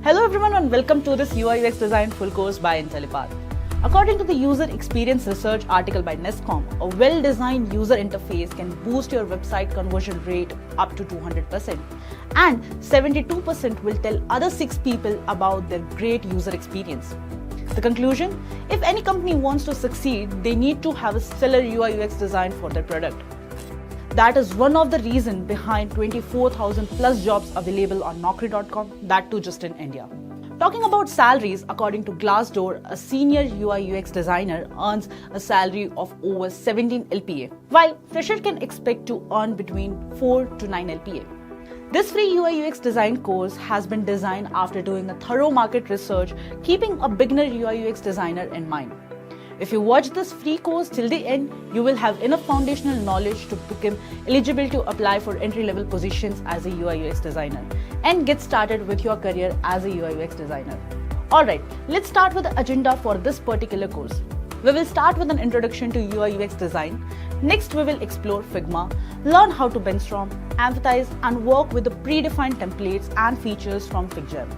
Hello everyone and welcome to this UI UX design full course by Intellipaat. According to the user experience research article by NESCOM, a well-designed user interface can boost your website conversion rate up to 200%, and 72% will tell other 6 people about their great user experience. The conclusion? If any company wants to succeed, they need to have a stellar UI UX design for their product. That is one of the reasons behind 24,000 plus jobs available on Naukri.com, that too just in India. Talking about salaries, according to Glassdoor, a senior UI UX designer earns a salary of over 17 LPA, while fresher can expect to earn between 4 to 9 LPA. This free UI UX design course has been designed after doing a thorough market research, keeping a beginner UI UX designer in mind. If you watch this free course till the end, you will have enough foundational knowledge to become eligible to apply for entry-level positions as a UI UX designer and get started with your career as a UI UX designer. Alright, let's start with the agenda for this particular course. We will start with an introduction to UI UX design. Next, we will explore Figma, learn how to brainstorm, empathize, and work with the predefined templates and features from FigJam.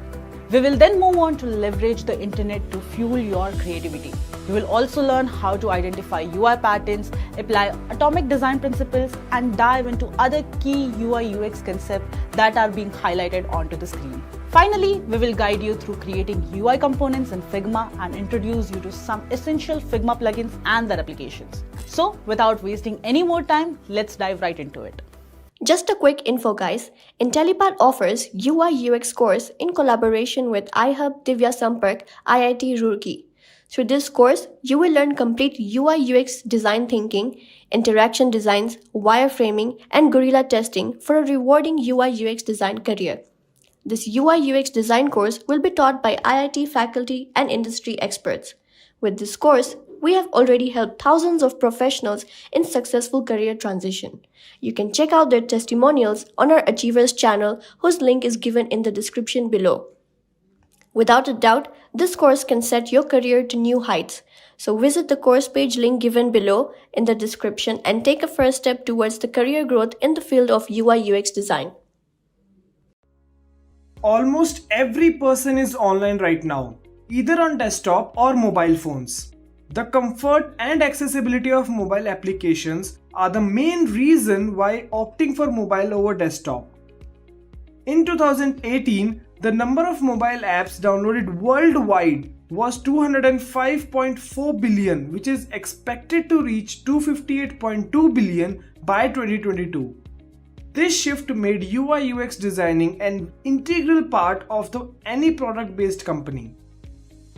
We will then move on to leverage the internet to fuel your creativity. You will also learn how to identify UI patterns, apply atomic design principles, and dive into other key UI UX concepts that are being highlighted onto the screen. Finally, we will guide you through creating UI components in Figma and introduce you to some essential Figma plugins and their applications. So, without wasting any more time, let's dive right into it. Just a quick info guys, Intellipaat offers UI UX course in collaboration with iHub Divya Sampark IIT Roorkee. Through this course, you will learn complete UI UX design thinking, interaction designs, wireframing, and guerrilla testing for a rewarding UI UX design career. This UI UX design course will be taught by IIT faculty and industry experts. With this course, we have already helped thousands of professionals in successful career transition. You can check out their testimonials on our Achievers channel, whose link is given in the description below. Without a doubt, this course can set your career to new heights. So visit the course page link given below in the description and take a first step towards the career growth in the field of UI UX design. Almost every person is online right now, either on desktop or mobile phones. The comfort and accessibility of mobile applications are the main reason why opting for mobile over desktop. In 2018, the number of mobile apps downloaded worldwide was 205.4 billion, which is expected to reach 258.2 billion by 2022. This shift made UI UX designing an integral part of any product-based company.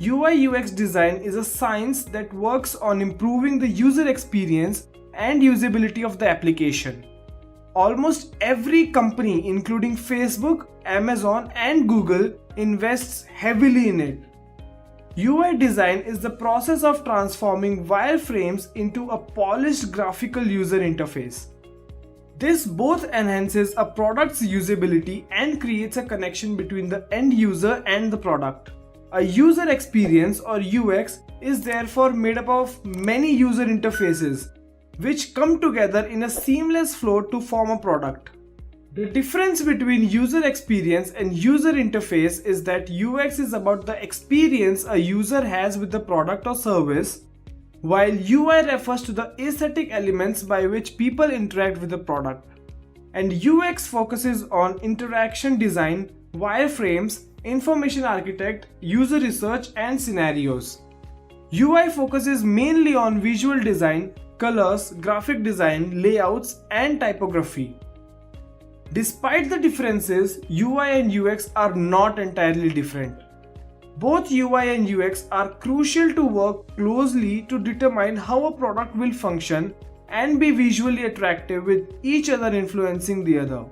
UI UX design is a science that works on improving the user experience and usability of the application. Almost every company, including Facebook, Amazon, and Google, invests heavily in it. UI design is the process of transforming wireframes into a polished graphical user interface. This both enhances a product's usability and creates a connection between the end user and the product. A user experience or UX is therefore made up of many user interfaces, which come together in a seamless flow to form a product. The difference between user experience and user interface is that UX is about the experience a user has with the product or service, while UI refers to the aesthetic elements by which people interact with the product. And UX focuses on interaction design, wireframes, information architect, user research, and scenarios. UI focuses mainly on visual design, colors, graphic design, layouts, and typography. Despite the differences, UI and UX are not entirely different. Both UI and UX are crucial to work closely to determine how a product will function and be visually attractive, with each other influencing the other.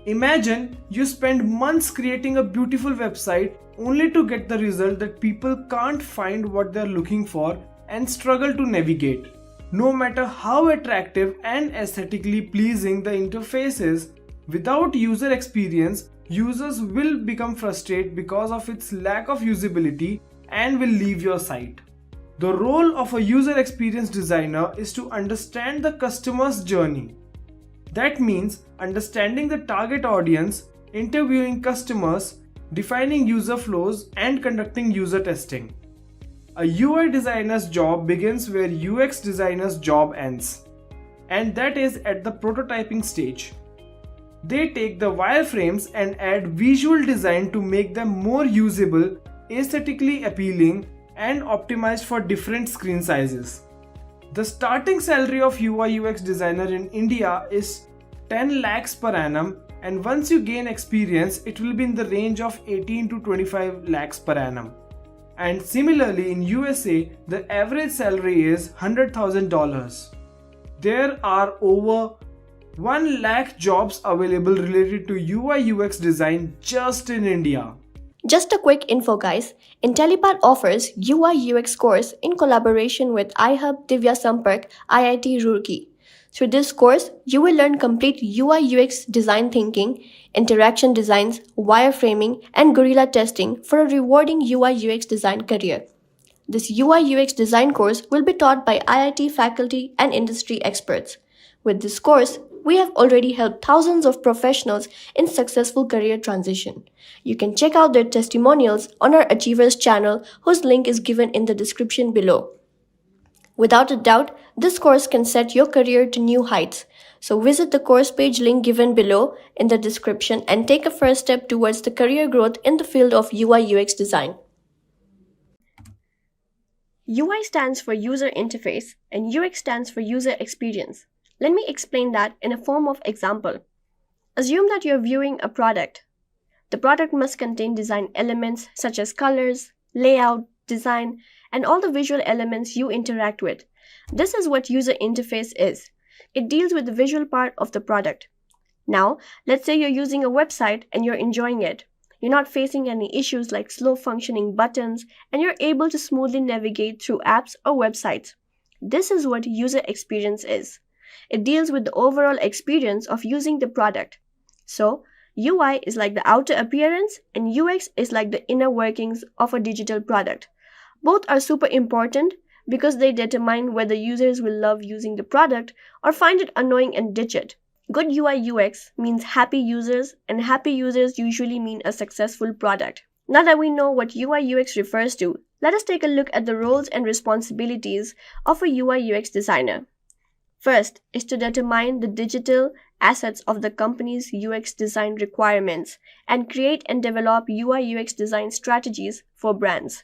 Imagine you spend months creating a beautiful website only to get the result that people can't find what they're looking for and struggle to navigate. No matter how attractive and aesthetically pleasing the interface is, without user experience, users will become frustrated because of its lack of usability and will leave your site. The role of a user experience designer is to understand the customer's journey. That means understanding the target audience, interviewing customers, defining user flows, and conducting user testing. A UI designer's job begins where UX designer's job ends, and that is at the prototyping stage. They take the wireframes and add visual design to make them more usable, aesthetically appealing, and optimized for different screen sizes. The starting salary of UI UX designer in India is 10 lakhs per annum, and once you gain experience, it will be in the range of 18 to 25 lakhs per annum. And similarly in USA, the average salary is $100,000. There are over 1 lakh jobs available related to UI UX design just in India. Just a quick info guys, Intellipaat offers UI UX course in collaboration with iHub Divya Sampark IIT Roorkee. Through this course, you will learn complete UI UX design thinking, interaction designs, wireframing, and guerrilla testing for a rewarding UI UX design career. This UI UX design course will be taught by IIT faculty and industry experts. With this course, we have already helped thousands of professionals in successful career transition. You can check out their testimonials on our Achievers channel, whose link is given in the description below. Without a doubt, this course can set your career to new heights. So visit the course page link given below in the description and take a first step towards the career growth in the field of UI UX design. UI stands for user interface and UX stands for user experience. Let me explain that in a form of example. Assume that you're viewing a product. The product must contain design elements such as colors, layout, design, and all the visual elements you interact with. This is what user interface is. It deals with the visual part of the product. Now, let's say you're using a website and you're enjoying it. You're not facing any issues like slow functioning buttons, and you're able to smoothly navigate through apps or websites. This is what user experience is. It deals with the overall experience of using the product. So, UI is like the outer appearance and UX is like the inner workings of a digital product. Both are super important because they determine whether users will love using the product or find it annoying and ditch it. Good UI UX means happy users, and happy users usually mean a successful product. Now that we know what UI UX refers to, let us take a look at the roles and responsibilities of a UI UX designer. First is to determine the digital assets of the company's UX design requirements and create and develop UI UX design strategies for brands.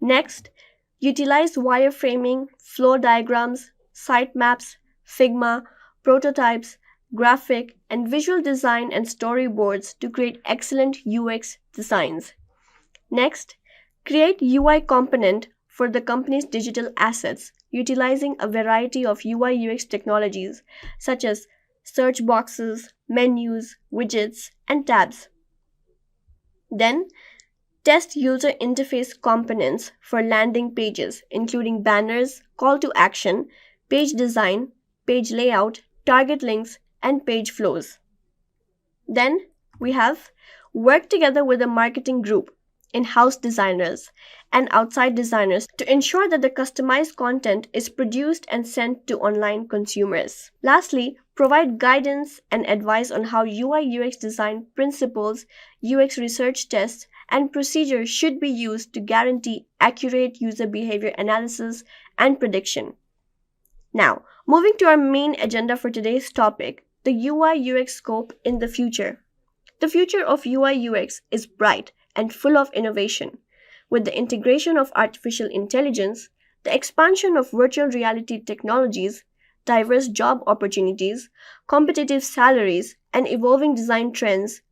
Next, utilize wireframing, flow diagrams, sitemaps, Figma, prototypes, graphic and visual design and storyboards to create excellent UX designs. Next, create UI component for the company's digital assets, utilizing a variety of UI UX technologies such as search boxes, menus, widgets, and tabs. Then, test user interface components for landing pages, including banners, call to action, page design, page layout, target links, and page flows. Then, we have work together with a marketing group, in-house designers, and outside designers to ensure that the customized content is produced and sent to online consumers. Lastly, provide guidance and advice on how UI UX design principles, UX research tests, and procedures should be used to guarantee accurate user behavior analysis and prediction. Now, moving to our main agenda for today's topic, the UI UX scope in the future. The future of UI UX is bright and full of innovation. With the integration of artificial intelligence, the expansion of virtual reality technologies, diverse job opportunities, competitive salaries, and evolving design trends,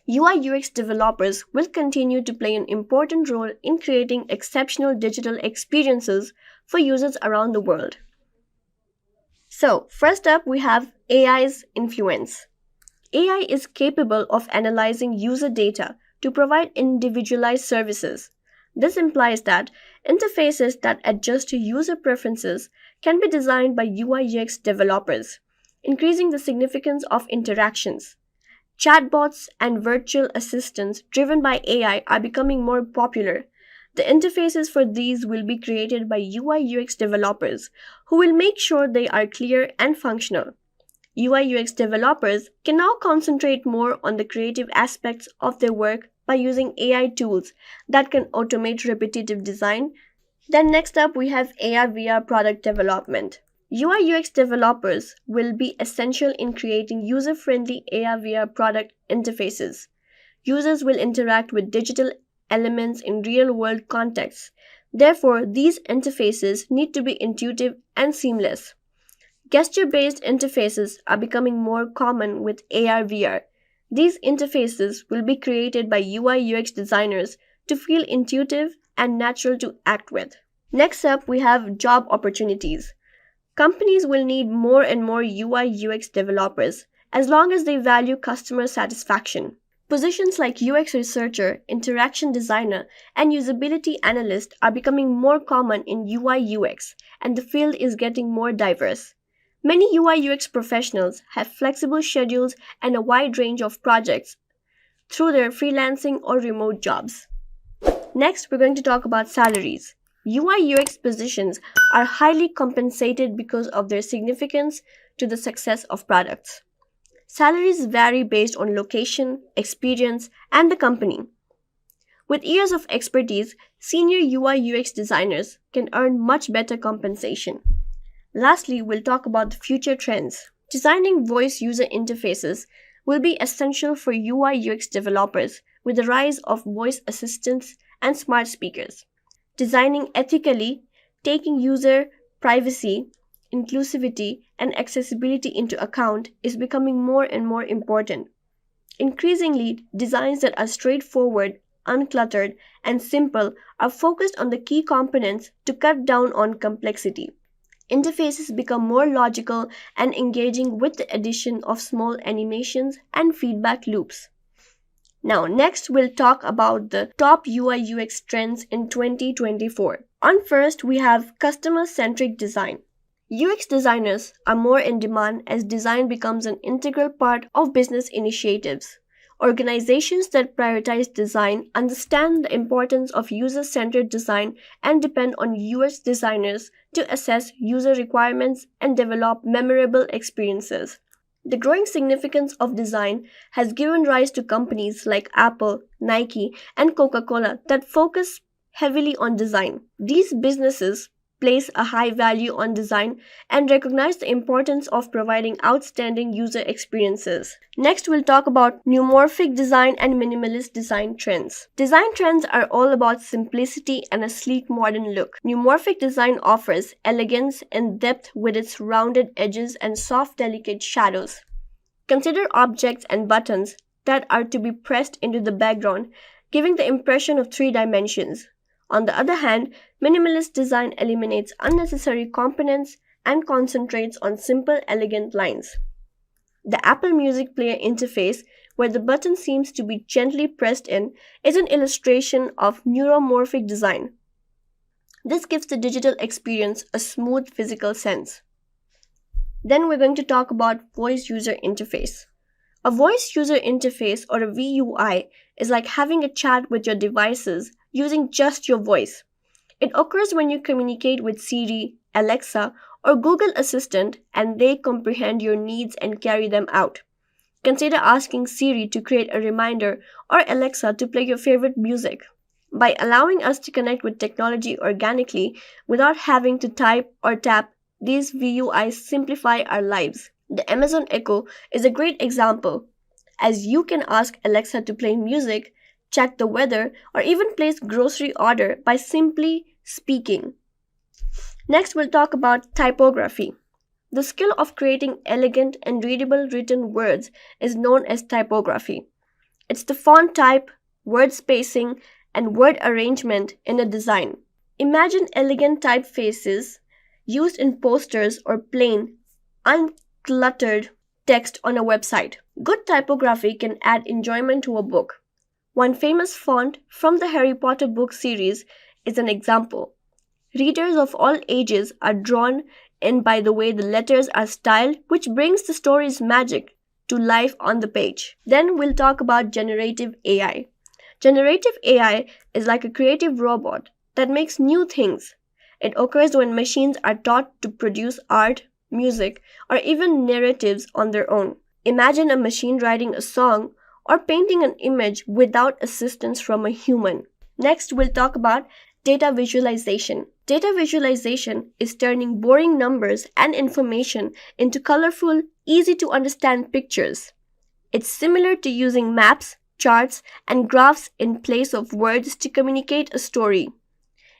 UI UX developers will continue to play an important role in creating exceptional digital experiences for users around the world. So, first up, we have AI's influence. AI is capable of analyzing user data to provide individualized services. This implies that interfaces that adjust to user preferences can be designed by UI UX developers, increasing the significance of interactions. Chatbots and virtual assistants driven by AI are becoming more popular. The interfaces for these will be created by UI UX developers, who will make sure they are clear and functional. UI UX developers can now concentrate more on the creative aspects of their work by using AI tools that can automate repetitive design. Then next up we have AR/VR product development. UI/UX developers will be essential in creating user-friendly AR/VR product interfaces. Users will interact with digital elements in real-world contexts. Therefore, these interfaces need to be intuitive and seamless. Gesture-based interfaces are becoming more common with AR/VR. These interfaces will be created by UI/UX designers to feel intuitive and natural to act with. Next up, we have job opportunities. Companies will need more and more UI/UX developers as long as they value customer satisfaction. Positions like UX researcher, interaction designer, and usability analyst are becoming more common in UI/UX, and the field is getting more diverse. Many UI/UX professionals have flexible schedules and a wide range of projects through their freelancing or remote jobs. Next, we're going to talk about salaries. UI/UX positions are highly compensated because of their significance to the success of products. Salaries vary based on location, experience, and the company. With years of expertise, senior UI/UX designers can earn much better compensation. Lastly, we'll talk about the future trends. Designing voice user interfaces will be essential for UI/UX developers with the rise of voice assistants and smart speakers. Designing ethically, taking user privacy, inclusivity, and accessibility into account is becoming more and more important. Increasingly, designs that are straightforward, uncluttered, and simple are focused on the key components to cut down on complexity. Interfaces become more logical and engaging with the addition of small animations and feedback loops. Now, next we'll talk about the top UI/UX trends in 2024. On first, we have customer-centric design. UX designers are more in demand as design becomes an integral part of business initiatives. Organizations that prioritize design understand the importance of user-centered design and depend on UX designers to assess user requirements and develop memorable experiences. The growing significance of design has given rise to companies like Apple, Nike, and Coca-Cola that focus heavily on design. These businesses place a high value on design and recognize the importance of providing outstanding user experiences. Next, we'll talk about neuromorphic design and minimalist design trends. Design trends are all about simplicity and a sleek modern look. Neuromorphic design offers elegance and depth with its rounded edges and soft, delicate shadows. Consider objects and buttons that are to be pressed into the background, giving the impression of 3 dimensions. On the other hand, minimalist design eliminates unnecessary components and concentrates on simple, elegant lines. The Apple Music Player interface, where the button seems to be gently pressed in, is an illustration of neuromorphic design. This gives the digital experience a smooth physical sense. Then we're going to talk about voice user interface. A voice user interface, or a VUI, is like having a chat with your devices using just your voice. It occurs when you communicate with Siri, Alexa, or Google Assistant and they comprehend your needs and carry them out. Consider asking Siri to create a reminder or Alexa to play your favorite music. By allowing us to connect with technology organically without having to type or tap, these VUIs simplify our lives. The Amazon Echo is a great example, as you can ask Alexa to play music, check the weather, or even place grocery order by simply speaking. Next, we'll talk about typography. The skill of creating elegant and readable written words is known as typography. It's the font type, word spacing, and word arrangement in a design. Imagine elegant typefaces used in posters or plain, uncluttered text on a website. Good typography can add enjoyment to a book. One famous font from the Harry Potter book series is an example. Readers of all ages are drawn in by the way the letters are styled, which brings the story's magic to life on the page. Then we'll talk about generative AI. Generative AI is like a creative robot that makes new things. It occurs when machines are taught to produce art, music, or even narratives on their own. Imagine a machine writing a song or painting an image without assistance from a human. Next, we'll talk about data visualization. Data visualization is turning boring numbers and information into colorful, easy to understand pictures. It's similar to using maps, charts, and graphs in place of words to communicate a story.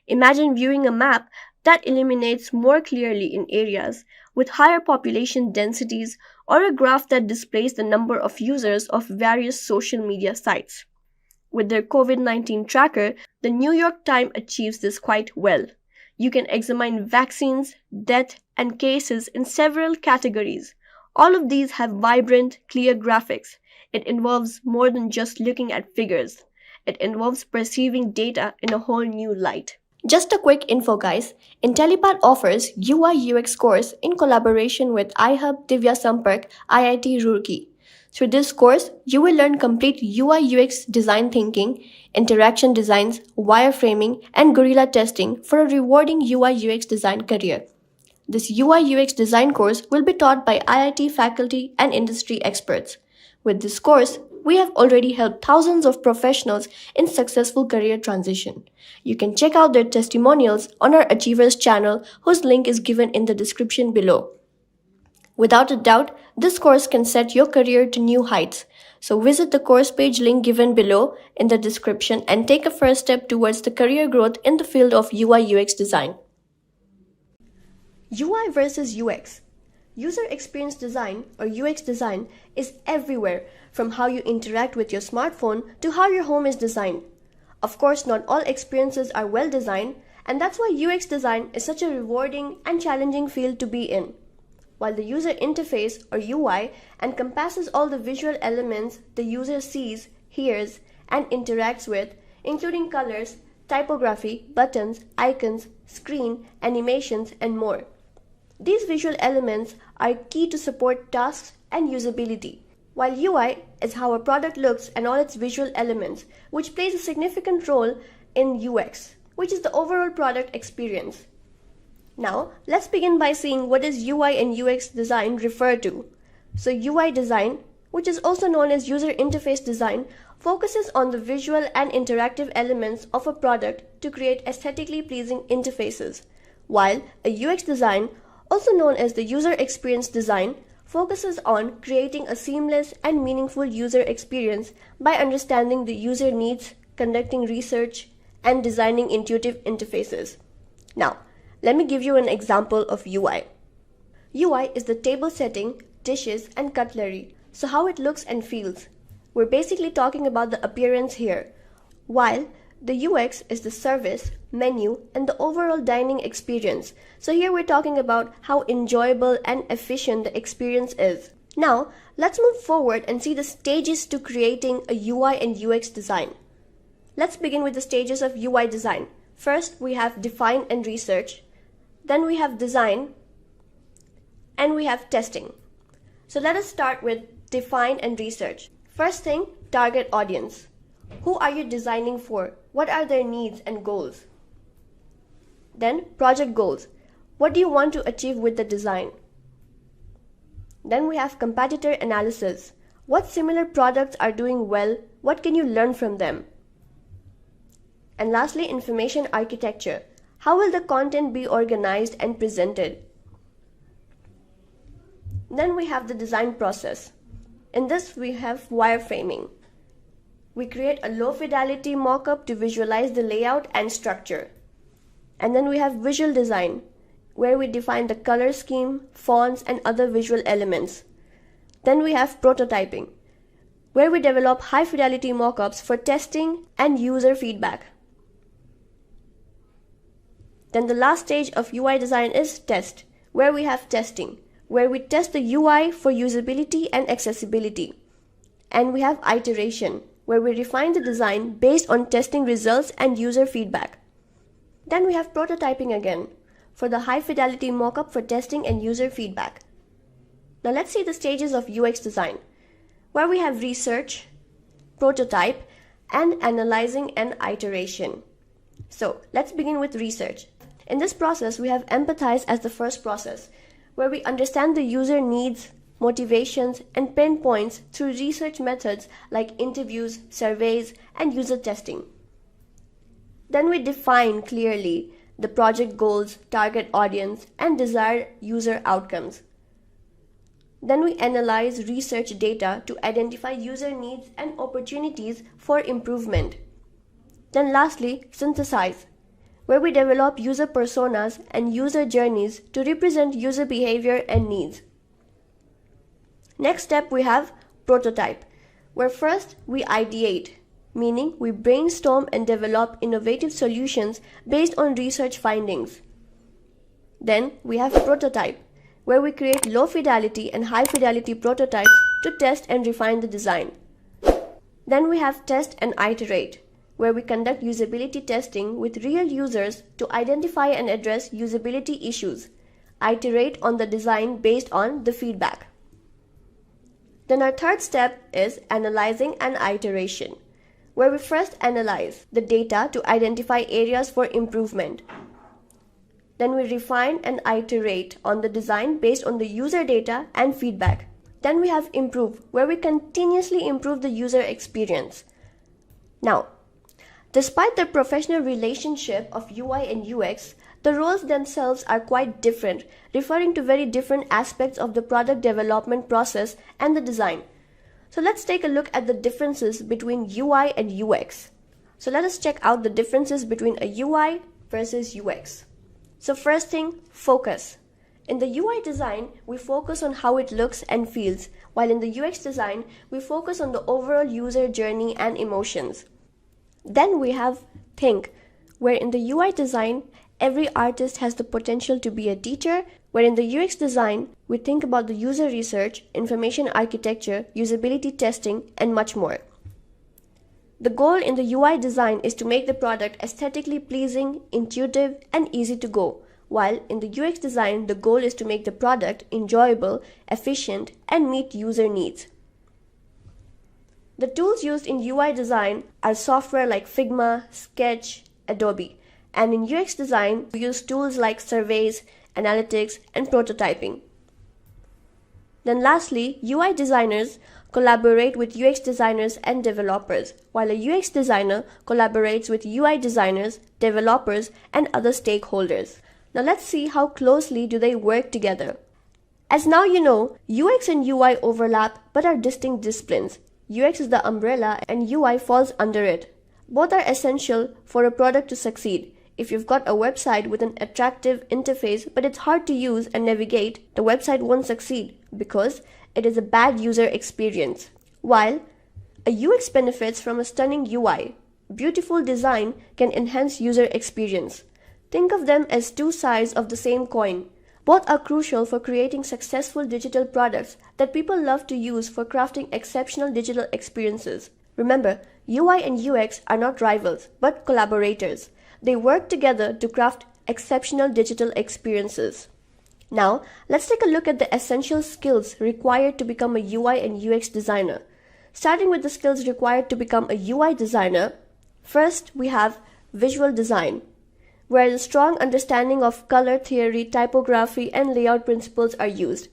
Imagine viewing a map that illuminates more clearly in areas with higher population densities, or a graph that displays the number of users of various social media sites. With their COVID-19 tracker, the New York Times achieves this quite well. You can examine vaccines, death, and cases in several categories. All of these have vibrant, clear graphics. It involves more than just looking at figures. It involves perceiving data in a whole new light. Just a quick info, guys. Intellipaat offers UI UX course in collaboration with iHub Divya Sampark IIT Roorkee. Through this course, you will learn complete UI UX design thinking, interaction designs, wireframing, and guerrilla testing for a rewarding UI UX design career. This UI UX design course will be taught by IIT faculty and industry experts. With this course, we have already helped thousands of professionals in successful career transition. You can check out their testimonials on our Achievers channel, whose link is given in the description below. Without a doubt, this course can set your career to new heights. So visit the course page link given below in the description and take a first step towards the career growth in the field of UI UX design. UI versus UX. User experience design, or UX design, is everywhere, from how you interact with your smartphone to how your home is designed. Of course, not all experiences are well designed, and that's why UX design is such a rewarding and challenging field to be in. While the user interface, or UI, encompasses all the visual elements the user sees, hears, and interacts with, including colors, typography, buttons, icons, screen, animations, and more. These visual elements are key to support tasks and usability, while UI is how a product looks and all its visual elements, which plays a significant role in UX, which is the overall product experience. Now, let's begin by seeing what does UI and UX design refer to. So UI design, which is also known as user interface design, focuses on the visual and interactive elements of a product to create aesthetically pleasing interfaces, while a UX design, also known as the user experience design, focuses on creating a seamless and meaningful user experience by understanding the user needs, conducting research, and designing intuitive interfaces. Now, let me give you an example of UI. UI is the table setting, dishes, and cutlery, so how it looks and feels. We're basically talking about the appearance here, while the UX is the service, menu, and the overall dining experience. So here we're talking about how enjoyable and efficient the experience is. Now, let's move forward and see the stages to creating a UI and UX design. Let's begin with the stages of UI design. First, we have define and research. Then we have design. And we have testing. So let us start with define and research. First thing, target audience. Who are you designing for? What are their needs and goals? Then, project goals. What do you want to achieve with the design? Then we have competitor analysis. What similar products are doing well? What can you learn from them? And lastly, information architecture. How will the content be organized and presented? Then we have the design process. In this, we have wireframing. We create a low-fidelity mockup to visualize the layout and structure. And then we have visual design, where we define the color scheme, fonts, and other visual elements. Then we have prototyping, where we develop high-fidelity mockups for testing and user feedback. Then the last stage of UI design is test, where we have testing, where we test the UI for usability and accessibility. And we have iteration, where we refine the design based on testing results and user feedback. Then we have prototyping again, for the high-fidelity mockup for testing and user feedback. Now let's see the stages of UX design, where we have research, prototype, and analyzing and iteration. So let's begin with research. In this process, we have empathize as the first process, where we understand the user needs, motivations, and pain points through research methods like interviews, surveys, and user testing. Then we define clearly the project goals, target audience, and desired user outcomes. Then we analyze research data to identify user needs and opportunities for improvement. Then lastly, synthesize, where we develop user personas and user journeys to represent user behavior and needs. Next step we have prototype, where first we ideate, meaning we brainstorm and develop innovative solutions based on research findings. Then we have prototype, where we create low fidelity and high fidelity prototypes to test and refine the design. Then we have test and iterate, where we conduct usability testing with real users to identify and address usability issues, iterate on the design based on the feedback. Then our third step is analyzing and iteration, where we first analyze the data to identify areas for improvement. Then we refine and iterate on the design based on the user data and feedback. Then we have improve, where we continuously improve the user experience. Now, despite the professional relationship of UI and UX, the roles themselves are quite different, referring to very different aspects of the product development process and the design. So let's take a look at the differences between UI and UX. So let us check out the differences between a UI versus UX. So first thing, focus. In the UI design, we focus on how it looks and feels, while in the UX design, we focus on the overall user journey and emotions. Then we have think, where in the UI design, every artist has the potential to be a teacher, where in the UX design, we think about the user research, information architecture, usability testing, and much more. The goal in the UI design is to make the product aesthetically pleasing, intuitive, and easy to go, while in the UX design, the goal is to make the product enjoyable, efficient, and meet user needs. The tools used in UI design are software like Figma, Sketch, Adobe, and in UX design, we use tools like surveys, analytics, and prototyping. Then lastly, UI designers collaborate with UX designers and developers, while a UX designer collaborates with UI designers, developers, and other stakeholders. Now let's see how closely do they work together. As now you know, UX and UI overlap but are distinct disciplines. UX is the umbrella and UI falls under it. Both are essential for a product to succeed. If you've got a website with an attractive interface but it's hard to use and navigate, the website won't succeed because it is a bad user experience. While a UX benefits from a stunning UI, beautiful design can enhance user experience. Think of them as two sides of the same coin. Both are crucial for creating successful digital products that people love to use for crafting exceptional digital experiences. Remember, UI and UX are not rivals, but collaborators. They work together to craft exceptional digital experiences. Now, let's take a look at the essential skills required to become a UI and UX designer. Starting with the skills required to become a UI designer, first we have visual design, where the strong understanding of color theory, typography, and layout principles are used.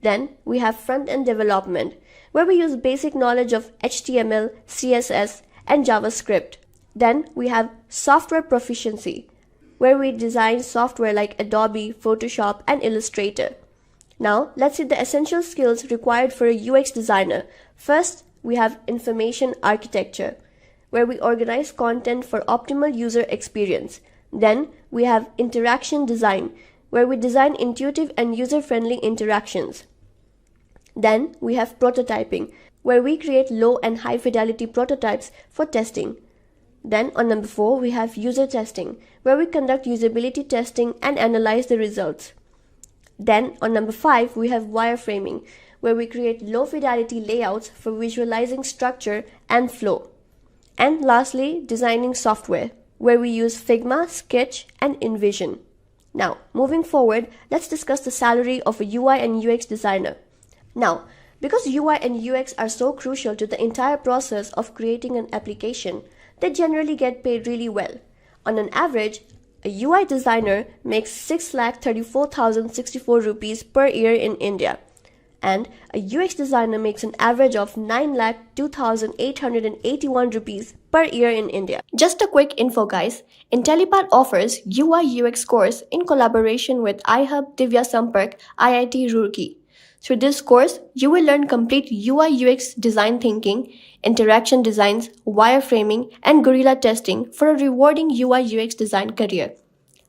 Then we have front-end development, where we use basic knowledge of HTML, CSS, and JavaScript. Then we have software proficiency, where we design software like Adobe, Photoshop, and Illustrator. Now, let's see the essential skills required for a UX designer. First, we have information architecture, where we organize content for optimal user experience. Then, we have interaction design, where we design intuitive and user-friendly interactions. Then, we have prototyping, where we create low and high fidelity prototypes for testing. Then, on number 4, we have user testing, where we conduct usability testing and analyze the results. Then, on number 5, we have wireframing, where we create low fidelity layouts for visualizing structure and flow. And lastly, designing software, where we use Figma, Sketch, and InVision. Now, moving forward, let's discuss the salary of a UI and UX designer. Now, because UI and UX are so crucial to the entire process of creating an application, they generally get paid really well. On an average, a UI designer makes 6,34,064 rupees per year in India. and a UX designer makes an average of 9,02,881 rupees per year in India. Just a quick info guys, Intellipaat offers UI UX course in collaboration with iHub Divya Sampark IIT Roorkee. Through this course, you will learn complete UI UX design thinking, interaction designs, wireframing, and guerrilla testing for a rewarding UI UX design career.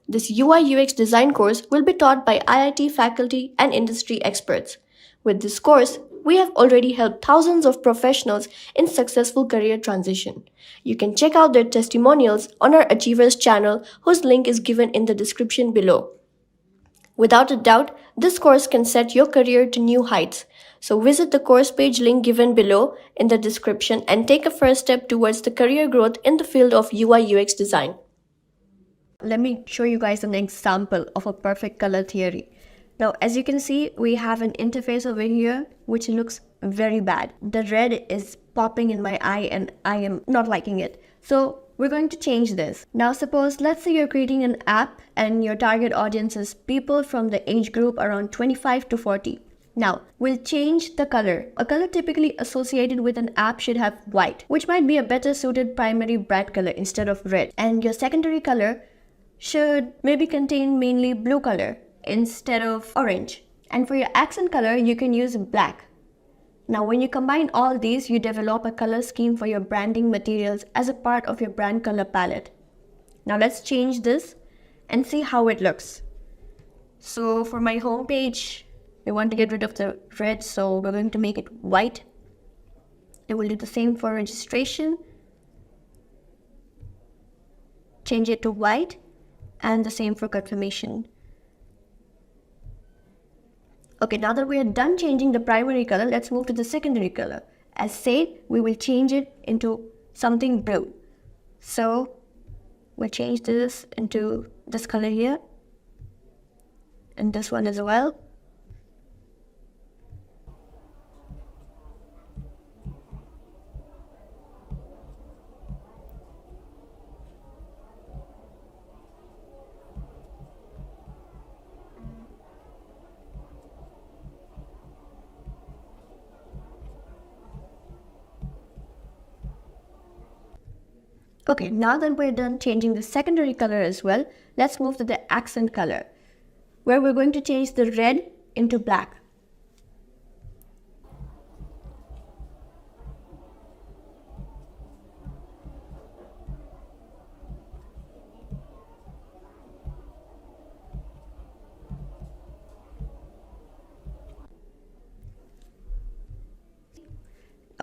This UI UX design course will be taught by IIT faculty and industry experts. With this course, we have already helped thousands of professionals in successful career transition. You can check out their testimonials on our Achievers channel, whose link is given in the description below. Without a doubt, this course can set your career to new heights. So visit the course page link given below in the description and take a first step towards the career growth in the field of UI UX design. Let me show you guys an example of a perfect color theory. Now, as you can see, we have an interface over here which looks very bad. The red is popping in my eye and I am not liking it. So we're going to change this. Now suppose, let's say you're creating an app and your target audience is people from the age group around 25 to 40. Now, we'll change the color. A color typically associated with an app should have white, which might be a better suited primary brand color instead of red. And your secondary color should maybe contain mainly blue color instead of orange. And for your accent color, you can use black. Now, when you combine all these, you develop a color scheme for your branding materials as a part of your brand color palette. Now, let's change this and see how it looks. So for my home page, we want to get rid of the red, so we're going to make it white. And we'll do the same for registration. Change it to white, and the same for confirmation. Okay, now that we are done changing the primary color, let's move to the secondary color. As said, we will change it into something blue. So we'll change this into this color here, and this one as well. Okay, now that we're done changing the secondary color as well, let's move to the accent color, where we're going to change the red into black.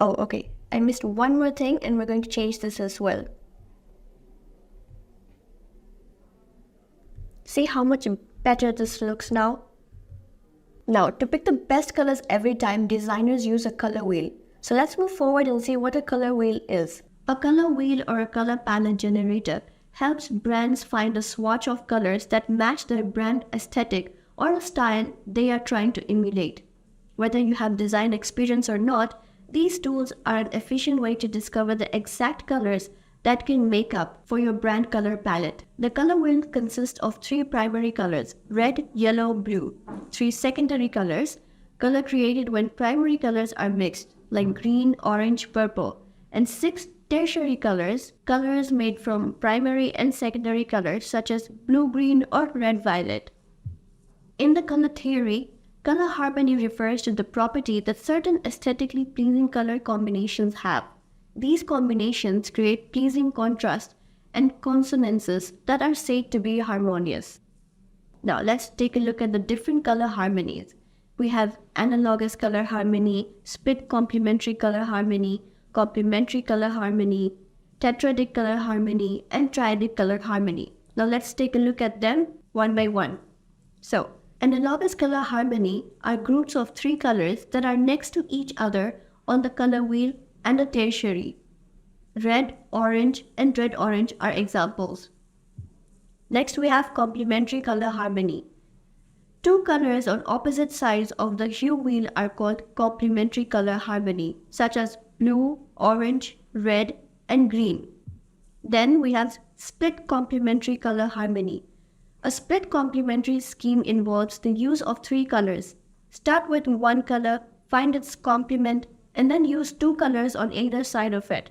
Oh, okay, I missed one more thing, and we're going to change this as well. See how much better this looks now? Now, to pick the best colors every time, designers use a color wheel. So let's move forward and see what a color wheel is. A color wheel or a color palette generator helps brands find a swatch of colors that match their brand aesthetic or a style they are trying to emulate. Whether you have design experience or not, these tools are an efficient way to discover the exact colors that can make up for your brand color palette. The color wheel consists of 3 primary colors: red, yellow, blue. 3 secondary colors, color created when primary colors are mixed, like green, orange, purple. And 6 tertiary colors, colors made from primary and secondary colors such as blue, green, or red, violet. In the color theory, color harmony refers to the property that certain aesthetically pleasing color combinations have. These combinations create pleasing contrast and consonances that are said to be harmonious. Now let's take a look at the different color harmonies. We have analogous color harmony, split complementary color harmony, complementary color harmony, tetradic color harmony, and triadic color harmony. Now let's take a look at them one by one. So, analogous color harmony are groups of 3 colors that are next to each other on the color wheel and a tertiary. Red, orange, and red-orange are examples. Next, we have complementary color harmony. 2 colors on opposite sides of the hue wheel are called complementary color harmony, such as blue, orange, red, and green. Then we have split complementary color harmony. A split complementary scheme involves the use of 3 colors, Start with one color, find its complement, and then use two colors on either side of it.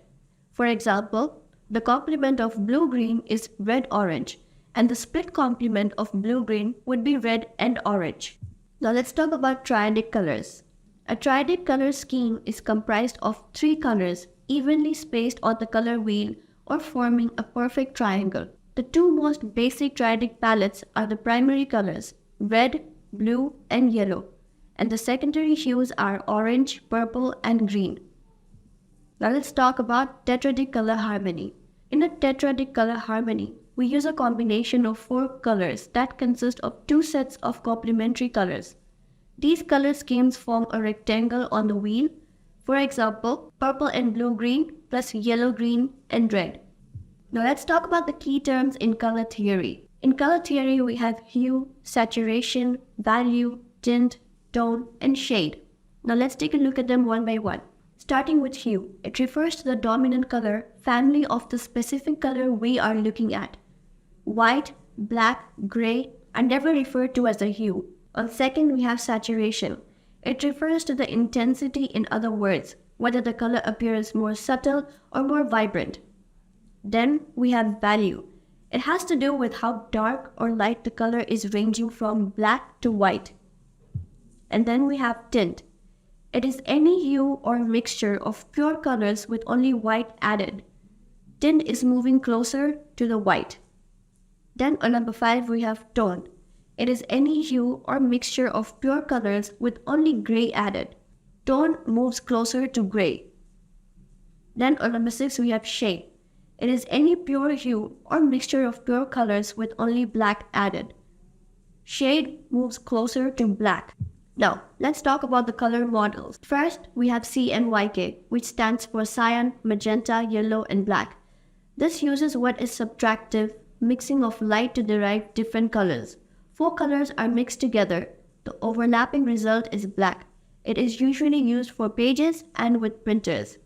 For example, the complement of blue-green is red-orange, and the split complement of blue-green would be red and orange. Now let's talk about triadic colors. A triadic color scheme is comprised of three colors evenly spaced on the color wheel or forming a perfect triangle. The two most basic triadic palettes are the primary colors, red, blue, and yellow, and the secondary hues are orange, purple, and green. Now let's talk about tetradic color harmony. In a tetradic color harmony, we use a combination of four colors that consist of two sets of complementary colors. These color schemes form a rectangle on the wheel. For example, purple and blue-green plus yellow-green and red. Now let's talk about the key terms in color theory. In color theory, we have hue, saturation, value, tint, tone, and shade. Now let's take a look at them one by one. Starting with hue, it refers to the dominant color family of the specific color we are looking at. White, black, gray are never referred to as a hue. On second, we have saturation. It refers to the intensity, in other words, whether the color appears more subtle or more vibrant. Then we have value. It has to do with how dark or light the color is ranging from black to white. And then we have tint. It is any hue or mixture of pure colors with only white added. Tint is moving closer to the white. Then on number 5 we have tone. It is any hue or mixture of pure colors with only gray added. Tone moves closer to gray. Then on number 6 we have shade. It is any pure hue or mixture of pure colors with only black added. Shade moves closer to black. Now, let's talk about the color models. First, we have CMYK, which stands for cyan, magenta, yellow, and black. This uses what is subtractive, mixing of light to derive different colors. 4 colors are mixed together. The overlapping result is black. It is usually used for pages and with printers.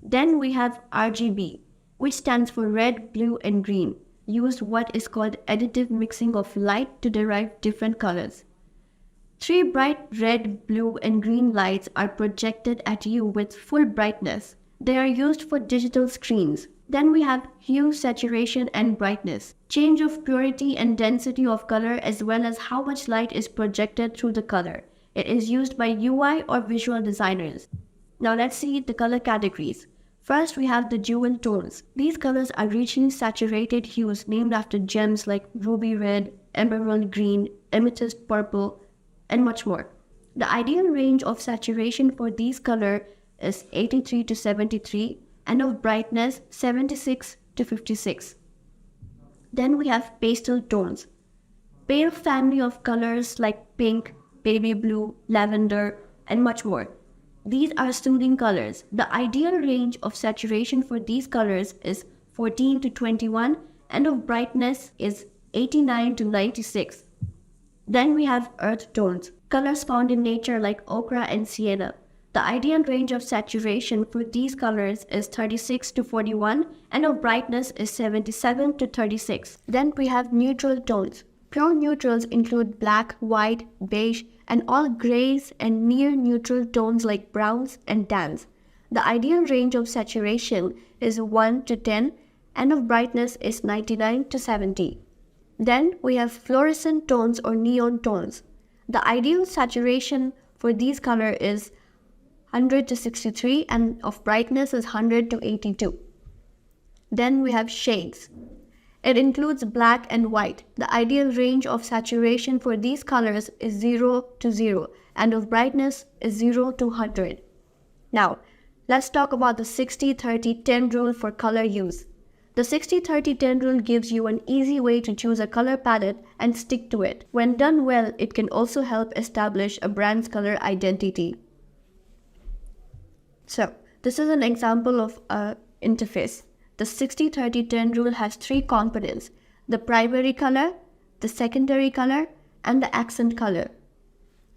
Then we have RGB, which stands for red, blue, and green. Used what is called additive mixing of light to derive different colors. 3 bright red, blue, and green lights are projected at you with full brightness. They are used for digital screens. Then we have hue, saturation, and brightness. Change of purity and density of color as well as how much light is projected through the color. It is used by UI or visual designers. Now let's see the color categories. First, we have the jewel tones. These colors are richly saturated hues named after gems like ruby red, emerald green, amethyst purple, and much more. The ideal range of saturation for these colors is 83 to 73 and of brightness 76 to 56. Then we have pastel tones. Pale family of colors like pink, baby blue, lavender, and much more. These are soothing colors. The ideal range of saturation for these colors is 14 to 21 and of brightness is 89 to 96. Then we have earth tones, colors found in nature like ochre and sienna. The ideal range of saturation for these colors is 36 to 41 and of brightness is 77 to 36. Then we have neutral tones. Pure neutrals include black, white, beige, and all grays and near neutral tones like browns and tans. The ideal range of saturation is 1 to 10 and of brightness is 99 to 70. Then we have fluorescent tones or neon tones. The ideal saturation for these colors is 100 to 63 and of brightness is 100 to 82. Then we have shades. It includes black and white. The ideal range of saturation for these colors is 0 to 0 and of brightness is 0 to 100. Now, let's talk about the 60-30-10 rule for color use. The 60-30-10 rule gives you an easy way to choose a color palette and stick to it. When done well, it can also help establish a brand's color identity. So, this is an example of an interface. The 60-30-10 rule has 3 components: the primary color, the secondary color, and the accent color.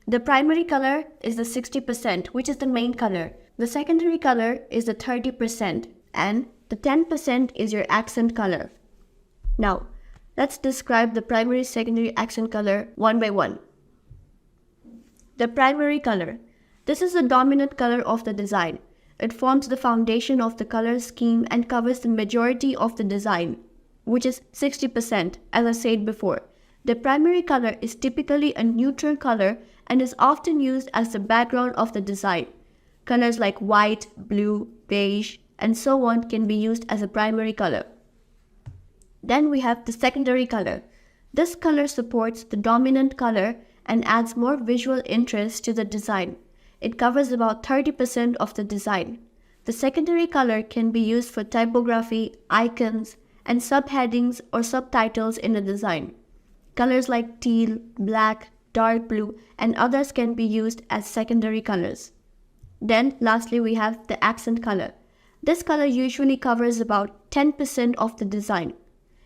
The primary color is the 60%, which is the main color. The secondary color is the 30%, and the 10% is your accent color. Now, let's describe the primary, secondary, accent color one by one. The primary color. This is the dominant color of the design. It forms the foundation of the color scheme and covers the majority of the design, which is 60%, as I said before. The primary color is typically a neutral color and is often used as the background of the design. Colors like white, blue, beige, and so on can be used as a primary color. Then we have the secondary color. This color supports the dominant color and adds more visual interest to the design. It covers about 30% of the design. The secondary color can be used for typography, icons, and subheadings or subtitles in a design. Colors like teal, black, dark blue, and others can be used as secondary colors. Then lastly we have the accent color. This color usually covers about 10% of the design.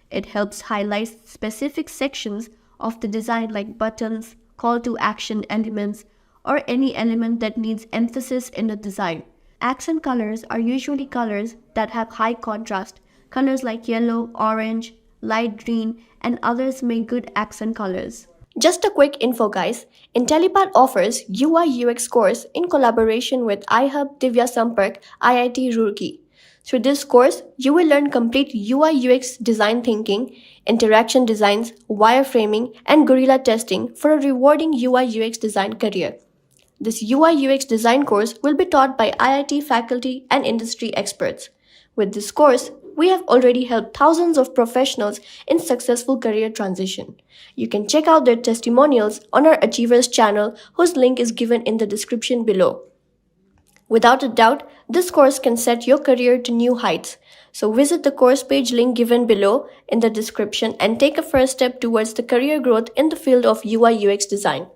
It helps highlight specific sections of the design like buttons, call to action elements, or any element that needs emphasis in the design. Accent colors are usually colors that have high contrast. Colors like yellow, orange, light green, and others make good accent colors. Just a quick info guys, Intellipaat offers UI UX course in collaboration with iHub Divya Sampark IIT Roorkee. Through this course, you will learn complete UI UX design thinking, interaction designs, wireframing, and guerrilla testing for a rewarding UI UX design career. This UI UX design course will be taught by IIT faculty and industry experts. With this course, we have already helped thousands of professionals in successful career transition. You can check out their testimonials on our Achievers channel, whose link is given in the description below. Without a doubt, this course can set your career to new heights. So visit the course page link given below in the description and take a first step towards the career growth in the field of UI UX design.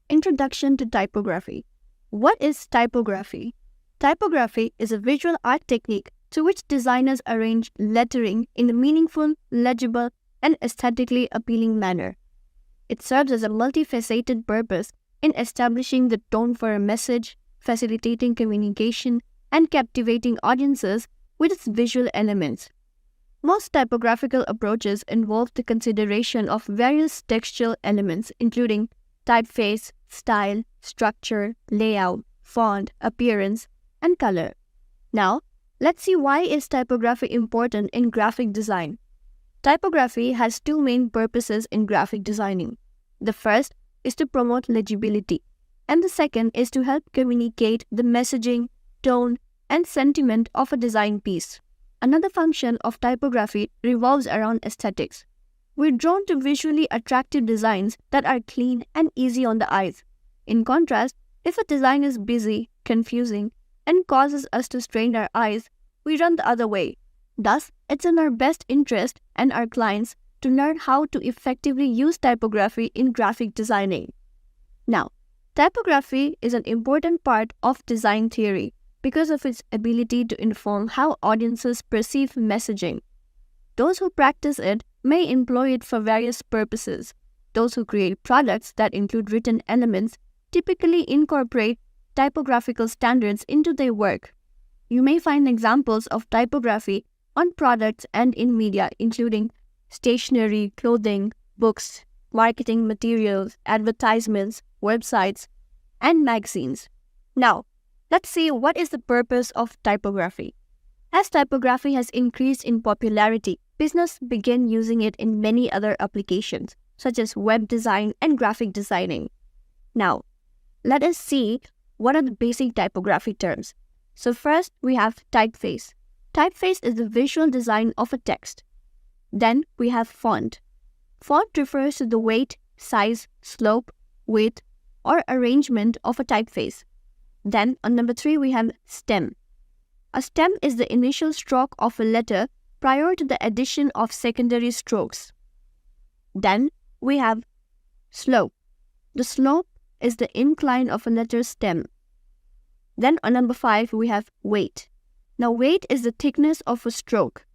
Introduction to Typography. What is typography? Typography is a visual art technique through which designers arrange lettering in a meaningful, legible, and aesthetically appealing manner. It serves as a multifaceted purpose in establishing the tone for a message, facilitating communication, and captivating audiences with its visual elements. Most typographical approaches involve the consideration of various textual elements including typeface, style, structure, layout, font, appearance, and color. Now, let's see why is typography important in graphic design. Typography has two main purposes in graphic designing. The first is to promote legibility, and the second is to help communicate the messaging, tone, and sentiment of a design piece. Another function of typography revolves around aesthetics. We're drawn to visually attractive designs that are clean and easy on the eyes. In contrast, if a design is busy, confusing, and causes us to strain our eyes, we run the other way. Thus, it's in our best interest and our clients to learn how to effectively use typography in graphic designing. Now, typography is an important part of design theory because of its ability to inform how audiences perceive messaging. Those who practice it may employ it for various purposes. Those who create products that include written elements typically incorporate typographical standards into their work. You may find examples of typography on products and in media, including stationery, clothing, books, marketing materials, advertisements, websites, and magazines. Now, let's see what is the purpose of typography. As typography has increased in popularity, business began using it in many other applications, such as web design and graphic designing. Now, let us see what are the basic typography terms. So first, we have typeface. Typeface is the visual design of a text. Then we have font. Font refers to the weight, size, slope, width, or arrangement of a typeface. Then on number 3, we have stem. A stem is the initial stroke of a letter prior to the addition of secondary strokes. Then we have slope. The slope is the incline of a letter's stem. Then on number 5, we have weight. Now weight is the thickness of a stroke.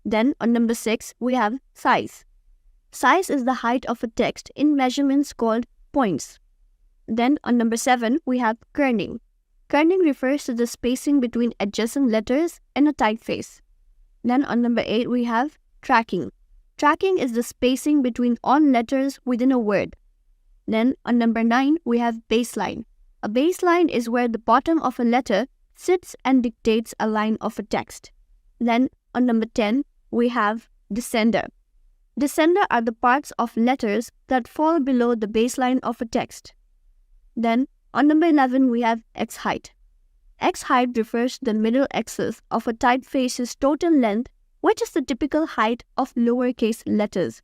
Then on number 6, we have size. Size is the height of a text in measurements called points. Then on number 7, we have kerning. Kerning refers to the spacing between adjacent letters in a typeface. Then on number 8, we have tracking. Tracking is the spacing between all letters within a word. Then on number 9, we have baseline. A baseline is where the bottom of a letter sits and dictates a line of a text. Then on number 10, we have descender. Descender are the parts of letters that fall below the baseline of a text. Then on number 11, we have x-height. X-height refers to the middle axis of a typeface's total length, which is the typical height of lowercase letters.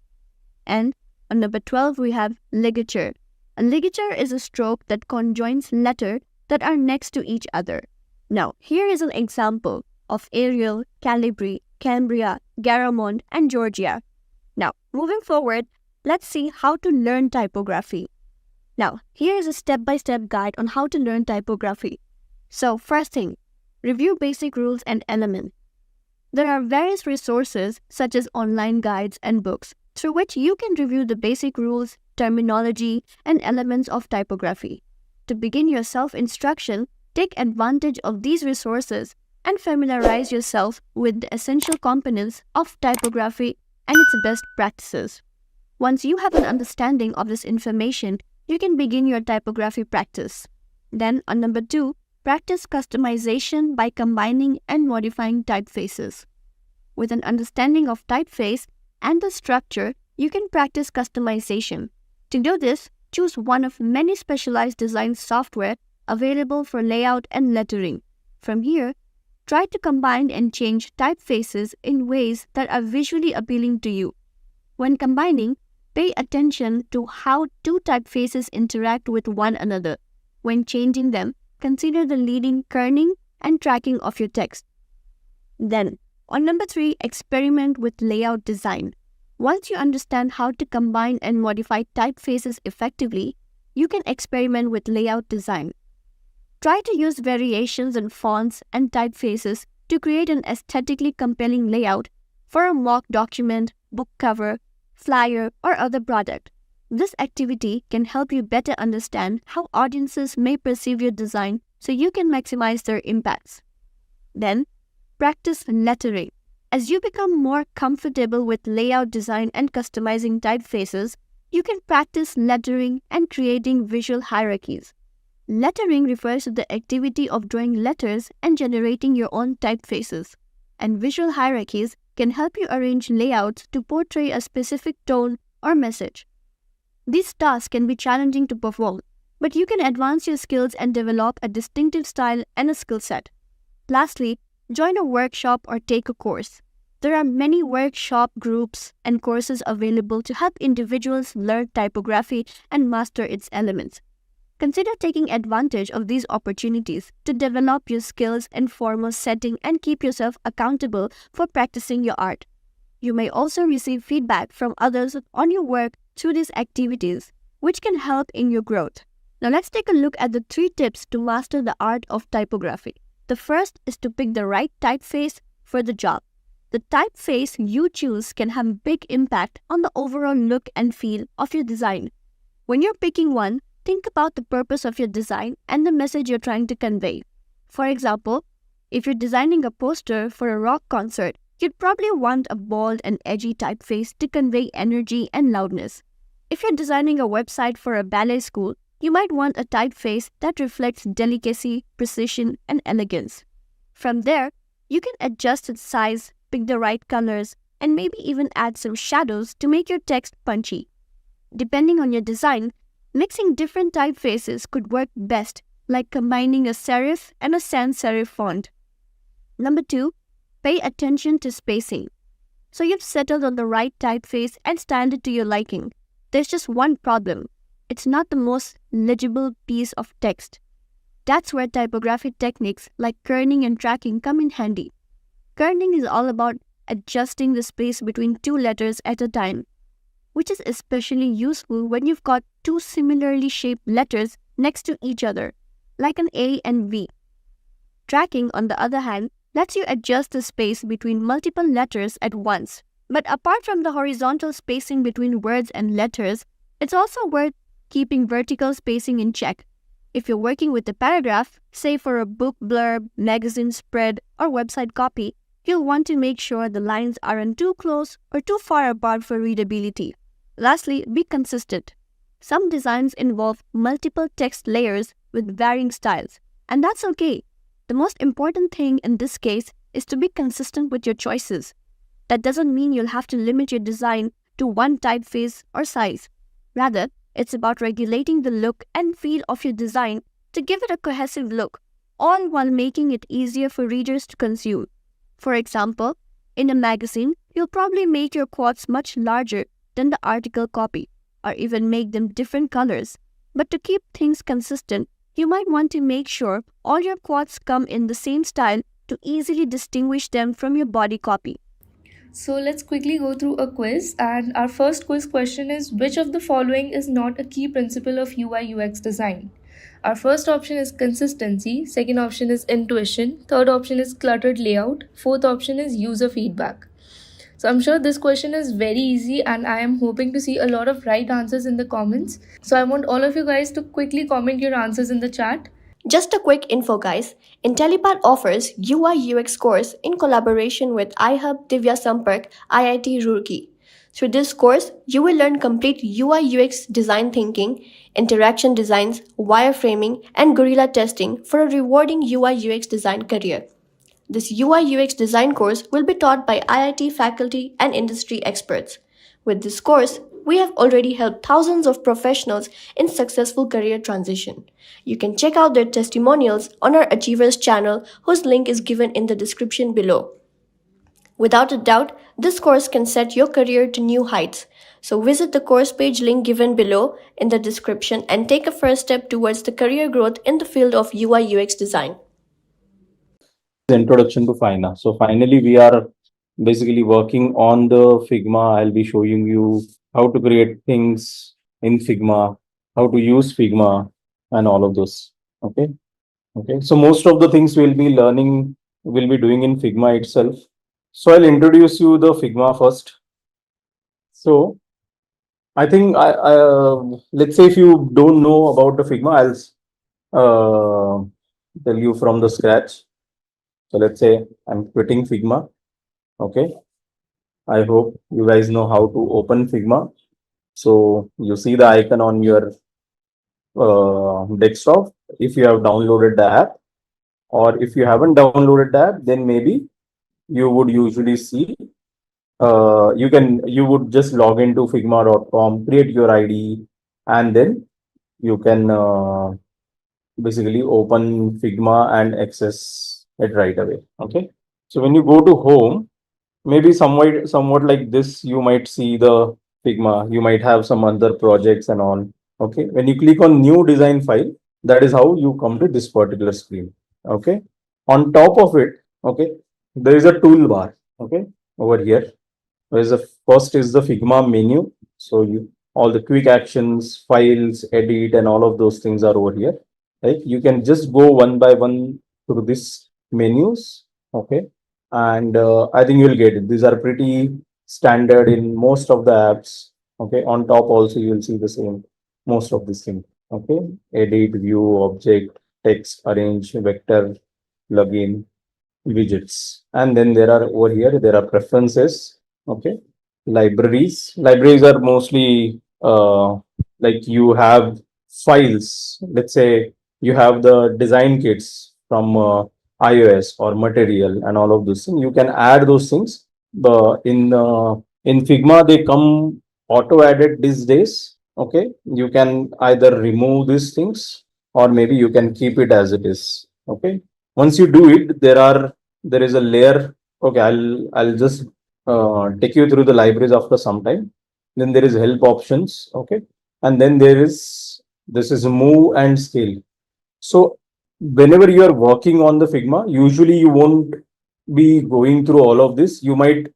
And on number 12, we have ligature. A ligature is a stroke that conjoins letters that are next to each other. Now, here is an example of Arial, Calibri, Cambria, Garamond, and Georgia. Now, moving forward, let's see how to learn typography. Now, here is a step-by-step guide on how to learn typography. So, first thing, review basic rules and elements. There are various resources such as online guides and books through which you can review the basic rules, terminology, and elements of typography. To begin your self-instruction, take advantage of these resources and familiarize yourself with the essential components of typography and its best practices. Once you have an understanding of this information, you can begin your typography practice. Then, on number 2, practice customization by combining and modifying typefaces. With an understanding of typeface and the structure, you can practice customization. To do this, choose one of many specialized design software available for layout and lettering. From here, try to combine and change typefaces in ways that are visually appealing to you. When combining, pay attention to how two typefaces interact with one another. When changing them, consider the leading kerning and tracking of your text. Then, on number 3, experiment with layout design. Once you understand how to combine and modify typefaces effectively, you can experiment with layout design. Try to use variations in fonts and typefaces to create an aesthetically compelling layout for a mock document, book cover, flyer, or other product. This activity can help you better understand how audiences may perceive your design so you can maximize their impacts. Then, practice lettering. As you become more comfortable with layout design and customizing typefaces, you can practice lettering and creating visual hierarchies. Lettering refers to the activity of drawing letters and generating your own typefaces, and visual hierarchies can help you arrange layouts to portray a specific tone or message. These tasks can be challenging to perform, but you can advance your skills and develop a distinctive style and a skill set. Lastly, join a workshop or take a course. There are many workshop groups and courses available to help individuals learn typography and master its elements. Consider taking advantage of these opportunities to develop your skills in formal setting and keep yourself accountable for practicing your art. You may also receive feedback from others on your work through these activities, which can help in your growth. Now let's take a look at the 3 tips to master the art of typography. The first is to pick the right typeface for the job. The typeface you choose can have a big impact on the overall look and feel of your design. When you're picking one, think about the purpose of your design and the message you're trying to convey. For example, if you're designing a poster for a rock concert, you'd probably want a bold and edgy typeface to convey energy and loudness. If you're designing a website for a ballet school, you might want a typeface that reflects delicacy, precision, and elegance. From there, you can adjust its size, pick the right colors, and maybe even add some shadows to make your text punchy. Depending on your design, mixing different typefaces could work best, like combining a serif and a sans serif font. Number 2, pay attention to spacing. So you've settled on the right typeface and styled it to your liking. There's just one problem. It's not the most legible piece of text. That's where typography techniques like kerning and tracking come in handy. Kerning is all about adjusting the space between 2 letters at a time, which is especially useful when you've got 2 similarly shaped letters next to each other, like an A and V. Tracking, on the other hand, lets you adjust the space between multiple letters at once. But apart from the horizontal spacing between words and letters, it's also worth keeping vertical spacing in check. If you're working with a paragraph, say for a book blurb, magazine spread, or website copy, you'll want to make sure the lines aren't too close or too far apart for readability. Lastly, be consistent. Some designs involve multiple text layers with varying styles, and that's okay. The most important thing in this case is to be consistent with your choices. That doesn't mean you'll have to limit your design to one typeface or size. Rather, it's about regulating the look and feel of your design to give it a cohesive look, all while making it easier for readers to consume. For example, in a magazine, you'll probably make your quotes much larger than the article copy, or even make them different colors. But to keep things consistent, you might want to make sure all your quotes come in the same style to easily distinguish them from your body copy. So let's quickly go through a quiz, and our first quiz question is, which of the following is not a key principle of UI UX design? Our first option is consistency, second option is intuition, third option is cluttered layout, fourth option is user feedback. So I'm sure this question is very easy, and I am hoping to see a lot of right answers in the comments. So I want all of you guys to quickly comment your answers in the chat. Just a quick info, guys. Intellipaat offers UI UX course in collaboration with iHub Divya Sampark IIT Roorkee. Through this course, you will learn complete UI UX design thinking, interaction designs, wireframing, and guerrilla testing for a rewarding UI UX design career. This UI UX design course will be taught by IIT faculty and industry experts. With this course, we have already helped thousands of professionals in successful career transition. You can check out their testimonials on our Achievers channel, whose link is given in the description below. Without a doubt, this course can set your career to new heights. So visit the course page link given below in the description and take a first step towards the career growth in the field of UI UX design. Introduction to Fina. So finally, we are basically working on the Figma. I'll be showing you how to create things in Figma, how to use Figma, and all of those. Okay. So most of the things we'll be learning, we'll be doing in Figma itself. So I'll introduce you the Figma first. So I think let's say if you don't know about the Figma, I'll tell you from the scratch. So let's say I'm quitting Figma. Okay. I hope you guys know how to open Figma. So you see the icon on your desktop if you have downloaded the app, or if you haven't downloaded the app, then maybe you would usually see you would just log into figma.com, create your ID, and then you can basically open Figma and access it right away. Okay. So when you go to home, maybe somewhat like this, you might see the Figma. You might have some other projects and all. Okay. When you click on new design file, that is how you come to this particular screen. Okay. On top of it, okay, there is a toolbar. Okay, over here. Whereas the first is the Figma menu. So all the quick actions, files, edit, and all of those things are over here. Right. You can just go one by one through this menus. Okay. And I think you'll get it. These are pretty standard in most of the apps. Okay. On top also you'll see the same, most of this thing. Okay. Edit, view, object, text, arrange, vector, plugin, widgets. And then there are over here, there are preferences. Okay. Libraries are mostly like you have files. Let's say you have the design kits from iOS or material and all of those things. You can add those things. In Figma, they come auto added these days. Okay, you can either remove these things or maybe you can keep it as it is. Okay, once you do it, there is a layer. Okay, I'll just take you through the libraries after some time. Then there is help options. Okay, and then this is move and scale. So whenever you are working on the Figma, usually you won't be going through all of this. You might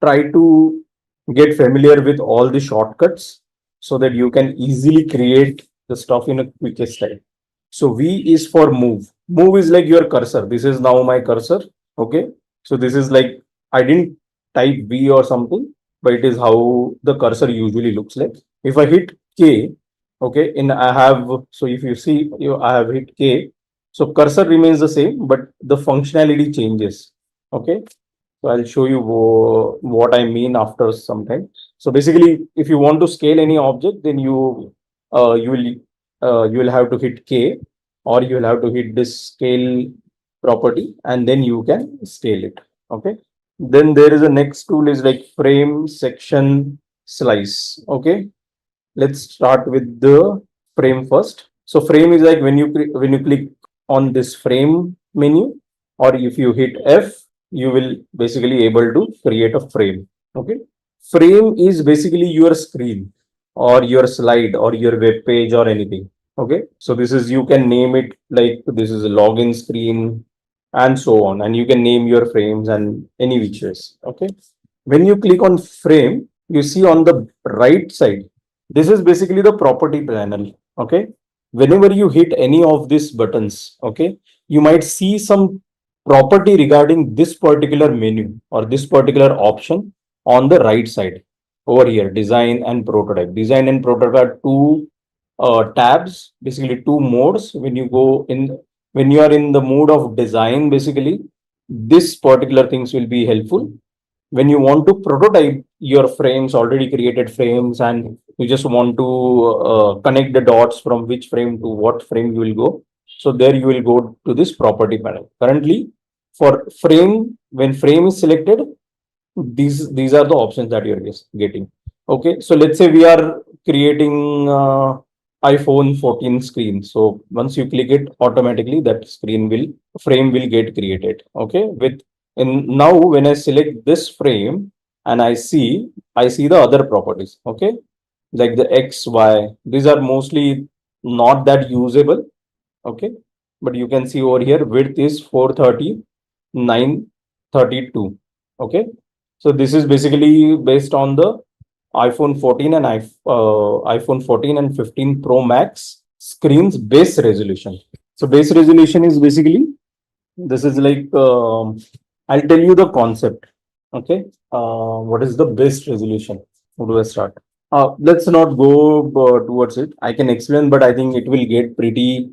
try to get familiar with all the shortcuts so that you can easily create the stuff in a quickest time. So V is for move. Move is like your cursor. This is now my cursor. Okay. So this is like, I didn't type V or something, but it is how the cursor usually looks like. If I hit K, okay, so if you see, I have hit K. So cursor remains the same, but the functionality changes. Okay. So I'll show you what I mean after some time. So basically, if you want to scale any object, then you you will have to hit K, or you will have to hit this scale property, and then you can scale it. Okay. Then there is a next tool is like frame section slice. Okay. Let's start with the frame first. So frame is like when you click on this frame menu, or if you hit F, you will basically able to create a frame. Okay. Frame is basically your screen or your slide or your web page or anything. Okay. So this is, you can name it like this is a login screen and so on. And you can name your frames and any which ways. Okay. When you click on frame, you see on the right side, this is basically the property panel. Okay. Whenever you hit any of these buttons, okay, you might see some property regarding this particular menu or this particular option on the right side over here. Design and prototype. Design and prototype are two tabs, basically two modes. When you go in, when you are in the mode of design, basically this particular things will be helpful. When you want to prototype your frames, already created frames, and you just want to connect the dots from which frame to what frame you will go, so there you will go to this property panel. Currently for frame, when frame is selected, these are the options that you're getting. Okay, so let's say we are creating iPhone 14 screen. So once you click it, automatically that screen will, frame will get created. Okay, with, and now when I select this frame and I see the other properties. Okay, like the X, Y, these are mostly not that usable. Okay, but you can see over here width is 430, 932. Okay, so this is basically based on the iPhone 14 and iPhone 14 and 15 Pro Max screens base resolution. So base resolution is basically, this is like I'll tell you the concept. Okay, what is the base resolution? How do I start? Let's not go towards it. I can explain, but I think it will get pretty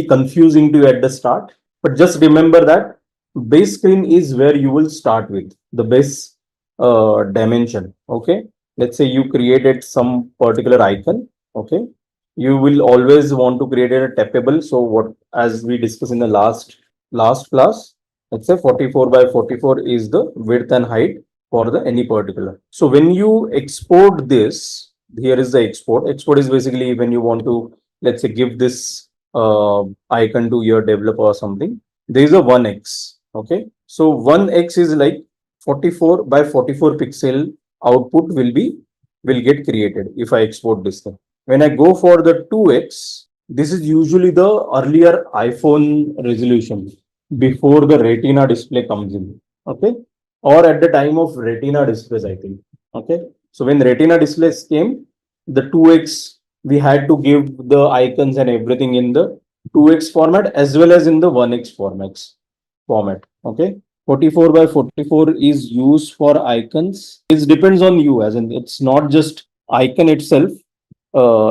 confusing to you at the start. But just remember that base screen is where you will start with the base dimension. Okay, let's say you created some particular icon. Okay, you will always want to create a tappable. So what, as we discussed in the last class, let's say 44 by 44 is the width and height for the any particular. So when you export this, here is the export. Export is basically when you want to, let's say, give this icon to your developer or something. There is a 1x. Okay, so 1x is like 44 by 44 pixel output will get created if I export this thing. When I go for the 2x, this is usually the earlier iPhone resolution before the Retina display comes in. Okay, or at the time of Retina displays, I think. Okay, so when Retina displays came, the 2x, we had to give the icons and everything in the 2x format as well as in the 1x format. Okay, 44 by 44 is used for icons. It depends on you, as in it's not just icon itself.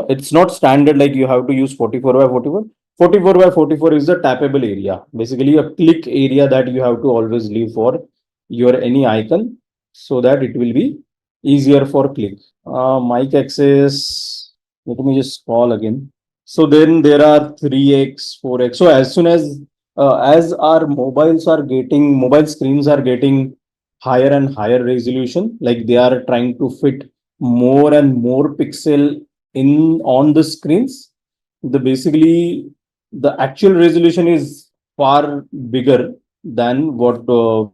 It's not standard like you have to use 44 by 44. 44 by 44 is the tappable area, basically a click area that you have to always leave for your any icon, so that it will be easier for click. Mic access, let me just scroll again. So then there are 3x, 4x. So as our mobile screens are getting higher and higher resolution, like they are trying to fit more and more pixel in on the screens, the basically the actual resolution is far bigger than what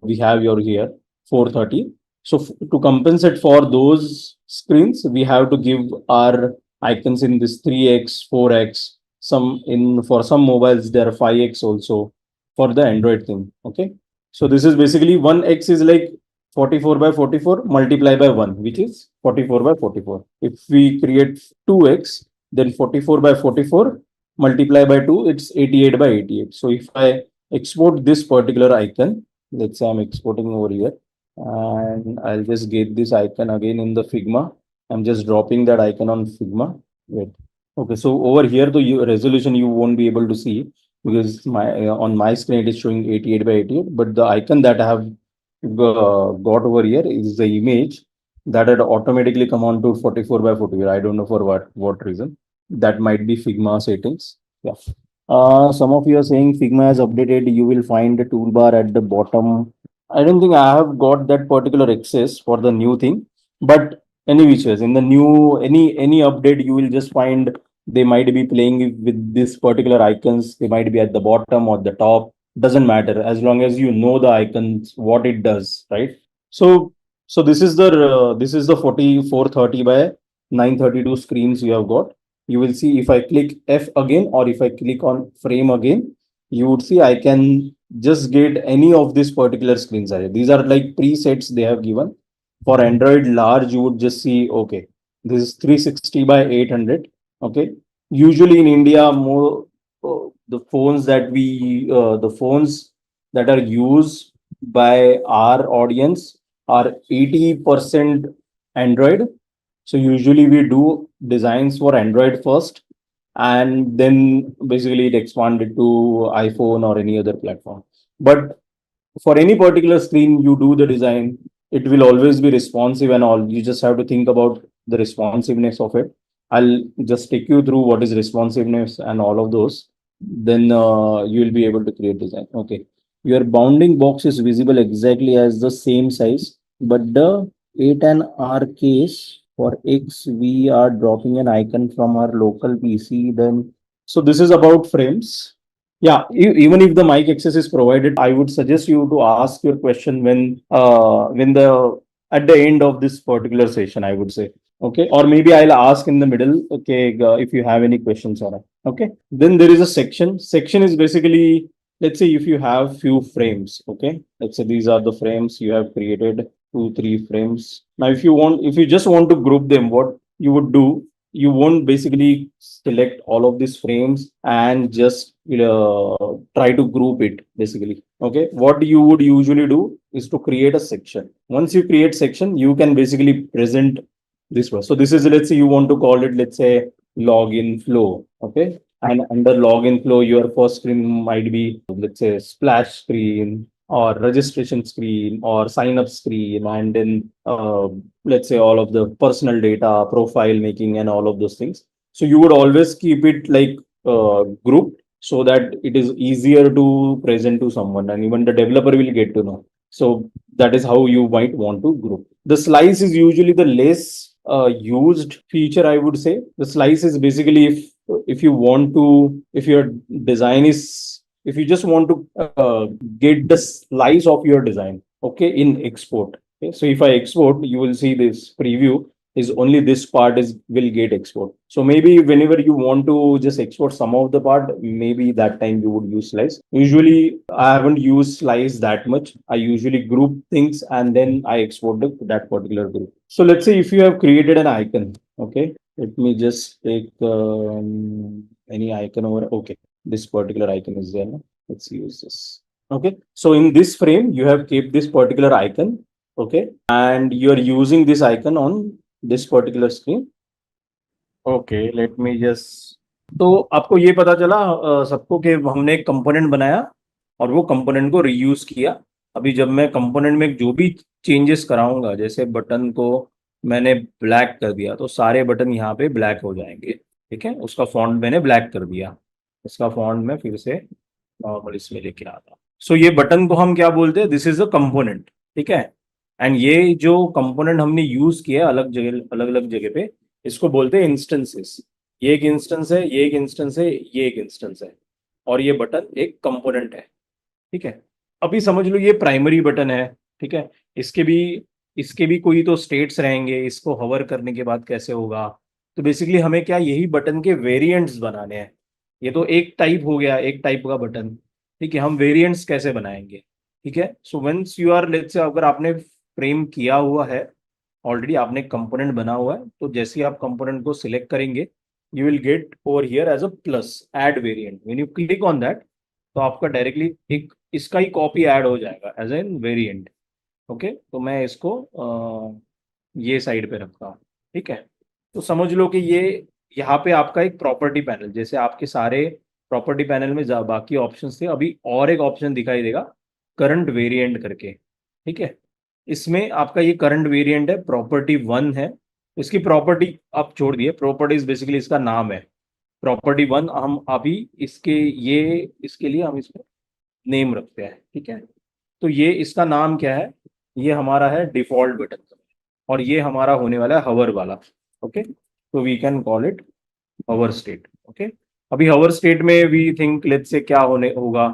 we have here 430. So to compensate for those screens, we have to give our icons in this 3x, 4x. Some in, for some mobiles there are 5x also for the Android thing. Okay, so this is basically 1x is like 44 by 44 multiplied by 1, which is 44 by 44. If we create 2x, then 44 by 44 multiply by 2, it's 88 by 88. So if I export this particular icon, let's say I'm exporting over here, and I'll just get this icon again in the Figma. I'm just dropping that icon on Figma. Wait. Okay, so over here the resolution you won't be able to see because my on my screen it is showing 88 by 88, but the icon that I have got over here is the image that had automatically come on to 44 by 44. I don't know for what reason. that might be Figma settings. Yeah. Some of you are saying Figma has updated. You will find the toolbar at the bottom. I don't think I have got that particular access for the new thing, but any which ways in the new any update you will just find they might be playing with this particular icons. They might be at the bottom or the top. Doesn't matter as long as you know the icons what it does, right? So this is the 4430 by 932 screens you have got. You will see if I click F again or if I click on frame again, you would see I can just get any of these particular screens. These are like presets they have given. For Android large, you would just see, okay, this is 360 by 800. Okay. Usually in India, more the phones the phones that are used by our audience are 80% Android. So usually we do designs for Android first, and then basically it expanded to iPhone or any other platform. But for any particular screen you do the design, it will always be responsive and all. You just have to think about the responsiveness of it. I'll just take you through what is responsiveness and all of those. Then you will be able to create design. Okay. Your bounding box is visible exactly as the same size, but the 8 and R case for X, we are dropping an icon from our local PC. Then, so this is about frames. Yeah, even if the mic access is provided, I would suggest you to ask your question when the at the end of this particular session, I would say. Okay, or maybe I'll ask in the middle. Okay, if you have any questions or okay. Then there is a section. Section is basically, let's say if you have few frames. Okay, let's say these are the frames you have created, 2 3 frames. Now, if you just want to group them, what you would do, you won't basically select all of these frames and just try to group it basically. Okay, what you would usually do is to create a section. Once you create section, you can basically present this one. So this is, let's say you want to call it, let's say, login flow. Okay, and under login flow your first screen might be, let's say, splash screen or registration screen or sign up screen, and then let's say all of the personal data, profile making, and all of those things. So you would always keep it like grouped so that it is easier to present to someone, and even the developer will get to know. So that is how you might want to group. The slice is usually the less used feature, I would say. The slice is basically if you want to, if your design is, if you just want to get the slice of your design, okay, in export. Okay, so if I export, you will see this preview is only this part is will get export. So maybe whenever you want to just export some of the part, maybe that time you would use slice. Usually I haven't used slice that much. I usually group things and then I export that particular group. So let's say if you have created an icon, okay, let me just take any icon over. Okay, this particular icon is there. Let's use this. Okay, so in this frame, you have kept this particular icon. Okay, and you are using this icon on this particular screen. Okay, let me just. तो आपको ये पता चला सबको कि हमने एक component बनाया और वो कंपोनेंट को रीयूज किया. अभी जब मैं कंपोनेंट में जो भी चेंजेस कराऊंगा, जैसे बटन को मैंने ब्लैक कर दिया तो सारे बटन यहाँ पे ब्लैक हो जाएंगे. ठीक है, उसका फॉन्ट मैंने ब्लैक कर दिया, इसका फॉन्ट में फिर से नॉर्मल इसमें लेके आता. सो ये बटन को हम क्या बोलते हैं, दिस इज अ कंपोनेंट. ठीक है, एंड ये जो कंपोनेंट हमने यूज किया अलग अलग जगह पे, इसको बोलते हैं इंस्टेंसेस. ये एक इंस्टेंस है, ये एक इंस्टेंस है, ये एक इंस्टेंस है, और ये बटन एक कंपोनेंट है. ठीक है, अभी समझ लो ये प्राइमरी बटन है. ठीक है, इसके भी कोई तो स्टेट्स रहेंगे, इसको हवर करने के बाद कैसे होगा. तो बेसिकली हमें क्या, यही बटन के वेरिएंट्स बनाने हैं. ये तो एक टाइप हो गया, एक टाइप का बटन. ठीक है, हम वेरिएंट्स कैसे बनाएंगे. ठीक है, so once you are, let's say अगर आपने फ्रेम किया हुआ है ऑलरेडी, आपने कंपोनेंट बना हुआ है, तो जैसे ही आप कंपोनेंट को सिलेक्ट करेंगे, you will get over here as a plus add variant. When you click on that, तो आपका डायरेक्टली एक इसका ही कॉपी ऐड हो जाएगा एज एन वेरिएंट. ओके, तो मैं इसको ये साइड पे रखता हूँ. ठीक है, तो समझ लो कि ये यहाँ पे आपका एक प्रॉपर्टी पैनल, जैसे आपके सारे प्रॉपर्टी पैनल में बाकी ऑप्शंस थे, अभी और एक ऑप्शन दिखाई देगा करंट वेरिएंट करके. ठीक है, इसमें आपका ये करंट वेरिएंट है, प्रॉपर्टी 1 है. इसकी प्रॉपर्टी आप छोड़ दिए, प्रॉपर्टीज बेसिकली इसका नाम है. प्रॉपर्टी 1 हम अभी इसके लिए हम इसको नेम रखते हैं, ठीक है। तो ये इसका नाम क्या है, ये हमारा है डिफॉल्ट बटन, और ये हमारा होने वाला है हवर वाला, ओके। तो we can call it hover state, okay. अभी हवर स्टेट में वी थिंक लेट्स से क्या होने होगा,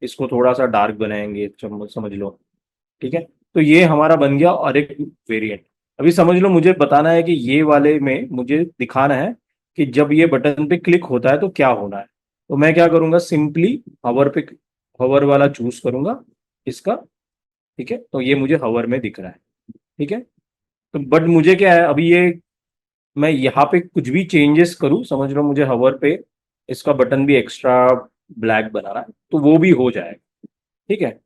इसको थोड़ा सा डार्क बनाएंगे, समझ लो, ठीक है। तो ये हमारा बन गया और एक वेरिएंट। अभी समझ लो, मुझे बताना है कि ये वाले में मुझे दिखाना है कि जब ये बटन पे क्लिक होता है तो क्या होना है। तो मैं क्या करूंगा, सिंपली हवर वाला चूज करूंगा इसका, ठीक है। तो ये मुझे हवर में दिख रहा है, ठीक है। तो बट मुझे क्या है, अभी ये मैं यहाँ पे कुछ भी चेंजेस करूँ, समझ लो मुझे हवर पे इसका बटन भी एक्स्ट्रा ब्लैक बनाना है, तो वो भी हो जाएगा, ठीक है।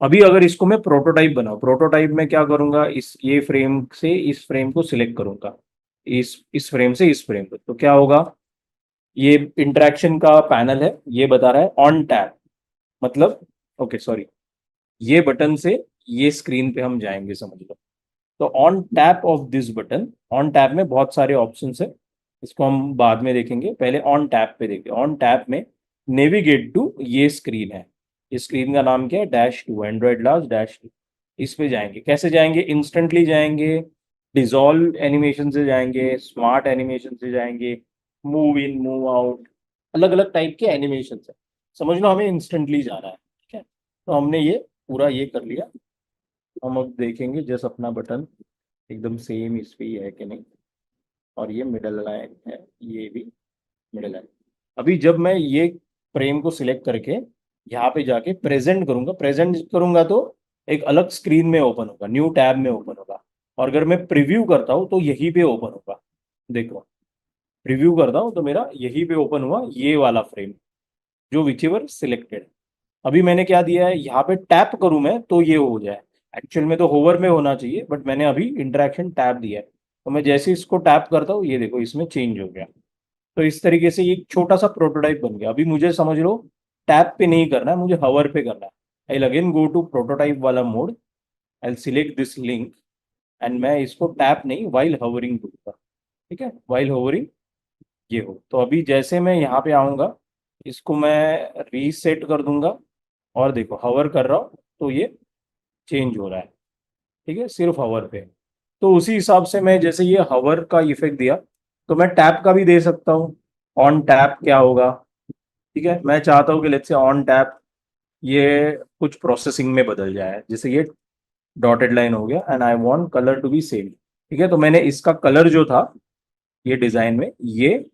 अभी अगर इसको मैं प्रोटोटाइप बनाऊं, प्रोटोटाइप में क्या करूंगा, ये फ्रेम से इस फ्रेम को सिलेक्ट करूंगा, इस फ्रेम से इस फ्रेम को, तो क्या होगा, ये इंटरेक्शन का पैनल है, ये बता रहा है ऑन टैप, मतलब ओके सॉरी, ये बटन से ये स्क्रीन पे हम जाएंगे, समझ लो। तो on tap of this button, on tap में बहुत सारे ऑप्शंस है, इसको हम बाद में देखेंगे, पहले ऑन टैप पे देखते हैं। ऑन टैप में नेविगेट टू ये स्क्रीन है, इस स्क्रीन का नाम क्या है, -2 एंड्रॉइड लास्ट -2। इस पे जाएंगे, कैसे जाएंगे, इंस्टेंटली जाएंगे, डिजॉल्व एनिमेशन से जाएंगे, स्मार्ट एनिमेशन से जाएंगे, मूव इन मूव आउट, अलग अलग टाइप के एनिमेशन है, समझ लो हमें इंस्टेंटली जाना है, ठीक है। तो हमने ये पूरा ये कर लिया। हम अब देखेंगे जस्ट अपना बटन एकदम सेम इस पे ही है कि नहीं, और ये मिडल लाइन है, ये भी मिडल लाइन। अभी जब मैं ये फ्रेम को सिलेक्ट करके यहाँ पे जाके प्रेजेंट करूंगा तो एक अलग स्क्रीन में ओपन होगा, न्यू टैब में ओपन होगा। और अगर मैं प्रीव्यू करता हूँ तो यहीं पे ओपन होगा, देखो प्रीव्यू करता हूँ तो मेरा यहीं पे ओपन हुआ ये वाला फ्रेम, जो विचेवर सिलेक्टेड। अभी मैंने क्या दिया है, यहाँ पे टैप करूं मैं तो ये हो जाए, एक्चुअल में तो होवर में होना चाहिए, बट मैंने अभी इंटरेक्शन टैप दिया है, तो मैं जैसे इसको टैप करता हूँ ये देखो इसमें चेंज हो गया। तो इस तरीके से ये एक छोटा सा प्रोटोटाइप बन गया। अभी मुझे समझ लो टैप पे नहीं करना है, मुझे हवर पे करना है। I again go to prototype वाला mode, I select this link and मैं इसको टैप नहीं वाइल हवरिंग दूंगा, ठीक है, वाइल हवरिंग ये हो। तो अभी जैसे मैं यहाँ पे आऊंगा, इसको मैं रीसेट कर दूंगा, और देखो हवर कर रहा हूँ तो ये चेंज हो रहा है, ठीक है, सिर्फ हवर पे। तो उसी हिसाब से मैं जैसे ये हवर का इफेक्ट दिया, तो मैं टैप का भी दे सकता हूँ। ऑन टैप क्या होगा, ठीक है, मैं चाहता हूँ कि लेट्स से ऑन टैप ये कुछ प्रोसेसिंग में बदल जाए, जैसे ये डॉटेड लाइन हो गया and I want colour to be same, ठीक है। तो मैंने इसका कलर जो था ये डिजाइन में, ये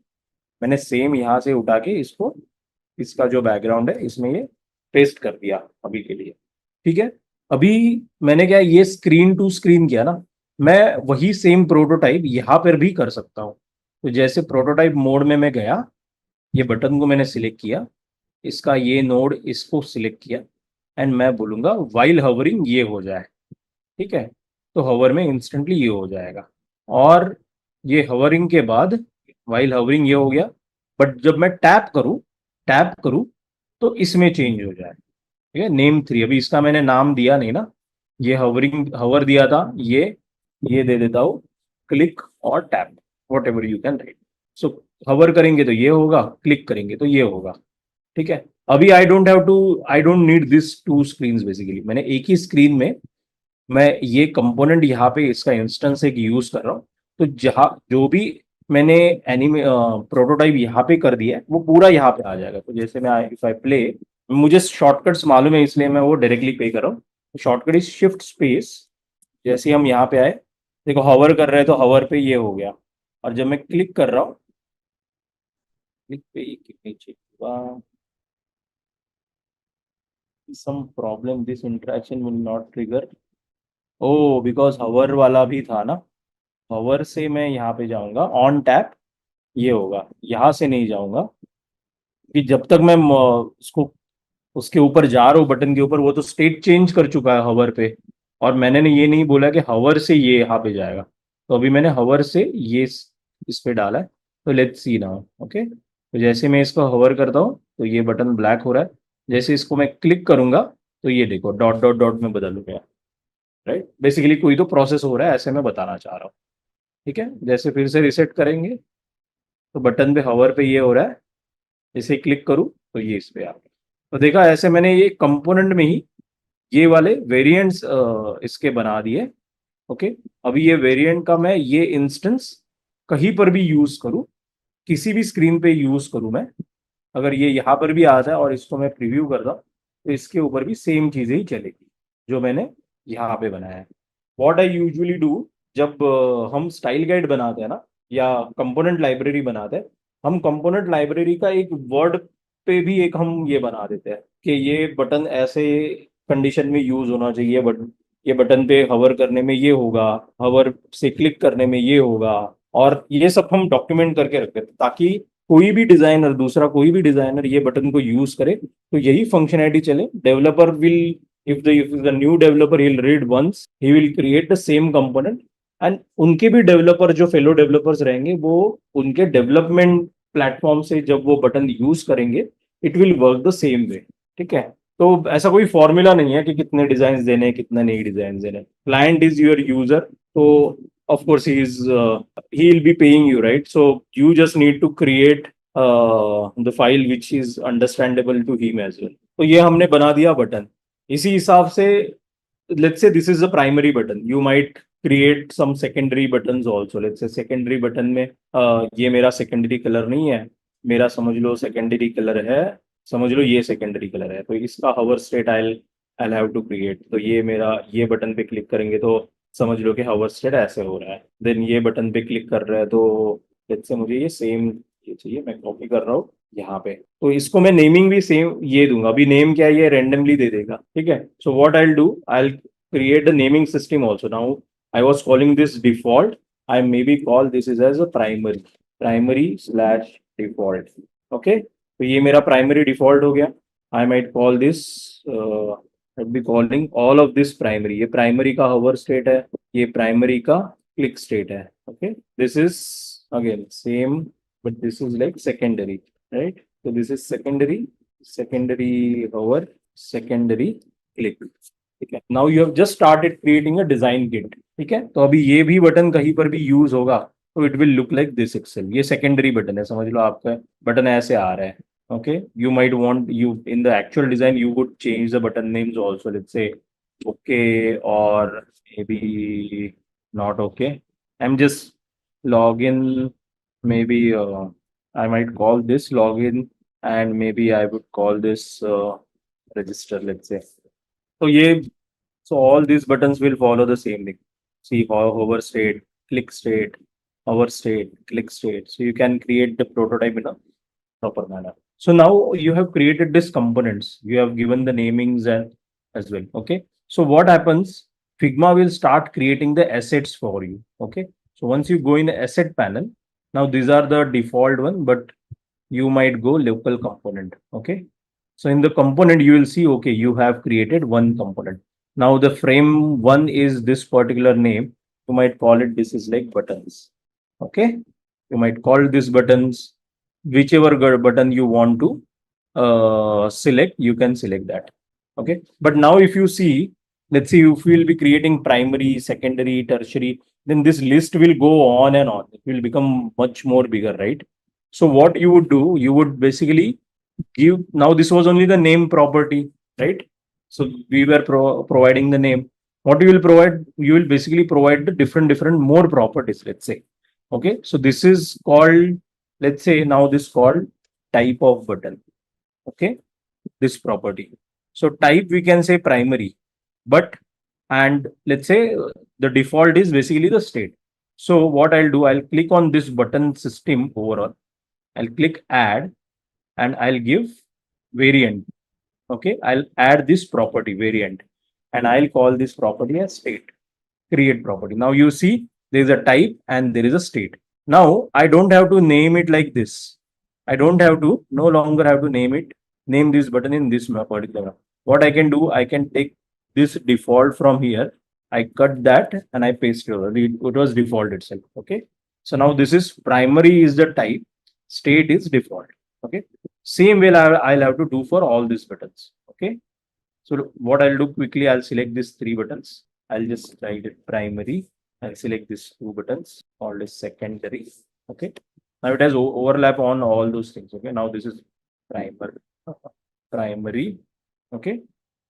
मैंने सेम यहाँ से उठा के इसको, इसका जो बैकग्राउंड है इसमें ये पेस्ट कर दिया अभी के लिए, ठीक है। अभी मैंने क्या, ये स्क्रीन टू स्क्रीन किया ना, मैं वही सेम प्रोटोटाइप यहाँ पर भी कर सकता हूँ। तो जैसे प्रोटोटाइप मोड में मैं गया, ये बटन को मैंने सिलेक्ट किया, इसका ये नोड इसको सिलेक्ट किया, एंड मैं बोलूंगा वाइल हवरिंग ये हो जाए, ठीक है। तो हवर में इंस्टेंटली ये हो जाएगा, और ये हवरिंग के बाद वाइल हवरिंग ये हो गया, बट जब मैं टैप करूं तो इसमें चेंज हो जाए, ठीक है। नेम 3, अभी इसका मैंने नाम दिया नहीं ना, ये हवर दिया था, ये दे देता हूँ क्लिक और tap, whatever you can write. So hover करेंगे तो ये होगा, क्लिक करेंगे तो ये होगा, ठीक है। अभी I don't need this two screen, basically मैंने एक ही स्क्रीन में मैं ये कंपोनेंट यहाँ पे इसका इंस्टेंस एक यूज कर रहा हूँ। तो जहाँ जो भी मैंने प्रोटोटाइप यहाँ पे कर दिया है वो पूरा यहाँ पे आ जाएगा। तो जैसे मैं इफ आई प्ले, मुझे शॉर्टकट्स मालूम है इसलिए मैं वो डायरेक्टली पे कर रहा हूँ। शॉर्टकट इज शिफ्ट स्पेस, जैसे हम यहाँ पे आए, देखो हवर कर रहे हैं तो हवर पे ये हो गया, और जब मैं क्लिक कर रहा हूँ, क्लिक पे नीचे some problem, this interaction will not trigger, oh because hover वाला भी था ना, हवर से मैं यहाँ पे जाऊंगा ऑन टैप, ये होगा, यहाँ से नहीं जाऊंगा कि जब तक मैं उसको उसके ऊपर जा रहा हूँ बटन के ऊपर, वो तो स्टेट चेंज कर चुका है हवर पे, और मैंने ये नहीं बोला कि हवर से ये यहाँ पे जाएगा। तो अभी मैंने हवर से ये इस पे डाला है। तो लेट्स सी नाउ, ओके। तो जैसे मैं इसको हवर करता हूँ तो ये बटन ब्लैक हो रहा है, जैसे इसको मैं क्लिक करूंगा तो ये देखो डॉट डॉट डॉट में बदल गया, राइट। बेसिकली कोई तो प्रोसेस हो रहा है, ऐसे मैं बताना चाह रहा हूँ, ठीक है। जैसे फिर से रिसेट करेंगे, तो बटन पे हवर पे ये हो रहा है, जैसे क्लिक करूँ तो ये इस पे आ गया। तो देखा ऐसे मैंने ये कंपोनेंट में ही ये वाले वेरिएंट्स इसके बना दिए। ओके, अभी ये वेरिएंट का मैं ये इंस्टेंस कहीं पर भी यूज करूँ, किसी भी स्क्रीन पे यूज करूँ मैं, अगर ये यहाँ पर भी आता है और इसको मैं प्रीव्यू करता हूँ तो इसके ऊपर भी सेम चीजें ही चलेगी जो मैंने यहाँ पे बनाया है। व्हाट आई यूजुअली डू, जब हम स्टाइल गाइड बनाते हैं ना या कंपोनेंट लाइब्रेरी बनाते हैं, हम कंपोनेंट लाइब्रेरी का एक वर्ड पे भी एक हम ये बना देते हैं कि ये बटन ऐसे कंडीशन में यूज होना चाहिए, बटन ये बटन पे हवर करने में ये होगा, हवर से क्लिक करने में ये होगा, और ये सब हम डॉक्यूमेंट करके रखते हैं ताकि कोई भी डिजाइनर, दूसरा कोई भी डिजाइनर ये बटन को यूज करे तो यही फंक्शनैलिटी चले। Developer will, if the new developer, he'll read once, he will create the same component, and उनके भी डेवलपर जो फेलो डेवलपर्स रहेंगे वो उनके डेवलपमेंट प्लेटफॉर्म से जब वो बटन यूज करेंगे it will work the same way. ठीक है, तो ऐसा कोई फॉर्मूला नहीं है कि कितने डिजाइन देने कितने नहीं डिजाइन देने। क्लाइंट इज योर यूजर, तो of course he will be paying you, right? So you just need to create the file which is understandable to him as well. तो ये हमने बना दिया बटन। इसी हिसाब से let's say this is the primary button, you might create some secondary buttons also. let's say secondary button में ये मेरा secondary color नहीं है, मेरा समझ लो secondary color है, समझ लो ये secondary color है, तो इसका hover state I'll have to create। तो ये मेरा ये बटन पे क्लिक करेंगे तो समझ लो कि hover state ऐसे हो रहा है, देन ये बटन पे क्लिक कर रहा है तो let's say मुझे ये सेम ये चाहिए, मैं कॉपी कर रहा हूँ यहाँ पे, तो इसको मैं नेमिंग भी सेम ये दूंगा। अभी नेम क्या है ये रेंडमली दे देगा। ठीक है, so what I will do, I will create the naming system also. Now I was calling this default, I maybe call this is as a primary slash default। okay, तो ये मेरा primary default हो गया। I might call this I'd be calling all of this primary। ये primary का hover state है, ये primary का click state है। okay, this is again same but this is like secondary, right? So this is secondary hover, secondary click। ठीक है, now you have just started creating a design kit. ठीक है, तो अभी ये भी बटन कहीं पर भी यूज होगा तो it will look like this excel. ये सेकेंडरी बटन है, समझ लो आपका बटन ऐसे आ रहा है। Okay, you might want, you in the actual design you would change the button names also, let's say okay और maybe not okay. I am just log in, maybe I might call this log in and maybe I would call this register, let's say। तो ये, so all these buttons will follow the same thing। see hover state, click state, hover state, click state, so you can create the prototype in a proper manner। so now you have created these components, you have given the namings and as well। okay, so what happens, Figma will start creating the assets for you। okay, so once you go in the asset panel, now these are the default one but you might go local component। okay, so in the component, you will see, okay, you have created one component. Now the frame one is this particular name. You might call it, this is like buttons. Okay, you might call this buttons, whichever button you want to select, you can select that। okay, but now if you see, let's say if we will be creating primary, secondary, tertiary, then this list will go on and on, it will become much more bigger, right? So what you would do, you would basically give, now this was only the name property, right? So we were providing the name. What you will provide, you will basically provide the different more properties, let's say। okay, so this is called, let's say now this called type of button। okay, this property, so type we can say primary, but and let's say the default is basically the state। so what I'll do, I'll click on this button system overall, I'll click add and I'll give variant। okay, I'll add this property variant and I'll call this property as state, create property। now you see there is a type and there is a state। now I don't have to name it like this, I don't have to, no longer have to name it, name this button in this particular। what I can do, I can take this default from here, I cut that and I paste it over, it was default itself। okay, so now this is primary is the type, state is default। okay, same way I'll have to do for all these buttons। okay, so what I'll do quickly, I'll select these three buttons, I'll just write it primary, I'll select these two buttons, called as secondary। okay, Now it has overlap on all those things. Okay, now this is primary. Okay,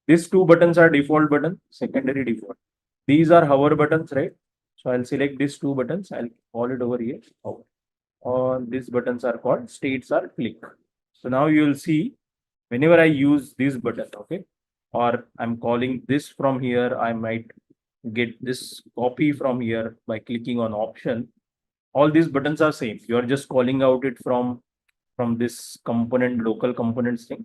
these two buttons are default button, secondary default. These are hover buttons, right? So I'll select these two buttons. I'll call it over here. Hover. Or these buttons are called states are click. So now you will see whenever I use this button, okay, or I'm calling this from here, I might get this copy from here by clicking on option. All these buttons are same. You are just calling out it from this component, local components thing.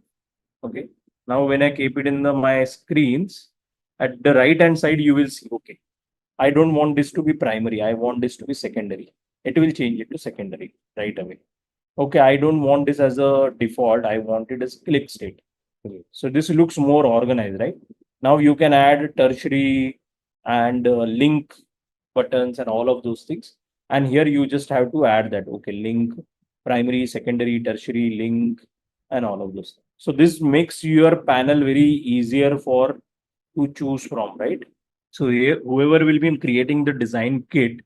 Okay. Now when I keep it in my screens, at the right hand side, you will see, okay, I don't want this to be primary. I want this to be secondary. It will change it to secondary right away. Okay, I don't want this as a default. I want it as click state. Okay. So this looks more organized, right? Now you can add tertiary and link buttons and all of those things. And here you just have to add that, okay, link, primary, secondary, tertiary, link, and all of those things. So this makes your panel very easier for to choose from, right? So here, whoever will be creating the design kit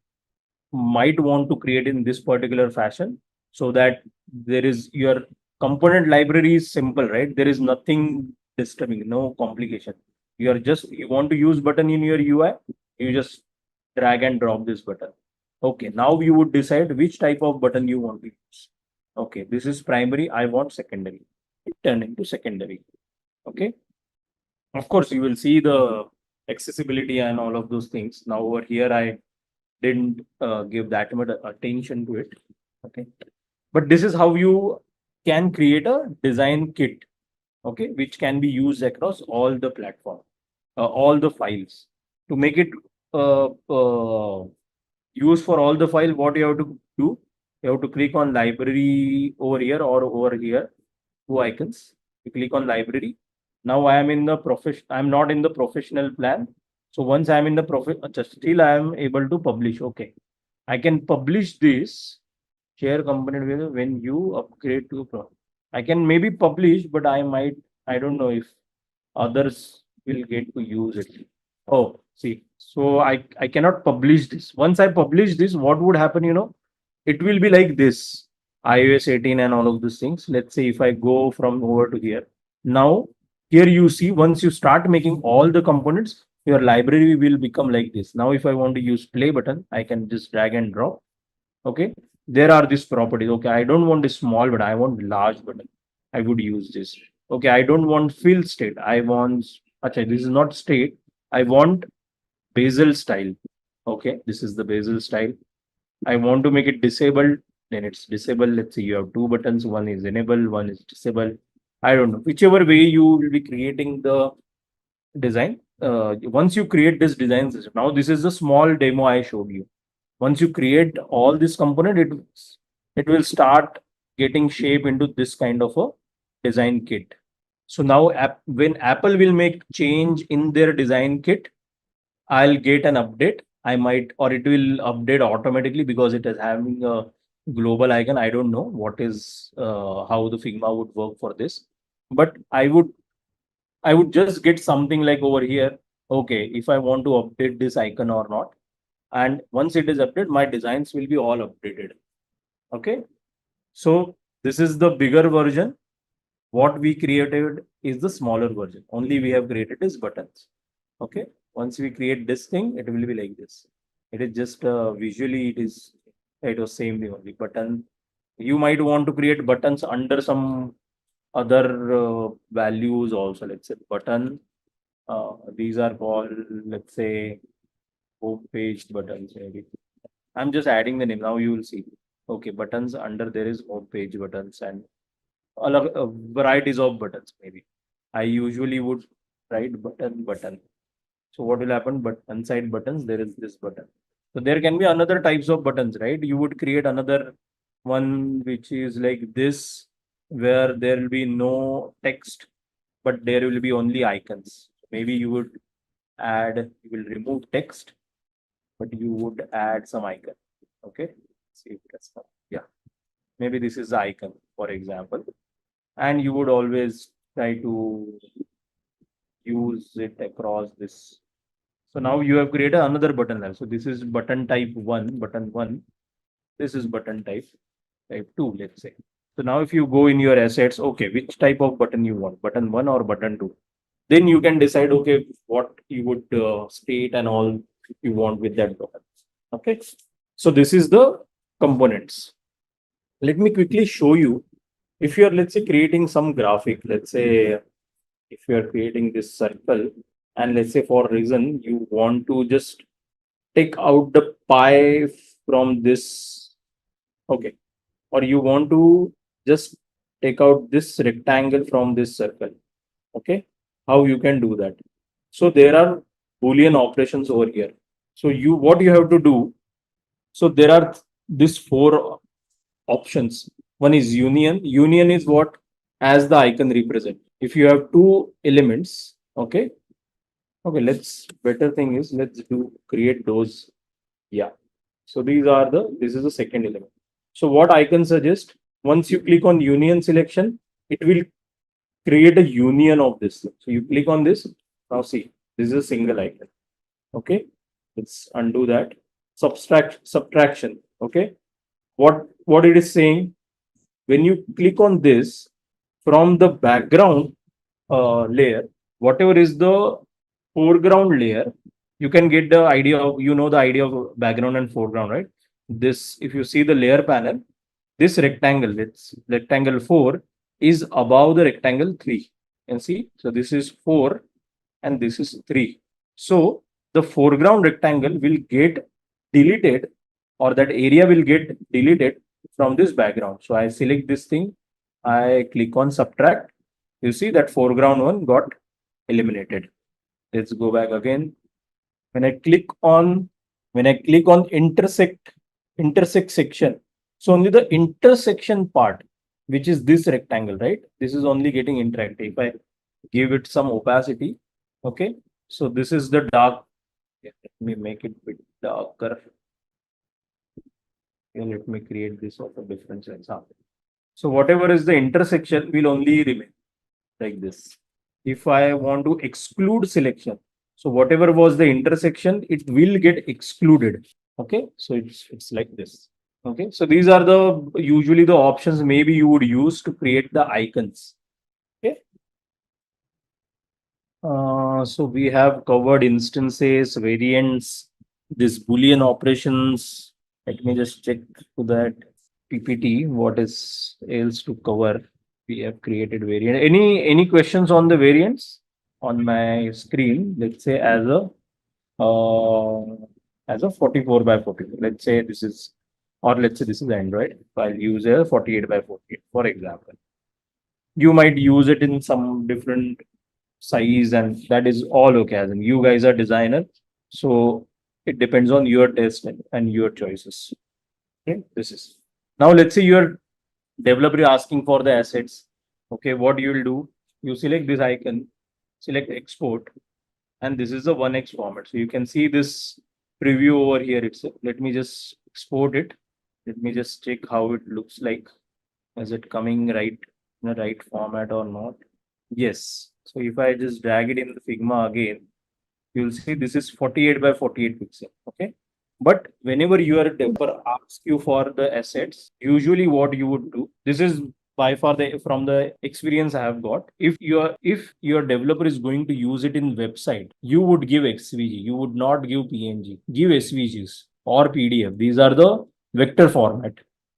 might want to create in this particular fashion so that there is your component library is simple, right? There is nothing disturbing, no complication. You are just, you want to use button in your UI, you just drag and drop this button. Okay, now you would decide which type of button you want to use. Okay, this is primary, I want secondary. It turn into secondary. Okay. Of course, you will see the accessibility and all of those things. Now over here, I didn't give that much attention to it. Okay. But this is how you can create a design kit, okay, which can be used across all the platform, all the files. To make it use for all the file, what you have to do, you have to click on library over here or over here, two icons. You click on library. Now I am in the I'm not in the professional plan. So once I'm in the still I am able to publish. Okay. I can publish this share component with when you upgrade to pro. I can maybe publish, but I don't know if others will get to use it. Oh, see, so I cannot publish this. Once I publish this, what would happen, it will be like this, iOS 18 and all of these things. Let's say if I go from over to here. Now, here you see, once you start making all the components, your library will become like this. Now, if I want to use play button, I can just drag and drop. Okay. There are these properties. Okay. I don't want a small button. I want large button. I would use this. Okay. I don't want fill state. I want, okay, this is not state. I want bezel style. Okay. This is the bezel style. I want to make it disabled. Then it's disabled. Let's say you have two buttons. One is enable, one is disable. I don't know. Whichever way you will be creating the design. Once you create this design system, now this is the small demo I showed you. Once you create all this component, it will start getting shape into this kind of a design kit. So now when Apple will make change in their design kit, I'll get an update. I might, or it will update automatically because it is having a global icon. I don't know what is how the Figma would work for this, but I would just get something like over here. Okay, if I want to update this icon or not, and once it is updated, my designs will be all updated. Okay, so this is the bigger version. What we created is the smaller version. Only we have created is buttons. Okay, once we create this thing, it will be like this. It is just visually it was same thing only button. You might want to create buttons under some other values also. Let's say button. These are called, let's say, home page buttons. Maybe I'm just adding the name. Now you will see. Okay, buttons under there is home page buttons and varieties of buttons. Maybe I usually would write button. So what will happen? But inside buttons there is this button. So there can be another types of buttons, right? You would create another one which is like this, where there will be no text, but there will be only icons. Maybe you will remove text, but you would add some icon. Okay, see if that's not, yeah. Maybe this is the icon, for example, and you would always try to use it across this. So now you have created another button. So this is button type 1, button 1. This is button type. type 2, let's say. So now if you go in your assets, okay, which type of button you want, button 1 or button 2? Then you can decide, okay, what you would state and all you want with that button. Okay. So this is the components. Let me quickly show you. If you are, let's say, creating some graphic, let's say, if you are creating this circle, and let's say for a reason you want to just take out the pie from this, okay, or you want to just take out this rectangle from this circle, okay, how you can do that? So there are Boolean operations over here. So what you have to do, so there are these 4 options. One is union. Union is what as the icon represent. If you have 2 elements, okay. Okay, better thing is let's create those. Yeah. So this is the second element. So what I can suggest, once you click on union selection, it will create a union of this. So you click on this. Now see, this is a single icon. Okay. Let's undo that. Subtraction. Okay. What it is saying, when you click on this from the background layer, whatever is the foreground layer, you can get the idea of, the idea of background and foreground, right? This, if you see the layer panel, this rectangle, it's rectangle 4 is above the rectangle 3. And see, so this is 4 and this is 3. So the foreground rectangle will get deleted, or that area will get deleted from this background. So I select this thing, I click on subtract. You see that foreground one got eliminated. Let's go back again. When I click on intersect section, so only the intersection part, which is this rectangle, right? This is only getting interactive. If I give it some opacity, okay. So this is the dark. Let me make it a bit darker. And let me create this of a different example. So whatever is the intersection will only remain like this. If I want to exclude selection, so whatever was the intersection, it will get excluded. Okay, so it's like this. Okay, so these are the usually the options maybe you would use to create the icons. Okay. So we have covered instances, variants, this Boolean operations. Let me just check to that PPT. What is else to cover? We have created variant. Any questions on the variants on my screen? Let's say as a 44 by 44. Let's say this is, or let's say this is Android. So I'll use a 48 by 48, for example. You might use it in some different size, and that is all okay. As in, you guys are designer, so it depends on your taste and your choices. Okay, this is now. Let's say your developer asking for the assets. Okay, what you will do? You select this icon, select export, and this is the 1x format. So you can see this preview over here itself. Let me just export it. Let me just check how it looks like. Is it coming right in the right format or not? Yes. So if I just drag it in the Figma again, you'll see this is 48 by 48 pixel. Okay. But whenever your developer asks you for the assets, usually what you would do, this is by far from the experience I have got. If your developer is going to use it in website, you would give XVG. You would not give PNG. Give SVGs or PDF. These are the vector format,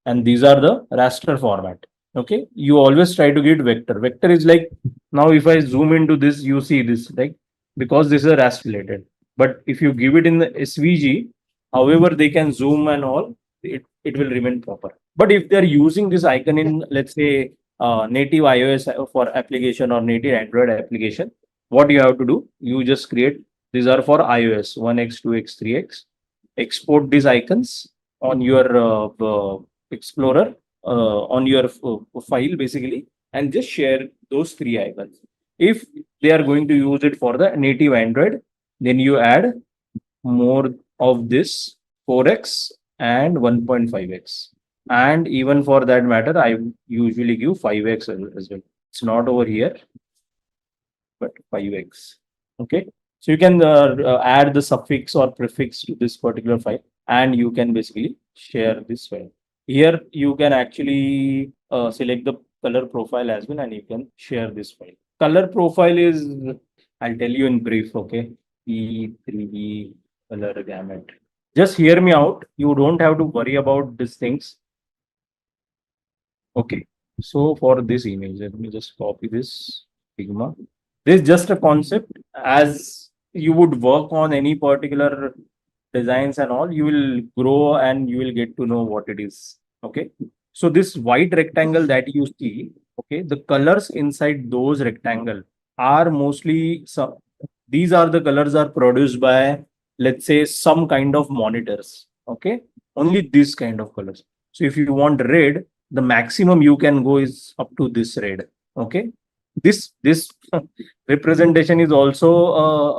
and these are the raster format. Okay. You always try to get vector. Vector is like, now if I zoom into this, you see this, like, because this is a raster related. But if you give it in the SVG, however they can zoom and all, it will remain proper. But if they're using this icon in, let's say, native iOS for application or native Android application, what you have to do, you just create, these are for iOS 1x, 2x, 3x. Export these icons on your Explorer, on your file basically, and just share those 3 icons. If they are going to use it for the native Android, then you add more of this 4x and 1.5x. And even for that matter, I usually give 5x as well. It's not over here, but 5x. Okay. So you can add the suffix or prefix to this particular file, and you can basically share this file. Here you can actually select the color profile as well, and you can share this file. Color profile is, I'll tell you in brief, okay? P3 color gamut. Just hear me out. You don't have to worry about these things. Okay. So for this image, let me just copy this Figma. This is just a concept. As you would work on any particular designs and all, you will grow and you will get to know what it is. Okay. So this white rectangle that you see, okay, the colors inside those rectangle are mostly some, these are the colors are produced by, let's say, some kind of monitors. Okay. Only this kind of colors. So if you want red, the maximum you can go is up to this red. Okay. This representation is also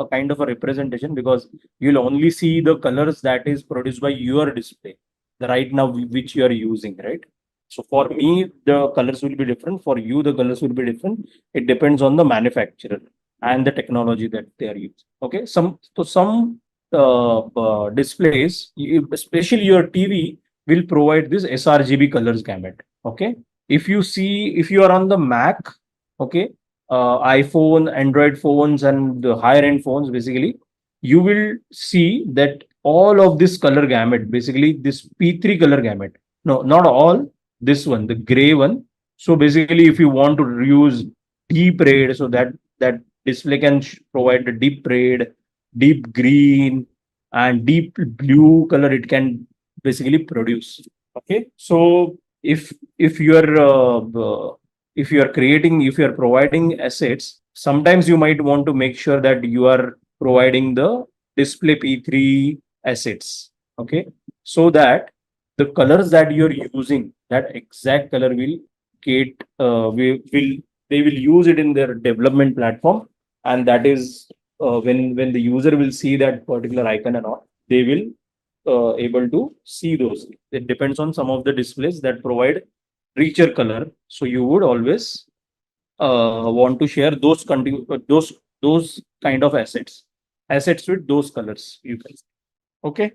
a kind of a representation, because you'll only see the colors that is produced by your display, the right now which you are using, right? So for me, the colors will be different. For you, the colors will be different. It depends on the manufacturer and the technology that they are using. Okay. Some displays, especially your TV, will provide this sRGB colors gamut. Okay. If you are on the Mac, okay, iPhone, Android phones, and the higher end phones, basically, you will see that all of this color gamut, basically this P3 color gamut. No, not all. This one, the gray one. So basically, if you want to use deep red, so that display can provide the deep red, deep green, and deep blue color. It can basically produce. Okay, so if you are if you are creating, if you are providing assets, sometimes you might want to make sure that you are providing the display P3 assets. Okay, so that the colors that you're using, that exact color will get will they will use it in their development platform, and that is when the user will see that particular icon and all, they will able to see those. It depends on some of the displays that provide richer color, so you would always want to share those kind of assets with those colors, you can say. Okay,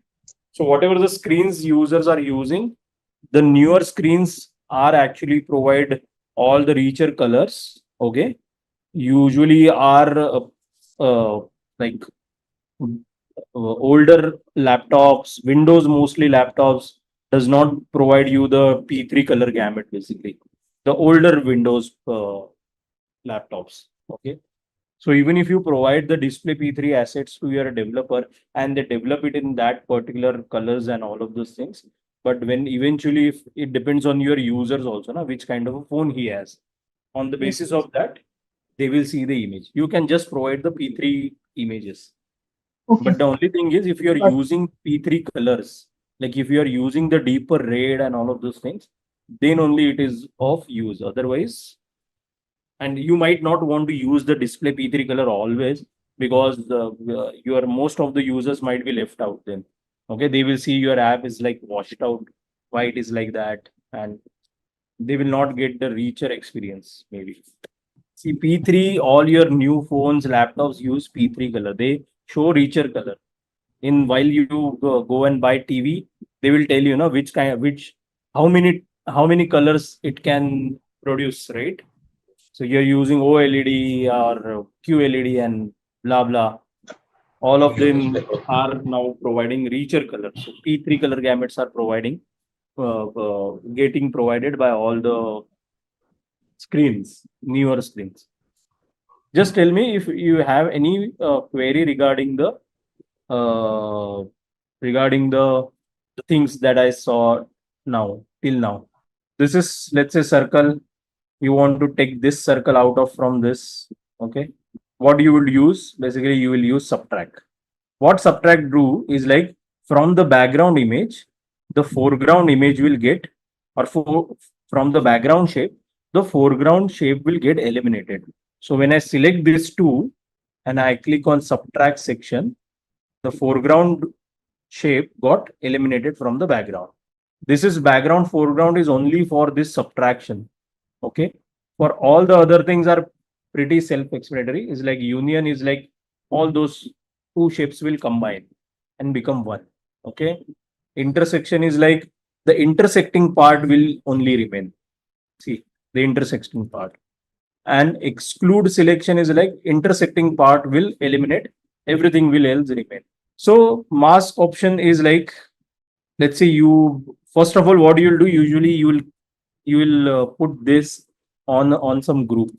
so whatever the screens users are using, the newer screens are actually provide all the richer colors. Okay, usually are like older laptops, Windows mostly laptops does not provide you the P3 color gamut, basically. The older Windows laptops. Okay. So even if you provide the display P3 assets to your developer and they develop it in that particular colors and all of those things, but when eventually, if it depends on your users also, na, which kind of a phone he has. On the basis of that, they will see the image. You can just provide the P3 images. But the only thing is, if you are using P3 colors, like if you are using the deeper red and all of those things, then only it is of use. Otherwise, and you might not want to use the display P3 color always, because your most of the users might be left out then. Okay, they will see your app is like washed out, why it is like that, and they will not get the richer experience, maybe. See, P3, all your new phones, laptops use P3 color. They show richer color. In while you go and buy TV, they will tell you, which kind, which, how many colors it can produce, right? So you're using OLED or QLED and blah blah. All of them are now providing richer colors. So P3 color gamuts are providing, getting provided by all the screens, newer screens. Just tell me if you have any query uh, regarding the things that I saw now till now. This is, let's say, circle. You want to take this circle out of from this. Okay, what you will use, basically you will use subtract. What subtract do is, like, from the background image, the foreground image will get, or from the background shape, the foreground shape will get eliminated. So when I select this two and I click on subtract section, the foreground shape got eliminated from the background. This is background, foreground is only for this subtraction. Okay, for all the other things are pretty self-explanatory. Is like union is like all those two shapes will combine and become one. Okay, intersection is like the intersecting part will only remain. See, the intersecting part. And exclude selection is like intersecting part will eliminate, everything will else remain. So mask option is like, let's say you, first of all, what you'll do, usually you will put this on some group.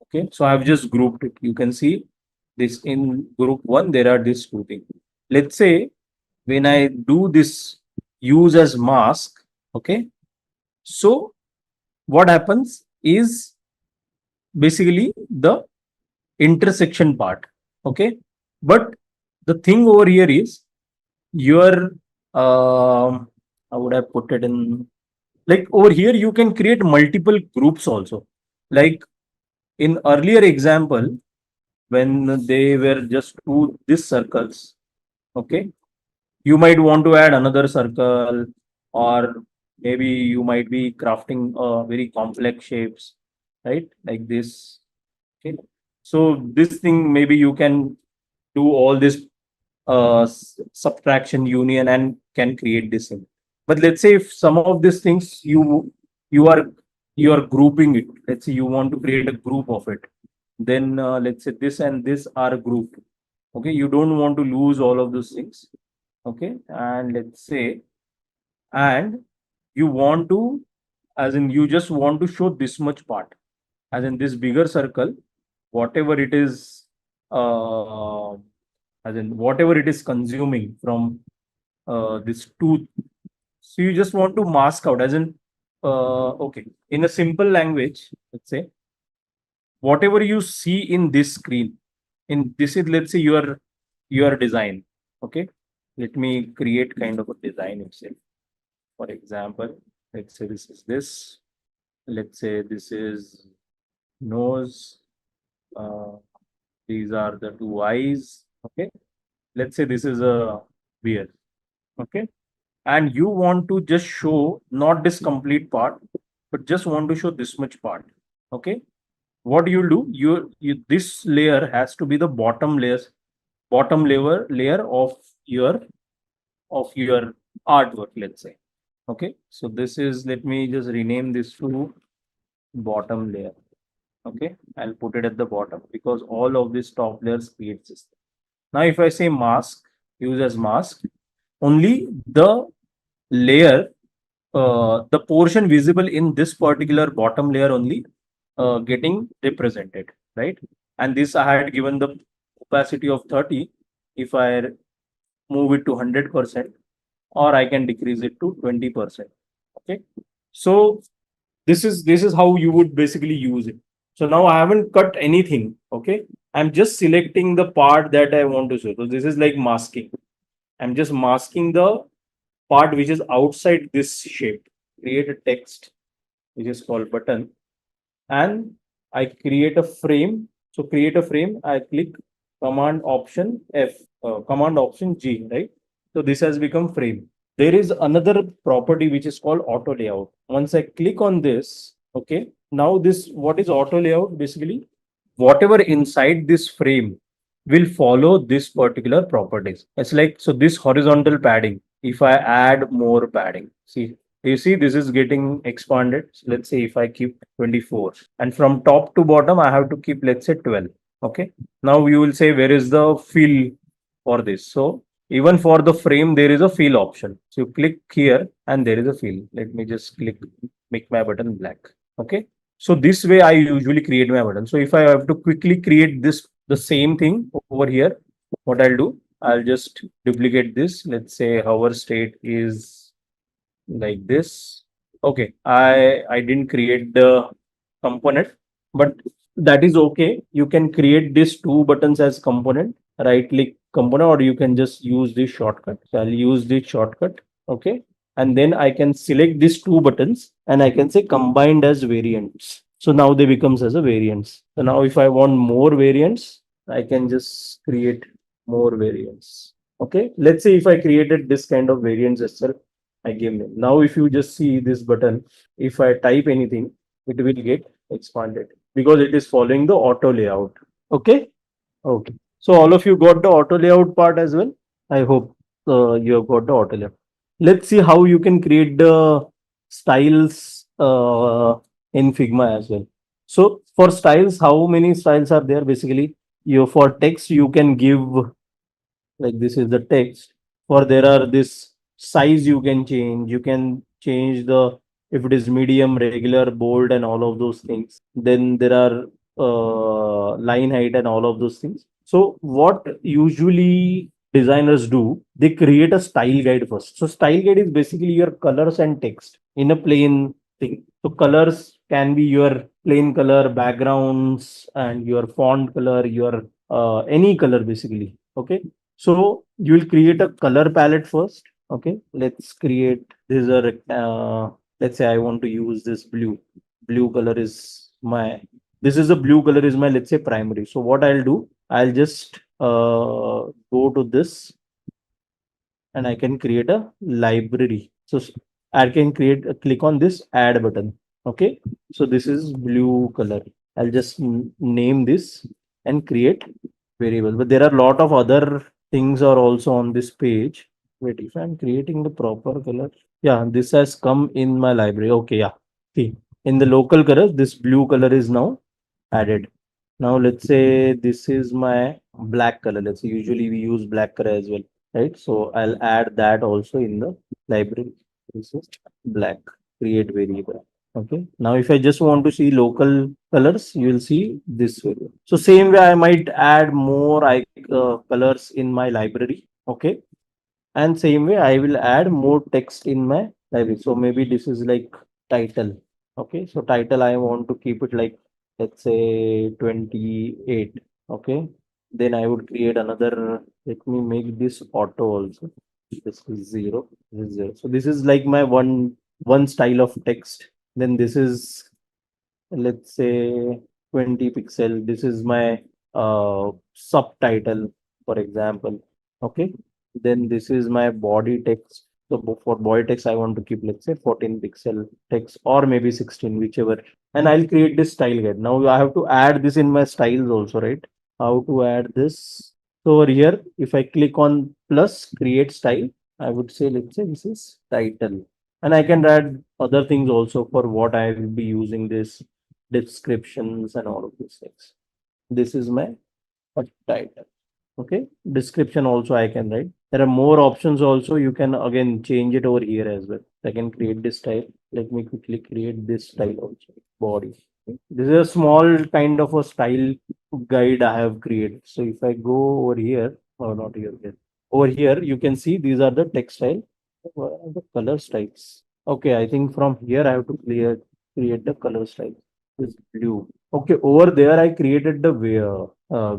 Okay, so I've just grouped it. You can see this in group one, there are these two things. Let's say when I do this use as mask, okay, so what happens is basically the intersection part. Okay, but the thing over here is your how would I put it in, like over here you can create multiple groups also. Like in earlier example, when they were just two these circles, okay, you might want to add another circle, or maybe you might be crafting very complex shapes, right, like this. Okay, so this thing maybe you can do all this subtraction union and can create this thing. But let's say if some of these things you are you are grouping it, let's say you want to create a group of it, then let's say this and this are grouped. Okay, you don't want to lose all of those things. Okay, and let's say, and you want to, as in you just want to show this much part, as in this bigger circle, whatever it is, as in whatever it is consuming from this two. So you just want to mask out, as in okay, in a simple language, let's say whatever you see in this screen, in this is, let's say your design. Okay, let me create kind of a design itself. For example, let's say this is this, let's say this is nose, uh, these are the two eyes. Okay, let's say this is a beard. Okay, and you want to just show not this complete part, but just want to show this much part. Okay, what you'll do, you this layer has to be the bottom layer of your artwork, let's say. Okay, so this is, let me just rename this to bottom layer. Okay, I'll put it at the bottom because all of these top layers creates this. Now if I say mask, use as mask, only the layer, the portion visible in this particular bottom layer only getting represented, right? And this I had given the opacity of 30. If I move it to 100%, or I can decrease it to 20%. Okay, so this is how you would basically use it. So now I haven't cut anything. Okay, I'm just selecting the part that I want to show. So this is like masking. I'm just masking the part which is outside this shape. Create a text which is called button, and I create a frame. So create a frame, I click command option F, command option G, right? So this has become frame. There is another property which is called auto layout. Once I click on this, okay, now this, what is auto layout? Basically, whatever inside this frame will follow this particular properties. It's like, so this horizontal padding, if I add more padding, see, you see this is getting expanded. So let's say if I keep 24, and from top to bottom I have to keep, let's say 12. Okay, now you will say where is the fill for this? So even for the frame there is a fill option. So you click here and there is a fill. Let me just click, make my button black. Okay, so this way I usually create my button. So if I have to quickly create this, the same thing over here, what I'll do, I'll just duplicate this. Let's say hover state is like this. Okay, I didn't create the component, but that is okay. You can create these two buttons as component, right click component, or you can just use this shortcut. So I'll use this shortcut. Okay, and then I can select these two buttons and I can say combined as variants. So now they becomes as a variants. So now if I want more variants, I can just create more variants. Okay, let's say if I created this kind of variants itself, I gave name. Now if you just see this button, if I type anything, it will get expanded because it is following the auto layout. Okay, okay. So all of you got the auto layout part as well. I hope you have got the auto layout. let's see how you can create the styles in Figma as well. So for styles, how many styles are there? Basically, you for text you can give, like this is the text. For there are this size you can change. You can change the, if it is medium, regular, bold, and all of those things. Then there are line height and all of those things. So what usually designers do, they create a style guide first. So style guide is basically your colors and text in a plain thing. So colors can be your plain color, backgrounds, and your font color, your any color basically. Okay, so you will create a color palette first. Okay, let's create this is a let's say I want to use this blue. Blue color is my, this is a blue color is my, let's say, primary. So what I'll do, I'll just go to this and I can create a library. So I can create click on this add button. Okay, so this is blue color. I'll just name this and create variable. But there are a lot of other things are also on this page. Wait, if I'm creating the proper color, yeah, this has come in my library. Okay, yeah. See, in the local colors, this blue color is now added. Now let's say this is my black color. Let's say usually we use black color as well, right? So I'll add that also in the library. This is black. Create variable. Okay. Now if I just want to see local colors, you will see this variable. So same way I might add more colors in my library. Okay. And same way I will add more text in my library. So maybe this is like title. Okay. So title I want to keep it like, let's say 28. Okay. Then I would create another, let me make this auto also. This is 0. This is 0. So this is like my one style of text. Then this is, let's say, 20 pixel. This is my subtitle, for example. Okay. Then this is my body text. So for body text, I want to keep, let's say, 14 pixel text or maybe 16, whichever. And I'll create this style guide. Now I have to add this in my styles also, right? How to add this? So over here, if I click on plus create style, I would say, let's say this is title. And I can add other things also for what I will be using this, descriptions and all of these things. This is my title. Okay, description also I can write. There are more options also. You can again change it over here as well. I can create this style. Let me quickly create this style also. Body. Okay. This is a small kind of a style guide I have created. So if I go over here, or not here, over here, you can see these are the textile, the color styles. Okay, I think from here I have to create the color style. This blue. Okay, over there I created the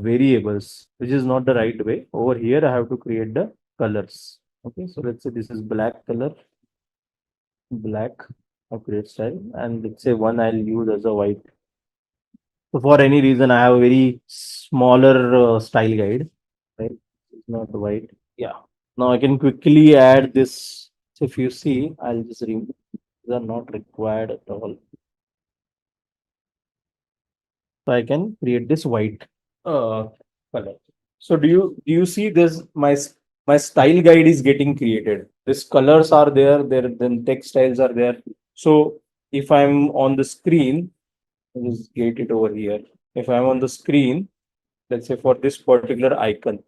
variables, which is not the right way. Over here I have to create the colors. Okay, so let's say this is black color, black, create style, and let's say one I'll use as a white. So for any reason I have a very smaller style guide, right? It's not white. Yeah. Now I can quickly add this. So if you see, I'll just remove. These are not required at all. So I can create this white color. So do you see this? My style guide is getting created. These colors are there. There then textiles are there. So if I'm on the screen, I'll just get it over here. If I'm on the screen, let's say for this particular icon,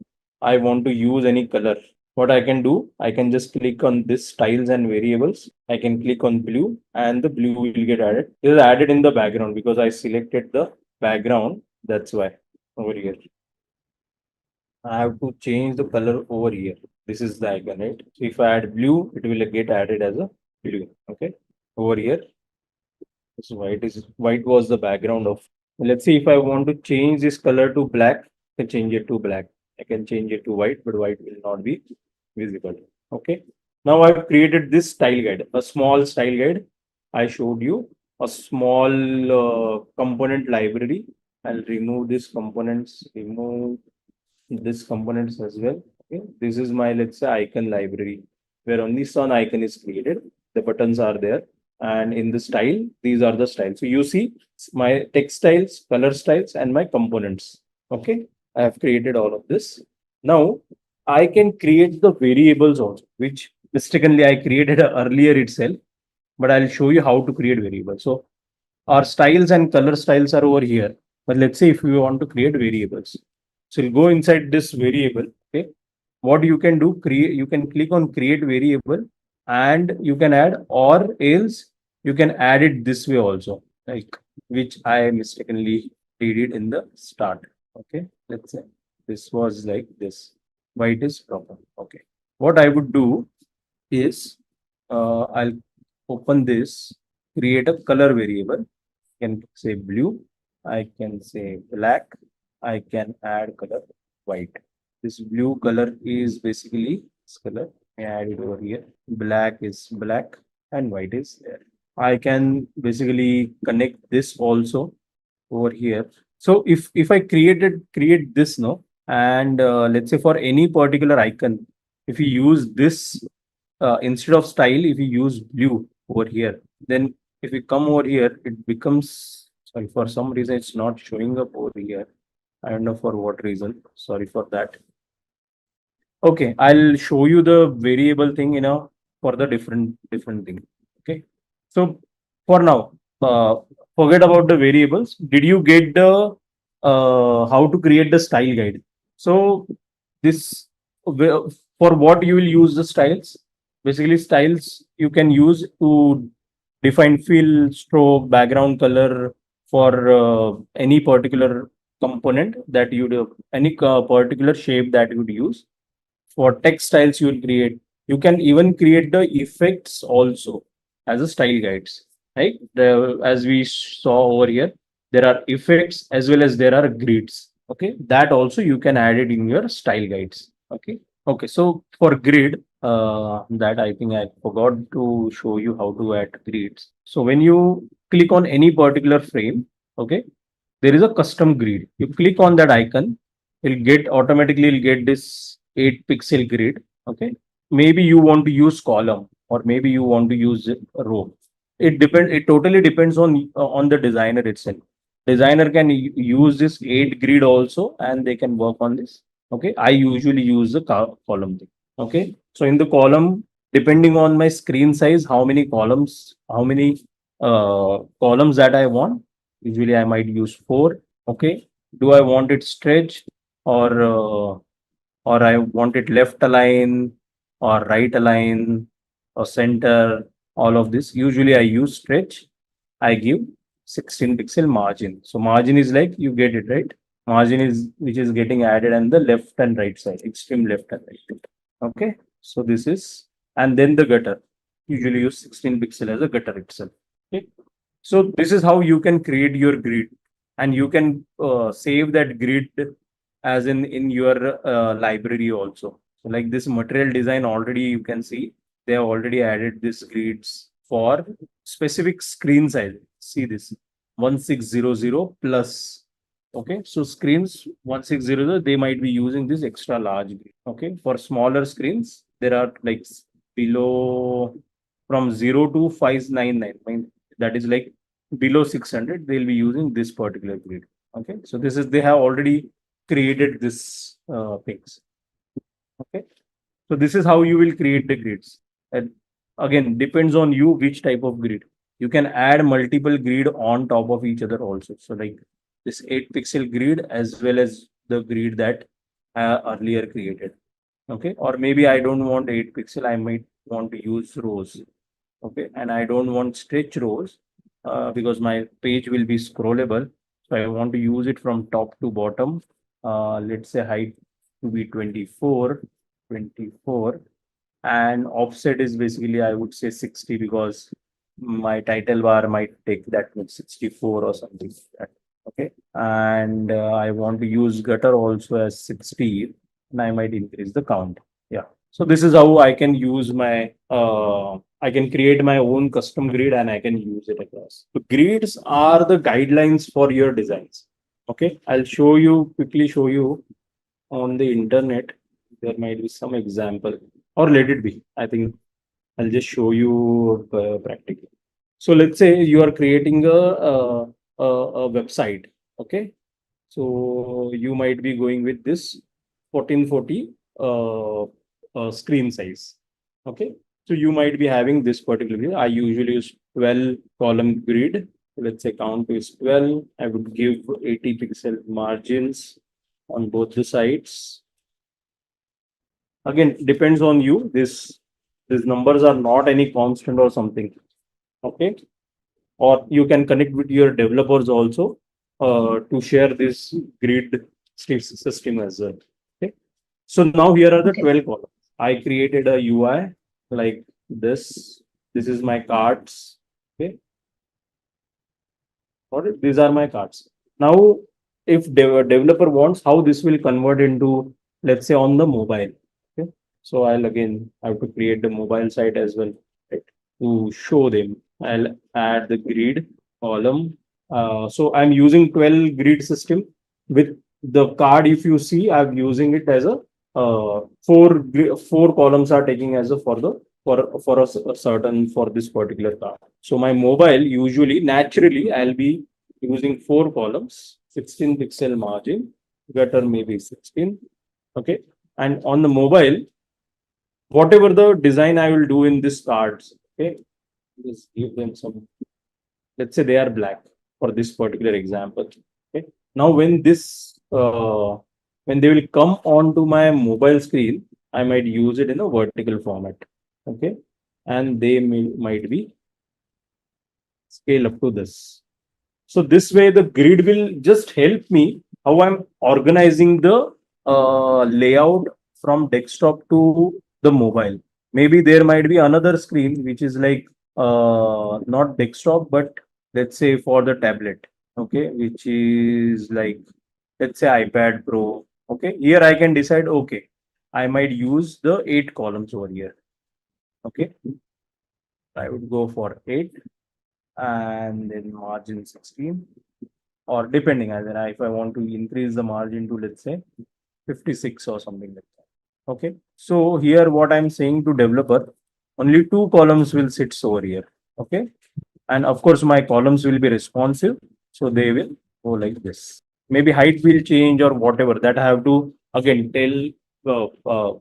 I want to use any color. What I can do, I can just click on this styles and variables. I can click on blue and the blue will get added. It is added in the background because I selected the background. That's why over here. I have to change the color over here. This is the icon, right? So if I add blue, it will get added as a blue. Okay. Over here. So white was the background of. Let's see if I want to change this color to black, I can change it to black. I can change it to white, but white will not be visible. Okay. Now I've created this style guide, a small style guide. I showed you a small component library. I'll remove these components, remove this components as well. Okay. This is my, let's say, icon library where only sun icon is created. The buttons are there. And in the style, these are the styles. So you see my text styles, color styles, and my components. Okay. I have created all of this. Now I can create the variables also, which mistakenly I created earlier itself, but I'll show you how to create variables. So our styles and color styles are over here. But let's say if we want to create variables, so you'll go inside this variable. Okay, what you can do, you can click on create variable, and you can add, or else you can add it this way also, like which I mistakenly did it in the start. Okay, let's say this was like this. Why it is proper? Okay, what I would do is I'll open this, create a color variable. I can say blue, I can say black, I can add color white. This blue color is basically this color. I add it over here. Black is black and white is there. I can basically connect this also over here. So if I create this now, and let's say for any particular icon, if you use this instead of style, if you use blue over here, then if we come over here, it becomes, sorry, for some reason it's not showing up over here. I don't know for what reason. Sorry for that. Okay, I'll show you the variable thing, for the different thing. Okay, so for now, forget about the variables. Did you get the how to create the style guide? So this, for what you will use the styles? Basically, styles you can use to define fill, stroke, background color for any particular component that you do, any particular shape that you would use. For textiles you will create, you can even create the effects also as a style guides, right? As we saw over here, there are effects as well as there are grids. Okay, that also you can add it in your style guides. Okay, okay, so for grid, that I think I forgot to show you how to add grids. So when you click on any particular frame, okay, there is a custom grid. You click on that icon, you'll get this 8 pixel grid. Okay, maybe you want to use column, or maybe you want to use a row. It totally depends on the designer itself. Designer can use this 8 grid also, and they can work on this. Okay, I usually use the column thing. Okay, so in the column, depending on my screen size, how many columns that I want, usually I might use 4. Okay, do I want it stretched, or I want it left align, or right align, or center, all of this. Usually I use stretch. I give 16 pixel margin. So margin is like, you get it right. Margin is which is getting added on the left and right side, extreme left and right. Okay, so this is, and then the gutter. Usually use 16 pixel as a gutter itself. Okay, so this is how you can create your grid, and you can save that grid as in your library also. So like this material design, already you can see they have already added this grids for specific screen size. See this 1600 plus. Okay, so screens 1600, they might be using this extra large grid. Okay, for smaller screens, there are like below from 0 to 599. That is like below 600, they'll be using this particular grid. Okay, so this is, they have already created this things. Okay, so this is how you will create the grids. And again, depends on you which type of grid. You can add multiple grid on top of each other also. So like this 8 pixel grid as well as the grid that earlier created. Okay, or maybe I don't want 8 pixel, I might want to use rows. Okay, and I don't want stretch rows because my page will be scrollable. So I want to use it from top to bottom. Let's say height to be 24, and offset is basically, I would say 60, because my title bar might take that with 64 or something like that. Okay, and I want to use gutter also as 60, and I might increase the count. Yeah, so this is how I can use my I can create my own custom grid, and I can use it across. So grids are the guidelines for your designs. Okay, I'll quickly show you on the internet. There might be some example, or let it be. I think I'll just show you practically. So let's say you are creating a website. Okay, so you might be going with this 1440 screen size. Okay. So you might be having this particular grid. I usually use 12 column grid. Let's say count is 12. I would give 80 pixel margins on both the sides. Again, depends on you. These numbers are not any constant or something. Okay. Or you can connect with your developers also to share this grid system as well. Okay. So now here are the 12 columns. I created a UI like this. This is my cards. Okay. Got it? These are my cards. Now, if developer wants how this will convert into, let's say, on the mobile. Okay. So I'll again have to create the mobile site as well, right? To show them. I'll add the grid column. So I'm using 12 grid system with the card. If you see, I'm using it as a four columns are taking as a for a certain for this particular card. So my mobile usually naturally I'll be using four columns, 16 pixel margin, gutter maybe 16. Okay. And on the mobile, whatever the design I will do in this cards, okay, just give them some, let's say they are black for this particular example. Okay. Now when they will come onto my mobile screen, I might use it in a vertical format. Okay. And they might be scale up to this. So this way the grid will just help me how I'm organizing the layout from desktop to the mobile. Maybe there might be another screen which is like not desktop, but let's say for the tablet. Okay, which is like, let's say iPad Pro. Okay, here I can decide, okay, I might use the 8 columns over here. Okay, I would go for 8 and then margin 16, or depending, as in if I want to increase the margin to, let's say, 56 or something like that. Okay. So here what I'm saying to developer, only 2 columns will sit over here. Okay. And of course my columns will be responsive. So they will go like this. Maybe height will change or whatever, that I have to again tell, uh, uh,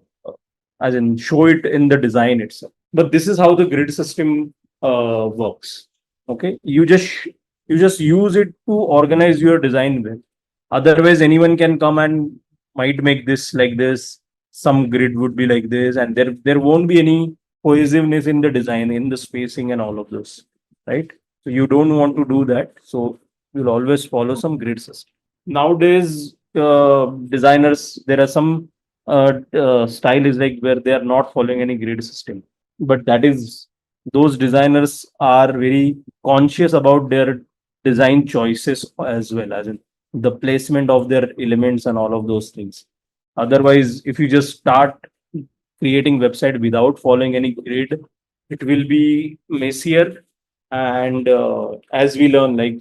as in show it in the design itself. But this is how the grid system works. Okay. You just use it to organize your design with. Otherwise, anyone can come and might make this like this. Some grid would be like this, and there won't be any cohesiveness in the design, in the spacing, and all of this, right? So you don't want to do that. So you'll always follow some grid system. Nowadays, designers, there are some style is like where they are not following any grid system, but that is, those designers are very conscious about their design choices as well, as in the placement of their elements and all of those things. Otherwise, if you just start creating website without following any grid, it will be messier. And as we learn, like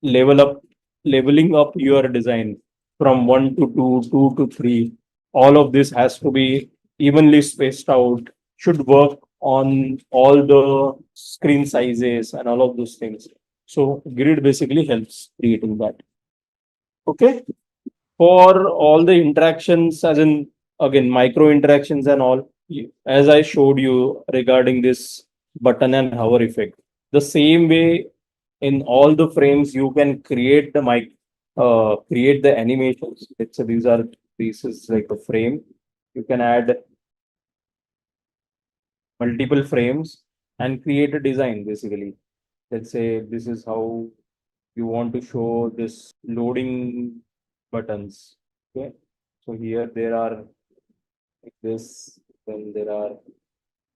level up, leveling up your design from 1 to 2, 2 to 3, all of this has to be evenly spaced out, should work on all the screen sizes and all of those things. So grid basically helps creating that. Okay. For all the interactions, as in again micro interactions and all, as I showed you regarding this button and hover effect, the same way in all the frames you can create the create the animations. Let's say this is like a frame. You can add multiple frames and create a design basically. Let's say this is how you want to show this loading buttons. Okay. So here there are like this, then there are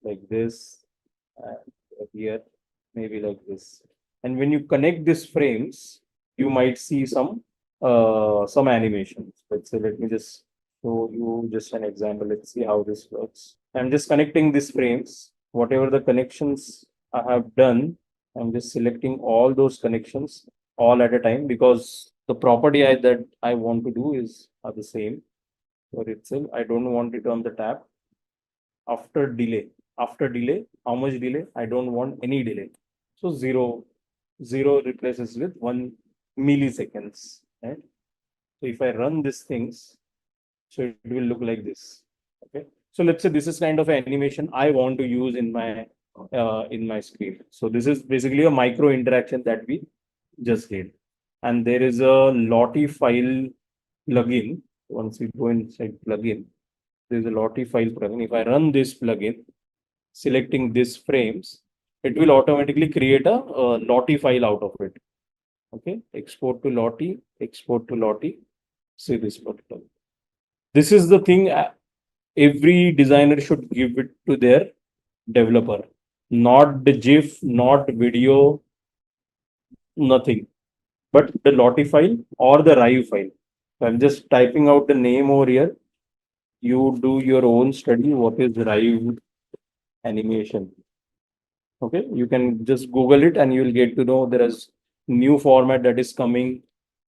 like this, and here maybe like this. And when you connect these frames, you might see some animations. Let's say, let me just show you just an example. Let's see how this works. I'm just connecting these frames. Whatever the connections I have done, I'm just selecting all those connections all at a time, because the property that I want to do are the same for itself. I don't want it on the tab. After delay, how much delay? I don't want any delay. So zero replaces with 1 milliseconds. Right? So if I run these things, so it will look like this. Okay. So let's say this is kind of an animation I want to use in my screen. So this is basically a micro interaction that we just did. And there is a Lottie file plugin. Once we go inside plugin, there's a Lottie file plugin. If I run this plugin, selecting this frames, it will automatically create a Lottie file out of it. Okay, export to Lottie, export to Lottie. See this particular. This is the thing every designer should give it to their developer. Not the GIF, not video, nothing, but the Lottie file or the RIVE file. So I'm just typing out the name over here. You do your own study. What is RIVE animation? Okay, you can just Google it and you'll get to know there is new format that is coming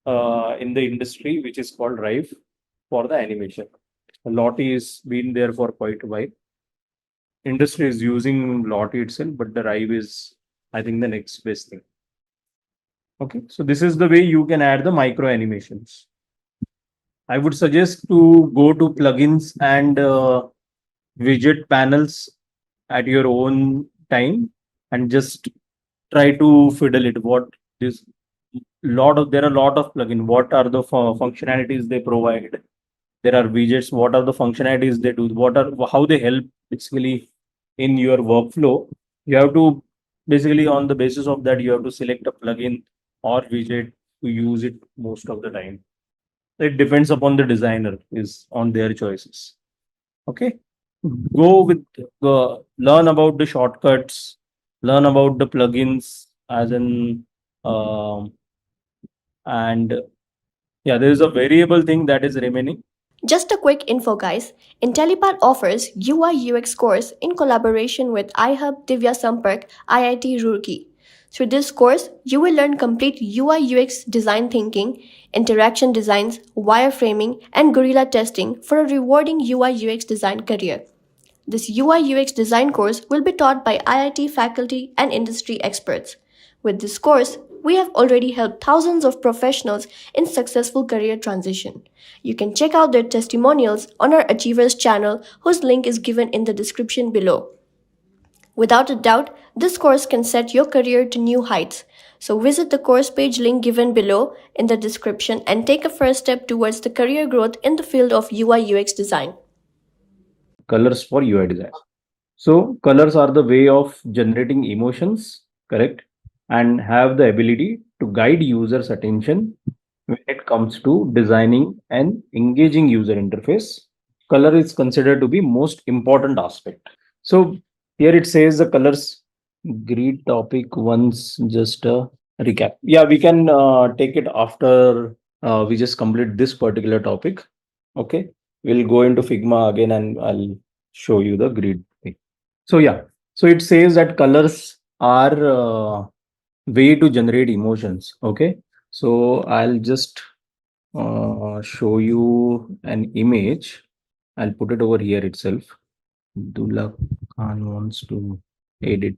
in the industry, which is called RIVE for the animation. Lottie is been there for quite a while. Industry is using Lottie itself, but the RIVE is, I think, the next best thing. Okay, so this is the way you can add the micro animations. I would suggest to go to plugins and widget panels at your own time and just try to fiddle it. What is there are a lot of plugin. What are the functionalities they provide? There are widgets. What are the functionalities they do? How they help basically in your workflow? You have to basically on the basis of that you have to select a plugin or widget to use it most of the time. It depends upon the designer is on their choices. Okay, go with learn about the shortcuts, learn about the plugins as in and yeah, there is a variable thing that is remaining. Just a quick info, guys. Intellipaat offers UI UX course in collaboration with iHub Divya Sampark IIT Roorkee. Through this course, you will learn complete UI UX design thinking, interaction designs, wireframing, and guerrilla testing for a rewarding UI UX design career. This UI UX design course will be taught by IIT faculty and industry experts. With this course, we have already helped thousands of professionals in successful career transition. You can check out their testimonials on our Achievers channel, whose link is given in the description below. Without a doubt, this course can set your career to new heights. So visit the course page link given below in the description and take a first step towards the career growth in the field of UI UX design. Colors for UI design. So colors are the way of generating emotions, correct? And have the ability to guide users' attention when it comes to designing an engaging user interface. Color is considered to be most important aspect. So here it says the colors grid topic once, just a recap. Yeah, we can take it after we just complete this particular topic. Okay, we'll go into Figma again and I'll show you the grid thing. So yeah, so it says that colors are way to generate emotions. Okay, so I'll just show you an image. I'll put it over here itself. Dullah Khan wants to edit.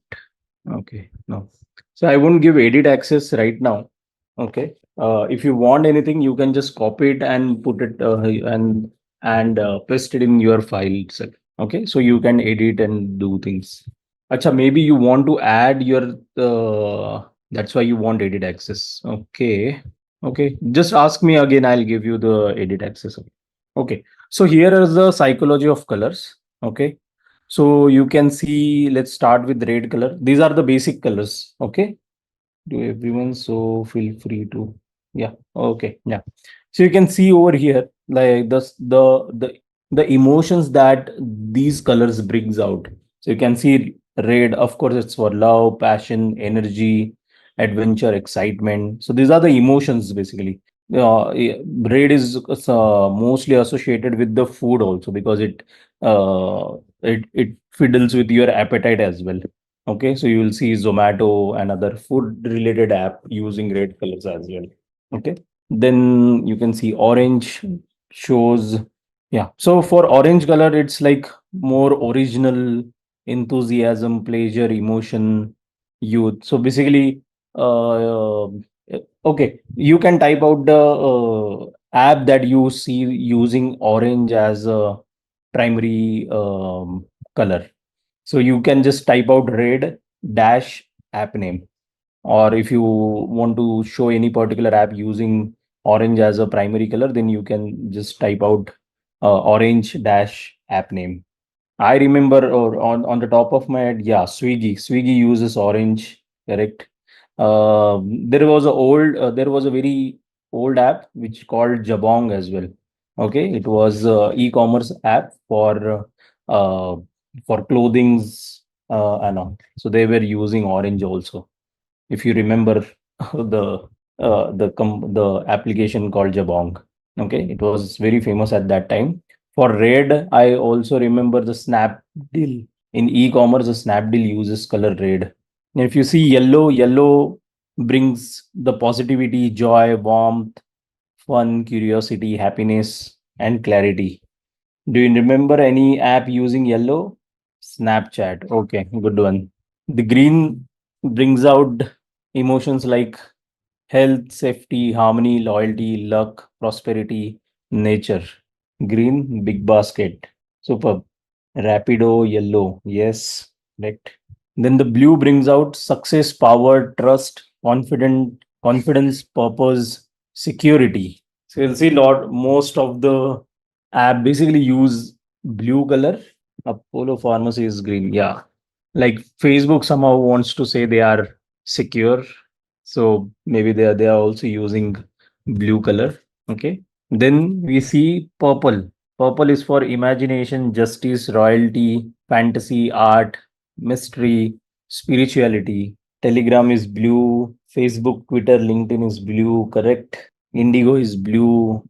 Okay, no. So I won't give edit access right now. Okay. If you want anything, you can just copy it and put it and paste it in your file itself. Okay, so you can edit and do things. Acha, maybe you want to add your that's why you want edit access. Okay. Okay, just ask me again, I'll give you the edit access. Okay, so here is the psychology of colors. Okay, so you can see, let's start with red color. These are the basic colors. Okay, to everyone, so feel free to, yeah, okay, yeah. So you can see over here like the emotions that these colors brings out. So you can see red, of course, it's for love, passion, energy, adventure, excitement. So these are the emotions basically. Red is mostly associated with the food also because it fiddles with your appetite as well. Okay, so you will see Zomato and other food related app using red colors as well. Okay, then you can see orange shows, yeah. So for orange color, it's like more original, enthusiasm, pleasure, emotion, youth. So basically, okay, you can type out the app that you see using orange as a primary color. So you can just type out red dash app name, or if you want to show any particular app using orange as a primary color, then you can just type out orange dash app name. I remember, or on the top of my head, yeah, Swiggy uses orange, correct. There was a very old app which called Jabong as well. Okay, it was e-commerce app uh, for clothings and all. So they were using orange also. If you remember the application called Jabong. Okay, it was very famous at that time. For red, I also remember the Snapdeal. In e-commerce, the Snapdeal uses color red. And if you see yellow brings the positivity, joy, warmth, fun, curiosity, happiness, and clarity. Do you remember any app using yellow? Snapchat. Okay, good one. The green brings out emotions like health, safety, harmony, loyalty, luck, prosperity, nature. Green, big basket. Superb. Rapido, yellow. Yes, correct. Then the blue brings out success, power, trust, confidence, purpose, security. So you'll see most of the app basically use blue color. Apollo Pharmacy is green. Yeah. Like Facebook somehow wants to say they are secure. So maybe they are also using blue color. Okay. Then we see purple. Purple is for imagination, justice, royalty, fantasy, art, mystery, spirituality. Telegram is blue. Facebook, Twitter, LinkedIn is blue. Correct. Indigo is blue.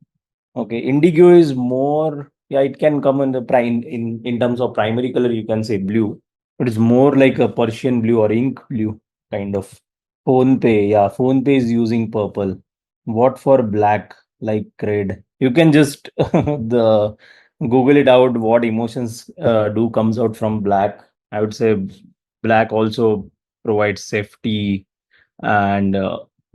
Okay, indigo is more, yeah, it can come in the in terms of primary color, you can say blue. It is more like a Persian blue or ink blue kind of. Phone Pay, yeah, Phone Pay is using purple. What for black, like red? You can just the Google it out. What emotions do comes out from black? I would say black also provides safety, and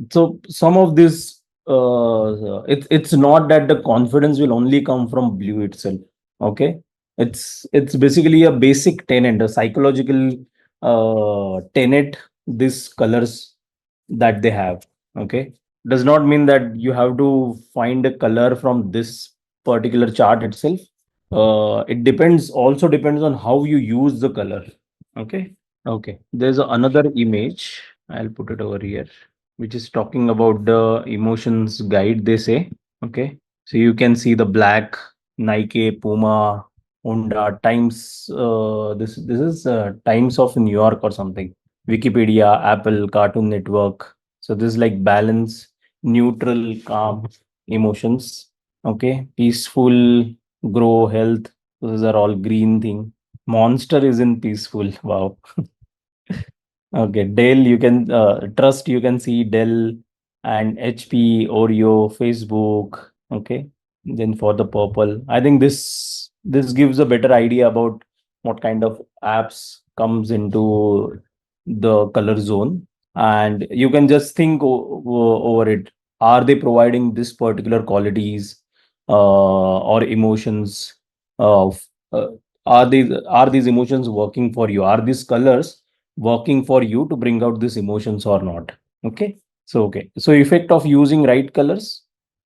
so some of this it's not that the confidence will only come from blue itself. Okay, it's basically a basic tenet, a psychological tenet, these colors that they have. Okay, does not mean that you have to find a color from this particular chart itself. It depends on how you use the color. Okay. Okay, there's another image. I'll put it over here, which is talking about the emotions guide, they say. Okay, so you can see the black, Nike, Puma, Honda, Times. This is Times of New York or something. Wikipedia, Apple, Cartoon Network. So this is like balance, neutral, calm emotions. Okay, peaceful, grow, health. Those are all green thing. Monster is in peaceful. Wow. Okay, Dell, you can trust, you can see Dell and HP, Oreo, Facebook. Okay. Then for the purple, I think this gives a better idea about what kind of apps comes into the color zone. And you can just think over it. Are they providing this particular qualities or emotions of are these emotions working for you? Are these colors working for you to bring out these emotions or not? Okay, so effect of using right colors.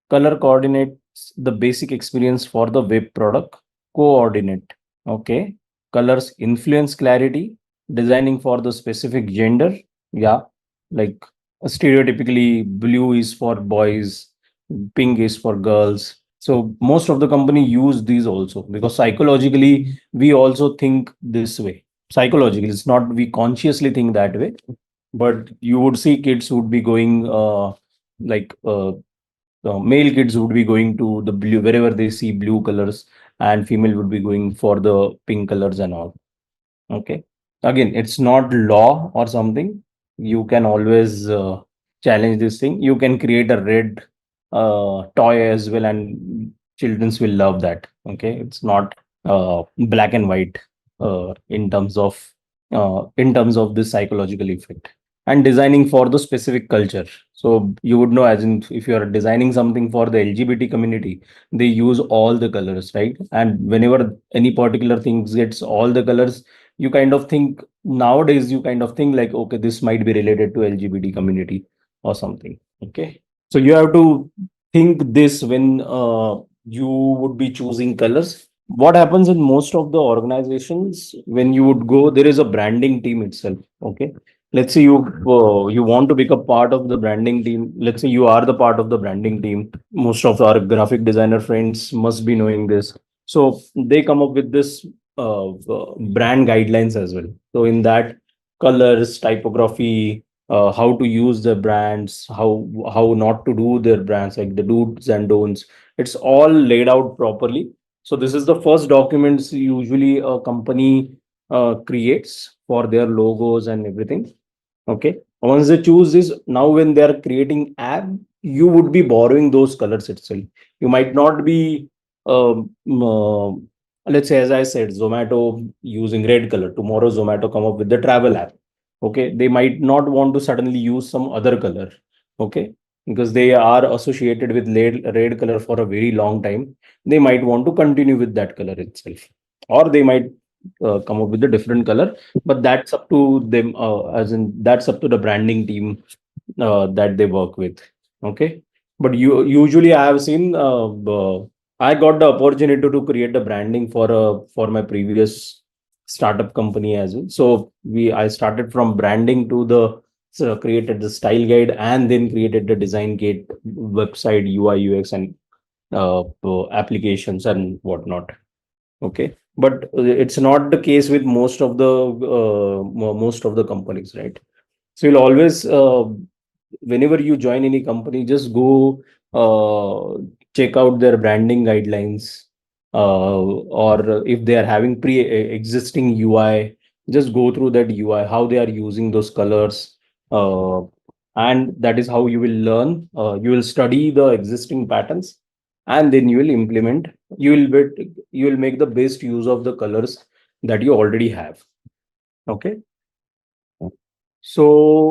Color coordinates the basic experience for the web product. Coordinate. Okay, colors influence clarity. Designing for the specific gender. Yeah, like stereotypically blue is for boys, pink is for girls. So most of the company use these also because psychologically we also think this way. Psychologically, it's not we consciously think that way, but you would see kids would be going like male kids would be going to the blue wherever they see blue colors, and female would be going for the pink colors and all. Okay, again, it's not law or something. You can always challenge this thing. You can create a red toy as well, and childrens will love that. Okay, it's not black and white in terms of this psychological effect. and designing for the specific culture. So you would know, as in if you are designing something for the LGBT community, they use all the colors, right? And whenever any particular thing gets all the colors, you kind of think nowadays, you kind of think like, okay, this might be related to LGBT community or something. Okay. So you have to think this when you would be choosing colors. What happens in most of the organizations, when you would go, there is a branding team itself. Okay, let's say you want to become part of the branding team. Let's say you are the part of the branding team. Most of our graphic designer friends must be knowing this. So they come up with this brand guidelines as well. So in that, colors, typography, how to use the brands, how not to do their brands, like the do's and don'ts, it's all laid out properly. So this is the first documents usually a company creates for their logos and everything. Okay. Once they choose this, now when they are creating app, you would be borrowing those colors itself. You might not be, um, uh, let's say, as I said, Zomato using red color. Tomorrow, Zomato come up with the travel app. Okay. They might not want to suddenly use some other color. Okay. Because they are associated with red color for a very long time. They might want to continue with that color itself. Or they might come up with a different color, but that's up to them, as in that's up to the branding team that they work with. Okay. But you usually I have seen, I got the opportunity to create the branding for my previous startup company as well. So I started from branding to the, so created the style guide and then created the design kit, website, UI, UX, and applications and whatnot. Okay, but it's not the case with most of the companies, right? So you'll always, whenever you join any company, just go check out their branding guidelines, or if they are having pre-existing UI, just go through that UI, how they are using those colors, uh, and that is how you will learn. You will study the existing patterns, and then you will implement. You will make the best use of the colors that you already have. Okay. So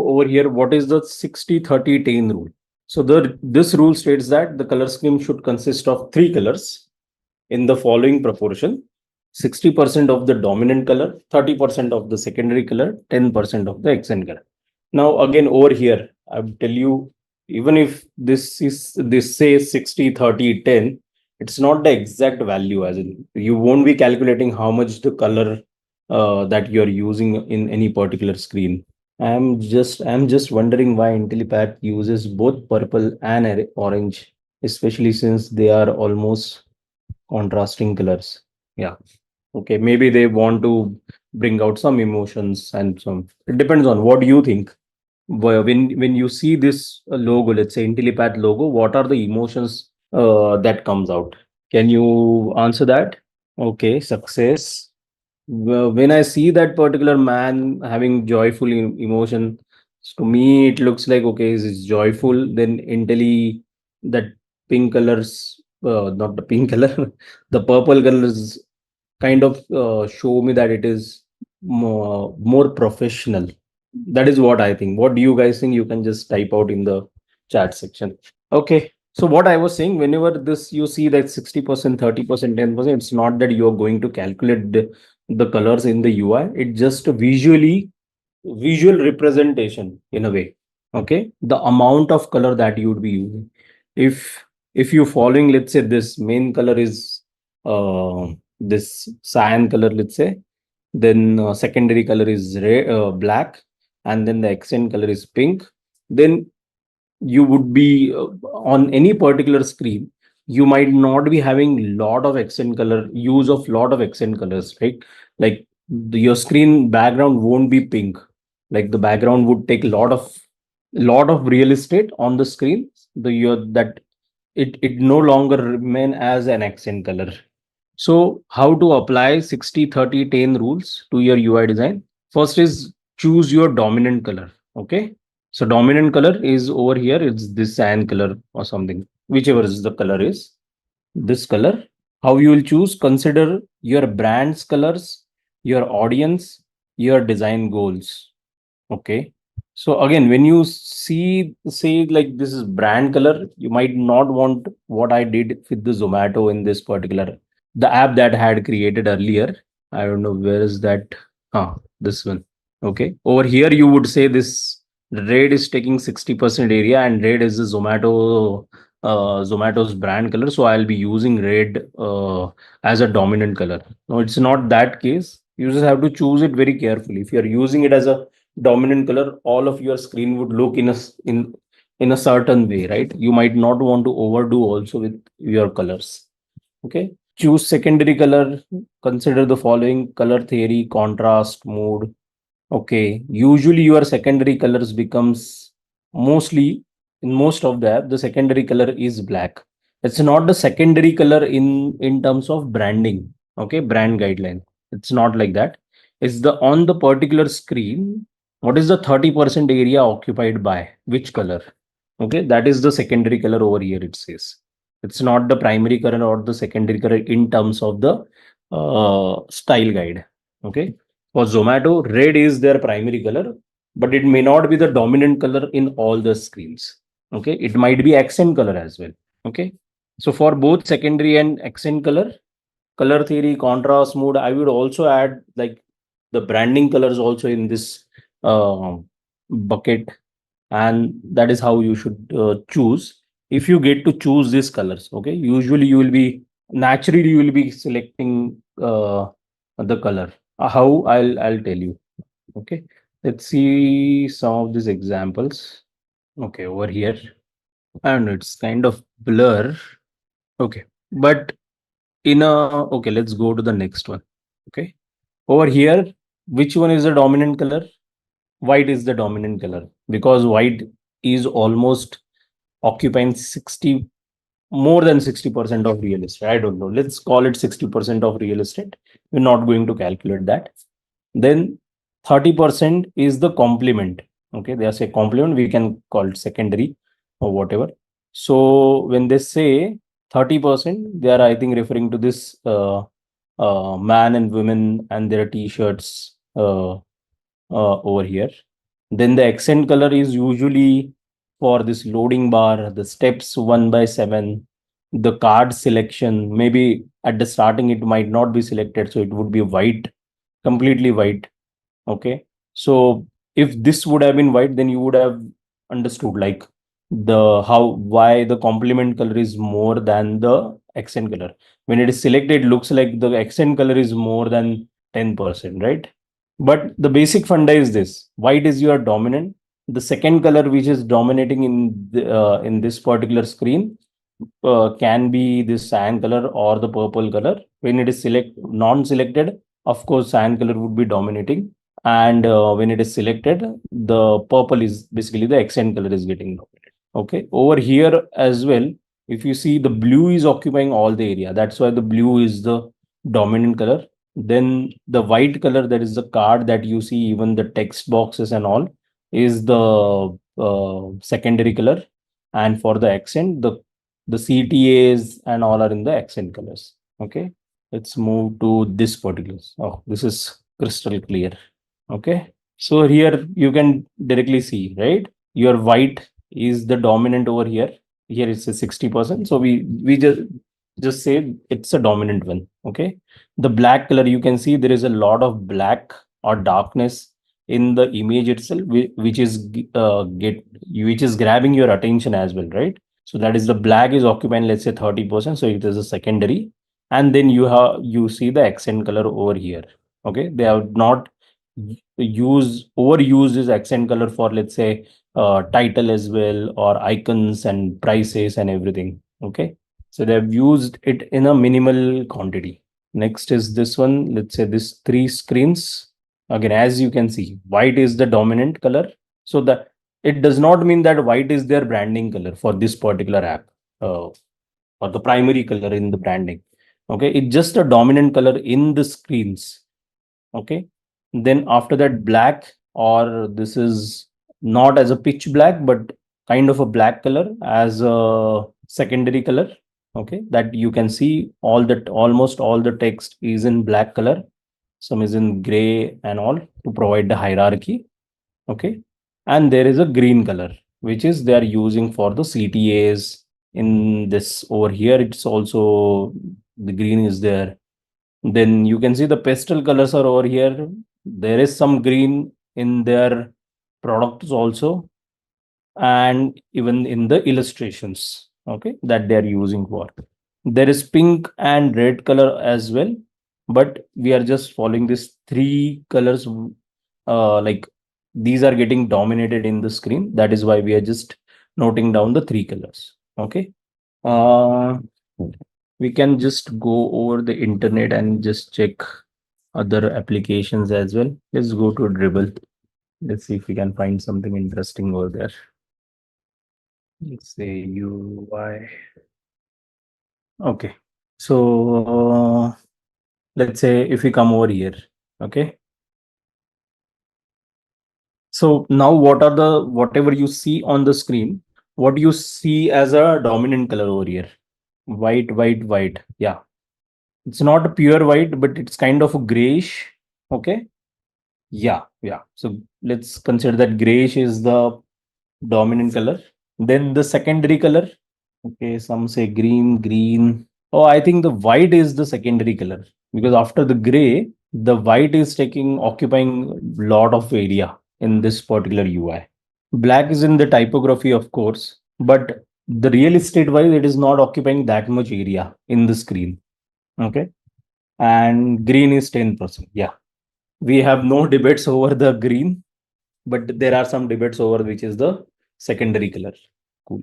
over here, what is the 60-30-10 rule? So this rule states that the color scheme should consist of three colors in the following proportion: 60% of the dominant color, 30% of the secondary color, 10% of the accent color. Now again over here, I will tell you, even if this says 60-30-10, it's not the exact value, as in you won't be calculating how much the color that you're using in any particular screen. I'm just wondering why Intellipaat uses both purple and orange, especially since they are almost contrasting colors. Yeah. Okay. Maybe they want to bring out some emotions and some. It depends on what you think. When you see this logo, let's say Intellipaat logo, what are the emotions that comes out? Can you answer that? Okay, success. Well, when I see that particular man having joyful emotion, to me it looks like, okay, is joyful. Then Intelli, that pink colors, not the pink color, the purple colors kind of show me that it is more professional. That is what I think. What do you guys think? You can just type out in the chat section. Okay. So what I was saying, whenever this you see that 60%, 30%, 10%, it's not that you're going to calculate the colors in the UI. It's just a visual representation in a way. Okay. The amount of color that you would be using. If you following, let's say this main color is this cyan color, let's say, then secondary color is black, and then the accent color is pink, then you would be on any particular screen, you might not be having lot of accent color, use of lot of accent colors, right? Like your screen background won't be pink, like the background would take lot of real estate on the screen, the your that it no longer remain as an accent color. So how to apply 60-30-10 rules to your UI design? First is choose your dominant color. Okay. So dominant color is over here. It's this cyan color or something, whichever is the color is this color. How you will choose? Consider your brand's colors, your audience, your design goals. Okay. So again, when you see, say like this is brand color, you might not want what I did with the Zomato in this particular, the app that I had created earlier. I don't know where is that. This one. Okay. Over here, you would say this red is taking 60% area and red is the Zomato's brand color. So I'll be using red as a dominant color. No, it's not that case. You just have to choose it very carefully. If you're using it as a dominant color, all of your screen would look in a certain way, right? You might not want to overdo also with your colors. Okay. Choose secondary color. Consider the following: color theory, contrast, mood. Okay, usually your secondary colors becomes mostly in most of the app, the secondary color is black. It's not the secondary color in terms of branding. Okay, brand guideline. It's not like that. It's the on the particular screen. What is the 30% area occupied by which color? Okay, that is the secondary color over here. It says it's not the primary color or the secondary color in terms of the style guide. Okay, for Zomato, red is their primary color, but it may not be the dominant color in all the screens. Okay, it might be accent color as well. Okay, so for both secondary and accent color, color theory, contrast, mood, I would also add like the branding colors also in this bucket, and that is how you should choose. If you get to choose these colors, okay, usually you will be naturally you will be selecting the color. How I'll tell you. Okay, let's see some of these examples. Okay, over here, and it's kind of blur. Okay, but in a okay, let's go to the next one. Okay, over here, which one is the dominant color? White is the dominant color because white is almost occupying 60, more than 60% of real estate. I don't know. Let's call it 60% of real estate. We're not going to calculate that. Then 30% is the complement. Okay, they are say complement, we can call it secondary or whatever. So when they say 30%, they are, I think, referring to this man and women and their t-shirts over here. Then the accent color is usually for this loading bar, the steps 1 by 7, the card selection. Maybe at the starting it might not be selected, so it would be white, completely white. Okay, so if this would have been white, then you would have understood like the how why the complement color is more than the accent color. When it is selected, it looks like the accent color is more than 10%, right? But the basic funda is this: white is your dominant. The second color which is dominating in this particular screen can be this cyan color or the purple color. When it is non-selected, of course, cyan color would be dominating. And when it is selected, the purple is basically the accent color is getting dominated. Okay, over here as well, if you see, the blue is occupying all the area. That's why the blue is the dominant color. Then the white color, that is the card that you see, even the text boxes and all, is the secondary color. And for the accent, the CTAs and all are in the accent colors. Okay, let's move to this particular. Oh, this is crystal clear. Okay, so here you can directly see, right? Your white is the dominant over here. Here it's a 60%. So we just say it's a dominant one. Okay, the black color, you can see there is a lot of black or darkness in the image itself, which is which is grabbing your attention as well, right? So that is the black is occupying, let's say 30%. So it is a secondary. And then you see the accent color over here. Okay, they have not overused this accent color for, let's say, title as well, or icons and prices and everything. Okay, so they have used it in a minimal quantity. Next is this one. Let's say this 3 screens. Again, as you can see, white is the dominant color. So that it does not mean that white is their branding color for this particular app, or the primary color in the branding. Okay, it's just a dominant color in the screens. Okay, then after that, black, or this is not as a pitch black but kind of a black color as a secondary color. Okay, that you can see almost all the text is in black color, some is in gray and all, to provide the hierarchy. Okay, and there is a green color, which is they are using for the CTAs. In this over here, it's also the green is there. Then you can see the pastel colors are over here. There is some green in their products also, and even in the illustrations, okay, that they are using for. There is pink and red color as well, but we are just following these three colors. Like these are getting dominated in the screen. That is why we are just noting down the three colors. Okay. Uh, we can just go over the internet and just check other applications as well. Let's go to Dribble. Let's see if we can find something interesting over there. Let's say UI. Okay. So let's say if we come over here, okay. So now what are the whatever you see on the screen, what you see as a dominant color over here? White, white, white. Yeah. It's not a pure white, but it's kind of a grayish. Okay. Yeah, yeah. So let's consider that grayish is the dominant color. Then the secondary color. Okay, some say green, green. Oh, I think the white is the secondary color because after the gray, the white is taking occupying lot of area in this particular UI. Black is in the typography, of course, but the real estate wise, it is not occupying that much area in the screen. Okay, and green is 10%. Yeah, we have no debates over the green, but there are some debates over which is the secondary color. Cool.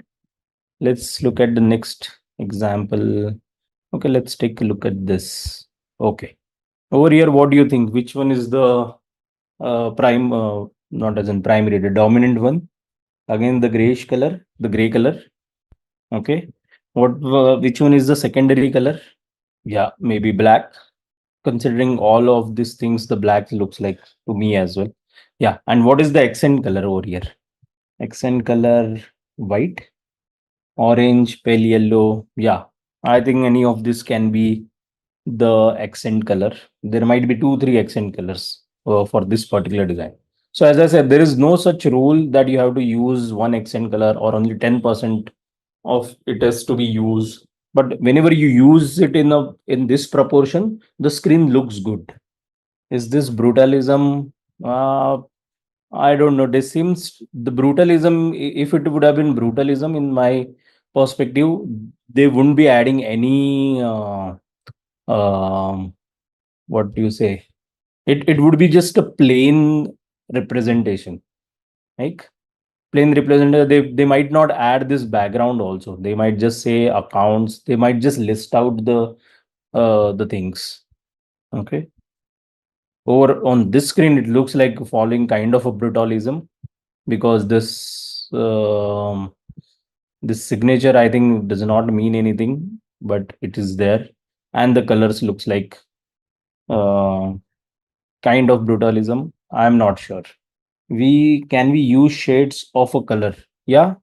Let's look at the next example. Okay, let's take a look at this. Okay. Over here, what do you think? Which one is the prime, not as in primary, the dominant one? Again, the grayish color, the gray color. Okay. Which one is the secondary color? Yeah, maybe black. Considering all of these things, the black looks like to me as well. Yeah. And what is the accent color over here? Accent color, white, orange, pale yellow. Yeah. I think any of this can be the accent color. There might be 2, 3 accent colors for this particular design. So as I said, there is no such rule that you have to use one accent color or only 10% of it has to be used. But whenever you use it in this proportion, the screen looks good. Is this brutalism? I don't know. This seems the brutalism. If it would have been brutalism, in my perspective, they wouldn't be adding any. Um, what do you say? It would be just a plain representation, like plain representative. They might not add this background also. They might just say accounts. They might just list out the things. Okay. Over on this screen, it looks like following kind of a brutalism because this signature I think does not mean anything, but it is there, and the colors looks like uh, kind of brutalism. I'm not sure. We use shades of a color? Yeah,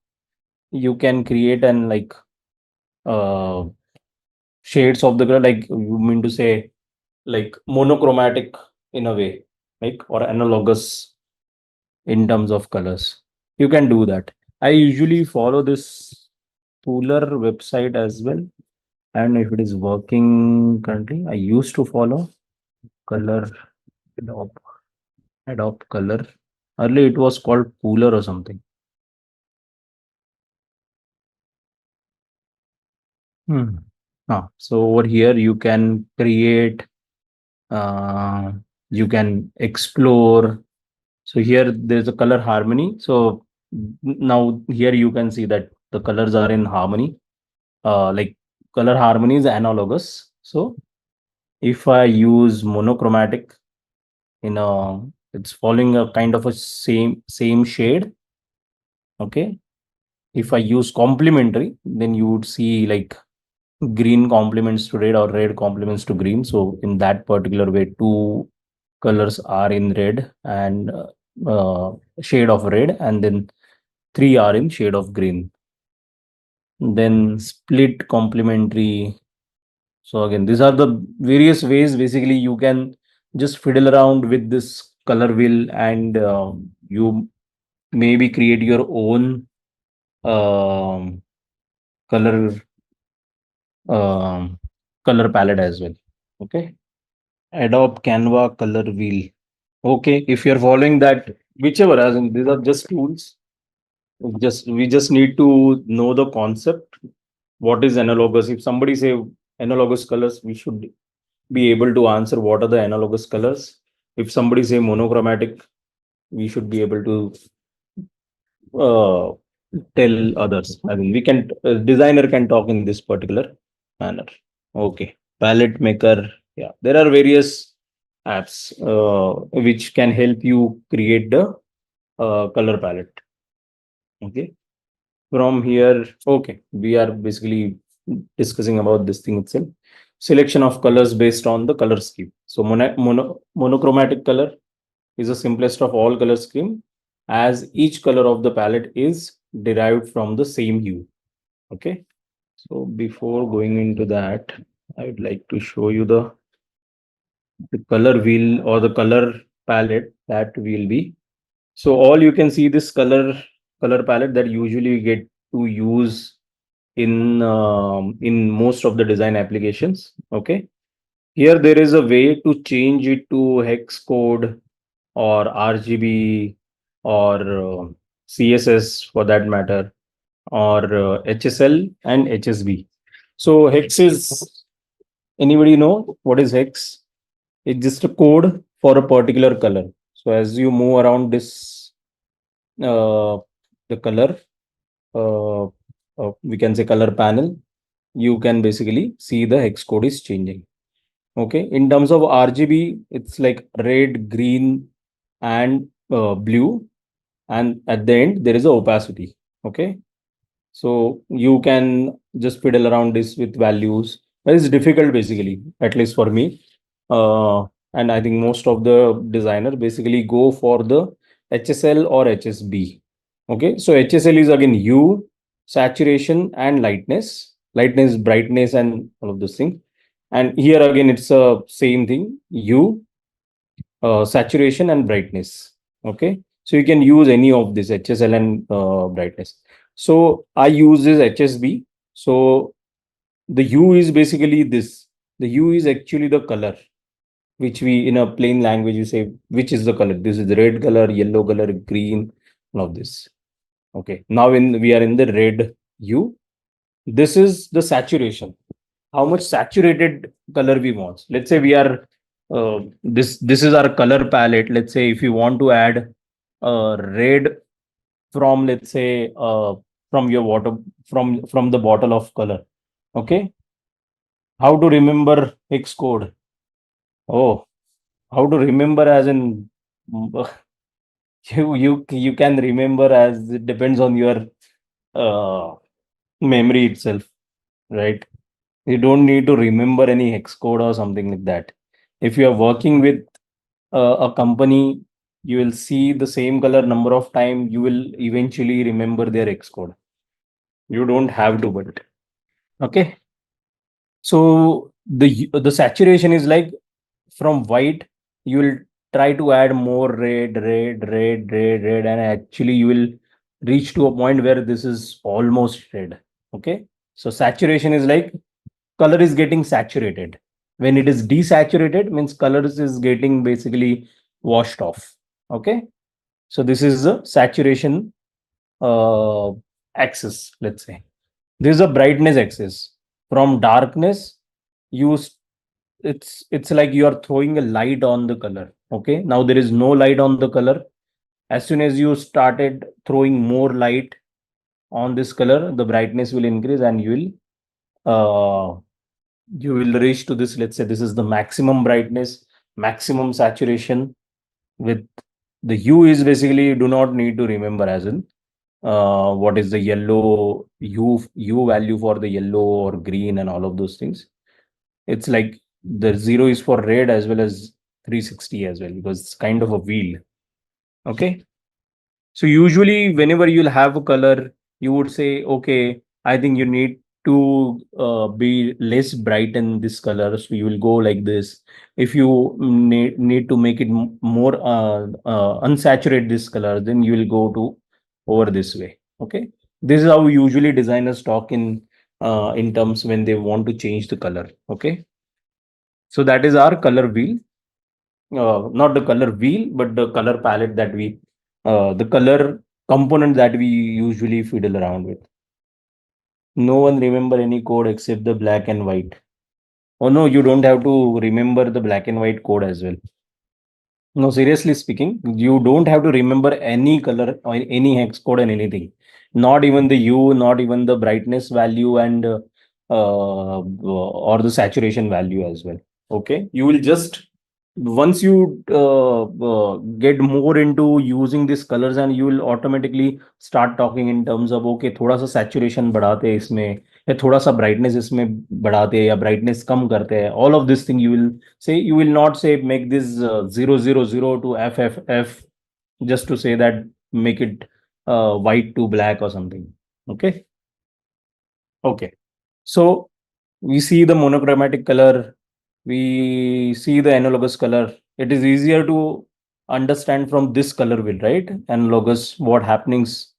you can create and like uh shades of the color, like you mean to say like monochromatic in a way, like or analogous in terms of colors. You can do that. I usually follow this Pooler website as well. I don't know if it is working currently. I used to follow color adopt, adopt color. Earlier it was called Pooler or something. Hmm. So over here you can create, you can explore. So here there's a color harmony. So now here you can see that the colors are in harmony. Like color harmony is analogous. So if I use monochromatic in a, it's following a kind of a same shade. Okay. If I use complementary, then you would see like green complements to red or red complements to green. So in that particular way, two colors are in red and shade of red, and then three are in shade of green. Then split complementary. So again, these are the various ways basically you can just fiddle around with this color wheel, and you maybe create your own color color palette as well. Okay. Adobe Canva color wheel. Okay, if you're following that, whichever, as in these are just tools. Just we just need to know the concept. What is analogous? If somebody say analogous colors, we should be able to answer what are the analogous colors. If somebody say monochromatic, we should be able to uh, tell others. I mean, we can designer can talk in this particular manner. Okay, palette maker. Yeah, there are various apps which can help you create the color palette. Okay, from here, okay, we are basically discussing about this thing itself. Selection of colors based on the color scheme. So monochromatic color is the simplest of all color scheme, as each color of the palette is derived from the same hue. Okay, so before going into that, I would like to show you the color wheel or the color palette that will be. So all you can see this color palette that usually we get to use in most of the design applications. Okay, here there is a way to change it to hex code or RGB or CSS for that matter, or HSL and HSB. So hex is, anybody know what is hex? It's just a code for a particular color. So as you move around this, the color, we can say color panel, you can basically see the hex code is changing. Okay, in terms of RGB, it's like red, green, and blue, and at the end there is a opacity. Okay, so you can just fiddle around this with values. But it's difficult basically, at least for me. Uh, and I think most of the designer basically go for the HSL or HSB. Okay, so HSL is again hue, saturation, and lightness. Lightness, brightness, and all of those things. And here again, it's a same thing: hue, saturation, and brightness. Okay, so you can use any of this HSL and brightness. So I use this HSB. So the hue is basically this. The hue is actually the color, which we in a plain language you say which is the color. This is the red color, yellow color, green, all of this. Okay, now we are in the red hue. This is the saturation. How much saturated color we want. Let's say we are this is our color palette. Let's say if you want to add red from, let's say, from your water, from the bottle of color. Okay, how to remember hex code? Oh, how to remember as in you can remember as it depends on your uh, memory itself, right? You don't need to remember any hex code or something like that. If you are working with a company, you will see the same color number of time, you will eventually remember their hex code. You don't have to, but okay. So the saturation is like from white, you will try to add more red, and actually you will reach to a point where this is almost red. Okay, so saturation is like color is getting saturated. When it is desaturated, means colors is getting basically washed off. Okay, so this is the saturation uh, axis. Let's say this is a brightness axis. From darkness, you it's like you are throwing a light on the color. Okay, now there is no light on the color. As soon as you started throwing more light on this color, the brightness will increase, and you will reach to this. Let's say this is the maximum brightness, maximum saturation. With the hue is basically, you do not need to remember as in what is the yellow hue value for the yellow or green and all of those things. It's like the 0 is for red as well as 360 as well, because it's kind of a wheel. Okay, so usually whenever you'll have a color, you would say, okay, I think you need to be less bright in this color, so you will go like this. If you need to make it more unsaturate this color, then you will go to over this way. Okay, this is how usually designers talk in terms when they want to change the color. Okay, so that is our color wheel, not the color wheel, but the color palette that we, the color component that we usually fiddle around with. No one remember any code except the black and white. Oh no, you don't have to remember the black and white code as well. No, seriously speaking, you don't have to remember any color or any hex code and anything. Not even the hue, not even the brightness value and or the saturation value as well. Okay, you will just once you get more into using these colors, and you will automatically start talking in terms of okay, थोड़ा सा saturation बढ़ाते हैं इसमें, या थोड़ा सा brightness इसमें बढ़ाते हैं या brightness कम करते हैं. All of this thing you will say. You will not say make this 000 to FFF just to say that make it white to black or something. Okay. Okay. So we see the monochromatic color, we see the analogous color. It is easier to understand from this color wheel, right? Analogous, what happens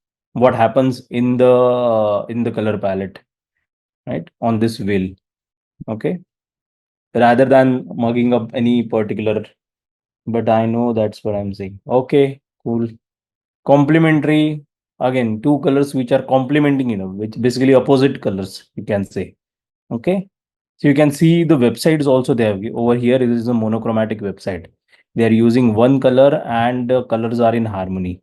in the color palette, right? On this wheel. Okay. Rather than mugging up any particular, but I know that's what I'm saying. Okay, cool. Complementary, again, two colors which are complementing, which basically opposite colors, you can say. Okay. So you can see the website is also there. Over here, it is a monochromatic website. They are using one color and the colors are in harmony.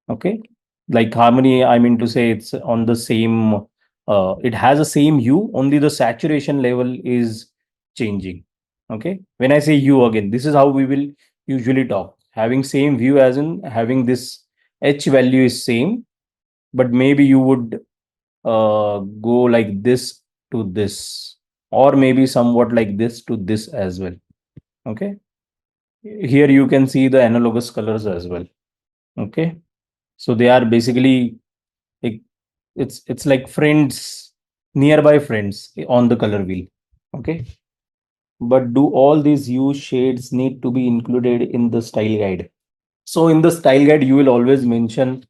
Okay. Like harmony, I mean to say it's on the same, it has the same hue, only the saturation level is changing. Okay. When I say hue again, this is how we will usually talk. Having same hue as in having this H value is same, but maybe you would go like this to this, or maybe somewhat like this to this as well. Okay. Here you can see the analogous colors as well. Okay. So they are basically like it's like friends, nearby friends on the color wheel. Okay. But do all these hue shades need to be included in the style guide? So in the style guide, you will always mention,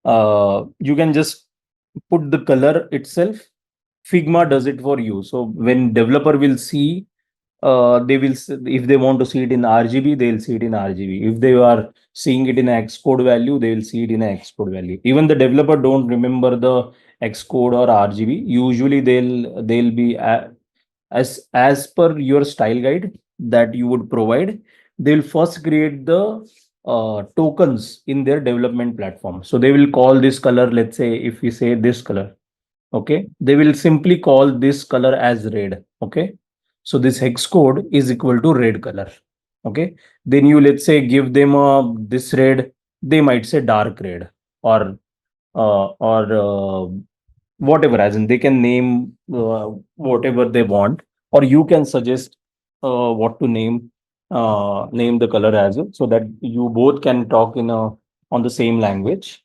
you can just put the color itself. Figma does it for you. So when developer will see, they will if they want to see it in RGB, they'll see it in RGB. If they are seeing it in Xcode value, they will see it in Xcode value. Even the developer don't remember the Xcode or RGB. Usually they'll be as per your style guide that you would provide. They'll first create the tokens in their development platform. So they will call this color. Let's say if we say this color. Okay, they will simply call this color as red. Okay, so this hex code is equal to red color. Okay, then you let's say give them this red, they might say dark red, or whatever, as in they can name whatever they want, or you can suggest what to name the color as well, so that you both can talk in a on the same language.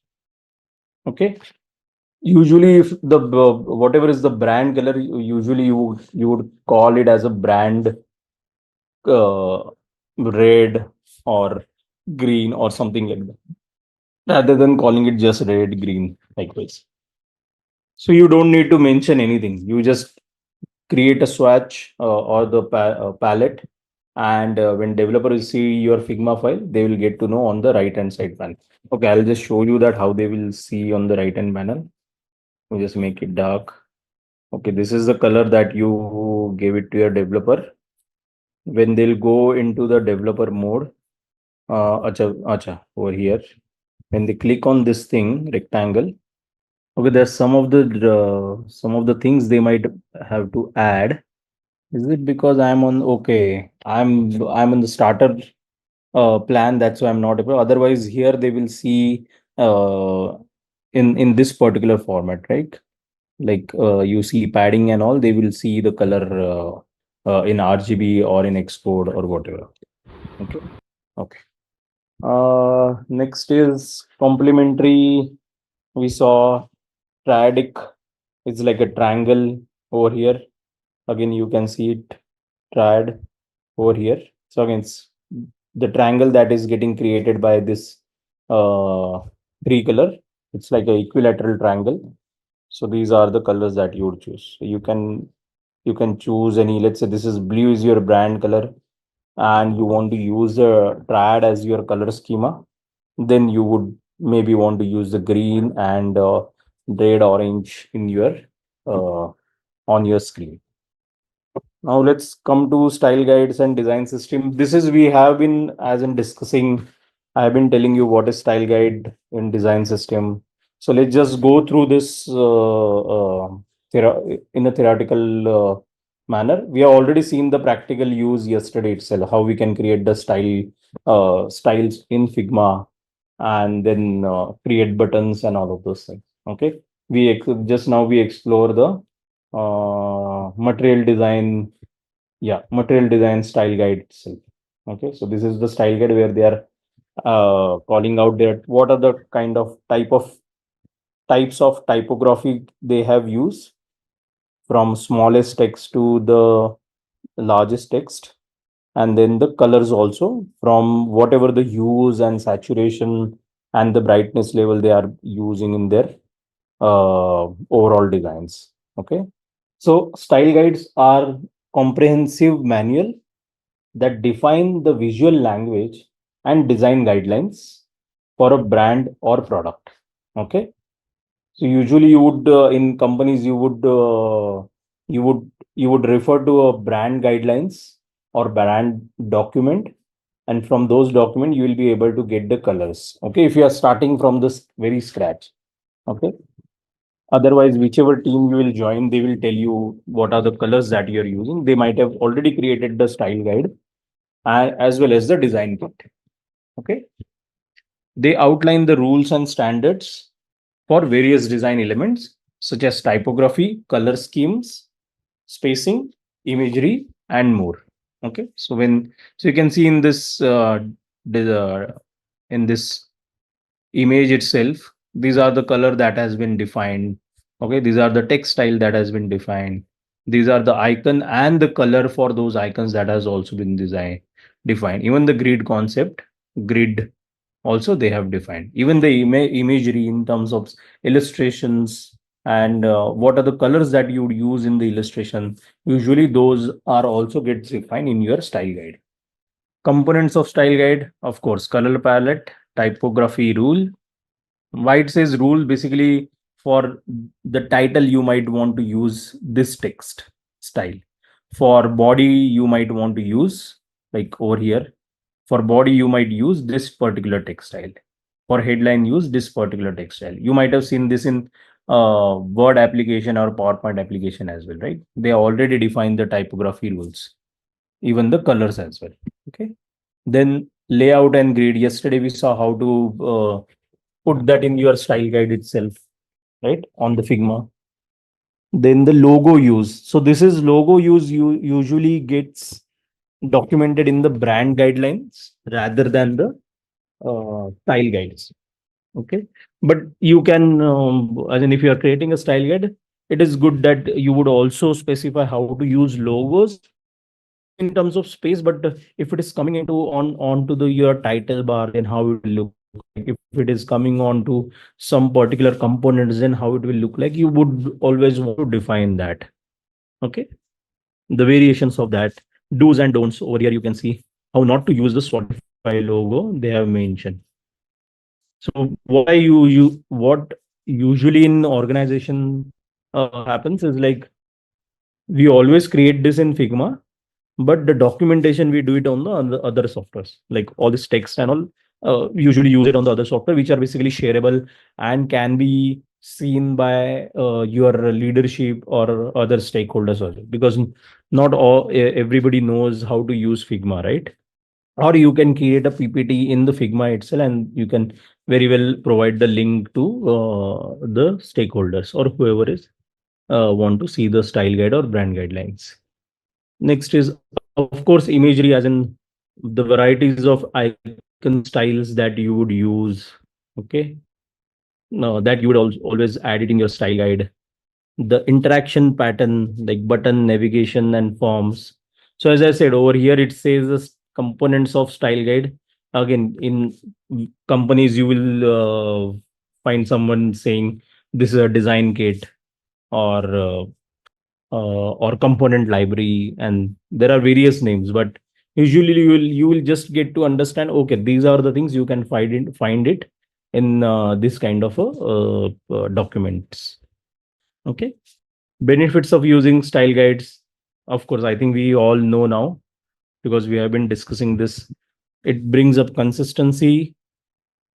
Okay. Usually, if the whatever is the brand color, usually you would call it as a brand uh, red or green or something like that, rather than calling it just red, green, likewise. So you don't need to mention anything. You just create a swatch or the palette, and when developers see your Figma file, they will get to know on the right hand side panel. Okay, I'll just show you that how they will see on the right hand panel. We just make it dark. Okay, this is the color that you gave it to your developer. When they'll go into the developer mode, over here, when they click on this thing, rectangle, okay, there's some of the things they might have to add. Is it because I'm on, okay, I'm in the starter plan, that's why I'm not able. Otherwise, here they will see in this particular format, right? Like you see padding and all, they will see the color in RGB or in Xcode or whatever. Okay. Okay. Next is complementary. We saw triadic. It's like a triangle. over here. Again, you can see it triad over here. So again, it's the triangle that is getting created by this three color. It's like a equilateral triangle. So these are the colors that you would choose. So you can choose any, let's say this is blue is your brand color and you want to use a triad as your color schema, then you would maybe want to use the green and red orange in your on your screen. Now let's come to style guides and design system. This is we have been as in discussing. I have been telling you what is style guide in design system. So let's just go through this in a theoretical manner. We have already seen the practical use yesterday itself. How we can create the styles in Figma, and then create buttons and all of those things. Okay, just now we explore the material design, material design style guide itself. Okay, so this is the style guide where they are calling out there what are the kind of types of typography they have used, from smallest text to the largest text, and then the colors also, from whatever the hues and saturation and the brightness level they are using in their overall designs. Okay, so style guides are comprehensive manual that define the visual language and design guidelines for a brand or product. Okay, so usually you would in companies you would you would refer to a brand guidelines or brand document, and from those document you will be able to get the colors. Okay, if you are starting from this very scratch. Okay, otherwise whichever team you will join, they will tell you what are the colors that you're using. They might have already created the style guide as well as the design kit. Okay, they outline the rules and standards for various design elements such as typography, color schemes, spacing, imagery, and more. Okay, so you can see in this in this image itself, these are the color that has been defined. Okay, these are the text style that has been defined. These are the icon and the color for those icons that has also been defined. Even the grid also they have defined. Even the imagery in terms of illustrations and what are the colors that you would use in the illustration. Usually those are also gets defined in your style guide. Components of style guide, of course, color palette, typography rule. Why it says rule, basically for the title you might want to use this text style. For body you might want to use, like over here, for body you might use this particular text style. For headline use this particular text style. You might have seen this in Word application or PowerPoint application as well, right? They already defined the typography rules, even the colors as well. Okay, then layout and grid. Yesterday we saw how to put that in your style guide itself, right, on the Figma. Then the logo use. So this is logo use usually gets documented in the brand guidelines rather than the style guides. Okay, but you can as in if you are creating a style guide, it is good that you would also specify how to use logos in terms of space. But if it is coming into onto the your title bar, then how it will look like. If it is coming on to some particular components, then how it will look like. You would always want to define that. Okay, the variations of that, do's and don'ts. Over here you can see how not to use the Spotify logo they have mentioned. So what usually in organization happens is like we always create this in Figma, but the documentation we do it on the other softwares, like all this text and all. Usually use it on the other software, which are basically shareable and can be seen by your leadership or other stakeholders also, because not everybody knows how to use Figma, right? Or you can create a PPT in the Figma itself, and you can very well provide the link to the stakeholders or whoever is want to see the style guide or brand guidelines. Next is, of course, imagery, as in the varieties of icon styles that you would use. Okay, no, that you would always add it in your style guide. the interaction pattern like button navigation and forms. So as I said, over here it says the components of style guide. Again, in companies you will find someone saying this is a design kit, or component library, and there are various names, but usually you will just get to understand, okay, these are the things you can find it in this kind of a documents. Okay. Benefits of using style guides. Of course, I think we all know now because we have been discussing this. It brings up consistency.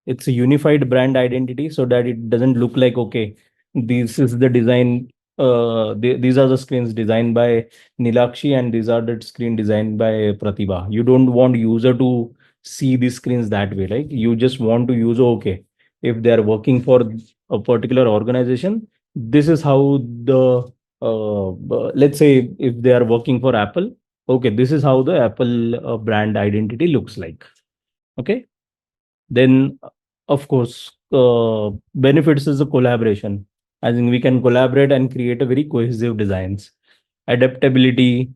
It's a unified brand identity so that it doesn't look like, okay, this is the design. These are the screens designed by Nilakshi and these are the screen designed by Pratibha. You don't want user to see these screens that way, right? You just want to use, okay, if they are working for a particular organization, this is how the let's say if they are working for Apple, okay, this is how the Apple brand identity looks like. Okay. Then, of course, benefits is a collaboration. I think we can collaborate and create a very cohesive designs. Adaptability,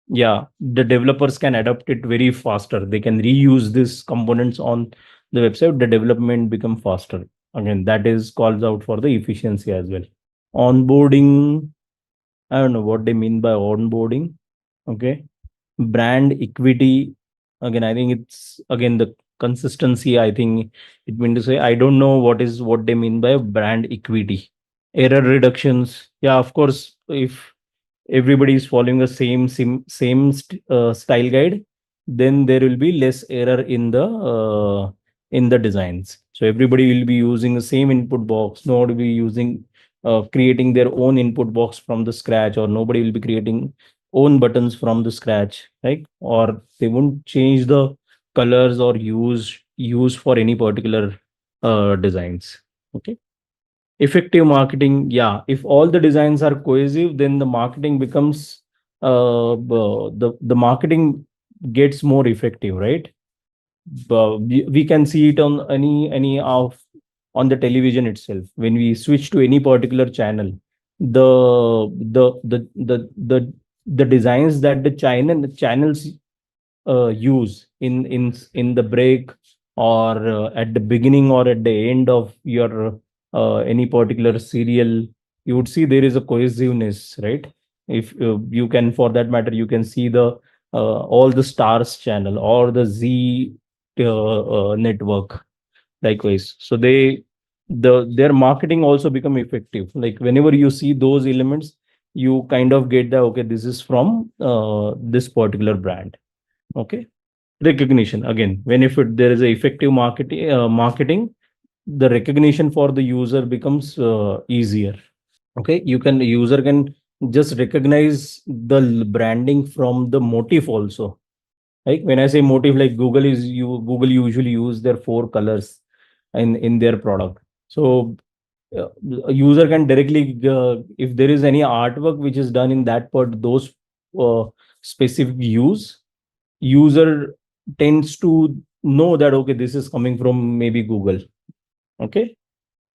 yeah, the developers can adapt it very faster. They can reuse these components on the website. The development become faster. Again, that is calls out for the efficiency as well. Onboarding, I don't know what they mean by onboarding. Okay. Brand equity, again, I think it's again the consistency. I think it means to say, I don't know what they mean by brand equity. Error reductions, yeah, of course, if everybody is following the same style guide, then there will be less error in the designs. So everybody will be using the same input box, nobody will be using creating their own input box from the scratch, or nobody will be creating own buttons from the scratch, right? Or they won't change the colors or use for any particular designs. Okay. Effective marketing, yeah, if all the designs are cohesive, then the marketing becomes the marketing gets more effective, right? We can see it on any of on the television itself. When we switch to any particular channel, the designs that the channels use in the break, or at the beginning or at the end of your any particular serial, you would see there is a cohesiveness, right? If you can, for that matter, you can see the all the stars channel or the Z network likewise. So their marketing also become effective. Like whenever you see those elements, you kind of get the, okay, this is from this particular brand. Okay. Recognition, again, when if there is a effective marketing, the recognition for the user becomes easier. Okay, user can just recognize the branding from the motif also. Like when I say motif, like Google usually use their four colors in their product. So a user can directly, if there is any artwork which is done in that part, those uh, specific user tends to know that, okay, this is coming from maybe Google. Okay.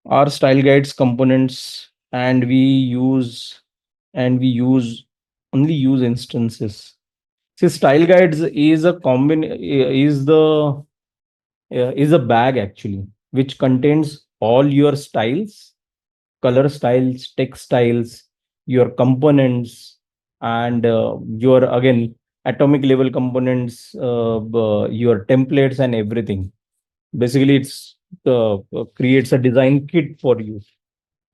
Our style guides components, and we use only use instances. See, style guides is a is a bag actually, which contains all your styles, color styles, text styles, your components, and your, again, atomic level components, your templates and everything. Basically, it's creates a design kit for you.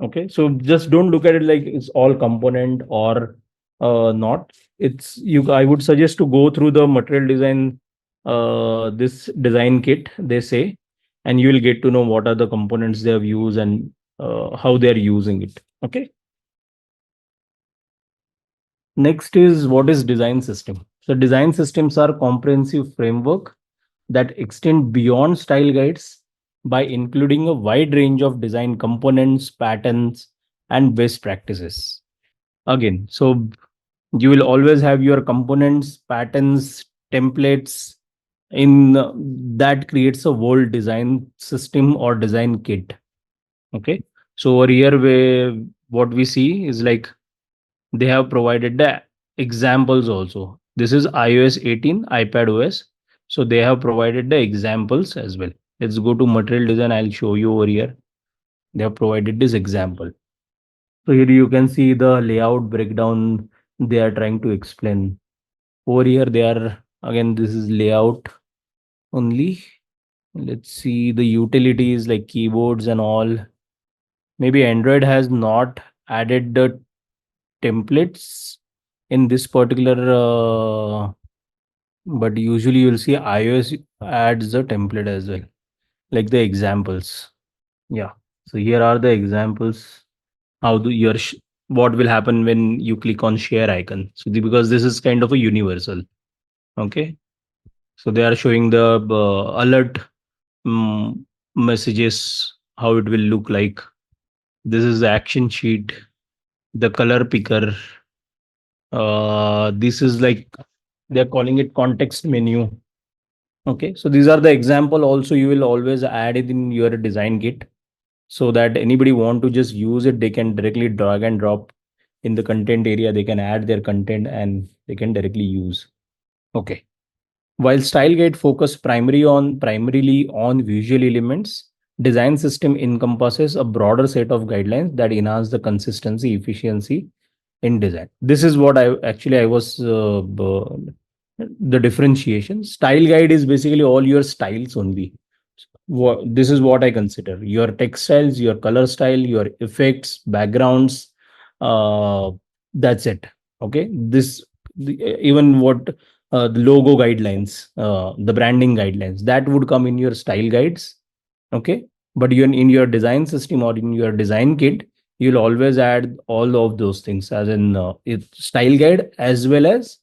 Okay, so just don't look at it like it's all component or not. It's you. I would suggest to go through the material design, this design kit they say, and you will get to know what are the components they have used and how they are using it. Okay. Next is, what is design system? So design systems are comprehensive framework that extend beyond style guides by including a wide range of design components, patterns, and best practices. Again, so you will always have your components, patterns, templates in that creates a whole design system or design kit. Okay. So over here, what we see is like they have provided the examples also. This is iOS 18, iPad OS. So they have provided the examples as well. Let's go to material design. I'll show you over here. They have provided this example. So here you can see the layout breakdown they are trying to explain. Over here, they are again, this is layout only. Let's see the utilities like keyboards and all. Maybe Android has not added the templates in this particular, but usually you'll see iOS adds the template as well, like the examples. Yeah. So here are the examples. How do your what will happen when you click on share icon? So because this is kind of a universal. Okay. So they are showing the alert messages, how it will look like. This is the action sheet, the color picker. This is like they're calling it context menu. Okay, so these are the example. Also, you will always add it in your design kit so that anybody want to just use it, they can directly drag and drop in the content area. They can add their content and they can directly use. Okay. While style guide focus primarily on visual elements, design system encompasses a broader set of guidelines that enhance the consistency, efficiency in design. This is what I was the differentiation. Style guide is basically all your styles only. This is what I consider your textiles, your color style, your effects, backgrounds. Uh, that's it. Okay. Even what the logo guidelines, the branding guidelines that would come in your style guides. Okay. But you in your design system or in your design kit, you'll always add all of those things as in style guide as well as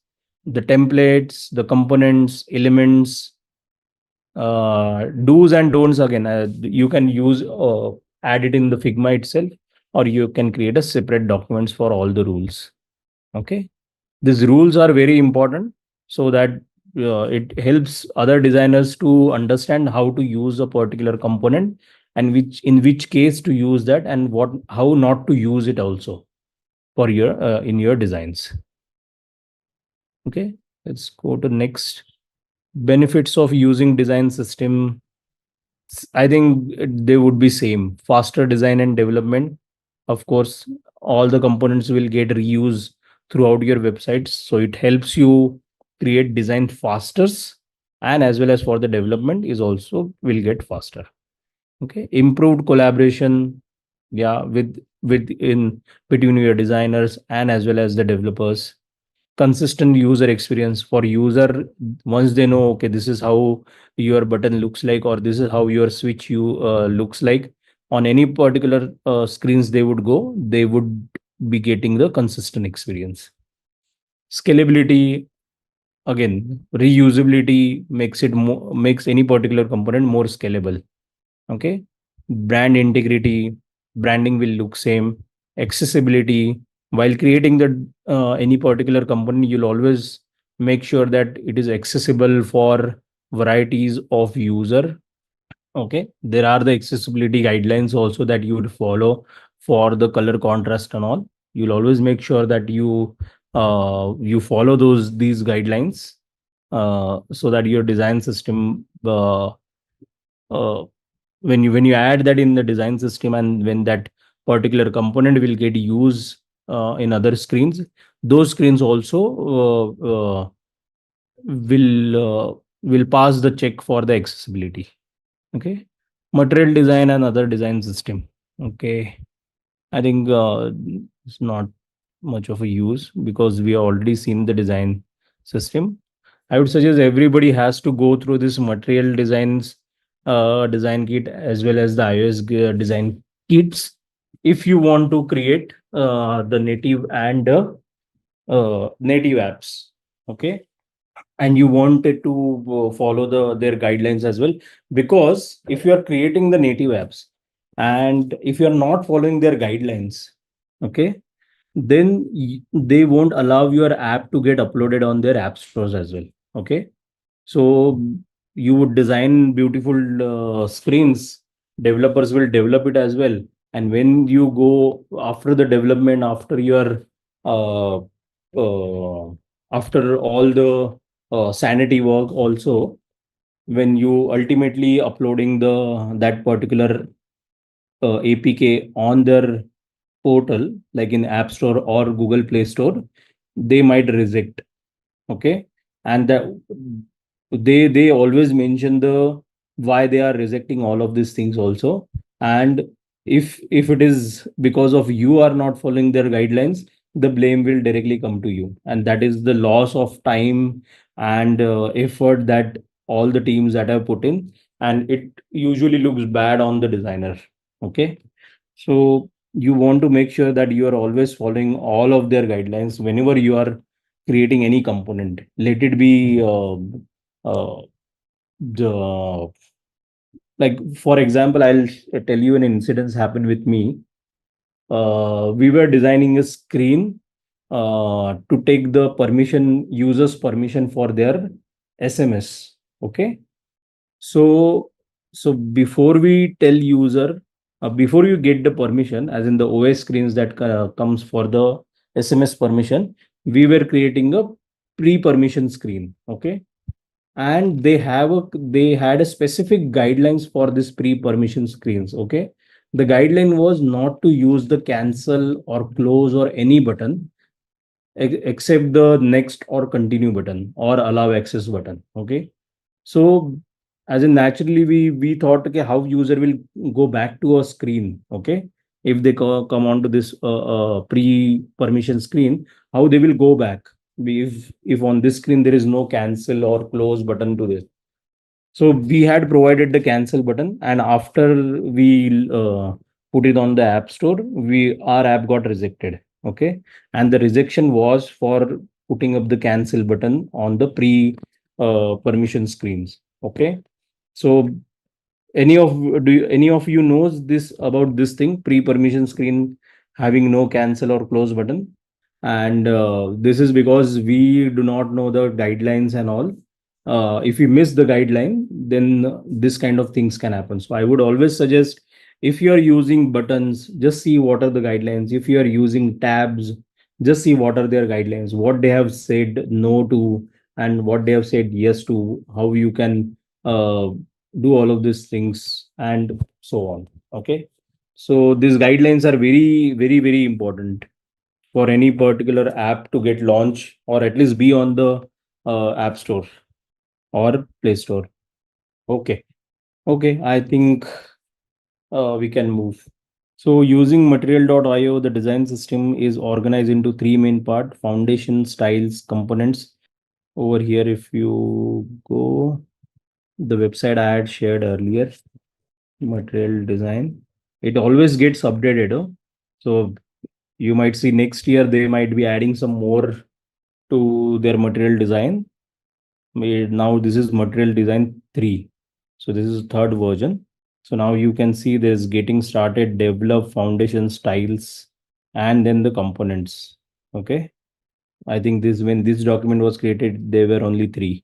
the templates, the components, elements, do's and don'ts. Again, you can use add it in the Figma itself, or you can create a separate documents for all the rules. Okay, these rules are very important so that it helps other designers to understand how to use a particular component and which in which case to use that and what how not to use it also for your in your designs. Okay, let's go to next. Benefits of using design system. I think they would be same. Faster design and development. Of course, all the components will get reused throughout your websites. So it helps you create design faster and as well as for the development is also will get faster. Okay. Improved collaboration. Yeah, with in between your designers and as well as the developers. Consistent user experience for user. Once they know, okay, this is how your button looks like or this is how your switch you looks like on any particular screens they would go, they would be getting the consistent experience. Scalability, again, reusability makes it more, makes any particular component more scalable. Okay. Brand integrity, branding will look same. Accessibility, while creating the any particular company, you'll always make sure that it is accessible for varieties of user. Okay, there are the accessibility guidelines also that you would follow for the color contrast and all. You'll always make sure that you follow these guidelines so that your design system uh, when you add that in the design system and when that particular component will get used in other screens, those screens also will pass the check for the accessibility. Okay, material design and other design system. Okay, I think it's not much of a use because we have already seen the design system. I would suggest everybody has to go through this material design kit as well as the iOS design kits if you want to create the native and native apps. Okay, and you wanted to follow their guidelines as well, because if you are creating the native apps and if you are not following their guidelines, okay, then they won't allow your app to get uploaded on their app stores as well. Okay, so you would design beautiful screens, developers will develop it as well, And when you go after the development, after your uh, after all the sanity work also, when you ultimately uploading that particular APK on their portal, like in App Store or Google Play Store, they might reject. Okay. And they always mention the why they are rejecting all of these things also. And if it is because of you are not following their guidelines, the blame will directly come to you, and that is the loss of time and effort that all the teams that have put in, and it usually looks bad on the designer. Okay. So you want to make sure that you are always following all of their guidelines whenever you are creating any component. Let it be the like, for example, I'll tell you an incident happened with me. We were designing a screen to take the users permission for their SMS. Okay. So, so before we tell user, before you get the permission, as in the OS screens that comes for the SMS permission, we were creating a pre-permission screen. Okay. And they had a specific guidelines for this pre-permission screens. Okay. The guideline was not to use the cancel or close or any button except the next or continue button or allow access button. Okay. So as in naturally we thought, okay, how user will go back to a screen. Okay. If they come onto this pre permission screen, how they will go back if on this screen there is no cancel or close button to this. So we had provided the cancel button, and after we put it on the app store, our app got rejected. Okay. And the rejection was for putting up the cancel button on the pre permission screens. Okay. So any of you knows this about this thing, pre permission screen having no cancel or close button? And this is because we do not know the guidelines and all. If we miss the guideline, then this kind of things can happen. So I would always suggest, if you are using buttons, just see what are the guidelines. If you are using tabs, just see what are their guidelines, what they have said no to and what they have said yes to, how you can do all of these things and so on. Okay. So these guidelines are very, very, very important for any particular app to get launched, or at least be on the app store or play store. Okay. Okay. I think we can move. So using material.io, the design system is organized into three main parts: foundation, styles, components. Over here, if you go the website I had shared earlier, material design, it always gets updated. So you might see next year they might be adding some more to their material design. Now this is material design 3. So this is third version. So now you can see there's getting started, develop, foundation, styles, and then the components. Okay. I think this, when this document was created, there were only 3.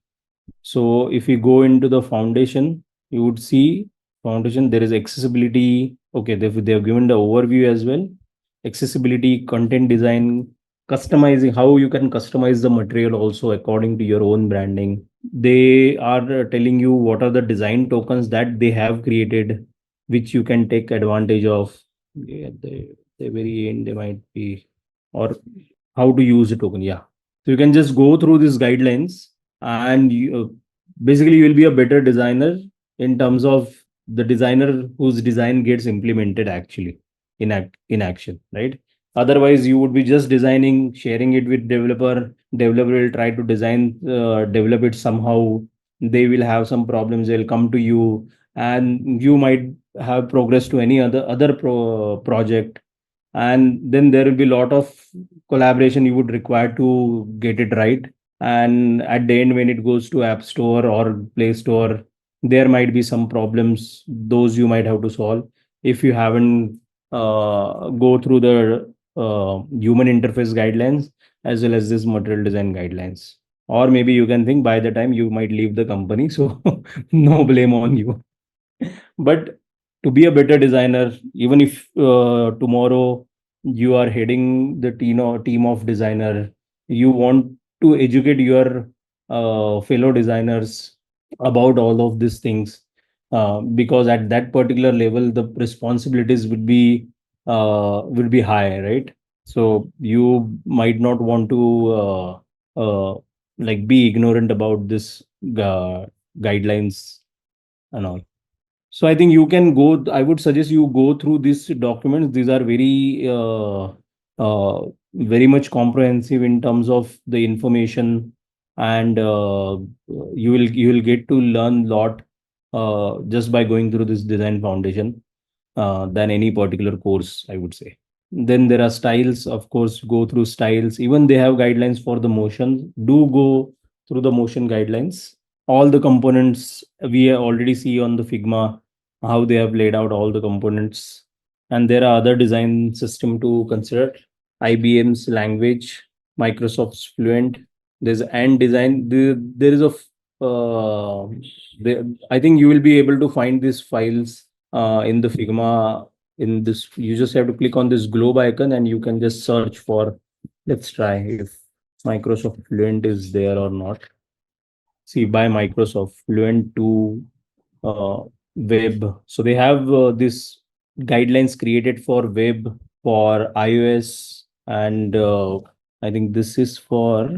So if you go into the foundation, you would see foundation, there is accessibility. Okay, they've given the overview as well. Accessibility, content design, customizing, how you can customize the material also according to your own branding. They are telling you what are the design tokens that they have created, which you can take advantage of. Yeah, the very end, they might be, or how to use the token. Yeah. So you can just go through these guidelines, and basically you will be a better designer in terms of the designer whose design gets implemented actually in action, right? Otherwise you would be just designing, sharing it with developer will try to design, develop it somehow. They will have some problems, they'll come to you, and you might have progress to any other project, and then there will be a lot of collaboration you would require to get it right. And at the end, when it goes to app store or play store, there might be some problems, those you might have to solve if you haven't go through the human interface guidelines as well as this material design guidelines. Or maybe you can think by the time you might leave the company, so no blame on you. But to be a better designer, even if tomorrow you are heading the team of designer, you want to educate your fellow designers about all of these things, because at that particular level the responsibilities would be high, right? So you might not want to like be ignorant about this uh, guidelines and all. So I think you can go. I would suggest you go through these documents. These are very much comprehensive in terms of the information, and you will get to learn lot just by going through this design foundation than any particular course, I would say. Then there are styles, of course, go through styles. Even they have guidelines for the motion. Do go through the motion guidelines. All the components we already see on the Figma, how they have laid out all the components. And there are other design system to consider. IBM's language, Microsoft's Fluent. There's and design. There is a I think you will be able to find these files in the Figma. In this, you just have to click on this globe icon and you can just search for, let's try if Microsoft Fluent is there or not. See, by Microsoft Fluent to web. So they have this guidelines created for web, for iOS, and I think this is for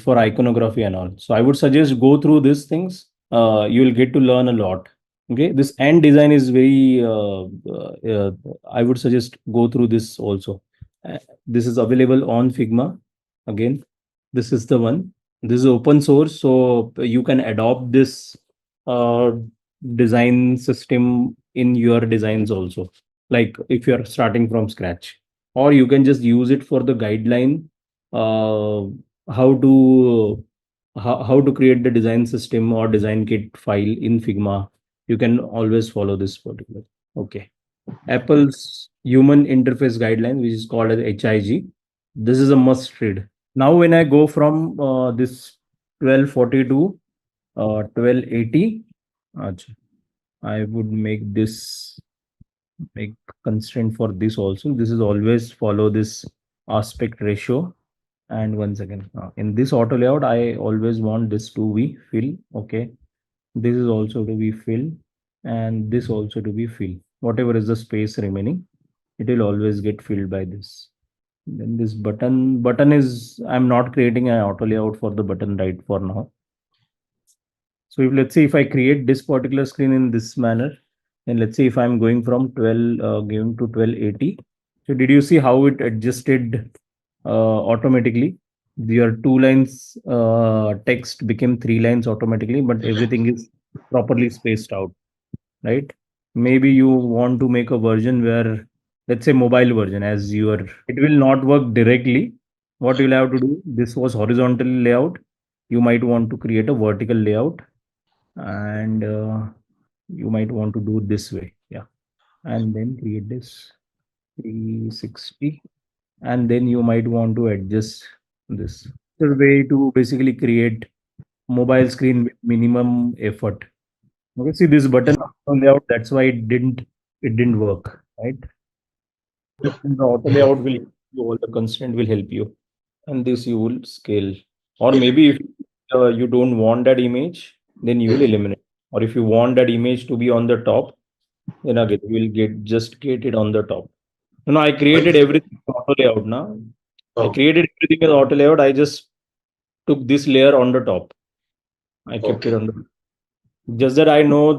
iconography and all. So I would suggest go through these things. You will get to learn a lot. Okay, this end design is very. I would suggest go through this also. This is available on Figma. Again, this is the one. This is open source, so you can adopt this uh, design system in your designs also. Like if you are starting from scratch, or you can just use it for the guideline. Uh, how to how to create the design system or design kit file in Figma. You can always follow this particular. Okay. Apple's human interface guideline, which is called as HIG. This is a must read. Now, when I go from this 1240 to 1280, acha, I would make constraint for this also. This is always follow this aspect ratio. And once again, in this auto layout, I always want this to be fill. Okay. This is also to be fill, and this also to be fill. Whatever is the space remaining, it will always get filled by this. Then this button is, I'm not creating an auto layout for the button right for now. So if let's say if I create this particular screen in this manner, and let's say if I'm going from 12 going to 1280. So did you see how it adjusted automatically? Your 2 lines text became 3 lines automatically, but everything is properly spaced out, right? Maybe you want to make a version where, let's say mobile version, as your, it will not work directly. What you'll have to do, this was horizontal layout. You might want to create a vertical layout, and you might want to do this way. Yeah. And then create this 360, and then you might want to adjust this. The way to basically create mobile screen with minimum effort. Okay, see this button layout, that's why it didn't work, right? The auto layout will help you, all the constraint will help you, and this you will scale. Or maybe if you don't want that image, then you will eliminate. Or if you want that image to be on the top, then again you will get it on the top. No, I created everything auto layout now. I created everything as auto layout. I just took this layer on the top. I kept it on the, just that I know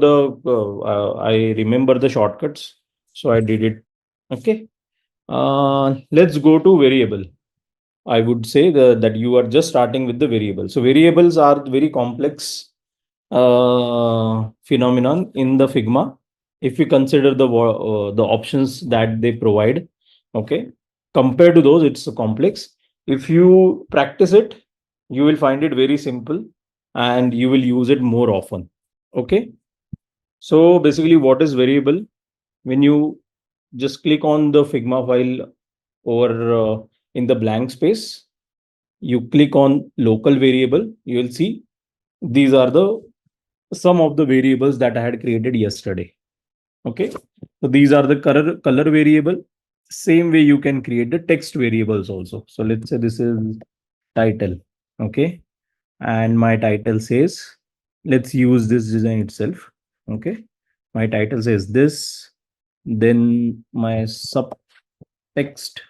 I remember the shortcuts, so I did it. Okay. Let's go to variable. I would say that you are just starting with the variable. So variables are very complex phenomenon in the Figma. If you consider the options that they provide, okay, compared to those, it's complex. If you practice it, you will find it very simple, and you will use it more often. Okay. So basically, what is variable? When you just click on the Figma file over in the blank space, you click on local variable, you will see these are the some of the variables that I had created yesterday. Okay, so these are the color variable. Same way you can create the text variables also. So let's say this is title. Okay, and my title says, let's use this design itself. Okay, my title says this, then my subtext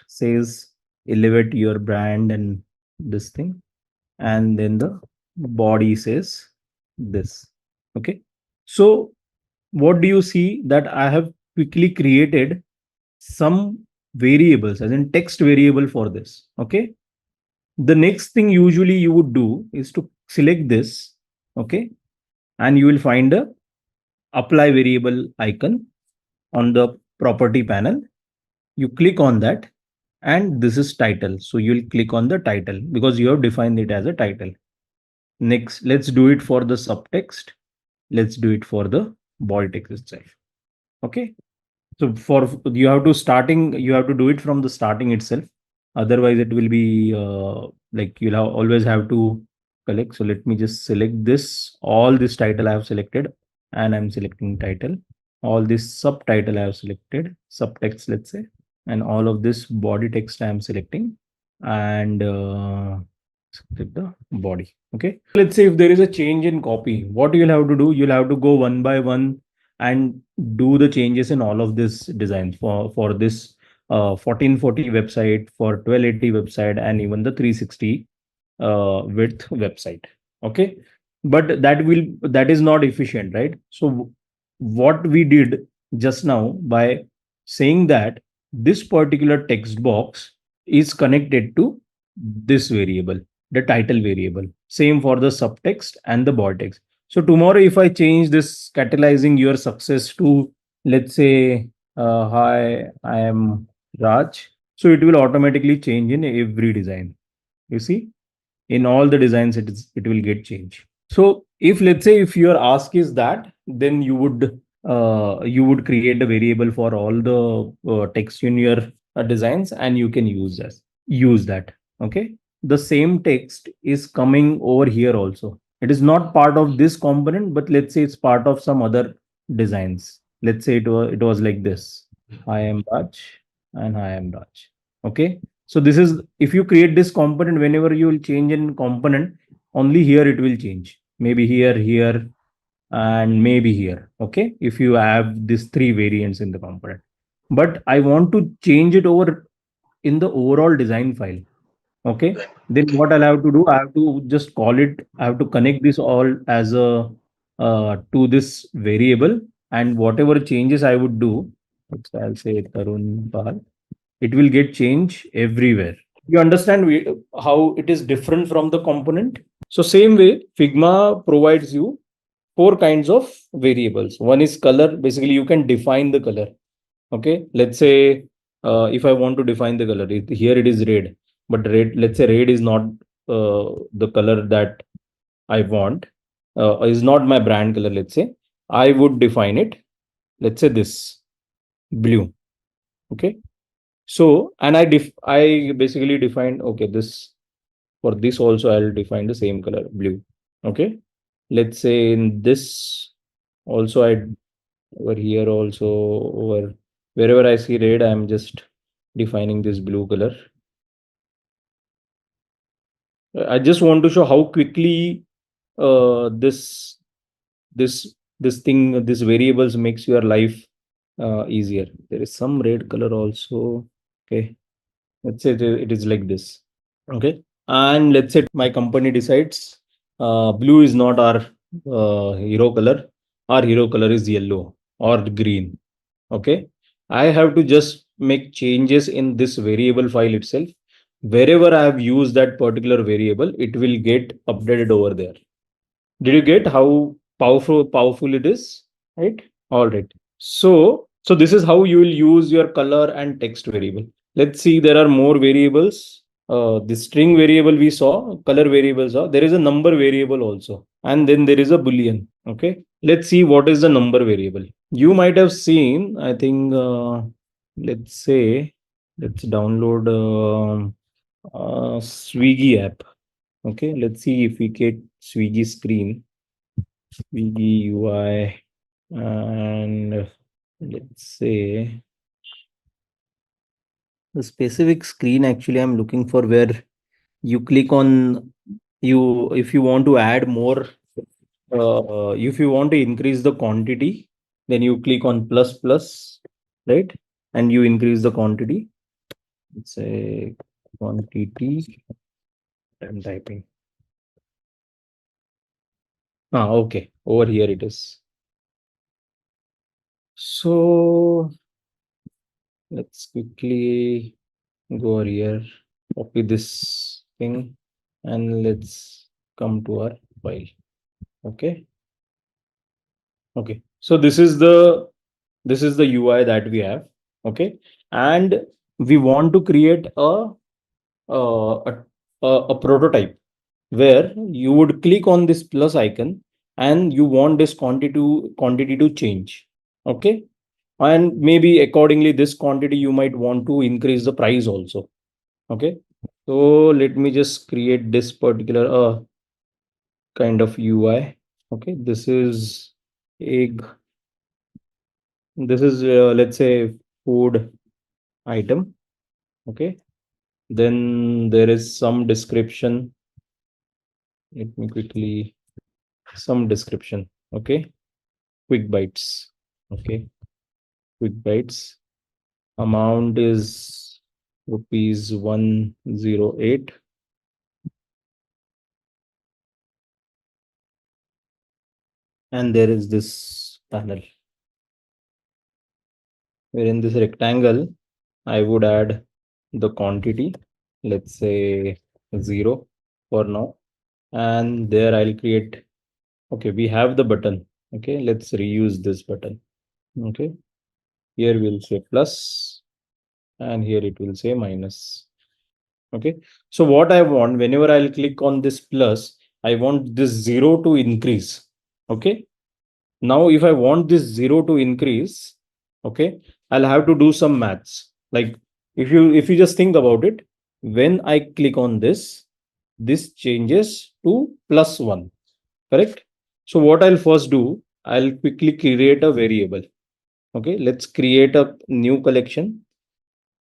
says elevate your brand and this thing, and then the body says this. Okay, so what do you see that I have quickly created some variables as in text variable for this. Okay, the next thing usually you would do is to select this. Okay, and you will find a apply variable icon on the property panel. You click on that, and this is title, so you'll click on the title because you have defined it as a title. Next, let's do it for the subtext. Let's do it for the body text itself. Okay, so for you have to do it from the starting itself. Otherwise it will be like you'll always have to collect. So let me just select this, all this title I have selected, and I'm selecting title. All this subtitle I have selected, subtext, let's say, and all of this body text I am selecting, and select the body. Okay, let's say if there is a change in copy, what you'll have to do, you'll have to go one by one and do the changes in all of this designs for this 1440 website, for 1280 website, and even the 360 width website. Okay, but that is not efficient, right? So what we did just now by saying that this particular text box is connected to this variable, the title variable, same for the subtext and the body text. So tomorrow if I change this catalyzing your success to, let's say, hi, I am Raj, so it will automatically change in every design. You see, in all the designs it will get changed. So if, let's say, if your ask is that, then you would create a variable for all the text in your designs, and you can use that. Okay, the same text is coming over here also. It is not part of this component, but let's say it's part of some other designs. Let's say it was like this: I am Raj and I am Raj. Okay, so this is, if you create this component, whenever you will change in component, only here it will change. Maybe here, and maybe here. Okay, if you have these three variants in the component, but I want to change it over in the overall design file. Okay, then what I'll have to do, I have to just call it, I have to connect this all as a to this variable, and whatever changes I would do, I'll say Tarun Pal, it will get change everywhere. You understand how it is different from the component? So same way, Figma provides you four kinds of variables. One is color. Basically, you can define the color. Okay, let's say if I want to define the color, here it is red, but red, let's say red is not the color that I want, is not my brand color. Let's say I would define it. Let's say this blue. Okay, so, and I basically defined, okay, this, for this also I'll define the same color, blue. Okay, let's say in this also, I over here also, over wherever I see red, I'm just defining this blue color. I just want to show how quickly this this variables makes your life easier. There is some red color also. Okay, let's say it is like this. Okay, and let's say my company decides blue is not our hero color. Our hero color is yellow or green. Okay, I have to just make changes in this variable file itself. Wherever I have used that particular variable, it will get updated over there. Did you get how powerful it is? Right? All right. So this is how you will use your color and text variable. Let's see, there are more variables. The string variable we saw, color variables are, there is a number variable also, and then there is a boolean. Okay, let's see what is the number variable. You might have seen, I think, let's say, let's download Swiggy app. Okay, let's see if we get Swiggy screen. UI, and let's say the specific screen actually I'm looking for where you click on you if you want to add more if you want to increase the quantity, then you click on plus, right? And you increase the quantity. Let's say quantity. I'm typing. Okay. Over here it is. So let's quickly go over here, copy this thing, and let's come to our file. Okay. Okay. So this is the UI that we have. Okay. And we want to create uh, a, a prototype where you would click on this plus icon and you want this quantity to change. Okay. And maybe accordingly this quantity you might want to increase the price also. Okay. So let me just create this particular kind of UI. Okay. This is egg. This is let's say food item. Okay. Then there is some description. Let me quickly some description. Okay. Quick bites. Okay. Quick bites. Amount is rupees 108. And there is this panel. Where in this rectangle, I would add the quantity, let's say 0 for now. And there I'll create, okay, we have the button. Okay, let's reuse this button. Okay, here we'll say plus, and here it will say minus. Okay, so what I want, whenever I'll click on this plus, I want this 0 to increase. Okay, now if I want this 0 to increase, okay, I'll have to do some maths. Like if you just think about it, when I click on this changes to +1, correct? So what I'll first do, I'll quickly create a variable. Okay, let's create a new collection,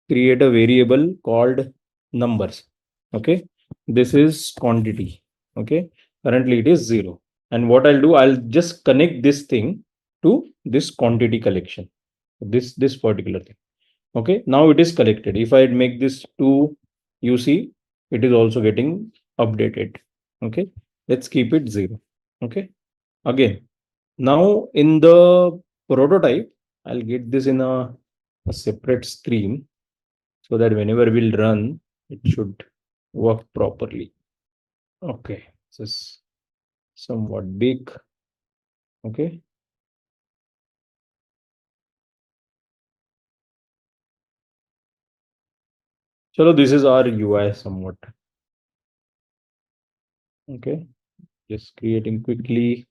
create a variable called numbers. Okay, this is quantity. Okay, currently it is 0. And what I'll do, I'll just connect this thing to this quantity collection, this particular thing. Okay, now it is collected. If I make this 2, you see it is also getting updated. Okay, let's keep it 0. Okay, again, now in the prototype, I'll get this in a separate stream so that whenever we'll run, it should work properly. Okay, this is somewhat big. Okay. So this is our UI somewhat. Okay, just creating quickly,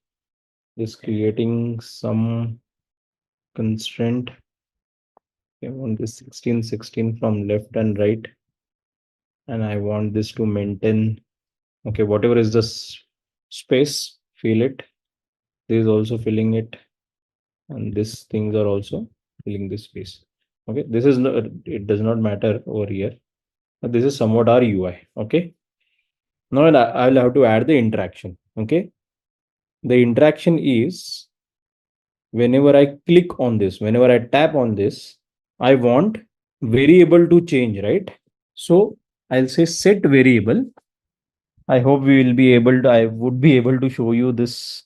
just creating some constraint. I want this 16 from left and right, and I want this to maintain. Okay, whatever is this space, fill it. This is also filling it, and these things are also filling this space. Okay, this is not, it does not matter over here. This is somewhat our UI. Okay, now I'll have to add the interaction. Okay, the interaction is whenever I click on this, whenever I tap on this, I want variable to change, right? So I'll say set variable. I hope we will be able to, I would be able to show you this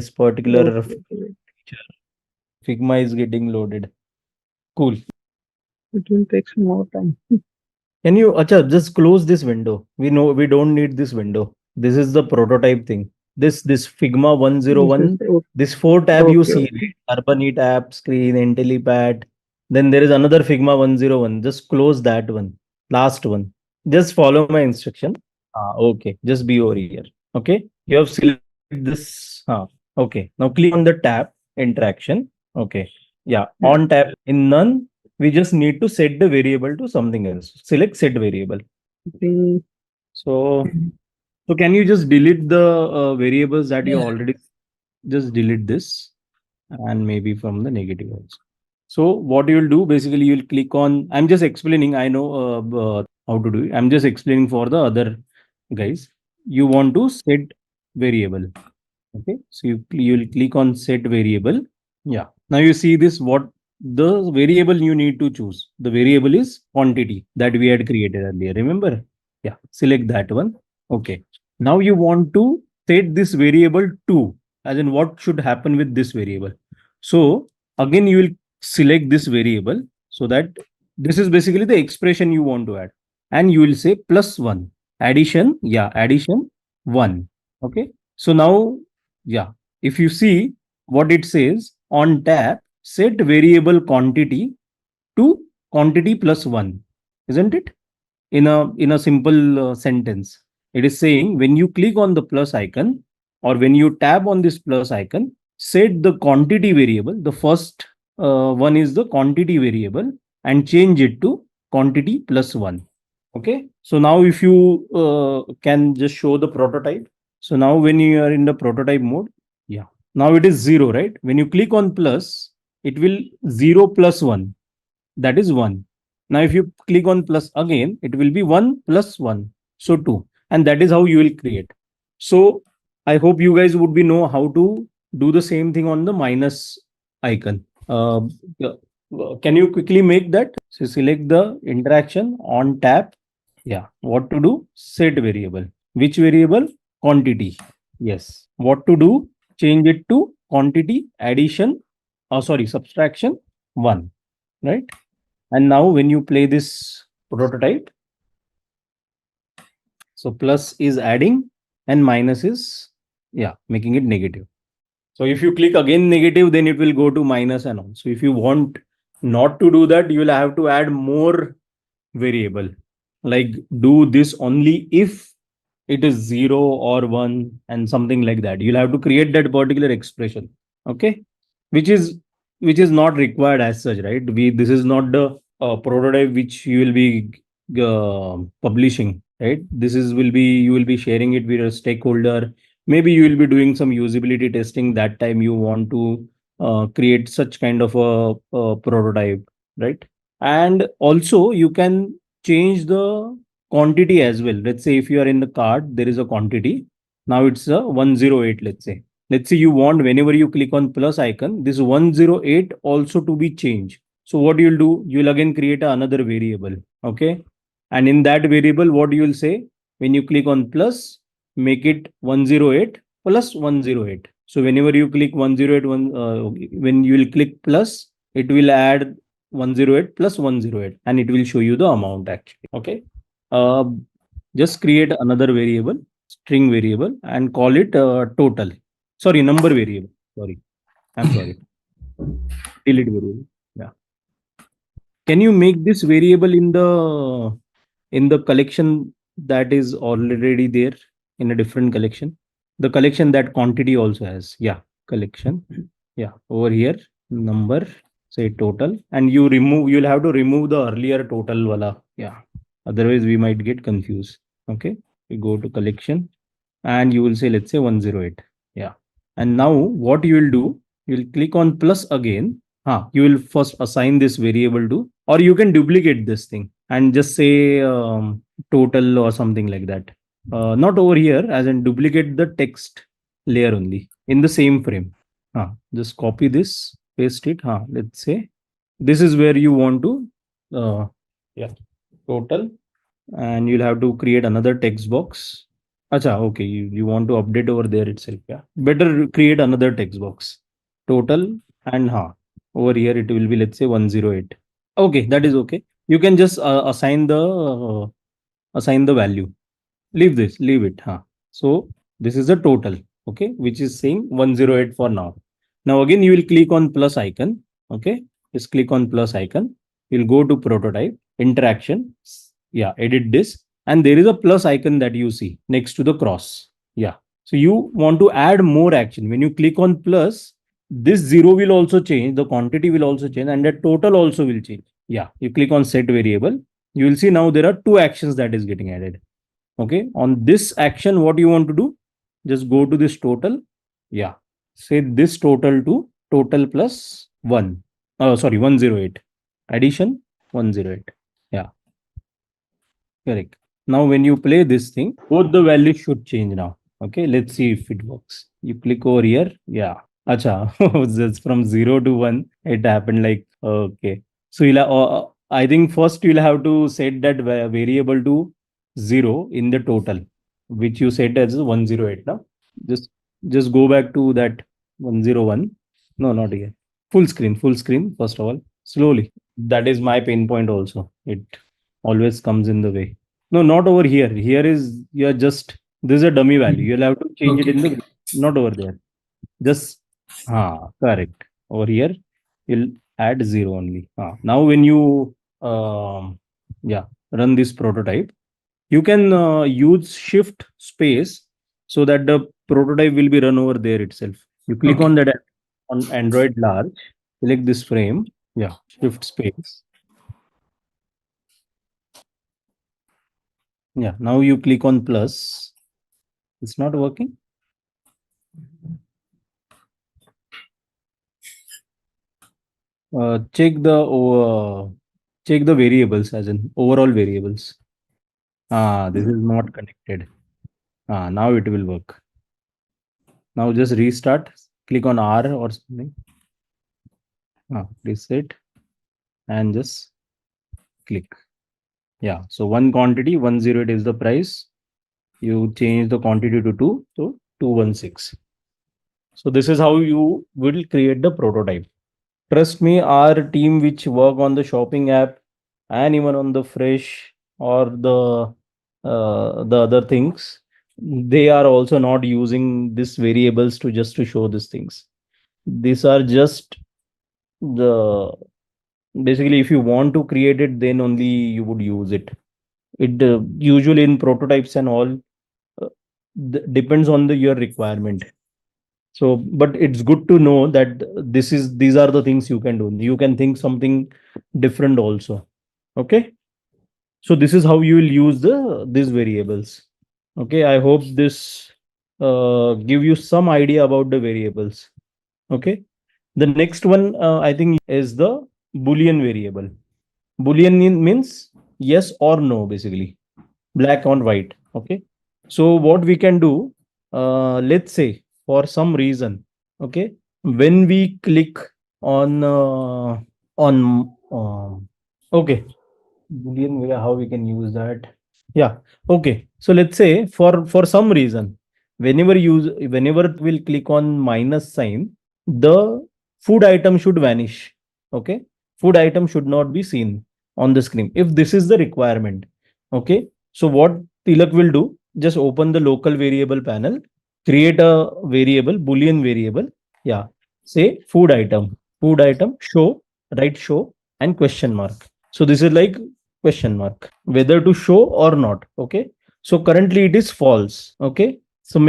particular feature. Figma is getting loaded. Cool. It will take some more time. Can you, Acha, just close this window? We know we don't need this window. This is the prototype thing. This Figma 101, this 4 tab you see, right? Urban app, screen, Intellipaat. Then there is another Figma 101. Just close that one. Last one. Just follow my instruction. Okay. Just be over here. Okay. You have selected this. Okay. Now click on the tab interaction. Okay. Yeah. On tab in none, we just need to set the variable to something else. Select set variable. Okay. So So can you just delete the variables that you already, just delete this and maybe from the negative also. So what you'll do, basically you'll click on, I'm just explaining, I know how to do it. I'm just explaining for the other guys. You want to set variable. Okay. So you'll click on set variable. Yeah. Now you see this, what the variable you need to choose. The variable is quantity that we had created earlier. Remember? Yeah. Select that one. Okay. Now you want to set this variable to, as in what should happen with this variable. So again, you will select this variable so that this is basically the expression you want to add. And you will say plus one. Addition. Yeah. Addition one. Okay. So now, yeah, if you see what it says on tab, set variable quantity to quantity plus one, isn't it? In a simple sentence, it is saying when you click on the plus icon or when you tab on this plus icon, set the quantity variable. The first one is the quantity variable and change it to quantity plus one. Okay. So now if you can just show the prototype. So now when you are in the prototype mode, yeah, now it is zero, right? When you click on plus, it will zero plus one, that is one. Now if you click on plus again, it will be one plus one, so two, and that is how you will create. So I hope you guys would be know how to do the same thing on the minus icon. Yeah, can you quickly make that? So select the interaction on tab. Yeah, what to do? Set variable. Which variable? Quantity. Yes. What to do? Change it to quantity addition. Oh, sorry, subtraction one. Right. And now when you play this prototype, so plus is adding and minus is, yeah, making it negative. So if you click again negative, then it will go to minus and on. So if you want not to do that, you will have to add more variable. Like do this only if it is 0 or 1 and something like that. You'll have to create that particular expression. Okay. Which is not required as such, right? This is not the prototype which you will be publishing, right? This is will be, you will be sharing it with a stakeholder. Maybe you will be doing some usability testing. That time you want to create such kind of a prototype, right? And also you can change the quantity as well. Let's say if you are in the card, there is a quantity. Now it's a 108, let's say. Let's say you want whenever you click on plus icon, this 108 also to be changed. So what you'll do, you'll again create another variable. Okay. And in that variable, what you will say, when you click on plus, make it 108 plus 108. So whenever you click 108, when you will click plus, it will add 108 plus 108 and it will show you the amount actually. Okay. Uh, just create another variable, string variable, and call it total. Sorry, number variable. Sorry, I'm sorry. Delete variable. Yeah. Can you make this variable in the collection that is already there in a different collection? The collection that quantity also has. Yeah, collection. Yeah, over here, number, say total, and you'll have to remove the earlier total wala. Yeah. Otherwise, we might get confused. Okay. We go to collection and you will say, let's say 108. Yeah. And now what you will do, you'll click on plus again. You will first assign this variable to, or you can duplicate this thing and just say total or something like that. Not over here, as in duplicate the text layer only in the same frame. Just copy this, paste it. Let's say this is where you want to, yeah, total, and you'll have to create another text box. Acha, okay, you want to update over there itself. Yeah, better create another text box. Total and over here it will be, let's say 108. Okay, that is okay. You can just assign the value. Leave it. So this is the total, okay, which is saying 108 for now. Now again, you will click on plus icon. Okay, just click on plus icon. You'll go to prototype, interaction. Yeah, edit this. And there is a plus icon that you see next to the cross. Yeah. So you want to add more action. When you click on plus, this zero will also change, the quantity will also change, and the total also will change. Yeah. You click on set variable. You will see now there are two actions that is getting added. Okay, on this action, what you want to do? Just go to this total. Yeah, say this total to total plus 1. Oh, sorry, 108. Addition 108. Yeah, correct. Now, when you play this thing, both the values should change now. Okay, let's see if it works. You click over here. Yeah. Acha, just from 0 to 1, it happened like, okay. So I think first you'll have to set that variable to 0 in the total, which you set as 108 now. Just just go back to that 101. No, not here. Full screen, first of all. Slowly. That is my pain point also. It always comes in the way. No, not over here. Here is you're just this is a dummy value. You'll have to change it in the not over there. Just correct. Over here, you'll add 0 only. Now when you yeah, run this prototype, you can use shift space so that the prototype will be run over there itself. You click on that on Android large, select this frame. Yeah, shift space. Yeah, now you click on plus. It's not working. Check the variables as in overall variables. This is not connected. Now it will work. Now just restart. Click on R or something. Reset and just click. Yeah. So one quantity 108 is the price. You change the quantity to 2, so 216. So this is how you will create the prototype. Trust me, our team which work on the shopping app and even on the fresh or the other things, they are also not using these variables to just to show these things. These are just the basically if you want to create it, then only you would use it. It usually in prototypes and all depends on the your requirement. So, but it's good to know that these are the things you can do. You can think something different also. Okay. So this is how you will use these variables. Okay. I hope this give you some idea about the variables. Okay. The next one I think is the Boolean variable. Boolean means yes or no, basically black on white. Okay. So what we can do, let's say for some reason, okay, when we click on okay, Boolean way, how we can use that? Yeah. Okay. So let's say for some reason, whenever it will click on minus sign, the food item should vanish. Okay. Food item should not be seen on the screen. If this is the requirement. Okay. So what Tilak will do, just open the local variable panel, create a variable, Boolean variable. Yeah. Say food item, show, write show and question mark. So this is like question mark, whether to show or not. Okay. So currently it is false. Okay. So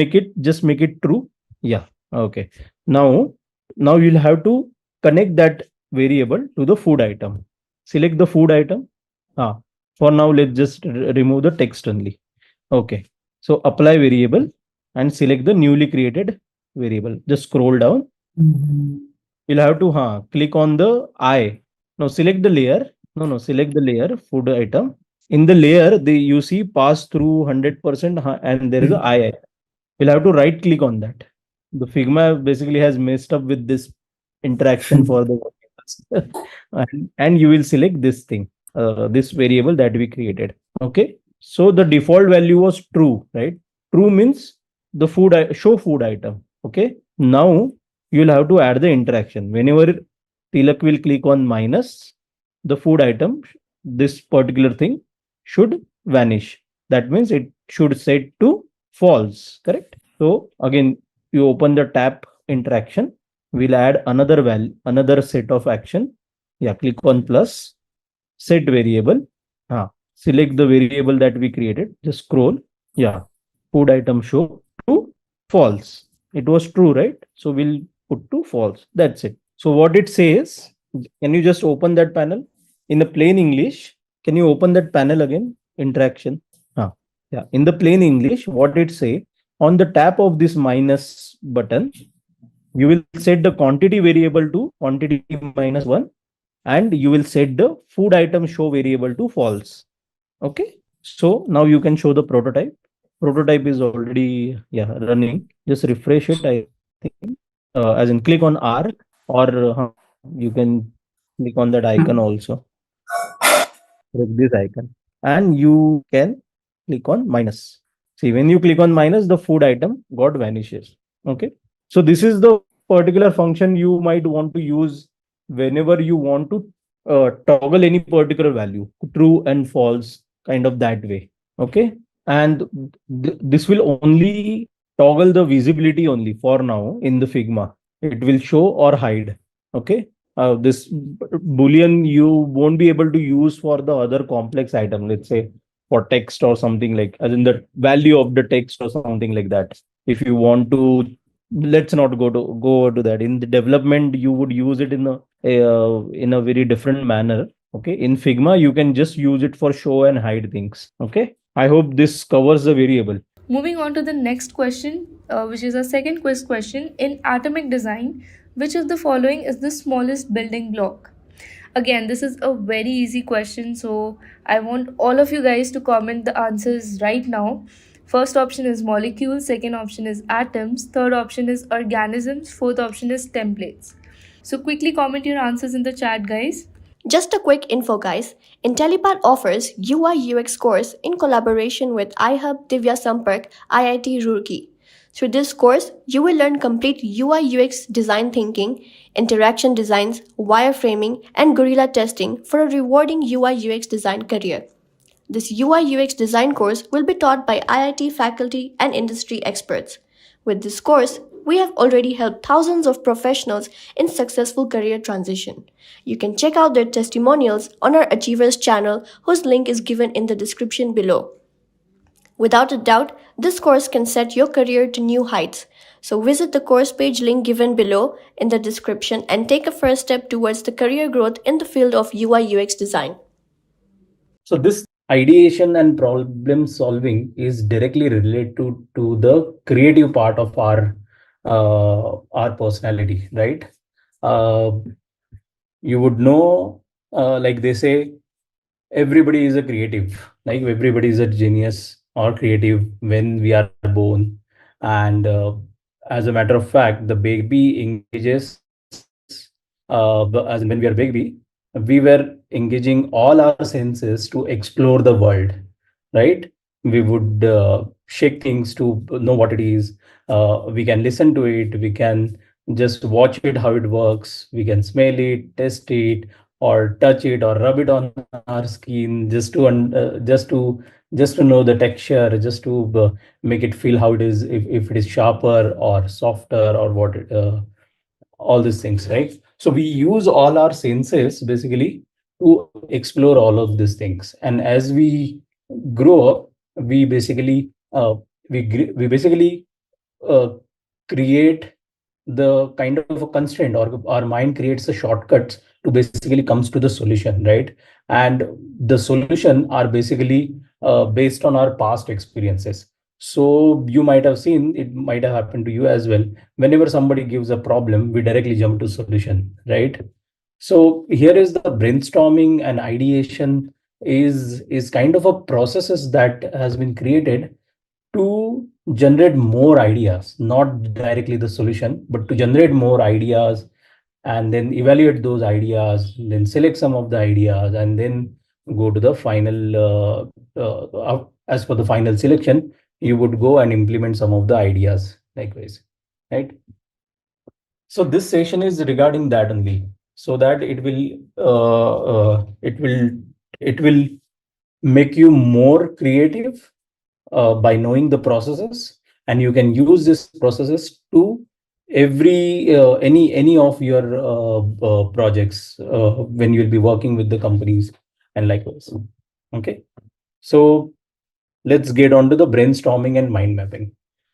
just make it true. Yeah. Okay. Now you'll have to connect that variable to the food item. Select the food item. For now, let's just remove the text only. Okay. So apply variable and select the newly created variable. Just scroll down. You'll have to click on the eye. Now select the layer. No, select the layer food item. In the layer, you see pass through 100% and there is a eye. You'll have to right click on that. The Figma basically has messed up with this interaction for the and you will select this thing, this variable that we created. Okay. So the default value was true, right? True means the show food item. Okay. Now you'll have to add the interaction. Whenever Tilak will click on minus, the food item, this particular thing should vanish. That means it should set to false, correct? So again, you open the tab interaction. We'll add another value, another set of action. Yeah, click on plus, set variable. Select the variable that we created. Just scroll. Yeah, food item show to false. It was true, right? So we'll put to false. That's it. So what it says, can you just open that panel in the plain English? Can you open that panel again? Interaction. Yeah, in the plain English, what it say, on the tap of this minus button, you will set the quantity variable to quantity minus one, and you will set the food item show variable to false. Okay. So now you can show the prototype. Prototype is already, yeah, running. Just refresh it, I think. As in click on R, or you can click on that icon also. Click this icon. And you can click on minus. See, when you click on minus, the food item got vanishes. Okay. So this is the particular function you might want to use whenever you want to toggle any particular value, true and false, kind of that way. Okay. And this will only toggle the visibility only for now in the Figma. It will show or hide. Okay. This boolean you won't be able to use for the other complex item, let's say for text or something, like as in the value of the text or something like that. If you want to, let's not go to that. In the development, you would use it in a very different manner. Okay, in Figma you can just use it for show and hide things. Okay, I hope this covers the variable. Moving on to the next question, which is our second quiz question. In atomic design, which of the following is the smallest building block? Again, this is a very easy question, so I want all of you guys to comment the answers right now. First option is molecules, second option is atoms, third option is organisms, fourth option is templates. So quickly comment your answers in the chat, guys. Just a quick info, guys. Intellipaat offers UI UX course in collaboration with iHub Divya Sampark IIT Roorkee. Through this course, you will learn complete UI UX design thinking, interaction designs, wireframing, and guerrilla testing for a rewarding UI UX design career. This UI UX design course will be taught by IIT faculty and industry experts. With this course, we have already helped thousands of professionals in successful career transition. You can check out their testimonials on our Achievers channel, whose link is given in the description below. Without a doubt, this course can set your career to new heights. So visit the course page link given below in the description and take a first step towards the career growth in the field of UI UX design. So this ideation and problem solving is directly related to the creative part of our personality, right? Uh, you would know, like they say, everybody is a creative, like everybody is a genius or creative when we are born. And as a matter of fact, the baby engages, as in when we are baby, we were engaging all our senses to explore the world, right? We would shake things to know what it is. We can listen to it, we can just watch it how it works, we can smell it, test it, or touch it, or rub it on our skin, just to know the texture, just to make it feel how it is, if it is sharper or softer, or all these things, right? So we use all our senses basically to explore all of these things. And as we grow up, we basically we basically uh, create the kind of a constraint, or our mind creates a shortcuts to basically comes to the solution, right? And the solution are basically based on our past experiences. So you might have seen, it might have happened to you as well. Whenever somebody gives a problem, we directly jump to solution, right? So here is the brainstorming and ideation is kind of a processes that has been created to generate more ideas, not directly the solution, but to generate more ideas, and then evaluate those ideas, then select some of the ideas, and then go to the final. As for the final selection, you would go and implement some of the ideas likewise, right? So this session is regarding that only, so that it will make you more creative by knowing the processes, and you can use this processes to any of your projects when you'll be working with the companies and likewise. Okay, so let's get on to the brainstorming and mind mapping.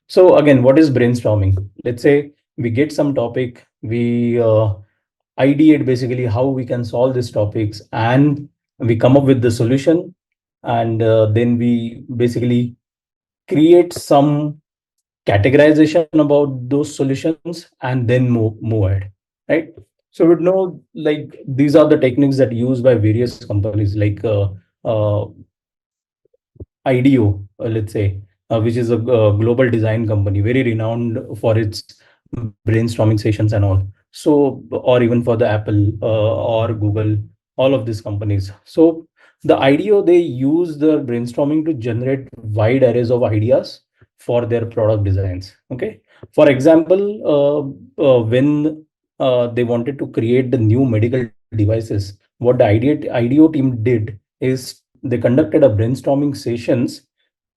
So again, what is brainstorming? Let's say we get some topic, we ideate basically how we can solve these topics, and we come up with the solution, and then we basically create some categorization about those solutions, and then move ahead, right? So we know like these are the techniques that used by various companies like uh, IDEO, let's say, which is a global design company, very renowned for its brainstorming sessions and all. So, or even for the Apple or Google, all of these companies. So, the IDEO, they use the brainstorming to generate wide arrays of ideas for their product designs. Okay. For example, when they wanted to create the new medical devices, what the IDEO team did is they conducted a brainstorming sessions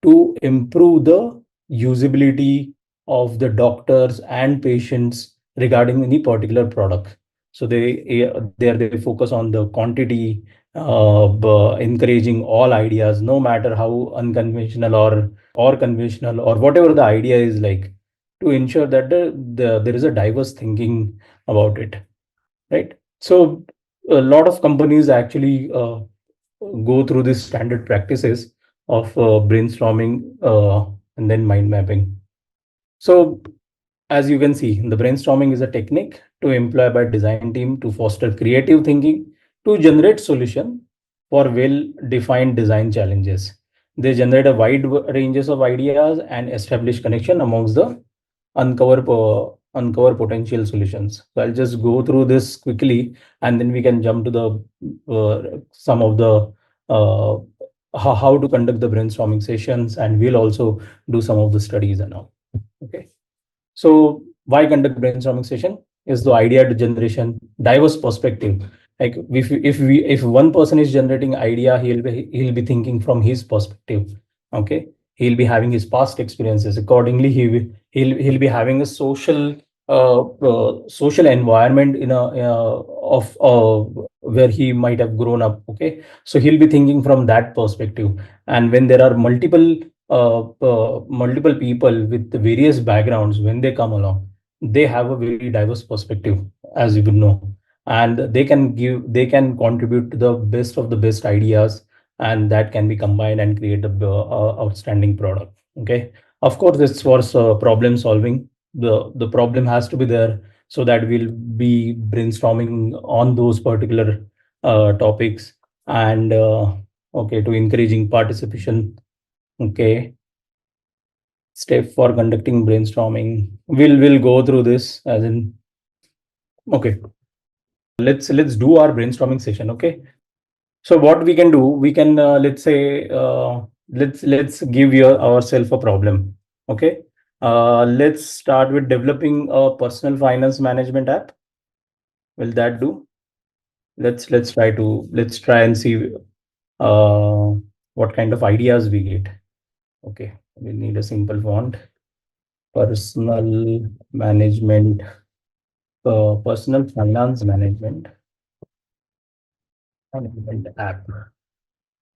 to improve the usability of the doctors and patients regarding any particular product. So they focus on the quantity, encouraging all ideas, no matter how unconventional or conventional or whatever the idea is, like to ensure that there is a diverse thinking about it, right? So a lot of companies actually go through these standard practices of brainstorming and then mind mapping. So as you can see, the brainstorming is a technique to employ by design team to foster creative thinking to generate solution for well-defined design challenges. They generate a wide ranges of ideas and establish connection amongst the uncover potential solutions. So I'll just go through this quickly, and then we can jump to the some of the uh, how to conduct the brainstorming sessions, and we'll also do some of the studies and all. Okay. So why conduct brainstorming session? Is the idea to generation diverse perspective. Like if one person is generating idea, he'll be thinking from his perspective. Okay, he'll be having his past experiences. Accordingly, he'll be having a social environment in a of where he might have grown up. Okay, so he'll be thinking from that perspective. And when there are multiple people with various backgrounds, when they come along, they have a very diverse perspective, as you will know, and they can contribute to the best of the best ideas, and that can be combined and create a outstanding product. Okay, of course it's for problem solving. The problem has to be there, so that we'll be brainstorming on those particular topics, and okay, to encouraging participation. Okay, step for conducting brainstorming. We'll go through this as in. Okay, let's do our brainstorming session. Okay, so what we can do, we can let's say let's give ourselves a problem. Okay, let's start with developing a personal finance management app. Will that do? Let's try and see uh, what kind of ideas we get. Okay, we need a simple font. Personal management, personal finance management app.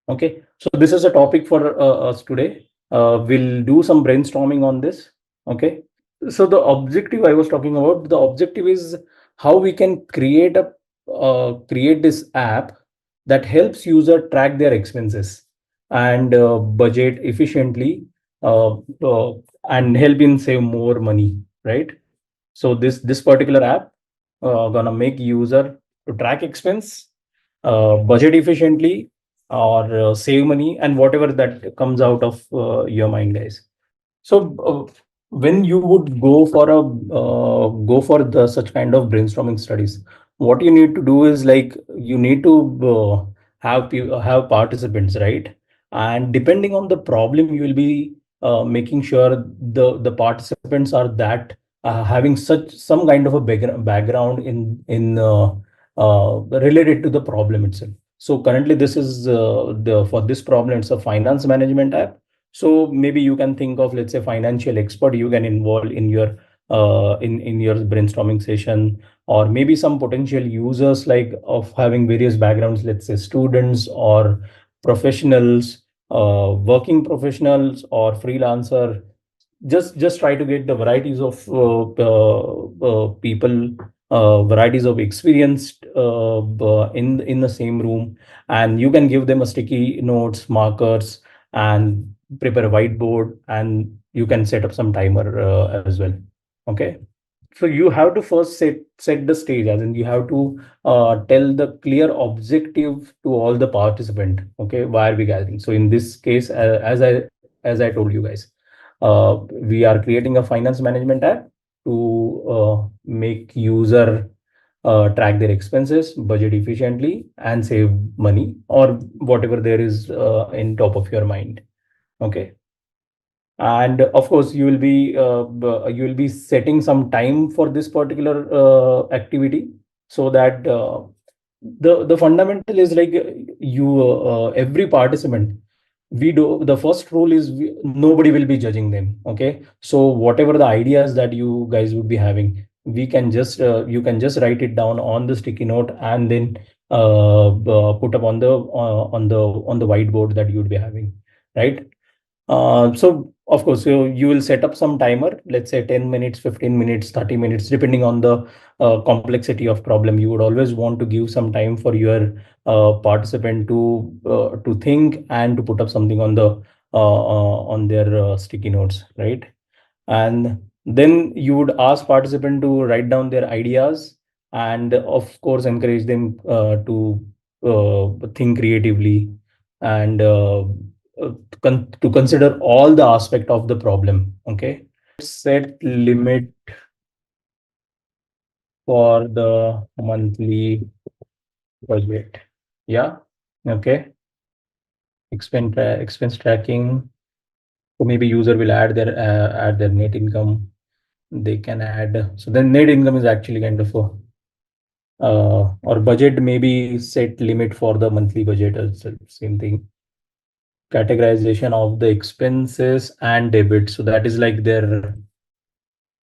Okay, so this is a topic for us today. We'll do some brainstorming on this. Okay, so the objective I was talking about, the objective is how we can create this app that helps user track their expenses and budget efficiently, uh, uh, and help in save more money, right? So this particular app gonna make user to track expense, budget efficiently, or save money, and whatever that comes out of your mind, guys. So when you would go for the such kind of brainstorming studies, what you need to do is like you need to have participants, right? And depending on the problem, you will be making sure the participants are that having such some kind of a background in related to the problem itself. So currently, this is the for this problem, it's a finance management app. So maybe you can think of, let's say, financial expert you can involve in your brainstorming session, or maybe some potential users like of having various backgrounds, let's say students or professionals, working professionals or freelancer. Just try to get the varieties of people, varieties of experienced in the same room, and you can give them a sticky notes, markers, and prepare a whiteboard, and you can set up some timer as well. Okay. So you have to first set the stage, as in you have to tell the clear objective to all the participant. Okay, why are we gathering? So in this case, as I told you guys, we are creating a finance management app to make user track their expenses, budget efficiently, and save money, or whatever there is in top of your mind. Okay. And of course you will be setting some time for this particular activity, so that the fundamental is like you every participant, we do the first rule is nobody will be judging them. Okay, so whatever the ideas that you guys would be having, we can just you can just write it down on the sticky note, and then put up on the whiteboard that you would be having, right? So of course, you will set up some timer, let's say 10 minutes, 15 minutes, 30 minutes, depending on the complexity of problem. You would always want to give some time for your participant to think and to put up something on their sticky notes, right? And then you would ask participant to write down their ideas, and of course encourage them to think creatively, and to consider all the aspect of the problem. Okay, set limit for the monthly budget. Yeah. Okay. Expense tracking. So maybe user will add their net income. They can add, so then net income is actually kind of a or budget, maybe set limit for the monthly budget as well, same thing. Categorization of the expenses and debit, so that is like their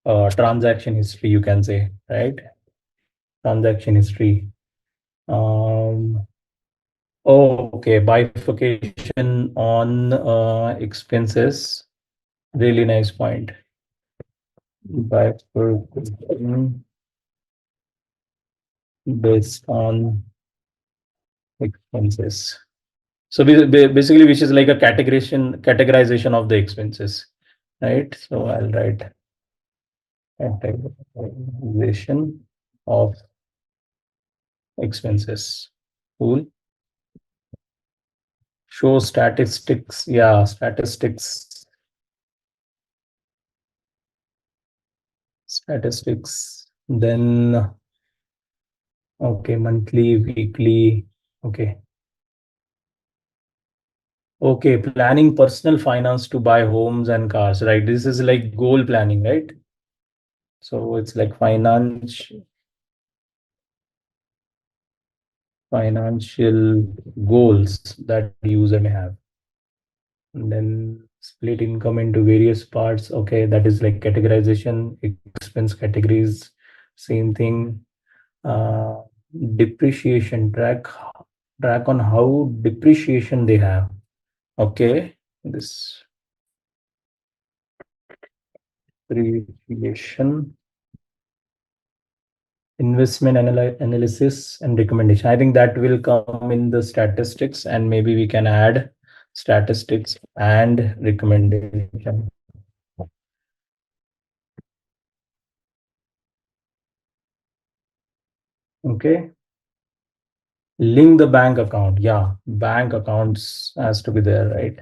transaction history, you can say, right? Transaction history. Oh, okay, bifurcation on expenses, really nice point. Bifurcation based on expenses. So basically, which is like a categorization of the expenses, right? So I'll write categorization of expenses. Cool. Show statistics. Yeah, statistics. Statistics. Then okay, monthly, weekly. Okay. Okay, planning personal finance to buy homes and cars, right? This is like goal planning, right? So it's like financial goals that the user may have. And then split income into various parts. Okay, that is like categorization, expense categories, same thing. Uh, Depreciation, track on how depreciation they have. Okay, this depreciation, investment analysis and recommendation. I think that will come in the statistics, and maybe we can add statistics and recommendation. Okay. Link the bank account. Yeah, bank accounts has to be there, right?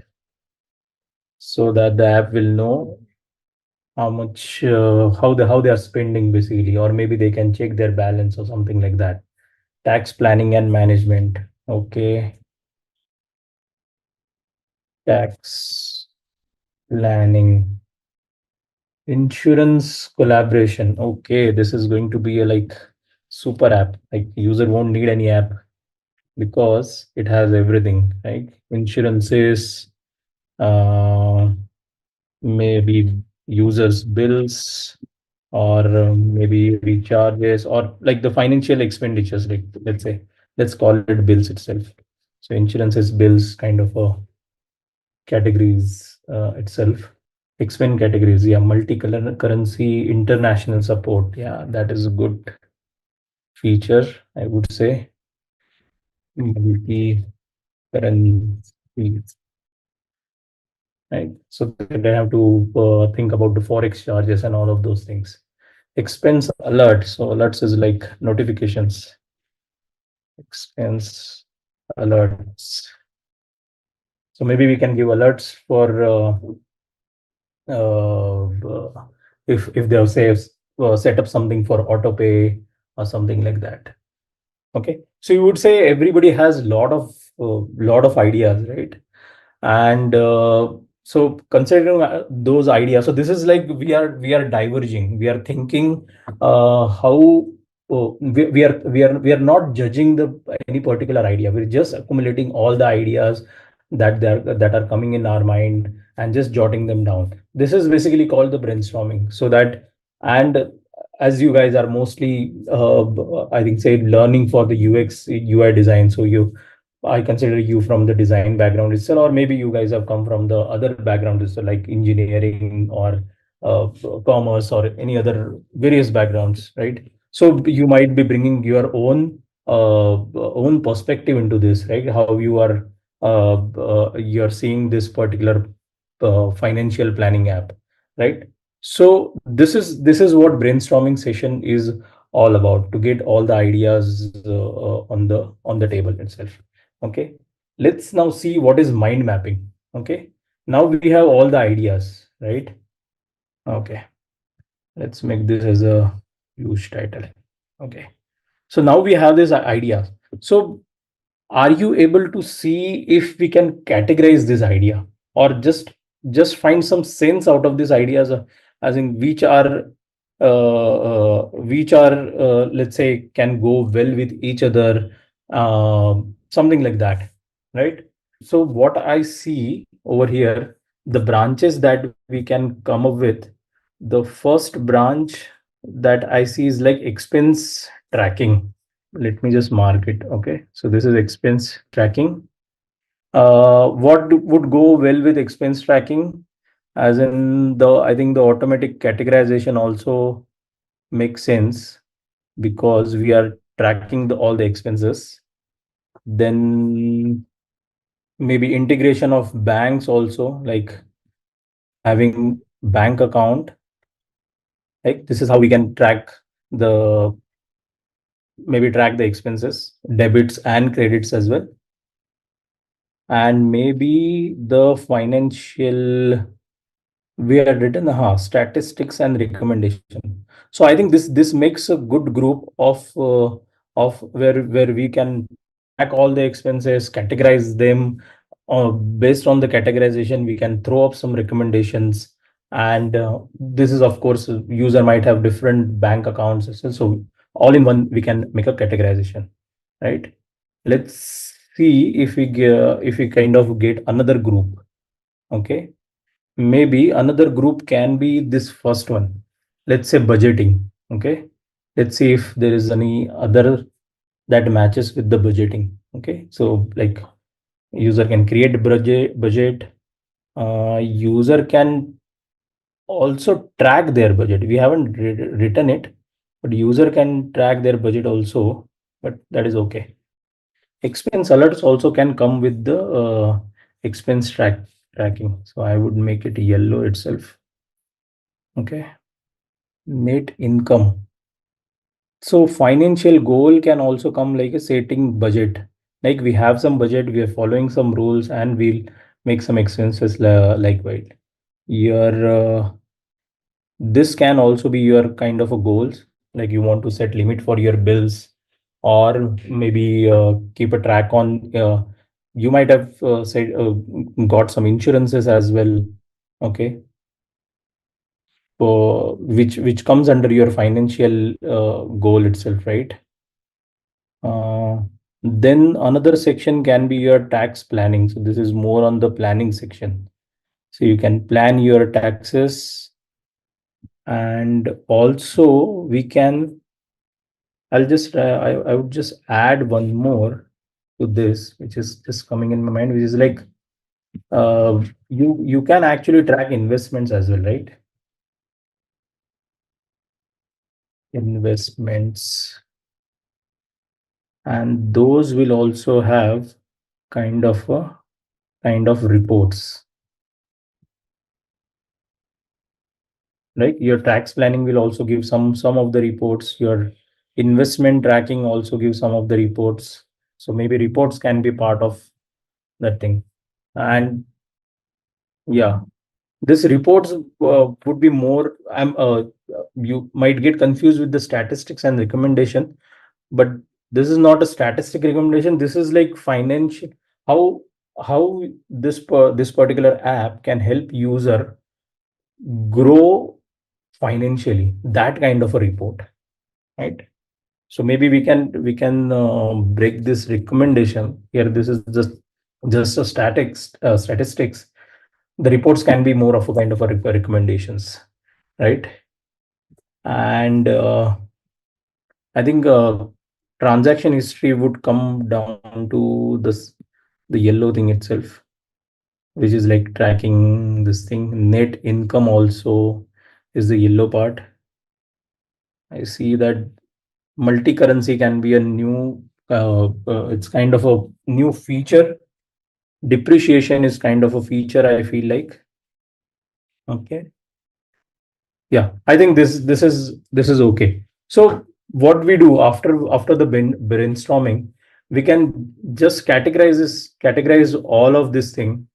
So that the app will know how much how they are spending basically, or maybe they can check their balance or something like that. Tax planning and management. Okay. Tax planning. Insurance collaboration. Okay, this is going to be a like super app. Like user won't need any app because it has everything, right? Insurances, uh, maybe users bills, or maybe recharges, or like the financial expenditures, like let's say, let's call it bills itself. So insurance is bills kind of a categories itself. Expense categories, yeah, multi-color currency, international support. Yeah, that is a good feature, I would say. Multi currency. right? So they have to think about the forex charges and all of those things. Expense alert. So alerts is like notifications. Expense alerts. So maybe we can give alerts for if they have say set up something for auto pay or something like that. Okay, so you would say everybody has lot of ideas, right? And so considering those ideas, so this is like we are diverging, we are thinking how we are not judging the any particular idea, we're just accumulating all the ideas that are coming in our mind and just jotting them down. This is basically called the brainstorming. So that, and as you guys are mostly I think say learning for the UX UI design, so I consider you from the design background itself, or maybe you guys have come from the other background itself, like engineering or uh, commerce or any other various backgrounds, right? So you might be bringing your own perspective into this, right? How you are seeing this particular financial planning app, right? So this is what brainstorming session is all about, to get all the ideas on the table itself. Okay, let's now see what is mind mapping. Okay, now we have all the ideas, right? Okay, let's make this as a huge title. Okay, so now we have this idea. So are you able to see if we can categorize this idea, or just find some sense out of these ideas, as in which are let's say can go well with each other, something like that, right? So what I see over here, the branches that we can come up with, the first branch that I see is like expense tracking. Let me just mark it. Okay, so this is expense tracking. Would go well with expense tracking? As in I think the automatic categorization also makes sense, because we are tracking all the expenses. Then maybe integration of banks also, like having bank account. Like this is how we can the track the expenses, debits and credits as well. And maybe the financial, we had written statistics and recommendation. So I think this makes a good group of where we can track all the expenses, categorize them. Based on the categorization, we can throw up some recommendations. And this is, of course, user might have different bank accounts, so all in one we can make a categorization, right? Let's see if we kind of get another group. Okay, maybe another group can be this first one. Let's say budgeting. Okay, let's see if there is any other that matches with the budgeting. Okay, so like user can create budget. User can also track their budget. We haven't written it, but user can track their budget also, but that is okay. Expense alerts also can come with the expense tracking. So I would make it yellow itself. Okay, net income. So financial goal can also come like a setting budget. Like we have some budget, we are following some rules, and we'll make some expenses likewise. Your this can also be your kind of a goals. Like you want to set limit for your bills, or maybe keep a track on. You might have said got some insurances as well. Okay, which comes under your financial goal itself, right? Then another section can be your tax planning. So this is more on the planning section. So you can plan your taxes, and also we can. I would just add one more to this, which is just coming in my mind, which is like you can actually track investments as well, right? Investments, and those will also have kind of reports. right? Your tax planning will also give some of the reports. Your investment tracking also gives some of the reports. So maybe reports can be part of that thing. And yeah, this reports would be more. You might get confused with the statistics and recommendation, but this is not a statistic recommendation. This is like financial, how this particular app can help user grow financially, that kind of a report, right? So maybe we can break this recommendation here. This is just a statistics. The reports can be more of a kind of a recommendations, right? And I think transaction history would come down to the yellow thing itself, which is like tracking this thing. Net income also is the yellow part. I see that multi-currency can be a new, it's kind of a new feature. Depreciation is kind of a feature, I feel like. Okay. Yeah, I think this is okay. So what we do after the brainstorming, we can just categorize all of this thing,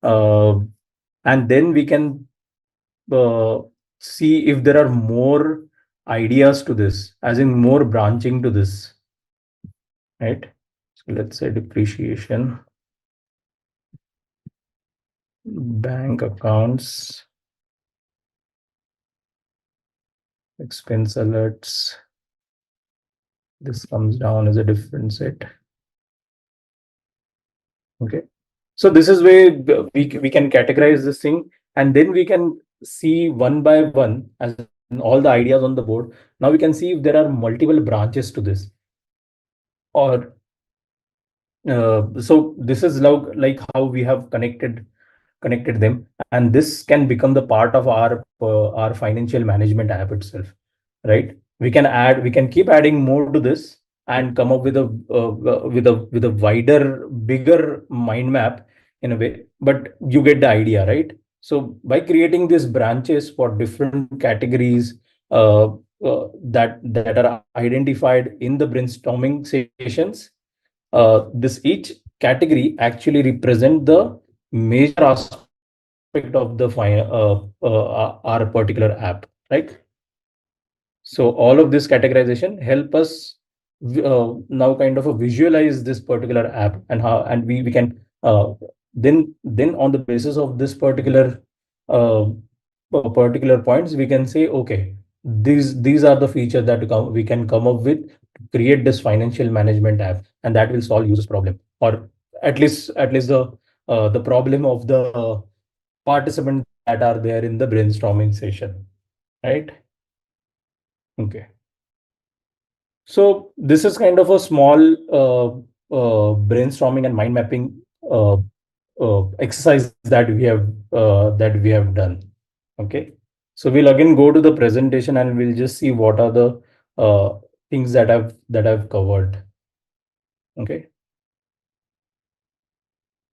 uh, and then we can uh, see if there are more ideas to this, as in more branching to this, right? So let's say depreciation, bank accounts, expense alerts. This comes down as a different set. Okay. So this is where we can categorize this thing, and then we can see one by one as in all the ideas on the board. Now we can see if there are multiple branches to this, or so this is like how we have connected them, and this can become the part of our financial management app itself, right? We can keep adding more to this and come up with a wider, bigger mind map in a way, but you get the idea, right? So by creating these branches for different categories that are identified in the brainstorming sessions, this each category actually represent the major aspect of the our particular app, right? So all of this categorization help us now kind of visualize this particular app, and how, and we can then on the basis of this uh, particular points, we can say, okay, these are the features that we can come up with to create this financial management app, and that will solve users problem, or at least the problem of the participants that are there in the brainstorming session, right? Okay. So this is kind of a small brainstorming and mind mapping exercise that we have done. Okay. So we'll again go to the presentation and we'll just see what are the things that I've covered. Okay.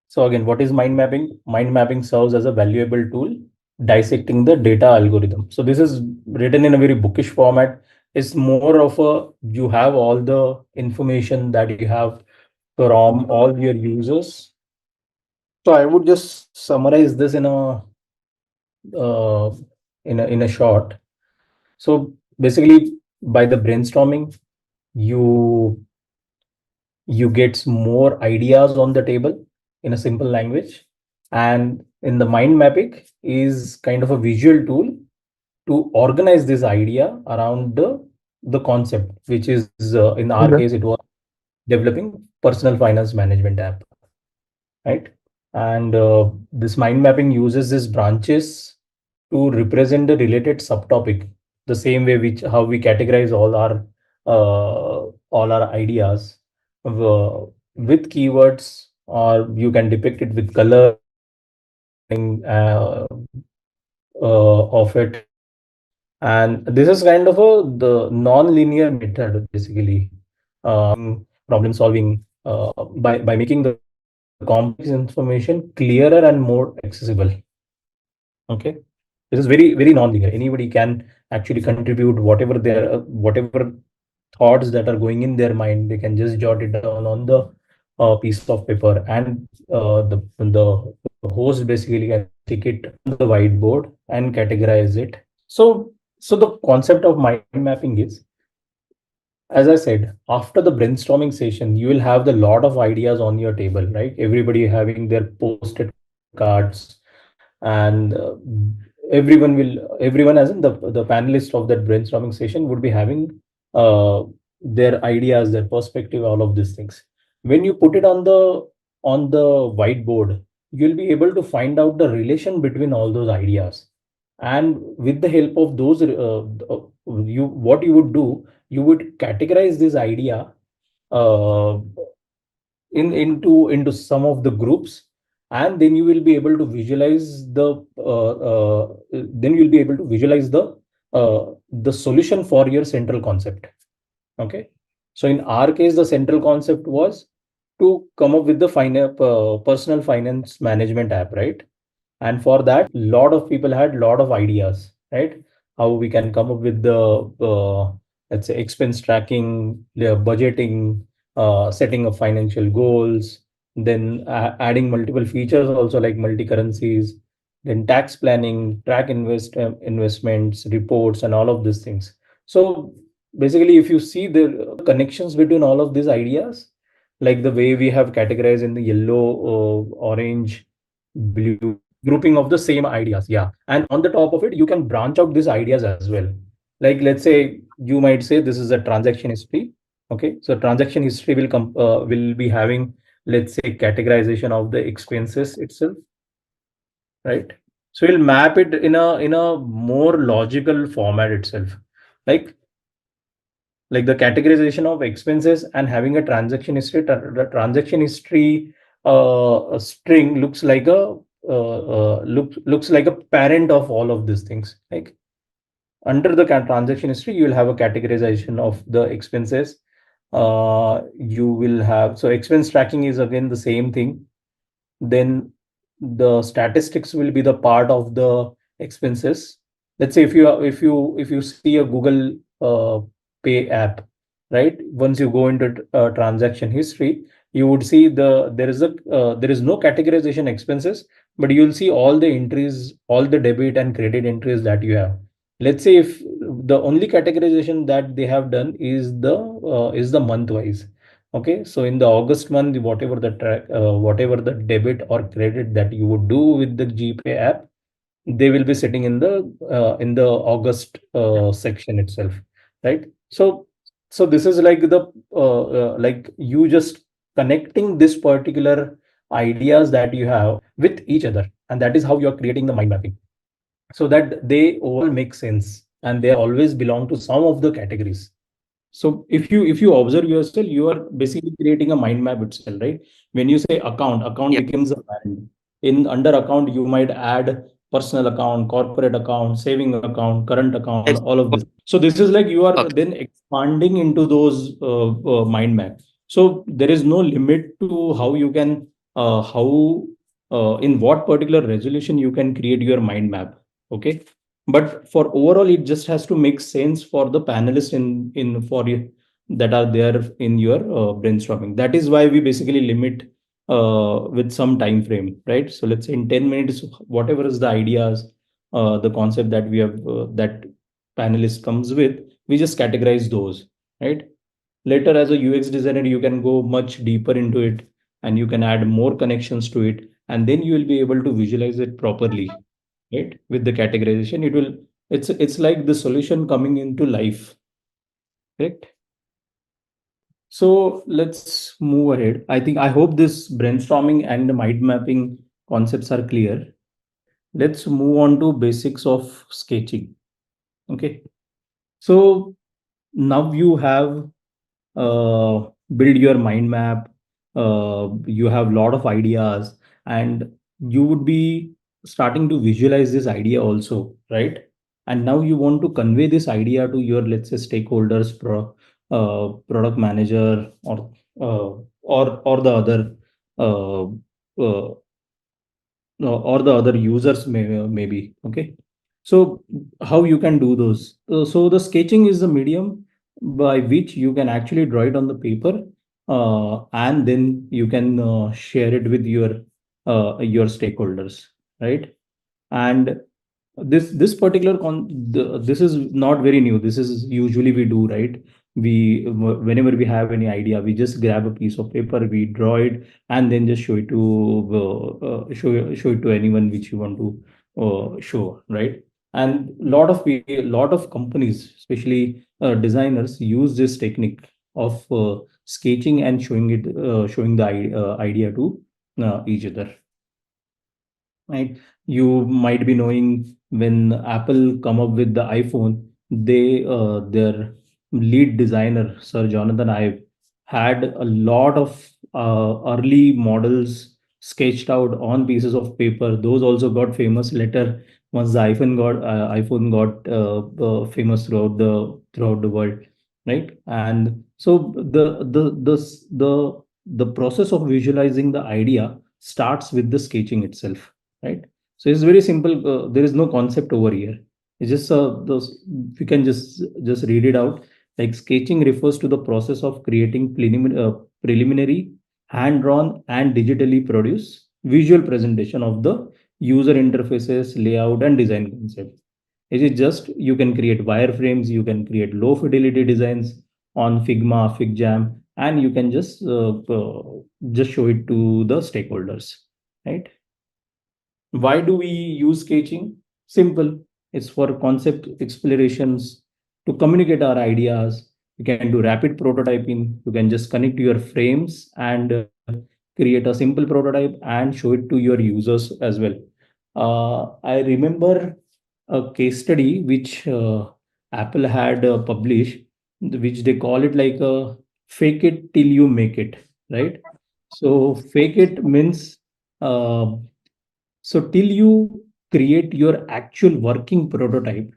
So again, what is mind mapping? Mind mapping serves as a valuable tool dissecting the data algorithm. So this is written in a very bookish format. It's more of a, you have all the information that you have from all your users. So I would just summarize this uh, in a short. So basically, by the brainstorming, you you get more ideas on the table in a simple language, and in the mind mapping is kind of a visual tool to organize this idea around the concept, which is in our Okay. case it was developing personal finance management app, right? And this mind mapping uses these branches to represent the related subtopic, the same way which how we categorize all our ideas with keywords, or you can depict it with color of it. And this is kind of the non-linear method, basically, problem solving by making the complex information clearer and more accessible. Okay. This is very non-linear. Anybody can actually contribute whatever their whatever thoughts that are going in their mind. They can just jot it down on the piece of paper, and the host basically can stick it on the whiteboard and categorize it. So the concept of mind mapping is, as I said, after the brainstorming session, you will have the lot of ideas on your table, right? Everybody having their post-it cards, and everyone as in the panelist of that brainstorming session would be having uh, their ideas, their perspective, all of these things. When you put it on the whiteboard, you'll be able to find out the relation between all those ideas, and with the help of those you what you would do, you would categorize this idea uh, into some of the groups, and then you will be able to visualize the solution for your central concept. Okay, so in our case, the central concept was to come up with the personal finance management app, right? And for that, lot of people had lot of ideas, right? How we can come up with the let's say expense tracking, budgeting, setting of financial goals, then adding multiple features also, like multi currencies, then tax planning, track investments, reports, and all of these things. So basically, if you see the connections between all of these ideas, like the way we have categorized in the yellow, orange, blue, grouping of the same ideas, yeah, and on the top of it you can branch out these ideas as well. Like, let's say you might say this is a transaction history. Okay, so transaction history will be having, let's say, categorization of the expenses itself, right? So we'll map it in a more logical format itself, like the categorization of expenses and having a transaction history. The transaction history a string looks like a looks like a parent of all of these things. Like, under the transaction history, you will have a categorization of the expenses. You will have, so expense tracking is again the same thing. Then the statistics will be the part of the expenses. Let's say if you see a Google Pay app, right? Once you go into transaction history, you would see there is no categorization expenses, but you'll see all the entries, all the debit and credit entries that you have. Let's say if the only categorization that they have done is the month wise. Okay, so in the August month, whatever the debit or credit that you would do with the GPay app, they will be sitting in the August section itself, right? So this is like like you just connecting this particular ideas that you have with each other, and that is how you are creating the mind mapping, so that they all make sense and they always belong to some of the categories. So if you observe yourself, you are basically creating a mind map itself, right? When you say account Yeah. becomes a parent. In under account, you might add personal account, corporate account, saving account, current account, Yes. all of this. So this is like you are Okay. then expanding into those mind map. So there is no limit to how you can how in what particular resolution you can create your mind map. Okay, but for overall it just has to make sense for the panelists in for you that are there in your brainstorming. That is why we basically limit with some time frame, right? So let's say in 10 minutes, whatever is the ideas, the concept that we have that panelist comes with, we just categorize those, right? Later, as a UX designer, you can go much deeper into it, and you can add more connections to it, and then you will be able to visualize it properly, right? With the categorization, it's like the solution coming into life, correct? So let's move ahead. I hope this brainstorming and the mind mapping concepts are clear. Let's move on to basics of sketching. Okay, so now you have build your mind map. You have a lot of ideas, and you would be starting to visualize this idea also, right? And now you want to convey this idea to your, let's say, stakeholders, product manager, or the other uh, or the other users, maybe. Okay, So how you can do those? So the sketching is the medium by which you can actually draw it on the paper, and then you can share it with your stakeholders, right? And this particular this is not very new. This is usually we do, right? Whenever we have any idea, we just grab a piece of paper, we draw it, and then just show it to show it to anyone which you want to show, right? And lot of companies, especially designers, use this technique of sketching and showing the idea to each other, right? You might be knowing when Apple come up with the iPhone, their lead designer, Sir Jonathan Ive, had a lot of early models sketched out on pieces of paper. Those also got famous later once the iPhone got famous throughout the world, right? And so the process of visualizing the idea starts with the sketching itself, right? So it's very simple. There is no concept over here. It's just those we can just read it out. Like sketching refers to the process of creating preliminary, hand-drawn, and digitally produced visual presentation of the user interfaces, layout, and design concept. It is just you can create wireframes, you can create low fidelity designs on Figma, FigJam, and you can just show it to the stakeholders, right? Why do we use sketching? Simple. It's for concept explorations, to communicate our ideas. You can do rapid prototyping. You can just connect your frames and create a simple prototype and show it to your users as well. I remember a case study which Apple had published, which they call it like a fake it till you make it, right? So fake it means uh, so till you create your actual working prototype,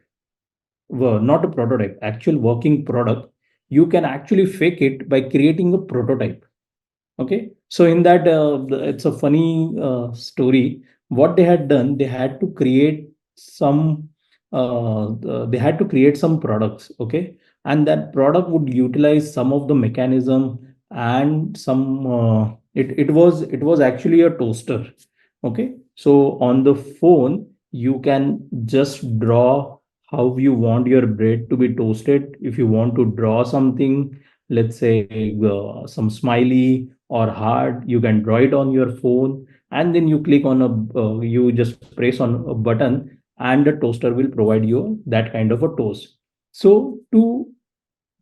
well, not a prototype, actual working product, you can actually fake it by creating a prototype. Okay, so in that, it's a funny story. What they had done, they had to create they had to create some products. Okay, and that product would utilize some of the mechanism and some. It was actually a toaster. Okay, so on the phone you can just draw how you want your bread to be toasted. If you want to draw something, let's say some smiley or heart, you can draw it on your phone, and then you click on you just press on a button, and the toaster will provide you that kind of a toast. So to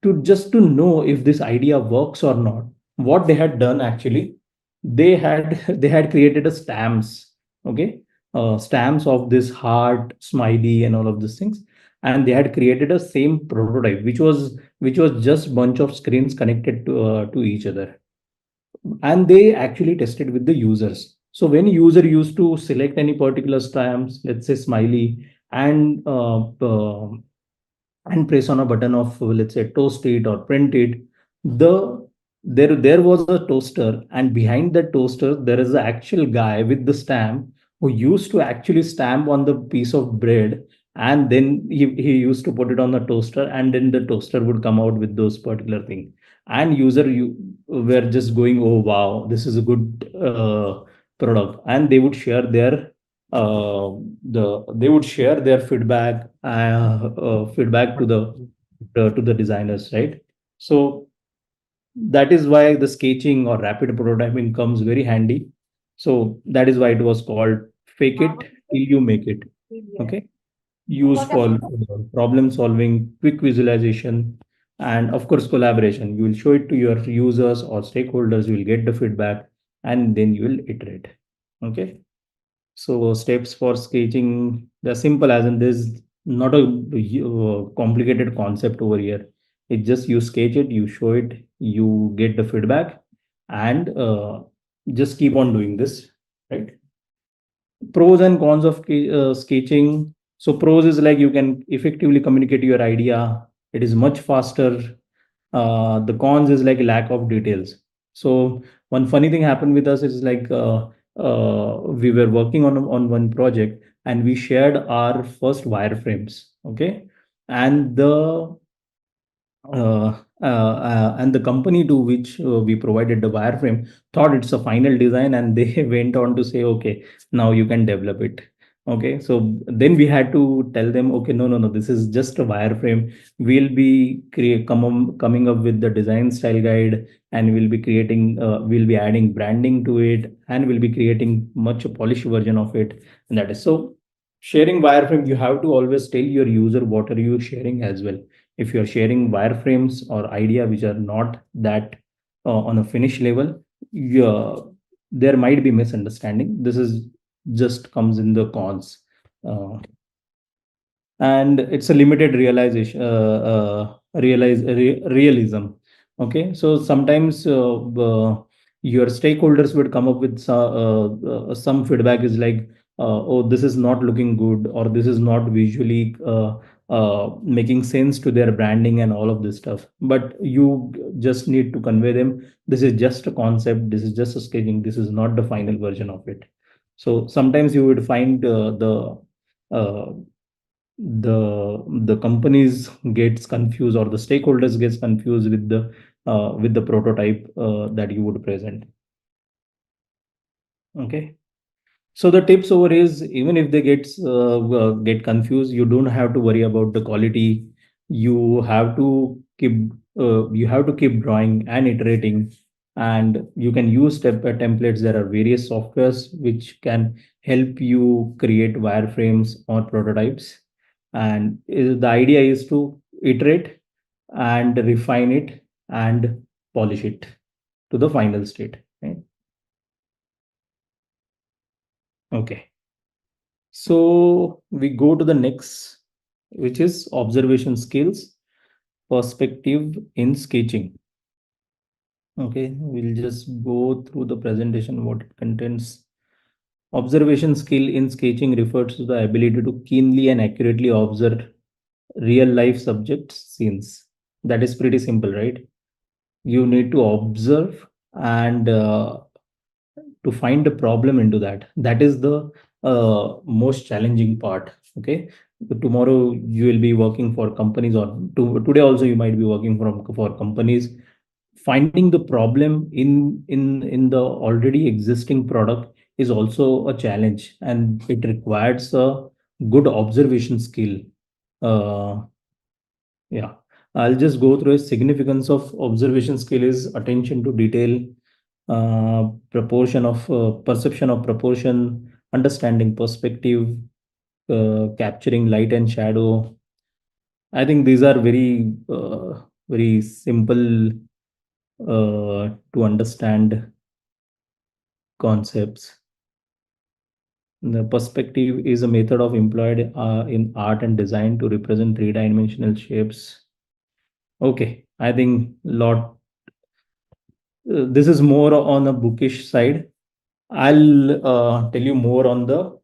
know if this idea works or not, what they had done actually, they had created a stamps. Okay, stamps of this heart, smiley, and all of these things, and they had created a same prototype, which was just bunch of screens connected to each other, and they actually tested with the users. So when user used to select any particular stamps, let's say smiley, and press on a button of, let's say, toast it or print it, the there was a toaster, and behind the toaster there is an actual guy with the stamp who used to actually stamp on the piece of bread, and then he used to put it on the toaster, and then the toaster would come out with those particular thing, and user you were just going, oh wow, this is a good product, and they would share their they would share their feedback to the designers, right? So that is why the sketching or rapid prototyping comes very handy. So that is why it was called fake it till you make it. Okay, used for problem solving, quick visualization, and of course collaboration. You will show it to your users or stakeholders, you will get the feedback, and then you will iterate. Okay, so steps for sketching, they're simple, as in there's not a complicated concept over here. It just you sketch it, you show it, you get the feedback, and just keep on doing this, right? Pros and cons of sketching. So pros is like you can effectively communicate your idea. It is much faster. The cons is like lack of details. So one funny thing happened with us is like we were working on one project, and we shared our first wireframes. Okay, and the company to which we provided the wireframe thought it's a final design, and they went on to say, okay, now you can develop it. Okay, so then we had to tell them, okay, no, no, no, this is just a wireframe. We'll be coming up with the design style guide, and we'll be adding branding to it, and we'll be creating much polished version of it. And that is so, sharing wireframe, you have to always tell your user what are you sharing as well. If you're sharing wireframes or idea which are not that on a finish level, there might be misunderstanding. This is just comes in the cons. And it's a limited realism. Okay, so sometimes your stakeholders would come up with some feedback is like, oh, this is not looking good, or this is not visually making sense to their branding and all of this stuff. But you just need to convey them, this is just a concept, this is just a sketching, this is not the final version of it. So sometimes you would find uh, the companies gets confused, or the stakeholders gets confused with the prototype that you would present. Okay, so the tips over is, even if they get confused, you don't have to worry about the quality. You have to keep drawing and iterating, and you can use templates. There are various softwares which can help you create wireframes or prototypes. And the idea is to iterate and refine it and polish it to the final state. Right? Okay. So we go to the next, which is observation skills, perspective in sketching. Okay, we'll just go through the presentation, what it contains. Observation skill in sketching refers to the ability to keenly and accurately observe real life subjects, scenes. That is pretty simple, right? You need to observe and to find a problem into that. That is the most challenging part. Okay, tomorrow you will be working for companies, or today also you might be working for companies. Finding the problem in the already existing product is also a challenge, and it requires a good observation skill. Yeah, I'll just go through a significance of observation skill is attention to detail, proportion of perception of proportion, understanding perspective, capturing light and shadow. I think these are very simple to understand concepts. The perspective is a method of employed in art and design to represent three-dimensional shapes. Okay, I think lot. This is more on a bookish side. I'll tell you more on the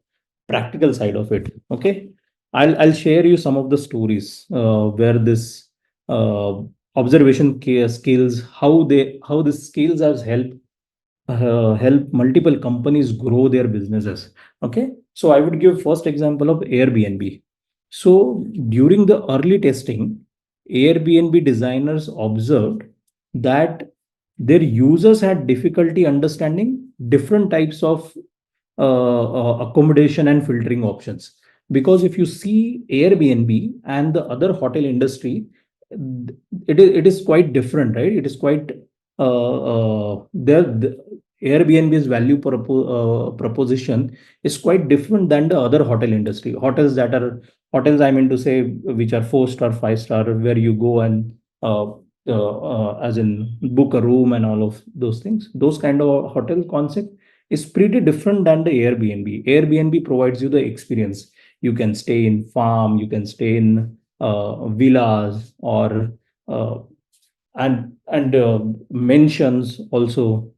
practical side of it. Okay, I'll share you some of the stories where this uh, observation skills, how the skills has help multiple companies grow their businesses. Okay, so I would give first example of Airbnb. So during the early testing, Airbnb designers observed that their users had difficulty understanding different types of accommodation and filtering options. Because if you see Airbnb and the other hotel industry, it is quite different, right? It is quite the Airbnb's proposition is quite different than the other hotel industry. Hotels, I mean to say, which are 4-star, 5-star, where you go and as in book a room and all of those things. Those kind of hotel concept is pretty different than the Airbnb. Airbnb provides you the experience. You can stay in farm, you can stay in villas, or uh, and mentions also,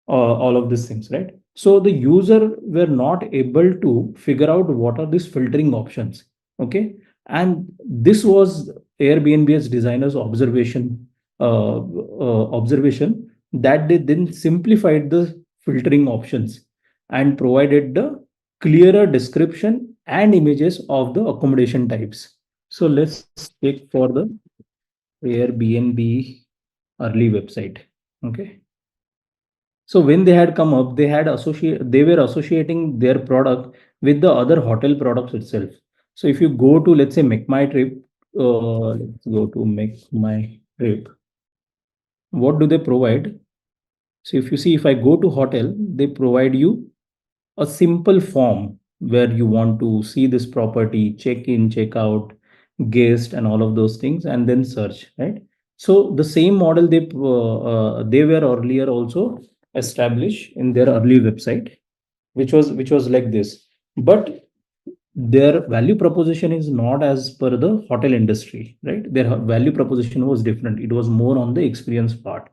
all of these things, right? So the user were not able to figure out what are these filtering options. Okay, and this was Airbnb's designers observation, that they then simplified the filtering options and provided the clearer description and images of the accommodation types. So let's take for the Airbnb early website. Okay. So when they had come up, they were associating their product with the other hotel products itself. So if you go to, let's say, Make My Trip, let's go to Make My Trip. What do they provide? So if you see, if I go to hotel, they provide you a simple form where you want to see this property, check in, check out, guest, and all of those things, and then search, right? So the same model they were earlier also established in their early website, which was like this. But their value proposition is not as per the hotel industry, right? Their value proposition was different. It was more on the experience part.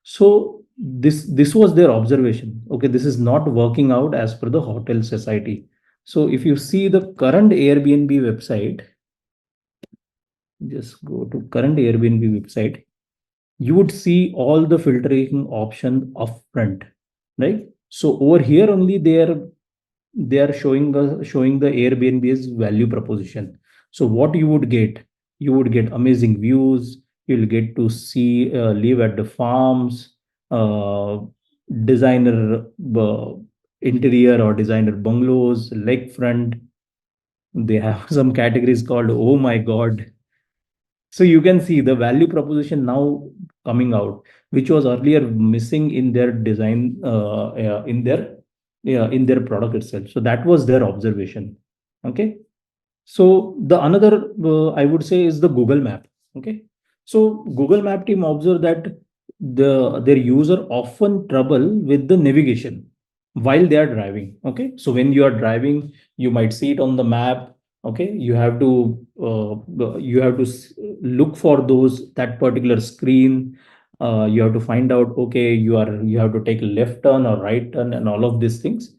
So this was their observation. Okay, this is not working out as per the hotel society. So if you see the current Airbnb website, just go to current Airbnb website, you would see all the filtering option upfront, right? So over here only they are showing the Airbnb's value proposition. So what you would get amazing views. You'll get to see live at the farms, uh, designer interior or designer bungalows, lakefront. They have some categories called oh my god. So you can see the value proposition now coming out, which was earlier missing in their design, in their product itself. So that was their observation. Okay. So the another I would say is the Google Map. Okay. So Google Map team observed that their user often trouble with the navigation while they are driving. Okay. So when you are driving, you might see it on the map. Okay. You have to look for that particular screen. You have to find out, okay, you have to take a left turn or right turn and all of these things.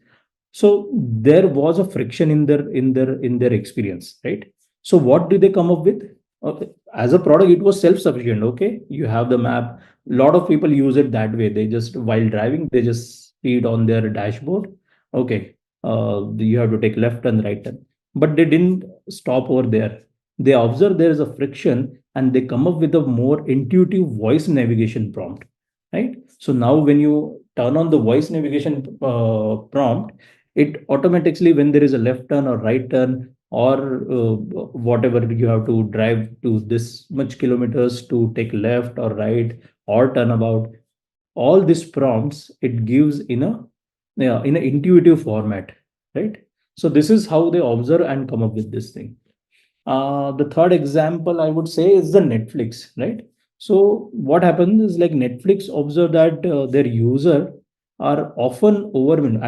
So there was a friction in their experience, right? So what did they come up with? Okay, as a product, it was self-sufficient. Okay, you have the map. A lot of people use it that way. They just while driving, they just see it on their dashboard. Okay, you have to take left and right turn, but they didn't stop over there. They observe there is a friction, and they come up with a more intuitive voice navigation prompt, right? So now when you turn on the voice navigation prompt, it automatically, when there is a left turn or right turn, or whatever, you have to drive to this much kilometers to take left or right or turn about, all these prompts it gives in a, yeah, in an intuitive format, right? So this is how they observe and come up with this thing. The third example I would say is the Netflix, right? So what happens is, like, Netflix observe that their user are often overwhelmed.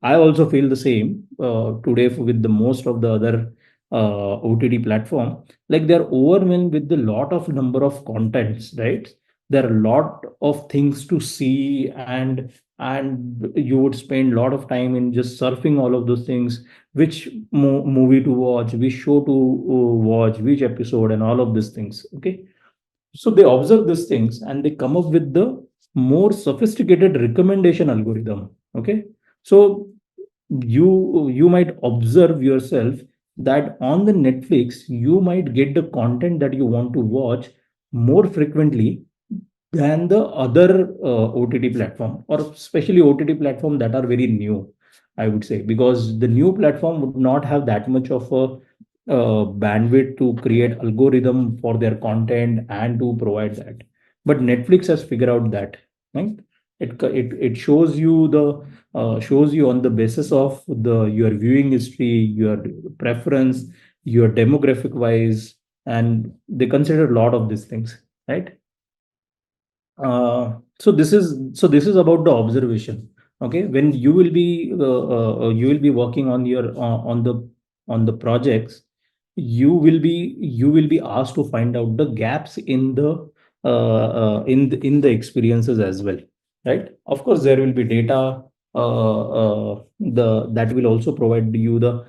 I also feel the same today with the most of the other OTT platform. Like, they're overwhelmed with the lot of number of contents, right? There are a lot of things to see, and you would spend a lot of time in just surfing all of those things, which movie to watch, which show to watch, which episode, and all of these things. Okay, so they observe these things and they come up with the more sophisticated recommendation algorithm. Okay, so you might observe yourself that on the Netflix you might get the content that you want to watch more frequently than the other OTT platform, or especially OTT platform that are very new, I would say, because the new platform would not have that much of a bandwidth to create algorithm for their content and to provide that. But Netflix has figured out that, right? It shows you on the basis of your viewing history, your preference, your demographic wise, and they consider a lot of these things, right? So this is about the observation. Okay, when you will be working on your on the projects, you will be asked to find out the gaps in the experiences as well, right? Of course there will be data, the that will also provide you that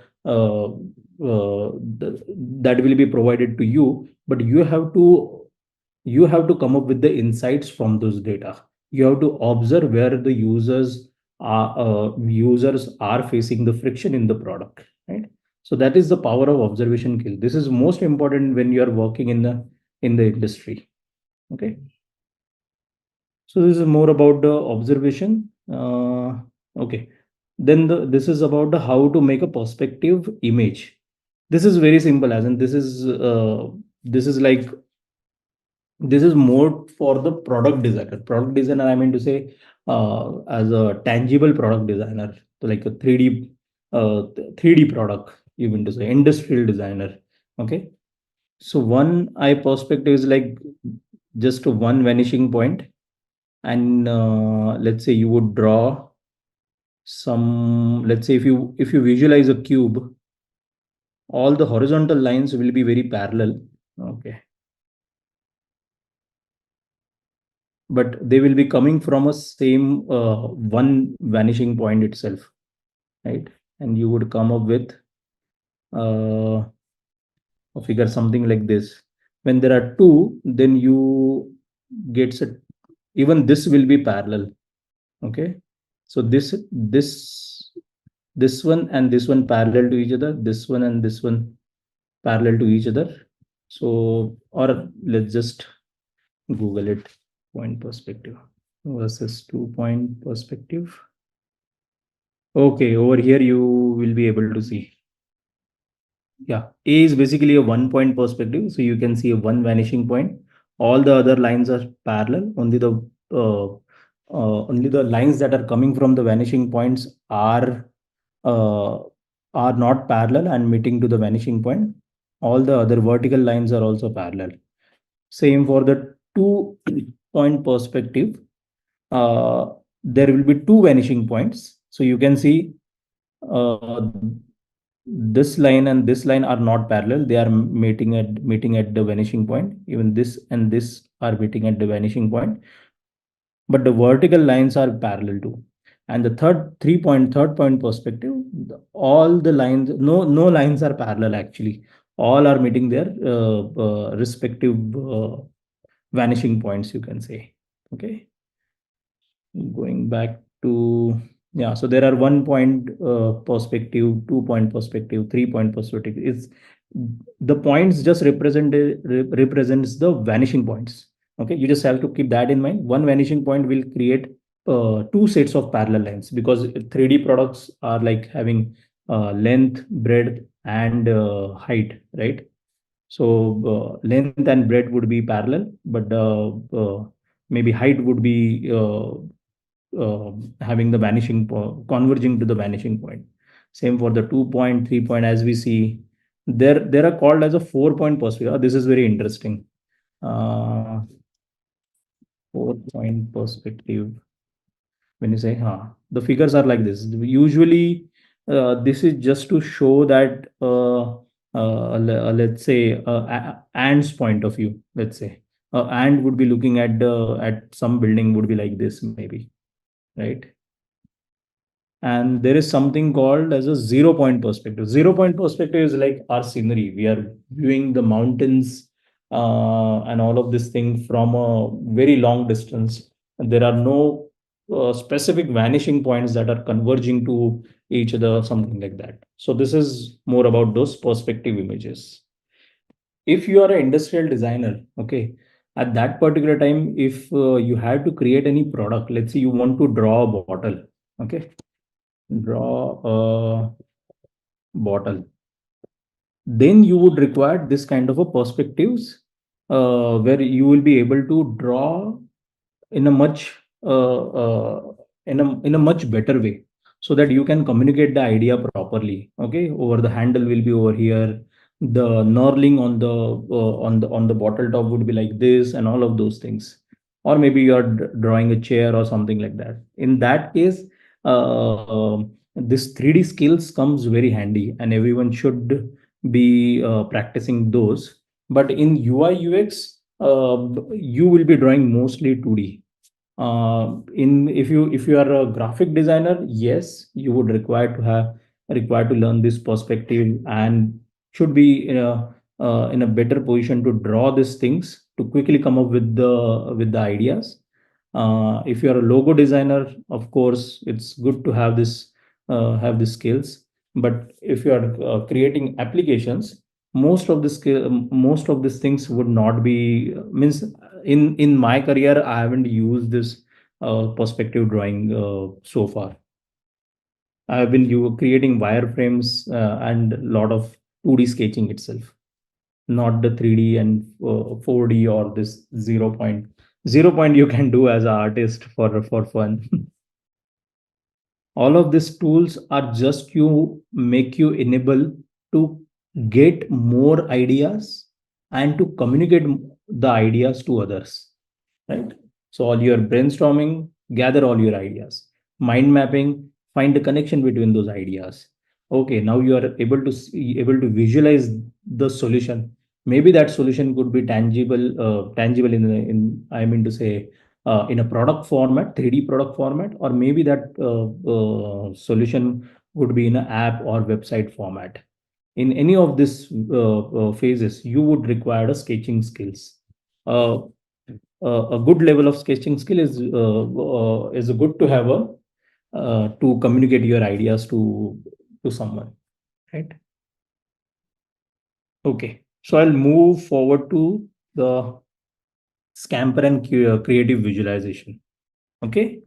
will be provided to you, but you have to come up with the insights from those data. You have to observe where the users are facing the friction in the product, right? So that is the power of observation skill. This is most important when you are working in the industry. Okay. So this is more about the observation. Okay. Then this is about the how to make a perspective image. This is very simple, as in this is like this is more for the product designer. Product designer, I mean to say, as a tangible product designer, so like a 3D 3D product, you mean to say industrial designer. Okay. So one eye perspective is like just one vanishing point, and let's say you would draw some. Let's say if you visualize a cube, all the horizontal lines will be very parallel. Okay. But they will be coming from a same one vanishing point itself, right? And you would come up with a figure something like this. When there are two, then you get even this will be parallel. Okay. So this one and this one parallel to each other, this one and this one parallel to each other. So, or let's just Google it, point perspective versus 2 point perspective. Okay, over here you will be able to see. Yeah, A is basically a 1 point perspective. So you can see a one vanishing point. All the other lines are parallel. Only the lines that are coming from the vanishing points uh, are not parallel and meeting to the vanishing point. All the other vertical lines are also parallel. Same for the 2 point perspective. There will be two vanishing points. So you can see uh, this line and this line are not parallel. They are meeting at the vanishing point. Even this and this are meeting at the vanishing point. But the vertical lines are parallel too. And the third point perspective, all the lines, no lines are parallel actually. All are meeting their respective vanishing points, you can say. Okay. Going back to, yeah, so there are 1 point perspective, 2 point perspective, 3 point perspective. It's the points just represents the vanishing points. Okay, you just have to keep that in mind. One vanishing point will create two sets of parallel lines, because 3D products are like having length, breadth, and height, right? So length and breadth would be parallel, but maybe height would be having the converging to the vanishing point. Same for the 2 point, 3 point, as we see. There are called as a 4 point perspective. This is very interesting. 4 point perspective. When you say, the figures are like this. Usually, this is just to show that, let's say, Ant's point of view. Let's say, Ant would be looking at some building would be like this, maybe, right? And there is something called as a 0 point perspective. 0 point perspective is like our scenery. We are viewing the mountains and all of this thing from a very long distance. And there are no specific vanishing points that are converging to each other, something like that. So this is more about those perspective images. If you are an industrial designer, okay, at that particular time, if you had to create any product, let's say you want to draw a bottle, okay, draw a bottle, then you would require this kind of a perspectives where you will be able to draw in a much in a much better way, so that you can communicate the idea properly. Okay, over the handle will be over here, the knurling on the on the bottle top would be like this, and all of those things. Or maybe you are drawing a chair or something like that. In that case, this 3D skills comes very handy, and everyone should be practicing those. But in UI UX, you will be drawing mostly 2D. In if you are a graphic designer, yes, you would require to learn this perspective, and should be in a better position to draw these things to quickly come up with the ideas. If you are a logo designer, of course, it's good to have this skills. But if you are creating applications, most of most of these things would not be means in my career I haven't used this perspective drawing so far. I have been creating wireframes and a lot of 2D sketching itself, not the 3D and 4D or this 0 point. 0 point you can do as an artist for fun. All of these tools are just to make you enable to get more ideas and to communicate the ideas to others, right? So all your brainstorming, gather all your ideas. Mind mapping, find the connection between those ideas. Okay, now you are able to visualize the solution. Maybe that solution could be tangible in I mean to say in a product format, 3D product format, or maybe that solution would be in an app or website format. In any of these phases, you would require a sketching skills. Uh, a good level of sketching skill is good to have a to communicate your ideas to someone, right? Okay, so I'll move forward to the Scamper and creative visualization. Okay,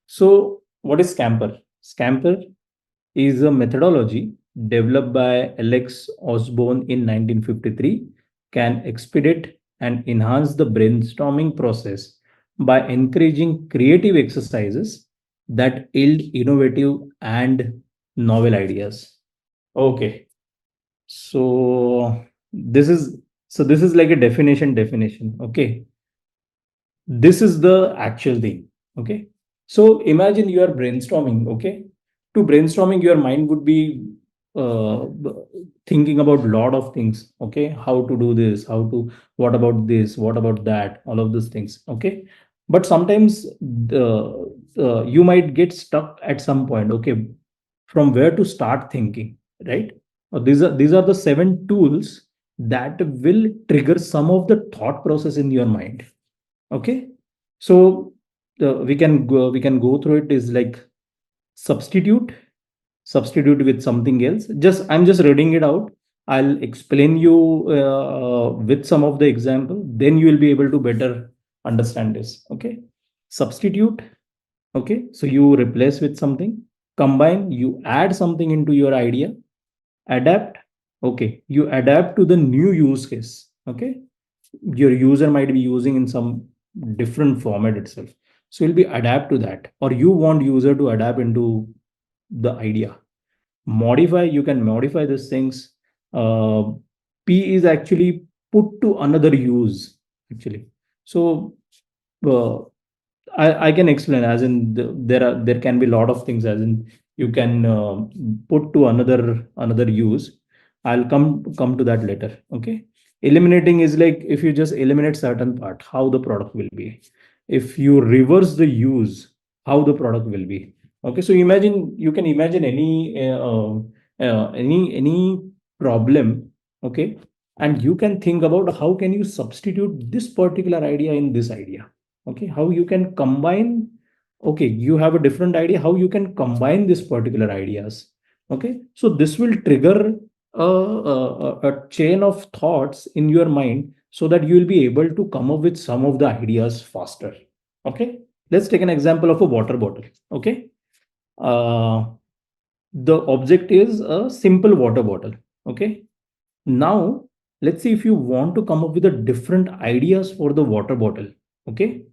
so what is Scamper? Scamper is a methodology developed by Alex Osborne in 1953, can expedite and enhance the brainstorming process by encouraging creative exercises that yield innovative and novel ideas. Okay, so this is like a definition. Okay, this is the actual thing. Okay, so imagine you are brainstorming. Okay, to brainstorming your mind would be thinking about a lot of things. Okay, how to do this, how to, what about this, what about that, all of these things. Okay, but sometimes you might get stuck at some point. Okay, from where to start thinking, right? These are the 7 tools that will trigger some of the thought process in your mind. Okay, so we can go through it. Is like substitute, substitute with something else. Just I'm just reading it out. I'll explain you with some of the example, then you will be able to better understand this. Okay, substitute. Okay, so you replace with something. Combine, you add something into your idea. Adapt, okay, you adapt to the new use case. Okay, your user might be using in some different format itself, so you'll be adapt to that, or you want user to adapt into the idea. Modify, you can modify these things. uh, P is actually put to another use actually. So uh, I can explain, as in there can be a lot of things, as in you can put to another use. I'll come to that later. Okay. Eliminating is like if you just eliminate certain part, how the product will be. If you reverse the use, how the product will be. Okay. So imagine, you can imagine any problem. Okay. And you can think about how can you substitute this particular idea in this idea. Okay, how you can combine. Okay, you have a different idea, how you can combine these particular ideas. Okay, so this will trigger a chain of thoughts in your mind, so that you will be able to come up with some of the ideas faster. Okay, let's take an example of a water bottle. Okay, uh, the object is a simple water bottle. Okay, now let's see if you want to come up with a different ideas for the water bottle. Okay,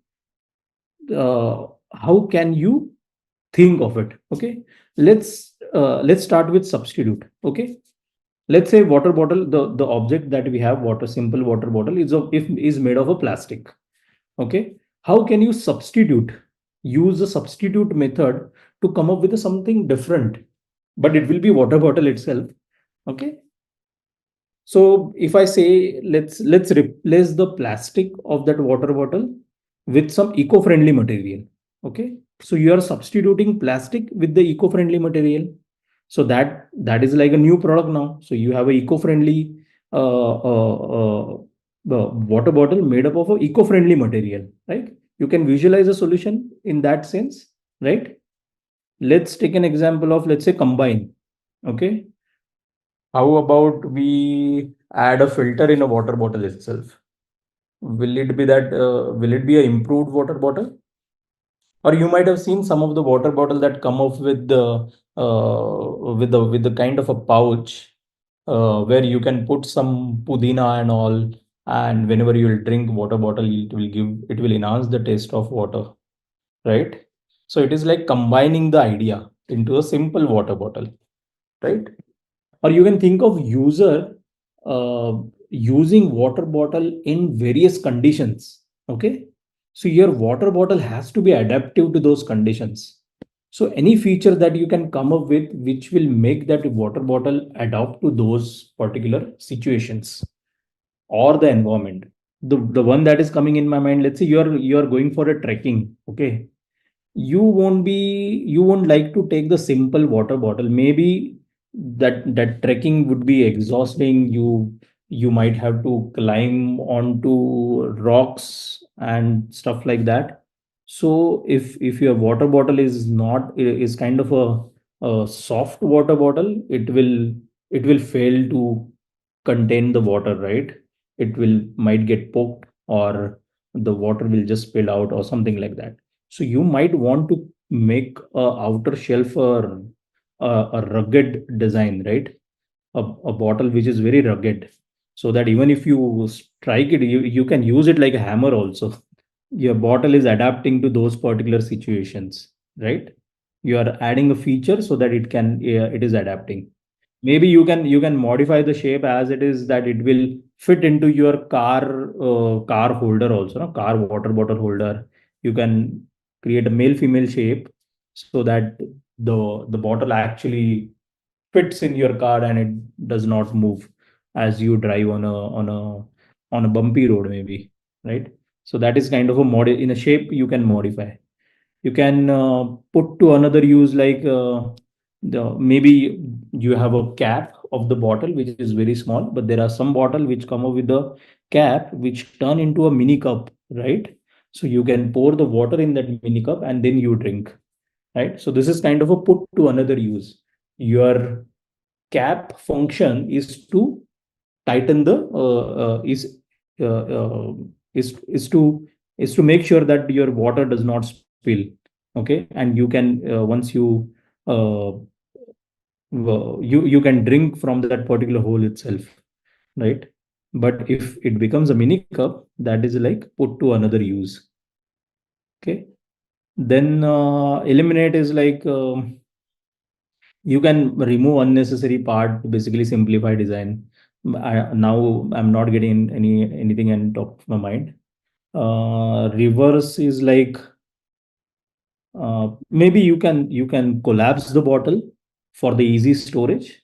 how can you think of it? Okay, let's start with substitute. Okay, let's say water bottle, the object that we have, water, simple water bottle is made of a plastic. Okay, how can you substitute, use the substitute method to come up with something different, but it will be water bottle itself. Okay, so if I say let's replace the plastic of that water bottle with some eco-friendly material. Okay, so you are substituting plastic with the eco-friendly material. So that is like a new product now. So you have a eco-friendly water bottle made up of a eco-friendly material, right? You can visualize a solution in that sense, right? Let's take an example of, let's say, combine. Okay. How about we add a filter in a water bottle itself? Will it be that, will it be an improved water bottle? Or you might have seen some of the water bottle that come off with the with the kind of a pouch where you can put some pudina and all, and whenever you will drink water bottle, it will enhance the taste of water, right? So it is like combining the idea into a simple water bottle, right? Or you can think of user uh, using water bottle in various conditions. Okay, so your water bottle has to be adaptive to those conditions. So any feature that you can come up with which will make that water bottle adapt to those particular situations or the environment. The one that is coming in my mind, let's say you're going for a trekking. Okay, you won't like to take the simple water bottle. Maybe that trekking would be exhausting. You might have to climb onto rocks and stuff like that. So if your water bottle is not is kind of a soft water bottle, it will fail to contain the water, right? It will might get poked, or the water will just spill out or something like that. So you might want to make a outer shelf or a rugged design, right? A bottle which is very rugged, so that even if you strike it, you can use it like a hammer also. Your bottle is adapting to those particular situations, right? You are adding a feature so that it is adapting. Maybe you can modify the shape as it is, that it will fit into your car holder also, no? Car water bottle holder. You can create a male female shape so that the bottle actually fits in your car and it does not move as you drive on a bumpy road, maybe, right? So that is kind of a mod in a shape you can modify. You can put to another use, like the maybe you have a cap of the bottle which is very small, but there are some bottle which come up with the cap which turn into a mini cup, right? So you can pour the water in that mini cup and then you drink, right? So this is kind of a put to another use. Your cap function is to tighten the uh, uh, is to make sure that your water does not spill. Okay, and you can once uh, you can drink from that particular hole itself, right? But if it becomes a mini cup, that is like put to another use. Okay, then eliminate is like you can remove unnecessary part to basically simplify design. Now I'm not getting anything on top of my mind. Reverse is like maybe you can collapse the bottle for the easy storage,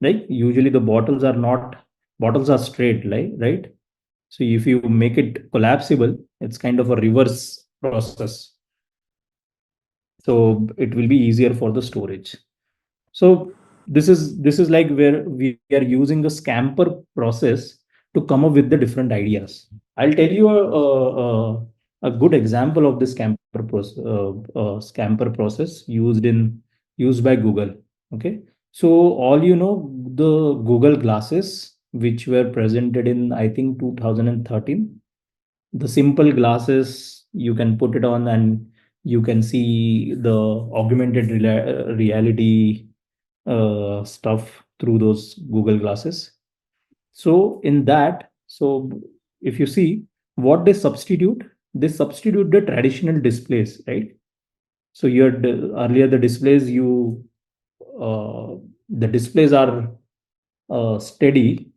right? Usually the bottles are straight, right? So if you make it collapsible, it's kind of a reverse process. So it will be easier for the storage. So this is like where we are using the scamper process to come up with the different ideas. I'll tell you a good example of this scamper process used by Google. Okay, so all the Google glasses which were presented in, I think, 2013. The simple glasses, you can put it on and you can see the augmented reality stuff through those Google glasses. So in that, so if you see what they substitute the traditional displays, right? So earlier the displays the displays are steady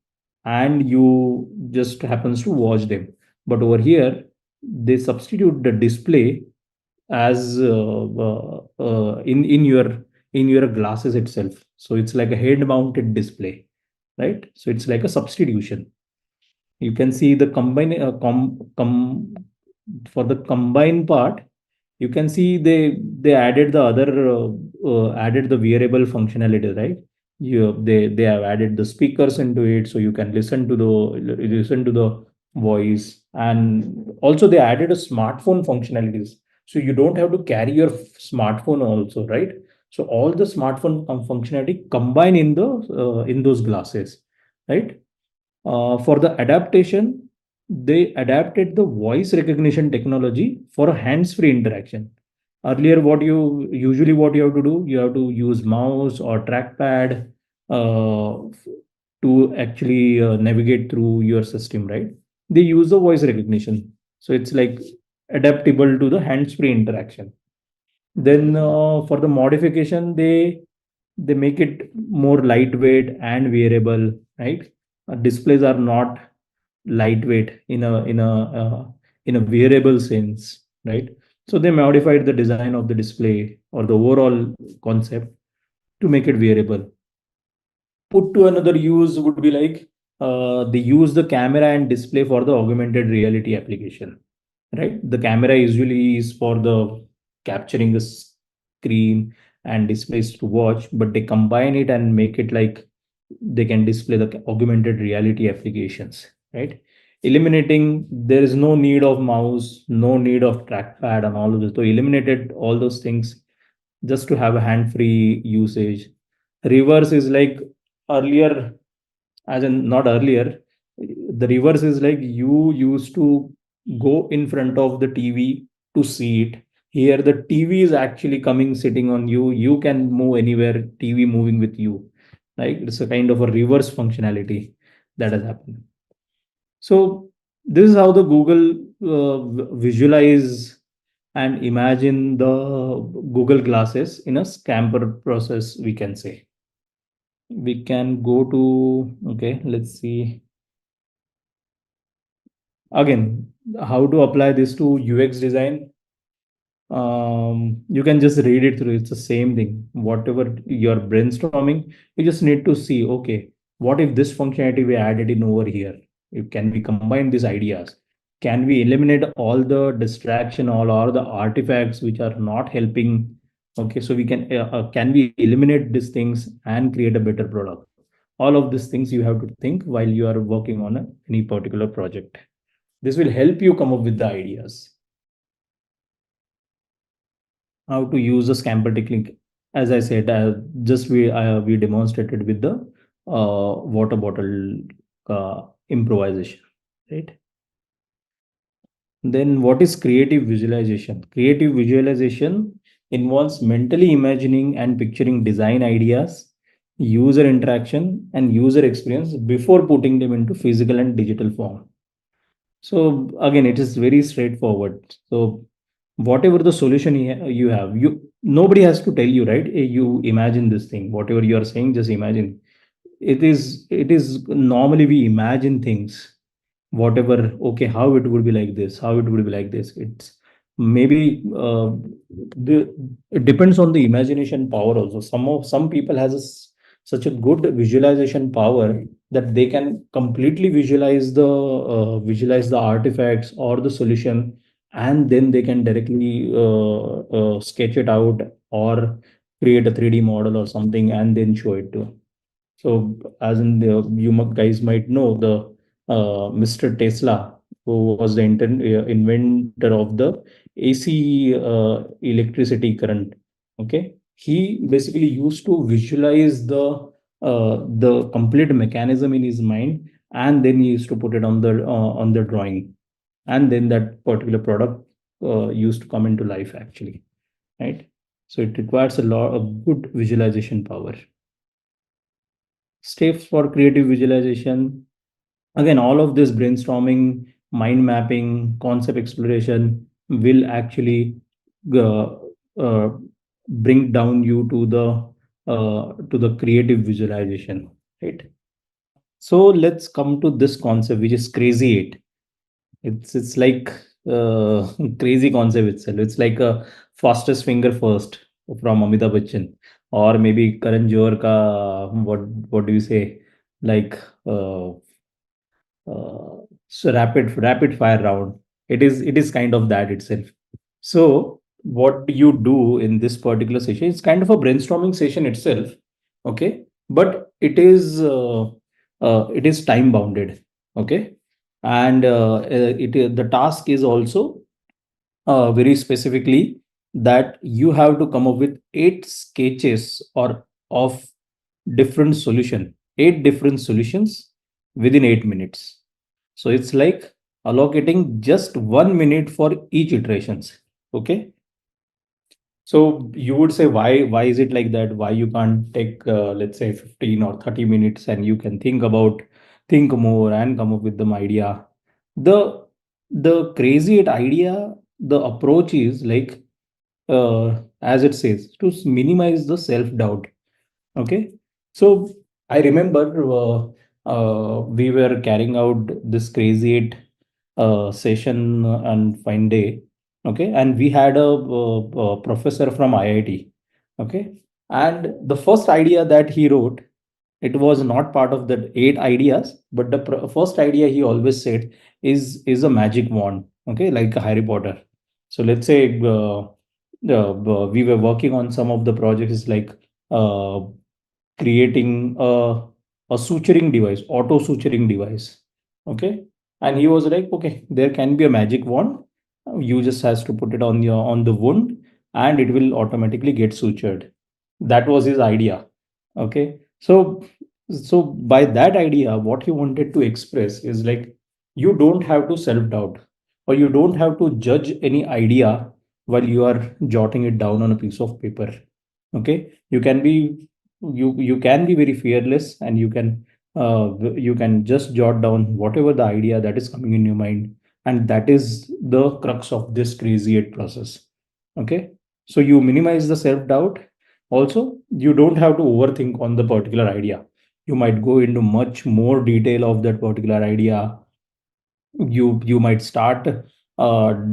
and you just happens to watch them. But over here, they substitute the display as in your glasses itself. So it's like a head mounted display, right? So it's like a substitution. You can see the for the combine part. You can see they added the other added the wearable functionality, right? They have added the speakers into it, so you can listen to the voice. And also they added a smartphone functionalities, so you don't have to carry your smartphone also, right? So all the smartphone functionality combine in the in those glasses, right? For the adaptation, they adapted the voice recognition technology for a hands-free interaction. Earlier, what you have to do, you have to use mouse or trackpad to actually navigate through your system, right? They use the voice recognition, so it's like adaptable to the hands-free interaction. Then for the modification, they make it more lightweight and wearable, right? Displays are not lightweight in a wearable sense, right? So they modified the design of the display or the overall concept to make it wearable. Put to another use would be like they use the camera and display for the augmented reality application, right? The camera usually is for the capturing the screen and displays to watch, but they combine it and make it like they can display the augmented reality applications, right? Eliminating, there is no need of mouse, no need of trackpad and all of this. So eliminated all those things just to have a hand-free usage. Reverse is like earlier, as in not earlier, the reverse is like you used to go in front of the TV to see it. Here the TV is actually coming sitting on you. You can move anywhere, TV moving with you. Right? It's a kind of a reverse functionality that has happened. So this is how the Google visualize and imagine the Google glasses in a scamper process, we can say. We can go to, okay, let's see. Again, how to apply this to UX design. You can just read it through. It's the same thing. Whatever you're brainstorming, you just need to see, okay, what if this functionality we added in over here? Can we combine these ideas? Can we eliminate all the distraction, all the artifacts which are not helping? Okay, so we can we eliminate these things and create a better product? All of these things you have to think while you are working on any particular project. This will help you come up with the ideas. How to use the scamper technique, as I said, just we demonstrated with the water bottle improvisation, right? Then what is creative visualization? Creative visualization involves mentally imagining and picturing design ideas, user interaction and user experience before putting them into physical and digital form. So again, it is very straightforward. So whatever the solution you have, you nobody has to tell you, right? You imagine this thing. Whatever you are saying, just imagine. It is normally we imagine things. Whatever, okay, how it would be like this, how it would be like this. It's maybe it depends on the imagination power also. Some people has such a good visualization power that they can completely visualize the artifacts or the solution, and then they can directly sketch it out or create a 3D model or something and then show it to. So as in guys might know the Mr. Tesla, who was the inventor of the AC electricity current. Okay, he basically used to visualize the complete mechanism in his mind, and then he used to put it on the drawing, and then that particular product used to come into life actually, right? So it requires a lot of good visualization power. Steps for creative visualization. Again, all of this brainstorming, mind mapping, concept exploration will actually uh, uh, bring down you to the creative visualization, right? So let's come to this concept, which is crazy eight. It's like crazy concept itself. It's like a fastest finger first from Amitabh Bachchan, or maybe Karan Johar ka what do you say, like so rapid fire round. It is kind of that itself. So what you do in this particular session, it's kind of a brainstorming session itself, okay, but it is time bounded, okay, and the task is also very specifically that you have to come up with 8 sketches or of different solution, 8 different solutions within 8 minutes. So it's like allocating just 1 minute for each iterations. Okay. So you would say why is it like that? Why you can't take let's say 15 or 30 minutes and you can think more and come up with the idea. The the crazy idea, the approach is like as it says to minimize the self doubt. Okay, so I remember we were carrying out this crazy eight session on fine day. Okay, and we had a professor from IIT. Okay, and the first idea that he wrote, it was not part of the 8 ideas, but the first idea he always said is a magic wand. Okay, like a Harry Potter. So let's say we were working on some of the projects like uh, creating a suturing device, auto suturing device. Okay. And he was like, okay, there can be a magic wand. You just has to put it on the wound and it will automatically get sutured. That was his idea. Okay. So by that idea, what he wanted to express is like you don't have to self-doubt or you don't have to judge any idea while you are jotting it down on a piece of paper. Okay. You can be very fearless and you can just jot down whatever the idea that is coming in your mind, and that is the crux of this crazy eight process. Okay, so you minimize the self doubt. Also, you don't have to overthink on the particular idea. You might go into much more detail of that particular idea. You might start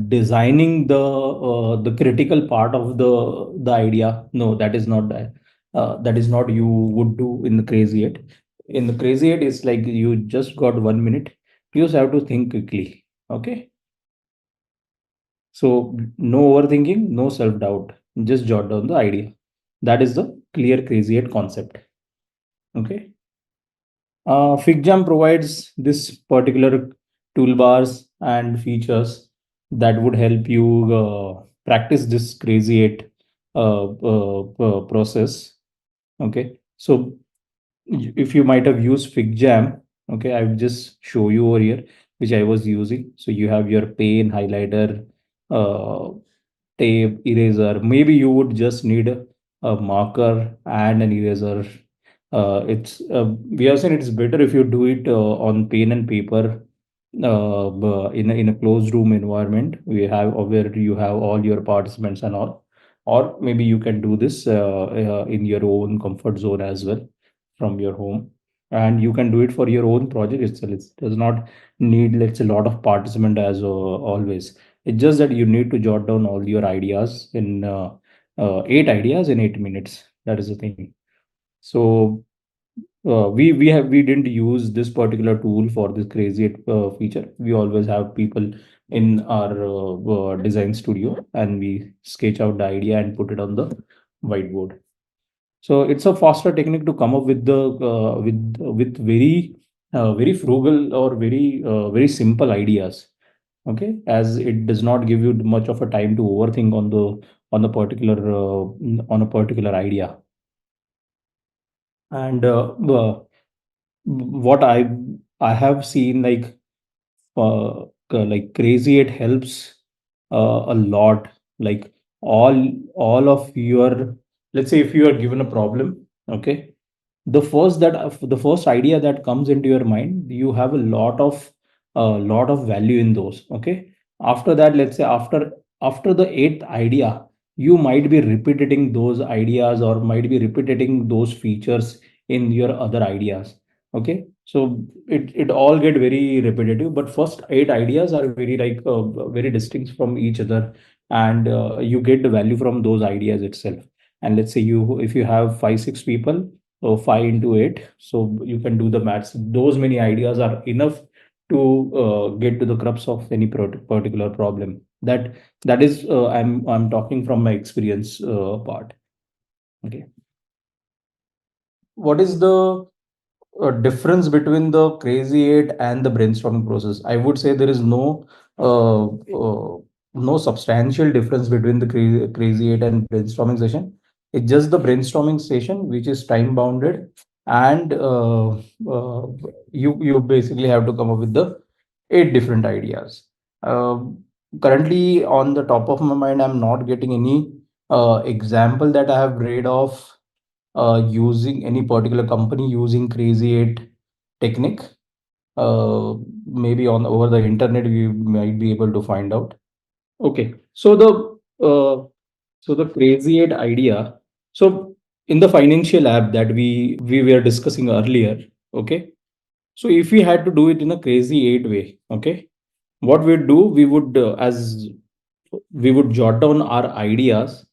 designing the critical part of the idea. No, that is not that is not you would do in the crazy eight. In the crazy eight, it's like you just got 1 minute. You just have to think quickly. Okay, so no overthinking, no self doubt. Just jot down the idea. That is the clear crazy eight concept. Okay. FigJam provides this particular toolbars and features that would help you practice this crazy eight process. Okay, so if you might have used FigJam, okay, I will just show you over here, which I was using. So you have your pen, highlighter, uh, tape, eraser. Maybe you would just need a marker and an eraser. It's We have seen it's better if you do it on pen and paper in a closed room environment. We have where you have all your participants and all, or maybe you can do this in your own comfort zone as well from your home, and you can do it for your own project itself. It does not need let's say a lot of participant as always. It's just that you need to jot down all your ideas in 8 ideas in 8 minutes. That is the thing. So we didn't use this particular tool for this crazy feature. We always have people in our design studio, and we sketch out the idea and put it on the whiteboard. So it's a faster technique to come up with the with very frugal or very simple ideas. Okay, as it does not give you much of a time to overthink on the particular on a particular idea. And what I have seen like crazy, it helps a lot. Like all of your, let's say if you are given a problem, okay, the first idea that comes into your mind, you have a lot of value in those. Okay, after that, let's say after the eighth idea, you might be repeating those ideas or might be repeating those features in your other ideas. Okay, so it all get very repetitive, but first 8 ideas are very very distinct from each other, and you get the value from those ideas itself. And let's say you if you have 5 6 people, so 5 into 8, so you can do the maths. Those many ideas are enough to get to the crux of any particular problem. That is I'm talking from my experience part. Okay, what is the difference between the crazy eight and the brainstorming process? I would say there is no uh, uh, no substantial difference between the crazy eight and brainstorming session. It's just the brainstorming session which is time bounded, and you basically have to come up with the 8 different ideas. uh, Currently on the top of my mind, I'm not getting any example that I have read of using any particular company using crazy eight technique. uh, Maybe on over the internet we might be able to find out. Okay, so the crazy eight idea. So in the financial app that we were discussing earlier, okay. So if we had to do it in a crazy eight way, okay, what we'd do, we would as we would jot down our ideas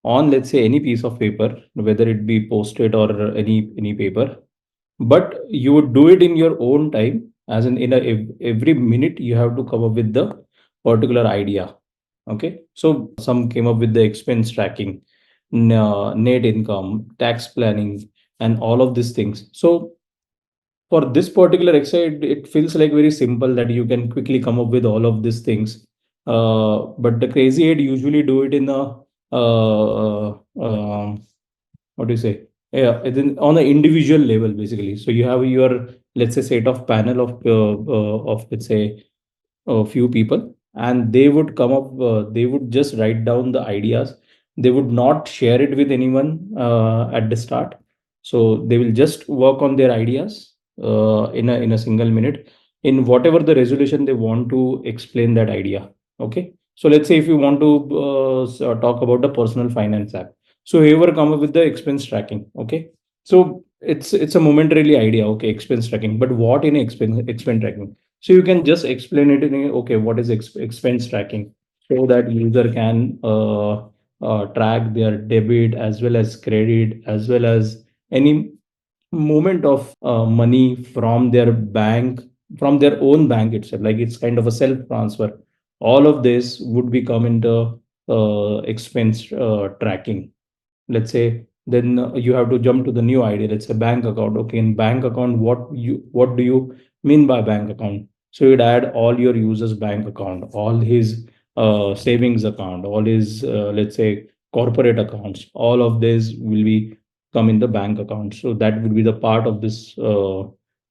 on, let's say, any piece of paper, whether it be post-it or any paper, but you would do it in your own time, as in every minute you have to come up with the particular idea. Okay, so some came up with the expense tracking, net income, tax planning, and all of these things. So for this particular exercise, it feels like very simple that you can quickly come up with all of these things. But the crazy eight usually do it in a what do you say? Yeah, it's on an individual level basically. So you have your, let's say, set of panel of let's say a few people, and they would come up. They would just write down the ideas. They would not share it with anyone at the start. So they will just work on their ideas in a single minute in whatever the resolution they want to explain that idea. Okay. So let's say if you want to talk about the personal finance app, so whoever come up with the expense tracking, okay. So it's a momentarily idea, okay, expense tracking. But what in expense tracking? So you can just explain it in okay, what is expense tracking, so that user can track their debit as well as credit as well as any movement of money from their bank, from their own bank itself. Like it's kind of a self transfer. All of this would be come into expense tracking. Let's say then you have to jump to the new idea. Let's say bank account. Okay, in bank account, what do you mean by bank account? So you'd add all your users bank account, all his savings account, all his let's say corporate accounts. All of this will be come in the bank account. So that would be the part of this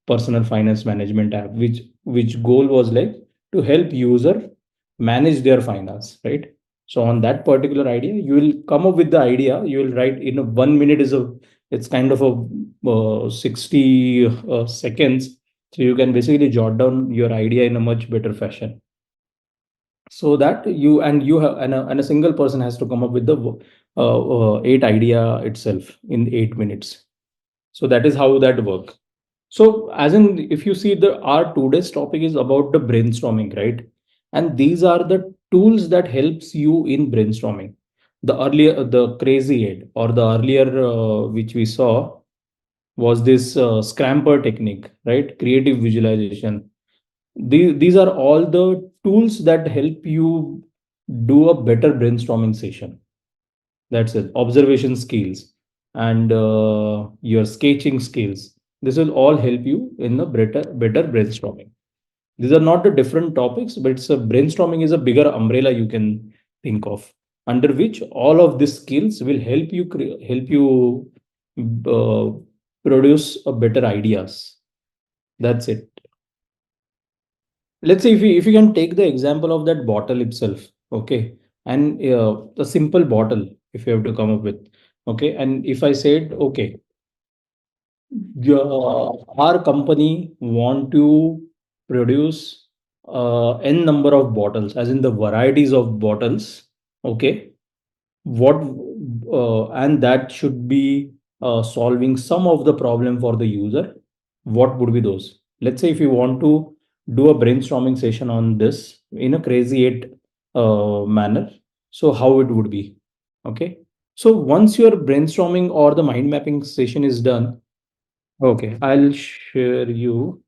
personal finance management app, which goal was like to help user manage their finance, right? So on that particular idea, you will come up with the idea. You will write in a 1 minute is a, it's kind of a 60 seconds. So you can basically jot down your idea in a much better fashion. So that you have and a single person has to come up with the eight idea itself in 8 minutes. So that is how that work. So as in, if you see the our today's topic is about the brainstorming, right? And these are the tools that helps you in brainstorming. The earlier, the crazy eight, or the earlier which we saw was this SCAMPER technique, right? Creative visualization. These are all the tools that help you do a better brainstorming session. That's it. Observation skills and your sketching skills. This will all help you in the better brainstorming. These are not the different topics, but it's a brainstorming is a bigger umbrella you can think of, under which all of these skills will help you help you uh, produce a better ideas. That's it. Let's say if you can take the example of that bottle itself, okay, and the simple bottle, if you have to come up with, okay, and if I said, okay, our company want to produce n number of bottles, as in the varieties of bottles, okay, what and that should be solving some of the problem for the user. What would be those? Let's say if you want to do a brainstorming session on this in a crazy eight manner, so how it would be, okay. So once your brainstorming or the mind mapping session is done, okay, I'll share you.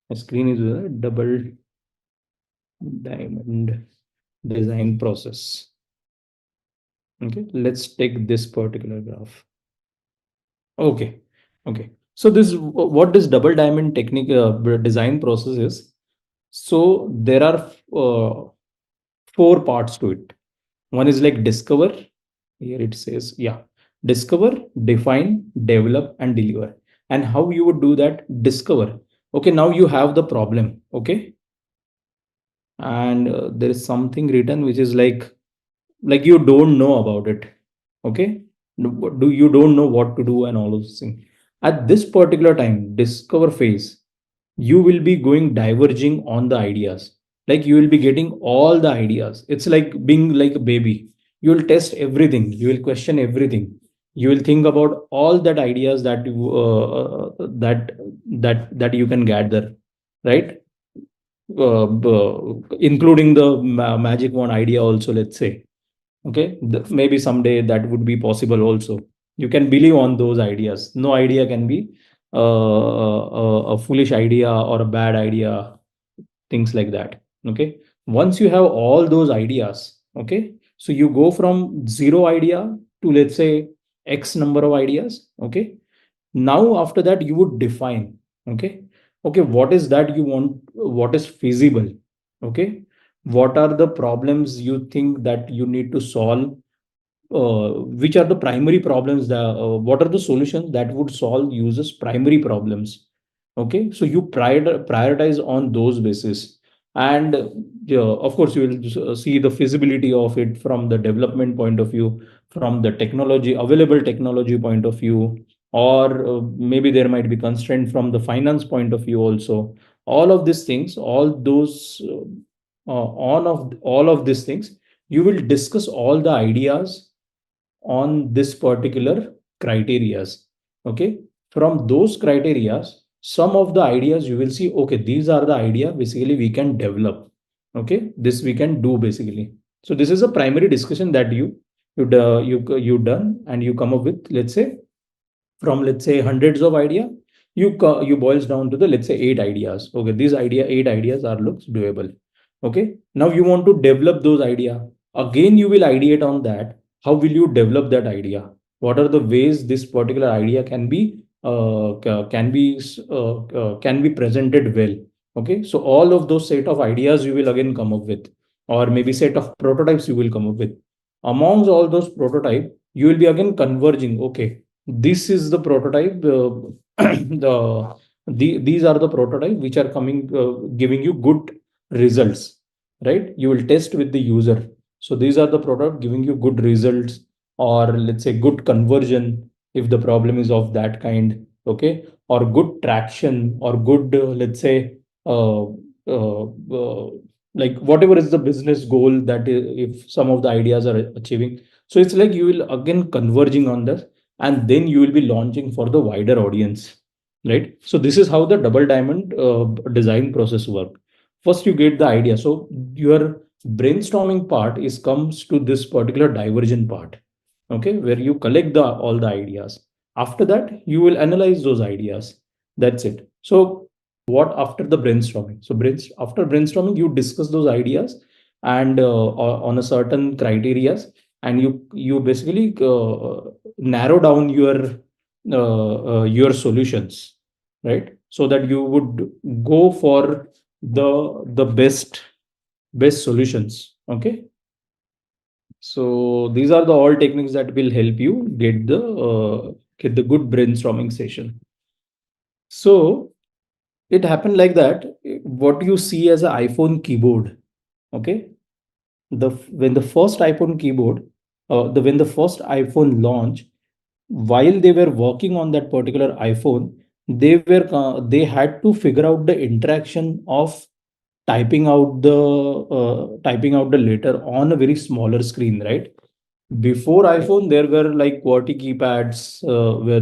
My screen is a double diamond design process. Okay, let's take this particular graph. Okay, okay. So this what this double diamond technique design process is. So there are four parts to it. One is like discover. Here it says, yeah, discover, define, develop, and deliver. And how you would do that? Discover. Okay, now you have the problem. Okay, and there is something written which is like you don't know about it. Okay, do you don't know what to do and all those things. At this particular time, discover phase, you will be going diverging on the ideas. Like you will be getting all the ideas. It's like being like a baby. You will test everything, you will question everything, you will think about all that ideas that you that you can gather, right? Including the magic wand idea also, let's say. Okay, maybe someday that would be possible also. You can believe on those ideas. No idea can be a foolish idea or a bad idea, things like that. Okay, once you have all those ideas, okay, so you go from zero idea to, let's say, x number of ideas. Okay, now after that you would define. Okay, okay, what is that you want, what is feasible. Okay, what are the problems you think that you need to solve, which are the primary problems that, what are the solutions that would solve users primary problems. Okay, so you prioritize on those basis. And yeah, of course you will see the feasibility of it from the development point of view, from the technology, available technology point of view, or maybe there might be constraint from the finance point of view also. All of these things, all those on of all of these things, you will discuss all the ideas on this particular criterias. Okay, from those criterias, some of the ideas you will see, okay, these are the idea basically we can develop. Okay, this we can do basically. So this is a primary discussion that you done, and you come up with, let's say, from, let's say, hundreds of idea, you boils down to the, let's say, eight ideas. Okay, these eight ideas are looks doable. Okay, now you want to develop those idea. Again, you will ideate on that. How will you develop that idea? What are the ways this particular idea can be can be presented well? Okay, so all of those set of ideas you will again come up with, or maybe set of prototypes you will come up with. Amongst all those prototype, you will be again converging. Okay, this is the prototype, these are the prototype which are coming, giving you good results, right? You will test with the user. So these are the product giving you good results, or let's say good conversion if the problem is of that kind. Okay, or good traction, or good, let's say, uh, uh, uh, like whatever is the business goal that if some of the ideas are achieving. So it's like you will again converging on this, and then you will be launching for the wider audience, right? So this is how the double diamond design process work. First you get the idea, so your brainstorming part is comes to this particular divergent part. Okay, where you collect the all the ideas. After that you will analyze those ideas. That's it. So what after the brainstorming? So after brainstorming you discuss those ideas, and on a certain criterias, and you basically narrow down your solutions, right? So that you would go for the best solutions. Okay, so these are the all techniques that will help you get the good brainstorming session. So it happened like that. What you see as an iPhone keyboard, okay, when the first iPhone keyboard, when the first iPhone launched, while they were working on that particular iPhone, they had to figure out the interaction of typing out the letter on a very smaller screen, right? Before iPhone, there were like QWERTY keypads, where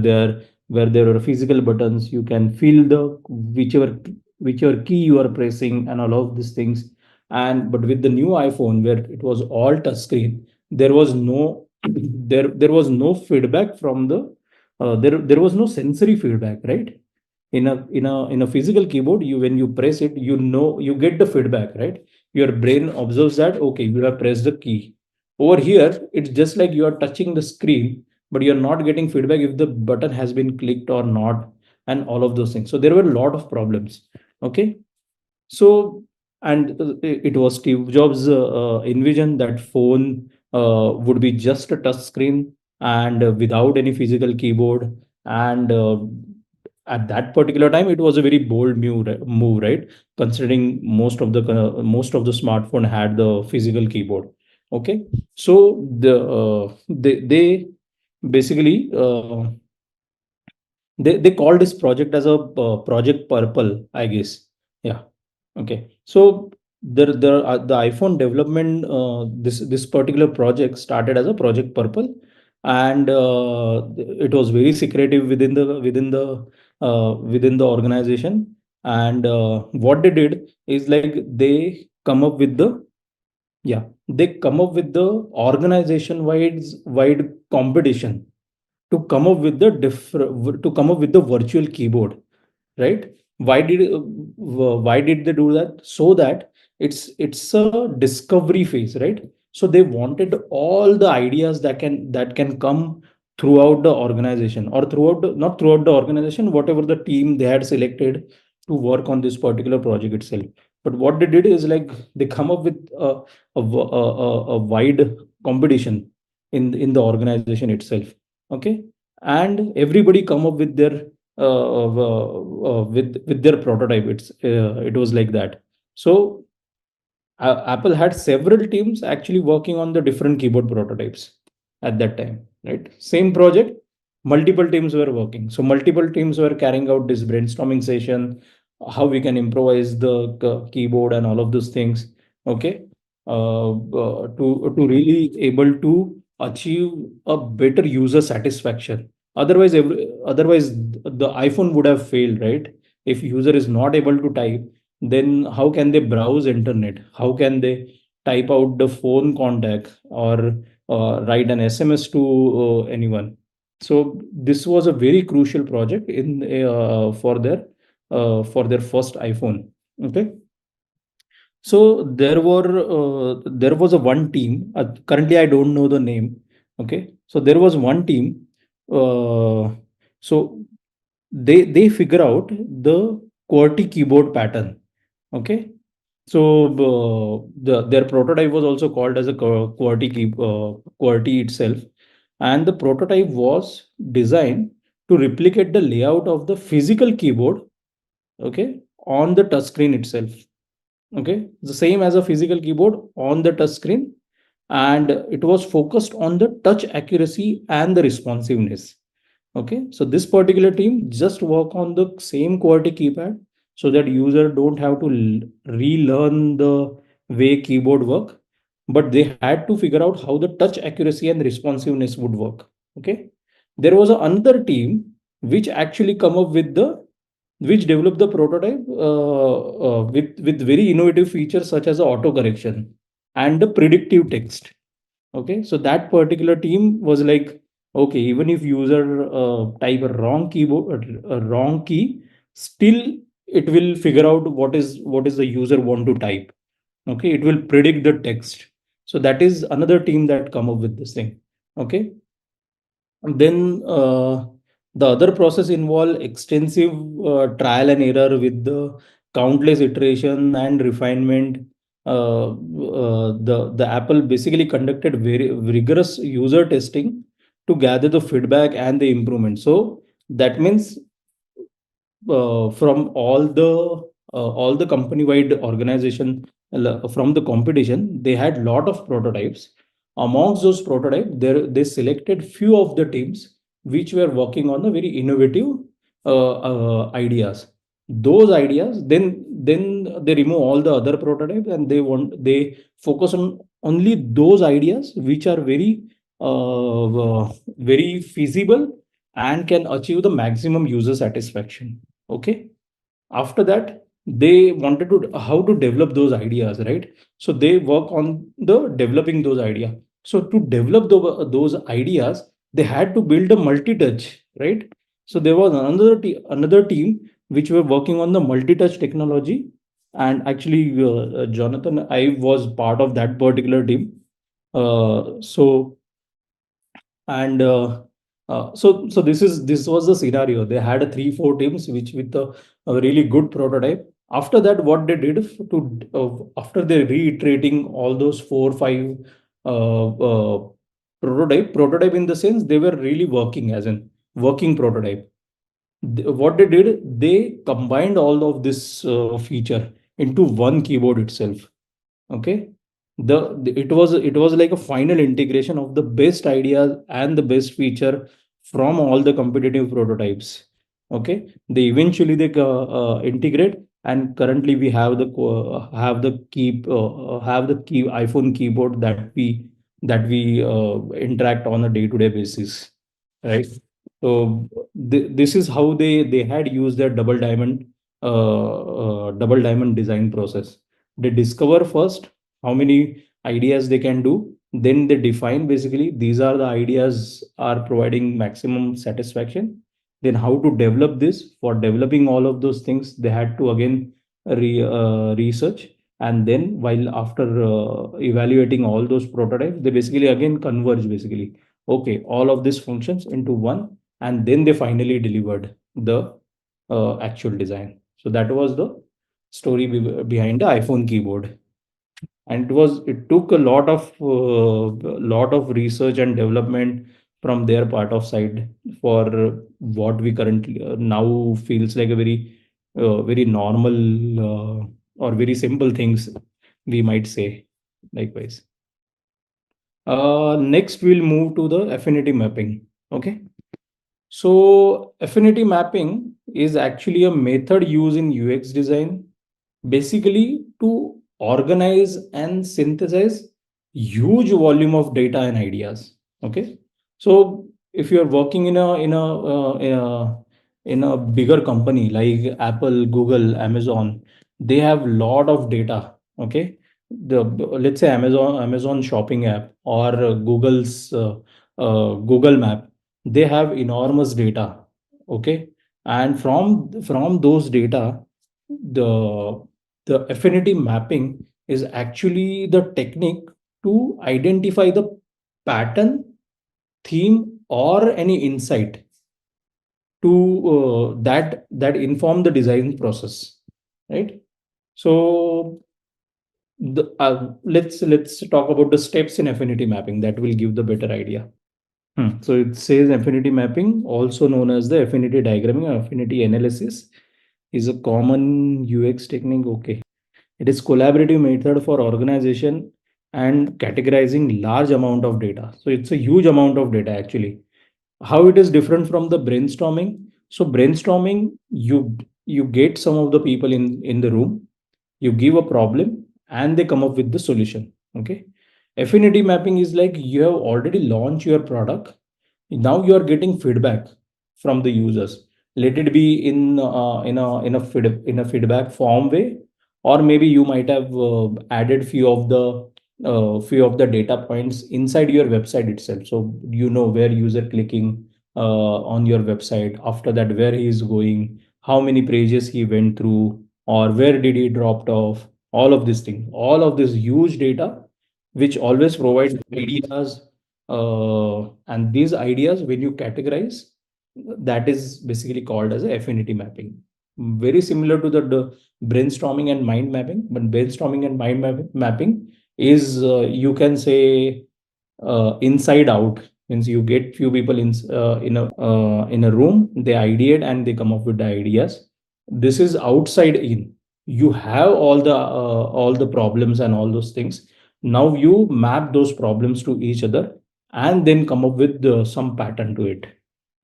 there were physical buttons. You can feel the whichever key you are pressing and all of these things. And but with the new iPhone, where it was all touch screen, there was no there was no feedback from the there was no sensory feedback, right? In a physical keyboard, you when you press it, you get the feedback, right? Your brain observes that, okay, you have pressed the key. Over here it's just like you are touching the screen, but you're not getting feedback if the button has been clicked or not, and all of those things. So there were a lot of problems. Okay, so and it was Steve Jobs' envision that phone would be just a touch screen and without any physical keyboard. And at that particular time, it was a very bold move, right? Considering most of the smartphone had the physical keyboard. Okay, so they basically they called this project as a project Purple, I guess. Yeah. Okay. So the iPhone development, this particular project started as a project Purple, and it was very secretive within the organization. And what they did is like they come up with the organization wide competition to come up with the virtual keyboard, right? Why did they do that? So that it's a discovery phase, right? So they wanted all the ideas that can come throughout the organization, or not throughout the organization, whatever the team they had selected to work on this particular project itself. But what they did is like they come up with a wide competition in the organization itself. Okay, and everybody come up with their with their prototype. It was like that. So Apple had several teams actually working on the different keyboard prototypes at that time, right? Same project, multiple teams were working. So multiple teams were carrying out this brainstorming session, how we can improvise the keyboard and all of those things. Okay, to really able to achieve a better user satisfaction. Otherwise, the iPhone would have failed, right? If user is not able to type, then how can they browse internet? How can they type out the phone contact, or write an SMS to anyone? So this was a very crucial project in for their first iPhone. Okay, so there was a one team. Currently, I don't know the name. Okay, so there was one team. So they figure out the QWERTY keyboard pattern. Okay, so their prototype was also called as a QWERTY itself, and the prototype was designed to replicate the layout of the physical keyboard. Okay, on the touchscreen itself. Okay, the same as a physical keyboard on the touch screen, and it was focused on the touch accuracy and the responsiveness. Okay, so this particular team just work on the same QWERTY keypad, so that user don't have to relearn the way keyboard work, but they had to figure out how the touch accuracy and responsiveness would work. Okay, there was another team which actually come up with the which developed the prototype with very innovative features such as auto correction and the predictive text. Okay, so that particular team was like, okay, even if user type a wrong key, still it will figure out what is the user want to type. Okay, it will predict the text. So that is another team that come up with this thing. Okay, and then the other process involve extensive trial and error with the countless iteration and refinement. The Apple basically conducted very rigorous user testing to gather the feedback and the improvement. So that means from all the company wide organization, from the competition, they had lot of prototypes. Amongst those prototypes, they selected few of the teams which were working on the very innovative ideas. Those ideas, then they remove all the other prototypes, and they focus on only those ideas which are very feasible and can achieve the maximum user satisfaction. Okay, after that, they wanted to how to develop those ideas, right? So they work on the developing those ideas. So to develop those ideas, they had to build a multi-touch, right? So there was another team which were working on the multi-touch technology. And actually, Jonathan, I was part of that particular team. So and so this was the scenario. They had a 3 4 teams which with a really good prototype, After that, what they did after they reiterating all those 4 5 prototype in the sense they were really working as in working prototype. What they did, they combined all of this feature into one keyboard itself. Okay, it was like a final integration of the best ideas and the best feature from all the competitive prototypes. Okay, they eventually they integrate, and currently we have the key iPhone keyboard that we interact on a day-to-day basis, right? So this is how they had used their double diamond design process. They discover first how many ideas they can do, then they define basically these are the ideas are providing maximum satisfaction, then how to develop this. For developing all of those things, they had to again research, and then while after evaluating all those prototypes, they basically again converge basically, okay, all of these functions into one, and then they finally delivered the actual design. So that was the story behind the iPhone keyboard. And it took a lot of research and development from their part of side for what we currently now feels like a very normal or very simple things, we might say. Likewise, next we'll move to the affinity mapping. Okay, so affinity mapping is actually a method used in UX design, basically to organize and synthesize huge volume of data and ideas. Okay, so if you're working in a bigger company like Apple, Google, Amazon, they have lot of data. Okay, the let's say Amazon shopping app or Google Map, they have enormous data. Okay, and from those data, the affinity mapping is actually the technique to identify the pattern, theme, or any insight to that inform the design process, right? So let's talk about the steps in affinity mapping that will give the better idea. So it says affinity mapping, also known as the affinity diagramming or affinity analysis, is a common UX technique. Okay, it is collaborative method for organization and categorizing large amount of data. So it's a huge amount of data actually. How it is different from the brainstorming? So brainstorming, you get some of the people in the room, you give a problem, and they come up with the solution. Okay, affinity mapping is like you have already launched your product, now you are getting feedback from the users. Let it be in a feedback form way, or maybe you might have added few of the data points inside your website itself, so you know where user clicking on your website, after that where he is going, how many pages he went through, or where did he dropped off. All of this thing, all of this huge data, which always provides ideas, and these ideas when you categorize, that is basically called as a affinity mapping. Very similar to the brainstorming and mind mapping, but brainstorming and mapping is, you can say, inside out. Means you get few people in a room, they ideate and they come up with the ideas. This is outside in. You have all the problems and all those things. Now you map those problems to each other and then come up with some pattern to it.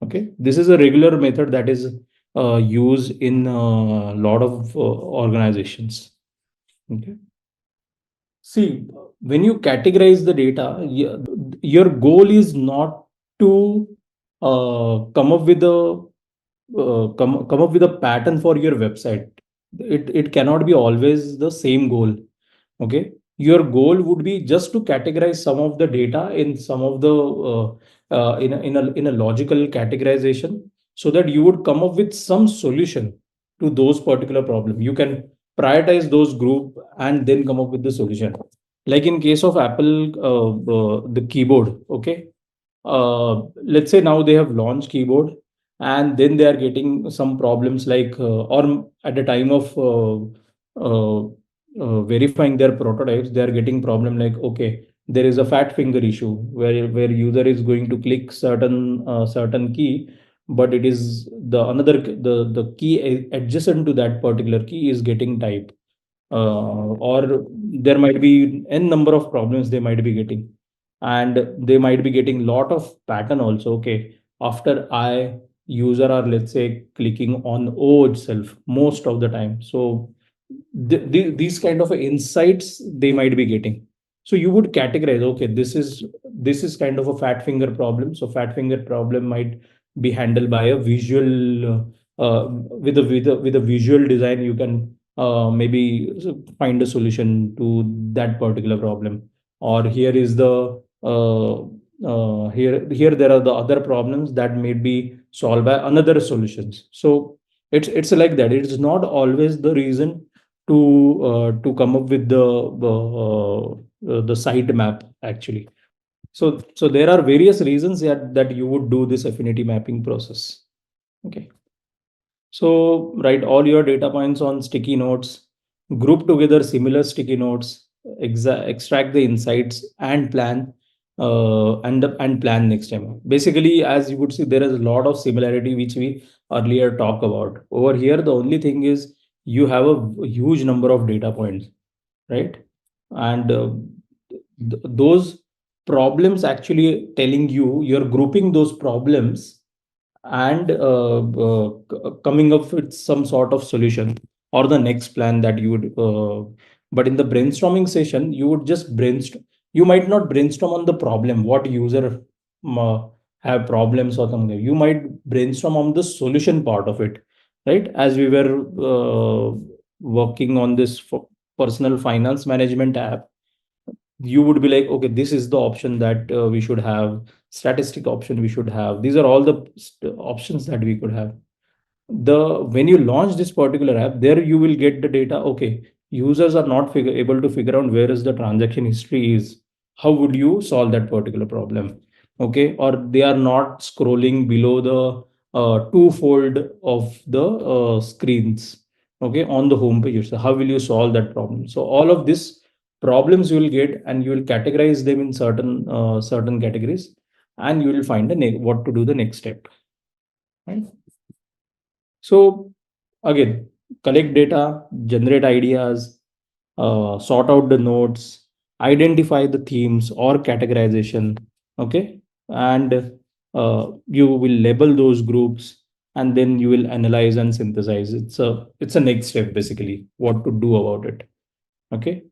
Okay, this is a regular method that is used in a lot of organizations. Okay, see, when you categorize the data, your goal is not to come up with come up with a pattern for your website. It cannot be always the same goal. Okay, your goal would be just to categorize some of the data in some of the in a logical categorization, so that you would come up with some solution to those particular problem. You can prioritize those group and then come up with the solution. Like in case of Apple, the keyboard. Okay, let's say now they have launched keyboard, and then they are getting some problems like or at the time of verifying their prototypes, they are getting problem like, okay, there is a fat finger issue where user is going to click certain key, but it is the key adjacent to that particular key is getting typed, or there might be n number of problems they might be getting, and they might be getting lot of pattern also. Okay, after I user are, let's say, clicking on O itself most of the time, so these kind of insights they might be getting. So you would categorize, okay, this is kind of a fat finger problem, so fat finger problem might be handled by a visual, with a visual design. You can maybe find a solution to that particular problem. Or here is the here there are the other problems that may be solved by another solutions. So it's like that. It's not always the reason to come up with the site map actually. So there are various reasons that you would do this affinity mapping process. Okay. So write all your data points on sticky notes, group together similar sticky notes, extract the insights and plan, and plan next time. Basically, as you would see, there is a lot of similarity which we earlier talked about. Over here, the only thing is you have a huge number of data points, right? And those problems actually telling you're grouping those problems and coming up with some sort of solution or the next plan that you would, but in the brainstorming session you would just brainstorm. You might not brainstorm on the problem, what user have problems or something. You might brainstorm on the solution part of it, right? As we were working on this personal finance management app, you would be like, okay, this is the option that we should have, statistic option we should have. These are all the options that we could have. When you launch this particular app, there you will get the data. Okay, users are not able to figure out where is the transaction history is. How would you solve that particular problem? Okay, or they are not scrolling below the twofold of the screens, okay, on the home page. So how will you solve that problem? So all of this problems you will get, and you will categorize them in certain categories, and you will find what to do the next step, right? So again, collect data, generate ideas, sort out the nodes, identify the themes or categorization. Okay, and you will label those groups, and then you will analyze and synthesize. It's a next step basically. What to do about it? Okay.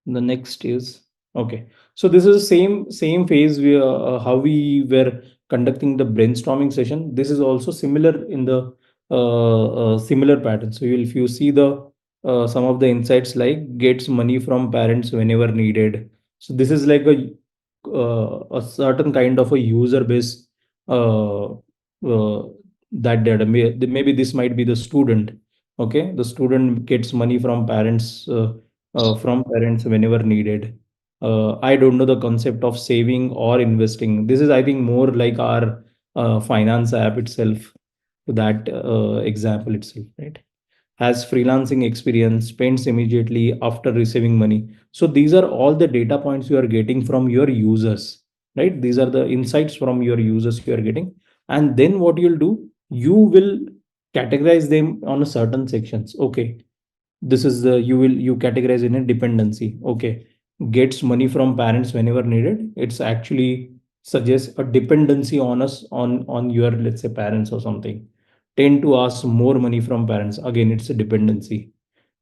The next is, okay, so this is the same phase we how we were conducting the brainstorming session. This is also similar in the similar pattern. So if you see the some of the insights like gets money from parents whenever needed. So this is like a certain kind of a user base, that data. Maybe this might be the student. Okay, the student gets money from parents whenever needed. I don't know the concept of saving or investing. This is, I think, more like our finance app itself, to that example itself, right? Has freelancing experience, spends immediately after receiving money. So these are all the data points you are getting from your users, right? These are the insights from your users you are getting. And then what you'll do, you will categorize them on a certain sections. Okay, this is the you categorize in a dependency. Okay, gets money from parents whenever needed. It's actually suggests a dependency on us, on your, let's say, parents or something. Tend to ask more money from parents. Again, it's a dependency.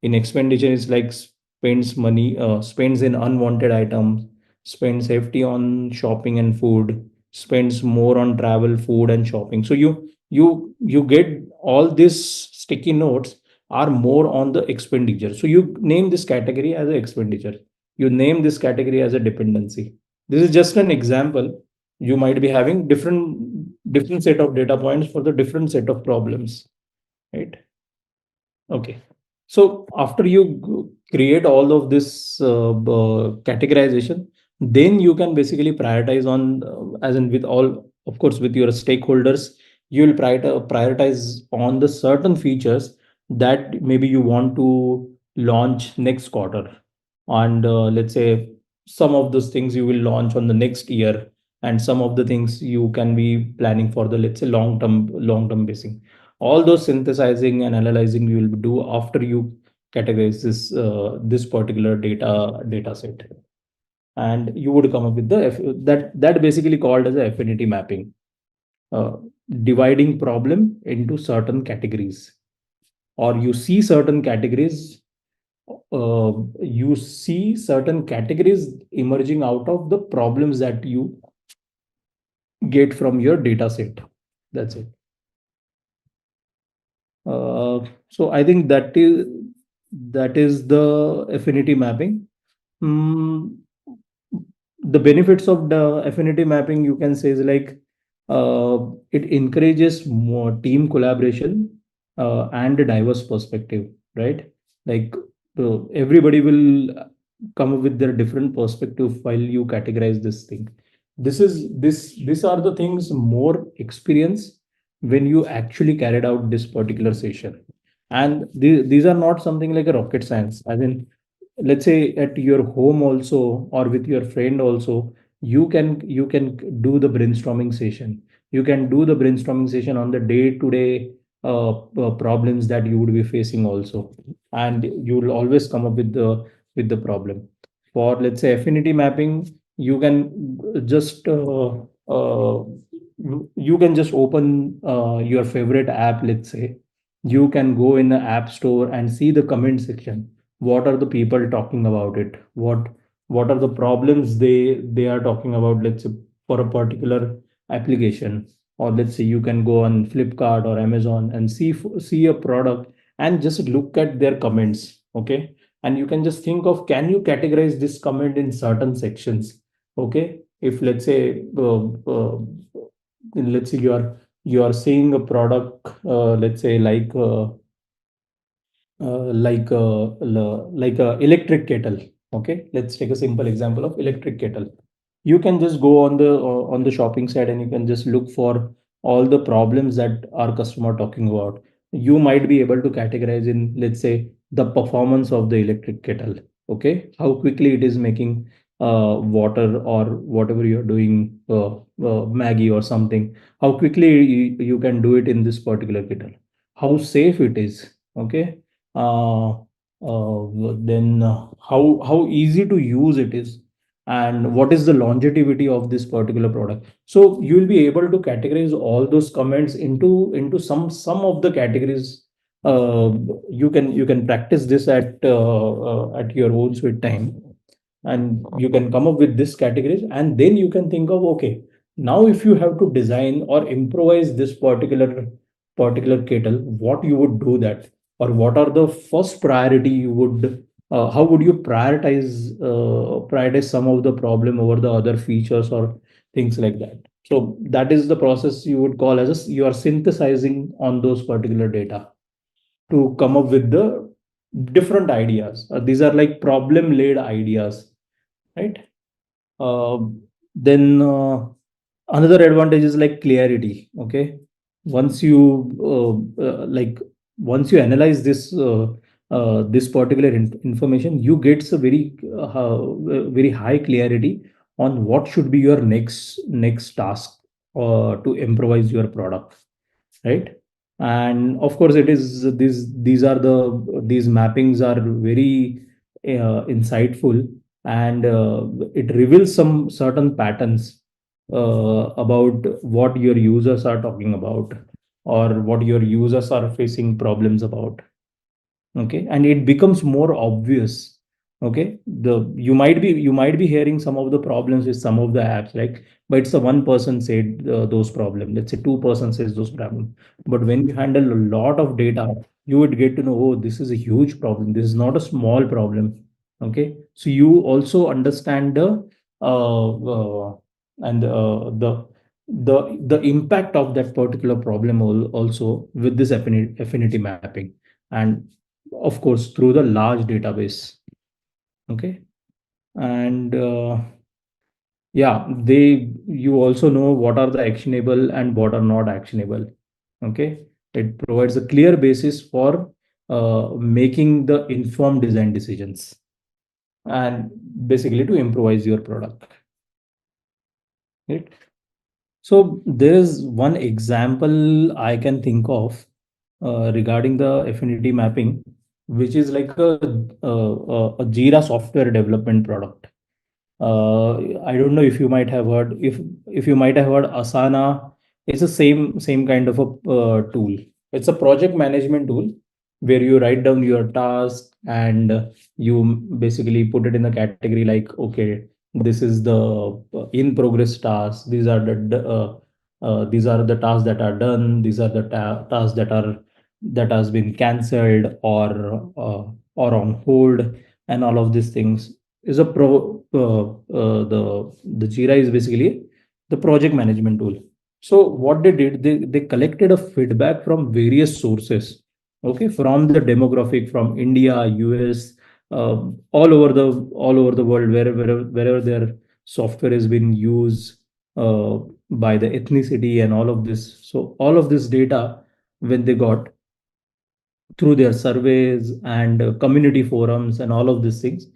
In expenditure, it's like spends in unwanted items, spends safety on shopping and food, spends more on travel, food and shopping. So you get all these sticky notes are more on the expenditure. So you name this category as an expenditure. You name this category as a dependency. This is just an example. You might be having different set of data points for the different set of problems, right? Okay. So after you create all of this categorization, then you can basically prioritize on, as in with all, of course, with your stakeholders, you will prioritize on the certain features that maybe you want to launch next quarter, and let's say some of those things you will launch on the next year, and some of the things you can be planning for the, let's say, long term basing. All those synthesizing and analyzing you will do after you categorize this particular data set, and you would come up with that basically called as a affinity mapping, uh, dividing problem into certain categories, or you see certain categories emerging out of the problems that you get from your data set. That's it. So I think that is the affinity mapping. Hmm, the benefits of the affinity mapping, you can say, is like, it encourages more team collaboration and a diverse perspective, right? Like, everybody will come up with their different perspective while you categorize this thing. These are the things more experience when you actually carried out this particular session. And these are not something like a rocket science. I mean, let's say at your home also, or with your friend also, you can do the brainstorming session. You can do the brainstorming session on the day to day problems that you would be facing also, and you will always come up with the problem. For, let's say, affinity mapping, you can just you can just open your favorite app. Let's say you can go in the app store and see the comment section. What are the people talking about it? What are the problems they are talking about, let's say, for a particular application? Or let's say you can go on Flipkart or Amazon and see a product and just look at their comments. Okay, and you can just think of, can you categorize this comment in certain sections? Okay, if let's say you are seeing a product, let's say, like a electric kettle. Okay, let's take a simple example of electric kettle. You can just go on the shopping site, and you can just look for all the problems that our customer talking about. You might be able to categorize in, let's say, the performance of the electric kettle. Okay, how quickly it is making water, or whatever you're doing, Maggie or something, how quickly you can do it in this particular kettle, how safe it is. Okay, uh, then how easy to use it is, and what is the longevity of this particular product. So you will be able to categorize all those comments into some of the categories. uh, you can practice this at your own sweet time, and you can come up with this categories, and then you can think of, okay, now if you have to design or improvise this particular kettle, what you would do that, or what are the first priority you would, how would you prioritize some of the problem over the other features or things like that. So that is the process you would call as you are synthesizing on those particular data to come up with the different ideas. These are like problem led ideas, right? uh, then another advantage is like clarity. Okay, once you once you analyze this particular information, you get a very high clarity on what should be your next task to improvise your product, right? And of course, it is these mappings are very insightful, and it reveals some certain patterns about what your users are talking about, or what your users are facing problems about. Okay, and it becomes more obvious. Okay, you might be hearing some of the problems with some of the apps, like, but it's the one person said those problems, let's say two-person says those problems. But when you handle a lot of data, you would get to know, oh, this is a huge problem, this is not a small problem. Okay, so you also understand uh, uh, the impact of that particular problem also with this affinity mapping, and of course through the large database. Okay, and yeah, you also know what are the actionable and what are not actionable. Okay, it provides a clear basis for making the informed design decisions and basically to improvise your product. Right? So there is one example I can think of regarding the affinity mapping, which is like a Jira software development product. I don't know if you might have heard, if you might have heard Asana. It's the same kind of a tool. It's a project management tool where you write down your task and you basically put it in a category like, okay, this is the in progress tasks. These are the tasks that are done. These are the tasks that has been cancelled or on hold, and all of these things is a pro the Jira is basically the project management tool. So what they did, they collected a feedback from various sources, okay, from the demographic, from India, US, all over the world, wherever their software has been used, uh, by the ethnicity and all of this. So all of this data, when they got through their surveys and community forums and all of these things,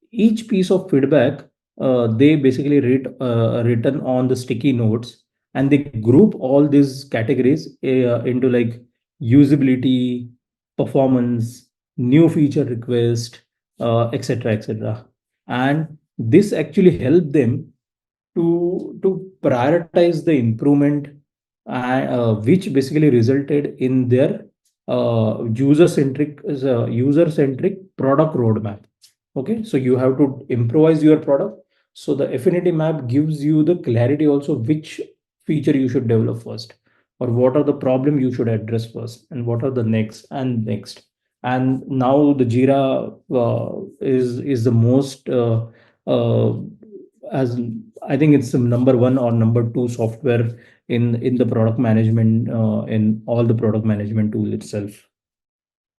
each piece of feedback, they basically written on the sticky notes, and they group all these categories into like usability, performance, new feature request, etc., etc. And this actually helped them to prioritize the improvement, which basically resulted in their user centric product roadmap. Okay, so you have to improvise your product. So the affinity map gives you the clarity also which feature you should develop first, or what are the problem you should address first, and what are the next. And now the Jira is the most uh, as I think it's the number one or number two software in the product management, in all the product management tool itself.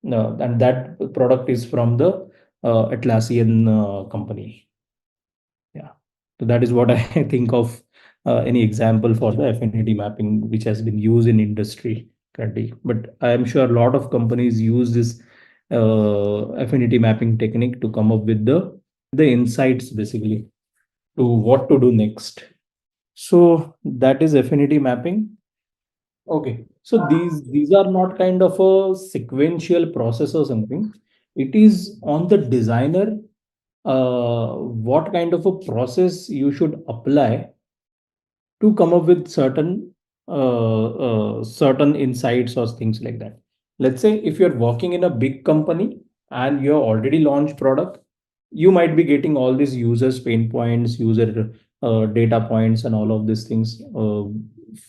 And that product is from the Atlassian company. Yeah. So that is what I think of any example for the affinity mapping which has been used in industry currently. But I am sure a lot of companies use this affinity mapping technique to come up with the insights basically to what to do next. So that is affinity mapping. Okay. So these are not kind of a sequential process or something. It is on the designer what kind of a process you should apply to come up with certain insights or things like that. Let's say if you're working in a big company and you have already launched product, you might be getting all these users pain points, user data points, and all of these things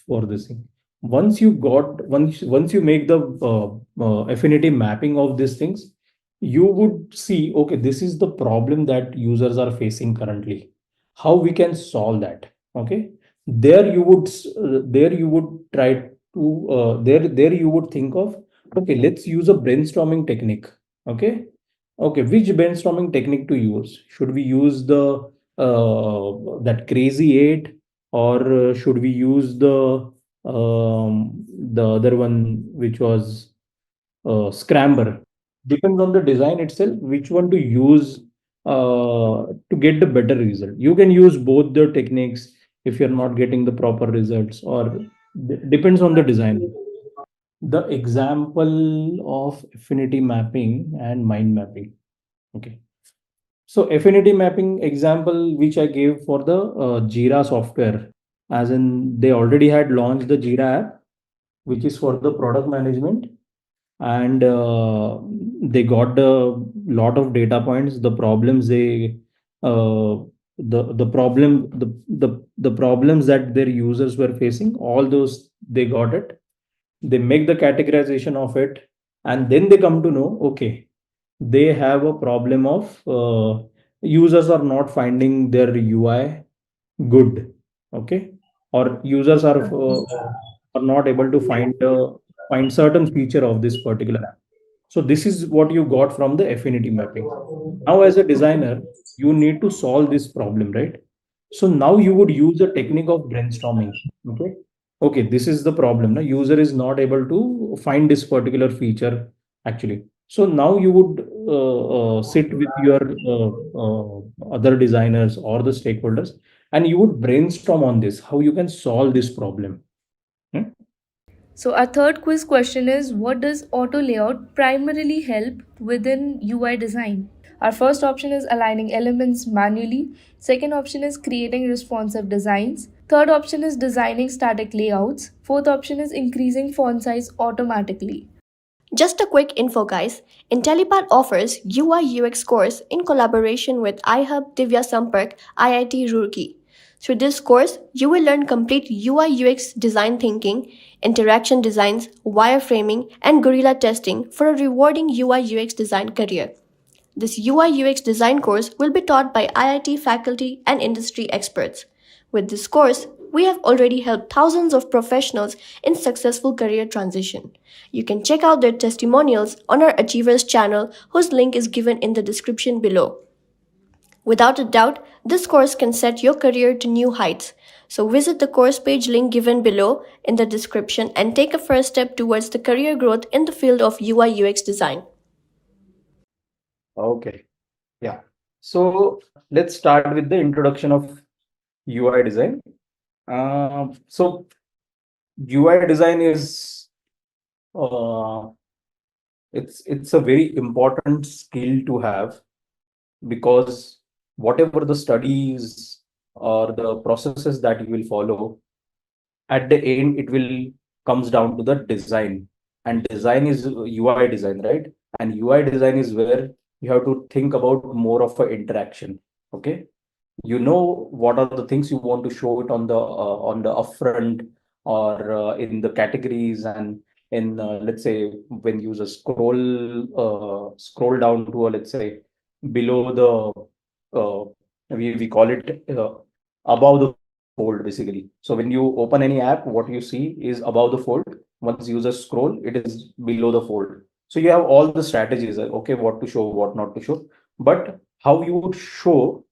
for this thing. Once you make the affinity mapping of these things, you would see, okay, this is the problem that users are facing currently, how we can solve that. Okay, there you would try to there you would think of, okay, let's use a brainstorming technique. Okay, okay, which brainstorming technique to use? Should we use the that crazy eight, or should we use the other one which was scramber? Depends on the design itself which one to use to get the better result. You can use both the techniques if you're not getting the proper results, or depends on the design. The example of affinity mapping and mind mapping. Okay, so affinity mapping example which I gave for the Jira software, as in they already had launched the Jira app, which is for the product management, and they got a lot of data points, the problems they the problem the problems that their users were facing, all those they got it. They make the categorization of it, and then they come to know, okay, they have a problem of users are not finding their UI good. Okay, or users are not able to find certain feature of this particular app. So this is what you got from the affinity mapping. Now as a designer, you need to solve this problem, right? So now you would use a technique of brainstorming. Okay, okay, this is the problem. Now user is not able to find this particular feature actually. So now you would sit with your other designers or the stakeholders, and you would brainstorm on this, how you can solve this problem. Hmm? So, our third quiz question is, what does auto layout primarily help within UI design? Our first option is aligning elements manually. Second option is creating responsive designs. Third option is designing static layouts. Fourth option is increasing font size automatically. Just a quick info, guys. Intellipaat offers UI UX course in collaboration with iHub Divya Sampark IIT Roorkee. Through this course, you will learn complete UI UX design thinking, interaction designs, wireframing, and guerrilla testing for a rewarding UI UX design career. This UI UX design course will be taught by IIT faculty and industry experts. With this course, we have already helped thousands of professionals in successful career transition. You can check out their testimonials on our Achievers channel, whose link is given in the description below. Without a doubt, this course can set your career to new heights. So visit the course page link given below in the description and take a first step towards the career growth in the field of UI UX design. Okay. Yeah. So let's start with the introduction of UI design. So UI design is uh, it's a very important skill to have, because whatever the studies or the processes that you will follow, at the end it will comes down to the design, and design is UI design, right? And UI design is where you have to think about more of an interaction. Okay, you know what are the things you want to show it on the upfront, or in the categories, and in let's say when users scroll down to a, let's say, below the we call it above the fold, basically. So when you open any app, what you see is above the fold. Once users scroll, it is below the fold. So you have all the strategies, like, okay, what to show, what not to show, but how you would show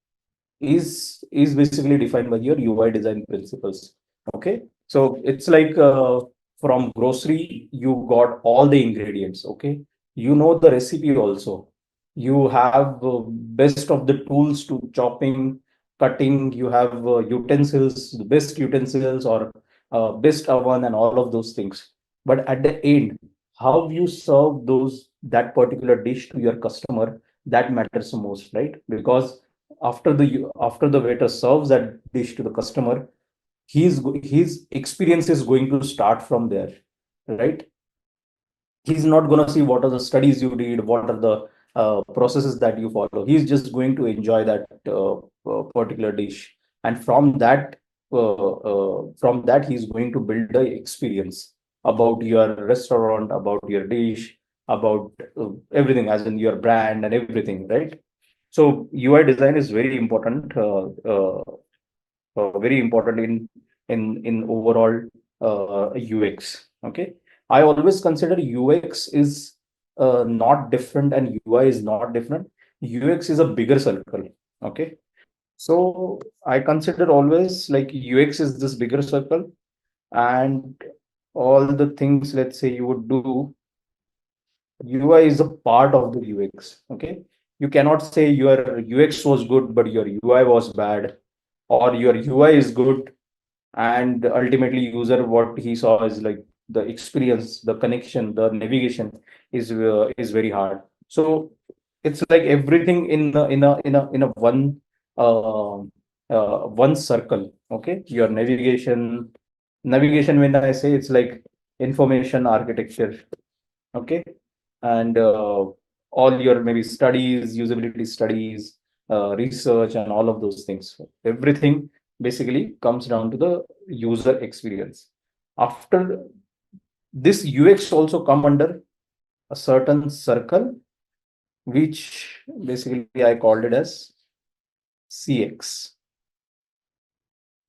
is basically defined by your UI design principles. Okay, so it's like from grocery, you got all the ingredients. Okay, you know the recipe also. You have best of the tools to chopping, cutting. You have utensils, the best utensils, or best oven, and all of those things. But at the end, how you serve that particular dish to your customer, that matters the most, right? Because after the waiter serves that dish to the customer, his experience is going to start from there, right? He's not going to see what are the studies you did, what are the processes that you follow. He's just going to enjoy that particular dish, and from that he's going to build the experience about your restaurant, about your dish, about everything, as in your brand and everything, right? So UI design is very important in overall UX. Okay, I always consider UX is not different and UI is not different. UX is a bigger circle. Okay, so I consider always like UX is this bigger circle, and all the things, let's say, you would do, UI is a part of the UX. Okay, you cannot say your UX was good but your UI was bad, or your UI is good and ultimately user what he saw is like the experience, the connection, the navigation is very hard. So it's like everything in a uh, one circle. Okay, your navigation, when I say, it's like information architecture. Okay, and all your maybe studies, usability studies, research, and all of those things, everything basically comes down to the user experience. After this, UX also come under a certain circle, which basically I called it as CX.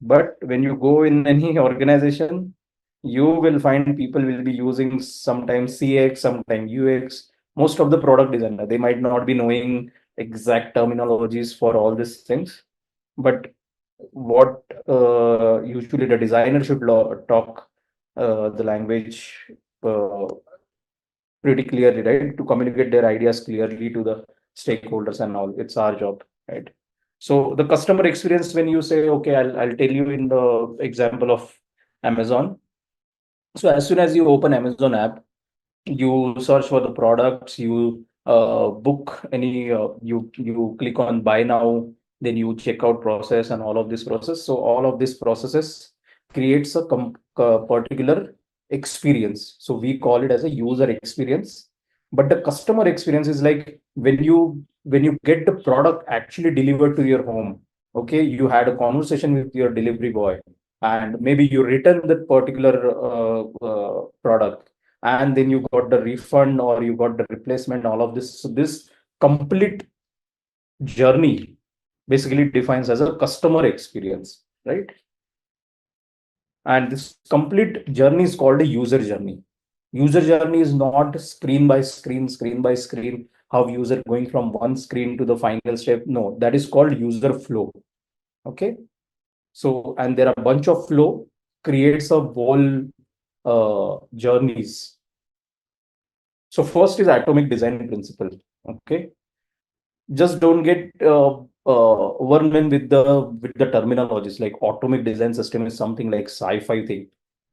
But when you go in any organization, you will find people will be using sometimes CX, sometimes UX. Most of the product designer, they might not be knowing exact terminologies for all these things. But what usually the designer should talk the language uh, pretty clearly, right? To communicate their ideas clearly to the stakeholders and all. It's our job, right? So the customer experience, when you say, okay, I'll tell you in the example of Amazon. So as soon as you open Amazon app, you search for the products, you book any, you click on buy now, then you check out process and all of this process. So all of these processes creates a particular experience. So we call it as a user experience. But the customer experience is like when you get the product actually delivered to your home. Okay, you had a conversation with your delivery boy, and maybe you return that particular product, and then you got the refund or you got the replacement, all of this. So this complete journey basically defines as a customer experience, right? And this complete journey is called a user journey. User journey is not screen by screen, how user going from one screen to the final step. No, that is called user flow. Okay. So, and there are a bunch of flow creates a whole journeys. So first is atomic design principle. Okay, just don't get overwhelmed with the terminologies. Like atomic design system is something like sci-fi thing.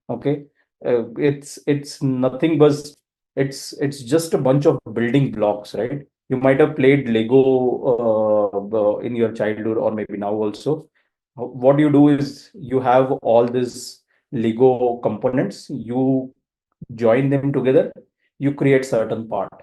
Okay, it's nothing but it's just a bunch of building blocks, right? You might have played Lego in your childhood or maybe now also. What you do is you have all these Lego components, you join them together, you create certain part.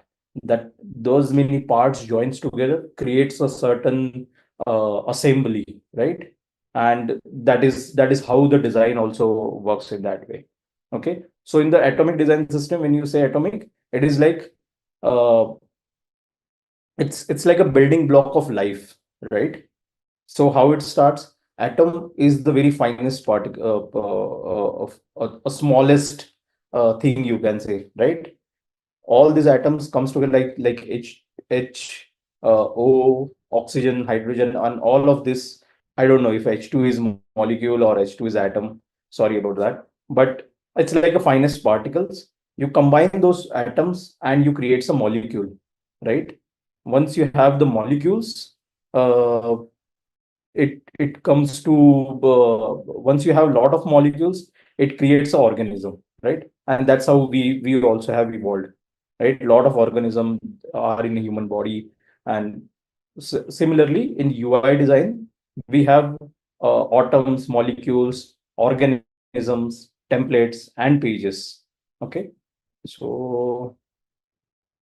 That those many parts joins together creates a certain assembly, right? And that is how the design also works in that way. Okay, so in the atomic design system, when you say atomic, it is like uh, it's like a building block of life, right? So how it starts? Atom is the very finest particle of a smallest thing, you can say, right? All these atoms comes together like H, O, oxygen, hydrogen, and all of this. I don't know if H2 is molecule or H2 is atom. Sorry about that. But it's like a finest particles. You combine those atoms and you create some molecule, right? Once you have the molecules, uh, it comes to once you have a lot of molecules, it creates an organism, right? And that's how we also have evolved, right? A lot of organisms are in the human body. And similarly in UI design, we have atoms, molecules, organisms, templates, and pages. Okay, so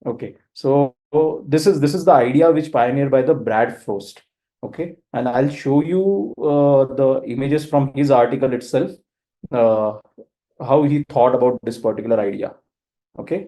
okay, so this is the idea which pioneered by the Brad Frost. Okay, and I'll show you the images from his article itself, uh, how he thought about this particular idea. Okay,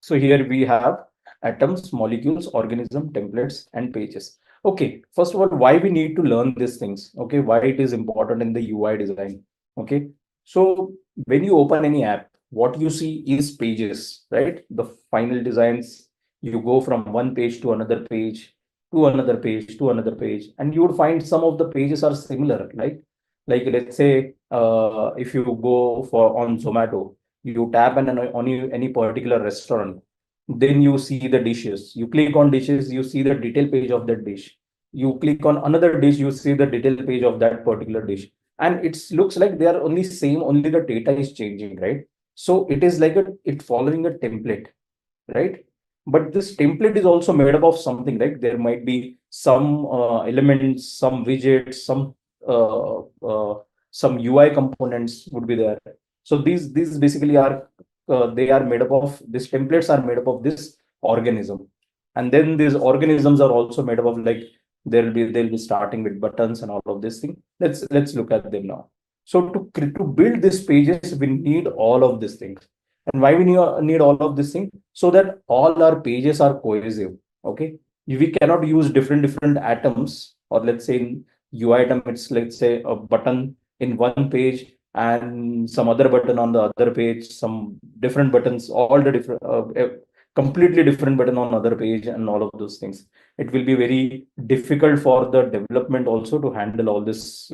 so here we have atoms, molecules, organism, templates, and pages. Okay, first of all, why we need to learn these things? Okay, why it is important in the UI design? Okay, so when you open any app, what you see is pages, right? The final designs, you go from one page to another page, to another page, to another page, and you would find some of the pages are similar, like let's say if you go for on Zomato, you tap on any particular restaurant, then you see the dishes. You click on dishes, you see the detail page of that dish. You click on another dish, you see the detail page of that particular dish. And it looks like they are only same, only the data is changing, right? So it is like it following a template, right? But this template is also made up of something, right? There might be some elements, some widgets, uh, some UI components would be there. So these basically are they are made up of these templates are made up of this organism, and then these organisms are also made up of like they'll be starting with buttons and all of this thing. Let's look at them now. So to build these pages, we need all of these things. And why we need all of this thing? So that all our pages are cohesive. Okay, we cannot use different atoms, or let's say in UI item, it's let's say a button in one page and some other button on the other page, some different buttons, all the different completely different button on other page, and all of those things. It will be very difficult for the development also to handle all this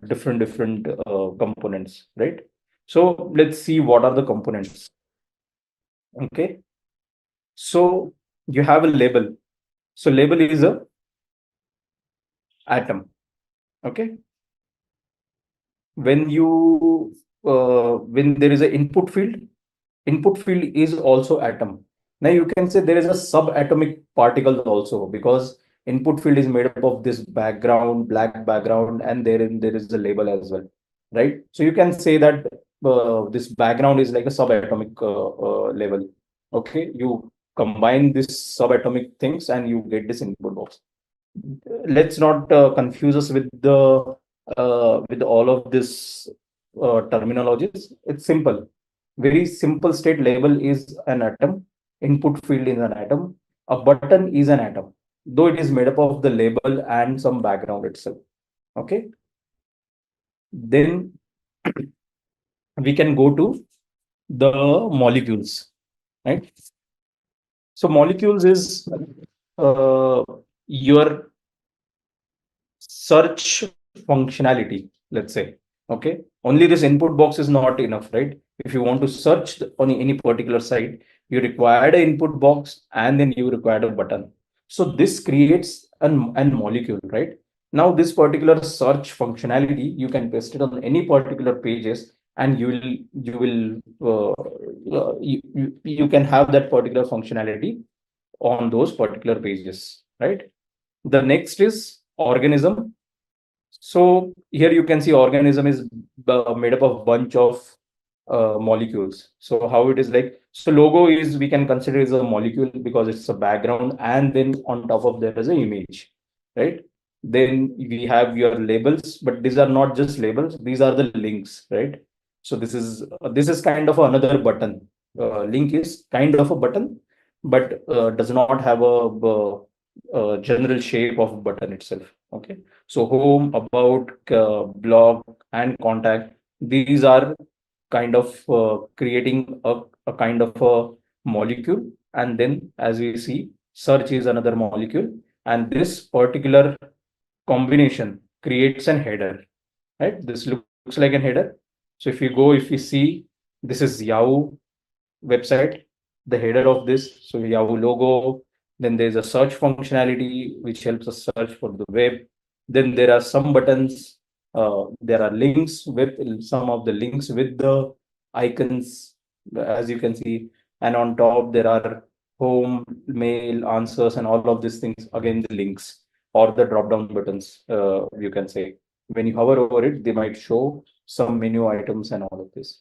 different components, right? So let's see what are the components. Okay, so you have a label. So label is a atom. Okay, when you when there is an input field is also atom. Now you can say there is a subatomic particle also, because input field is made up of this background, black background, and there is a label as well, right? So you can say that this background is like a subatomic level. Okay, you combine this subatomic things and you get this input box. Let's not confuse us with all of this terminologies. It's simple. Very simple state. Label is an atom. Input field is an atom. A button is an atom, though it is made up of the label and some background itself. Okay. Then we can go to the molecules, right? So molecules is your search functionality, let's say. Okay, only this input box is not enough, right? If you want to search on any particular site, you required an input box and then you required a button. So this creates an molecule, right? Now this particular search functionality, you can paste it on any particular pages and you can have that particular functionality on those particular pages, right? The next is organism. So here you can see organism is made up of bunch of molecules. So how it is like, so logo is, we can consider as a molecule because it's a background, and then on top of there is an image, right? Then we have your labels, but these are not just labels, these are the links, right? So this is kind of another button. Link is kind of a button, but does not have a general shape of button itself. Okay, so home, about, blog, and contact, these are kind of creating a kind of a molecule. And then as we see, search is another molecule, and this particular combination creates an header, right? This looks like a header. So if you see, this is Yahoo website, the header of this, so Yahoo logo. Then there's a search functionality which helps us search for the web. Then there are some buttons, there are links with some of the links with the icons, as you can see. And on top there are home, mail, answers, and all of these things, again the links or the drop down buttons. You can say when you hover over it, they might show some menu items and all of this,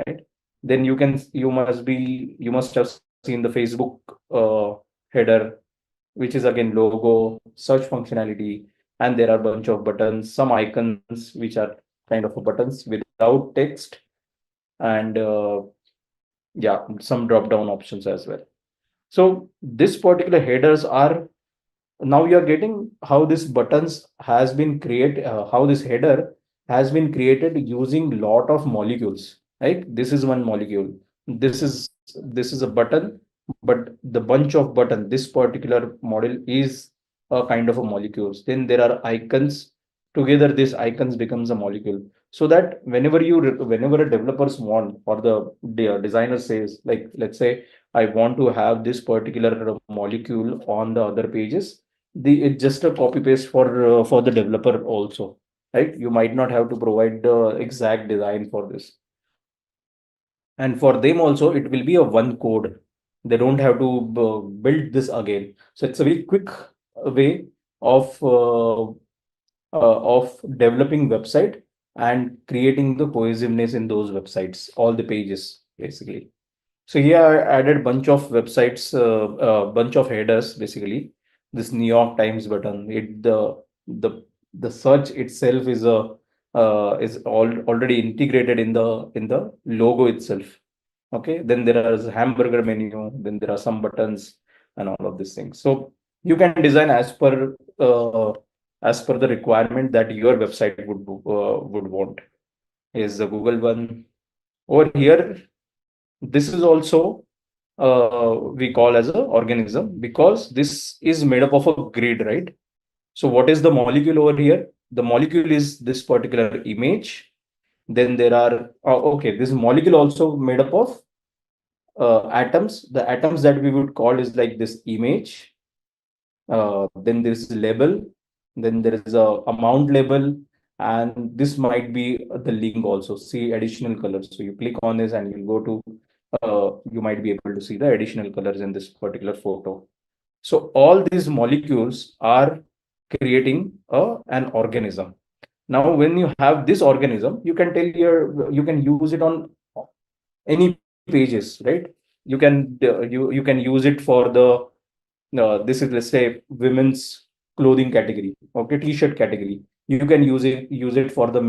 right? Then you must have seen the Facebook header, which is again logo, search functionality, and there are a bunch of buttons, some icons which are kind of a buttons without text, and yeah, some drop down options as well. So this particular headers are, now you are getting how this buttons has been created, how this header has been created using lot of molecules, right? This is one molecule, this is a button, but the bunch of button, this particular model is a kind of a molecules. Then there are icons, together this icons becomes a molecule. So that whenever a developers want, or the designer says, like, let's say I want to have this particular molecule on the other pages, it's just a copy paste for the developer also, right? You might not have to provide the exact design for this, and for them also it will be a one code. They don't have to build this again. So it's a very quick way of developing website and creating the cohesiveness in those websites, all the pages basically. So here I added bunch of websites, bunch of headers basically. This New York Times button, the search itself is already integrated in the logo itself. Okay, then there is a hamburger menu, then there are some buttons and all of these things. So you can design as per the requirement that your website would want. Is the Google one over here. This is also we call as a organism, because this is made up of a grid, right? So what is the molecule over here? The molecule is this particular image. Then there are okay, this molecule also made up of atoms. The atoms that we would call is like this image. Then there is label. Then there is a amount label, and this might be the link also. See additional colors. So you click on this and you'll go to. You might be able to see the additional colors in this particular photo. So all these molecules are creating an organism. Now, when you have this organism, you can you can use it on any pages, right? You can use it for the this is, let's say, women's clothing category, okay, t-shirt category. You can use it for the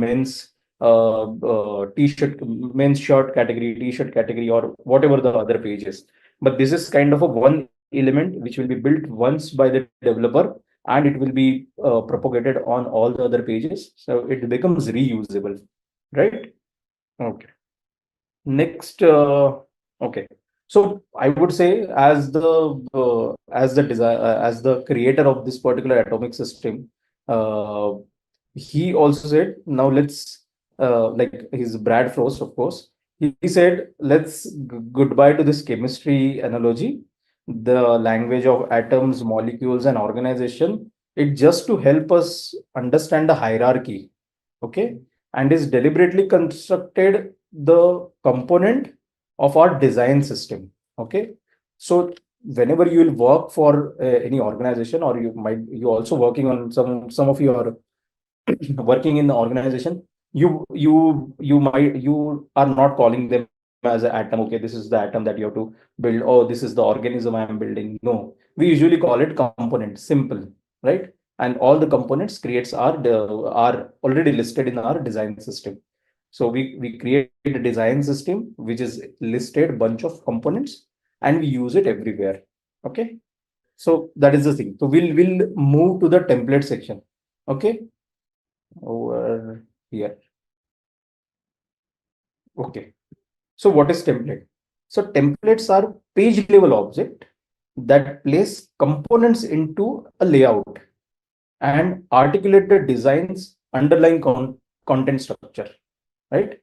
t-shirt, men's shirt category, t-shirt category, or whatever the other pages. But this is kind of a one element which will be built once by the developer, and it will be propagated on all the other pages, so it becomes reusable, right? Okay. Next, okay. So I would say, as the creator of this particular atomic system, uh, he also said, now let's like his Brad Frost, of course. He said, let's goodbye to this chemistry analogy, the language of atoms, molecules, and organization. It just to help us understand the hierarchy, okay, and is deliberately constructed the component of our design system, okay. So whenever you will work for any organization, or you also working on some of you are working in the organization, you are not calling them as an atom. Okay, this is the atom that you have to build. Oh, this is the organism I am building. No, we usually call it component, simple, right? And all the components creates are already listed in our design system. So we create a design system which is listed bunch of components, and we use it everywhere. Okay. So that is the thing. So we'll move to the template section. Okay. Over here. Okay. So what is template? So templates are page level object that place components into a layout and articulate the design's underlying content structure, right?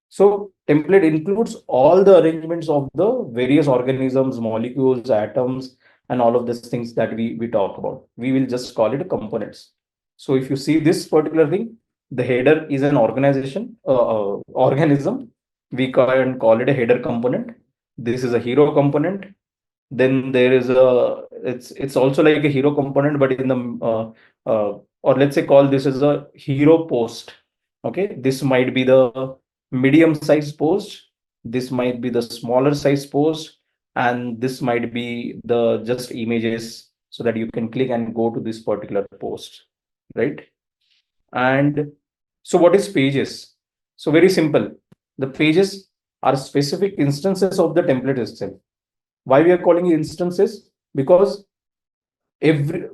So template includes all the arrangements of the various organisms, molecules, atoms, and all of these things that we talk about. We will just call it components. So if you see this particular thing, the header is an organism. We can call it a header component. This is a hero component. Then there is it's also like a hero component, but in the or let's say call this as a hero post. Okay, this might be the medium size post, this might be the smaller size post, and this might be the just images, so that you can click and go to this particular post, right? And so what is pages? So very simple, the pages are specific instances of the template itself. Why we are calling it instances? Because every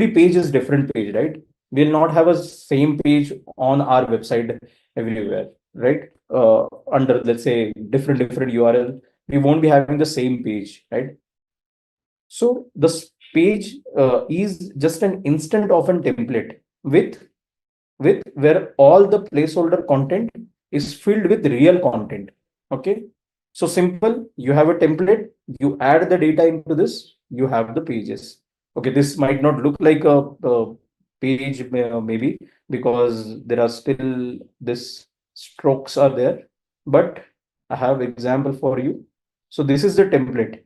page is different page, right? We'll not have a same page on our website everywhere, right? Under, let's say, different URL, we won't be having the same page, right? So this page is just an instant of a template with where all the placeholder content is filled with real content. Okay, so simple, you have a template, you add the data into this, you have the pages. Okay, this might not look like a page, maybe because there are still this strokes are there, but I have example for you. So this is the template.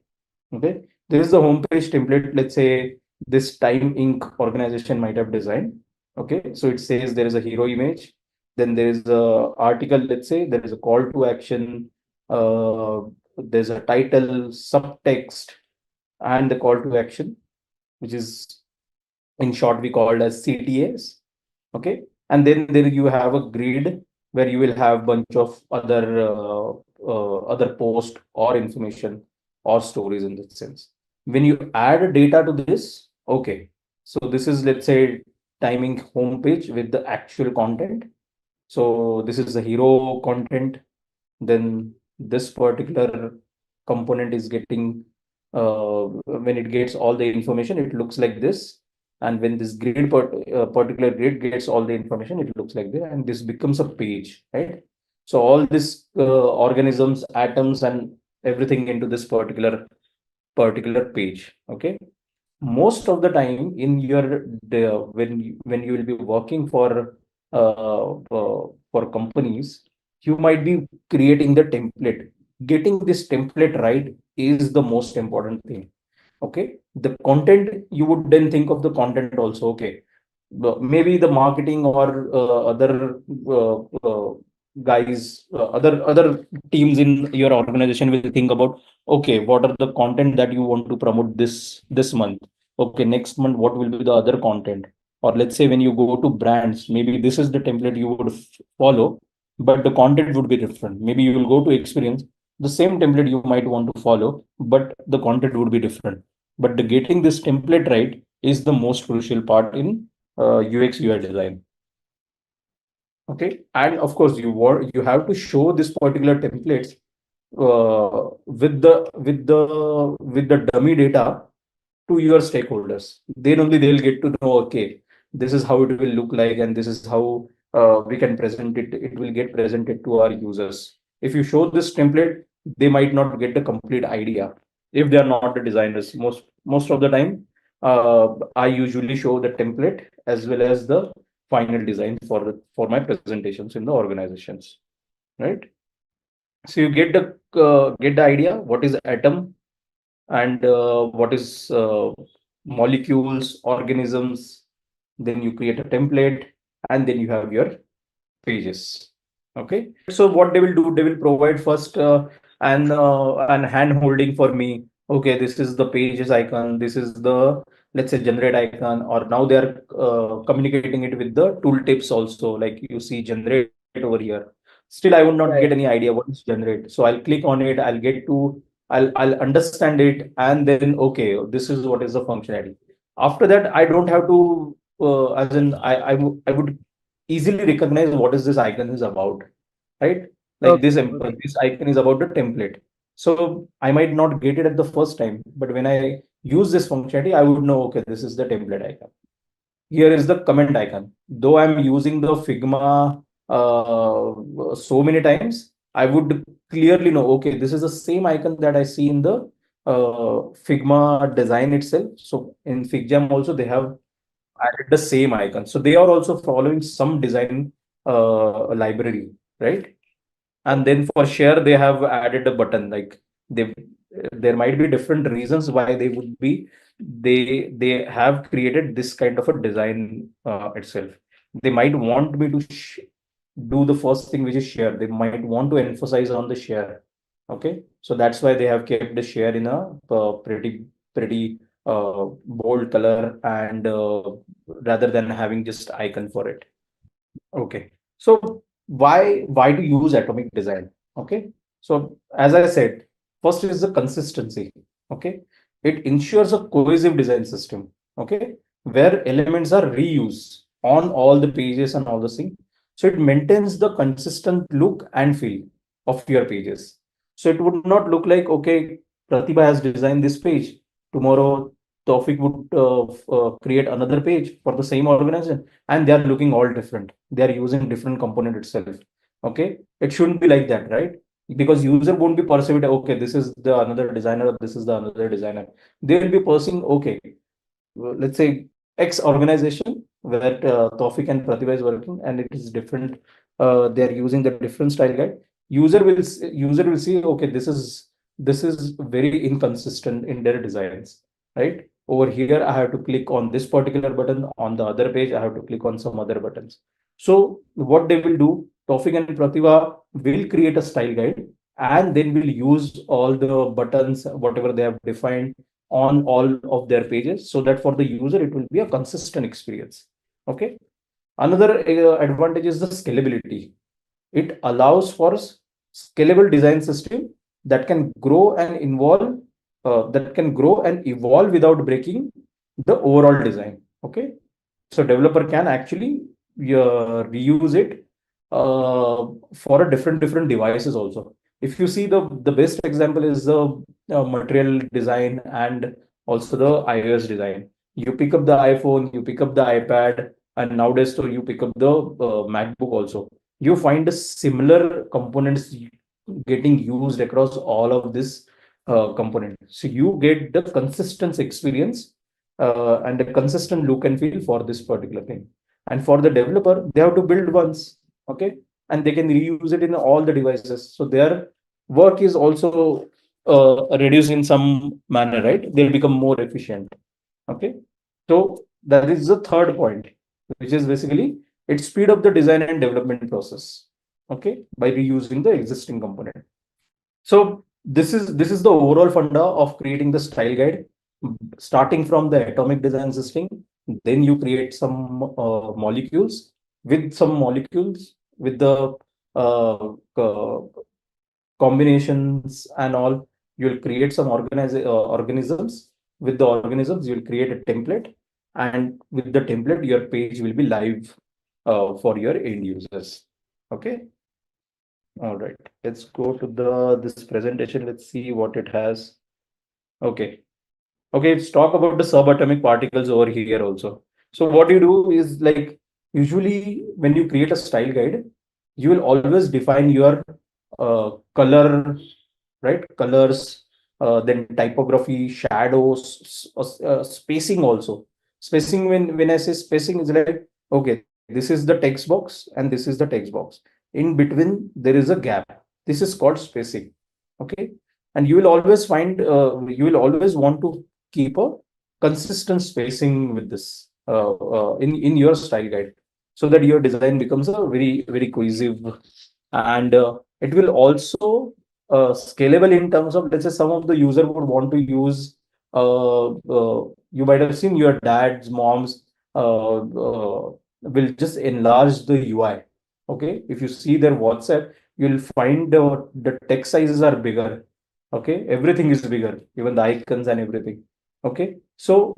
Okay, this is the homepage template. Let's say this Time Inc. organization might have designed. Okay, so it says there is a hero image, then there is a article, let's say there is a call to action, there's a title, subtext, and the call to action, which is in short we called as CTAs. Okay, and then there you have a grid where you will have bunch of other post or information or stories in this sense. When you add data to this, okay, so this is, let's say, timing homepage with the actual content. So this is the hero content. Then this particular component is getting when it gets all the information, it looks like this. And when this particular grid gets all the information, it looks like this, and this becomes a page, right? So all this organisms, atoms, and everything into this particular page. Okay. Most of the time in your when you will be working for companies, you might be creating the template. Getting this template right is the most important thing. Okay, the content, you would then think of the content also. Okay, maybe the marketing or other guys, other teams in your organization will think about, okay, what are the content that you want to promote this month. Okay, next month what will be the other content? Or let's say when you go to brands, maybe this is the template you would follow, but the content would be different. Maybe you will go to experience, the same template you might want to follow, but the content would be different. But the getting this template right is the most crucial part in UX UI design. Okay, and of course you have to show this particular templates with the dummy data to your stakeholders. Then only they'll get to know, okay, this is how it will look like, and this is how we can present it. It will get presented to our users. If you show this template, they might not get the complete idea if they are not the designers. Most of the time, I usually show the template as well as the final design for my presentations in the organizations, right? So you get the idea what is atom and what is molecules, organisms. Then you create a template, and then you have your pages. Okay, so what they will do, they will provide first an hand holding for me. Okay, this is the pages icon, this is the, let's say, generate icon, or now they are communicating it with the tooltips also, like you see generate over here. Still I would not get any idea what is generate, so I'll click on it, I'll understand it, and then okay, this is what is the functionality. After that, I don't have to as in I would easily recognize what is this icon is about, right? Like this icon is about the template. So I might not get it at the first time, but when I use this functionality, I would know, okay, this is the template icon. Here is the comment icon. Though I'm using the Figma so many times, I would clearly know, okay, this is the same icon that I see in the Figma design itself. So in FigJam also they have added the same icon. So they are also following some design library, right? And then for share, they have added a button. Like they, there might be different reasons why they would be. They have created this kind of a design itself. They might want me to do the first thing, which is share. They might want to emphasize on the share. Okay, so that's why they have kept the share in a pretty bold color, and rather than having just icon for it. Okay, so why to use atomic design? Okay, so as I said, first is the consistency. Okay, it ensures a cohesive design system. Okay, where elements are reused on all the pages and all the things. So it maintains the consistent look and feel of your pages. So it would not look like, okay, Pratibha has designed this page. Tomorrow, Tawfiq would create another page for the same organization, and they are looking all different. They are using different component itself. Okay, it shouldn't be like that, right? Because user won't be perceived, okay, this is the another designer, or this is the another designer. They will be perceiving, okay, let's say X organization where Tawfiq and Pratibha is working, and it is different. They are using the different style guide. User will see, okay, this is very inconsistent in their designs, right? Over here, I have to click on this particular button. On the other page, I have to click on some other buttons. So what they will do, Tawfiq and Pratibha will create a style guide, and then will use all the buttons, whatever they have defined, on all of their pages, so that for the user it will be a consistent experience. Okay. Another advantage is the scalability. It allows for scalable design system that can grow and evolve without breaking the overall design. Okay, so developer can actually reuse it for a different devices also. If you see, the best example is the material design and also the iOS design. You pick up the iPhone, you pick up the iPad, and nowadays so you pick up the MacBook also. You find the similar components getting used across all of this component. So you get the consistent experience and a consistent look and feel for this particular thing. And for the developer, they have to build once, okay, and they can reuse it in all the devices. So their work is also reduced in some manner, right? They'll become more efficient. Okay, so that is the third point, which is basically it speed up the design and development process. Okay, by reusing the existing component. So this is the overall funda of creating the style guide, starting from the atomic design system. Then you create some molecules with the uh, combinations and all. You'll create some organisms. With the organisms, you'll create a template, and with the template, your page will be live for your end users. Okay. All right. Let's go to this presentation. Let's see what it has. Okay. Okay, let's talk about the subatomic particles over here also. So what you do is, like, usually when you create a style guide, you will always define your color, right? Colors, then typography, shadows, spacing also. Spacing, when I say spacing, is like, okay, this is the text box and this is the text box. In between, there is a gap. This is called spacing. Okay. And you will always find, you will always want to keep a consistent spacing with this in your style guide, so that your design becomes a very cohesive, and it will also scalable in terms of, let's say, some of the user would want to use you might have seen your dad's mom's will just enlarge the UI. Okay, if you see their WhatsApp, you'll find the text sizes are bigger. Okay, everything is bigger, even the icons and everything. Okay, so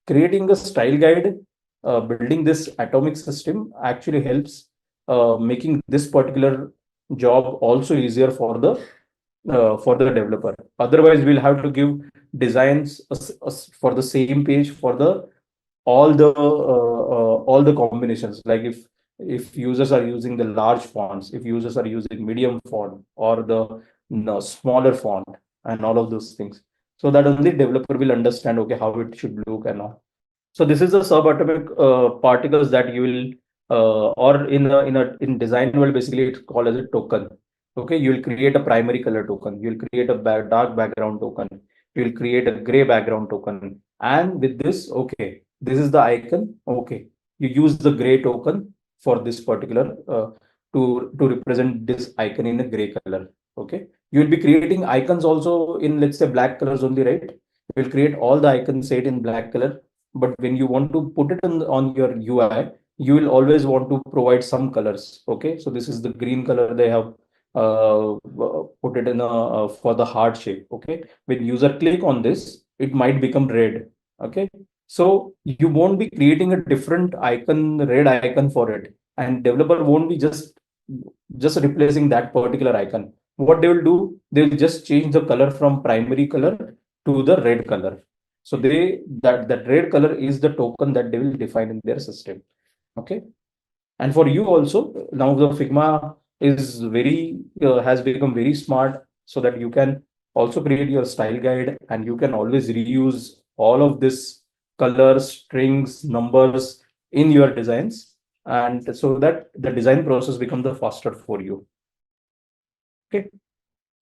creating a style guide, building this atomic system actually helps making this particular job also easier for the developer. Otherwise, we'll have to give designs for the same page for the all the combinations. Like if users are using the large fonts, if users are using medium font or the smaller font, and all of those things, so that only developer will understand, okay, how it should look and all. So this is the subatomic particles that you will, or in design world, basically it's called as a token. Okay, you will create a primary color token. You will create a dark background token. You will create a gray background token. And with this, okay, this is the icon. Okay, you use the gray token for this particular to represent this icon in a gray color. Okay, you will be creating icons also in, let's say, black colors only, right? You will create all the icons set in black color, but when you want to put it on your UI, you will always want to provide some colors. Okay, so this is the green color they have put it in for the heart shape. Okay, when user click on this, it might become red. Okay, so you won't be creating a different icon, red icon for it, and developer won't be just replacing that particular icon. What they will do, they will just change the color from primary color to the red color. So that red color is the token that they will define in their system. Okay, and for you also, now the Figma is very has become very smart, so that you can also create your style guide, and you can always reuse all of this colors, strings, numbers in your designs, and so that the design process becomes the faster for you. Okay,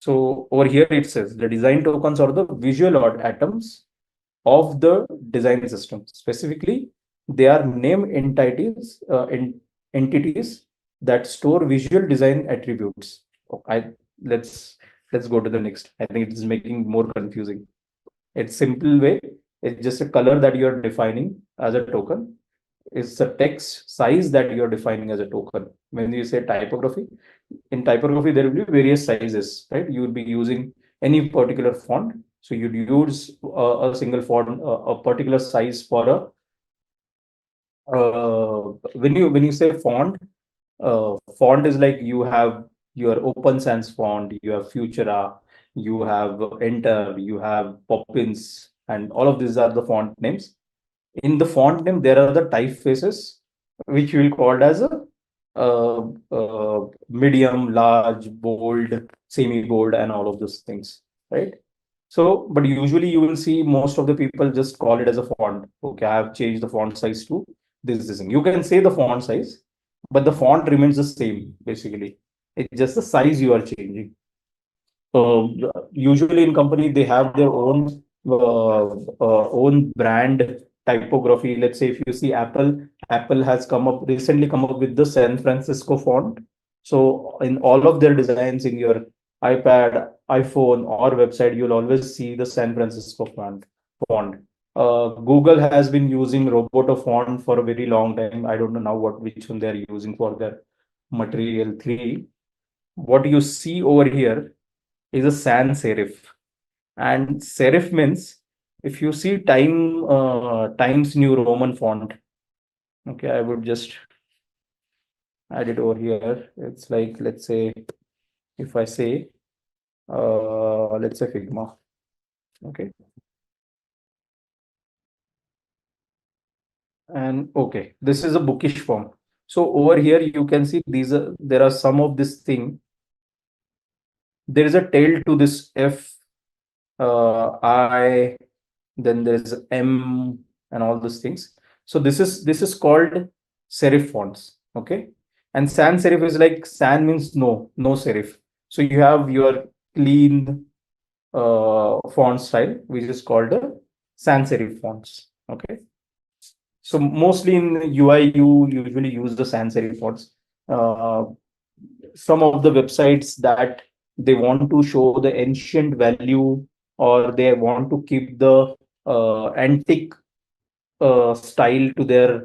so over here it says the design tokens are the visual atoms of the design system. Specifically, they are name entities that store visual design attributes. Let's go to the next. I think it is making more confusing. It's simple way. It's just a color that you are defining as a token. It's a text size that you're defining as a token. When you say typography, in typography, there will be various sizes, right? You will be using any particular font. So you'd use a single font, a particular size for a, when you say font, font is like you have your Open Sans font, you have Futura, you have Enter, you have Poppins, and all of these are the font names. In the font name, there are the typefaces, which we will call as a medium, large, bold, semi-bold, and all of those things, right? So, but usually you will see most of the people just call it as a font. Okay, I have changed the font size to this thing. You can say the font size, but the font remains the same, basically. It's just the size you are changing. Usually in company, they have their own brand typography. Let's say if you see Apple has recently come up with the San Francisco font. So in all of their designs in your iPad, iPhone, or website, you'll always see the San Francisco font. Google has been using Roboto font for a very long time. I don't know now which one they're using for their Material 3. What you see over here is a sans serif, and serif means if you see Times New Roman font. Okay, I would just add it over here. It's like, let's say, if I say let's say Figma. Okay, and okay, this is a bookish form. So over here you can see there are some of this thing. There is a tail to this F, I, then there's M, and all these things. So this is called serif fonts. Okay, and sans serif is like sans means no serif. So you have your clean font style, which is called a sans serif fonts. Okay, so mostly in UI you usually use the sans serif fonts. Uh, some of the websites that they want to show the ancient value, or they want to keep the antique style to their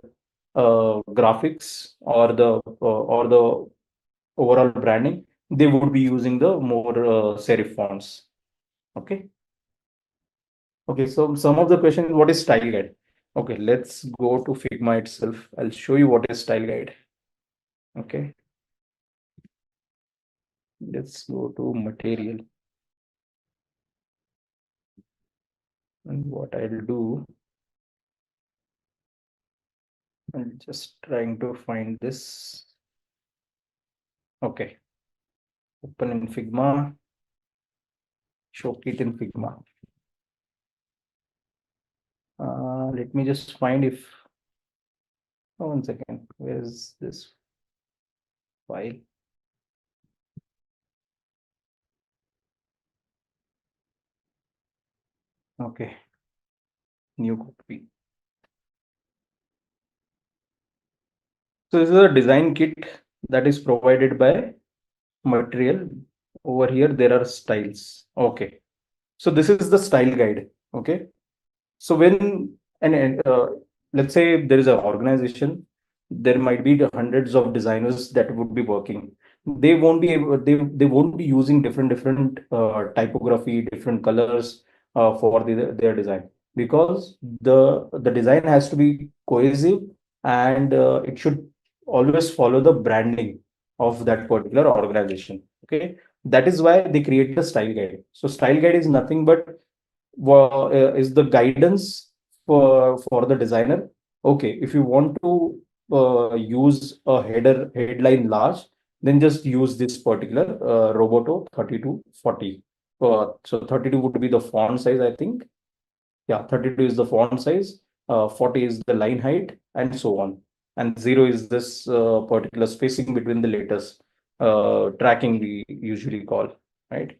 graphics, or the overall branding, they would be using the more serif fonts. Okay. Okay. So some of the questions, what is style guide? Okay, let's go to Figma itself. I'll show you what is style guide. Okay. Let's go to material. And what I'll do, I'm just trying to find this. Okay. Open in Figma. Show it in Figma. Let me just find if. Oh, 1 second. Where's this file? Okay. New copy. So this is a design kit that is provided by Material. Over here, there are styles. Okay. So this is the style guide. Okay. So when let's say there is an organization, there might be hundreds of designers that would be working. They won't be able, they won't be using different typography, different colors for their design, because the design has to be cohesive, and it should always follow the branding of that particular organization. Okay, that is why they created a style guide. So style guide is nothing but is the guidance for the designer. Okay, if you want to use a headline large, then just use this particular Roboto 3240. So 32 would be the font size, I think. Yeah, 32 is the font size, 40 is the line height, and so on. And 0 is this particular spacing between the letters, tracking we usually call, right?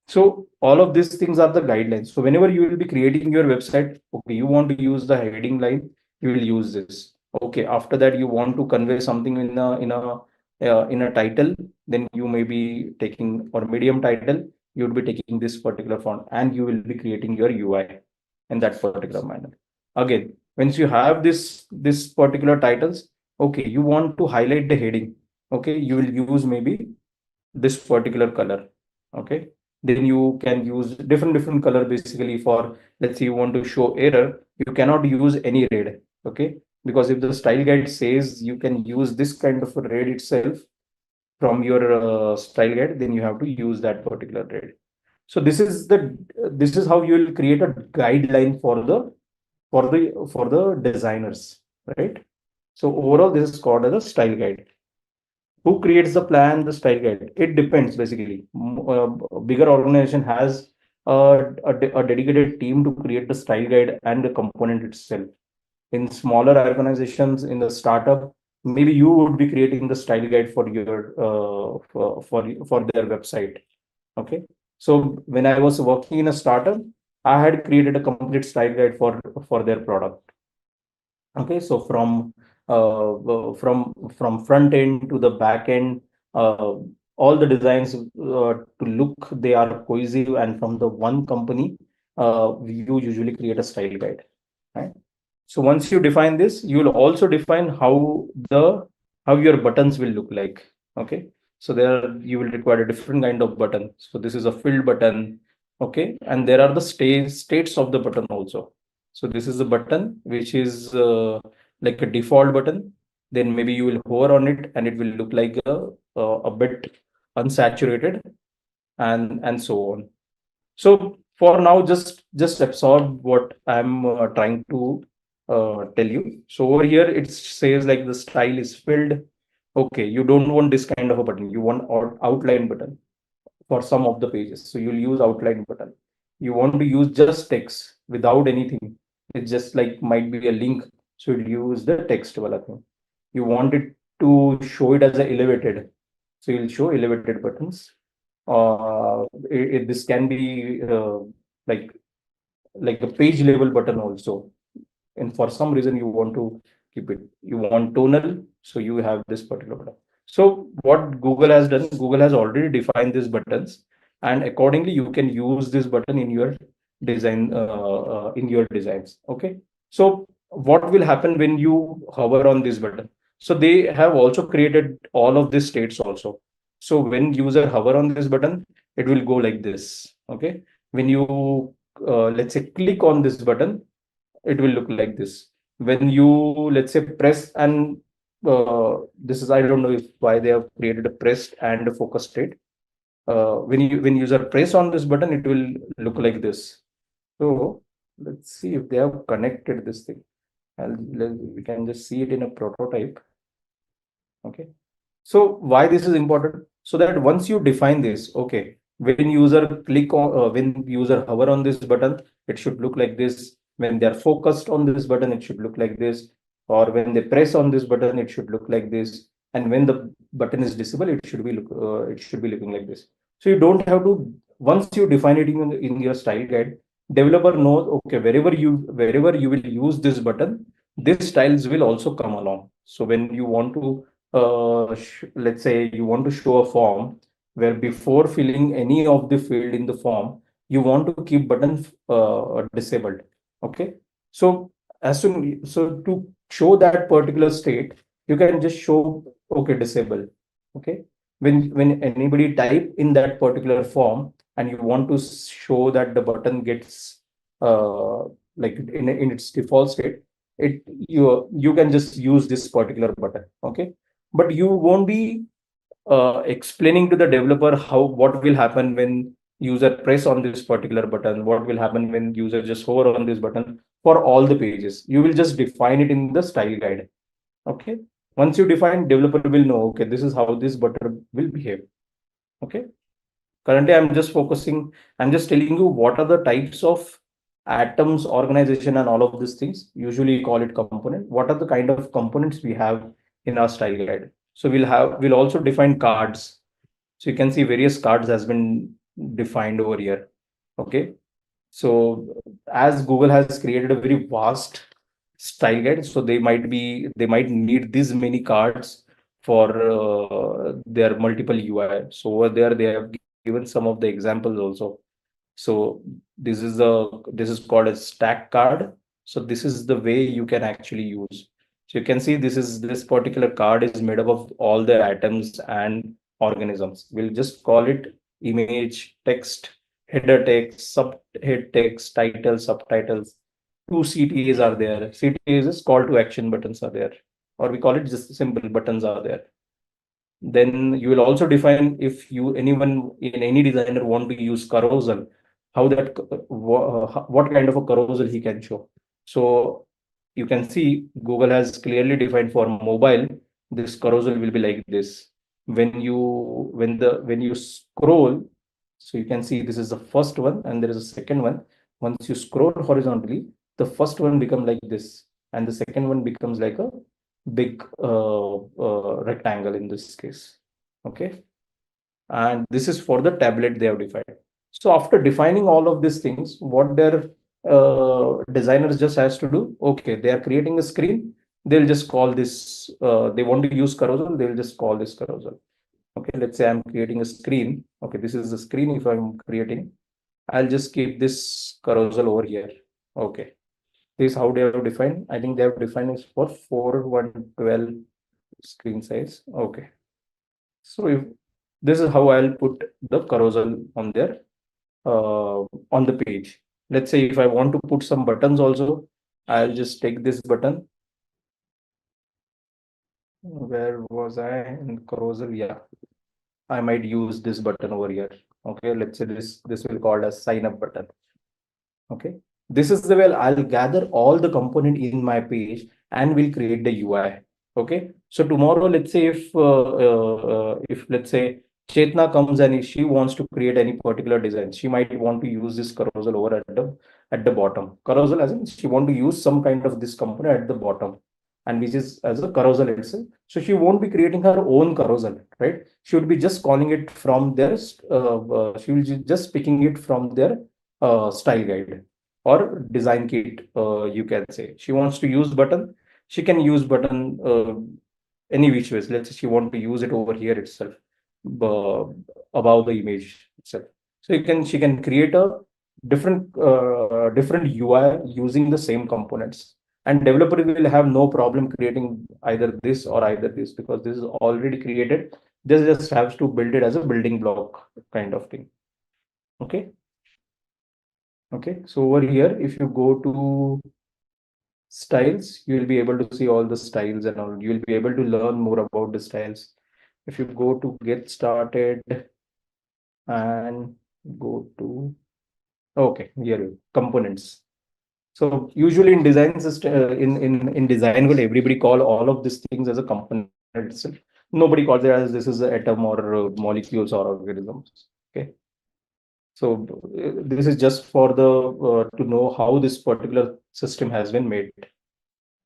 So all of these things are the guidelines. So whenever you will be creating your website, okay, you want to use the heading line, you will use this. Okay, after that you want to convey something in a title, then you may be taking, or medium title, you would be taking this particular font, and you will be creating your UI in that particular manner. Again, once you have this particular titles, okay, you want to highlight the heading. Okay, you will use maybe this particular color. Okay, then you can use different color, basically. For, let's say, you want to show error, you cannot use any red. Okay, because if the style guide says you can use this kind of a red itself from your style guide, then you have to use that particular red. So this is how you will create a guideline for the designers, right? So overall, this is called as a style guide. Who creates the plan, the style guide? It depends basically. Bigger organization has a dedicated team to create the style guide and the component itself. In smaller organizations, in the startup, maybe you would be creating the style guide for your for their website. Okay, so when I was working in a startup, I had created a complete style guide for their product. Okay, so from front end to the back end, uh, all the designs to look, they are cohesive, and from the one company, you usually create a style guide, right? So once you define this, you will also define how your buttons will look like. Okay, so there you will require a different kind of button. So this is a filled button. Okay, and there are the states of the button also. So this is a button which is like a default button. Then maybe you will hover on it and it will look like a bit unsaturated, and so on. So for now, just absorb what I'm trying to tell you. So over here, it says like the style is filled. Okay, you don't want this kind of a button. You want outline button for some of the pages. So you'll use outline button. You want to use just text without anything. It's just like might be a link. So you'll use the text wala thing. You want it to show it as a elevated. So you'll show elevated buttons. This can be like a page level button also. And for some reason you want to keep it, you want tonal, so you have this particular button. So what Google has done, Google has already defined these buttons, and accordingly you can use this button in your designs. Okay, so what will happen when you hover on this button? So they have also created all of these states also. So when user hover on this button, it will go like this. Okay, when you let's say click on this button, it will look like this. When you, let's say, press, and this is, I don't know if why they have created a pressed and a focus state. When user press on this button, it will look like this. So let's see if they have connected this thing. We can just see it in a prototype. Okay, so why this is important? So that once you define this, okay, when user click on, when user hover on this button, it should look like this. When they are focused on this button, it should look like this. Or when they press on this button, it should look like this. And when the button is visible, it should be looking like this. So you don't have to, once you define it in your style guide, developer knows, okay, wherever you will use this button, these styles will also come along. So when you want to let's say you want to show a form where before filling any of the field in the form, you want to keep button disabled. Okay, so so to show that particular state, you can just show, okay, disable. Okay, when anybody type in that particular form and you want to show that the button gets like in its default state, it you can just use this particular button. Okay, but you won't be explaining to the developer what will happen when user press on this particular button, what will happen when user just hover on this button for all the pages. You will just define it in the style guide. Okay, once you define, developer will know, okay, this is how this button will behave. Okay, currently I'm just telling you what are the types of atoms, organization, and all of these things. Usually call it component. What are the kind of components we have in our style guide? So we'll also define cards. So you can see various cards has been defined over here. Okay, so as Google has created a very vast style guide, so they might need these many cards for their multiple UI. So over there they have given some of the examples also. So this is called a stack card. So this is the way you can actually use. So you can see this particular card is made up of all the atoms and organisms. We'll just call it image, text, header text, subhead text, title, subtitles. Two CTAs are there. CTAs is call to action buttons are there, or we call it just simple buttons are there. Then you will also define if anyone in any designer want to use carousel, how that what kind of a carousel he can show. So you can see Google has clearly defined for mobile, this carousel will be like this. when you scroll, so you can see this is the first one and there is a second one. Once you scroll horizontally, the first one become like this and the second one becomes like a big rectangle in this case. Okay, and this is for the tablet they have defined. So after defining all of these things, what their designers just has to do, okay, they are creating a screen, they'll just call this, they want to use carousel, they'll just call this carousel. Okay, let's say I'm creating a screen. Okay, this is the screen if I'm creating. I'll just keep this carousel over here. Okay, this is how they have defined. I think they have defined is for 4112 screen size. Okay, so if this is how I'll put the carousel on there on the page. Let's say if I want to put some buttons also, I'll just take this button. Where was I in carousel? Yeah, I might use this button over here. Okay, let's say this will called as sign up button. Okay, this is the way I'll gather all the component in my page and will create the UI. Okay, so tomorrow, let's say if let's say Chetna comes and if she wants to create any particular design, she might want to use this carousel over at the bottom. Carousel as in she want to use some kind of this component at the bottom, and which is as a carousel itself. So she won't be creating her own carousel, right? She would be just calling it from their she will just picking it from their style guide or design kit. You can say she wants to use button, she can use button any which ways. Let's say she want to use it over here itself, uh, above the image itself. So she can create a different UI using the same components, and developer will have no problem creating either this or either this because this is already created. This just has to build it as a building block kind of thing. Okay. Okay, so over here, if you go to styles, you will be able to see all the styles and all. You will be able to learn more about the styles. If you go to get started and go to, okay, here components. So usually in design system, in design world, everybody call all of these things as a component itself. Nobody calls it as this is an atom or molecules or organisms. Okay. So this is just for the to know how this particular system has been made.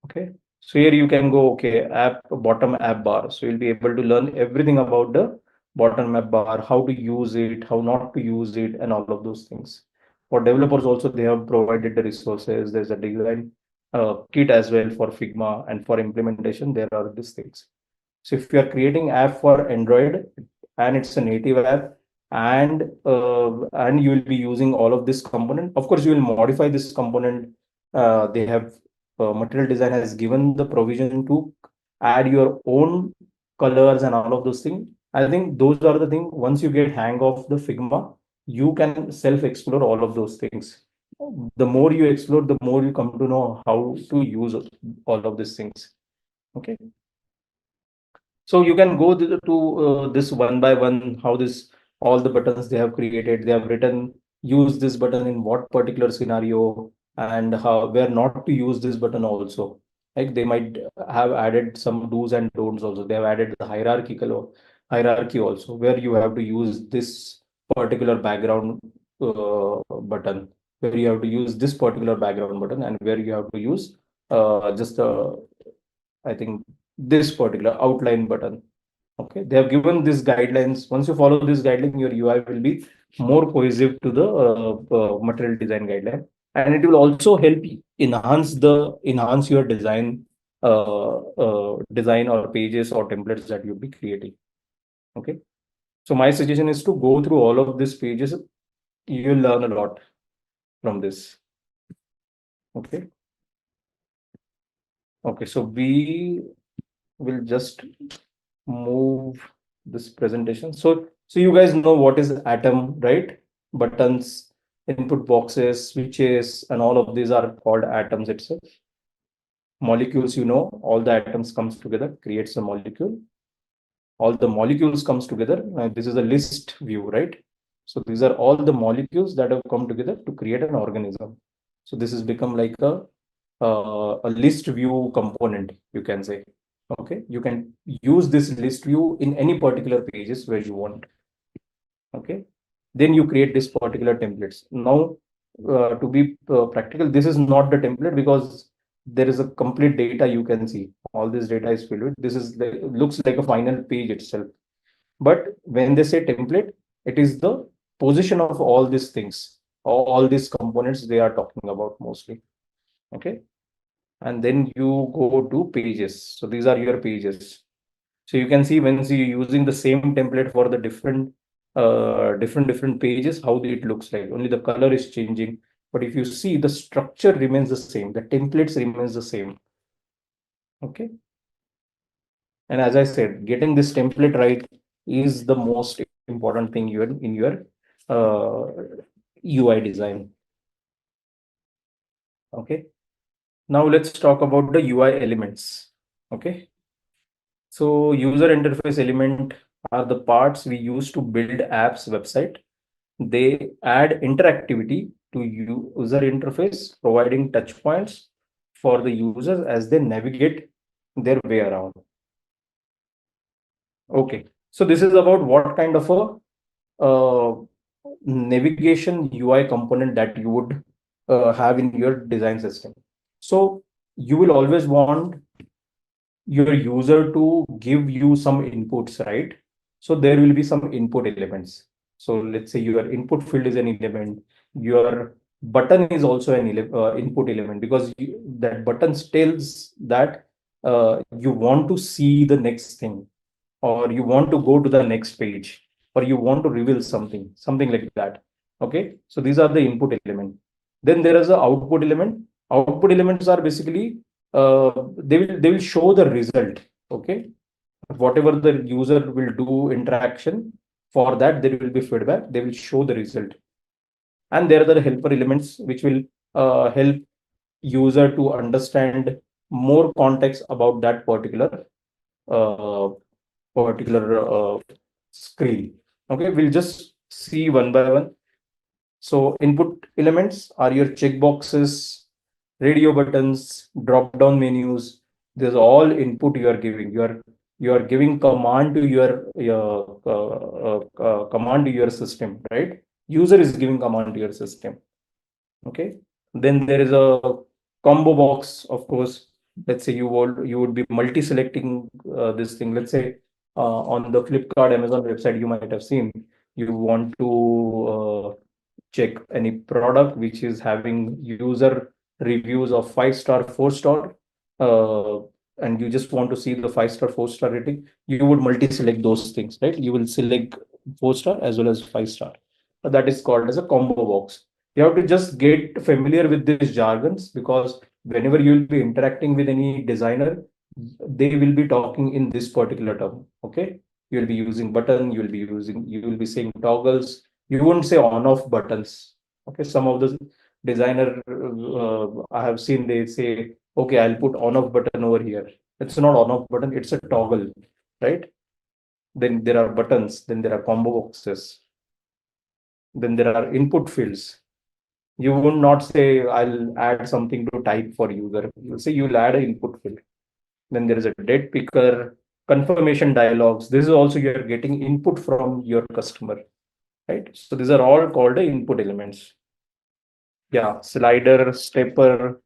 Okay. So here you can go, okay, app bottom app bar. So you'll be able to learn everything about the bottom app bar, how to use it, how not to use it, and all of those things. For developers also, they have provided the resources. There's a design kit as well for Figma, and for implementation, there are these things. So if you are creating app for Android and it's a native app, and you will be using all of this component. Of course, you will modify this component. They have material design has given the provision to add your own colors and all of those things. I think those are the things. Once you get hang of the Figma, you can self-explore all of those things. The more you explore, the more you come to know how to use all of these things. Okay. So you can go to this one by one, how this all the buttons they have created, they have written, use this button in what particular scenario, and how where not to use this button also. Like they might have added some do's and don'ts also. They have added the hierarchy also, where you have to use this particular background button, where you have to use this particular background button, and where you have to use just I think this particular outline button. Okay, they have given these guidelines. Once you follow this guideline, your UI will be more cohesive to the material design guideline, and it will also help enhance your design or pages or templates that you'll be creating. Okay, so my suggestion is to go through all of these pages. You will learn a lot from this. Okay. Okay, so we will just move this presentation. So you guys know what is atom, right? Buttons, input boxes, switches, and all of these are called atoms itself. Molecules, you know, all the atoms comes together, creates a molecule. All the molecules comes together. This is a list view, right? So these are all the molecules that have come together to create an organism. So this has become like a list view component, you can say. Okay, you can use this list view in any particular pages where you want. Okay, then you create this particular templates. Now, to be practical, this is not the template because there is a complete data you can see. All this data is filled with. This is looks like a final page itself. But when they say template, it is the position of all these things, all these components they are talking about mostly. Okay, and then you go to pages. So these are your pages. So you can see when you're using the same template for the different pages, how it looks like. Only the color is changing. But if you see, the structure remains the same. The templates remains the same. Okay. And as I said, getting this template right is the most important thing in your UI design. Okay. Now let's talk about the UI elements. Okay. So user interface element are the parts we use to build apps website. They add interactivity to user interface, providing touch points for the users as they navigate their way around. Okay, so this is about what kind of a navigation UI component that you would have in your design system. So you will always want your user to give you some inputs, right? So there will be some input elements. So let's say your input field is an element, your button is also an input element, because that button tells that you want to see the next thing, or you want to go to the next page, or you want to reveal something like that. Okay, so these are the input element. Then there is the output element. Output elements are basically they will show the result. Okay, whatever the user will do interaction, for that there will be feedback, they will show the result. And there are the helper elements which will help user to understand more context about that uh, particular screen. Okay, we'll just see one by one. So input elements are your checkboxes, radio buttons, drop down menus. There's all input you are giving. You are giving command to your command to your system, right? User is giving command to your system. Okay. Then there is a combo box, of course. Let's say you would be multi-selecting this thing. Let's say on the Flipkart, Amazon website, you might have seen you want to check any product which is having user reviews of 5 star, 4 star, uh, and you just want to see the 5 star, 4 star rating. You would multi-select those things, right? You will select 4 star as well as 5 star. That is called as a combo box. You have to just get familiar with these jargons, because whenever you will be interacting with any designer, they will be talking in this particular term. Okay, you will be using button, you will be saying toggles, you won't say on off buttons. Okay, some of the designer I have seen, they say, okay, I'll put on off button over here. It's not on off button, it's a toggle, right? Then there are buttons, then there are combo boxes, then there are input fields. You would not say I'll add something to type for user. You'll say you'll add an input field. Then there is a date picker, confirmation dialogues. This is also you're getting input from your customer, right? So these are all called the input elements. Yeah, slider, stepper.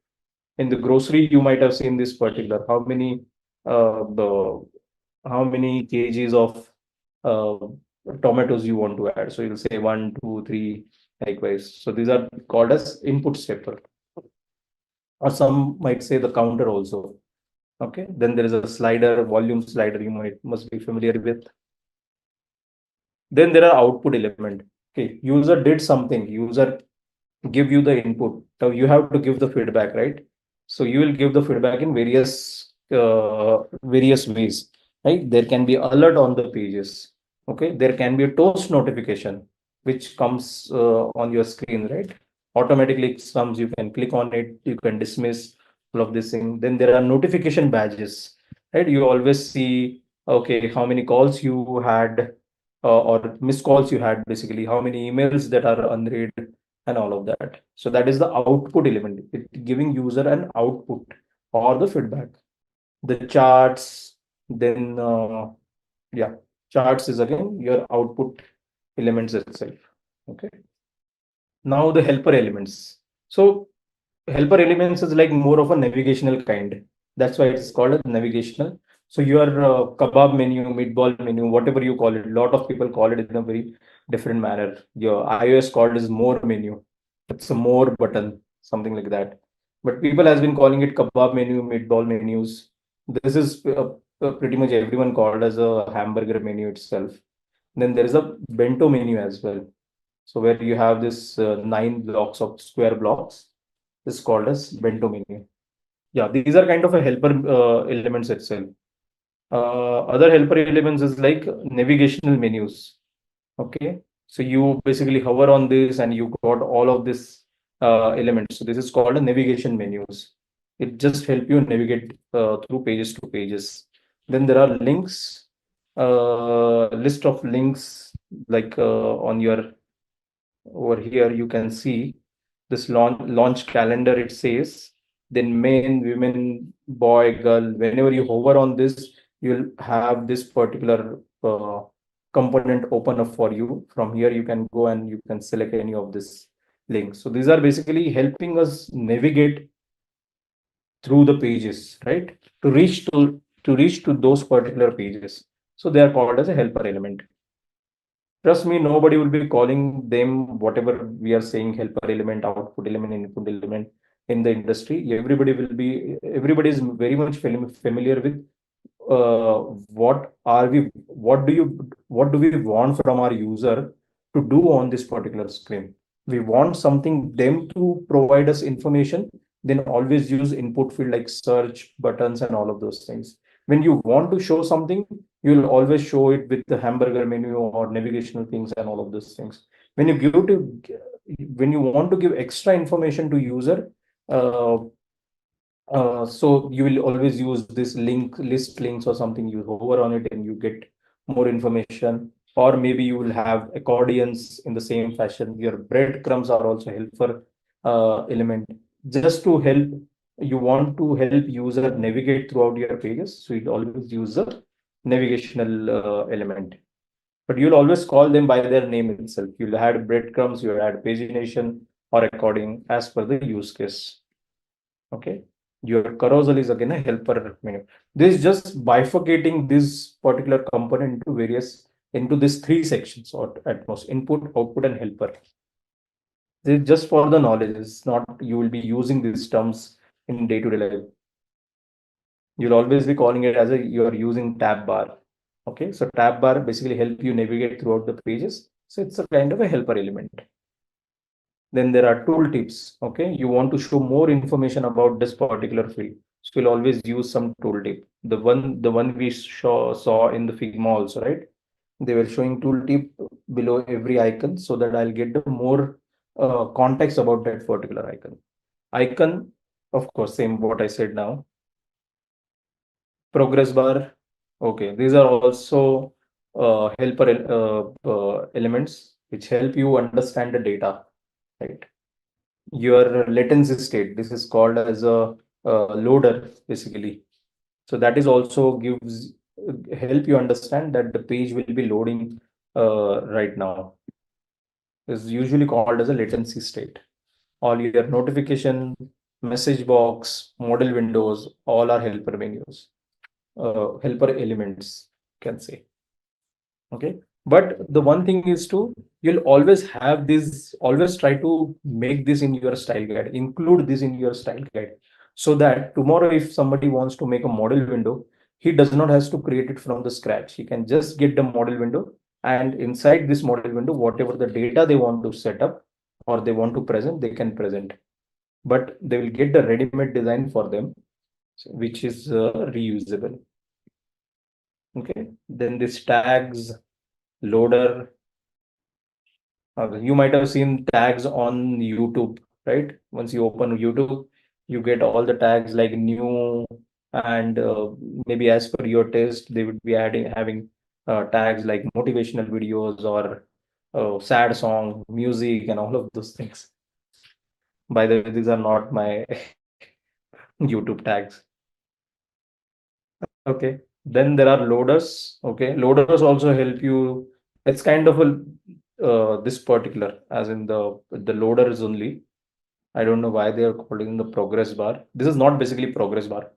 In the grocery, you might have seen this particular. How many kgs of uh, tomatoes you want to add? So you'll say 1, 2, 3, likewise. So these are called as input stepper, or some might say the counter also. Okay, then there is a slider, volume slider, you must be familiar with. Then there are output element. Okay, user did something, user give you the input. Now you have to give the feedback, right? So you will give the feedback in various ways, right? There can be alert on the pages. Okay, there can be a toast notification which comes on your screen, right? Automatically comes, you can click on it, you can dismiss all of this thing. Then there are notification badges, right? You always see, okay, how many calls you had, or missed calls you had, basically how many emails that are unread, and all of that. So that is the output element, it giving user an output or the feedback. The charts, Then yeah, charts is again your output elements itself. Okay. Now the helper elements. So helper elements is like more of a navigational kind. That's why it's called a navigational. So your kebab menu, meatball menu, whatever you call it, a lot of people call it in a very different manner. Your iOS called is more menu. It's a more button, something like that. But people has been calling it kebab menu, meatball menus. This is pretty much everyone called as a hamburger menu itself. Then there is a bento menu as well. So where you have this 9 blocks of square blocks is called as bento menu. Yeah, these are kind of a helper elements itself. Other helper elements is like navigational menus. Okay, so you basically hover on this and you got all of this elements. So this is called a navigation menus. It just help you navigate through pages to pages. Then there are links, list of links like on your over here you can see this launch calendar it says, then men, women, boy, girl, whenever you hover on this you'll have this particular component open up for you. From here you can go and you can select any of this links. So these are basically helping us navigate through the pages, right, to reach to those particular pages. So they are called as a helper element. Trust me, nobody will be calling them whatever we are saying helper element, output element, input element in the industry. Everybody is very much familiar with what do we want from our user to do on this particular screen. We want something them to provide us information, then always use input field like search buttons and all of those things. When you want to show something, you'll always show it with the hamburger menu or navigational things and all of those things. When you want to give extra information to user, uh, so you will always use this list links or something. You hover on it and you get more information. Or maybe you will have accordions in the same fashion. Your breadcrumbs are also helpful element just to help. You want to help user navigate throughout your pages, so you always use a navigational element. But you'll always call them by their name itself. You'll add breadcrumbs, you'll add pagination or according as per the use case. Okay. Your carousel is again a helper menu. This is just bifurcating this particular component into these 3 sections or at most input, output, and helper. This is just for the knowledge. It's not you will be using these terms in day-to-day life. You'll always be calling it as you're using tab bar. Okay, so tab bar basically help you navigate throughout the pages. So it's a kind of a helper element. Then there are tooltips. Okay, you want to show more information about this particular field, so we'll always use some tooltip. The one we saw in the Figma also, right? They were showing tooltip below every icon so that I'll get the more context about that particular icon. Of course, same what I said now. Progress bar. Okay, these are also helper elements which help you understand the data, right? Your latency state, this is called as a loader basically. So that is also gives help you understand that the page will be loading right now. Is usually called as a latency state. All your notification, message box, model windows, all are helper menus, helper elements, can say. Okay, but the one thing is you'll always have this, always try to make this in your style guide, include this in your style guide, so that tomorrow if somebody wants to make a model window, he does not has to create it from the scratch. He can just get the model window, and inside this model window, whatever the data they want to set up or they want to present, they can present, but they will get the ready-made design for them, which is reusable. Okay, then this tags, loader. You might have seen tags on YouTube, right? Once you open YouTube, you get all the tags like new, and maybe as per your taste, they would be having tags like motivational videos or sad song, music, and all of those things. By the way, these are not my YouTube tags. Okay. Then there are loaders. Okay, loaders also help you. It's kind of a this particular, as in the loader is only. I don't know why they are calling the progress bar. This is not basically progress bar.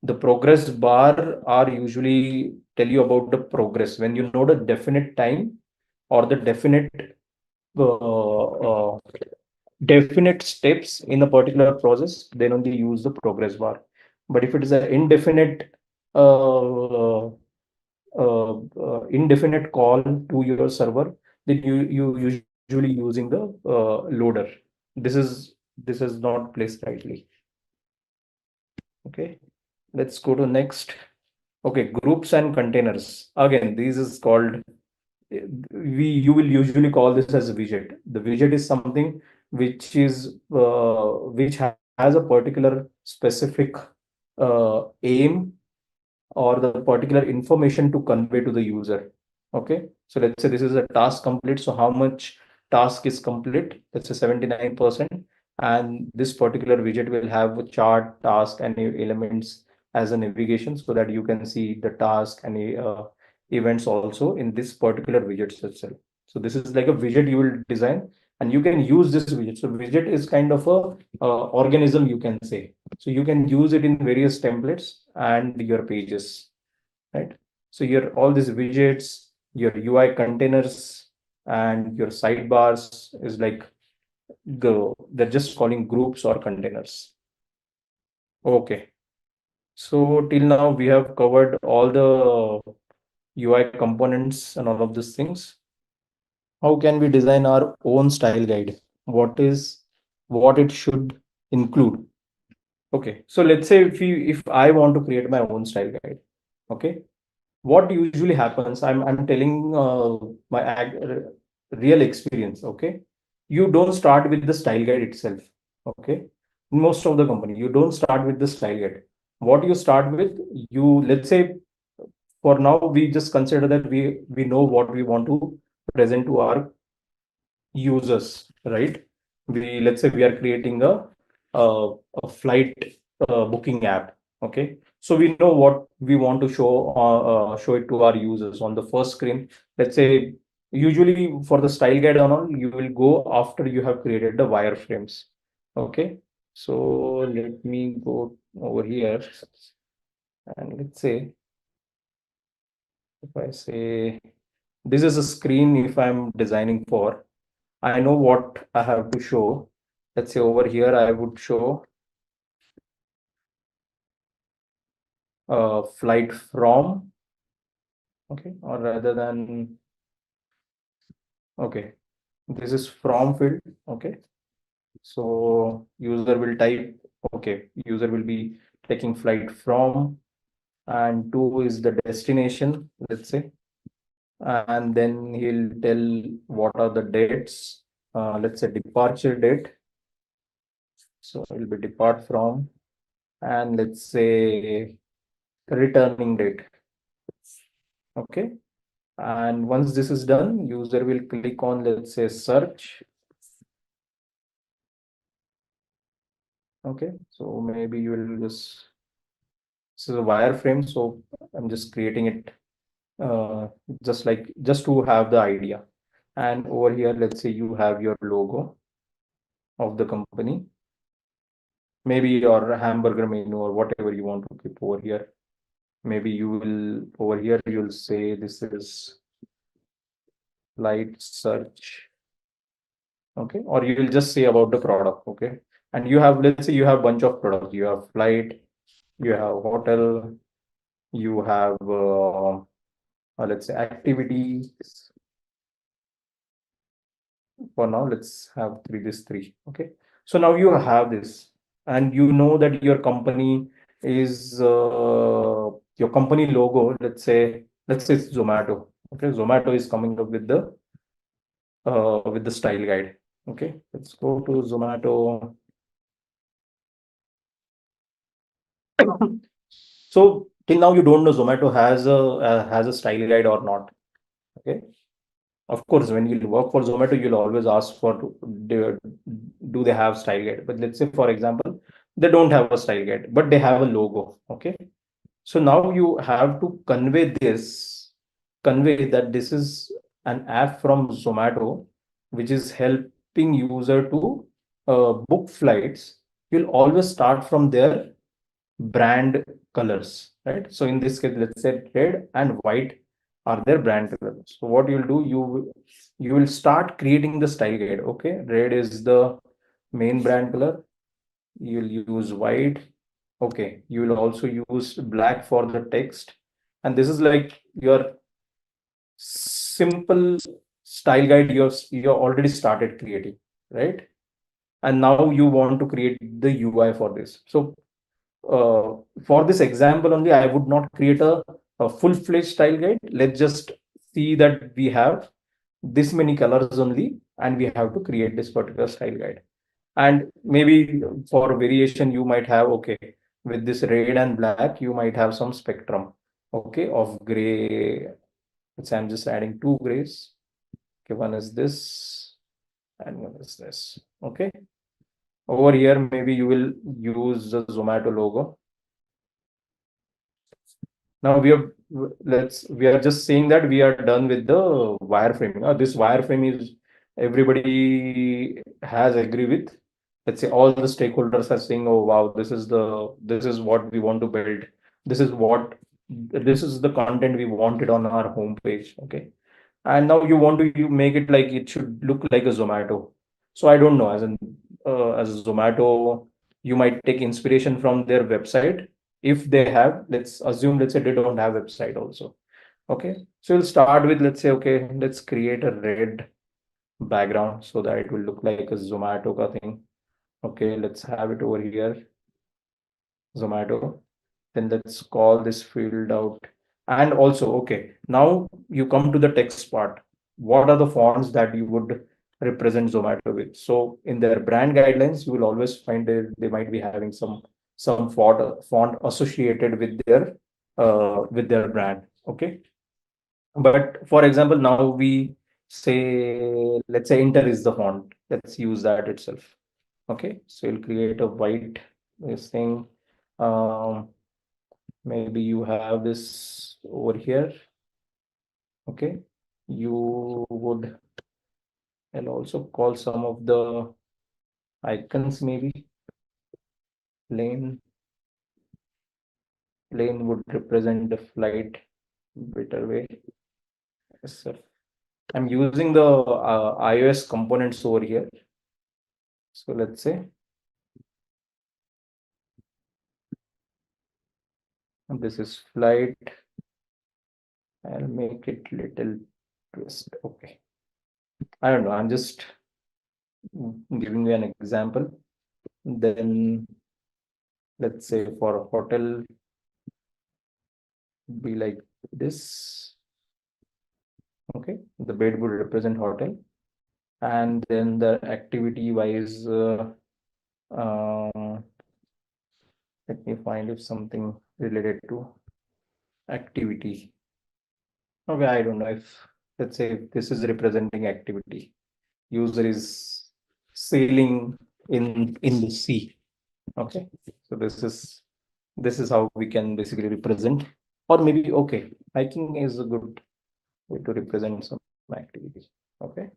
The progress bar are usually tell you about the progress when you know the definite time or the definite steps in a particular process, then only use the progress bar. But if it is an indefinite call to your server, then you usually using the loader. This is not placed rightly. Okay, let's go to next. Okay, groups and containers. Again, this is called you will usually call this as a widget. The widget is something which has a particular specific aim or the particular information to convey to the user. Okay, so let's say this is a task complete. So how much task is complete? Let's say 79%. And this particular widget will have a chart, task, and elements as a navigation so that you can see the task and events also in this particular widget itself. So this is like a widget you will design and you can use this widget. So widget is kind of a organism, you can say. So you can use it in various templates and your pages, right? So your all these widgets, your UI containers, and your sidebars is like they're just calling groups or containers. Okay. So till now we have covered all the UI components and all of these things. How can we design our own style guide? What it should include? Okay, so let's say if I want to create my own style guide, okay, what usually happens? I'm telling my real experience. Okay, you don't start with the style guide itself. Okay, most of the company you don't start with the style guide. What you start with, you let's say for now we just consider that we know what we want to present to our users, right? We let's say we are creating a flight booking app. Okay, so we know what we want to show it to our users on the first screen. Let's say usually for the style guide and all, you will go after you have created the wireframes. Okay, so let me go over here and let's say if I say this is a screen if I'm designing for. I know what I have to show. Let's say over here, I would show flight from, okay, or rather than, okay, this is from field, okay. So user will type, okay, user will be taking flight from, and to is the destination, let's say, and then he'll tell what are the dates, let's say departure date. So it will be depart from, and let's say returning date. Okay, and once this is done, user will click on, let's say, search. Okay, so maybe you will just, this is a wireframe, so I'm just creating it just to have the idea. And over here, let's say you have your logo of the company, maybe your hamburger menu or whatever you want to keep over here. Maybe you will over here you'll say this is light search. Okay, or you will just say about the product. Okay, and you have, let's say you have bunch of products, you have flight, you have hotel, you have let's say activities. For now let's have this three. Okay, so now you have this and you know that your company is your company logo, let's say it's Zomato. Okay, Zomato is coming up with the style guide. Okay, let's go to Zomato. So till now you don't know Zomato has a style guide or not. Okay, of course when you work for Zomato you'll always ask for do they have style guide. But let's say for example they don't have a style guide but they have a logo. Okay, So now you have to convey that this is an app from Zomato, which is helping user to book flights. You'll always start from their brand colors, right? So in this case, let's say red and white are their brand colors. So what you'll do, you will start creating the style guide. Okay, red is the main brand color. You'll use white. Okay, you will also use black for the text, and this is like your simple style guide you already started creating, right? And now you want to create the UI for this. So for this example only, I would not create a full-fledged style guide. Let's just see that we have this many colors only, and we have to create this particular style guide. And maybe for variation, you might have, okay, with this red and black, you might have some spectrum, okay, of gray. Let's say I'm just adding two grays. Okay, one is this and one is this. Okay. Over here, maybe you will use the Zomato logo. Now we are just saying that we are done with the wireframing. This wireframe is everybody has agree with. Let's say all the stakeholders are saying, oh wow, this is what we want to build. This is the content we wanted on our homepage. Okay. And now you want to you make it like it should look like a Zomato. So I don't know, as a Zomato, you might take inspiration from their website. If they have, let's say they don't have website also. Okay, so we'll start with, let's say, okay, let's create a red background so that it will look like a Zomato ka thing. Okay, let's have it over here, Zomato. Then let's call this field out. And also, okay, now you come to the text part. What are the fonts that you would represent Zomato with? So in their brand guidelines, you will always find they might be having some font associated with their brand. Okay. But for example, now we say, let's say Inter is the font. Let's use that itself. Okay. So you'll create a white this thing. Maybe you have this over here. Okay, you would, and also call some of the icons, maybe plane would represent the flight better way. Yes, sir. I'm using the iOS components over here. So let's say this is flight. I'll make it little twist. Okay. I don't know. I'm just giving you an example. Then let's say for a hotel, be like this. Okay, the bed would represent hotel, and then the activity wise, let me find if something related to activity. Okay, I don't know if, let's say, if this is representing activity. User is sailing in the sea. Okay, so this is how we can basically represent, or maybe, okay, hiking is a good way to represent some activity. Okay,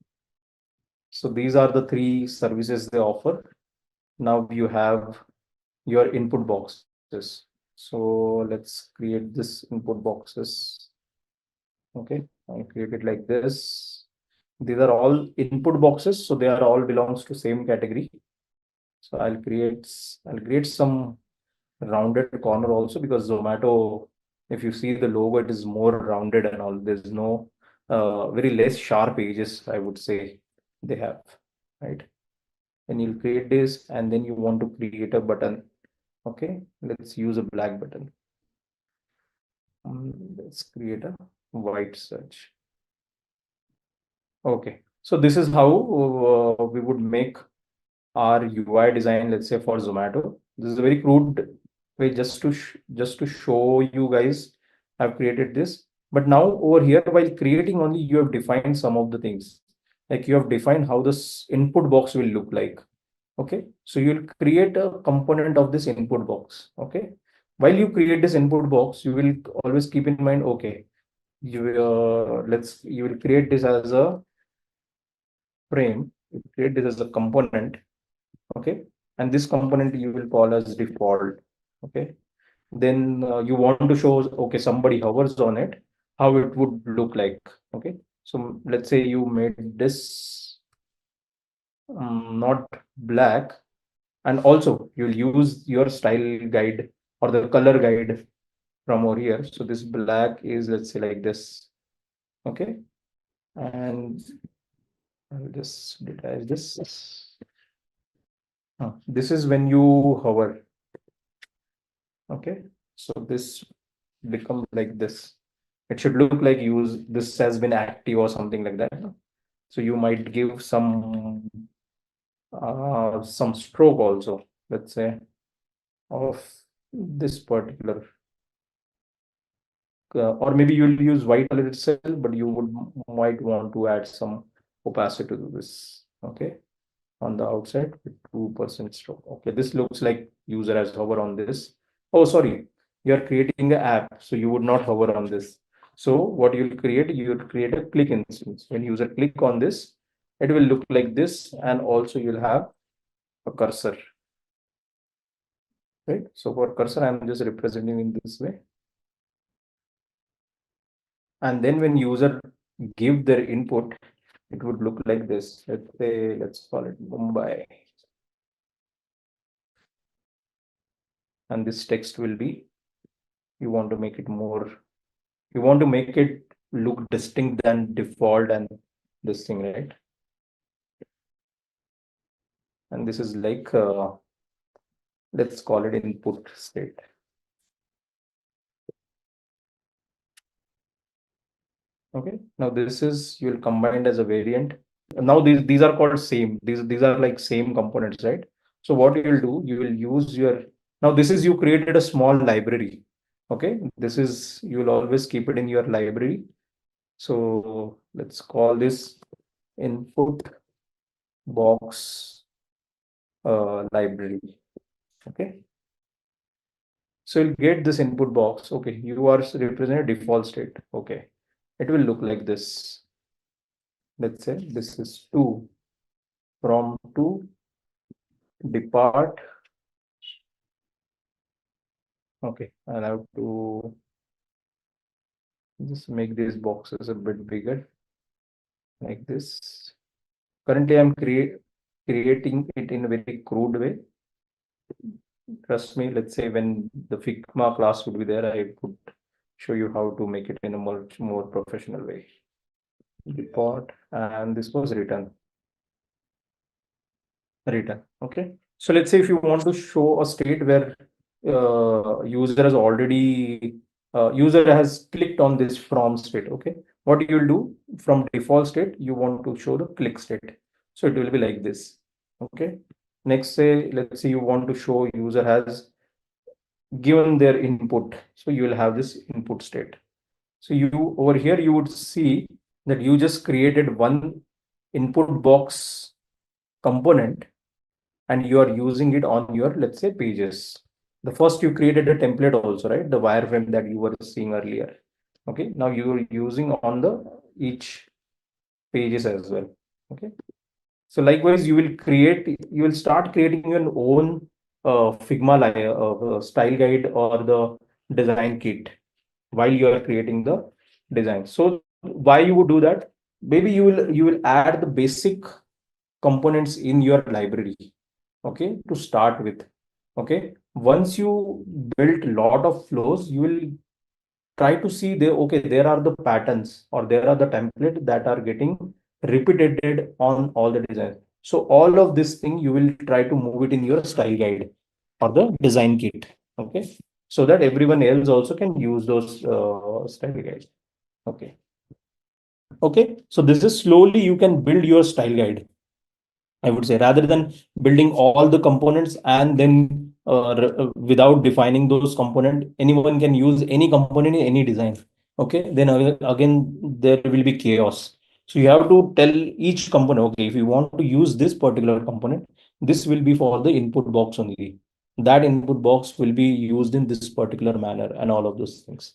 so these are the three services they offer. Now you have your input boxes. So let's create this input boxes. Okay, I create it like this. These are all input boxes, so they are all belongs to same category. So I'll create some rounded corner also, because Zomato, if you see the logo, it is more rounded and all. There's no very less sharp edges, I would say they have, right? And you'll create this, and then you want to create a button. Okay, let's use a black button. Let's create a white search. Okay, so this is how we would make our UI design, let's say, for Zomato. This is a very crude way just to show you guys I've created this. But now over here, while creating only, you have defined some of the things. Like you have defined how this input box will look like. Okay, so you'll create a component of this input box. Okay, while you create this input box, you will always keep in mind, okay, you will create this as a frame, you create this as a component, okay, and this component you will call as default, okay. Then you want to show, okay, somebody hovers on it, how it would look like, okay. So let's say you made this not black, and also you'll use your style guide or the color guide from over here. So this black is, let's say, like this, okay, and I'll just detach this. This is when you hover, okay. So this become like this. It should look like this has been active or something like that. So you might give some stroke also, let's say, of this particular, or maybe you'll use white color itself, but you might want to add some opacity to this, okay, on the outside with 2% stroke. Okay, this looks like user has hover on this. Oh, sorry, you are creating an app, so you would not hover on this. So what you'll create a click instance. When user click on this, it will look like this, and also you'll have a cursor, right? So for cursor, I'm just representing in this way. And then when user give their input, it would look like this. Let's say, let's call it Mumbai. And this text will be, you want to make it more, you want to make it look distinct than default and this thing, right? And this is like, let's call it input state. Okay, now this is, you'll combine as a variant. Now these are called same, these are like same components, right? So what you will do, you will use your, now this is, you created a small library, okay. This is, you will always keep it in your library. So let's call this input box library, okay. So you'll get this input box, okay. You are representing a default state, okay. It will look like this. Let's say this is to, from to depart, okay. I'll have to just make these boxes a bit bigger, like this. Currently I'm creating it in a very crude way. Trust me, let's say when the Figma class would be there, I would show you how to make it in a much more professional way. Depart, and this was written, okay. So let's say if you want to show a state where user has already user has clicked on this from state, okay. What you'll do, from default state, you want to show the click state, so it will be like this, okay. Next, say, let's say you want to show user has given their input, so you will have this input state. So you, over here, you would see that you just created one input box component, and you are using it on your, let's say, pages. The first, you created a template also, right? The wireframe that you were seeing earlier, okay. Now you are using on the each pages as well, okay. So likewise, you will start creating your own Figma style guide or the design kit while you are creating the design. So why you would do that? Maybe you will add the basic components in your library, okay, to start with, okay. Once you build a lot of flows, you will try to see there, okay, there are the patterns or there are the template that are getting repeated on all the designs. So all of this thing, you will try to move it in your style guide or the design kit, okay, so that everyone else also can use those style guides, okay. Okay, so this is slowly you can build your style guide, I would say, rather than building all the components and then without defining those components, anyone can use any component in any design. Okay, then again, there will be chaos. So you have to tell each component, okay, if you want to use this particular component, this will be for the input box only. that input box will be used in this particular manner and all of those things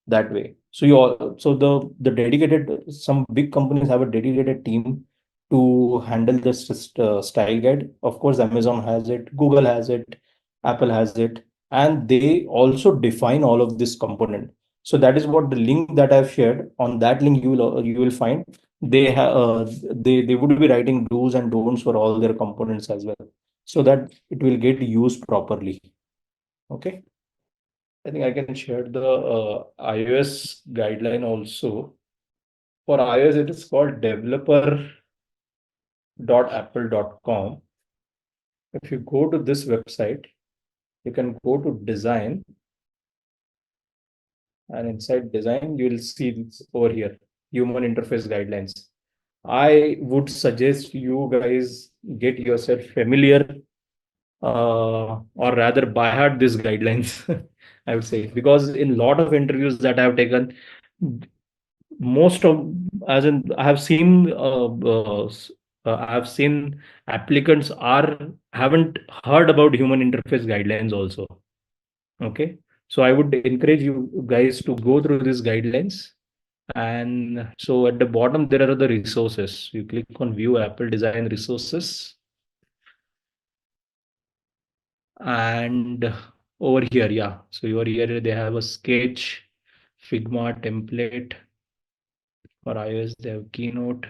that way. So you all, so the dedicated, some big companies have a dedicated team to handle this style guide. Of course, Amazon has it, Google has it, Apple has it, and they also define all of this component. So that is what the link that I've shared. On that link, you will find they have they would be writing do's and don'ts for all their components as well, so that it will get used properly. Okay. I think I can share the iOS guideline also. For iOS, it is called developer.apple.com. If you go to this website, you can go to design, and inside design, you will see this over here, human interface guidelines. I would suggest you guys get yourself familiar, or rather by heart these guidelines. I would say, because in a lot of interviews that I have taken, most of, as in I have seen I have seen applicants are haven't heard about human interface guidelines also. Okay, so I would encourage you guys to go through these guidelines. And so at the bottom there are the resources. You click on view Apple design resources, and over here, yeah, so over here they have a sketch, Figma template. For iOS they have keynote.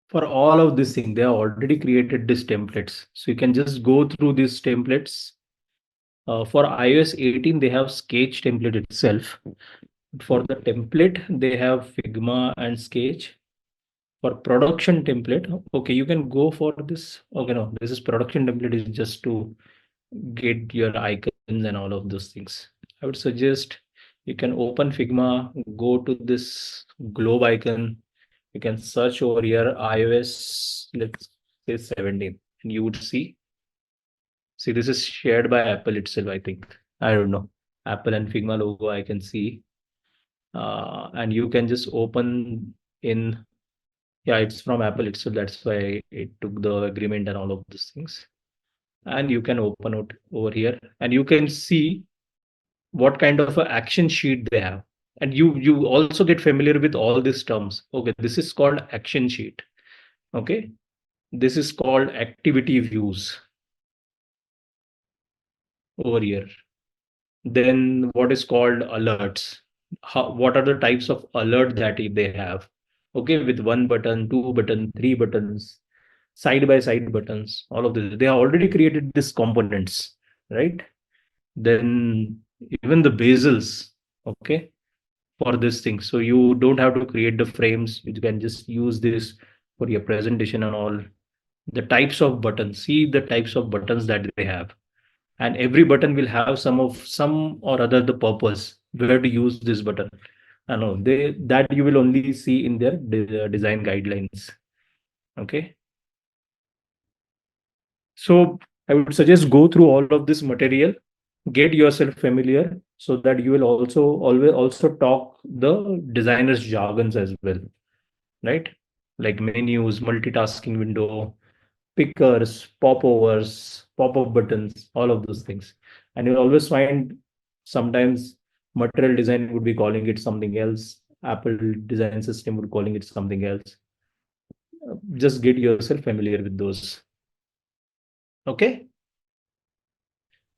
For all of this thing, they have already created these templates. So you can just go through these templates. For iOS 18, they have Sketch template itself. For the template, they have Figma and Sketch. For production template, okay, you can go for this. Okay, no, this is production template is just to get your icons and all of those things. I would suggest you can open Figma, go to this globe icon. You can search over here iOS, let's say 17, and you would see this is shared by Apple itself, I think. I don't know. Apple and Figma logo I can see. And you can just open in, yeah, it's from Apple itself. That's why it took the agreement and all of these things. And you can open it over here and you can see what kind of a action sheet they have. And you also get familiar with all these terms. Okay, this is called action sheet. Okay, this is called activity views over here. Then what is called alerts? What are the types of alert that they have? Okay, with one button, two button, three buttons, side by side buttons, all of this. They have already created these components, right? Then even the bezels, okay, for this thing. So you don't have to create the frames. You can just use this for your presentation and all. The types of buttons, see the types of buttons that they have, and every button will have some or other the purpose where to use this button. I know they that you will only see in their design guidelines. Okay, so I would suggest go through all of this material, get yourself familiar, so that you will also always also talk the designer's jargons as well, right? Like menus, multitasking window, pickers, popovers, pop-up buttons, all of those things. And you'll always find sometimes material design would be calling it something else. Apple design system would calling it something else. Just get yourself familiar with those. Okay.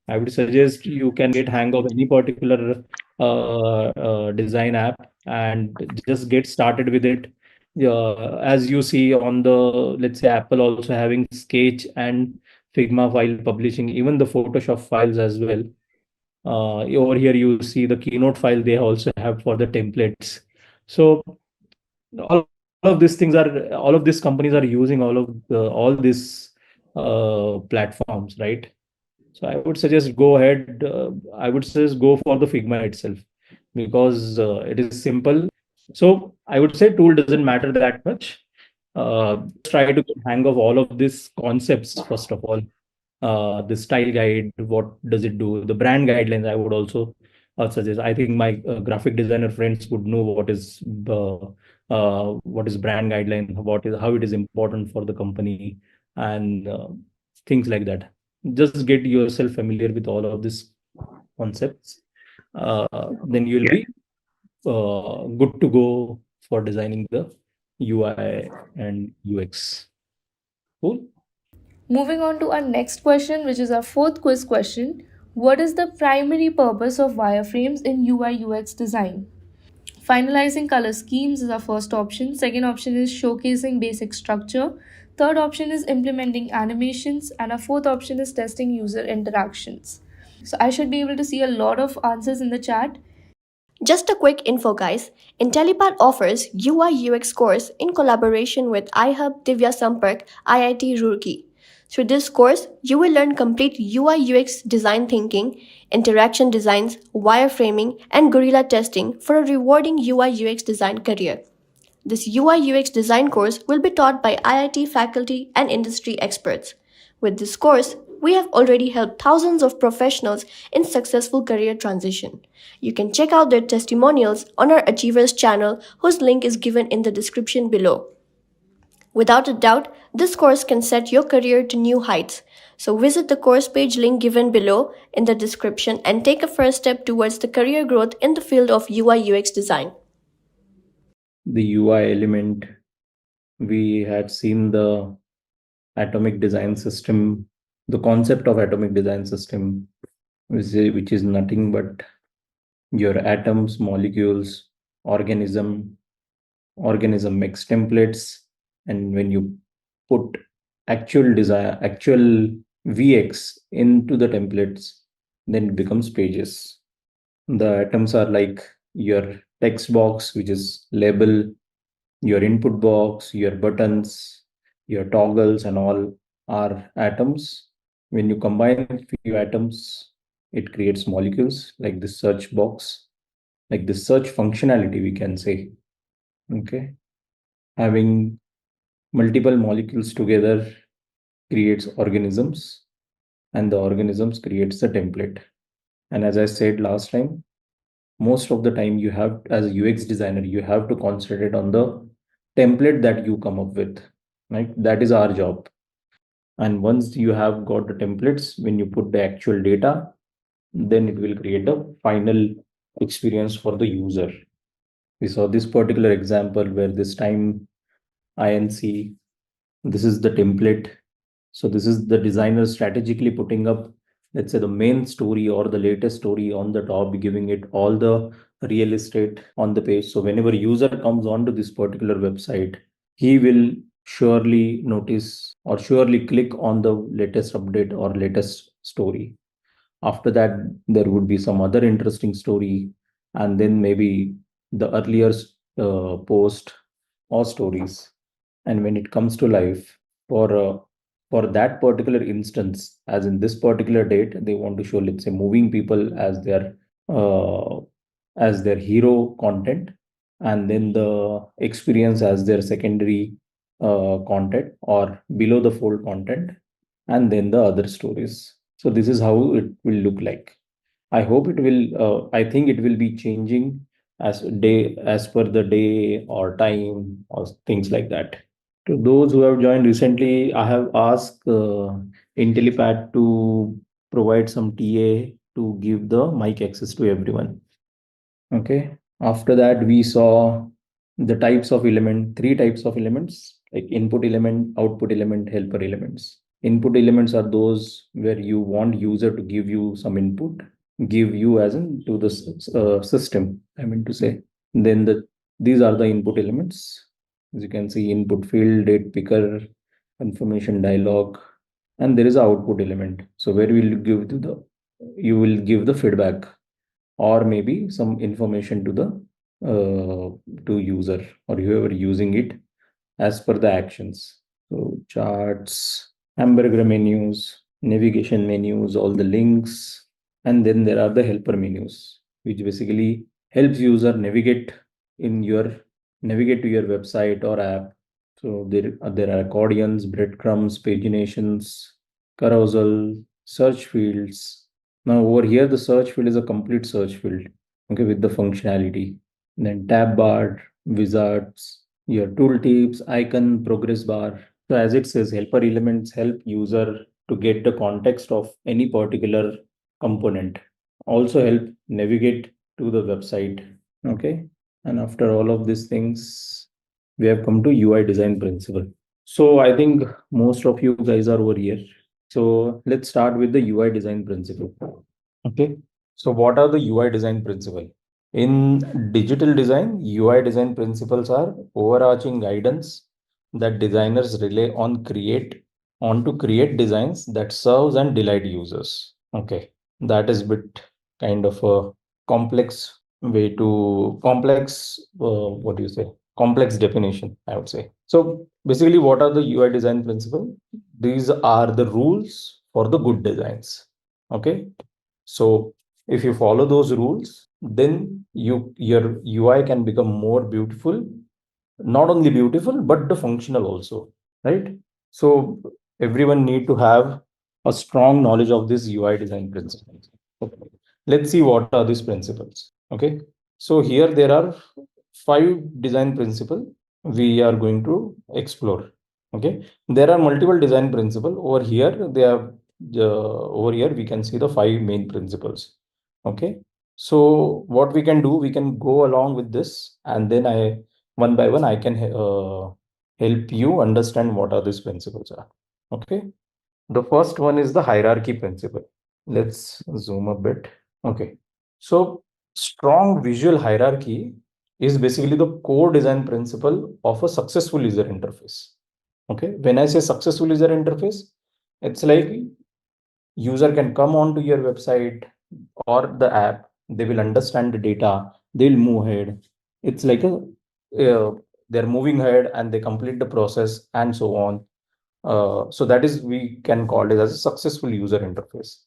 I would suggest you can get hang of any particular design app and just get started with it. As you see on the, let's say Apple also having Sketch and Figma file publishing, even the Photoshop files as well. Over here you see the Keynote file they also have for the templates. So all of these things are, all of these companies are using all these platforms, right? So I would suggest go ahead. I would suggest go for the Figma itself because it is simple. So I would say tool doesn't matter that much. Try to get hang of all of these concepts first of all. The style guide, what does it do? The brand guidelines, I would also suggest. I think my graphic designer friends would know what is brand guideline, what is how it is important for the company, and things like that. Just get yourself familiar with all of these concepts. Then you'll be good to go for designing the UI and UX. Cool. Moving on to our next question, which is our fourth quiz question. What is the primary purpose of wireframes in UI UX design? Finalizing color schemes is our first option. Second option is showcasing basic structure. Third option is implementing animations. And our fourth option is testing user interactions. So I should be able to see a lot of answers in the chat. Just a quick info, guys. Intellipaat offers UI UX course in collaboration with iHub Divya Sampark IIT Roorkee. Through this course, you will learn complete UI UX design thinking, interaction designs, wireframing, and guerrilla testing for a rewarding UI UX design career. This UI UX design course will be taught by IIT faculty and industry experts. With this course, we have already helped thousands of professionals in successful career transition. You can check out their testimonials on our Achievers channel, whose link is given in the description below. Without a doubt, this course can set your career to new heights. So visit the course page link given below in the description and take a first step towards the career growth in the field of UI UX design. The UI element, we had seen the atomic design system, the concept of atomic design system, which is nothing but your atoms, molecules, organism makes templates, and when you put actual VX into the templates, then it becomes pages. The atoms are like your text box, which is label, your input box, your buttons, your toggles, and all are atoms. When you combine few atoms, it creates molecules, like this search box, like this search functionality, we can say. Okay, having multiple molecules together creates organisms, and the organisms creates the template. And as I said last time, most of the time you have, as a UX designer, you have to concentrate on the template that you come up with, right? That is our job. And once you have got the templates, when you put the actual data, then it will create a final experience for the user. We saw this particular example where this time INC, this is the template. So this is the designer strategically putting up, let's say, the main story or the latest story on the top, giving it all the real estate on the page. So whenever user comes onto this particular website, he will surely notice or surely click on the latest update or latest story. After that, there would be some other interesting story, and then maybe the earlier post or stories. And when it comes to life, for that particular instance, as in this particular date, they want to show, let's say, moving people as their hero content, and then the experience as their secondary content or below the fold content, and then the other stories. So this is how it will look like. I hope it will, I think it will be changing as per the day or time or things like that. To those who have joined recently, I have asked Intellipaat to provide some TA to give the mic access to everyone. Okay. After that, we saw the types of three types of elements, like input element, output element, helper elements. Input elements are those where you want user to give you some input, give you as in to the system, I mean to say. Then these are the input elements. As you can see, input field, date picker, confirmation dialog, and there is an output element. So where you will give the feedback or maybe some information to the to user or whoever using it as per the actions. So charts, hamburger menus, navigation menus, all the links, and then there are the helper menus, which basically helps user navigate to your website or app. So there are accordions, breadcrumbs, paginations, carousel, search fields. Now over here, the search field is a complete search field, okay, with the functionality. Then tab bar, wizards, your tooltips, icon, progress bar. So as it says, helper elements help user to get the context of any particular component. Also help navigate to the website. Okay. And after all of these things, we have come to UI design principle. So I think most of you guys are over here. So let's start with the UI design principle. Okay. So what are the UI design principle? In digital design, UI design principles are overarching guidance that designers rely on to create designs that serves and delight users. Okay. That is bit kind of a complex way to what do you say? Complex definition, I would say. So basically, what are the UI design principle? These are the rules for the good designs. Okay. So if you follow those rules, then your UI can become more beautiful, not only beautiful, but the functional also, right? So everyone need to have a strong knowledge of this UI design principles. Okay. Let's see what are these principles. Okay. So here there are 5 design principles we are going to explore. Okay. There are multiple design principles over here. They have over here we can see the 5 main principles. Okay. So what we can do, we can go along with this, and then I one by one I can help you understand what are these principles are. Okay. The first one is the hierarchy principle. Let's zoom a bit. Okay. So strong visual hierarchy is basically the core design principle of a successful user interface. Okay. When I say successful user interface, it's like user can come onto your website or the app, they will understand the data, they'll move ahead. It's like they're moving ahead and they complete the process and so on. So that is, we can call it as a successful user interface.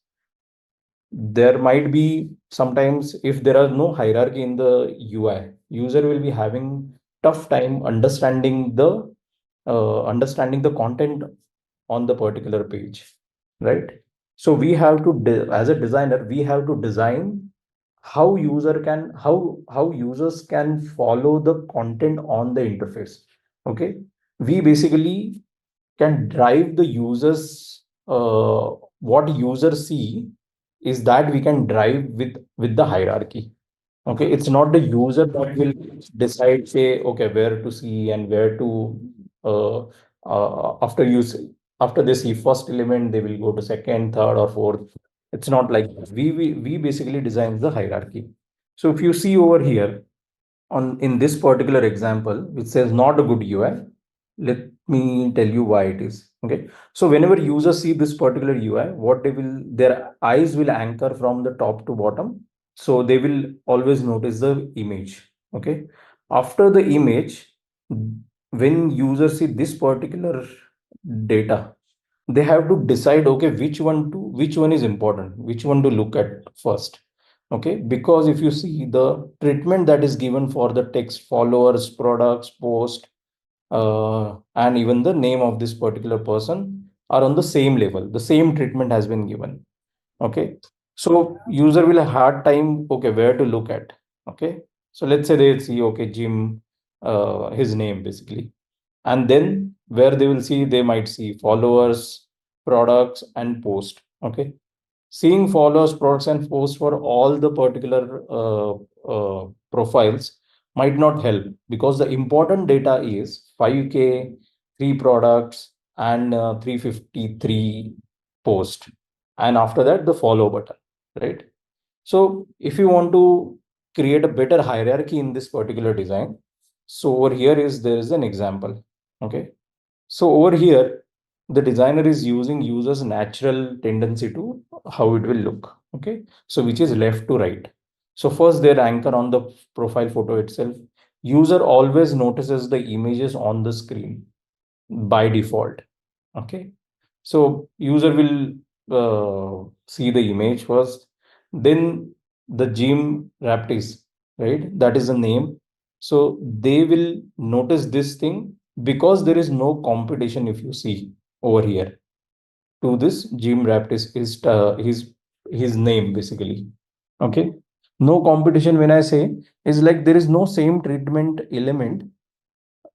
There might be sometimes, if there are no hierarchy in the UI, user will be having tough time understanding the content on the particular page, right? So we have to, as a designer, we have to design how users can follow the content on the interface. Okay, we basically can drive the users, what users see is that we can drive with the hierarchy. Okay, it's not the user that will decide, say, okay, where to see and where to uh, after after they see first element, they will go to second, third, or fourth. It's not like that. We basically design the hierarchy. So if you see over here on in this particular example, which says not a good UI, let me tell you why it is. Okay, so whenever users see this particular UI, what they will, their eyes will anchor from the top to bottom. So they will always notice the image. Okay, after the image, when users see this particular data, they have to decide, okay, which one is important, which one to look at first. Okay, because if you see the treatment that is given for the text, followers, products, post, and even the name of this particular person are on the same level, the same treatment has been given. Okay, so user will have hard time, okay, where to look at. Okay, so let's say they see, okay, Jim, his name basically, and then where they will see, they might see followers, products, and post. Okay, seeing followers, products, and posts for all the particular profiles might not help, because the important data is 5K, 3 products, and 353 post, and after that the follow button, right? So if you want to create a better hierarchy in this particular design, so over here there is an example. Okay, so over here the designer is using user's natural tendency to how it will look. Okay, so which is left to right. So first their anchor on the profile photo itself. User always notices the images on the screen by default. Okay, so user will see the image first, then the gym raptis, right? That is the name. So they will notice this thing because there is no competition. If you see over here to this gym raptis is his name basically. Okay, no competition when I say is like there is no same treatment element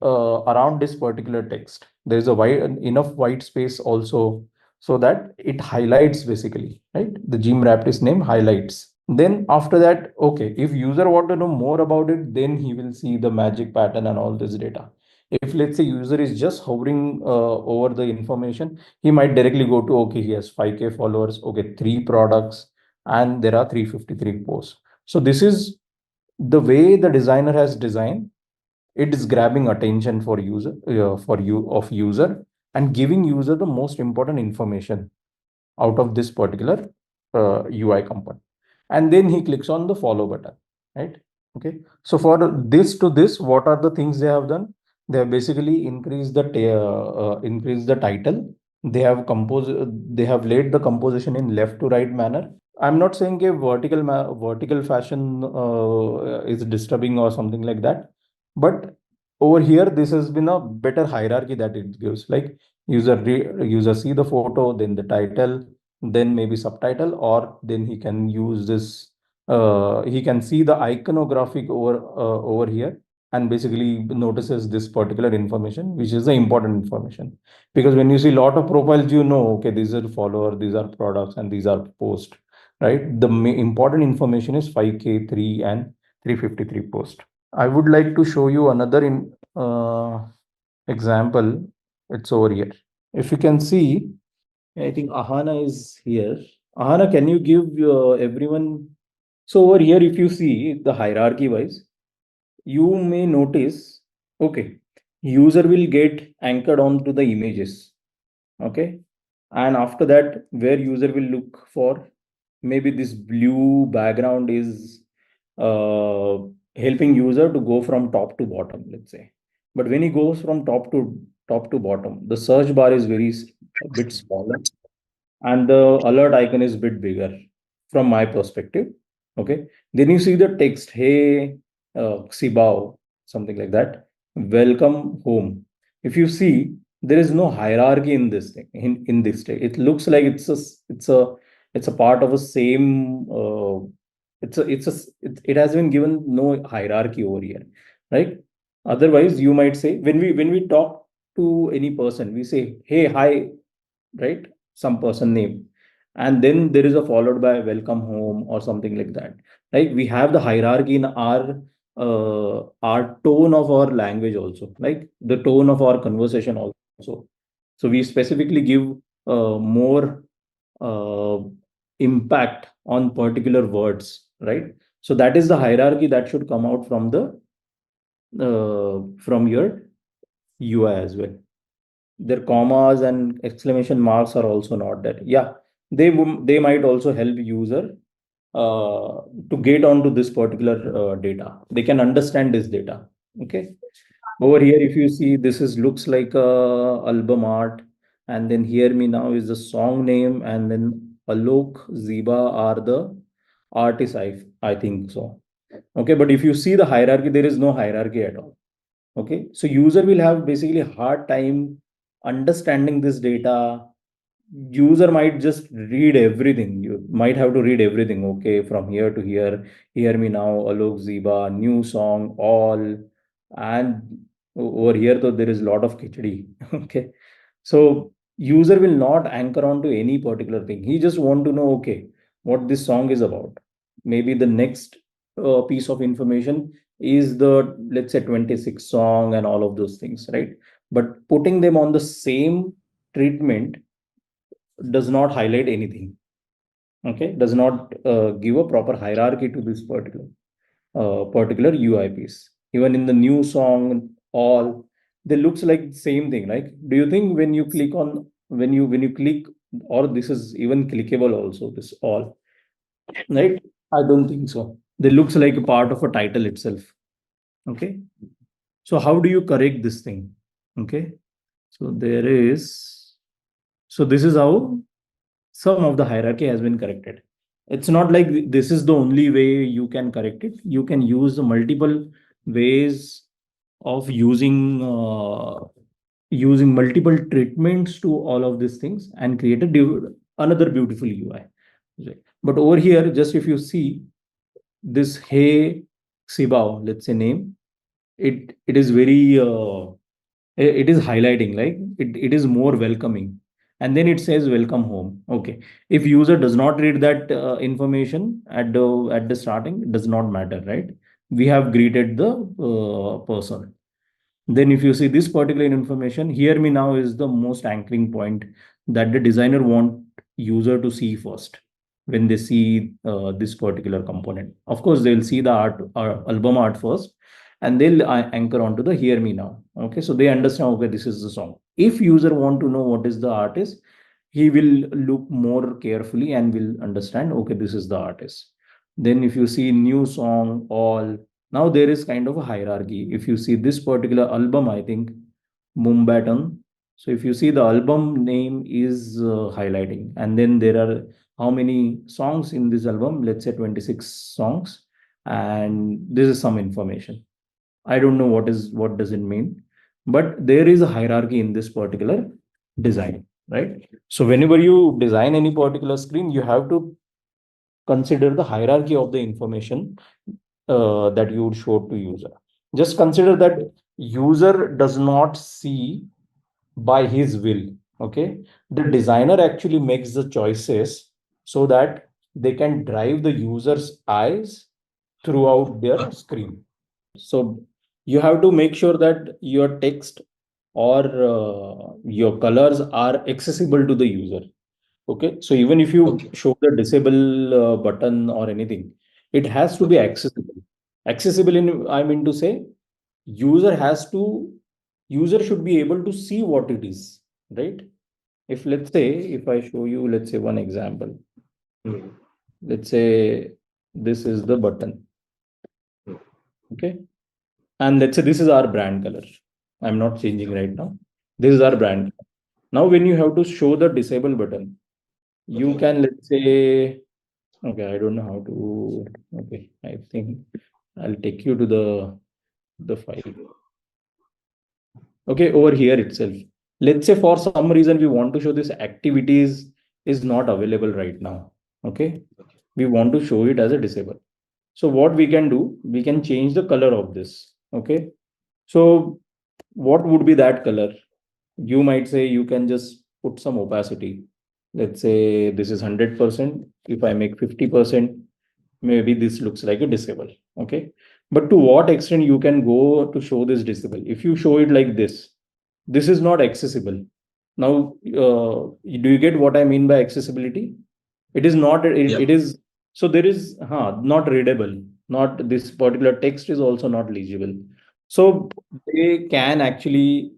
around this particular text. There is a enough white space also so that it highlights basically, right? The gem wrapped is name highlights. Then after that, okay, if user want to know more about it, then he will see the magic pattern and all this data. If let's say user is just hovering over the information, he might directly go to, okay, he has 5K followers, okay, 3 products, and there are 353 posts. So this is the way the designer has designed. It is grabbing attention for user, user, and giving user the most important information out of this particular UI component. And then he clicks on the follow button, right? Okay. So for this to this, what are the things they have done? They have basically increased the title. They have laid the composition in left to right manner. I'm not saying a vertical fashion is disturbing or something like that, but over here this has been a better hierarchy that it gives. Like user see the photo, then the title, then maybe subtitle, or then he can use this. He can see the iconographic over here, and basically notices this particular information, which is the important information. Because when you see a lot of profiles, you know, okay, these are follower, these are products, and these are posts, right? The important information is 5K, 3 and 353 post. I would like to show you another example. It's over here. If you can see, I think Ahana is here. Ahana, can you give everyone? So over here, if you see the hierarchy wise, you may notice, okay, user will get anchored onto the images. Okay. And after that, where user will look for, maybe this blue background is uh, helping user to go from top to bottom, let's say. But when he goes from top to bottom, the search bar is a bit smaller, and the alert icon is a bit bigger from my perspective. Okay. Then you see the text, hey, Xibao, something like that. Welcome home. If you see, there is no hierarchy in this thing. In this state, it looks like it's a part of a same. It has been given no hierarchy over here, right? Otherwise, you might say when we talk to any person, we say, hey, hi, right? Some person name, and then there is a followed by welcome home or something like that, right? We have the hierarchy in our tone of our language also, like the tone of our conversation also. So we specifically give more uh, impact on particular words, right? So that is the hierarchy that should come out from your UI as well. Their commas and exclamation marks are also not there. Yeah, they might also help user to get onto this particular data. They can understand this data. Okay. Over here, if you see, this is looks like a album art, and then Hear Me Now is the song name, and then Alok Ziba are the artists. I think so. Okay, but if you see the hierarchy, there is no hierarchy at all. Okay, so user will have basically hard time understanding this data. User might just read everything. You might have to read everything. Okay, from here to here, Hear Me Now, Alok Ziba, new song, all, and over here though there is a lot of khichdi. Okay, so user will not anchor on to any particular thing. He just want to know, okay, what this song is about. Maybe the next piece of information is the, let's say, 26 song and all of those things, right? But putting them on the same treatment does not highlight anything. Okay, does not give a proper hierarchy to this particular UI piece. Even in the new song, all they looks like same thing. Like, do you think when you click on when you click, or this is even clickable also, this all, right? I don't think so. They looks like a part of a title itself. Okay. So how do you correct this thing? Okay. So there is, so this is how some of the hierarchy has been corrected. It's not like this is the only way you can correct it. You can use multiple ways of using multiple treatments to all of these things and create another beautiful UI. Right. But over here, just if you see this Hey Sibao, let's say name, it is very it is highlighting, like it is more welcoming. and then it says welcome home. Okay, if user does not read that information at the starting, it does not matter, right? We have greeted the person. Then if you see this particular information, hear me now is the most anchoring point that the designer want user to see first when they see this particular component. Of course, they'll see the art album art first, and they'll anchor onto the hear me now. Okay, so they understand, okay, this is the song. If user want to know what is the artist, he will look more carefully and will understand, okay, this is the artist. Then if you see new song, all, now there is kind of a hierarchy. If you see this particular album, I think Mumbaton. So if you see the album name is highlighting, and then there are how many songs in this album? Let's say 26 songs, and this is some information. I don't know what does it mean, but there is a hierarchy in this particular design, right? So whenever you design any particular screen, you have to consider the hierarchy of the information that you would show to user. Just consider that user does not see by his will. Okay, the designer actually makes the choices so that they can drive the user's eyes throughout their screen. So you have to make sure that your text or your colors are accessible to the user. Okay, so even if you show the disable button or anything, it has to be accessible. Accessible in, I mean to say, user has to, user should be able to see what it is, right? If let's say, if I show you, let's say one example, let's say this is the button, okay? And let's say this is our brand color. I'm not changing right now. This is our brand. Now, when you have to show the disable button, you can, let's say, okay, I don't know how to, okay, I think I'll take you to the file. Okay, over here itself. Let's say for some reason we want to show this activities is not available right now. Okay, we want to show it as a disable. So what we can do, we can change the color of this. Okay, so what would be that color? You might say you can just put some opacity. Let's say this is 100%. If I make 50%, maybe this looks like a disable. Okay, but to what extent you can go to show this disable? If you show it like this is not accessible. Now, do you get what I mean by accessibility? It is not, it is, so there is not readable, not this particular text is also not legible. So they can actually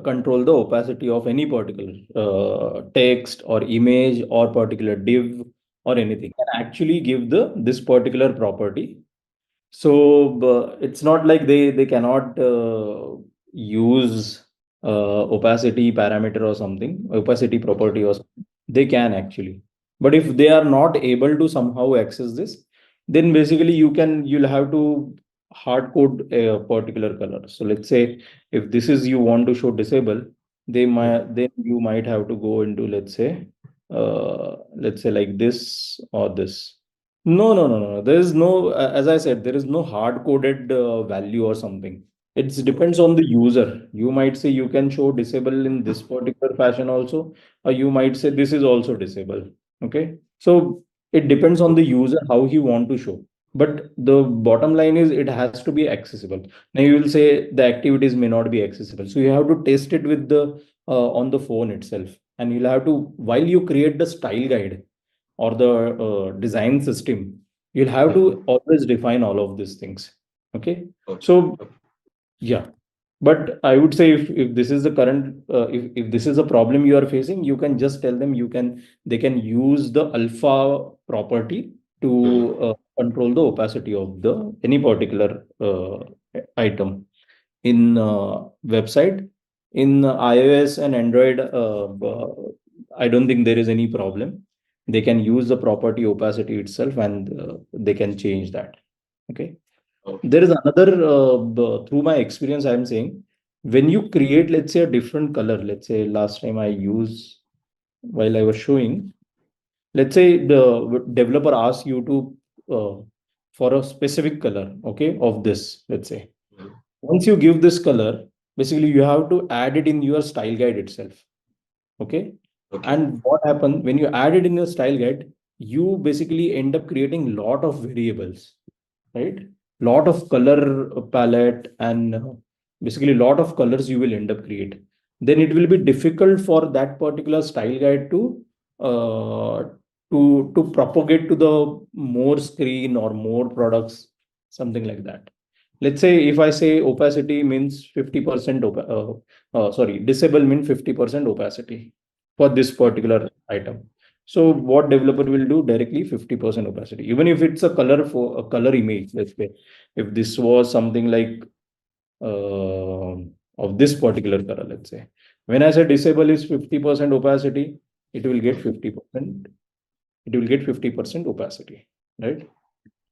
control the opacity of any particular text or image or particular div or anything, and actually give the this particular property. So it's not like they cannot use opacity parameter or something, opacity property or something. They can actually. But if they are not able to somehow access this, then basically you'll have to hard code a particular color. So let's say if this is you want to show disable, they might then you might have to go into let's say like this or this. No, no, no, no. There is no, as I said, there is no hard coded value or something. It depends on the user. You might say you can show disable in this particular fashion also, or you might say this is also disable. Okay. So it depends on the user how he want to show. But the bottom line is it has to be accessible. Now you will say the activities may not be accessible. So you have to test it with the on the phone itself. And you'll have to, while you create the style guide, or the design system, you'll have to always define all of these things. Okay. So yeah, but I would say if this is the current if this is a problem you are facing, you can just tell them they can use the alpha property to control the opacity of the any particular item in website. In iOS and Android, I don't think there is any problem. They can use the property opacity itself, and they can change that. Okay. There is another, through my experience, I'm saying, when you create, let's say, a different color, let's say last time I use, while I was showing, let's say the developer asks you to, for a specific color, okay, of this, let's say. Once you give this color, basically you have to add it in your style guide itself. Okay. And what happened when you add it in your style guide, you basically end up creating lot of variables, right? Lot of color palette and basically lot of colors you will end up create. Then it will be difficult for that particular style guide uh, to propagate to the more screen or more products, something like that. Let's say if I say opacity means 50% sorry, disable means 50% opacity for this particular item. So what developer will do directly 50% opacity, even if it's a color for a color image. Let's say if this was something like uh, of this particular color, let's say when I say disable is 50% opacity, it will get 50%. It will get 50% opacity, right?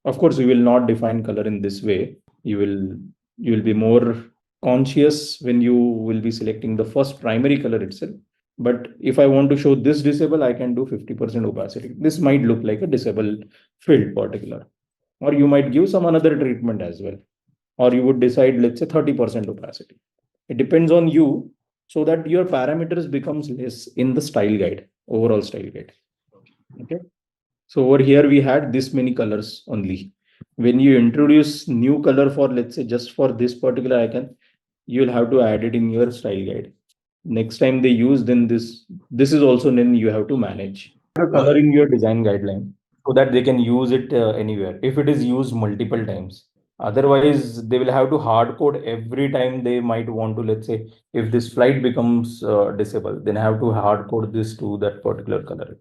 Of course, we will not define color in this way. You will be more conscious when you will be selecting the first primary color itself. But if I want to show this disable, I can do 50% opacity. This might look like a disable field particular, or you might give some another treatment as well, or you would decide, let's say 30% opacity. It depends on you, so that your parameters becomes less in the style guide, overall style guide. Okay. So over here we had this many colors only. When you introduce new color for, let's say, just for this particular icon, you'll have to add it in your style guide. Next time they use, then this is also then you have to manage the color in your design guideline so that they can use it anywhere if it is used multiple times. Otherwise, they will have to hard code every time they might want to, let's say, if this flight becomes disabled, then have to hard code this to that particular color.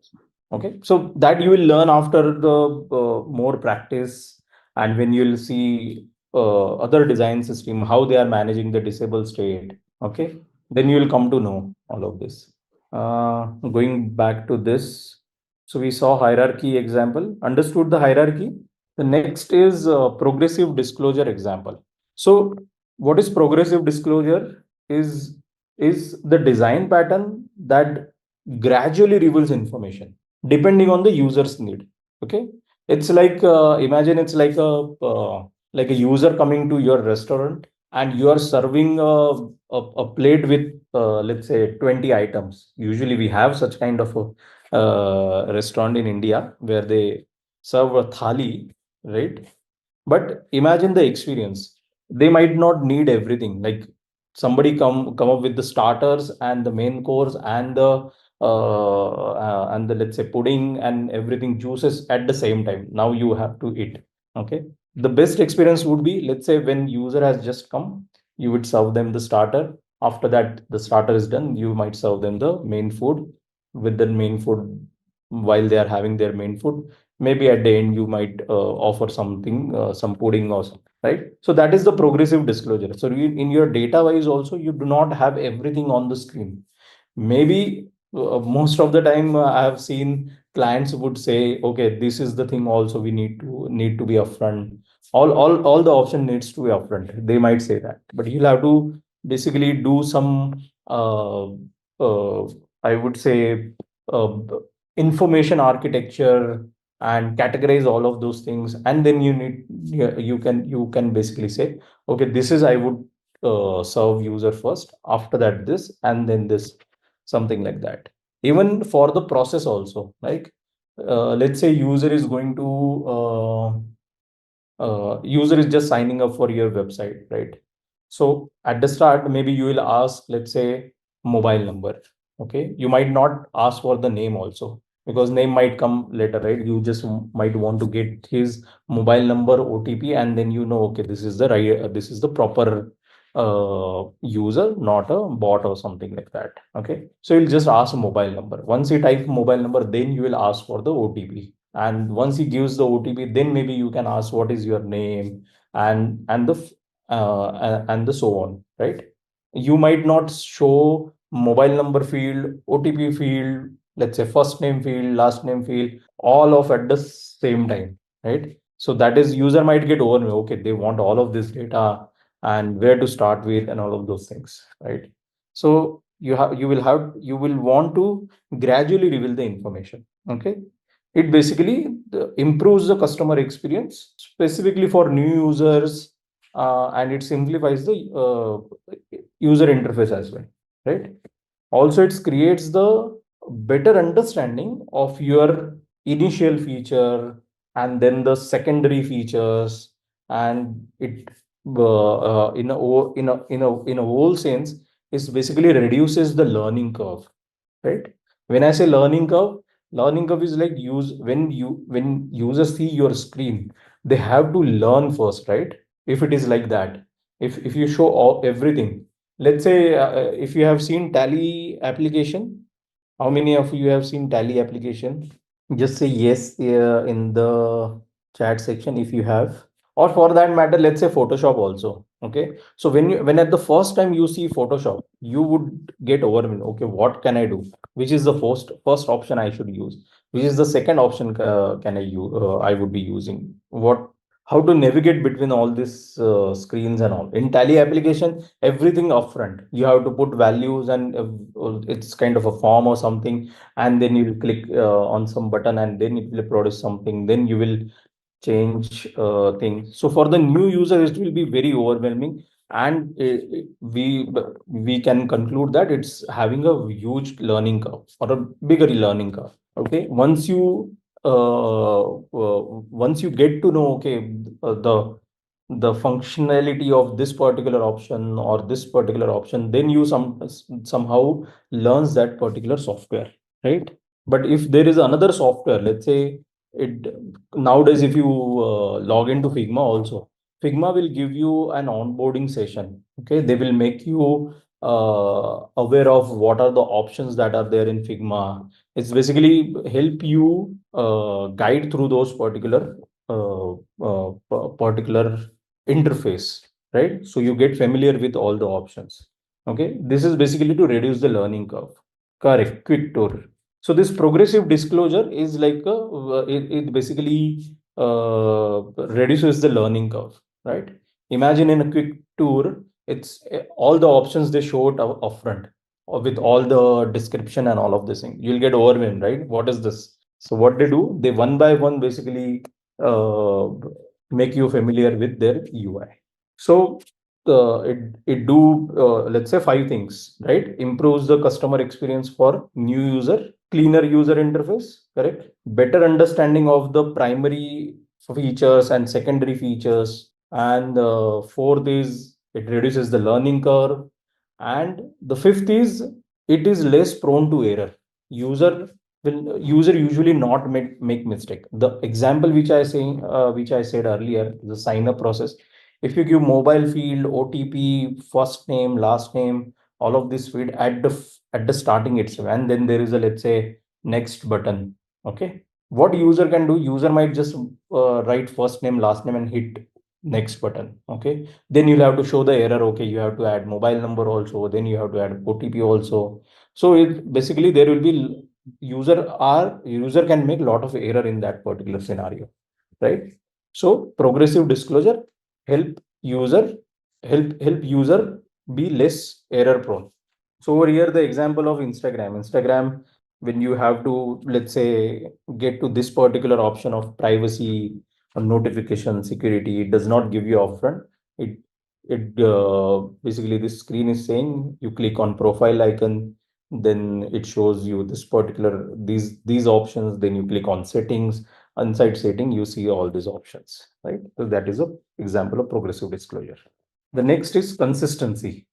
Okay, so that you will learn after the more practice, and when you'll see other design system how they are managing the disabled state. Okay, then you will come to know all of this. Going back to this, so we saw hierarchy example, understood the hierarchy. The next is progressive disclosure example. So what is progressive disclosure? Is the design pattern that gradually reveals information depending on the user's need. Okay, it's like imagine it's like a user coming to your restaurant and you are serving a plate with let's say 20 items. Usually we have such kind of a restaurant in India where they serve a thali, right? But imagine the experience. They might not need everything. Like somebody come up with the starters and the main course and the let's say pudding and everything juices at the same time. Now you have to eat. Okay. The best experience would be, let's say when user has just come, you would serve them the starter. After that, the starter is done, you might serve them the main food. With the main food, while they are having their main food, maybe at the end you might offer something, some pudding or something, right? So that is the progressive disclosure. So in your data wise also, you do not have everything on the screen. Maybe most of the time I have seen clients would say, okay, this is the thing also we need to be upfront. All the option needs to be upfront. They might say that, but you'll have to basically do some I would say uh, information architecture and categorize all of those things, and then you can basically say, okay, this is I would serve user first, after that this, and then this, something like that. Even for the process also, like let's say user is just signing up for your website, right? So at the start, maybe you will ask, let's say, mobile number. Okay, you might not ask for the name also, because name might come later, right? You just might want to get his mobile number, OTP, and then okay, this is the right, this is the proper user, not a bot or something like that. Okay, so you'll just ask mobile number. Once you type mobile number, then you will ask for the OTP. And once he gives the OTP, then maybe you can ask what is your name and the so on, right? You might not show mobile number field, OTP field, let's say first name field, last name field, all of at the same time, right? So that is user might get overwhelmed. Okay, they want all of this data and where to start with and all of those things, right? So you will want to gradually reveal the information. Okay, it basically improves the customer experience specifically for new users, and it simplifies the user interface as well, right? Also, it creates the better understanding of your initial feature and then the secondary features, and it in a whole sense is basically reduces the learning curve, right? When I say learning curve is like when users see your screen, they have to learn first, right? If it is like that, if you show everything, let's say if you have seen Tally application, how many of you have seen Tally application? Just say yes in the chat section if you have. Or for that matter, let's say Photoshop also. Okay. So when at the first time you see Photoshop, you would get overwhelmed. Okay, what can I do? Which is the first option I should use? Which is the second option can I use? I would be using what? How to navigate between all these screens and all. In Tally application, everything upfront. You have to put values, and it's kind of a form or something, and then you will click on some button, and then it will produce something. Then you will change things. So for the new user, it will be very overwhelming, and we can conclude that it's having a huge learning curve or a bigger learning curve. Okay, once you get to know, okay, the functionality of this particular option or this particular option, then you somehow learns that particular software, right? But if there is another software, let's say it nowadays, if you log into Figma also, Figma will give you an onboarding session. Okay, they will make you aware of what are the options that are there in Figma. It's basically help you guide through those particular interface, right? So you get familiar with all the options. Okay, this is basically to reduce the learning curve. Correct. Quick tour. So this progressive disclosure is like it basically reduces the learning curve, right? Imagine in a quick tour, it's all the options they show it upfront with all the description and all of this thing. You'll get overwhelmed, right? What is this? So what they do, they one by one basically uh, make you familiar with their UI. So it do let's say five things, right? Improves the customer experience for new user, cleaner user interface, correct? Better understanding of the primary features and secondary features, and fourth is it reduces the learning curve, and the fifth is it is less prone to error. User usually not make mistake. The example which I said earlier, the sign up process, if you give mobile field, OTP, first name, last name, all of this field at the starting itself, and then there is a, let's say, next button. Okay, what user can do? User might just write first name, last name, and hit next button. Okay, then you'll have to show the error. Okay, you have to add mobile number also. Then you have to add OTP also. So it basically there will be user can make a lot of error in that particular scenario, right? So progressive disclosure help user help user be less error prone. So over here, the example of Instagram, when you have to, let's say, get to this particular option of privacy or notification security, it does not give you upfront. It basically, this screen is saying you click on profile icon, then it shows you this particular these options, then you click on settings. Inside setting, you see all these options, right? So that is a example of progressive disclosure. The next is consistency,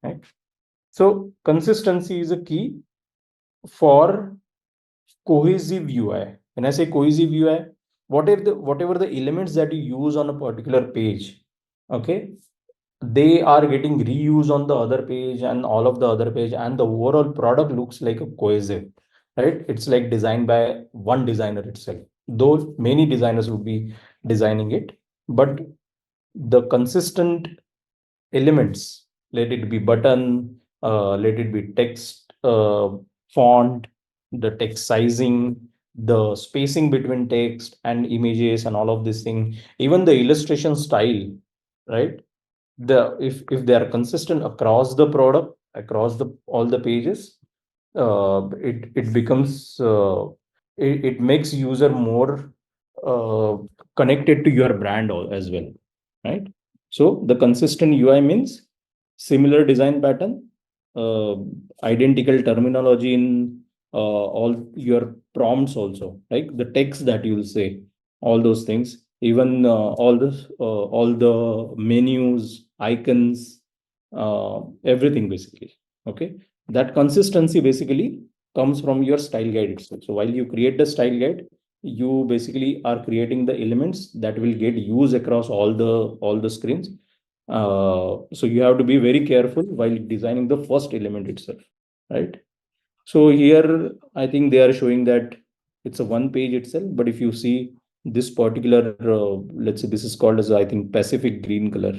right? So consistency is a key for cohesive UI. When I say cohesive UI, whatever the elements that you use on a particular page, okay, they are getting reused on the other page and all of the other page, and the overall product looks like a cohesive, right? It's like designed by one designer itself, though many designers would be designing it, but the consistent elements, let it be button, let it be text, font, the text sizing, the spacing between text and images and all of this thing, even the illustration style, right? If they are consistent across the product, across the all the pages, it becomes it makes user more uh, connected to your brand as well, right? So the consistent UI means similar design pattern, uh, identical terminology in all your prompts also, like the text that you'll say, all those things, even all the menus, icons, everything basically. Okay, that consistency basically comes from your style guide itself. So while you create the style guide, you basically are creating the elements that will get used across all the screens. So you have to be very careful while designing the first element itself, right? So here, I think they are showing that it's a one page itself. But if you see this particular, let's say this is called as, I think, Pacific green color,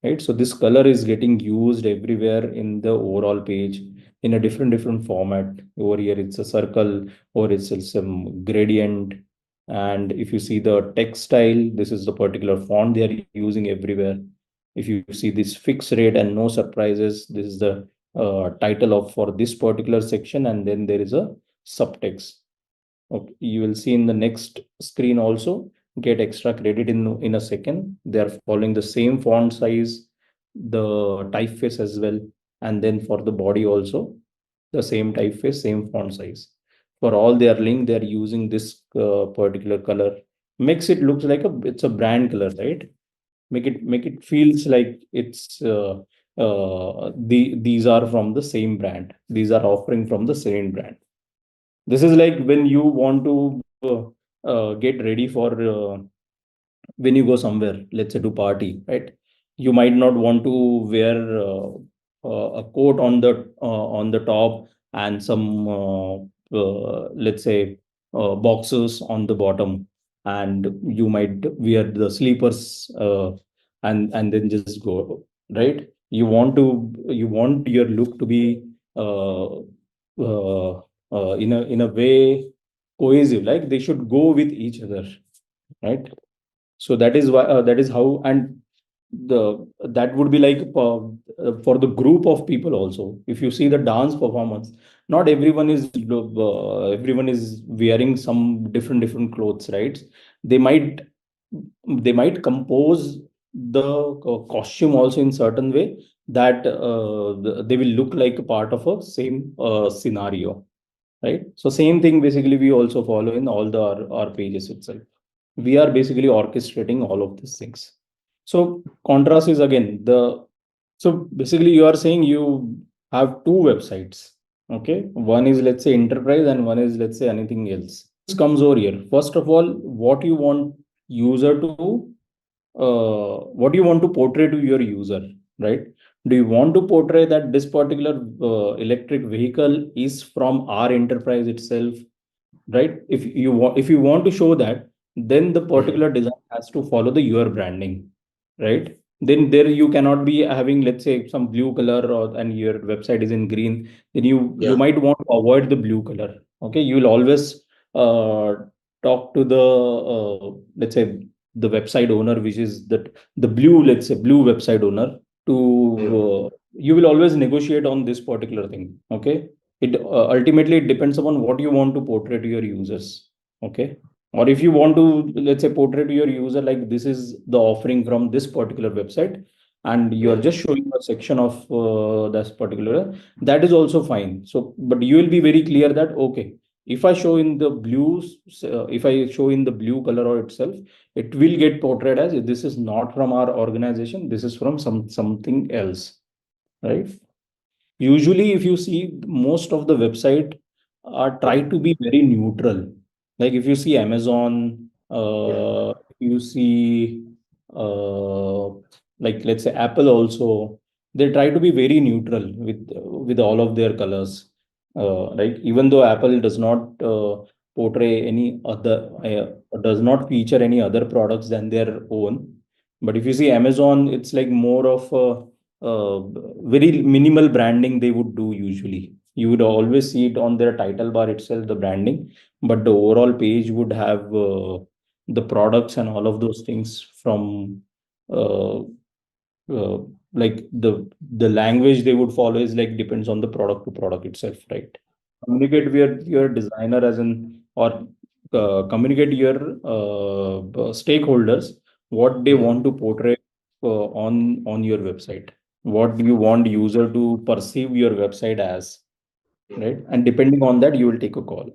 right? So this color is getting used everywhere in the overall page in a different format. Over here, it's a circle, or it's some gradient. And if you see the text style, this is the particular font they are using everywhere. If you see this fixed rate and no surprises, this is the title of for this particular section, and then there is a subtext. Okay, you will see in the next screen also, get extra credit in a second. They are following the same font size, the typeface as well, and then for the body also the same typeface, same font size. For all their link, they are using this particular color. Makes it looks like it's a brand color, right? Make it feels like it's these are from the same brand, these are offering from the same brand. This is like when you want to get ready for when you go somewhere, let's say to party, right? You might not want to wear a coat on the top and some let's say boxers on the bottom, and you might wear the sleepers and then just go, right? You want your look to be in a way cohesive, like they should go with each other, right? So that is why that is how. And the that would be like for the group of people also. If you see the dance performance, not everyone is wearing some different clothes, right? They might compose the costume also in certain way that they will look like a part of a same scenario, right? So same thing basically we also follow in all our pages itself. We are basically orchestrating all of these things. So contrast is again the, so basically you are saying you have two websites. Okay, one is, let's say, enterprise, and one is, let's say, anything else. This comes over here. First of all, what you want user to what do you want to portray to your user, right? Do you want to portray that this particular electric vehicle is from our enterprise itself, right? If you want to show that, then the particular design has to follow the your branding, right? Then there you cannot be having, let's say, some blue color, or and your website is in green. Then you might want to avoid the blue color. Okay, you will always uh, talk to the let's say the website owner, which is that the blue, let's say, blue website owner, to you will always negotiate on this particular thing. Okay, it ultimately it depends upon what you want to portray to your users. Okay, or if you want to, let's say, portray to your user like this is the offering from this particular website, and you are just showing a section of this particular, that is also fine. So but you will be very clear that, okay, if I show in the blues, if I show in the blue color or itself, it will get portrayed as this is not from our organization, this is from something else, right? Usually if you see, most of the website are try to be very neutral. Like if you see Amazon, you see uh, like, let's say, Apple also, they try to be very neutral with all of their colors, right? Even though Apple does not portray any other does not feature any other products than their own. But if you see Amazon, it's like more of a uh, very minimal branding they would do usually. You would always see it on their title bar itself, the branding, but the overall page would have the products and all of those things from uh, uh, like the language they would follow is like depends on the product to product itself, right? Communicate with your designer as in, or communicate your stakeholders what they want to portray on your website. What do you want user to perceive your website as? right? And depending on that, you will take a call.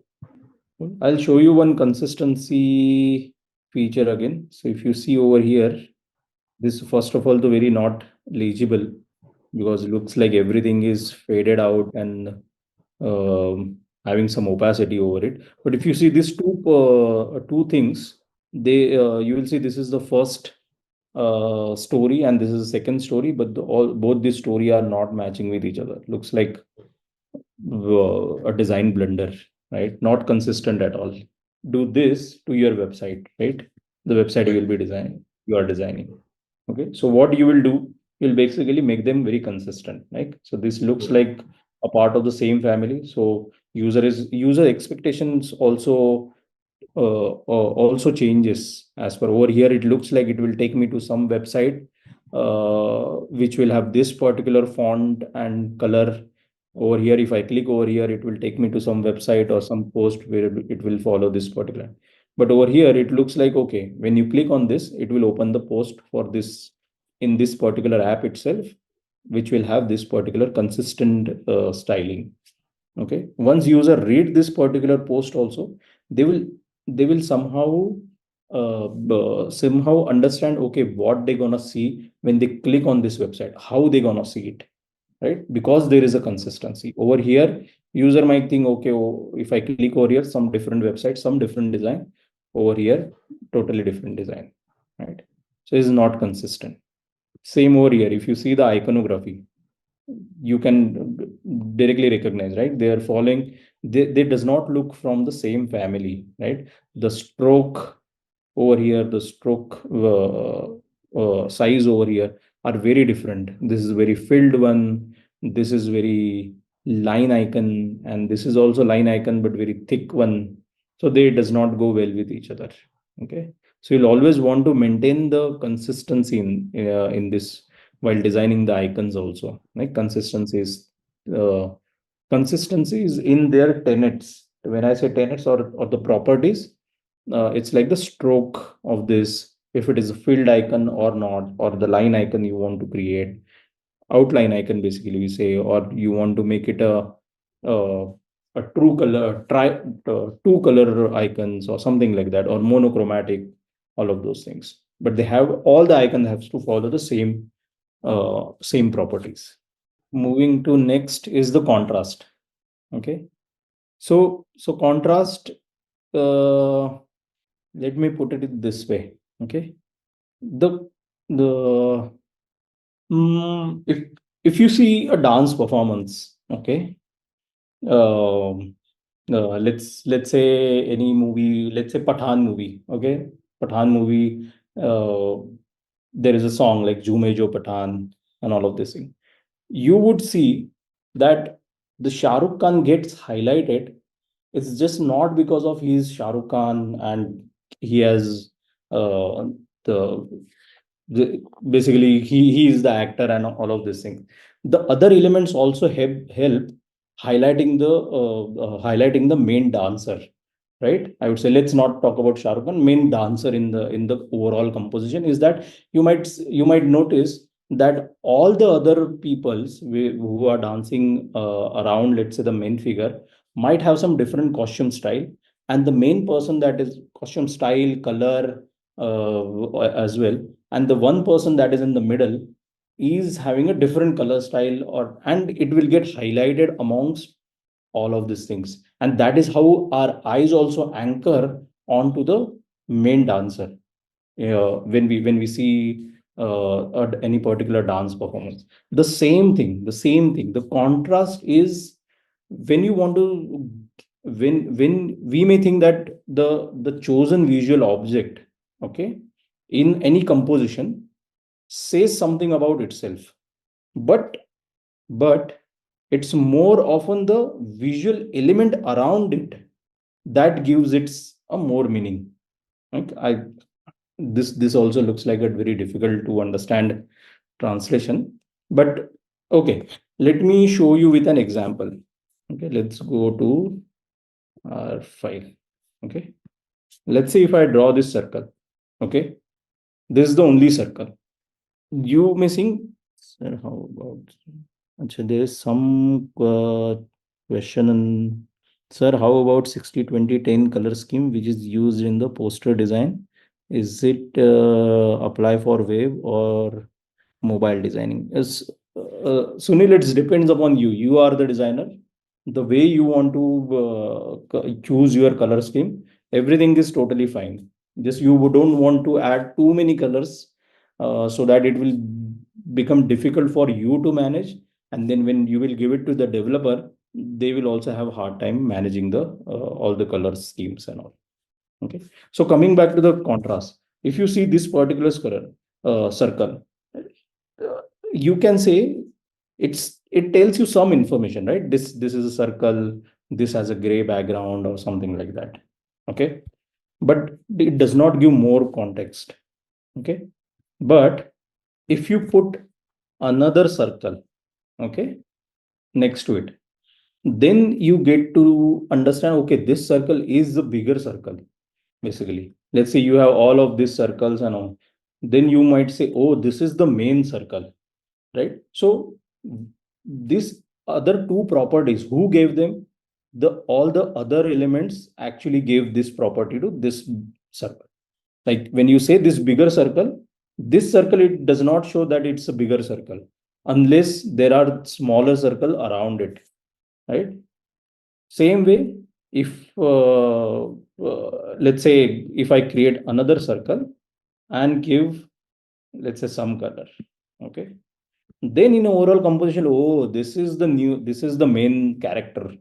I'll show you one consistency feature again. So if you see over here, this first of all, the very not legible, because it looks like everything is faded out and having some opacity over it. But if you see these two things, they you will see this is the first story and this is the second story, but both these story are not matching with each other. Looks like a design blunder, right? Not consistent at all. Do this to your website, right? The website you will be designing, you are designing. Okay, so what you will do, you'll basically make them very consistent, right? So this looks like a part of the same family. So user expectations also changes as per over here. It looks like it will take me to some website which will have this particular font and color. Over here, if I click over here, it will take me to some website or some post where it will follow this particular. But over here, it looks like, okay, when you click on this, it will open the post for this in this particular app itself, which will have this particular consistent styling. Okay, once user read this particular post also, they will somehow understand, okay, what they gonna see when they click on this website, how they gonna see it, right? Because there is a consistency over here. User might think, okay, oh, if I click over here, some different website, some different design. Over here, totally different design, right? So it's not consistent. Same over here. If you see the iconography, you can directly recognize, right? They are following, they does not look from the same family, right? The stroke over here, the stroke size over here are very different. This is very filled one, this is very line icon, and this is also line icon but very thick one. So they does not go well with each other. Okay, so you'll always want to maintain the consistency in this while designing the icons also, like uh, consistency is in their tenets. When I say tenets or the properties, it's like the stroke of this, if it is a filled icon or not, or the line icon you want to create, outline icon basically we say, or you want to make it uh, a true color, two color icons or something like that, or monochromatic, all of those things. But they have, all the icons have to follow the same properties. Moving to next is the contrast. Okay, so contrast, uh, let me put it this way. Okay, the if you see a dance performance, okay, um, let's say any movie, let's say Pathan movie, okay, Pathan movie, there is a song like Jhume Jo Pathan and all of this thing. You would see that the Shah Rukh Khan gets highlighted. It's just not because of his Shah Rukh Khan and he has uh, the basically he is the actor and all of these things. The other elements also help highlighting the main dancer, right? I would say let's not talk about Shah Rukh Khan. Main dancer in the overall composition is that you might notice that all the other peoples who are dancing around, let's say the main figure, might have some different costume style, and the main person that is costume style, color as well, and the one person that is in the middle is having a different color style, or and it will get highlighted amongst all of these things, and that is how our eyes also anchor onto the main dancer when we see any particular dance performance. The same thing, the contrast is when you want to, when we may think that the chosen visual object, okay, in any composition says something about itself, but but it's more often the visual element around it that gives it a more meaning. Right? This also looks like a very difficult to understand translation, but okay, let me show you with an example. Okay, let's go to our file. Okay, let's say if I draw this circle. Okay, this is the only circle. You may think, sir, how about, there is some question. And sir, how about 60-20-10 color scheme which is used in the poster design? Is it apply for web or mobile designing? Sunil, it depends upon you. You are the designer. The way you want to choose your color scheme, everything is totally fine. Just you don't want to add too many colors so that it will become difficult for you to manage. And then when you will give it to the developer, they will also have a hard time managing the all the color schemes and all. Okay. So coming back to the contrast, if you see this particular circle, you can say it tells you some information, right? This is a circle, this has a gray background or something like that. Okay. But it does not give more context. Okay. But if you put another circle, okay, next to it, then you get to understand, okay, this circle is the bigger circle. Basically, let's say you have all of these circles and all, then you might say, oh, this is the main circle, right? So this other two properties, who gave them? The all the other elements actually gave this property to this circle. Like when you say this bigger circle, this circle, it does not show that it's a bigger circle unless there are smaller circle around it, right? Same way, if let's say if I create another circle and give, let's say, some color, okay, then in overall composition, oh, this is the main character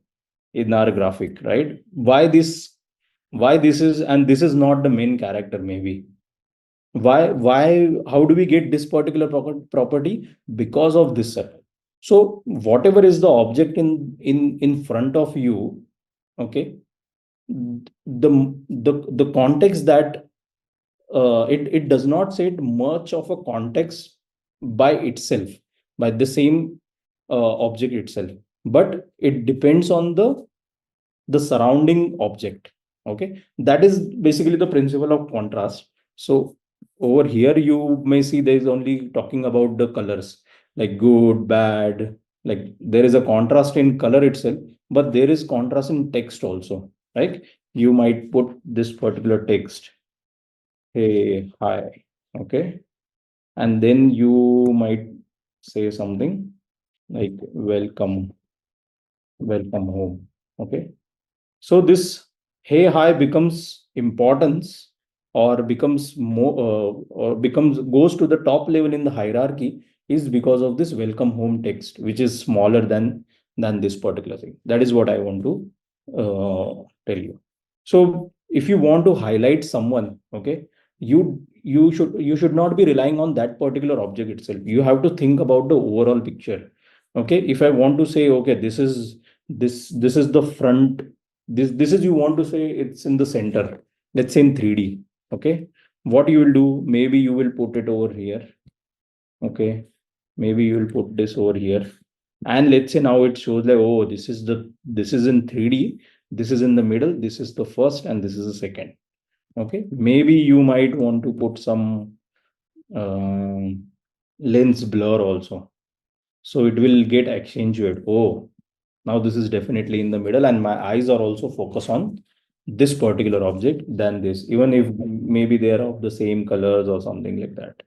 in our graphic, right? Why this is, and this is not the main character, maybe. Why, how do we get this particular property? Because of this circle. So whatever is the object in front of you, okay, the context that it does not set much of a context by itself, by the same object itself, but it depends on the surrounding object. Okay, that is basically the principle of contrast. So over here you may see there is only talking about the colors, like good, bad, like there is a contrast in color itself, but there is contrast in text also, right? You might put this particular text, hey, hi, okay, and then you might say something like welcome home, okay. So this hey hi becomes importance, or becomes more or becomes goes to the top level in the hierarchy, is because of this welcome home text, which is smaller than this particular thing. That is what I want to tell you. So if you want to highlight someone, okay, you should not be relying on that particular object itself. You have to think about the overall picture. Okay, if I want to say, okay, this is the front, this is, you want to say it's in the center, let's say in 3D. Okay, what you will do, maybe you will put it over here, okay, maybe you will put this over here, and let's say now it shows like, oh, this is in 3D, this is in the middle, this is the first, and this is the second. Okay, maybe you might want to put some lens blur also, so it will get accentuated. Oh, now this is definitely in the middle, and my eyes are also focused on this particular object than this, even if maybe they are of the same colors or something like that.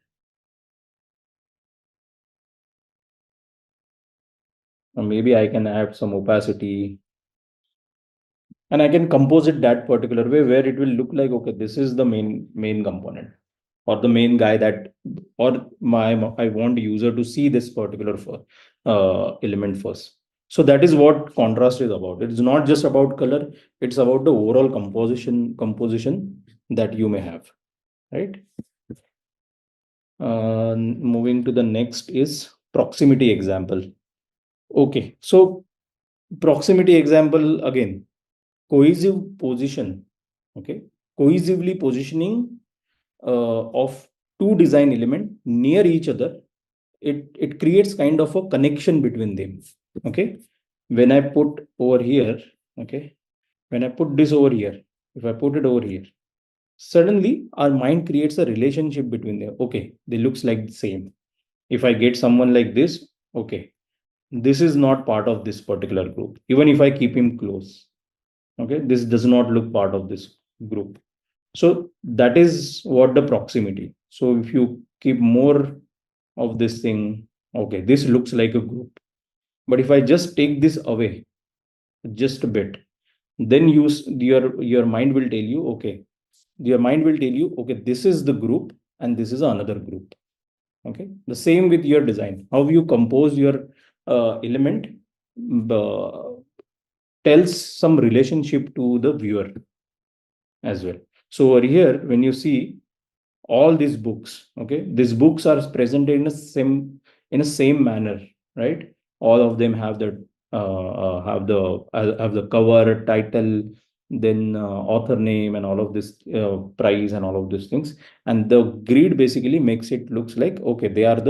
Or maybe I can add some opacity, and I can compose it that particular way where it will look like, okay, this is the main component, or the main guy that, or I want the user to see this particular element first. So that is what contrast is about. It's not just about color, it's about the overall composition that you may have, right? Moving to the next is proximity example. Okay, so proximity example again, cohesive position, okay, cohesively positioning of two design element near each other, it creates kind of a connection between them. Okay, when I put over here, okay, when I put this over here, if I put it over here, suddenly our mind creates a relationship between them. Okay, they looks like the same. If I get someone like this, okay, this is not part of this particular group. Even if I keep him close, okay, this does not look part of this group. So that is what the proximity. So if you keep more of this thing, okay, this looks like a group. But if I just take this away just a bit, then your mind will tell you, okay, this is the group and this is another group. Okay, the same with your design. How you compose your element uh, tells some relationship to the viewer as well. So over here, when you see all these books, okay, these books are presented in a same manner, right? All of them have the have the cover, title, then author name, and all of this price and all of these things. And the grid basically makes it looks like, okay, they are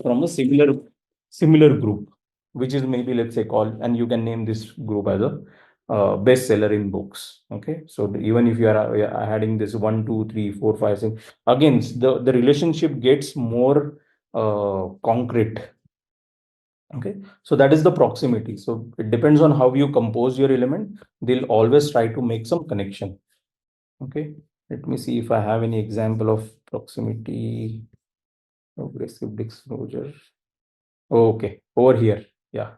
from a similar group, which is maybe, let's say, called, and you can name this group as a bestseller in books. Okay, so even if you are adding this 1, 2, 3, 4, 5, 6, again the relationship gets more concrete. Okay, so that is the proximity. So it depends on how you compose your element. They'll always try to make some connection. Okay, let me see if I have any example of proximity, progressive disclosure. Okay, over here, yeah.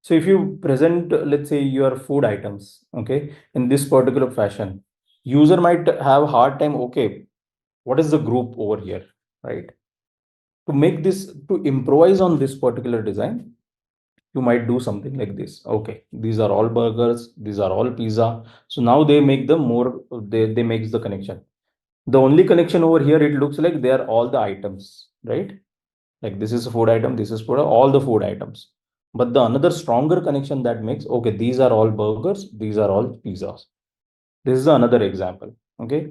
So if you present, let's say, your food items, okay, in this particular fashion, user might have a hard time, okay, what is the group over here, right? To make this, to improvise on this particular design, you might do something like this. Okay, these are all burgers, these are all pizza. So now they make them more, they makes the connection. The only connection over here, it looks like they are all the items, right? Like this is a food item, this is food, all the food items. But the another stronger connection that makes, okay, these are all burgers, these are all pizzas. This is another example. Okay,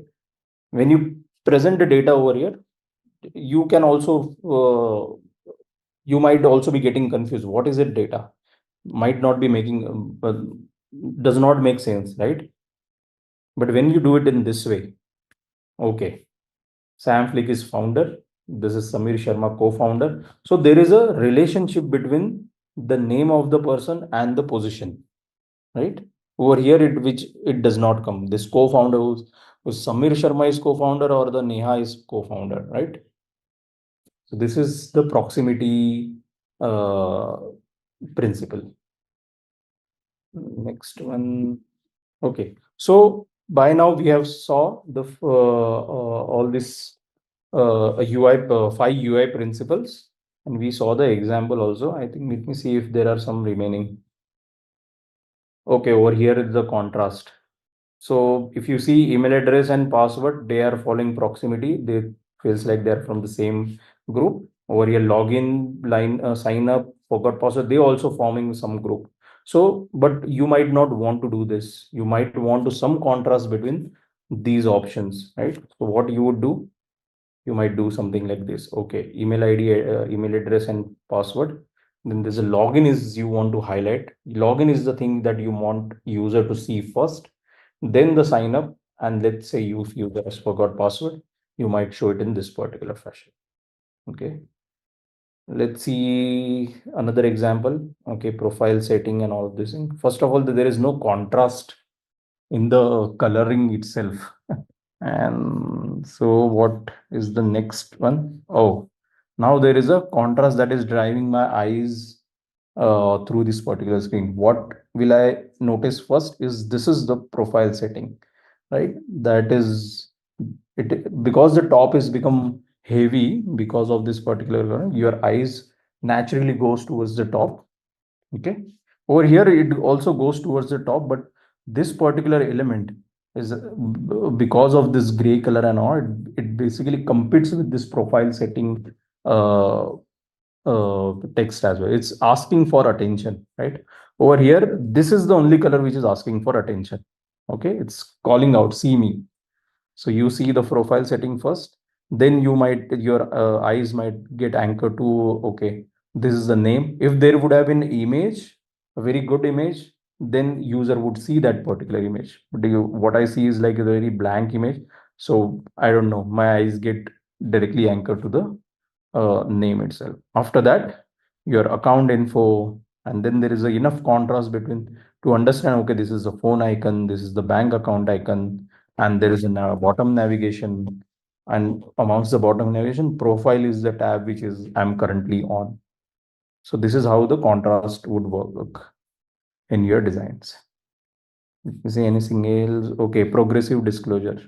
when you present the data over here, you can also you might also be getting confused. What is it data? Might not be making does not make sense, right? But when you do it in this way, okay, Sam Flick is founder. This is Samir Sharma, co-founder. So there is a relationship between the name of the person and the position, right? Over here, which it does not come. This co-founder who's Samir Sharma is co-founder, or the Neha is co-founder, right? So this is the proximity uh, principle. Next one. Okay. So by now we have saw the all this UI 5 UI principles, and we saw the example also. I think, let me see if there are some remaining. Okay, over here is the contrast. So if you see email address and password, they are following proximity. They feels like they're from the same group. Over here, login line, sign up, forgot password, they also forming some group. So, but you might not want to do this. You might want to some contrast between these options, right? So what you would do, you might do something like this. Okay, email ID, email address and password. Then there's a login is you want to highlight. Login is the thing that you want user to see first, then the sign up. And let's say you if user has forgot password, you might show it in this particular fashion. Okay, let's see another example. Okay, profile setting and all of this thing. First of all, there is no contrast in the coloring itself. And so what is the next one? Oh, now there is a contrast that is driving my eyes through this particular screen. What will I notice first is this is the profile setting, right? That is it, because the top is become heavy because of this particular color, your eyes naturally goes towards the top. Okay, over here it also goes towards the top, but this particular element is because of this gray color and all, it basically competes with this profile setting uh, text as well. It's asking for attention, right? Over here, this is the only color which is asking for attention. Okay, it's calling out, see me. So you see the profile setting first, then you might, your eyes might get anchored to, okay, this is the name. If there would have been image, a very good image, then user would see that particular image. But what I see is like a very blank image. So I don't know, my eyes get directly anchored to the name itself. After that, your account info, and then there is enough contrast between to understand, okay, this is the phone icon, this is the bank account icon, and there is a bottom navigation. And amongst the bottom navigation, profile is the tab which is I'm currently on. So this is how the contrast would work in your designs. If you see anything else, okay, progressive disclosure.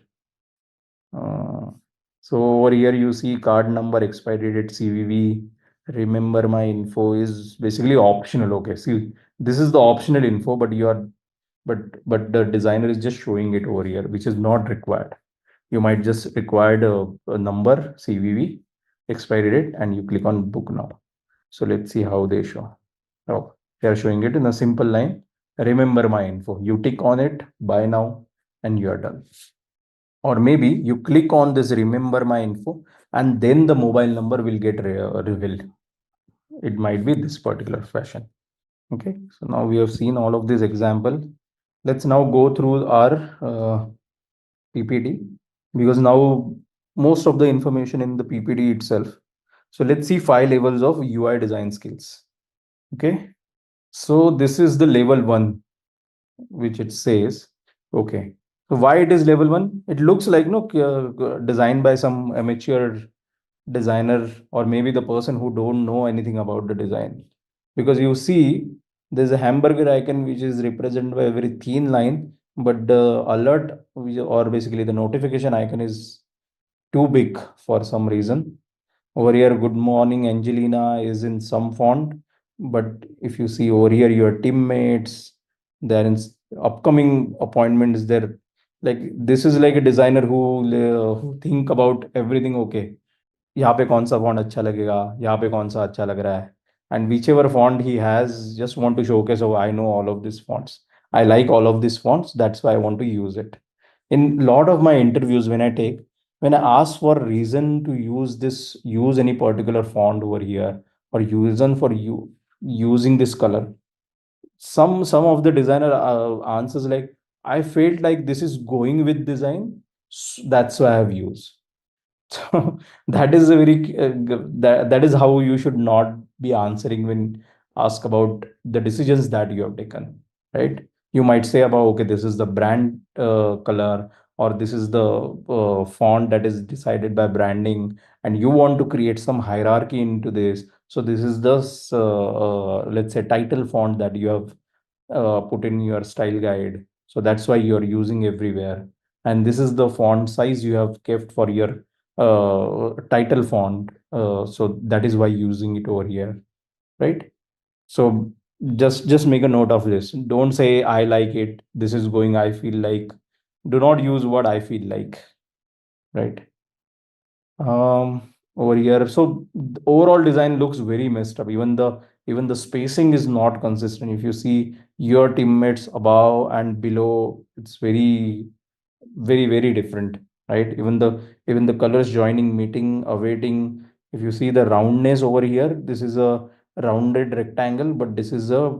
So over here you see card number, expiry date, CVV, remember my info is basically optional. Okay, see, this is the optional info, but you are but the designer is just showing it over here, which is not required. You might just require a number, CVV, expiry date, and you click on book now. So let's see how they show. Oh, they are showing it in a simple line. Remember my info. You tick on it, buy now, and you are done. Or maybe you click on this remember my info, and then the mobile number will get revealed. It might be this particular fashion. Okay, so now we have seen all of this example. Let's now go through our PPT, because now most of the information in the PPT itself. So let's see 5 levels of UI design skills. Okay, so this is the level 1, which it says. Okay, so why it is level 1? It looks like no designed by some amateur designer, or maybe the person who don't know anything about the design. Because you see there's a hamburger icon which is represented by a very thin line, but the alert or basically the notification icon is too big for some reason. Over here, good morning, Angelina is in some font, but if you see over here, your teammates, they're in upcoming appointments. They're like, this is like a designer who think about everything. Okay, यहाँ पे कौन सा font अच्छा लगेगा, यहाँ पे कौन सा अच्छा लग रहा है, and whichever font he has, just want to showcase, oh, I know all of these fonts, I like all of these fonts, that's why I want to use it. In lot of my interviews, when I ask for reason to use any particular font over here, or reason for you using this color, some of the designer answers like, I felt like this is going with design, that's why I have used. So that is a very that is how you should not be answering when asked about the decisions that you have taken, right? You might say about, okay, this is the brand color, or this is the font that is decided by branding, and you want to create some hierarchy into this. So this is the let's say title font that you have put in your style guide. So that's why you're using everywhere. And this is the font size you have kept for your title font. So that is why using it over here, right? So just make a note of this. Don't say I like it. This is going, I feel like. Do not use what I feel like, right? Over here. So the overall design looks very messed up. Even the spacing is not consistent. If you see your teammates above and below, it's very different, right? Even the colors joining, meeting, awaiting. If you see the roundness over here, this is a rounded rectangle, but this is a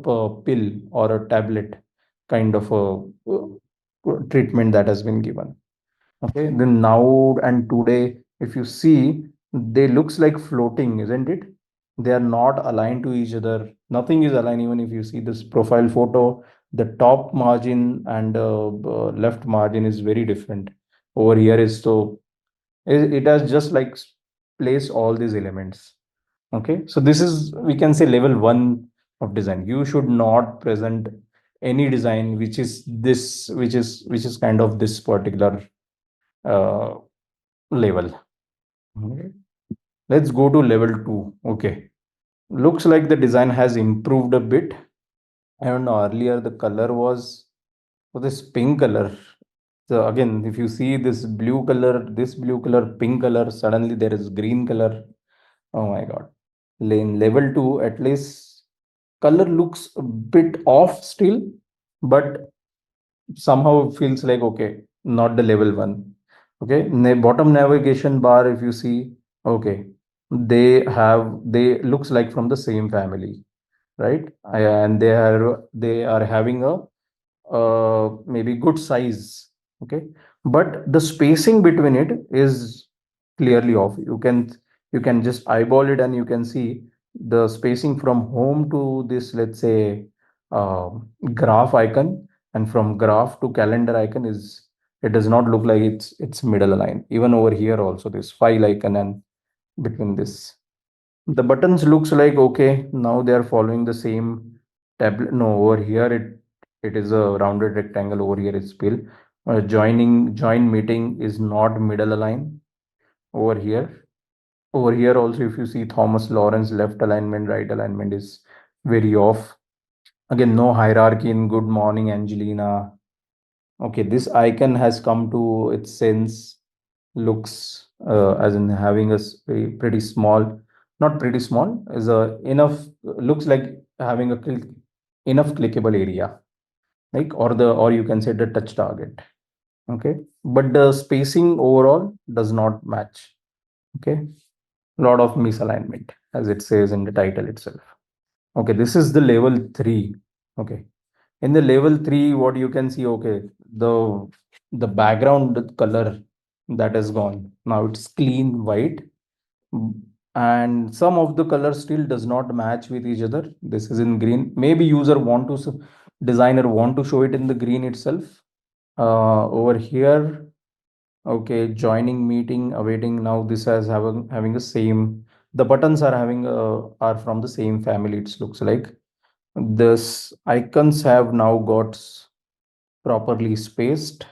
pill or a tablet kind of a treatment that has been given. Okay, then now and today, if you see, they looks like floating, isn't it? They are not aligned to each other. Nothing is aligned. Even if you see this profile photo, the top margin and left margin is very different. Over here is so it has just like placed all these elements. Okay, so this is, we can say, level 1 of design. You should not present any design which is this, which is kind of this particular uh, level. Okay. Let's go to level 2. Okay, looks like the design has improved a bit. I don't know, earlier the color was for this pink color. So again, if you see this blue color, pink color, suddenly there is green color. Oh my god. In level 2, at least color looks a bit off still, but somehow it feels like, okay, not the level 1. Okay, bottom navigation bar, if you see, okay, they looks like from the same family, right? And they are having a maybe good size. Okay, but the spacing between it is clearly off. You can just eyeball it, and you can see the spacing from home to this, let's say, graph icon, and from graph to calendar icon is, it does not look like it's middle aligned. Even over here also, this file icon and between this, the buttons looks like okay, now they are following the same tablet. No, over here it is a rounded rectangle. Over here it's still join meeting is not middle align over here. Over here also, if you see Thomas Lawrence, left alignment, right alignment is very off. Again, no hierarchy in good morning, Angelina. Okay, this icon has come to its sense, looks as in having a pretty small, not pretty small, is a enough, looks like having a enough clickable area, like, or you can say the touch target. Okay, but the spacing overall does not match. Okay, lot of misalignment, as it says in the title itself. Okay, this is the level 3. Okay, in the level 3, what you can see, okay, the background color that is gone, now it's clean white. And some of the color still does not match with each other. This is in green, maybe user want to, designer want to show it in the green itself. Over here, okay, joining meeting, awaiting, now this has having the same, the buttons are having are from the same family, it looks like. This icons have now got properly spaced.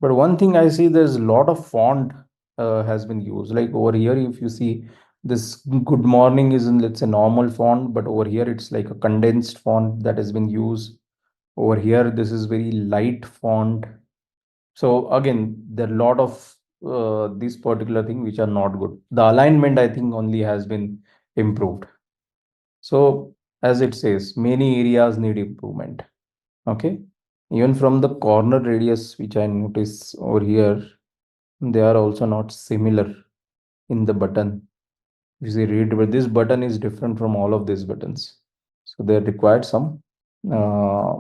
But one thing I see, there's a lot of font has been used. Like over here, if you see this good morning is in, let's say, normal font, but over here it's like a condensed font that has been used. Over here, this is very light font. So again, there are a lot of this particular thing which are not good. The alignment, I think, only has been improved. So as it says, many areas need improvement. Okay, even from the corner radius, which I notice over here, they are also not similar in the button. You see, read, but this button is different from all of these buttons. So they required some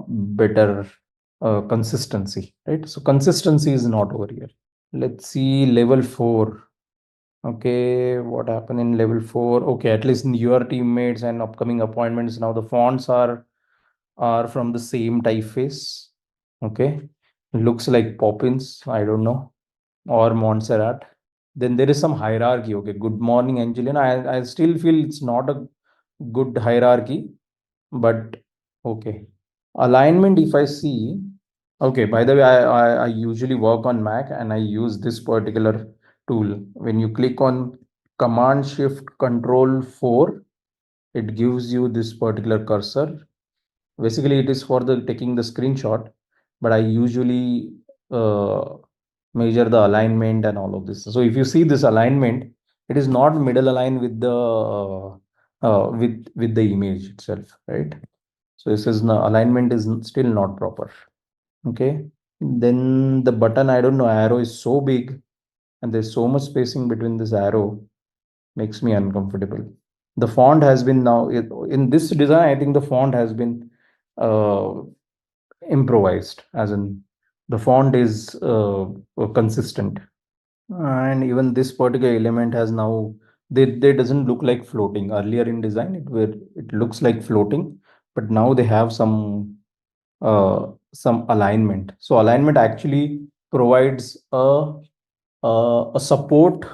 better consistency, right? So consistency is not over here. Let's see level 4. Okay, what happened in level 4? Okay, at least in your teammates and upcoming appointments, now the fonts are from the same typeface. Okay, looks like Poppins, I don't know, or Montserrat. Then there is some hierarchy. Okay, good morning, Angelina. I still feel it's not a good hierarchy, but okay. Alignment, if I see, okay, by the way, I usually work on Mac and I use this particular tool. When you click on Command Shift Control 4, it gives you this particular cursor. Basically, it is for the taking the screenshot, but I usually measure the alignment and all of this. So if you see this alignment, it is not middle aligned with the with the image itself, right? So this is no, alignment is still not proper. Okay, then the button, I don't know, arrow is so big and there's so much spacing between this arrow, makes me uncomfortable. The font has been now in this design, I think the font has been uh, improvised, as in the font is consistent, and even this particular element has now, they doesn't look like floating. Earlier in design, it looks like floating, but now they have some alignment. So alignment actually provides a support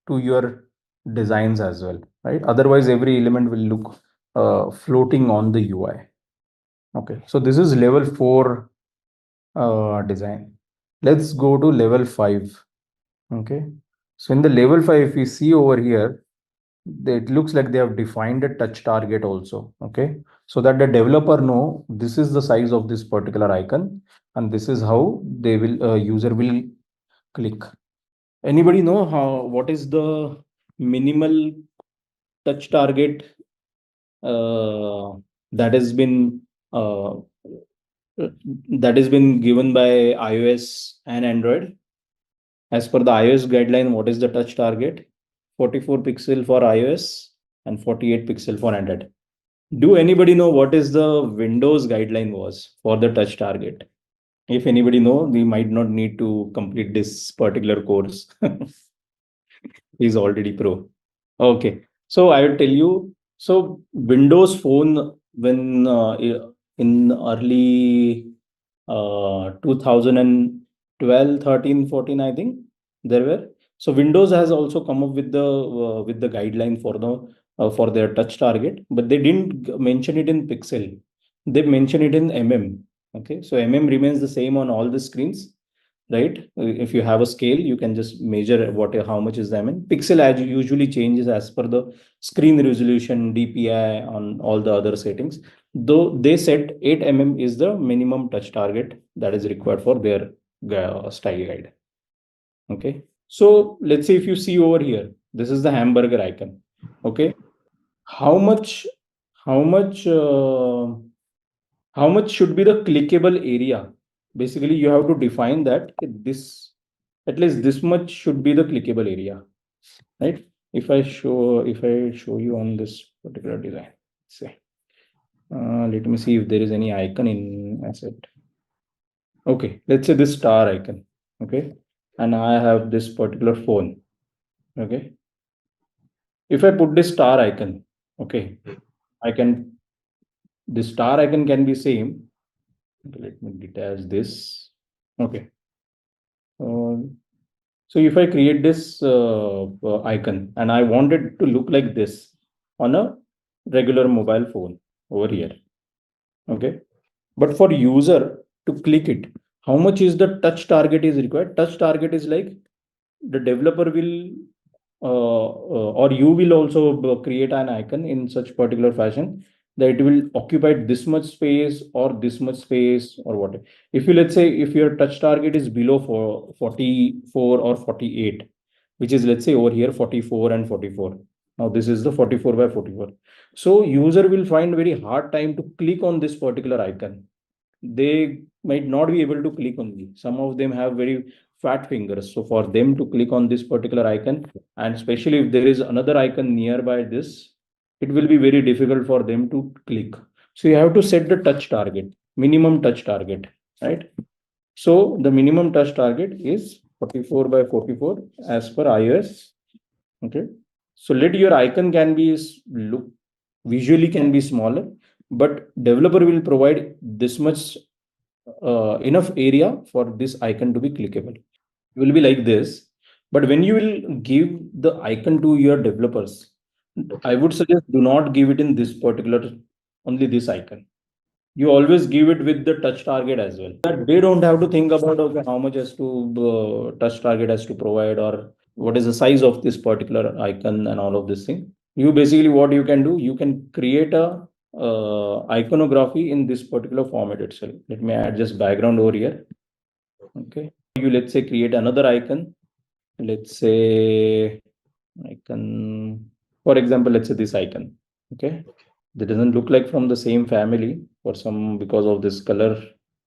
to your designs as well, right? Otherwise, every element will look floating on the UI. Okay, so this is level 4 design. Let's go to level 5. Okay, so in the level 5, if we see over here, it looks like they have defined a touch target also. Okay, so that the developer know this is the size of this particular icon and this is how they will user will click. Anybody know what is the minimal touch target that has been uh, given by iOS and Android? As per the iOS guideline, what is the touch target? 44 pixel for iOS and 48 pixel for Android. Do anybody know what is the Windows guideline was for the touch target? If anybody know, we might not need to complete this particular course. He's already pro. Okay, so I will tell you. So Windows Phone, when in early 2012, 13, 14, I think there were. So Windows has also come up with the guideline for their touch target, but they didn't mention it in pixel. They mention it in mm. Okay, so mm remains the same on all the screens, right? If you have a scale, you can just measure how much is the mm. Pixel as usually changes as per the screen resolution, DPI, on all the other settings. Though they said 8 is the minimum touch target that is required for their style guide. Okay, so let's say if you see over here, this is the hamburger icon. Okay, how much, how much, uh, how much should be the clickable area? Basically, you have to define that this, at least this much should be the clickable area, right? If I show you on this particular design, say, let me see if there is any icon in asset. Okay, let's say this star icon. Okay, and I have this particular phone. Okay, if I put this star icon, okay, I can, this star icon can be same. Okay, let me detach this. Okay. So if I create this icon and I want it to look like this on a regular mobile phone over here, okay. But for user to click it, how much is the touch target is required? Touch target is like the developer will or you will also create an icon in such particular fashion that it will occupy this much space or this much space or whatever. If you, let's say if your touch target is below 44 or 48, which is, let's say over here 44 and 44. Now this is the 44 by 44. So user will find very hard time to click on this particular icon. They might not be able to click on it. Some of them have very fat fingers. So for them to click on this particular icon, and especially if there is another icon nearby this, it will be very difficult for them to click. So you have to set the touch target, minimum touch target, right? So the minimum touch target is 44 by 44 as per iOS. Okay. So let your icon can be look visually can be smaller, but developer will provide this much enough area for this icon to be clickable. It will be like this. But when you will give the icon to your developers, I would suggest do not give it in this particular, only this icon. You always give it with the touch target as well. That they don't have to think about, okay, how much has to touch target has to provide, or what is the size of this particular icon and all of this thing. You basically, what you can do, you can create a iconography in this particular format itself. Let me add just background over here. Okay, you, let's say, create another icon. Let's say icon, for example, let's say this icon. Okay, that doesn't look like from the same family for some, because of this color.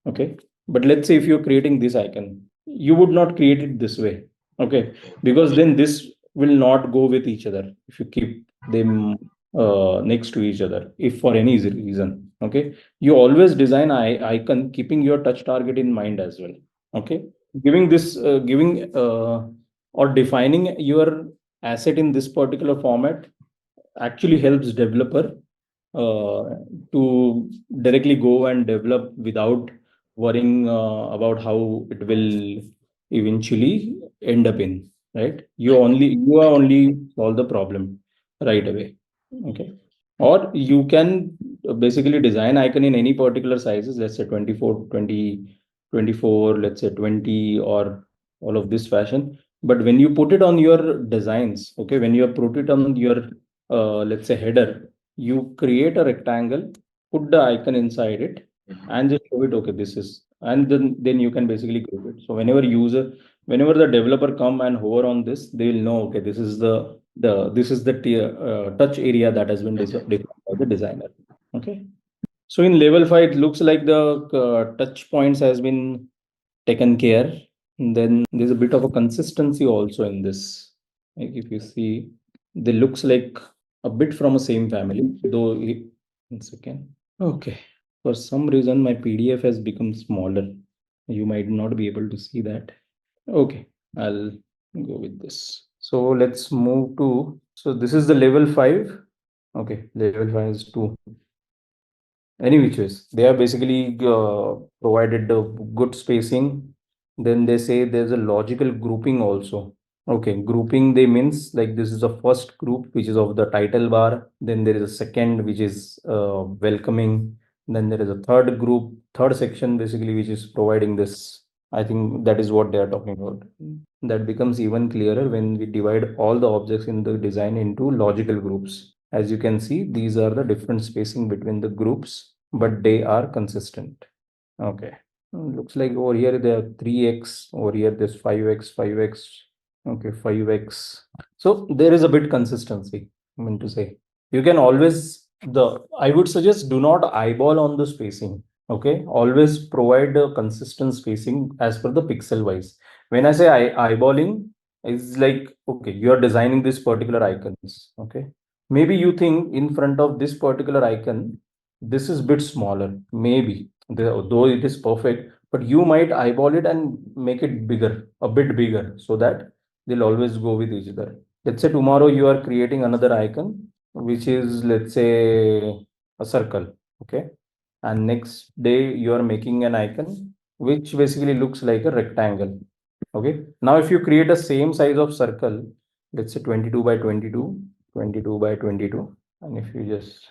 Okay, but let's say if you're creating this icon, you would not create it this way. Okay, because then this will not go with each other if you keep them next to each other, if for any reason. Okay, you always design icon keeping your touch target in mind as well. Okay, giving this or defining your asset in this particular format actually helps developer to directly go and develop without worrying about how it will eventually end up in, right? You are only solve the problem right away. Okay, or you can basically design icon in any particular sizes, let's say 24, 20, 24, let's say 20, or all of this fashion. But when you put it on your designs, okay, when you put it on your let's say header, you create a rectangle, put the icon inside it, and just show it, okay, this is, and then you can basically group it. So whenever the developer come and hover on this, they will know, okay, this is the touch area that has been defined by the designer. Okay, so in level 5 it looks like the touch points has been taken care. And then there's a bit of a consistency also in this. Like if you see, they looks like a bit from a same family, though. One second. Okay, for some reason my PDF has become smaller. You might not be able to see that. Okay, I'll go with this. So let's move to, so this is the level 5. Okay, level 5 is 2. Any which ways, they are basically provided the good spacing. Then they say there's a logical grouping also. Okay, grouping they means like this is the first group which is of the title bar. Then there is a second which is welcoming. Then there is a third group, third section basically which is providing this. I think that is what they are talking about. That becomes even clearer when we divide all the objects in the design into logical groups. As you can see, these are the different spacing between the groups, but they are consistent. Okay. Looks like over here there are 3x, over here there's 5x, 5x. Okay, 5x. So there is a bit consistency, I mean to say. You can always, I would suggest do not eyeball on the spacing. Okay, always provide a consistent spacing as per the pixel wise. When I say eyeballing, it's like, okay, you are designing this particular icons. Okay, maybe you think in front of this particular icon, this is bit smaller. Maybe though it is perfect, but you might eyeball it and make it bigger, a bit bigger, so that they'll always go with each other. Let's say tomorrow you are creating another icon, which is, let's say, a circle. Okay, and next day you are making an icon which basically looks like a rectangle. Okay, now if you create a same size of circle, let's say 22 by 22, 22 by 22, and if you just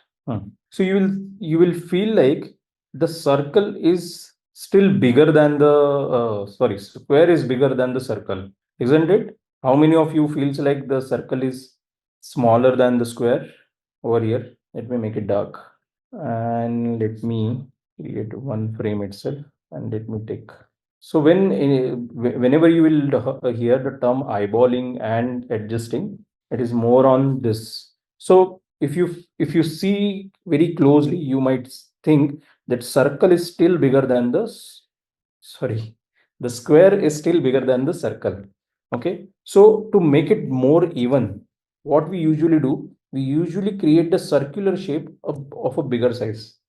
so you will feel like the circle is still bigger than the sorry, square is bigger than the circle, isn't it? How many of you feels like the circle is smaller than the square? Over here, let me make it dark, and let me create one frame itself, and let me take. So whenever you will hear the term eyeballing and adjusting, it is more on this. So if you see very closely, you might think that circle is still bigger than sorry, the square is still bigger than the circle. Okay, so to make it more even, what we usually do, we usually create a circular shape of a bigger size.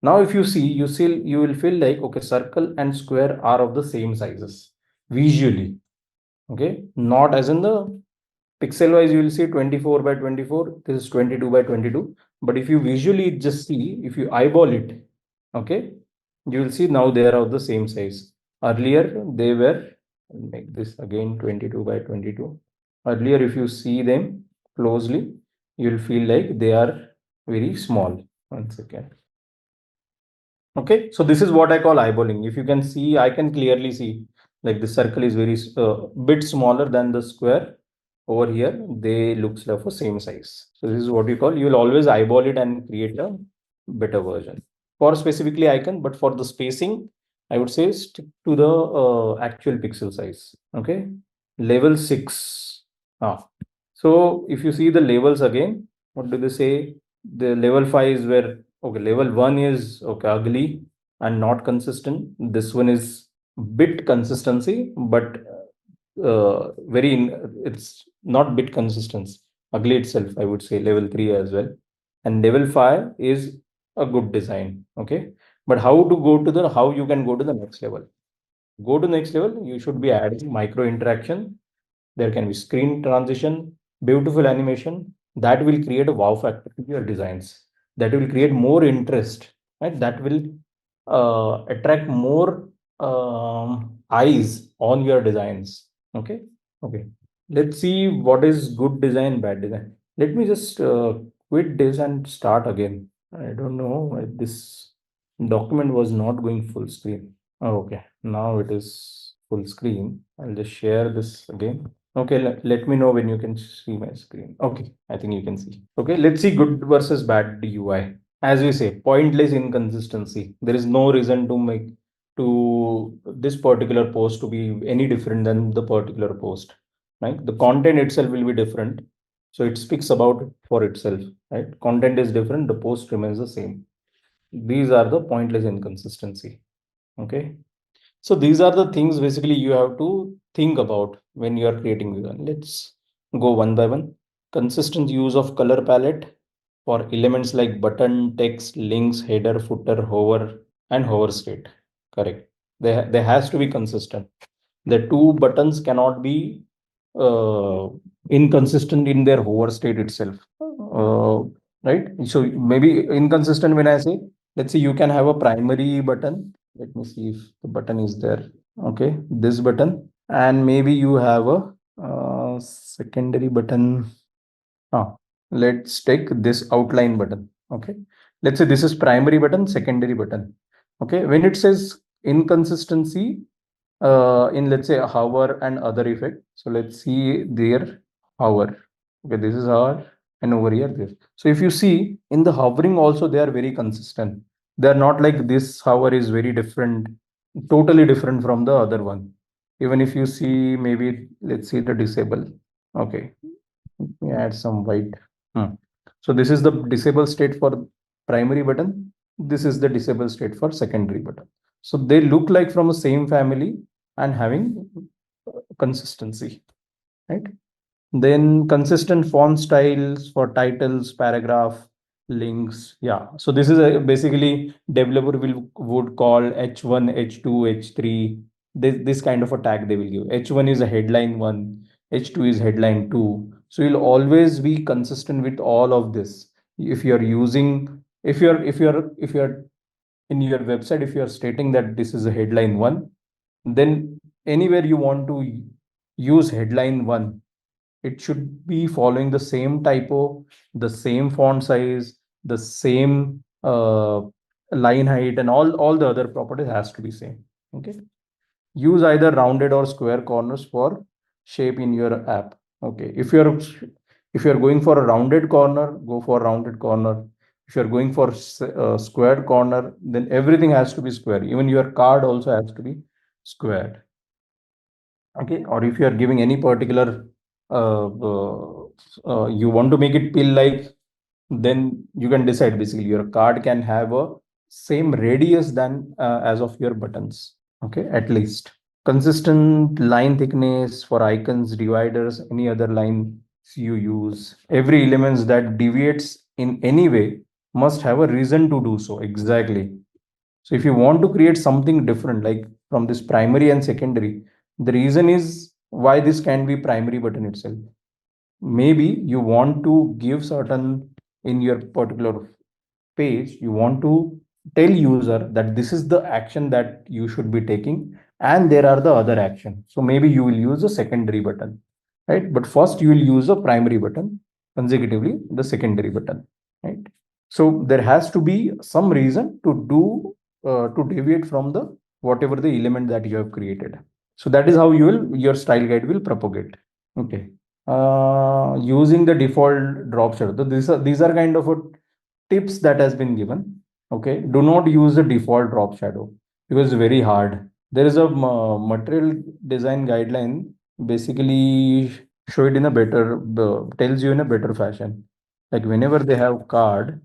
Now, if you see, you will feel like, okay, circle and square are of the same sizes visually. Okay, not as in the pixel wise, you will see 24 by 24. This is 22 by 22. But if you visually just see, if you eyeball it, okay, you will see now they are of the same size. Earlier, they were, I'll make this again 22 by 22. Earlier, if you see them closely, you'll feel like they are very small. One second. Okay, so this is what I call eyeballing. If you can see, I can clearly see like the circle is very bit smaller than the square. Over here, they looks like the same size. So this is what you call, you will always eyeball it and create a better version for specifically icon, but for the spacing, I would say stick to the actual pixel size. Okay, level 6. So if you see the levels again, what do they say? The level 5 is where, okay, level 1 is, okay, ugly and not consistent. This one is bit consistency, but it's not bit consistency. Ugly itself, I would say level 3 as well. And level 5 is a good design. Okay. But how you can go to the next level? Go to next level, you should be adding micro interaction. There can be screen transition, beautiful animation that will create a wow factor to your designs. That will create more interest, right? That will attract more eyes on your designs. Okay. Okay. Let's see what is good design, bad design. Let me just quit this and start again. I don't know. This document was not going full screen. Oh, okay, now it is full screen. I'll just share this again. Okay, let me know when you can see my screen. Okay, I think you can see. Okay, let's see good versus bad UI. As we say, pointless inconsistency. There is no reason to make to this particular post to be any different than the particular post. Right? The content itself will be different. So it speaks about for itself. Right? Content is different, the post remains the same. These are the pointless inconsistency. Okay, so these are the things basically you have to think about when you are creating design. Let's go one by one. Consistent use of color palette for elements like button, text, links, header, footer, hover, and hover state. Correct. They has to be consistent. The two buttons cannot be uh, inconsistent in their hover state itself. right? So maybe inconsistent when I say, let's say you can have a primary button. Let me see if the button is there. Okay, this button, and maybe you have a secondary button. Let's take this outline button. Okay, let's say this is primary button, secondary button. Okay, when it says inconsistency in, let's say, hover and other effect. So let's see their hover. Okay, this is hover, and over here this. So if you see in the hovering also, they are very consistent. They are not like this hover is very different, totally different from the other one. Even if you see, maybe let's see the disable. Okay, let me add some white. So this is the disable state for primary button. This is the disable state for secondary button. So they look like from the same family and having consistency, right? Then consistent font styles for titles, paragraph, links. Yeah. So this is basically developer would call H1, H2, H3. This kind of a tag they will give. H1 is a headline one, H2 is headline two. So you'll always be consistent with all of this. If you're using, if you're in your website, if you're stating that this is a headline one, then anywhere you want to use headline one, it should be following the same typo, the same font size, the same line height, and all the other properties has to be same. Okay. Use either rounded or square corners for shape in your app. Okay. If you're going for a rounded corner, go for rounded corner. If you're going for squared corner, then everything has to be square. Even your card also has to be squared. Okay. Or if you are giving any particular you want to make it pill like, then you can decide. Basically your card can have a same radius than as of your buttons. Okay, at least consistent line thickness for icons, dividers, any other line you use. Every elements that deviates in any way must have a reason to do so. Exactly. So if you want to create something different, like from this primary and secondary, the reason is why this can be primary button itself. Maybe you want to give certain in your particular page, you want to tell user that this is the action that you should be taking, and there are the other action. So maybe you will use a secondary button, right? But first you will use a primary button, consecutively the secondary button, right? So there has to be some reason to do to deviate from the whatever the element that you have created. So that is how your style guide will propagate. Okay. Using the default drop shadow. So these are kind of a tips that has been given. Okay. Do not use the default drop shadow because it's very hard. There is a material design guideline, basically show it in a better, tells you in a better fashion. Like whenever they have card,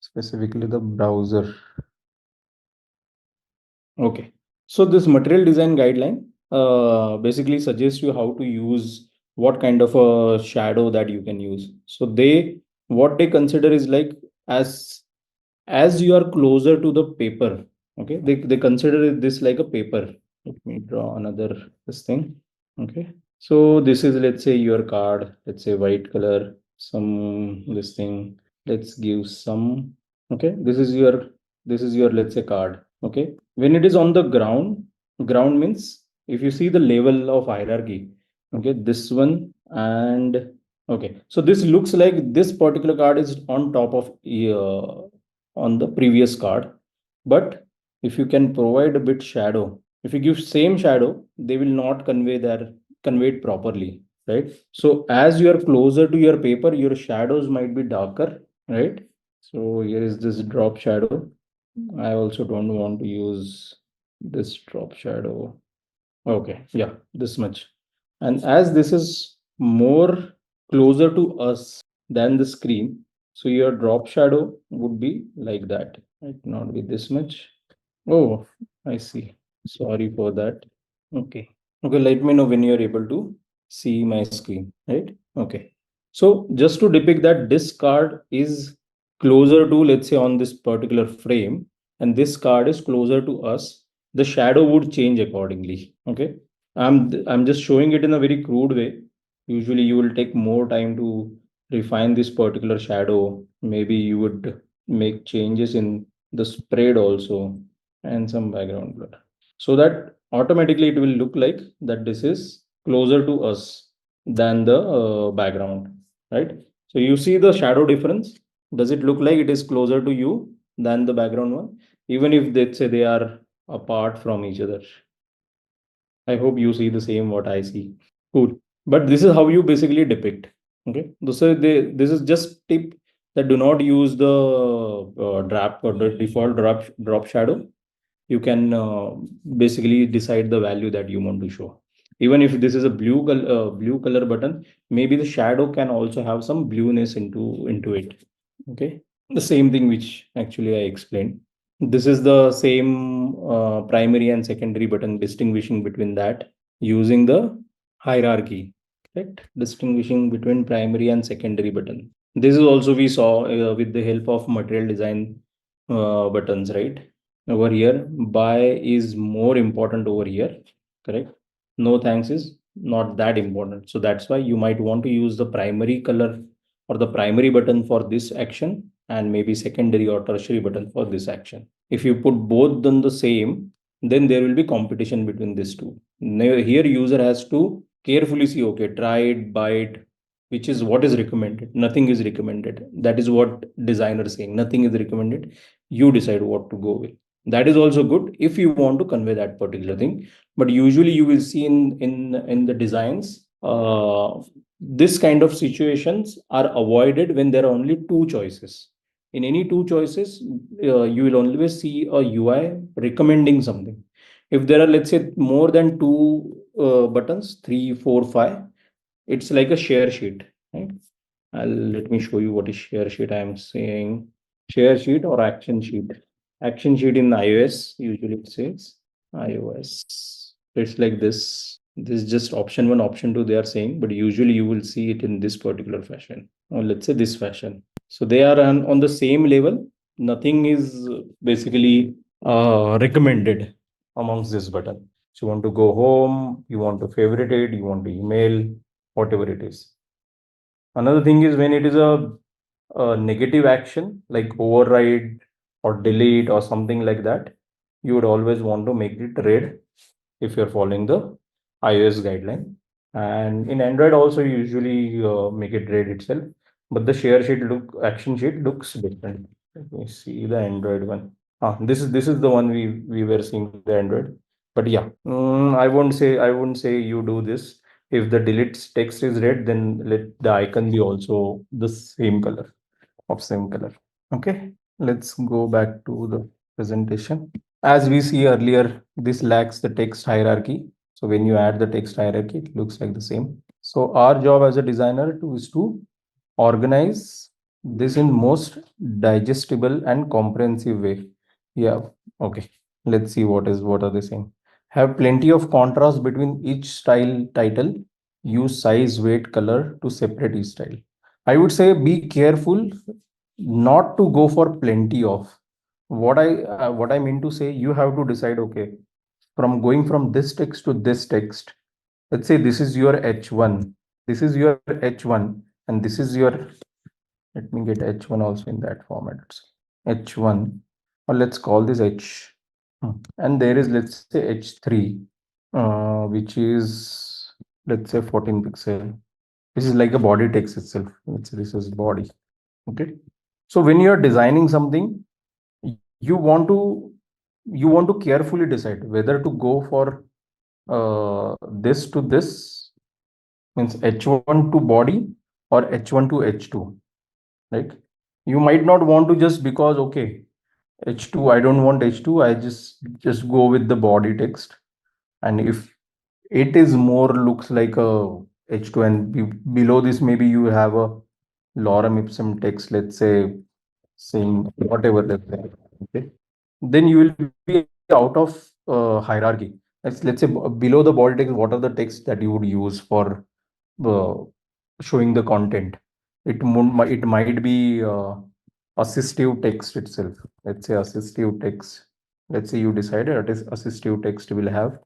specifically the browser. Okay. So this material design guideline basically suggests you how to use what kind of a shadow that you can use. So what they consider is like, as you are closer to the paper, okay, they consider this like a paper. Let me draw another this thing. Okay. So this is, let's say, your card, let's say white color, some this thing. Let's give some, okay, this is your let's say card. Okay. When it is on the ground means if you see the level of hierarchy, okay, this one and okay. So this looks like this particular card is on top of on the previous card. But if you can provide a bit shadow, if you give same shadow, they will not convey it properly, right? So as you are closer to your paper, your shadows might be darker, right? So here is this drop shadow. I also don't want to use this drop shadow. Okay, yeah, this much. And as this is more closer to us than the screen, so your drop shadow would be like that, right? Not be this much. Oh, I see. Sorry for that. Okay. Okay, let me know when you're able to see my screen, right? Okay. So just to depict that this card is closer to, let's say, on this particular frame, and this card is closer to us, the shadow would change accordingly. Okay. I'm just showing it in a very crude way. Usually you will take more time to refine this particular shadow. Maybe you would make changes in the spread also and some background blur, so that automatically it will look like that this is closer to us than the background, right? So you see the shadow difference. Does it look like it is closer to you than the background one, even if they say they are apart from each other? I hope you see the same what I see. Cool. But this is how you basically depict. Okay. This is just tip that do not use the drop or the default drop shadow. You can basically decide the value that you want to show. Even if this is a blue color button, maybe the shadow can also have some blueness into it. Okay. The same thing which actually I explained. This is the same primary and secondary button, distinguishing between that using the hierarchy, correct? Distinguishing between primary and secondary button. This is also we saw with the help of material design buttons, right? Over here, buy is more important over here, correct? No thanks is not that important. So that's why you might want to use the primary color or the primary button for this action and maybe secondary or tertiary button for this action. If you put both on the same, then there will be competition between these two. Here user has to carefully see, okay, try it, buy it, which is what is recommended. Nothing is recommended. That is what designer is saying. Nothing is recommended. You decide what to go with. That is also good if you want to convey that particular thing. But usually you will see in the designs, this kind of situations are avoided when there are only two choices. In any two choices, you will always see a UI recommending something. If there are, let's say, more than two buttons, 3, 4, 5, it's like a share sheet, right? Let me show you what is share sheet. I am saying share sheet or action sheet. Action sheet in iOS usually it says iOS. It's like this. This is just option 1, option 2 they are saying, but usually you will see it in this particular fashion, or let's say this fashion. So they are on the same level. Nothing is basically recommended amongst this button. So you want to go home, you want to favorite it, you want to email, whatever it is. Another thing is when it is a negative action like override or delete or something like that, you would always want to make it red if you're following the iOS guideline. And in Android also you usually make it red itself, but the share sheet action sheet looks different. Let me see the Android one. This is the one we were seeing the Android. But yeah, I won't say you do this. If the delete text is red, then let the icon be also the same color. Okay, let's go back to the presentation. As we see earlier, this lacks the text hierarchy. So when you add the text hierarchy, it looks like the same. So our job as a designer is to organize this in most digestible and comprehensive way. Yeah, okay. Let's see what are they saying. Have plenty of contrast between each style title. Use size, weight, color to separate each style. I would say be careful not to go for plenty of. What I mean to say, you have to decide, okay, from going from this text to this text. Let's say this is your H1. This is your H1, and this is your. Let me get H1 also in that format. H1, or let's call this H. And there is, let's say, H3, which is, let's say, 14 pixel. This is like a body text itself. Let's say this is body. Okay. So when you are designing something, you want to carefully decide whether to go for this to this, means H1 to body or H1 to H2, right? You might not want to just because, okay, H2, I don't want H2, I just go with the body text. And if it is more looks like a H2 and below this, maybe you have a lorem ipsum text, let's say saying whatever, let's say, okay, then you will be out of hierarchy. Let's say below the body text, what are the texts that you would use for showing the content? It might be assistive text itself. Let's say assistive text. Let's say you decided that is assistive text will have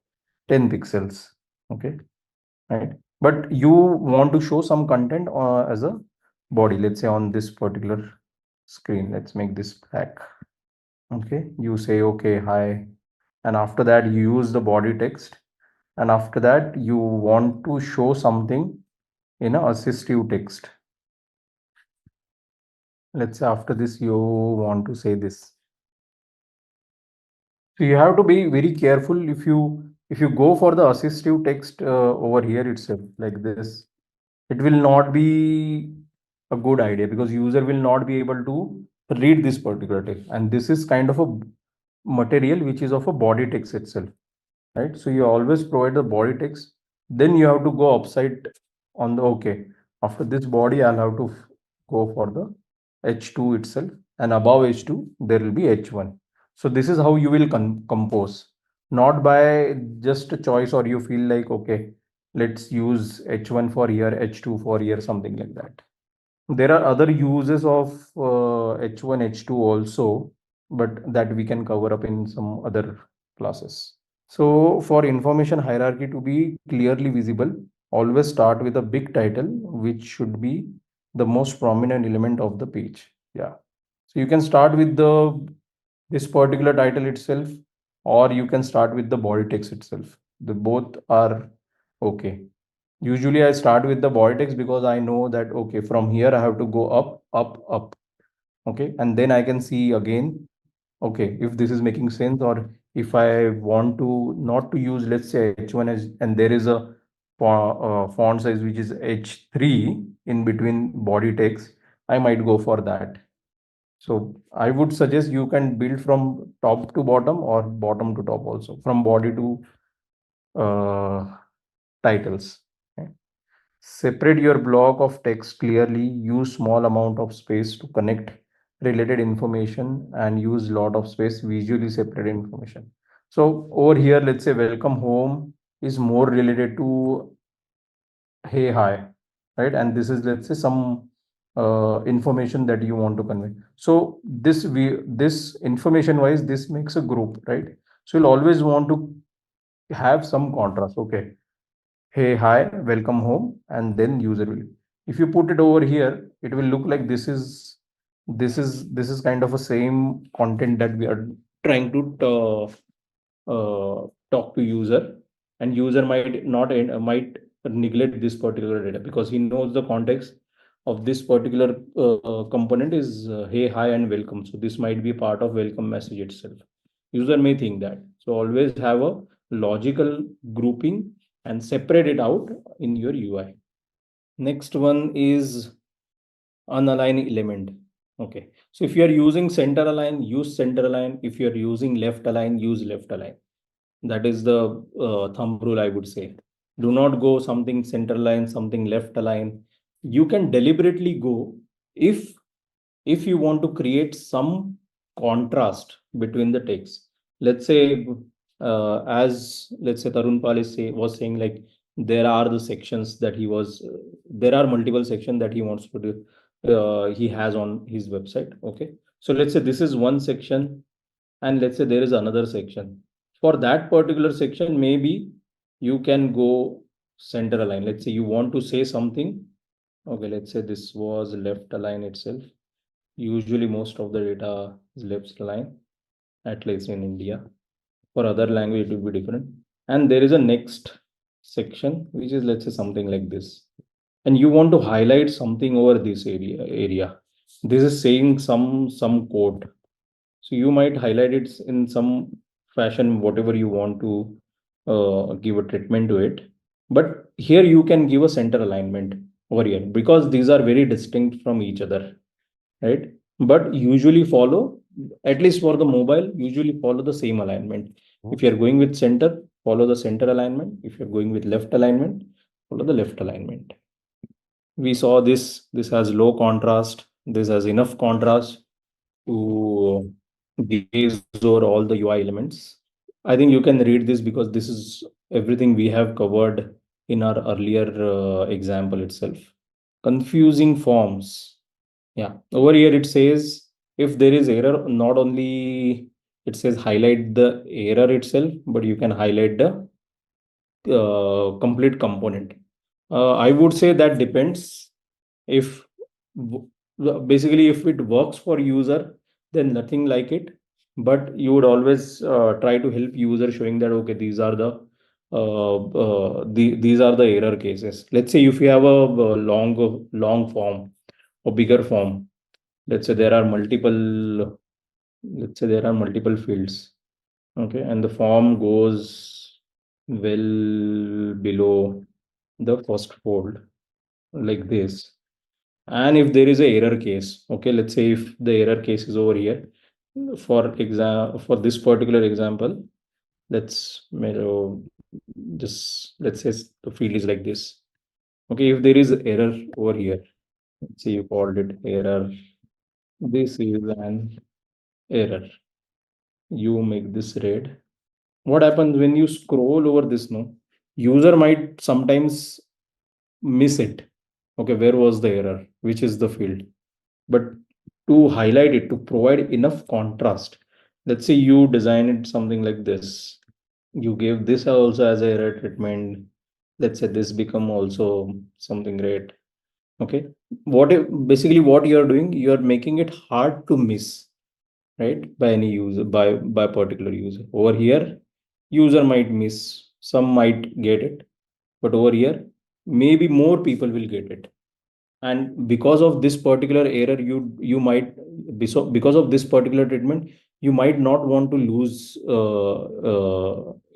10 pixels. Okay, right? But you want to show some content as a body, let's say on this particular screen, let's make this black. Okay, you say okay, hi, and after that you use the body text, and after that you want to show something in a assistive text. Let's say after this you want to say this. So you have to be very careful if you go for the assistive text over here itself like this, it will not be a good idea because user will not be able to read this particular text, and this is kind of a material which is of a body text itself, right? So you always provide the body text, then you have to go upside on the okay. After this body, I'll have to go for the H2 itself, and above H2 there will be H1. So this is how you will compose, not by just a choice or you feel like okay, let's use H1 for here, H2 for here, something like that. There are other uses of H1, H2 also, but that we can cover up in some other classes. So for information hierarchy to be clearly visible, always start with a big title, which should be the most prominent element of the page. Yeah. So you can start with this particular title itself, or you can start with the body text itself. The both are okay. Usually I start with the body text because I know that okay, from here I have to go up, up, up. Okay, and then I can see again, okay, if this is making sense, or if I want to not to use, let's say H1 as, and there is a font size which is H3 in between body text, I might go for that. So I would suggest you can build from top to bottom or bottom to top also, from body to titles. Okay. Separate your block of text clearly, use small amount of space to connect related information, and use lot of space visually separate information. So over here, let's say welcome home is more related to hey, hi, right? And this is, let's say, some information that you want to convey. So this information wise, this makes a group, right? So you'll always want to have some contrast. Okay, hey, hi, welcome home, and then user will. If you put it over here, it will look like this is kind of a same content that we are trying to talk to user, and user might not might neglect this particular data because he knows the context of this particular component is hey, hi, and welcome. So this might be part of welcome message itself. User may think that. So always have a logical grouping and separate it out in your UI. Next one is unalign element. Okay. So if you are using center align, use center align. If you are using left align, use left align. That is the thumb rule, I would say. Do not go something center align, something left align. You can deliberately go if you want to create some contrast between the text. Let's say as let's say Tarun Pal was saying, like there are the sections that there are multiple sections that he wants to do, he has on his website. Okay, so let's say this is one section, and let's say there is another section. For that particular section, maybe you can go center align. Let's say you want to say something. Okay, let's say this was left align itself. Usually most of the data is left align, at least in India. For other language, it will be different. And there is a next section, which is, let's say, something like this. And you want to highlight something over this area. This is saying some code. So you might highlight it in some fashion, whatever you want to give a treatment to it. But here you can give a center alignment over here because these are very distinct from each other, right? But usually follow, at least for the mobile, usually follow the same alignment. If you're going with center, follow the center alignment. If you're going with left alignment, follow the left alignment. We saw this has low contrast, this has enough contrast to gaze over all the UI elements. I think you can read this because this is everything we have covered in our earlier example itself. Confusing forms. Yeah, over here it says if there is error, not only it says highlight the error itself, but you can highlight the complete component. I would say that depends. If basically if it works for user, then nothing like it. But you would always try to help user, showing that okay, these are these are the error cases. Let's say if you have a long form or bigger form, let's say there are multiple, let's say there are multiple fields, okay, and the form goes well below the first fold like this. And if there is a error case, okay, let's say if the error case is over here, for this particular example, let's just let's say the field is like this. Okay, if there is error over here, let's say you called it error, this is an error. You make this red. What happens when you scroll over this? No, user might sometimes miss it. Okay, where was the error? Which is the field? But to highlight it, to provide enough contrast, let's say you design it something like this. You gave this also as a error treatment. Let's say this become also something red. Okay. Basically what you are doing, you are making it hard to miss, right? By any user, by particular user. Over here, user might miss, some might get it, but over here, maybe more people will get it. And because of this particular error, you might because of this particular treatment, you might not want to lose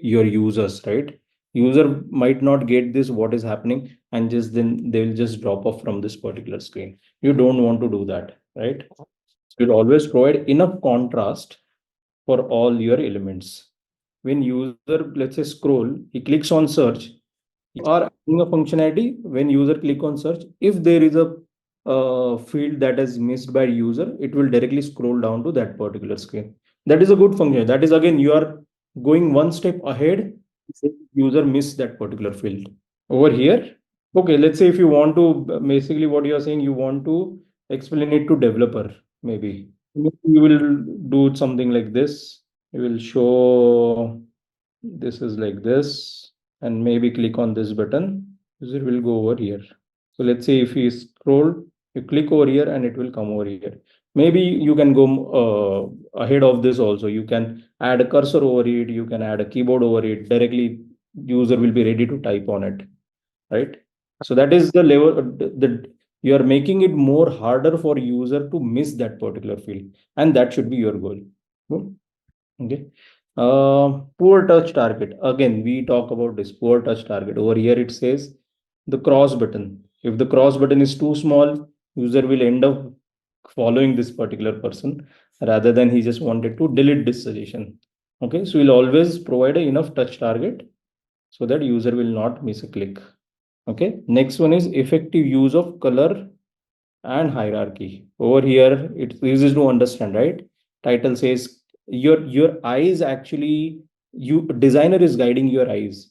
your users, right? User might not get this what is happening, and just then they will just drop off from this particular screen. You don't want to do that, right? You'll always provide enough contrast for all your elements. When user, let's say, scroll, he clicks on search, you are adding a functionality. When user click on search, if there is a field that is missed by user, it will directly scroll down to that particular screen. That is a good function. That is, again, you are going one step ahead if user miss that particular field. Over here, okay, let's say if you want to, basically what you are saying, you want to explain it to developer, maybe you will do something like this. You will show this is like this, and maybe click on this button, user will go over here. So let's say if you scroll, you click over here and it will come over here. Maybe you can go ahead of this also. You can add a cursor over it, you can add a keyboard over it. Directly user will be ready to type on it, right? So that is the level that you are making it more harder for user to miss that particular field, and that should be your goal. Okay. Poor touch target. Again, we talk about this poor touch target. Over here, it says the cross button. If the cross button is too small, user will end up following this particular person rather than he just wanted to delete this suggestion. Okay, so we'll always provide enough touch target so that user will not miss a click. Okay, next one is effective use of color and hierarchy. Over here, it's easy to understand, right? Title says your eyes actually, you designer is guiding your eyes.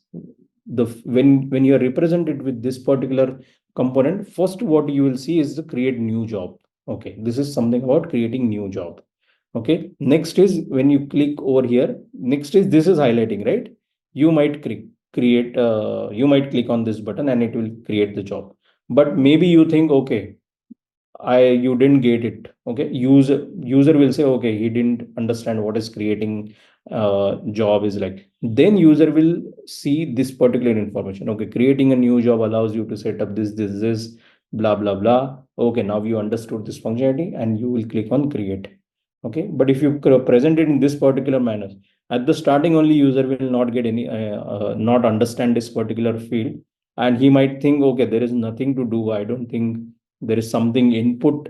When you are represented with this particular component, first what you will see is the create new job. Okay, this is something about creating new job. Okay, next is when you click over here, next is this is highlighting, right? You might create you might click on this button and it will create the job. But maybe you think, okay, you didn't get it. Okay, user will say, okay, he didn't understand what is creating job is like. Then user will see this particular information. Okay, creating a new job allows you to set up this blah blah blah. Okay, now you understood this functionality and you will click on create. Okay, but if you present it in this particular manner, at the starting only user will not get any not understand this particular field, and he might think, okay, there is nothing to do. I don't think there is something input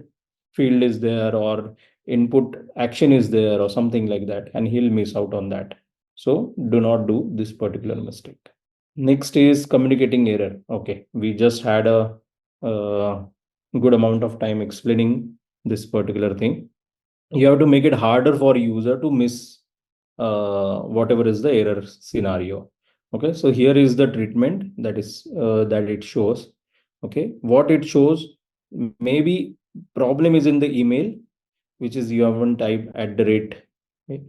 field is there or input action is there or something like that, and he'll miss out on that. So do not do this particular mistake. Next is communicating error. Okay, we just had a good amount of time explaining this particular thing. You have to make it harder for user to miss whatever is the error scenario. Okay, so here is the treatment that is that it shows. Okay, what it shows, maybe problem is in the email, which is you haven't typed at the rate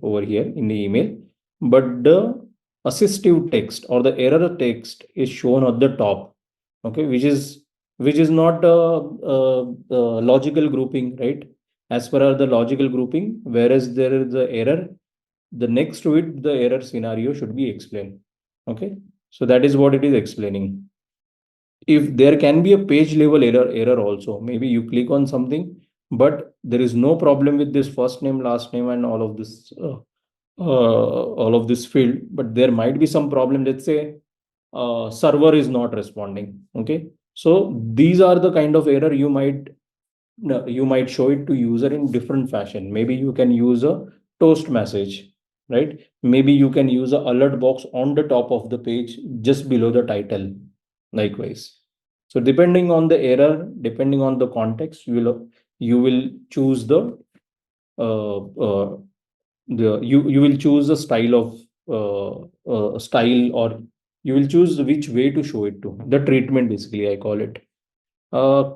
over here in the email, but the assistive text or the error text is shown at the top. Okay, which is which is not a logical grouping, right? As per the logical grouping, whereas there is the error, the next to it, the error scenario should be explained. Okay, so that is what it is explaining. If there can be a page level error also, maybe you click on something, but there is no problem with this first name, last name, and all of this field, but there might be some problem. Let's say server is not responding. Okay, so these are the kind of error you might, no, you might show it to user in different fashion. Maybe you can use a toast message, right? Maybe you can use a alert box on the top of the page just below the title, likewise. So depending on the error, depending on the context, you will choose uh, uh, you will choose a style of style, or you will choose which way to show it to the treatment, basically I call it.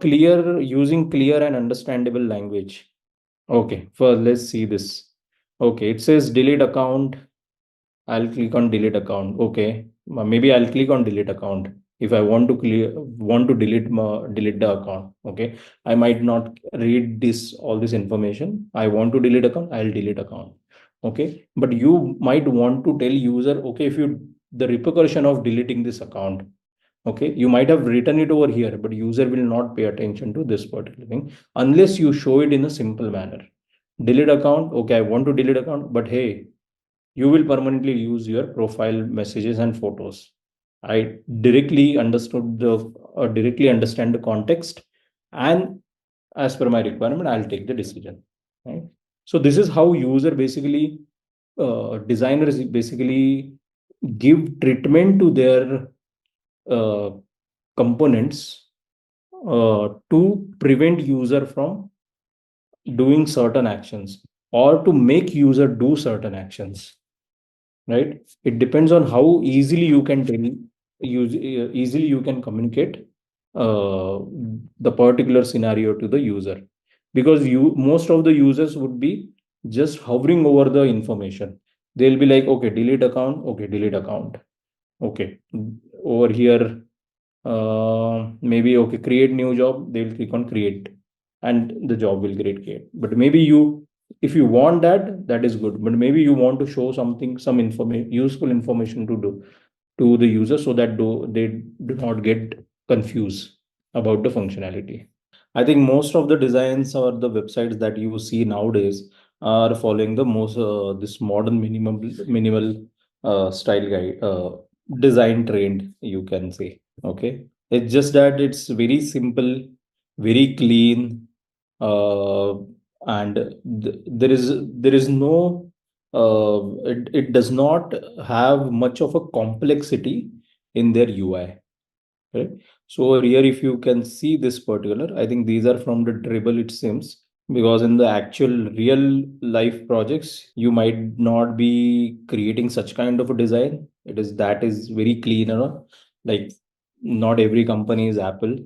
Clear, using clear and understandable language. Okay, first let's see this. Okay, it says delete account. I'll click on delete account. Okay, maybe I'll click on delete account if I want to delete the account. Okay, I might not read this all this information. I want to delete account. I'll delete account. Okay, but you might want to tell user, okay, if you, the repercussion of deleting this account. Okay, you might have written it over here, but user will not pay attention to this particular thing unless you show it in a simple manner. Delete account. Okay, I want to delete account, but hey, you will permanently use your profile messages and photos. I directly understand the context, and as per my requirement, I'll take the decision, right? So this is how user basically, designers basically give treatment to their uh, components to prevent user from doing certain actions, or to make user do certain actions, right? It depends on how easily you can easily you can communicate the particular scenario to the user, because you, most of the users would be just hovering over the information. They'll be like, okay, delete account, okay, delete account, okay, over here, maybe, okay, create new job, they will click on create, and the job will get create. But maybe you, if you want that, that is good, but maybe you want to show something, some information, useful information to do to the user, so that they do not get confused about the functionality. I think most of the designs or the websites that you see nowadays are following the most this modern minimal style guide, design trend, you can say. Okay, it's just that it's very simple, very clean, uh, and there is no it does not have much of a complexity in their UI. Right. So over here, if you can see this particular, I think these are from the dribble, it seems, because in the actual real life projects, you might not be creating such kind of a design. That is very clean, like not every company is Apple.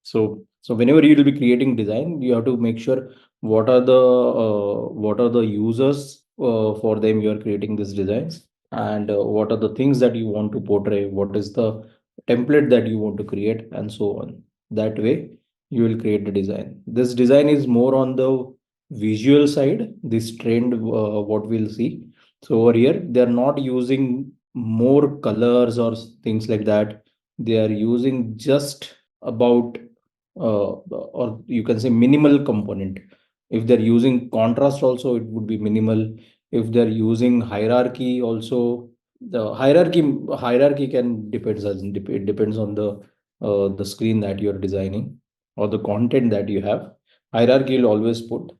So whenever you will be creating design, you have to make sure what are the users for them you are creating these designs, and what are the things that you want to portray, what is the template that you want to create, and so on. That way you will create the design. This design is more on the visual side, this trend, what we'll see. So over here they are not using more colors or things like that. They are using just about or you can say minimal component. If they're using contrast also, it would be minimal. If they're using hierarchy also, the hierarchy can it depends on the screen that you're designing or the content that you have. Hierarchy will always put,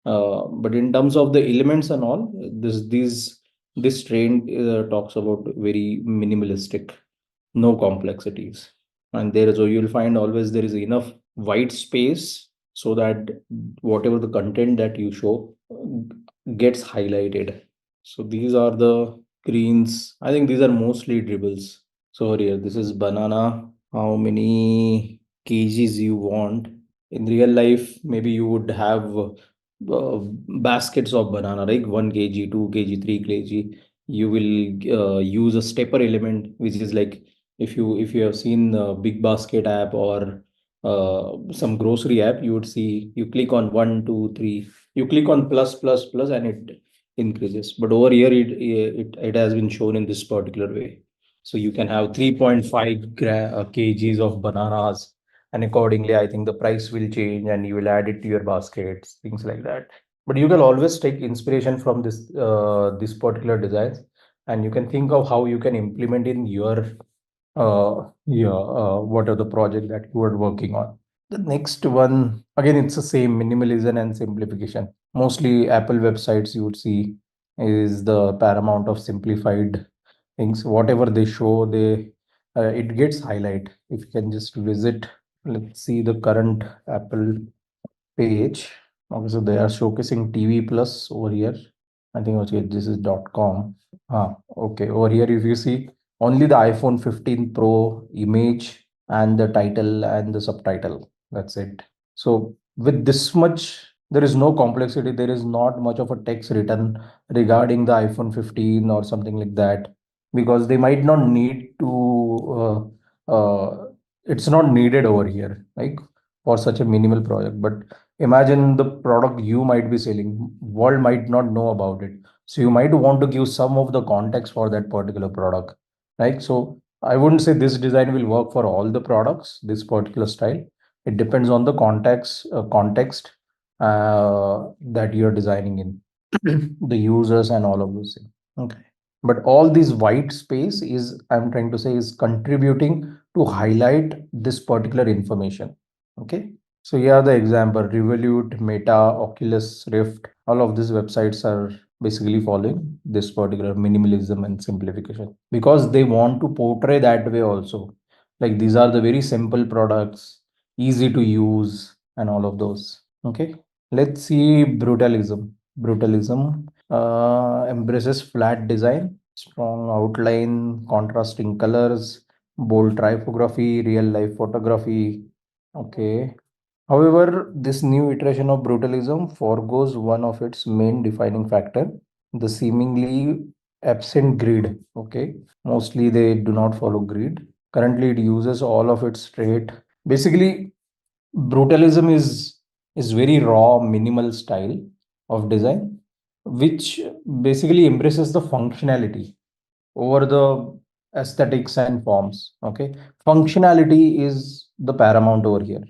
but in terms of the elements and all, this trend talks about very minimalistic, no complexities. And there is, so you'll find always there is enough white space so that whatever the content that you show gets highlighted. So these are the greens. I think these are mostly dribbles. So here, this is banana. How many kgs you want? In real life, maybe you would have baskets of banana, like 1 kg, 2 kg, 3 kg. You will use a stepper element, which is like If you have seen Big Basket app or some grocery app, you would see you click on 1 2 3, you click on plus plus plus and it increases. But over here it has been shown in this particular way. So you can have 3.5 kgs of bananas, and accordingly I think the price will change and you will add it to your baskets, things like that. But you can always take inspiration from this particular designs, and you can think of how you can implement in your what are the project that you are working on. The next one, again, it's the same minimalism and simplification. Mostly Apple websites you would see is the paramount of simplified things. Whatever they show, it gets highlight. If you can just visit, let's see the current Apple page. Okay, so they are showcasing TV Plus over here. I think okay, this is .com. Okay, over here if you see only the iPhone 15 Pro image and the title and the subtitle. That's it. So with this much, there is no complexity. There is not much of a text written regarding the iPhone 15 or something like that, because they might not need to. It's not needed over here, like for such a minimal project. But imagine the product you might be selling, world might not know about it, so you might want to give some of the context for that particular product, right? So I wouldn't say this design will work for all the products, this particular style. It depends on the context that you're designing in, the users and all of those things. Okay. But all this white space is, I'm trying to say, is contributing to highlight this particular information. Okay. So here are the example: Revolut, Meta, Oculus Rift. All of these websites are basically following this particular minimalism and simplification because they want to portray that way also. Like these are the very simple products, easy to use, and all of those. Okay. Let's see brutalism. Brutalism embraces flat design, strong outline, contrasting colors, bold typography, real life photography. Okay. However, this new iteration of brutalism foregoes one of its main defining factor, the seemingly absent grid. Okay. Mostly they do not follow grid. Currently, it uses all of its straight. Basically, brutalism is very raw, minimal style of design, which basically embraces the functionality over the aesthetics and forms. Okay, functionality is the paramount over here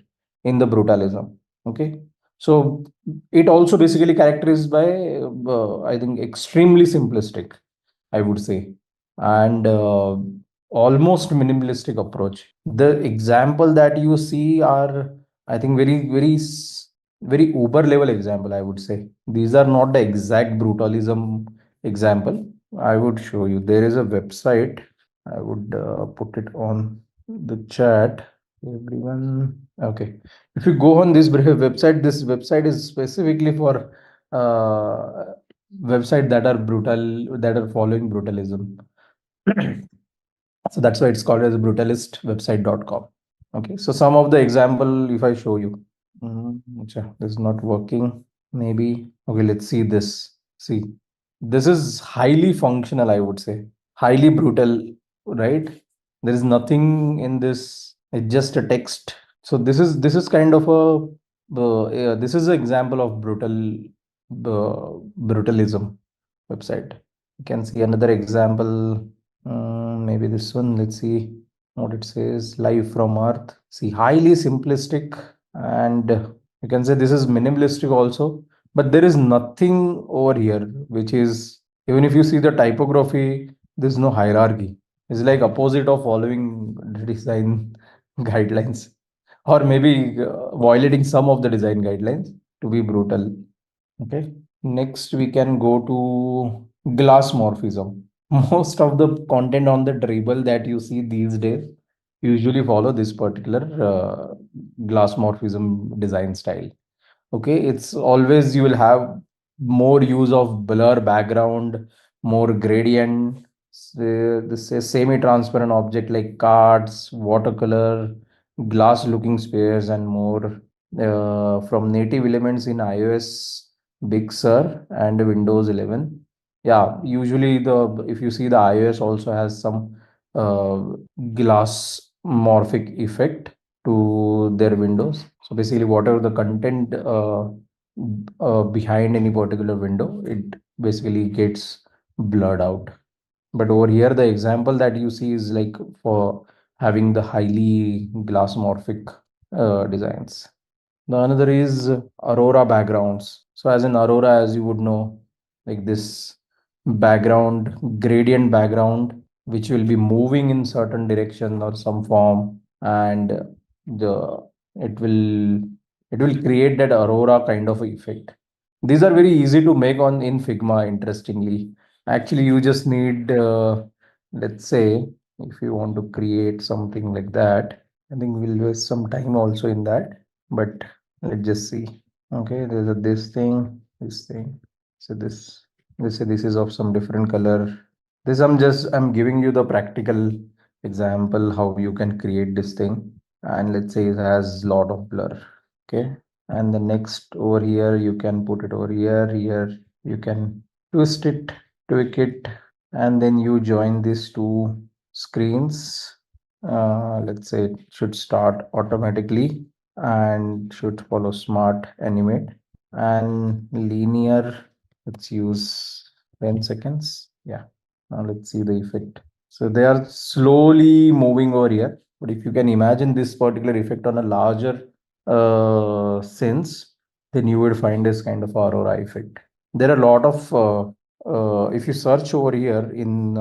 in the brutalism. Okay, so it also basically characterized by I think extremely simplistic, I would say, and almost minimalistic approach. The example that you see are, I think, very uber level example, I would say. These are not the exact brutalism example. I would show you. There is a website. I would put it on the chat. Everyone, okay. If you go on this website is specifically for website that are brutal, that are following brutalism. So that's why it's called as brutalistwebsite.com. Okay, so some of the example, if I show you, this is not working. Maybe okay. Let's see this. See, this is highly functional, I would say, highly brutal, right? There is nothing in this. It's just a text. So this is kind of a this is an example of brutalism website. You can see another example. Maybe this one. Let's see what it says. Live from Earth. See, highly simplistic, and you can say this is minimalistic also. But there is nothing over here which is, even if you see the typography, there's no hierarchy. It's like opposite of following design guidelines, or maybe violating some of the design guidelines to be brutal. Okay. Next, we can go to glass morphism. Most of the content on the dribble that you see these days usually follow this particular glass morphism design style. Okay, it's always you will have more use of blur background, more gradient, this is semi-transparent object like cards, watercolor, glass looking spheres, and more from native elements in iOS Big Sur and Windows 11. Yeah, usually the if you see the iOS also has some glass morphic effect to their windows. So basically, whatever the content behind any particular window, it basically gets blurred out. But over here, the example that you see is like for having the highly glass morphic designs. The another is Aurora backgrounds. So as in Aurora, as you would know, like this background, gradient background, which will be moving in certain direction or some form, and the it will it will create that Aurora kind of effect. These are very easy to make on in Figma, interestingly. Actually, you just need, let's say, if you want to create something like that, I think we'll waste some time also in that, but let's just see. Okay, there's a this thing. So this is of some different color. This I'm giving you the practical example how you can create this thing, and let's say it has lot of blur. Okay, and the next over here you can put it over here you can twist it, tweak it, and then you join these two screens. Let's say it should start automatically and should follow smart animate and linear. Let's use 10 seconds. Yeah, now let's see the effect. So they are slowly moving over here, but if you can imagine this particular effect on a larger sense, then you would find this kind of aurora effect. There are a lot of if you search over here in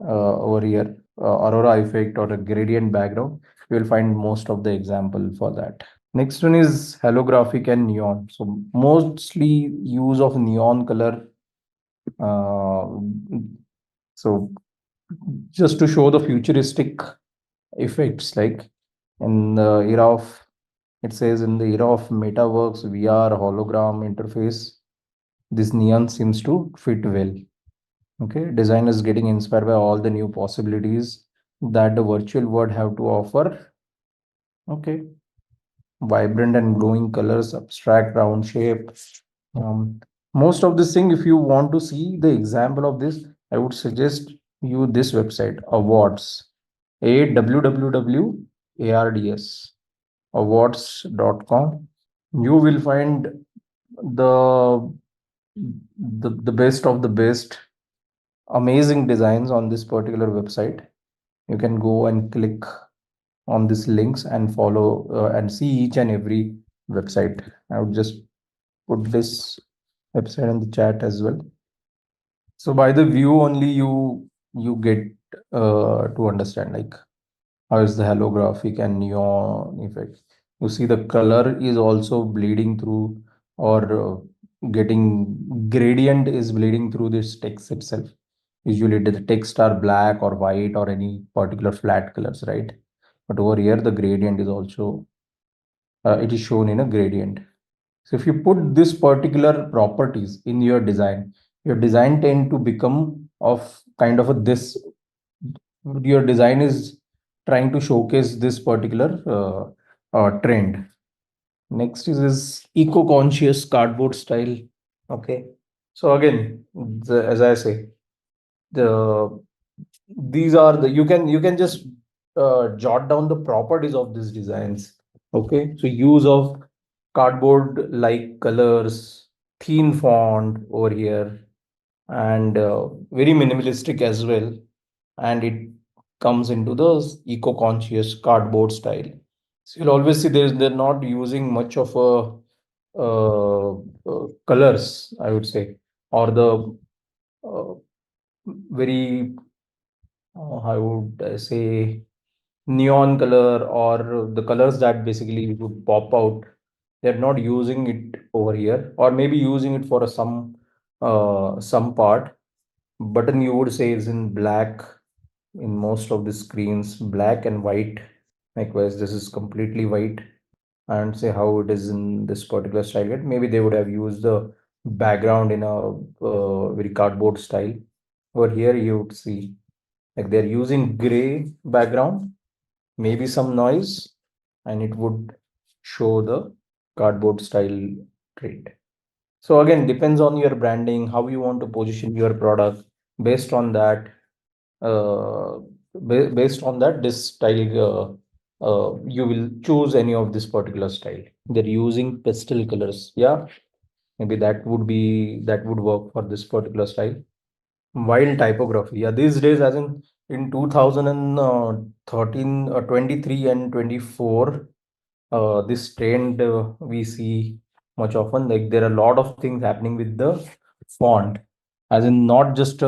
over here aurora effect or a gradient background, you will find most of the example for that. Next one is holographic and neon. So mostly use of neon color. Uh, so just to show the futuristic effects, like in the era of, it says in the era of metaverse, VR, hologram interface, this neon seems to fit well. Okay, designers getting inspired by all the new possibilities that the virtual world have to offer. Okay, vibrant and glowing colors, abstract round shape. Most of this thing, if you want to see the example of this, I would suggest you this website, awards, AWWWARDS, awards.com. You will find the the best of the best amazing designs on this particular website. You can go and click on these links and follow and see each and every website. I would just put this website in the chat as well. So by the view only you get to understand like how is the holographic and neon effect. You see the color is also bleeding through, or getting gradient is bleeding through this text itself. Usually the text are black or white or any particular flat colors, right? But over here the gradient is also it is shown in a gradient. So if you put this particular properties in your design tend to become of kind of a this, your design is trying to showcase this particular trend. Next is eco-conscious cardboard style. Okay. So again, as I say, the these are the you can just jot down the properties of these designs. Okay. So use of cardboard like colors, thin font over here, and very minimalistic as well. And it comes into the eco-conscious cardboard style. So you'll always see they're not using much of a colors, I would say, or the uh, very how would I say neon color or the colors that basically would pop out. They're not using it over here, or maybe using it for some part. Button you would say is in black in most of the screens, black and white. Likewise, this is completely white, and say how it is in this particular style. Maybe they would have used the background in a very cardboard style. Over here, you would see like they're using gray background, maybe some noise, and it would show the cardboard style trait. So again, depends on your branding, how you want to position your product. Based on that, uh, based on that, this style, you will choose any of this particular style. They're using pastel colors. Yeah, maybe that would work for this particular style. While typography, yeah, these days, as in 2013, 23 and 24, this trend we see much often. Like there are a lot of things happening with the font, as in not just a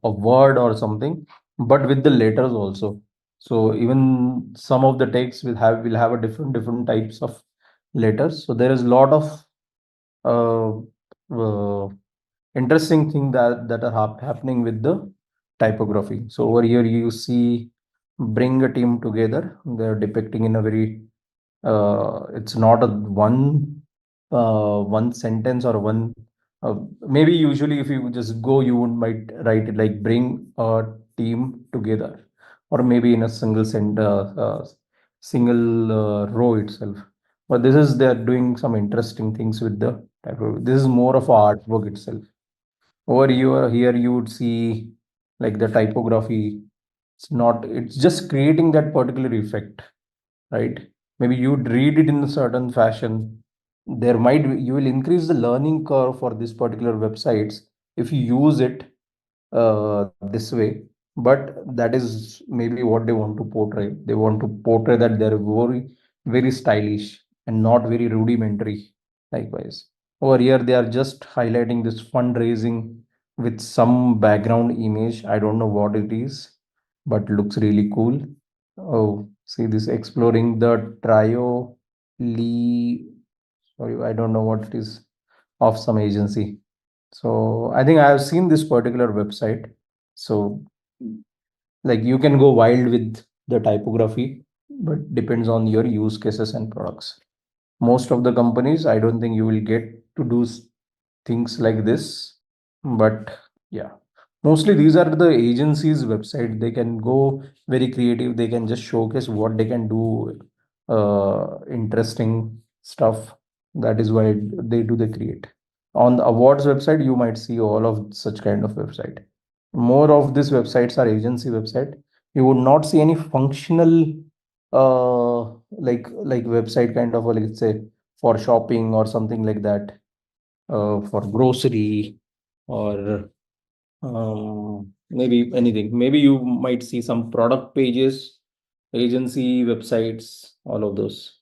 word or something, but with the letters also. So even some of the text will have a different types of letters. So there is a lot of uh, uh, interesting thing that are happening with the typography. So over here you see bring a team together. They're depicting in a very it's not a one sentence or one maybe usually if you just go you would might write it like bring a team together, or maybe in a single row itself. But this is they're doing some interesting things with the typography. This is more of a artwork itself. Over here you would see like the typography. It's just creating that particular effect, right? Maybe you'd read it in a certain fashion. You will increase the learning curve for this particular websites if you use it this way. But that is maybe what they want to portray. They want to portray that they're very stylish and not very rudimentary. Likewise, over here they are just highlighting this fundraising with some background image. I don't know what it is, but looks really cool. Oh, see this exploring the trio Lee. Sorry, I don't know what it is, of some agency. So I think I have seen this particular website. So like you can go wild with the typography, but depends on your use cases and products. Most of the companies, I don't think you will get to do things like this, but yeah, mostly these are the agencies website. They can go very creative. They can just showcase what they can do, interesting stuff. That is why they create. On the awards website you might see all of such kind of website. More of these websites are agency website. You would not see any functional like website kind of, let's say, for shopping or something like that, for grocery, or maybe anything. Maybe you might see some product pages, agency websites, all of those.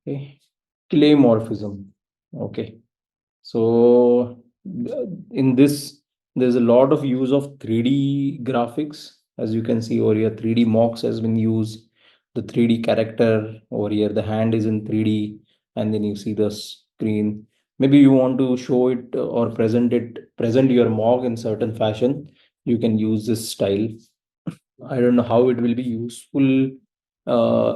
Okay. Claymorphism. Okay. So in this, there's a lot of use of 3D graphics. As you can see over here, 3D mocks has been used. The 3D character over here, the hand is in 3D, and then you see the screen. Maybe you want to show it or present your mock in certain fashion. You can use this style. I don't know how it will be useful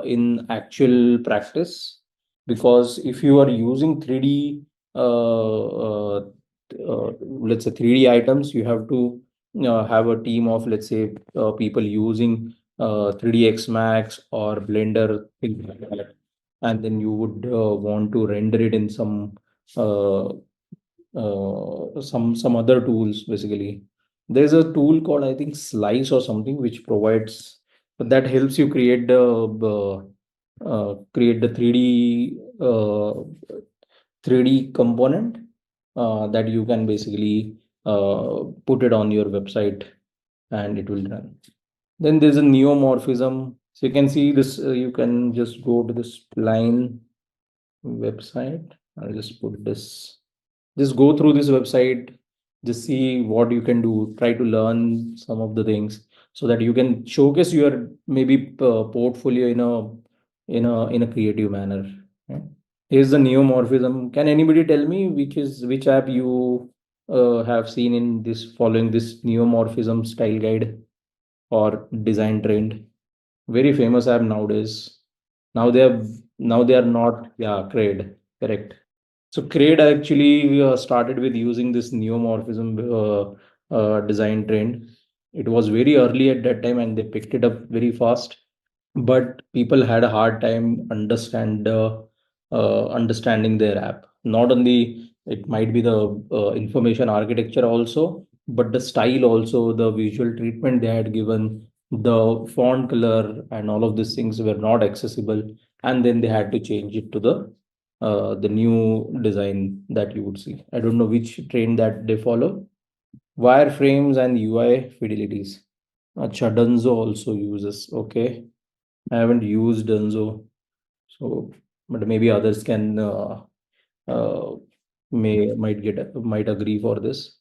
in actual practice, because if you are using 3D, let's say 3D items, you have to have a team of, let's say, people using 3D X Max or Blender, things like that. And then you would want to render it in uh, some other tools. Basically there's a tool called, I think, Slice or something, which provides that helps you create the 3D component that you can basically put it on your website and it will run. Then there's a neomorphism. So you can see this, you can just go to this line website. I'll just put this, just go through this website, just see what you can do, try to learn some of the things so that you can showcase your maybe portfolio in a creative manner, right? Here's the neomorphism. Can anybody tell me which app you have seen in this, following this neomorphism style guide or design trend? Very famous app nowadays. Now they are not, yeah, Crade, correct. So Crade actually started with using this neomorphism design trend. It was very early at that time and they picked it up very fast. But people had a hard time understanding their app. Not only it might be the information architecture also, but the style also, the visual treatment they had given, the font color and all of these things were not accessible, and then they had to change it to the new design that you would see. I don't know which trend that they follow. Wireframes and UI fidelities. Acha, Dunzo also uses. Okay, I haven't used Dunzo, so but maybe others can uh, might agree for this.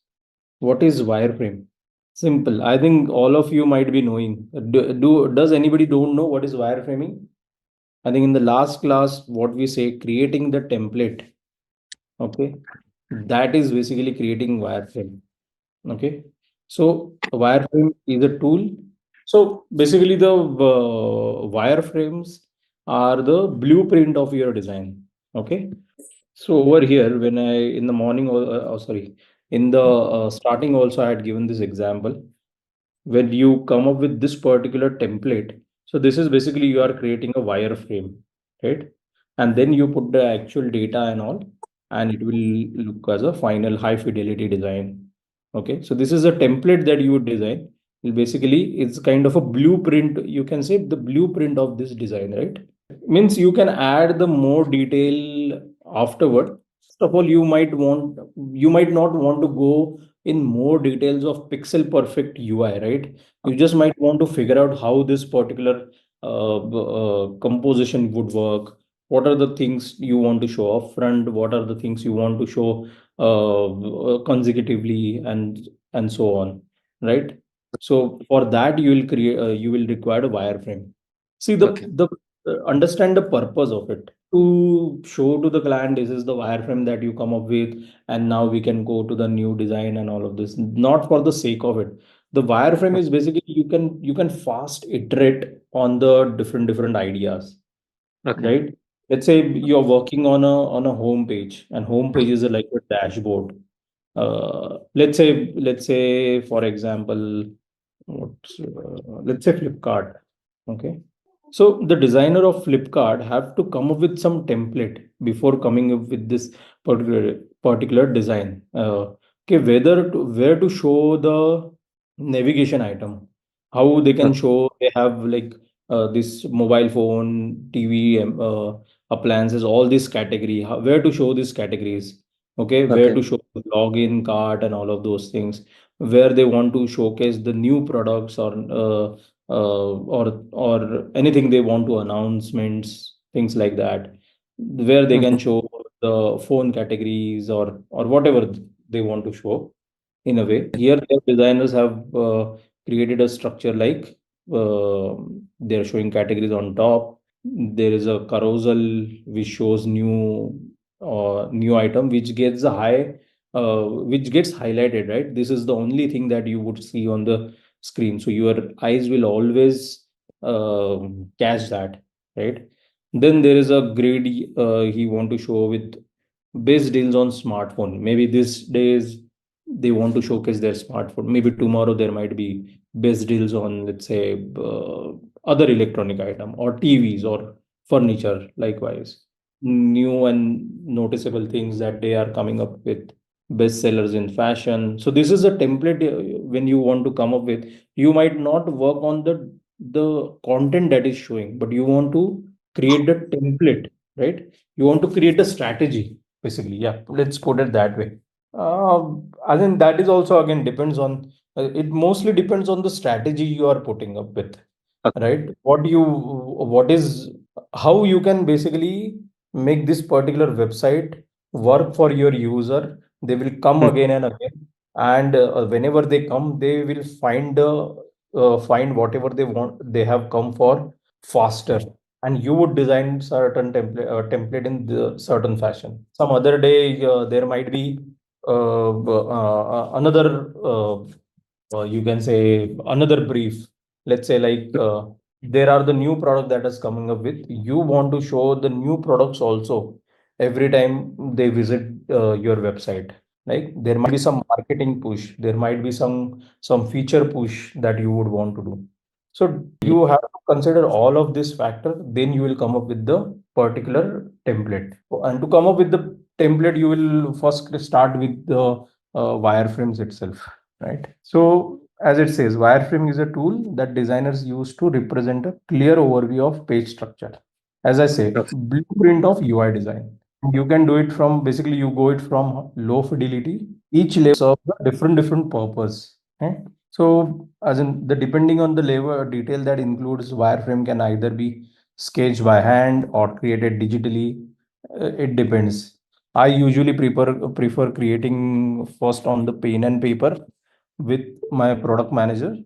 What is wireframe? Simple. I think all of you might be knowing. Does anybody don't know what is wireframing? I think in the last class, what we say, creating the template. Okay, that is basically creating wireframe. Okay, so a wireframe is a tool. So basically, the wireframes are the blueprint of your design. Okay, so over here, when I in the morning, sorry, in the starting also, I had given this example. When you come up with this particular template, so this is basically you are creating a wireframe, right? And then you put the actual data and all, and it will look as a final high fidelity design. Okay, so this is a template that you would design. Basically, it's kind of a blueprint. You can say the blueprint of this design, right? Means you can add the more detail afterward. First of all, you might not want to go in more details of pixel perfect UI, right? You just might want to figure out how this particular composition would work. What are the things you want to show up front? What are the things you want to show consecutively, and so on, right? So for that, you will require a wireframe. See the understand the purpose of it, to show to the client this is the wireframe that you come up with, and now we can go to the new design and all of this, not for the sake of it. The wireframe is basically you can fast iterate on the different ideas, right? Let's say you're working on a home page, and home page is like a dashboard. Let's say for example, let's say Flipkart. Okay, so the designer of Flipkart have to come up with some template before coming up with this particular design. Okay, where to show the navigation item, how they can show they have like this mobile phone, TV, appliances, all this category. Where to show these categories? Okay, where to show the login cart and all of those things. Where they want to showcase the new products, or anything they want to announcements, things like that, where they can show the phone categories, or whatever they want to show. In a way, here their designers have created a structure like uh, they're showing categories on top. There is a carousel which shows new item which gets a high which gets highlighted, right? This is the only thing that you would see on the screen, so your eyes will always catch that, right? Then there is a grid he want to show with best deals on smartphone. Maybe these days they want to showcase their smartphone. Maybe tomorrow there might be best deals on, let's say, other electronic item or TVs or furniture. Likewise, new and noticeable things that they are coming up with, best sellers in fashion. So this is a template when you want to come up with. You might not work on the content that is showing, but you want to create the template, right? You want to create a strategy, basically. Yeah, let's put it that way. I think that is also again depends on it mostly depends on the strategy you are putting up with, right? What is how you can basically make this particular website work for your user. They will come again and again, and whenever they come, they will find whatever they want. They have come for faster, and you would design certain template in the certain fashion. Some other day there might be another you can say another brief. Let's say like there are the new product that is coming up with. You want to show the new products also every time they visit your website. Like there might be some marketing push, there might be some feature push that you would want to do. So you have to consider all of this factor, then you will come up with the particular template. And to come up with the template, you will first start with the wireframes itself. right? So as it says, wireframe is a tool that designers use to represent a clear overview of page structure. As I say, blueprint of UI design. You can do it from, basically you go it from low fidelity. Each layer serves a different purpose. Okay? So as in the depending on the level detail that includes, wireframe can either be sketched by hand or created digitally. It depends. I usually prefer creating first on the pen and paper with my product manager,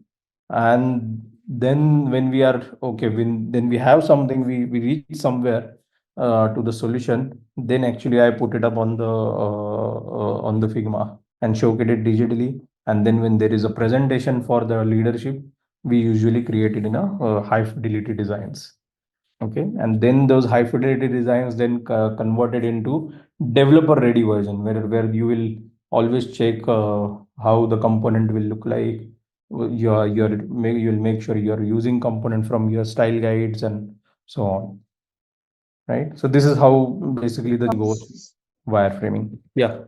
and then when we are okay, when then we have something, we reach somewhere to the solution, then actually I put it up on the Figma and showcase it digitally. And then when there is a presentation for the leadership, we usually create it in a high fidelity designs. Okay, and then those high fidelity designs then converted into developer ready version, where you will always check how the component will look like. You'll make sure you're using component from your style guides and so on, right? So this is how basically the goes wireframing. Yeah,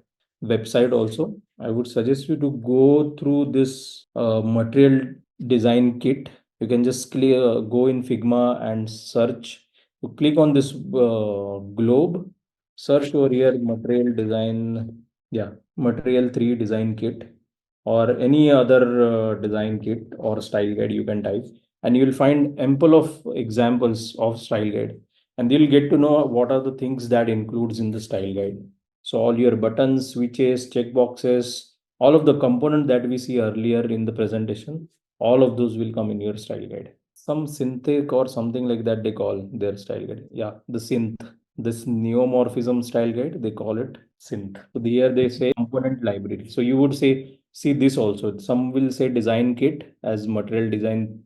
website also, I would suggest you to go through this material design kit. You can just go in Figma and search. You click on this globe, search over here material design. Yeah, material 3 design kit, or any other design kit or style guide you can type, and you will find ample of examples of style guide, and you'll get to know what are the things that includes in the style guide. So all your buttons, switches, check boxes, all of the component that we see earlier in the presentation, all of those will come in your style guide. Some synthetic or something like that they call their style guide. Yeah, the synth, this neomorphism style guide, they call it synth. So here they say component library. So you would say, see this also. Some will say design kit as material design.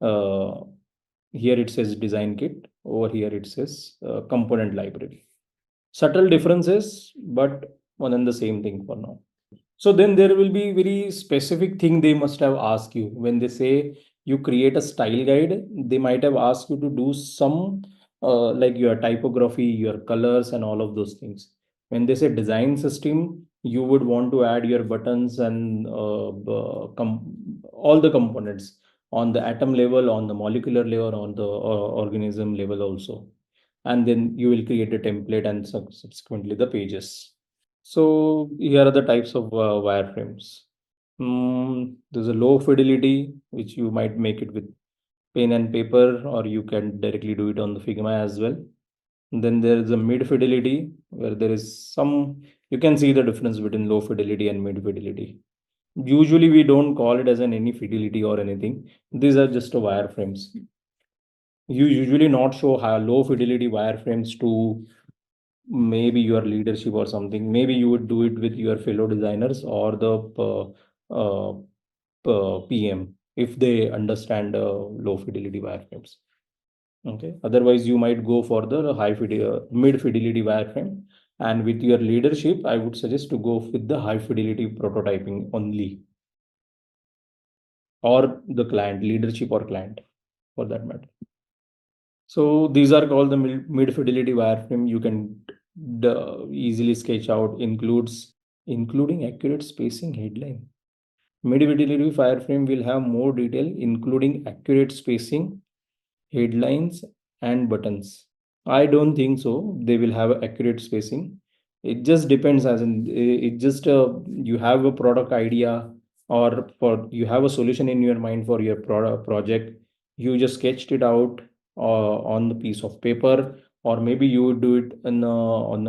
Here it says design kit. Over here it says component library. Subtle differences, but one and the same thing for now. So then there will be very specific thing they must have asked you when they say you create a style guide. They might have asked you to do some like your typography, your colors, and all of those things. When they say design system, you would want to add your buttons and all the components on the atom level, on the molecular level, on the organism level also. And then you will create a template and subsequently the pages. So here are the types of wireframes. There's a low fidelity, which you might make it with pen and paper, or you can directly do it on the Figma as well. And then there is a mid fidelity, where there is some, you can see the difference between low fidelity and mid fidelity. Usually we don't call it as an any fidelity or anything. These are just wireframes. You usually not show high, low fidelity wireframes to maybe your leadership or something. Maybe you would do it with your fellow designers or the PM if they understand low fidelity wireframes. Okay, otherwise you might go for the mid fidelity wireframe, and with your leadership I would suggest to go with the high fidelity prototyping only, or the client leadership or client for that matter. So these are called the mid fidelity wireframe. You can easily sketch out, including accurate spacing headline. Mid fidelity wireframe will have more detail, including accurate spacing, headlines, and buttons. I don't think so. They will have accurate spacing. It just depends, as in it just you have a product idea, or for you have a solution in your mind for your project. You just sketched it out on the piece of paper, or maybe you would do it on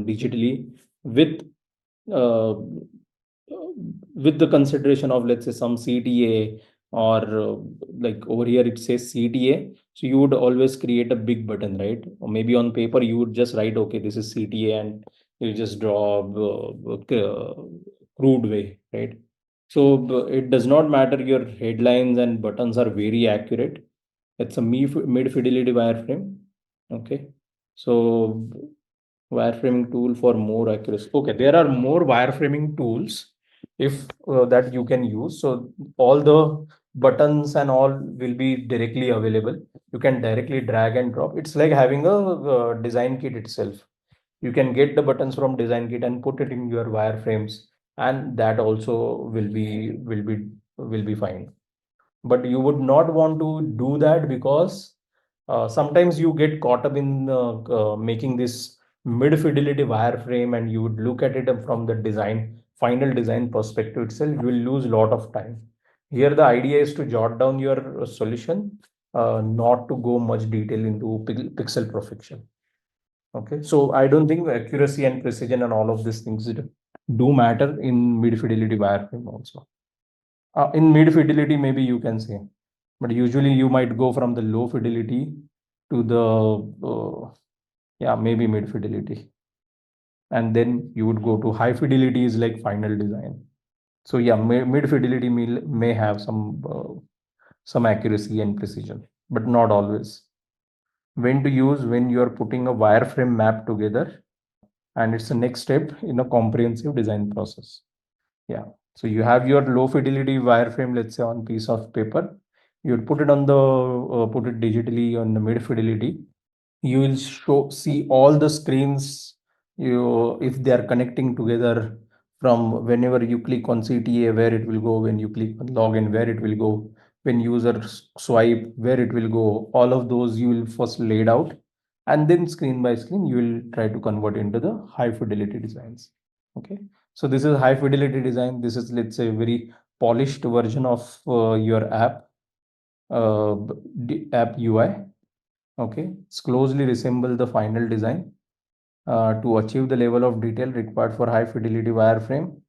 digitally with uh, with the consideration of, let's say, some CTA, or like over here it says CTA. So you would always create a big button, right? Or maybe on paper you would just write, okay, this is CTA, and you just draw crude way, right? So it does not matter, your headlines and buttons are very accurate. It's a mid fidelity wireframe. Okay, so wireframing tool for more accuracy. Okay, there are more wireframing tools if that you can use. So all the buttons and all will be directly available. You can directly drag and drop. It's like having a design kit itself. You can get the buttons from design kit and put it in your wireframes, and that also will be fine. But you would not want to do that because sometimes you get caught up in making this mid fidelity wireframe, and you would look at it from the final design perspective itself, you will lose a lot of time. Here the idea is to jot down your solution, not to go much detail into pixel perfection. Okay, so I don't think accuracy and precision and all of these things do matter in mid fidelity wireframe also. In mid fidelity, maybe you can say, but usually you might go from the low fidelity to the yeah, maybe mid fidelity, and then you would go to high fidelity is like final design. So yeah, mid fidelity may have some accuracy and precision, but not always. When to use? When you are putting a wireframe map together, and it's the next step in a comprehensive design process. Yeah. So you have your low fidelity wireframe, let's say on piece of paper. You would put it on the put it digitally on the mid fidelity. You will see all the screens. You if they are connecting together from whenever you click on CTA, where it will go, when you click on login, where it will go, when user swipe, where it will go. All of those you will first laid out, and then screen by screen you will try to convert into the high fidelity designs. Okay. So this is high fidelity design. This is, let's say, very polished version of your app UI. Okay, it's closely resemble the final design. To achieve the level of detail required for high fidelity wireframe,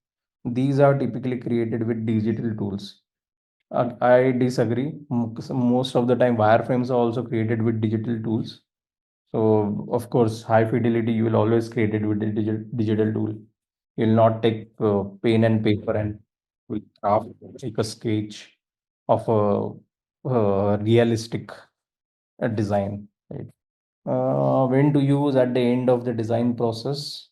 these are typically created with digital tools. I disagree. Most of the time, wireframes are also created with digital tools. So, of course, high fidelity you will always create it with the digital tool. You'll not take pen and paper and will craft take a sketch of a realistic design. Right? When to use at the end of the design process?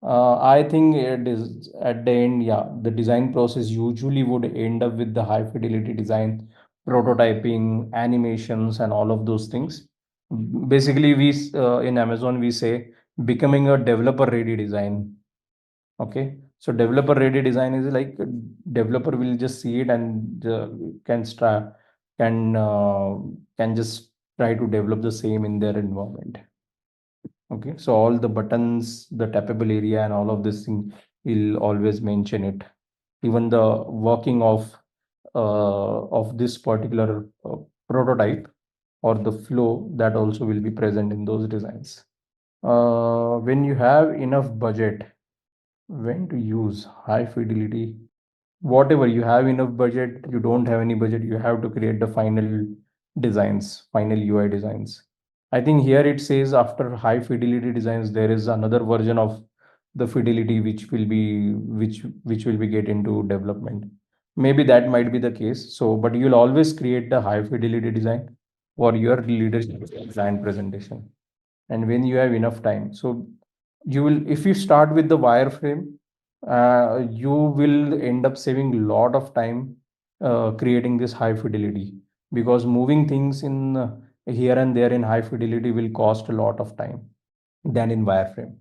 I think it is at the end, yeah, the design process usually would end up with the high fidelity design, prototyping, animations, and all of those things. Basically, in Amazon we say becoming a developer ready design. Okay, so developer ready design is like developer will just see it and can can just try to develop the same in their environment. Okay, so all the buttons, the tappable area, and all of this thing will always mention it. Even the working of this particular prototype or the flow, that also will be present in those designs. When you have enough budget, when to use high fidelity? Whatever you have enough budget, you don't have any budget, you have to create the final UI designs. I think here it says after high fidelity designs, there is another version of the fidelity which will be get into development. Maybe that might be the case. So, but you'll always create the high fidelity design for your leadership design presentation. And when you have enough time, so you will, if you start with the wireframe, you will end up saving a lot of time creating this high fidelity, because moving things in here and there in high fidelity will cost a lot of time than in wireframe.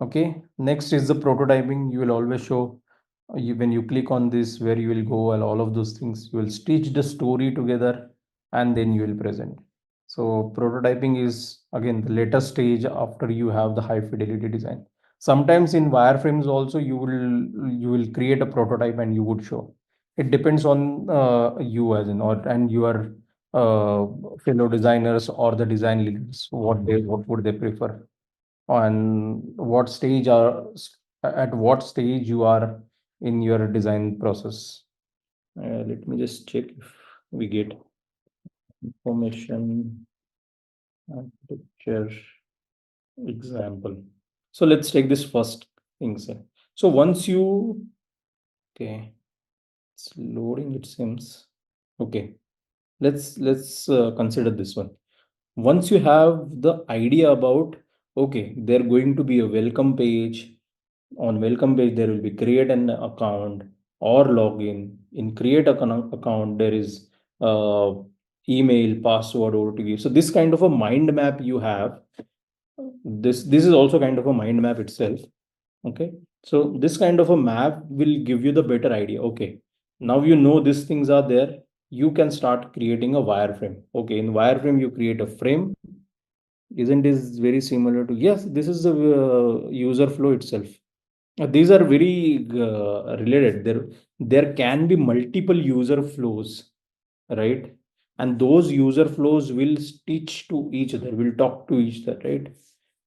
Okay, next is the prototyping. You will always show when you click on this where you will go and all of those things. You will stitch the story together and then you will present. So prototyping is again the later stage after you have the high fidelity design. Sometimes in wireframes also you will create a prototype and you would show. It depends on you as in or and your fellow designers or the design leaders what would they prefer, on what stage are at what stage you are in your design process. Let me just check if we get information architecture example. So let's take this first thing, sir. So once you okay, it's loading, it seems. Okay, let's consider this one. Once you have the idea about, okay, there going to be a welcome page. On welcome page there will be create an account or login. In create account there is email, password, OTP. So this kind of a mind map you have. This is also kind of a mind map itself. Okay, So this kind of a map will give you the better idea. Okay, now you know these things are there. You can start creating a wireframe. Okay, in wireframe you create a frame. Isn't this very similar to, yes, this is the user flow itself. These are very related. There can be multiple user flows, right? And those user flows will stitch to each other, will talk to each other, right?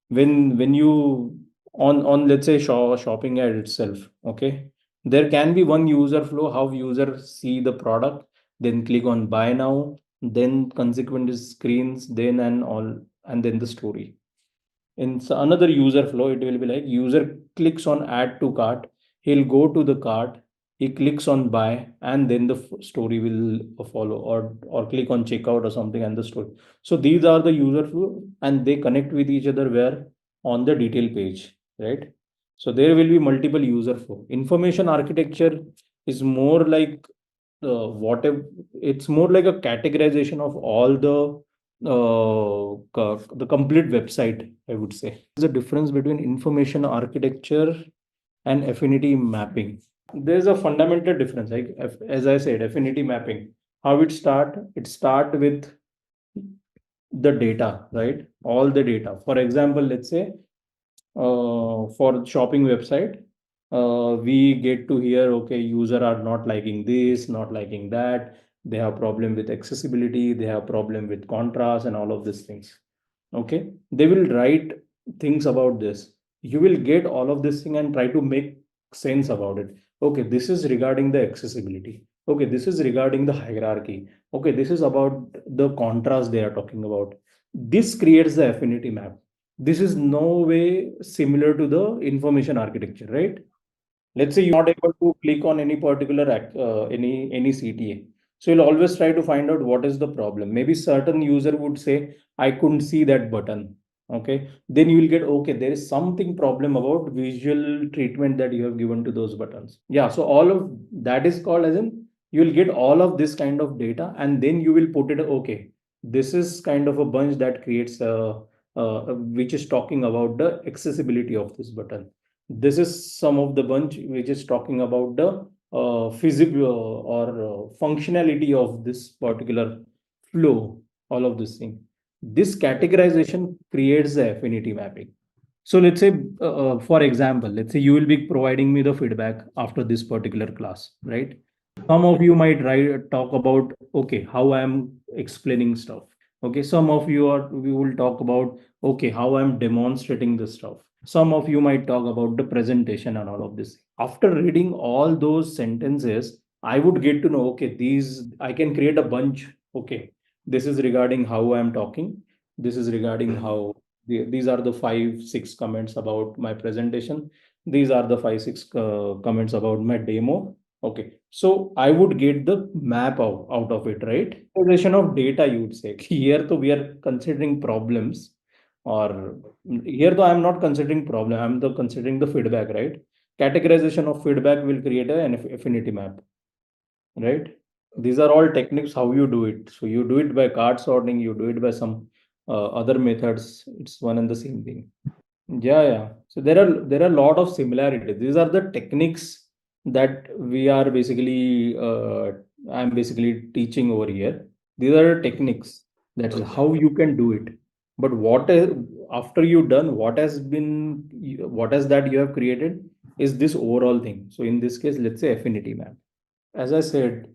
When you on let's say shopping ad itself, okay, there can be one user flow, how users see the product, then click on buy now, then consequent screens, then and all, and then the story. In another user flow, it will be like user clicks on add to cart, he'll go to the cart, he clicks on buy, and then the story will follow, or click on checkout or something, and the story. So these are the user flow, and they connect with each other where on the detail page, right? So there will be multiple user flow. Information architecture is more like whatever, it's more like a categorization of all the complete website, I would say. There's a difference between information architecture and affinity mapping. There's a fundamental difference, like as I said, affinity mapping, how it start with the data, right? All the data. For example, let's say for shopping website, we get to hear, okay, user are not liking this, not liking that, they have problem with accessibility, they have problem with contrast and all of these things. Okay, they will write things about this. You will get all of this thing and try to make sense about it. Okay, this is regarding the accessibility. Okay, this is regarding the hierarchy. Okay, this is about the contrast they are talking about. This creates the affinity map. This is no way similar to the information architecture, right? Let's say you're not able to click on any particular any CTA, so you'll always try to find out what is the problem. Maybe certain user would say, I couldn't see that button. Okay, then you will get, okay, there is something problem about visual treatment that you have given to those buttons. Yeah, so all of that is called as in, you will get all of this kind of data, and then you will put it, okay, this is kind of a bunch that creates which is talking about the accessibility of this button. This is some of the bunch which is talking about the physical or functionality of this particular flow, all of this thing. This categorization creates the affinity mapping. So let's say, for example, let's say you will be providing me the feedback after this particular class, right? Some of you might talk about, okay, how I'm explaining stuff. Okay, some of you are we will talk about, okay, how I'm demonstrating the stuff. Some of you might talk about the presentation and all of this. After reading all those sentences, I would get to know, okay, these I can create a bunch. Okay, this is regarding how I'm talking. This is regarding how these are the 5 6 comments about my presentation. These are the 5 6 comments about my demo. Okay, so I would get the map out of it, right? Categorization of data, you would say. Here, though, we are considering problems, or here, though, I'm not considering problem. I'm the considering the feedback, right? Categorization of feedback will create an affinity map, right? These are all techniques how you do it. So you do it by card sorting, you do it by some other methods. It's one and the same thing. Yeah, yeah. So there are a lot of similarities. These are the techniques that we are basically I'm basically teaching over here. These are the techniques. That is how you can do it. But what is, after you done, what has been what has that you have created is this overall thing. So in this case, let's say affinity map. As I said,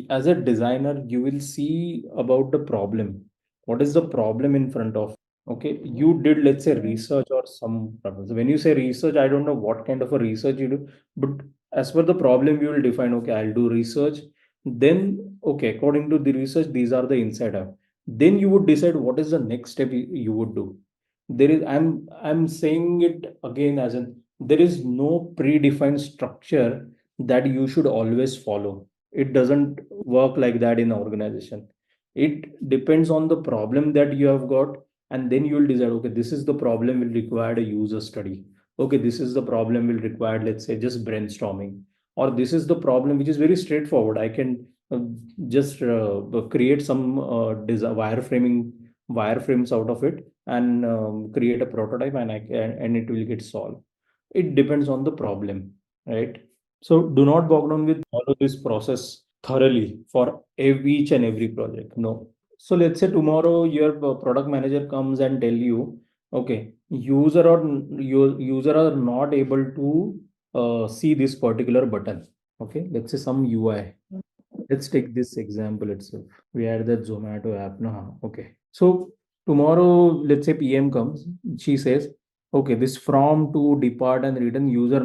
as a designer, you will see about the problem. What is the problem in front of? Okay, you did, let's say, research or some problem. So when you say research, I don't know what kind of a research you do, but as per the problem, you will define, okay, I'll do research. Then, okay, according to the research, these are the inside out. Then you would decide what is the next step you would do. There is, I'm saying it again as in, there is no predefined structure that you should always follow. It doesn't work like that in an organization. It depends on the problem that you have got, and then you will decide, okay, this is the problem will require a user study. Okay, this is the problem will require, let's say, just brainstorming, or this is the problem which is very straightforward. I can just create some wireframes out of it, and create a prototype, and I can, and it will get solved. it depends on the problem, right? So do not bog down with follow this process thoroughly for each and every project. No. So let's say tomorrow your product manager comes and tell you, okay, user are not able to see this particular button. Okay, let's say some UI. Let's take this example itself. We had that Zomato app. No, okay. So tomorrow, let's say PM comes, she says, okay, this from to depart and return user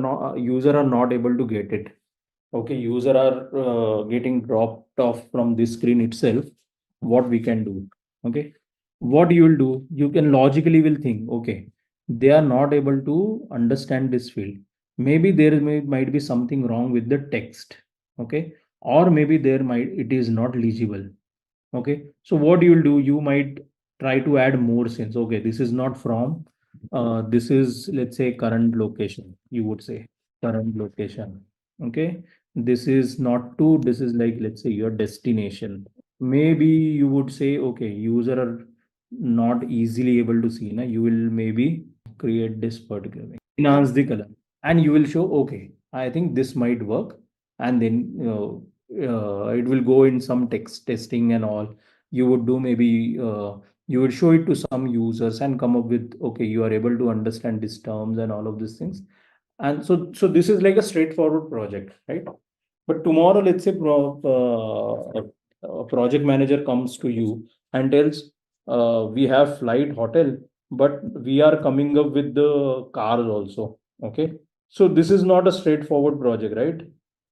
are not able to get it. Okay, user are getting dropped off from this screen itself. What we can do? Okay, what you will do? You can logically will think, okay, they are not able to understand this field. Maybe might be something wrong with the text. Okay, or maybe it is not legible. Okay, so what you will do, you might try to add more sense. Okay, this is not from, this is, let's say, current location, you would say current location. Okay, this is not to, this is like, let's say, your destination. Maybe you would say, okay, user are not easily able to see. Na, you will maybe create this particular thing, enhance the color, and you will show, okay, I think this might work. And then it will go in some text testing and all. You would do maybe you would show it to some users and come up with, okay, you are able to understand these terms and all of these things. And so this is like a straightforward project, right? But tomorrow, let's say a project manager comes to you and tells, we have flight, hotel, but we are coming up with the cars also. Okay, so this is not a straightforward project, right?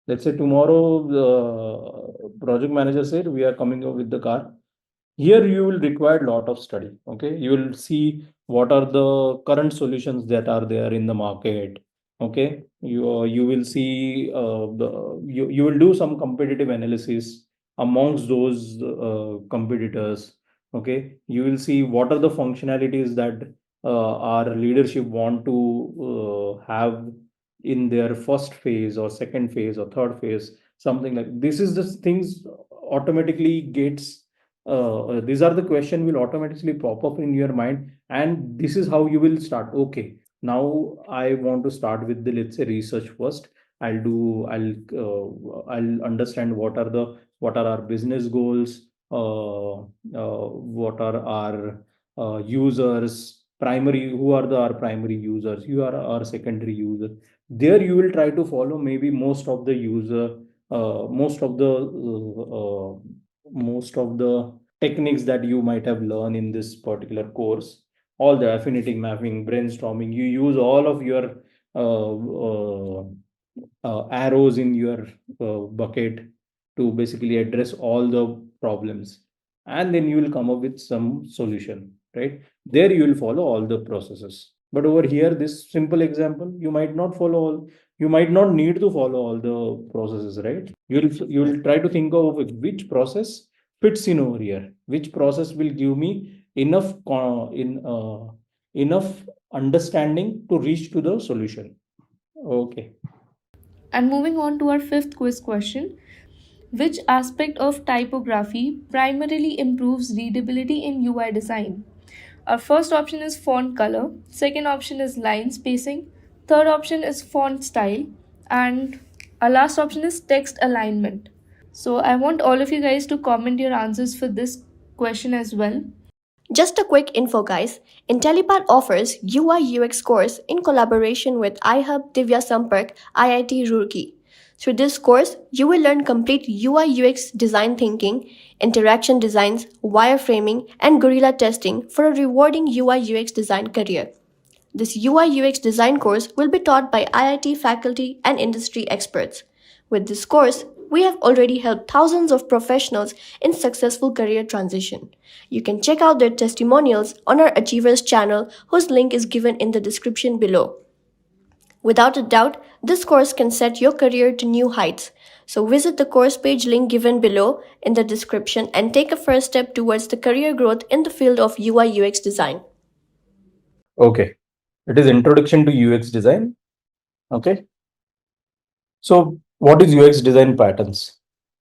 Let's say tomorrow the project manager said we are coming up with the car. Here you will require a lot of study. Okay, you will see what are the current solutions that are there in the market. Okay, you will see you will do some competitive analysis amongst those competitors. Okay, you will see what are the functionalities that our leadership want to have in their first phase or second phase or third phase, something like this. Is just things automatically gets these are the question will automatically pop up in your mind, and this is how you will start. Okay, now I want to start with the, let's say, research first. I'll understand what are our business goals, what are our users primary, who are our primary users, who are our secondary users. There you will try to follow maybe most of the techniques that you might have learned in this particular course. All the affinity mapping, brainstorming, you use all of your arrows in your bucket to basically address all the problems, and then you will come up with some solution, right? There you will follow all the processes. But over here, this simple example, you might not follow all, you might not need to follow all the processes, right? You'll try to think of which process fits in over here, which process will give me enough understanding to reach to the solution. Okay. And moving on to our fifth quiz question: which aspect of typography primarily improves readability in UI design? Our first option is font color, second option is line spacing, third option is font style, and our last option is text alignment. So I want all of you guys to comment your answers for this question as well. Just a quick info, guys. Intellipaat offers UI UX course in collaboration with iHub Divya Sampark IIT Roorkee. Through this course, you will learn complete UI UX design thinking, interaction designs, wireframing, and guerrilla testing for a rewarding UI UX design career. This UI UX design course will be taught by IIT faculty and industry experts. With this course, we have already helped thousands of professionals in successful career transition. You can check out their testimonials on our Achievers channel, whose link is given in the description below. Without a doubt, this course can set your career to new heights. So visit the course page link given below in the description and take a first step towards the career growth in the field of UI UX design. Okay, it is introduction to UX design. Okay, so what is UX design patterns?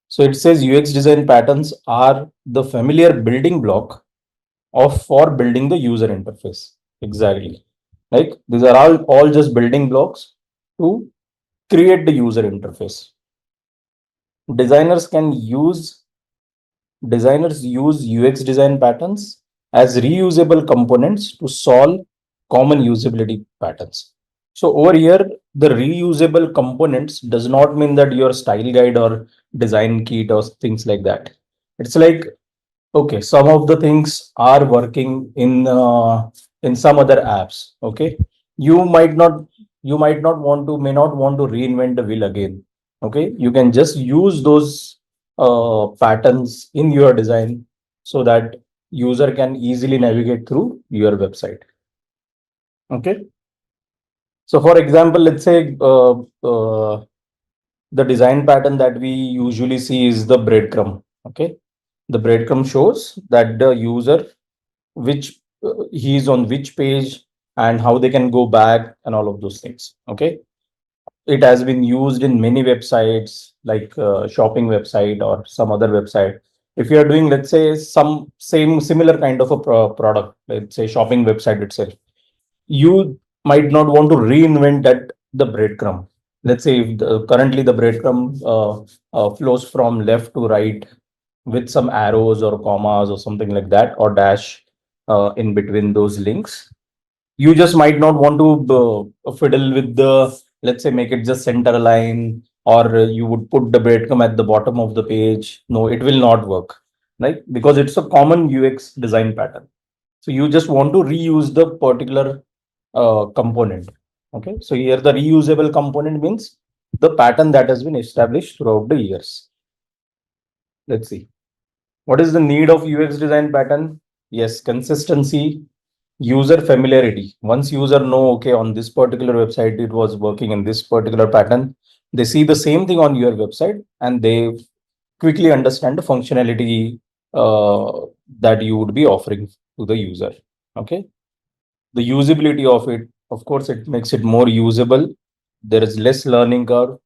So it says UX design patterns are the familiar building block of for building the user interface. Exactly. Like these are all just building blocks to create the user interface. Designers can use Designers use UX design patterns as reusable components to solve common usability patterns. So over here, the reusable components does not mean that your style guide or design kit or things like that. It's like, okay, some of the things are working in some other apps. Okay, you might not may not want to reinvent the wheel again. Okay, you can just use those patterns in your design so that user can easily navigate through your website. Okay, so for example, let's say the design pattern that we usually see is the breadcrumb. Okay, the breadcrumb shows that the user which he is on which page and how they can go back and all of those things. Okay, it has been used in many websites like shopping website or some other website. If you are doing, let's say, some same similar kind of a product, let's say shopping website itself, you might not want to reinvent that the breadcrumb. Let's say if currently the breadcrumb flows from left to right with some arrows or commas or something like that, or dash in between those links. You just might not want to fiddle with the, let's say, make it just center line, or you would put the breadcrumb at the bottom of the page. No, it will not work, right? Because it's a common UX design pattern. So you just want to reuse the particular component. Okay, so here the reusable component means the pattern that has been established throughout the years. Let's see. What is the need of UX design pattern? Yes, consistency, user familiarity. Once user know, okay, on this particular website, it was working in this particular pattern, they see the same thing on your website and they quickly understand the functionality that you would be offering to the user. Okay. The usability of it, of course, it makes it more usable. There is less learning curve.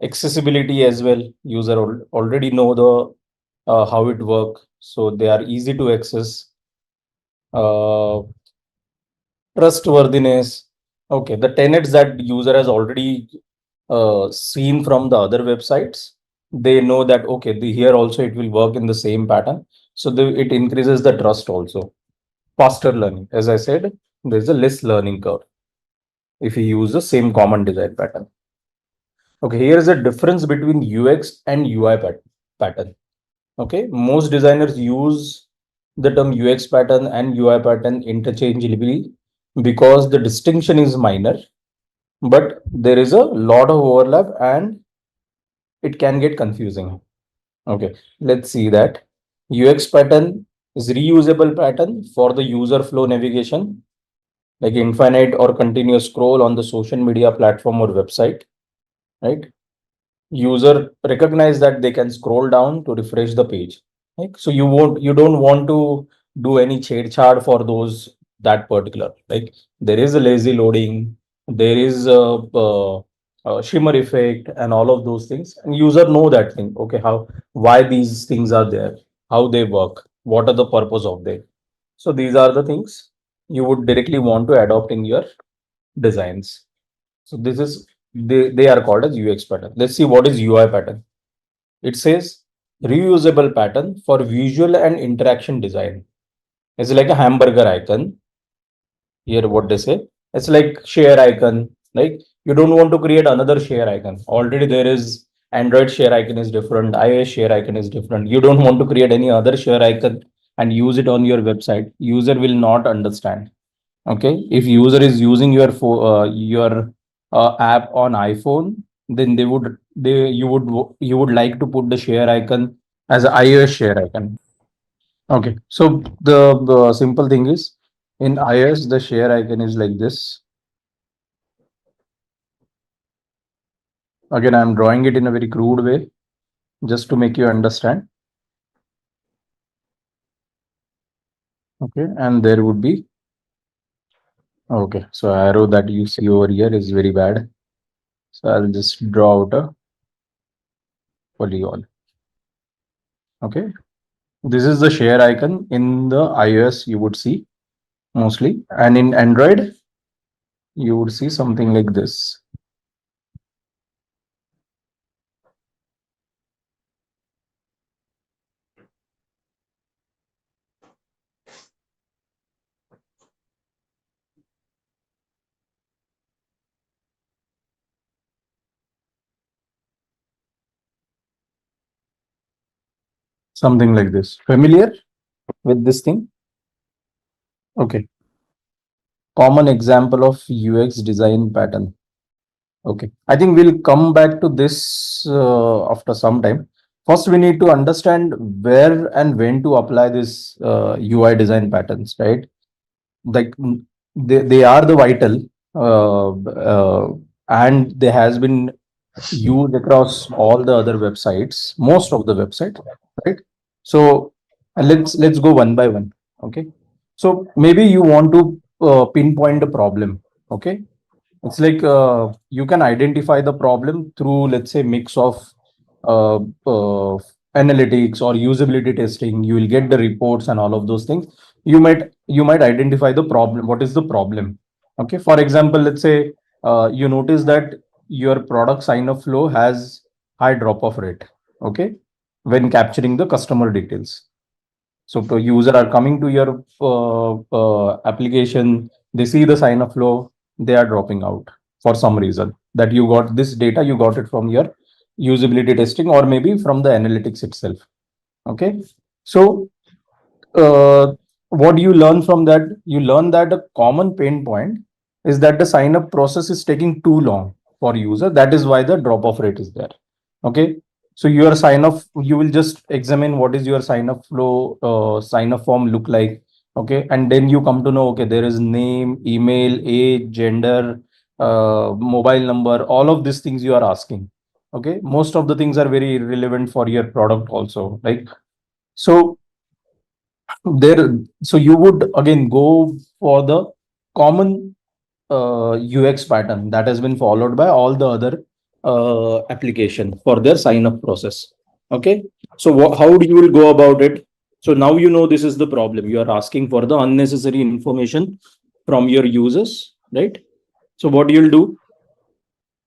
Accessibility as well. User already know the how it work, so they are easy to access. Uh, Trustworthiness. Okay, the tenets that user has already seen from the other websites, they know that okay, here also it will work in the same pattern. So it increases the trust also. Faster learning, as I said, there is a less learning curve if you use the same common design pattern. Okay, here is a difference between UX and UI pattern. Okay, most designers use the term UX pattern and UI pattern interchangeably because the distinction is minor, but there is a lot of overlap and it can get confusing. Okay, let's see that. UX pattern is reusable pattern for the user flow navigation, like infinite or continuous scroll on the social media platform or website, right? User recognize that they can scroll down to refresh the page. Like, so you don't want to do any chart for those that particular. Like there is a lazy loading, there is a shimmer effect, and all of those things. And user know that thing. Okay, how why these things are there, how they work, what are the purpose of them. So these are the things you would directly want to adopt in your designs. So this is they are called as UX pattern. Let's see what is UI pattern. It says reusable pattern for visual and interaction design. It's like a hamburger icon. Here what they say. It's like share icon. Like you don't want to create another share icon. Already there is Android share icon is different. iOS share icon is different. You don't want to create any other share icon and use it on your website. User will not understand. Okay, if user is using your app on iPhone, then you would like to put the share icon as an iOS share icon. Okay, so the simple thing is in iOS the share icon is like this. Again, I'm drawing it in a very crude way just to make you understand. Okay, and there would be, okay, so arrow that you see over here is very bad. So I'll just draw out a polygon. Okay, this is the share icon in the iOS you would see mostly, and in Android you would see something like this. Something like this. Familiar with this thing? Okay. Common example of UX design pattern. Okay. I think we'll come back to this after some time. First, we need to understand where and when to apply this UI design patterns, right? Like they are the vital and they has been used across all the other websites, most of the websites, right? So let's go one by one. Okay. So maybe you want to pinpoint a problem. Okay. It's like you can identify the problem through, let's say, mix of uh, uh, analytics or usability testing. You will get the reports and all of those things. You might identify the problem. What is the problem? Okay. For example, let's say you notice that your product sign up flow has high drop off rate. Okay, when capturing the customer details. So the user are coming to your application, they see the sign up flow, they are dropping out for some reason. That you got this data, you got it from your usability testing or maybe from the analytics itself. Okay, so what do you learn from that? You learn that a common pain point is that the sign up process is taking too long for user. That is why the drop off rate is there. Okay, so your sign up, you will just examine what is your sign up flow, sign up form look like. Okay, and then you come to know, okay, there is name, email, age, gender, mobile number, all of these things you are asking. Okay, most of the things are very relevant for your product also, like so there. So you would again go for the common UX pattern that has been followed by all the other application for their sign up process. Okay, so how do you will go about it? So now you know this is the problem. You are asking for the unnecessary information from your users, right? So what you'll do,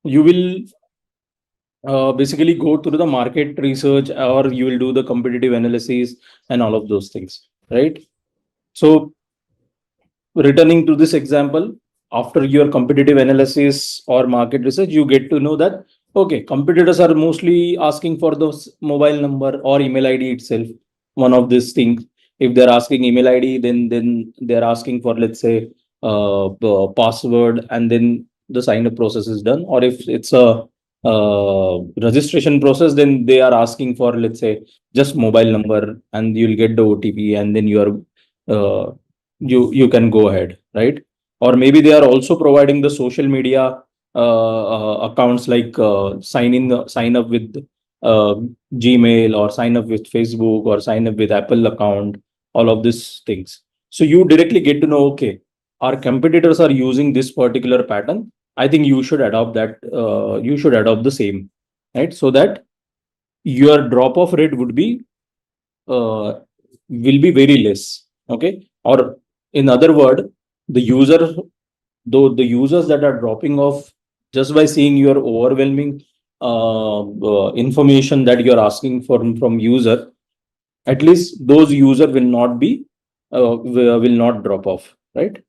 you will basically go through the market research or you will do the competitive analysis and all of those things, right? So returning to this example, after your competitive analysis or market research, you get to know that okay, competitors are mostly asking for the mobile number or email ID itself. One of these things, if they're asking email ID, then they're asking for, let's say, password, and then the sign up process is done. Or if it's a registration process, then they are asking for, let's say, just mobile number, and you'll get the OTP, and then you can go ahead, right? Or maybe they are also providing the social media accounts, like sign up with uh, Gmail, or sign up with Facebook, or sign up with Apple account, all of these things. So you directly get to know, okay, our competitors are using this particular pattern. I think you should adopt that. You should adopt the same, right? So that your drop off rate uh, will be very less. Okay, or in other word, the user, though the users that are dropping off just by seeing your overwhelming information that you're asking for from user, at least those user will not be will not drop off, right?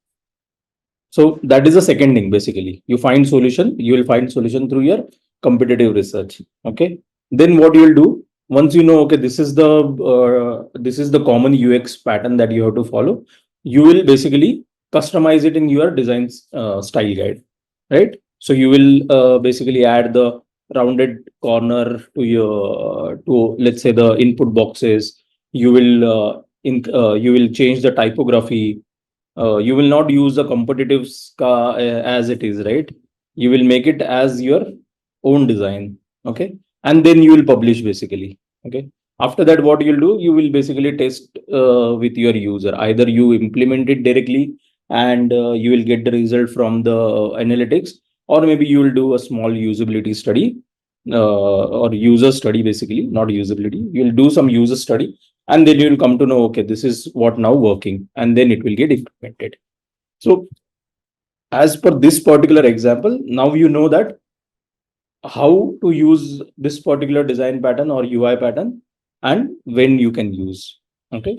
So that is the second thing. Basically, you find solution, you will find solution through your competitive research. Okay, then what you will do, once you know, okay, this is the common UX pattern that you have to follow, you will basically customize it in your design style guide, right? So you will basically add the rounded corner to your to, let's say, the input boxes. You will you will change the typography. You will not use the competitive as it is, right? You will make it as your own design. Okay, and then you will publish basically. Okay, after that, what you'll do, you will basically test with your user. Either you implement it directly and you will get the result from the analytics, or maybe you will do a small usability study, or user study, basically not usability. You'll do some user study, and then you'll come to know, okay, this is what now working, and then it will get implemented. So as per this particular example, now you know that how to use this particular design pattern or UI pattern and when you can use. Okay.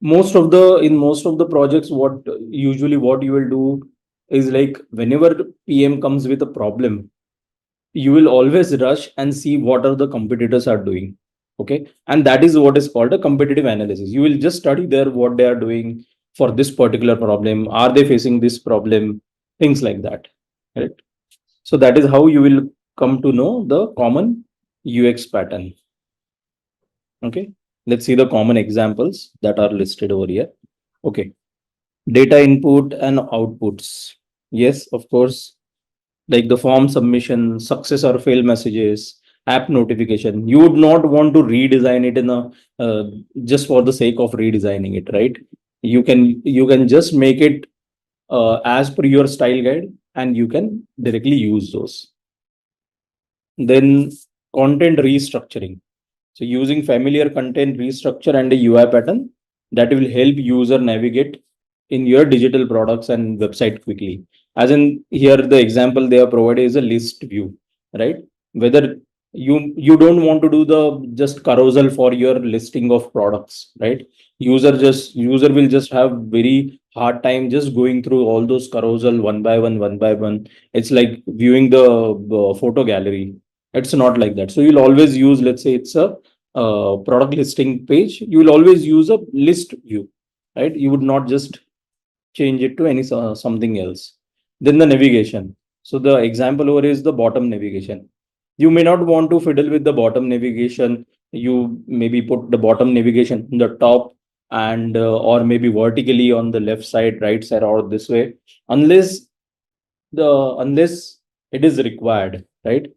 In most of the projects, what you will do is like whenever PM comes with a problem, you will always rush and see what are the competitors are doing. Okay. And that is what is called a competitive analysis. You will just study there what they are doing for this particular problem. Are they facing this problem? Things like that. Right. So that is how you will come to know the common UX pattern. Okay. Let's see the common examples that are listed over here. Okay. Data input and outputs. Yes, of course, like the form submission, success or fail messages, app notification. You would not want to redesign it in a just for the sake of redesigning it, right? You can just make it as per your style guide, and you can directly use those. Then content restructuring. So using familiar content restructure and a UI pattern that will help user navigate in your digital products and website quickly. As in here, the example they are provided is a list view, right? Whether you don't want to do the just carousel for your listing of products, right? User will just have very hard time just going through all those carousel one by one. It's like viewing the photo gallery. It's not like that. So you'll always use, let's say it's a product listing page, you will always use a list view, right? You would not just change it to any something else. Then the navigation. So the example over is the bottom navigation. You may not want to fiddle with the bottom navigation. You maybe put the bottom navigation in the top and or maybe vertically on the left side, right side, or this way, unless unless it is required, right?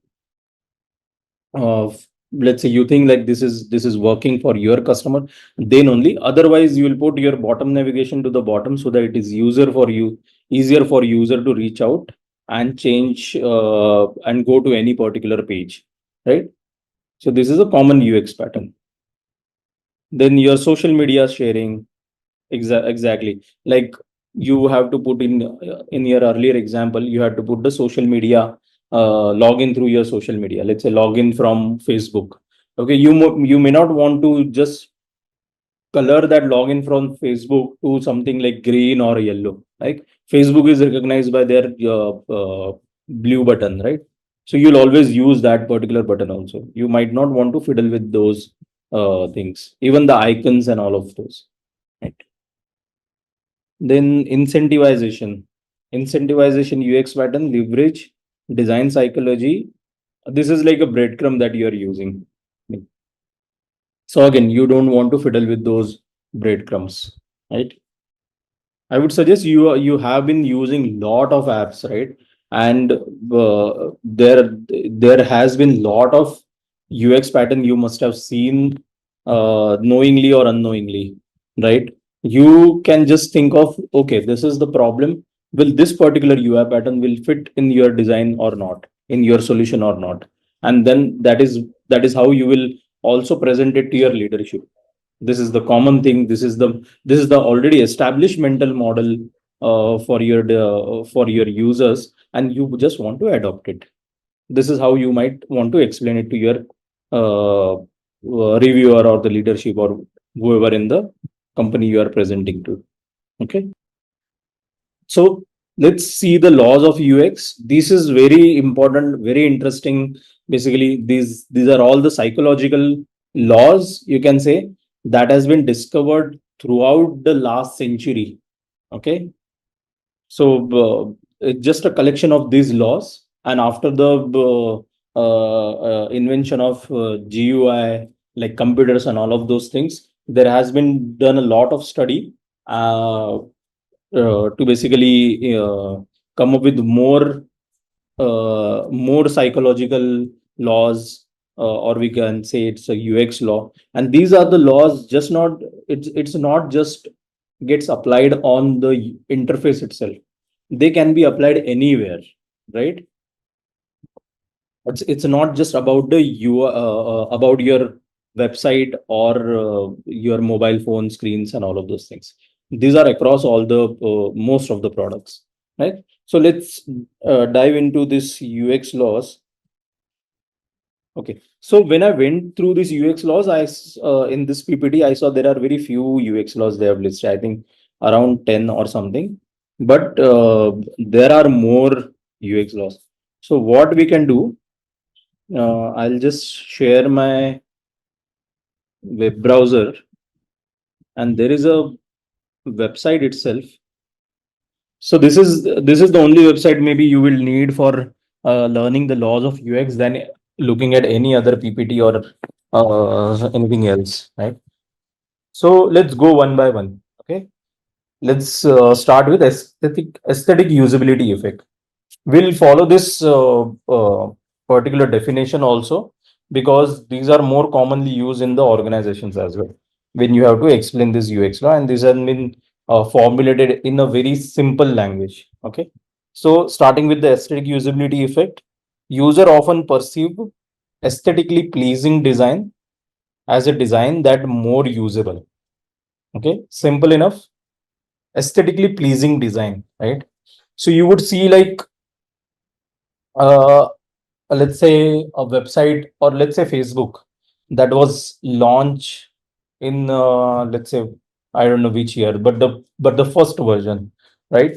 Let's say you think like this is working for your customer, then only. Otherwise you will put your bottom navigation to the bottom so that it is easier for user to reach out and change and go to any particular page, right? So this is a common UX pattern. Then your social media sharing. Exactly, like you have to put in your earlier example, you had to put the social media login through your social media. Let's say login from Facebook. Okay, you may not want to just color that login from Facebook to something like green or yellow. Like Facebook is recognized by their blue button, right? So you'll always use that particular button also. You might not want to fiddle with those things, even the icons and all of those. Right. Then incentivization UX pattern, leverage design psychology. This is like a breadcrumb that you're using. So again, you don't want to fiddle with those breadcrumbs, right? I would suggest you have been using lot of apps, right? And there has been lot of UX pattern you must have seen knowingly or unknowingly, right? You can just think of, okay, this is the problem. Will this particular UI pattern will fit in your design or not, in your solution or not? And then that is how you will also present it to your leadership. This is the common thing. This is the already established mental model for your users, and you just want to adopt it. This is how you might want to explain it to your reviewer or the leadership or whoever in the company you are presenting to. Okay. So let's see the laws of UX. This is very important, very interesting. Basically, these are all the psychological laws, you can say, that has been discovered throughout the last century. Okay. So it's just a collection of these laws. And after the invention of GUI, like computers and all of those things, there has been done a lot of study to basically come up with more psychological laws, or we can say it's a UX law. And these are the laws, just not it's not just gets applied on the interface itself. They can be applied anywhere, right? It's not just about the about your website or your mobile phone screens and all of those things. These are across all the most of the products, right? So let's dive into this UX laws. Okay, so when I went through this UX laws, in this PPT I saw there are very few UX laws they have listed. I think around 10 or something, but there are more UX laws. So what we can do, I'll just share my web browser, and there is a website itself. So this is the only website maybe you will need for learning the laws of UX than looking at any other PPT or anything else, right? So let's go one by one. Okay, let's start with aesthetic usability effect. We'll follow this particular definition also, because these are more commonly used in the organizations as well when you have to explain this UX law, and these have been formulated in a very simple language. Okay, so starting with the aesthetic usability effect, user often perceive aesthetically pleasing design as a design that more usable. Okay, simple enough. Aesthetically pleasing design, right? So you would see like uh, let's say a website, or let's say Facebook, that was launched in let's say, I don't know which year, but the first version, right?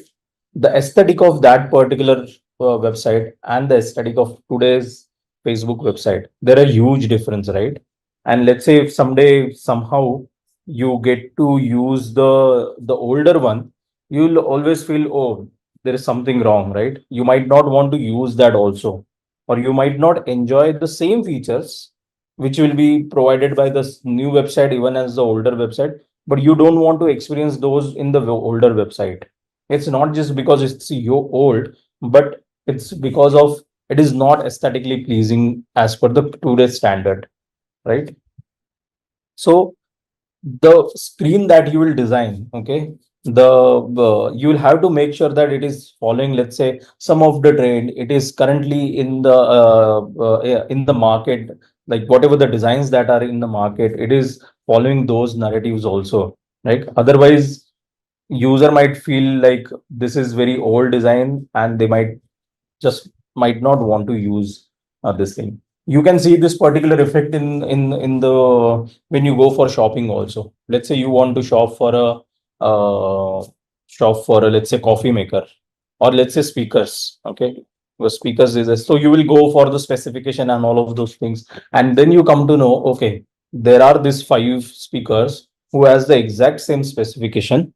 The aesthetic of that particular website and the aesthetic of today's Facebook website, there are huge difference, right? And let's say if someday somehow you get to use the older one, you'll always feel, oh, there is something wrong, right? You might not want to use that also, or you might not enjoy the same features which will be provided by this new website even as the older website, but you don't want to experience those in the older website. It's not just because it's your old, but it's because of it is not aesthetically pleasing as per the today's standard, right? So the screen that you will design, okay, you will have to make sure that it is following, let's say, some of the trend it is currently in the market, like whatever the designs that are in the market, it is following those narratives also, right? Otherwise user might feel like this is very old design, and they might not want to use this thing. You can see this particular effect in the when you go for shopping also. Let's say you want to shop for a, let's say, coffee maker, or let's say speakers. Okay, the speakers is so you will go for the specification and all of those things, and then you come to know, okay, there are these five speakers who has the exact same specification.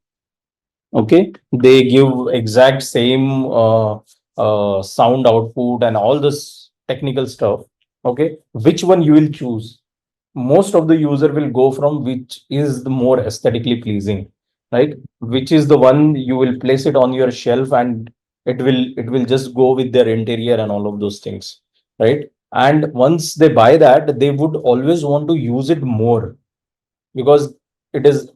Okay, they give exact same sound output and all this technical stuff. Okay, which one you will choose? Most of the user will go from which is the more aesthetically pleasing, right? Which is the one you will place it on your shelf, and it will just go with their interior and all of those things, right? And once they buy that, they would always want to use it more, because it is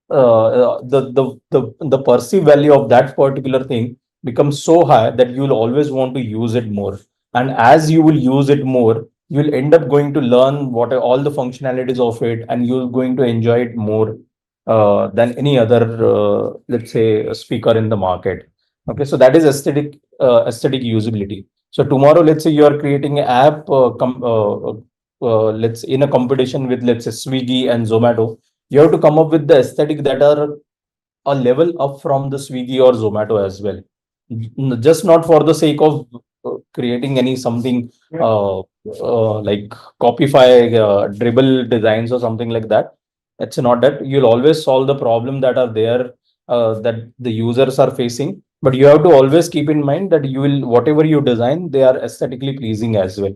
the perceived value of that particular thing becomes so high that you will always want to use it more. And as you will use it more, you'll end up going to learn what are all the functionalities of it, and you're going to enjoy it more than any other let's say speaker in the market. Okay, so that is aesthetic usability. So tomorrow, let's say you are creating an app, let's in a competition with, let's say, Swiggy and Zomato. You have to come up with the aesthetic that are a level up from the Swiggy or Zomato as well. Just not for the sake of creating any something like copify dribble designs or something like that. It's not that. You'll always solve the problem that are there, that the users are facing, but you have to always keep in mind that you will, whatever you design, they are aesthetically pleasing as well,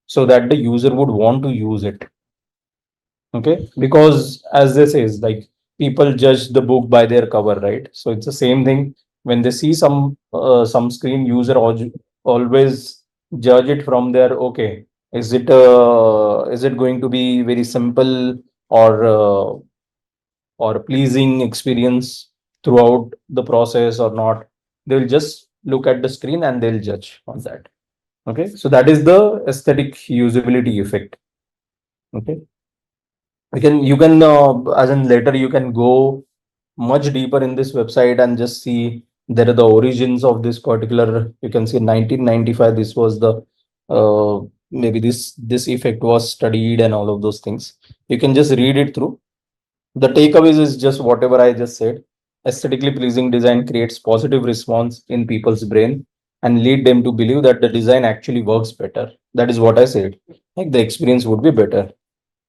so that the user would want to use it. Okay, because as this is like, people judge the book by their cover, right? So it's the same thing. When they see some screen, user always judge it from their, okay, is it going to be very simple, or pleasing experience throughout the process or not? They'll just look at the screen and they'll judge on that. Okay, so that is the aesthetic usability effect. Okay, you can as in later you can go much deeper in this website and just see There are the origins of this particular, you can say 1995, this was the maybe this effect was studied and all of those things. You can just read it through. The takeaways is just whatever I just said. Aesthetically pleasing design creates positive response in people's brain and lead them to believe that the design actually works better. That is what I said. Like the experience would be better.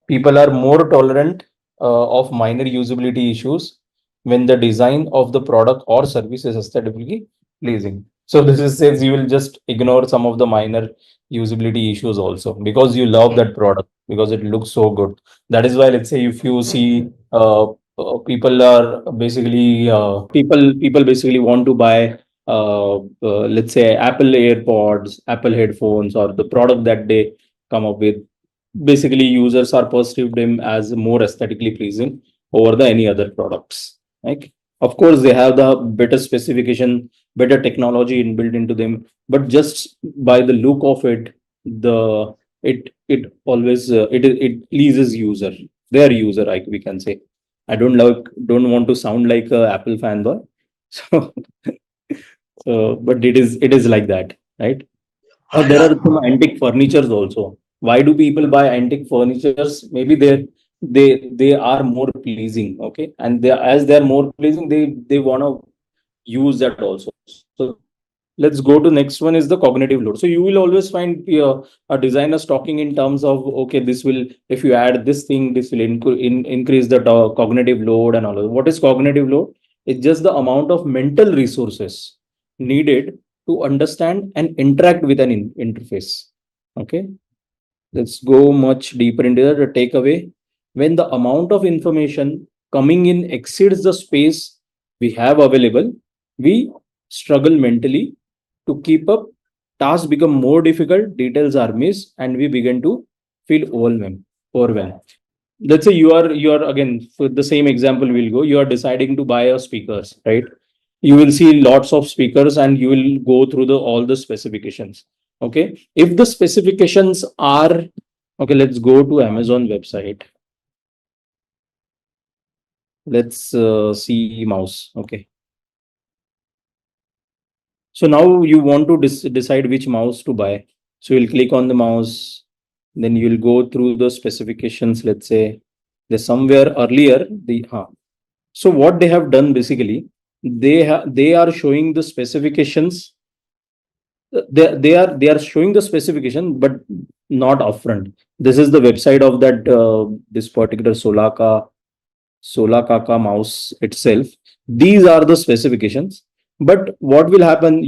People are more tolerant of minor usability issues when the design of the product or service is aesthetically pleasing. So this is says you will just ignore some of the minor usability issues also because you love that product because it looks so good. That is why, let's say, if you see people are basically people basically want to buy let's say Apple AirPods, Apple headphones, or the product that they come up with. Basically, users are perceived them as more aesthetically pleasing over the any other products. Like, of course, they have the better specification, better technology inbuilt into them, but just by the look of it, the it always it pleases user, their user, like we can say. I don't want to sound like a Apple fanboy, so but it is like that, right? Or there are some antique furnitures also. Why do people buy antique furnitures? Maybe they are more pleasing, okay, and they as they are more pleasing, they want to use that also. So let's go to next one is the cognitive load. So you will always find a designers talking in terms of, okay, this will, if you add this thing, this will increase the cognitive load and all of that. What is cognitive load? It's just the amount of mental resources needed to understand and interact with an interface. Okay, let's go much deeper into the takeaway. When the amount of information coming in exceeds the space we have available, we struggle mentally to keep up. Tasks become more difficult, details are missed, and we begin to feel overwhelmed. Let's say you are again, for the same example we'll go, you are deciding to buy a speakers, right? You will see lots of speakers and you will go through the all the specifications. Okay, if the specifications are okay, let's go to Amazon website. Let's see mouse. Okay, so now you want to decide which mouse to buy. So you'll click on the mouse, then you'll go through the specifications. Let's say there's somewhere earlier the so what they have done basically, they are showing the specifications. They are showing the specification, but not upfront. This is the website of that this particular Solakaka mouse itself. These are the specifications. But what will happen?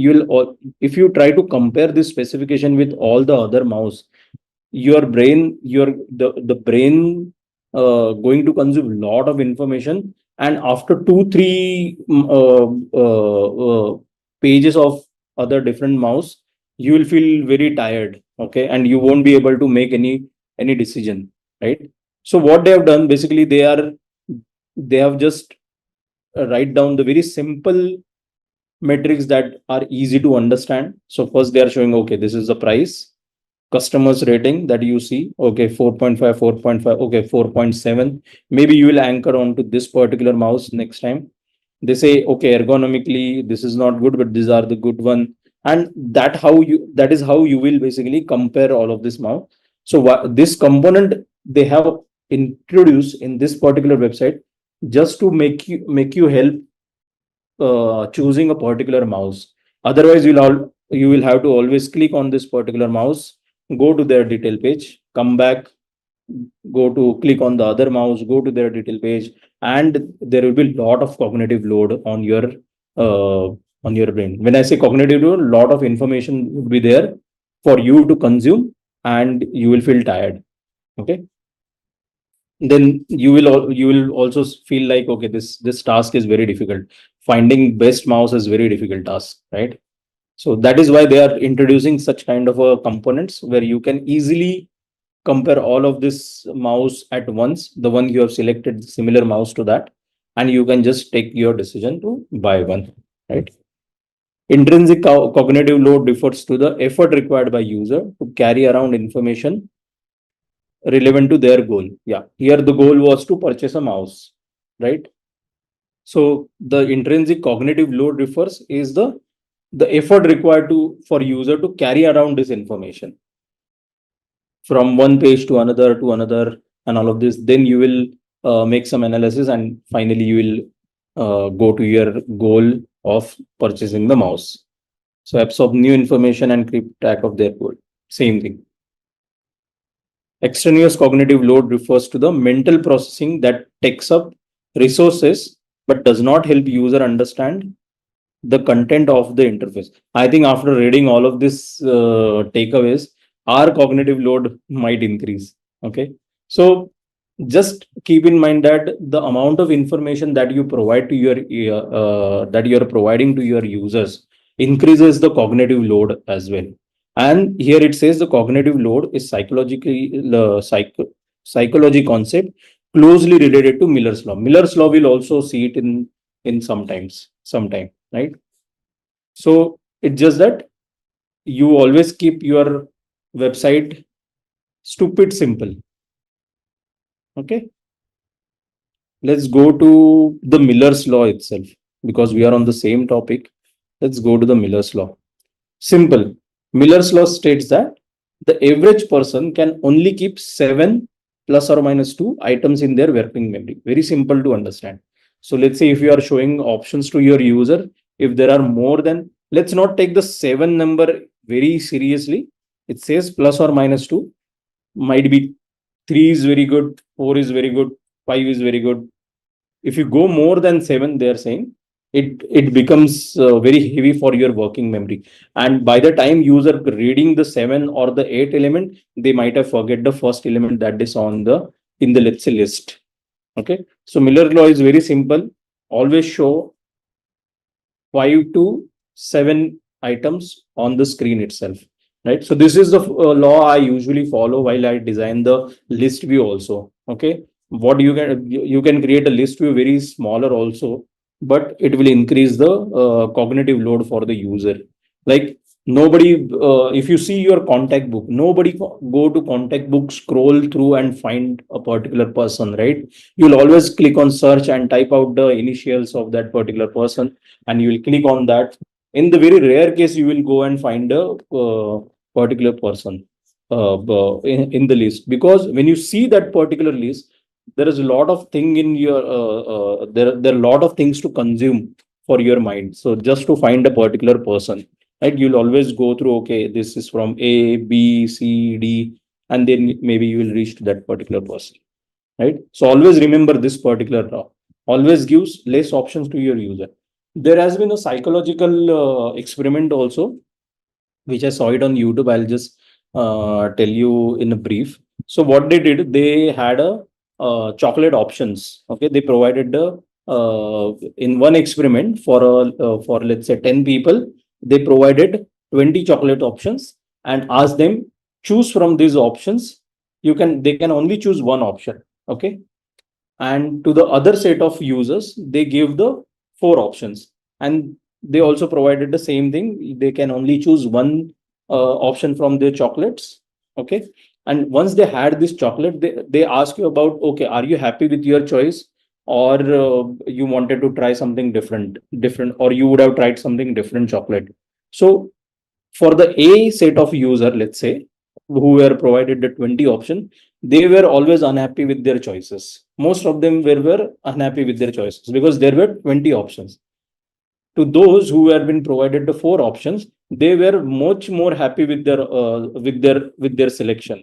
If you try to compare this specification with all the other mouse, the brain going to consume a lot of information, and after 2 3 pages of other different mouse, you will feel very tired, okay, and you won't be able to make any decision, right? So what they have done basically, they have just write down the very simple metrics that are easy to understand. So first they are showing, okay, this is the price, customers rating that you see, okay, 4.5, 4.5, okay, 4.7. Maybe you will anchor on to this particular mouse next time. They say, okay, ergonomically this is not good, but these are the good one. And that is how you will basically compare all of this mouse. So this component they have introduced in this particular website just to make you help choosing a particular mouse. Otherwise, you will have to always click on this particular mouse, go to their detail page, come back, go to click on the other mouse, go to their detail page, and there will be a lot of cognitive load on your brain. When I say cognitive load, a lot of information would be there for you to consume, and you will feel tired. Okay, then you will also feel like, okay, this task is very difficult. Finding best mouse is very difficult task, right? So that is why they are introducing such kind of a components where you can easily compare all of this mouse at once, the one you have selected similar mouse to that, and you can just take your decision to buy one, right? Intrinsic cognitive load refers to the effort required by user to carry around information relevant to their goal. Yeah, here the goal was to purchase a mouse, right? So the intrinsic cognitive load refers is the effort required for user to carry around this information from one page to another and all of this. Then you will make some analysis and finally you will go to your goal of purchasing the mouse. So absorb new information and keep track of their goal. Same thing. Extraneous cognitive load refers to the mental processing that takes up resources but does not help user understand the content of the interface. I think after reading all of this takeaways, our cognitive load might increase. Okay. So just keep in mind that the amount of information that you provide to your that you are providing to your users increases the cognitive load as well. And here it says the cognitive load is psychology concept closely related to Miller's law. Miller's law will also see it in sometime, right? So it's just that you always keep your website stupid simple. Okay. Let's go to the Miller's law itself because we are on the same topic. Let's go to the Miller's law. Simple. Miller's law states that the average person can only keep 7 plus or minus 2 items in their working memory. Very simple to understand. So let's say if you are showing options to your user, if there are more than, let's not take the 7 number very seriously. It says plus or minus 2. Might be 3 is very good, 4 is very good, 5 is very good. If you go more than 7, they are saying it becomes very heavy for your working memory. And by the time user reading the 7 or the 8 element, they might have forget the first element that is on the in the, let's say, list. Okay. So Miller law is very simple. Always show 5 to 7 items on the screen itself. Right. So this is the law I usually follow while I design the list view also. Okay. What you can create a list view very smaller also, but it will increase the cognitive load for the user. Like nobody, if you see your contact book, nobody go to contact book, scroll through and find a particular person, right? You'll always click on search and type out the initials of that particular person and you will click on that. In the very rare case, you will go and find a particular person in the list, because when you see that particular list, there is a lot of thing in your there are a lot of things to consume for your mind. So just to find a particular person, right, you'll always go through, okay, this is from A, B, C, D, and then maybe you will reach to that particular person, right? So always remember this particular law. Always gives less options to your user. There has been a psychological experiment also, which I saw it on YouTube. I'll just tell you in a brief. So what they did, they had a chocolate options. Okay, they provided the in one experiment for let's say 10 people, they provided 20 chocolate options and asked them choose from these options. They can only choose one option. Okay, and to the other set of users they gave the 4 options, and they also provided the same thing. They can only choose one option from their chocolates. Okay, and once they had this chocolate, they ask you about, okay, are you happy with your choice, or you wanted to try something different, or you would have tried something different chocolate. So for the A set of user, let's say, who were provided the 20 option, they were always unhappy with their choices. Most of them were unhappy with their choices because there were 20 options. To those who had been provided the 4 options, they were much more happy with their selection,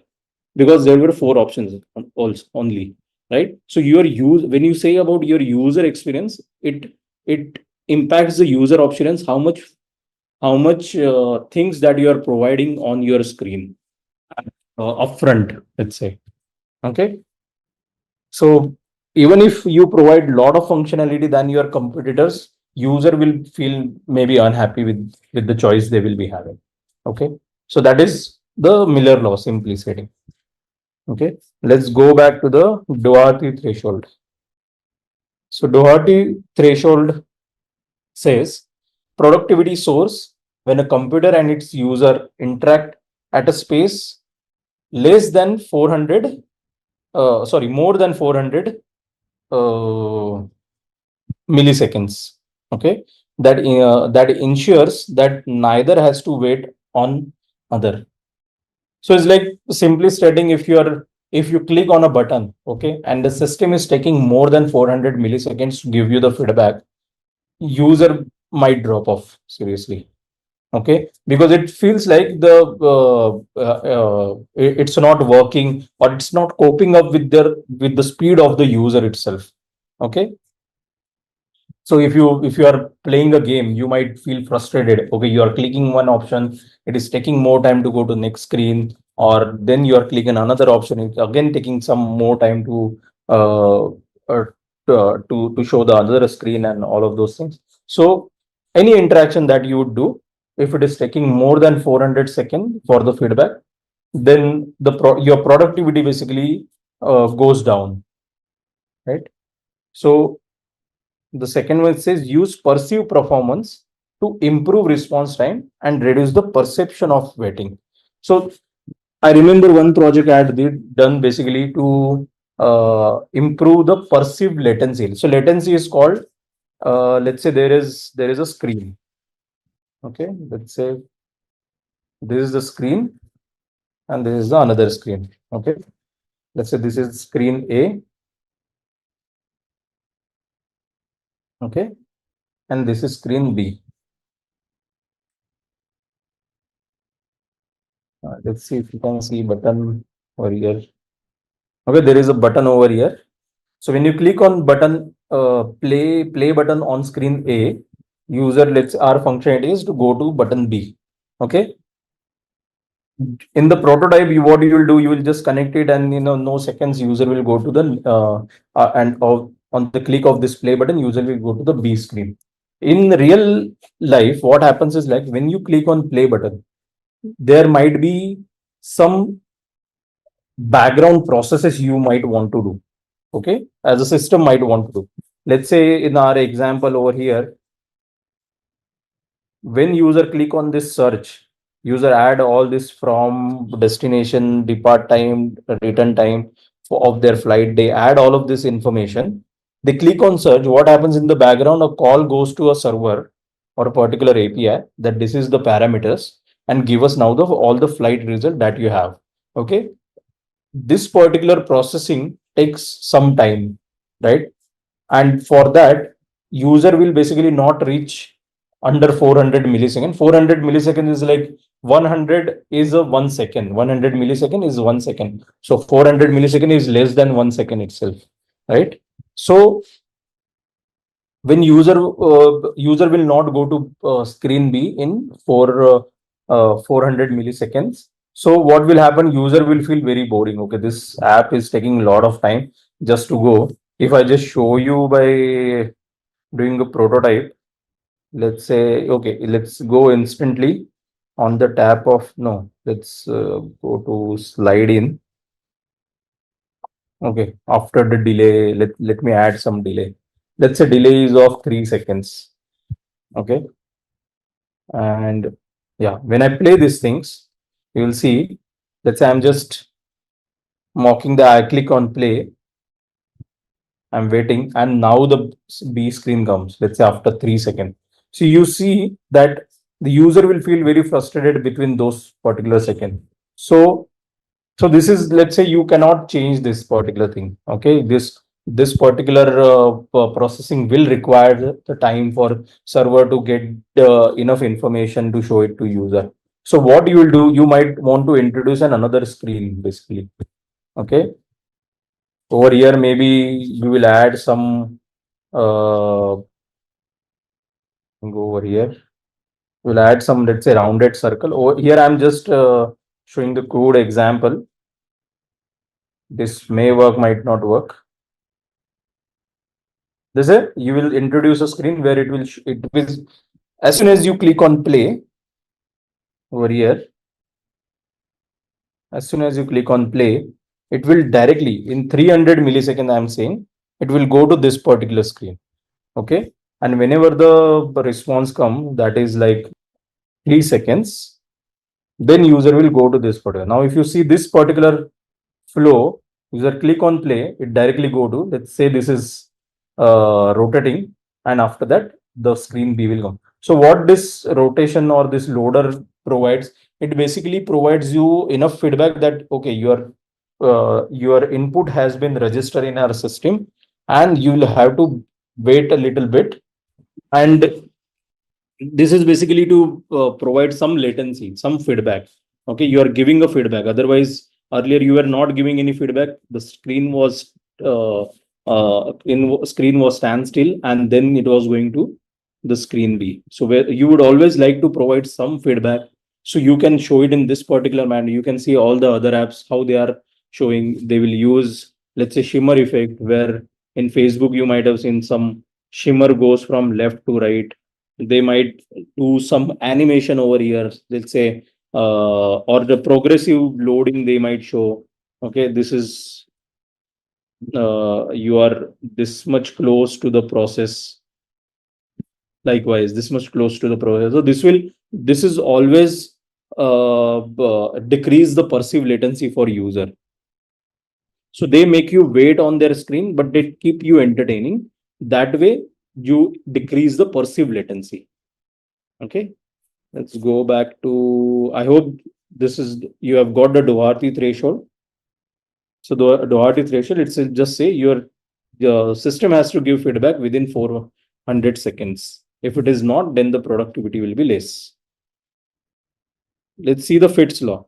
because there were 4 options also only, right? So when you say about your user experience, it impacts the user experience, how much things that you are providing on your screen upfront, let's say. Okay, so even if you provide a lot of functionality than your competitors, user will feel maybe unhappy with the choice they will be having. Okay, so that is the Miller law, simply stating. Okay, let's go back to the Doherty threshold. So Doherty threshold says productivity soars when a computer and its user interact at a space less than 400 more than 400 uh, milliseconds. Okay, that ensures that neither has to wait on other. So it's like simply stating, if you click on a button, okay, and the system is taking more than 400 milliseconds to give you the feedback, user might drop off seriously. Okay, because it feels like it's not working, or it's not coping up with the speed of the user itself. Okay, so if you are playing a game, you might feel frustrated. Okay, you are clicking one option, it is taking more time to go to next screen, or then you are clicking another option, it's again taking some more time to uh, uh to show the other screen and all of those things. So any interaction that you would do, if it is taking more than 400 seconds for the feedback, then your productivity basically goes down, right? So the second one says use perceived performance to improve response time and reduce the perception of waiting. So I remember one project I had done basically to improve the perceived latency. So latency is called, let's say there is a screen. Okay, let's say this is the screen and this is the another screen. Okay, let's say this is screen A. Okay, and this is screen B. Let's see if you can see button over here. Okay, there is a button over here. So when you click on button, play button on screen A, user, let's our functionality is to go to button B. Okay. In the prototype, what you will do, you will just connect it, and no seconds, user will go to the on the click of this play button, user will go to the B screen. In real life, what happens is, like, when you click on play button, there might be some background processes you might want to do. Okay, as a system might want to do. Let's say in our example over here, when user click on this search, user add all this from destination, depart time, return time of their flight, they add all of this information, they click on search. What happens in the background? A call goes to a server or a particular API that this is the parameters, and give us now the all the flight result that you have. Okay, this particular processing takes some time, right? And for that, user will basically not reach under 400 millisecond. 400 millisecond is like 100 is a 1 second. 100 millisecond is 1 second. So 400 millisecond is less than 1 second itself, right? So when user will not go to screen B in 400 milliseconds. So what will happen? User will feel very boring. Okay, this app is taking a lot of time just to go. If I just show you by doing a prototype, let's say, okay, let's go instantly on the tab of, no, let's go to slide in. Okay, after the delay, let me add some delay. Let's say delay is of 3 seconds. Okay, and yeah, when I play these things, you will see, let's say I'm just mocking I click on play, I'm waiting, and now the B screen comes, let's say after 3 seconds. So you see that the user will feel very frustrated between those particular seconds. So this is, let's say you cannot change this particular thing. Okay, this particular processing will require the time for server to get enough information to show it to user. So what you will do, you might want to introduce another screen basically. Okay, over here maybe you will add some go over here, we'll add some, let's say, rounded circle. Over here I'm just showing the crude example. This may work, might not work. This is, you will introduce a screen where it will as soon as you click on play over here, as soon as you click on play, it will directly in 300 milliseconds, I'm saying, it will go to this particular screen. Okay, and whenever the response come, that is like 3 seconds, then user will go to this particular. Now if you see this particular flow, user click on play, it directly go to, let's say this is rotating, and after that the screen B will come. So what this rotation or this loader provides, it basically provides you enough feedback that okay, your input has been registered in our system, and you will have to wait a little bit. And this is basically to provide some latency, some feedback. Okay, you are giving a feedback. Otherwise, earlier you were not giving any feedback. The screen was standstill, and then it was going to the screen B. So where you would always like to provide some feedback, so you can show it in this particular manner. You can see all the other apps how they are showing. They will use, let's say, shimmer effect, where in Facebook you might have seen some shimmer goes from left to right. They might do some animation over here, let's say, or the progressive loading they might show. Okay, this is you are this much close to the process. Likewise, this much close to the process. So this is always decrease the perceived latency for user. So they make you wait on their screen, but they keep you entertaining. That way, you decrease the perceived latency. Okay. Let's go back to, I hope this is, you have got the Doherty threshold. So the Doherty threshold, it's just say your system has to give feedback within 400 seconds. If it is not, then the productivity will be less. Let's see the Fitts law.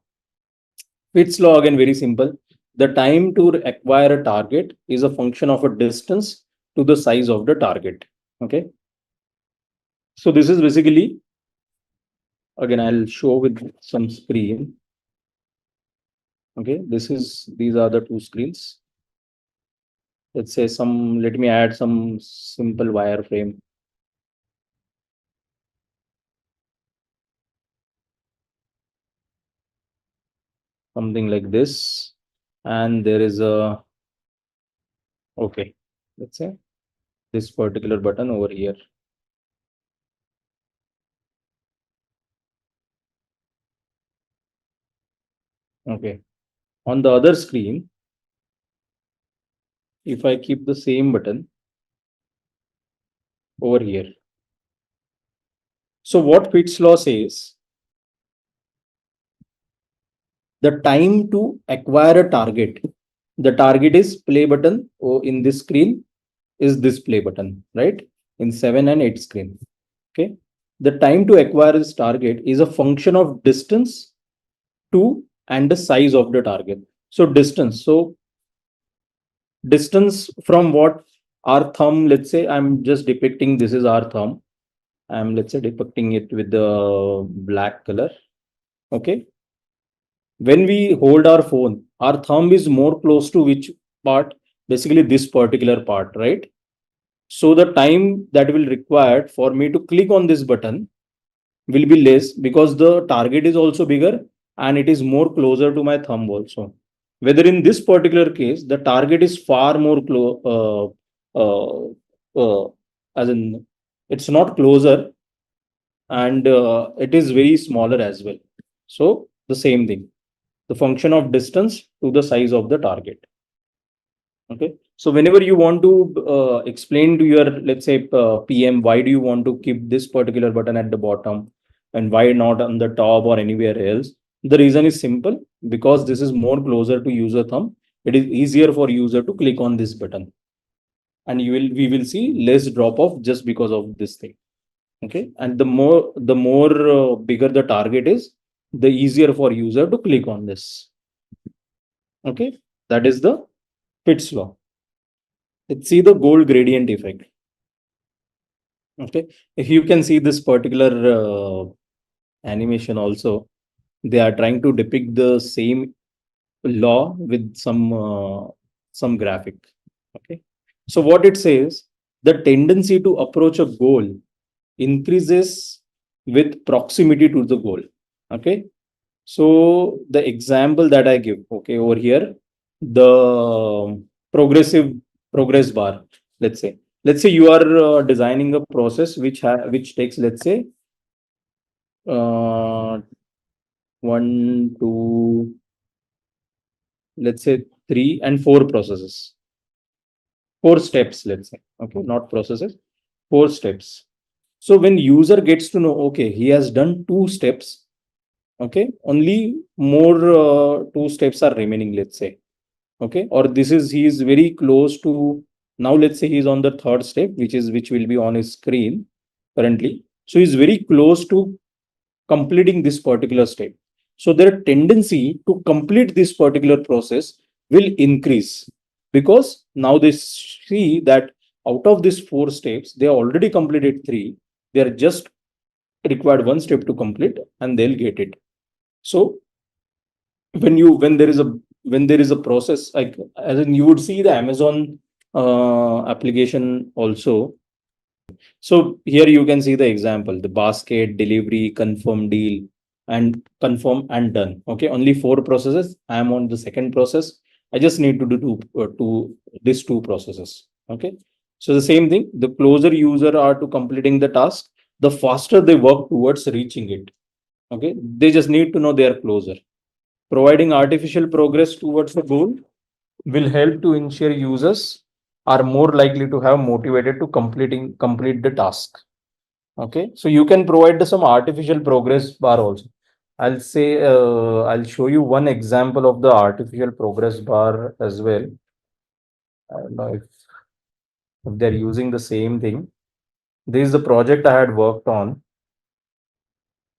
Fitts law, again, very simple. The time to acquire a target is a function of a distance to the size of the target. Okay. So this is basically, again, I'll show with some screen. Okay, these are the two screens. Let's say let me add some simple wireframe. Something like this. And there is okay, let's say this particular button over here. Okay. On the other screen, if I keep the same button over here. So what Fitts law says, the time to acquire a target, the target is play button in this screen is this play button, right? In 7 and 8 screen. Okay. The time to acquire this target is a function of distance to and the size of the target. So distance. So distance from what our thumb, let's say I'm just depicting, this is our thumb. I'm, let's say, depicting it with the black color. Okay. When we hold our phone, our thumb is more close to which part? Basically this particular part, right? So the time that will required for me to click on this button will be less because the target is also bigger and it is more closer to my thumb also. Whether in this particular case, the target is far more as in it's not closer, and it is very smaller as well. So the same thing, the function of distance to the size of the target. Okay. So whenever you want to explain to your, let's say, PM, why do you want to keep this particular button at the bottom and why not on the top or anywhere else? The reason is simple, because this is more closer to user thumb. It is easier for user to click on this button, and we will see less drop off just because of this thing. Okay. And the more bigger the target is, the easier for user to click on this. Okay. That is the Fitts law. Let's see the gold gradient effect. Okay, if you can see this particular animation also, they are trying to depict the same law with some graphic. Okay, so what it says, the tendency to approach a goal increases with proximity to the goal. Okay, so the example that I give, okay, over here, the progress bar, let's say you are designing a process which takes, let's say, 1 2, let's say 3 and 4 processes, 4 steps, let's say. Okay, not processes, 4 steps. So when user gets to know, okay, he has done 2 steps, okay, only more 2 steps are remaining, let's say, okay, or he is very close to, now let's say he's on the 3rd step, which will be on his screen currently. So he's very close to completing this particular step. So their tendency to complete this particular process will increase, because now they see that out of these 4 steps, they already completed 3. They are just required 1 step to complete, and they'll get it. So when there is a process, like as in you would see the Amazon application also. So here you can see the example, the basket, delivery, confirm deal, and confirm and done. Okay, only 4 processes. I am on the 2nd process. I just need to do these 2 processes. Okay, so the same thing, the closer user are to completing the task, the faster they work towards reaching it. Okay, they just need to know they are closer. Providing artificial progress towards the goal will help to ensure users are more likely to have motivated to complete the task. Okay, so you can provide some artificial progress bar also. I'll show you one example of the artificial progress bar as well. I don't know if they're using the same thing. This is the project I had worked on.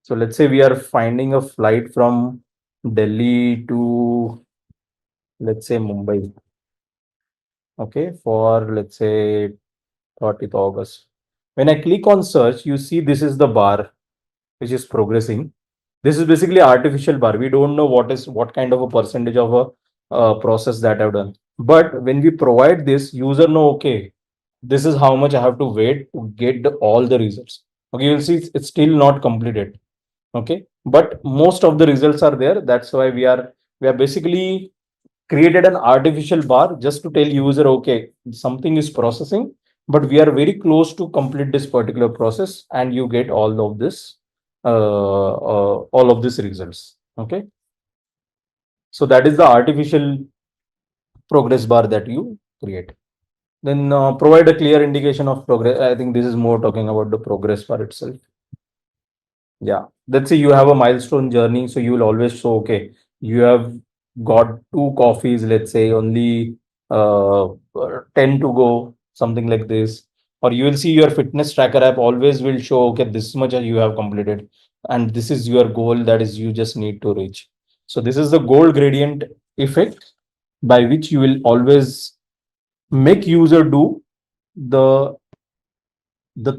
So let's say we are finding a flight from Delhi to, let's say, Mumbai. Okay, for let's say 30th August. When I click on search, you see this is the bar which is progressing. This is basically artificial bar. We don't know what kind of a percentage of a process that I've done. But when we provide this, user know, okay, this is how much I have to wait to get all the results. Okay, you'll see it's still not completed. Okay, but most of the results are there. That's why we are basically created an artificial bar just to tell user, okay, something is processing, but we are very close to complete this particular process, and you get all of these results. Okay, so that is the artificial progress bar that you create. Then provide a clear indication of progress. I think this is more talking about the progress bar itself. Yeah, let's say you have a milestone journey, so you will always show, okay, you have got 2 coffees, let's say only 10 to go, something like this. Or you will see your fitness tracker app always will show, okay, this much you have completed, and this is your goal, that is you just need to reach. So this is the goal gradient effect, by which you will always make user do the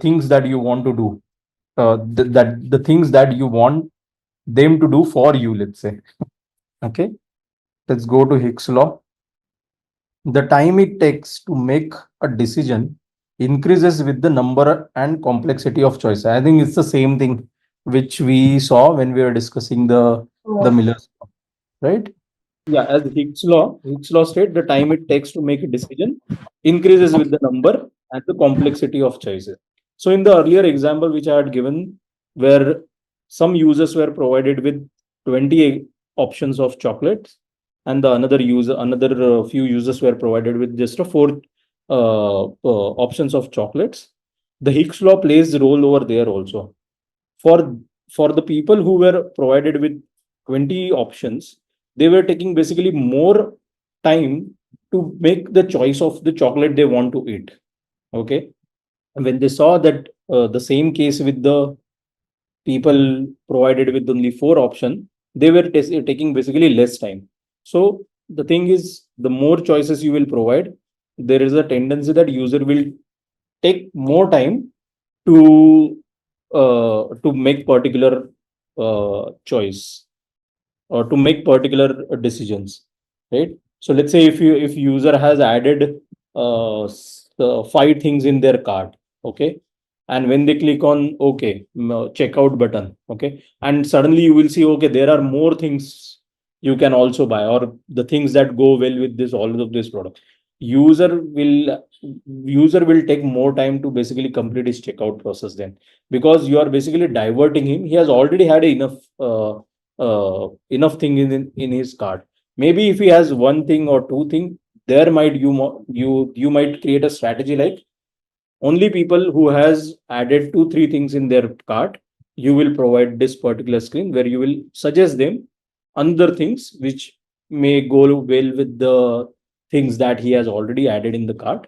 things that you want to do, the things that you want them to do for you, let's say. Okay, let's go to Hicks law. The time it takes to make a decision increases with the number and complexity of choice. I think it's the same thing which we saw when we were discussing the Miller's law, right? Yeah, as Hicks law state, the time it takes to make a decision increases with the number and the complexity of choices. So in the earlier example which I had given, where some users were provided with 20 options of chocolates, and the another few users were provided with just a 4 options of chocolates. The Hicks law plays a role over there also. For the people who were provided with 20 options, they were taking basically more time to make the choice of the chocolate they want to eat. Okay, and when they saw that the same case with the people provided with only 4 option, they were taking basically less time. So the thing is, the more choices you will provide, there is a tendency that user will take more time to make particular choice, or to make particular decisions, right? So let's say if user has added 5 things in their cart, okay, and when they click on okay, checkout button, okay, and suddenly you will see, okay, there are more things you can also buy, or the things that go well with this all of this product. User will take more time to basically complete his checkout process then, because you are basically diverting him. He has already had enough thing in his cart. Maybe if he has one thing or two thing, there might you might create a strategy like Only people who has added 2-3 things in their cart, you will provide this particular screen where you will suggest them other things which may go well with the things that he has already added in the cart.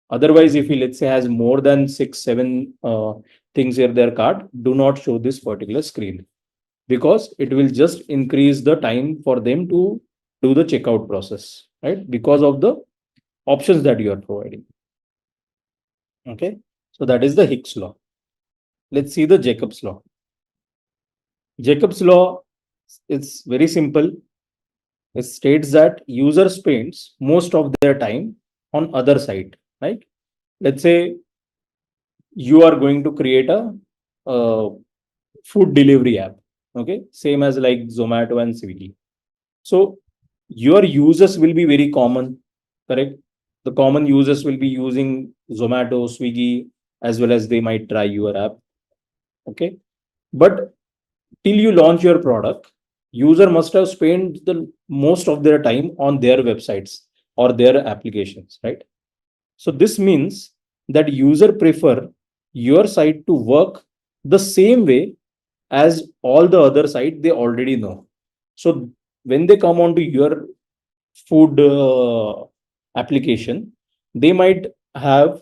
Otherwise, if he, let's say, has more than 6-7 things in their cart, do not show this particular screen, because it will just increase the time for them to do the checkout process, right? Because of the options that you are providing. Okay, so that is the Hicks law. Let's see the Jacob's law. Jacob's law is very simple. It states that user spends most of their time on other site, right? Let's say you are going to create a food delivery app. Okay, same as like Zomato and Swiggy. So your users will be very common, correct? The common users will be using Zomato, Swiggy, as well as they might try your app. Okay, but till you launch your product, user must have spent the most of their time on their websites or their applications, right? So this means that user prefer your site to work the same way as all the other site they already know. So when they come onto your food application, they might have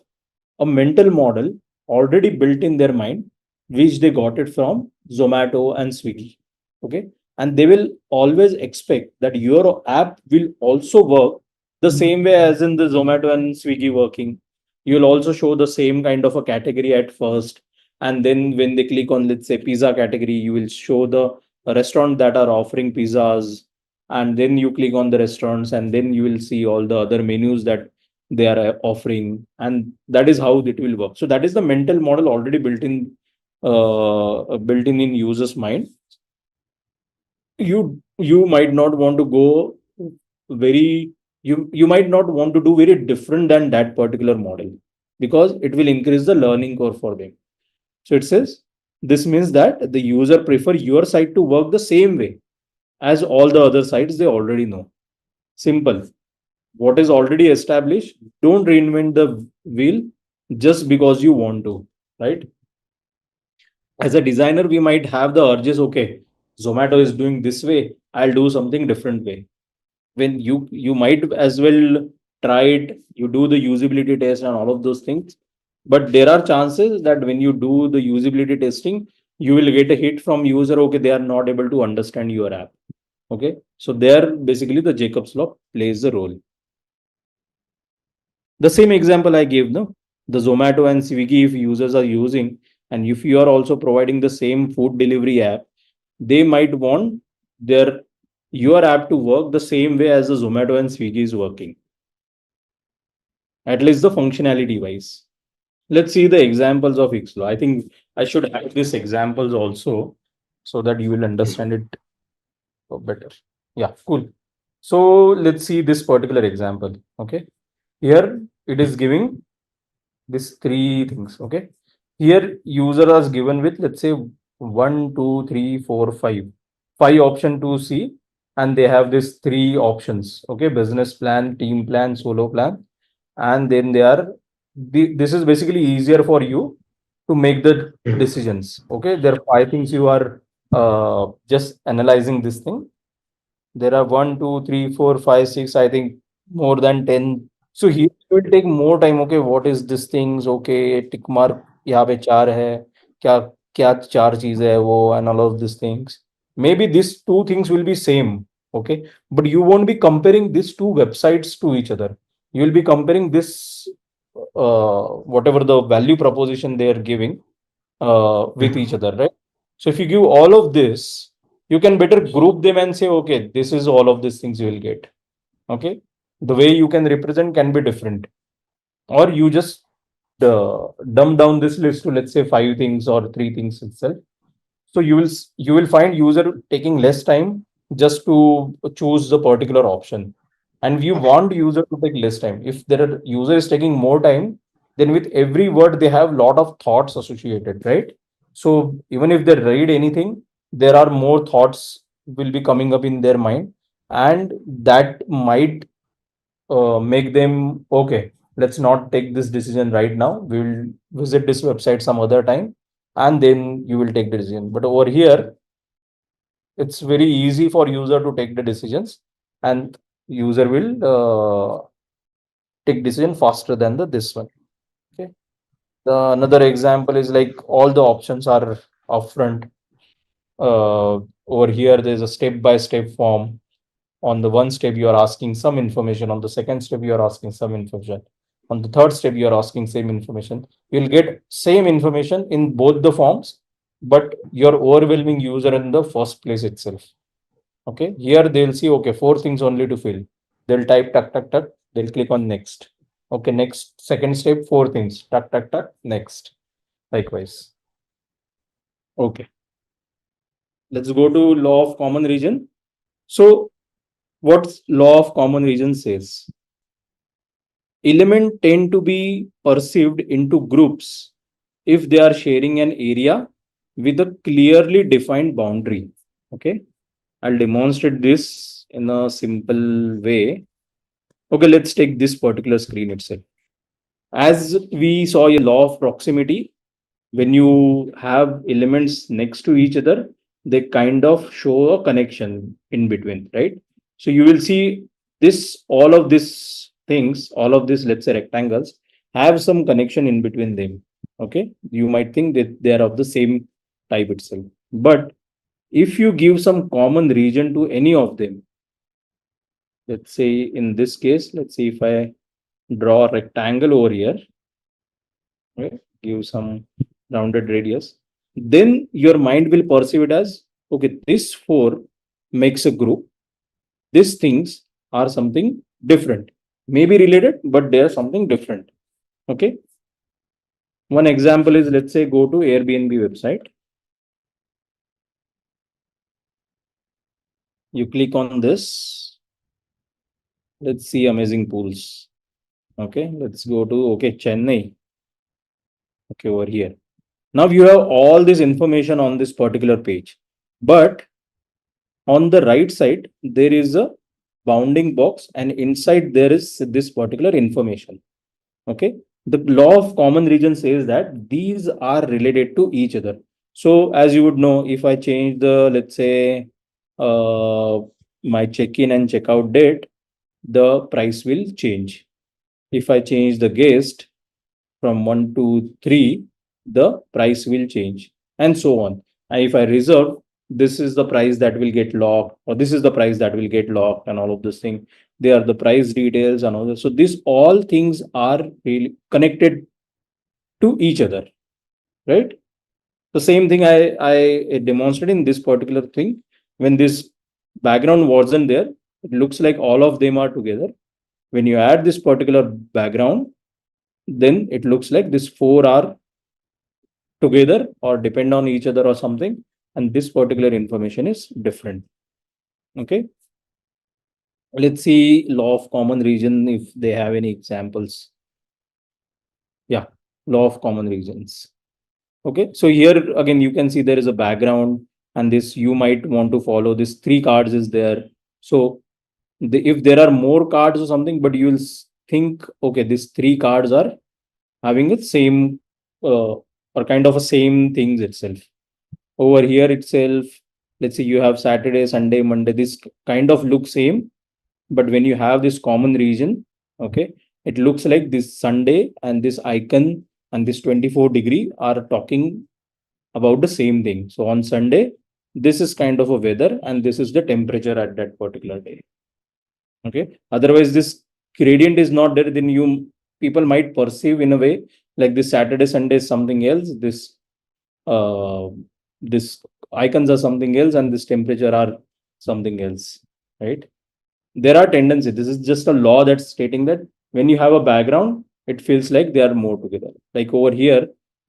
a mental model already built in their mind, which they got it from Zomato and Swiggy. Okay. And they will always expect that your app will also work the same way as in the Zomato and Swiggy working. You'll also show the same kind of a category at first. And then when they click on, let's say, pizza category, you will show the restaurant that are offering pizzas. And then you click on the restaurants, and then you will see all the other menus that they are offering, and that is how it will work. So that is the mental model already built in users mind. You might not want to go very you might not want to do very different than that particular model, because it will increase the learning curve for them. So it says this means that the user prefer your site to work the same way as all the other sites they already know. Simple. What is already established, don't reinvent the wheel just because you want to, right? As a designer, we might have the urges, okay, Zomato is doing this way, I'll do something different way. When you might as well try it, you do the usability test and all of those things, but there are chances that when you do the usability testing, you will get a hit from user, okay, they are not able to understand your app. Okay, so there basically the Jacob's law plays the role. The same example I gave, no, the Zomato and Swiggy, if users are using, and if you are also providing the same food delivery app, they might want their your app to work the same way as the Zomato and Swiggy is working, at least the functionality wise. Let's see the examples of Ixlo. I think I should have these examples also so that you will understand it better. Yeah, cool. So let's see this particular example. Okay, here it is giving these 3 things. Okay, here user is given with, let's say, 1 2 3 4 5 option to see, and they have these 3 options. Okay, business plan, team plan, solo plan, and then they are this is basically easier for you to make the decisions. Okay, there are 5 things you are just analyzing this thing. There are 1 2 3 4 5 6, I think more than 10. So here it will take more time. Okay, what is this things? Okay, tick mark यहाँ पे 4 है, क्या क्या 4 चीजें है वो, and all of these things. Maybe these 2 things will be same. Okay, but you won't be comparing these 2 websites to each other. You will be comparing this whatever the value proposition they are giving with each other, right? So if you give all of this, you can better group them and say, okay, this is all of these things you will get. Okay, the way you can represent can be different, or you just dumb down this list to, let's say, 5 things or 3 things itself. So you will find user taking less time just to choose the particular option, and you want user to take less time. If there are user is taking more time, then with every word they have lot of thoughts associated, right? So even if they read anything, there are more thoughts will be coming up in their mind, and that might make them, okay, let's not take this decision right now. We will visit this website some other time, and then you will take the decision. But over here, it's very easy for user to take the decisions, and user will take decision faster than this one. Okay. Another example is like all the options are upfront. Over here, there's a step-by-step form. On the one step, you are asking some information. On the second step, you are asking some information. On the third step, you are asking same information. You'll get same information in both the forms, but you're overwhelming user in the first place itself. Okay, here they'll see, okay, 4 things only to fill. They'll type tuck, tuck, tuck. They'll click on next. Okay, next, second step, 4 things, tuck, tuck, tuck, next. Likewise. Okay. Let's go to law of common region. So what law of common region says? Elements tend to be perceived into groups if they are sharing an area with a clearly defined boundary. Okay, I'll demonstrate this in a simple way. Okay, let's take this particular screen itself. As we saw a law of proximity, when you have elements next to each other, they kind of show a connection in between, right? So you will see this, all of these things, all of these, let's say rectangles, have some connection in between them. Okay, you might think that they are of the same type itself, but if you give some common region to any of them, let's say in this case, let's see if I draw a rectangle over here, right? Give some rounded radius, then your mind will perceive it as, okay, this 4 makes a group. These things are something different, maybe related, but they are something different. Okay. One example is, let's say, go to Airbnb website. You click on this. Let's see amazing pools. Okay, let's go to, okay, Chennai. Okay, over here. Now you have all this information on this particular page, but on the right side, there is a bounding box, and inside there is this particular information. Okay. The law of common region says that these are related to each other. So as you would know, if I change the, let's say, my check-in and check-out date, the price will change. If I change the guest from 1 to 3, the price will change, and so on. And if I reserve, this is the price that will get locked, or this is the price that will get locked, and all of this thing. They are the price details and all this. So these all things are really connected to each other, right? The same thing I demonstrated in this particular thing. When this background wasn't there, it looks like all of them are together. When you add this particular background, then it looks like this 4 are together or depend on each other or something, and this particular information is different. Okay, let's see law of common region if they have any examples. Yeah, law of common regions. Okay, so here again you can see there is a background, and this you might want to follow. This 3 cards is there. So if there are more cards or something, but you will think, okay, these 3 cards are having the same or kind of a same things itself. Over here itself, let's say you have Saturday, Sunday, Monday, this kind of look same, but when you have this common region, okay, it looks like this Sunday and this icon and this 24-degree are talking about the same thing. So on Sunday, this is kind of a weather, and this is the temperature at that particular day. Okay, otherwise this gradient is not there, then you people might perceive in a way like this Saturday, Sunday is something else, this icons are something else, and this temperature are something else, right? There are tendencies. This is just a law that's stating that when you have a background, it feels like they are more together. Like over here,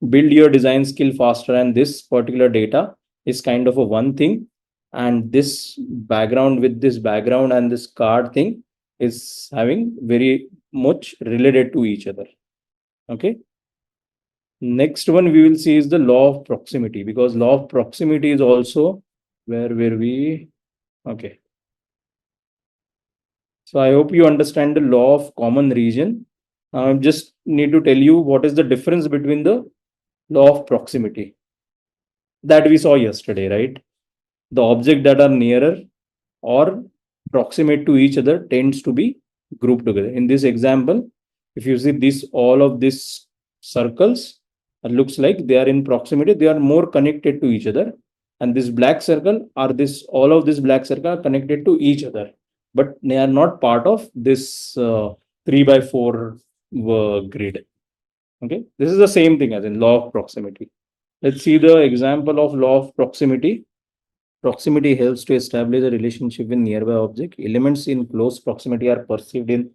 build your design skill faster, and this particular data is kind of a one thing, and this background with this background and this card thing is having very much related to each other. Okay. Next one we will see is the law of proximity, because law of proximity is also where we, okay. So I hope you understand the law of common region. I just need to tell you what is the difference between the law of proximity that we saw yesterday, right? The objects that are nearer or proximate to each other tends to be grouped together. In this example, if you see this, all of these circles looks like they are in proximity, they are more connected to each other. And this black circle are this, all of this black circle are connected to each other, but they are not part of this 3 by 4 grid. Okay, this is the same thing as in law of proximity. Let's see the example of law of proximity. Proximity helps to establish a relationship with nearby object. Elements in close proximity are perceived in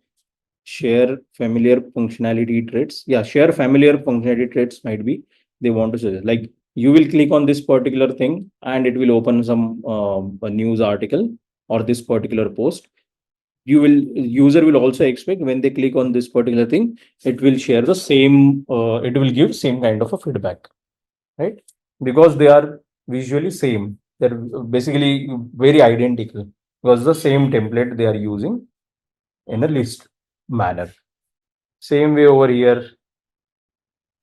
share familiar functionality traits. Yeah, share familiar functionality traits might be they want to suggest. Like you will click on this particular thing and it will open some a news article or this particular post. User will also expect when they click on this particular thing, it will share the same. It will give same kind of a feedback, right? Because they are visually same. They're basically very identical because the same template they are using in a list manner. Same way over here.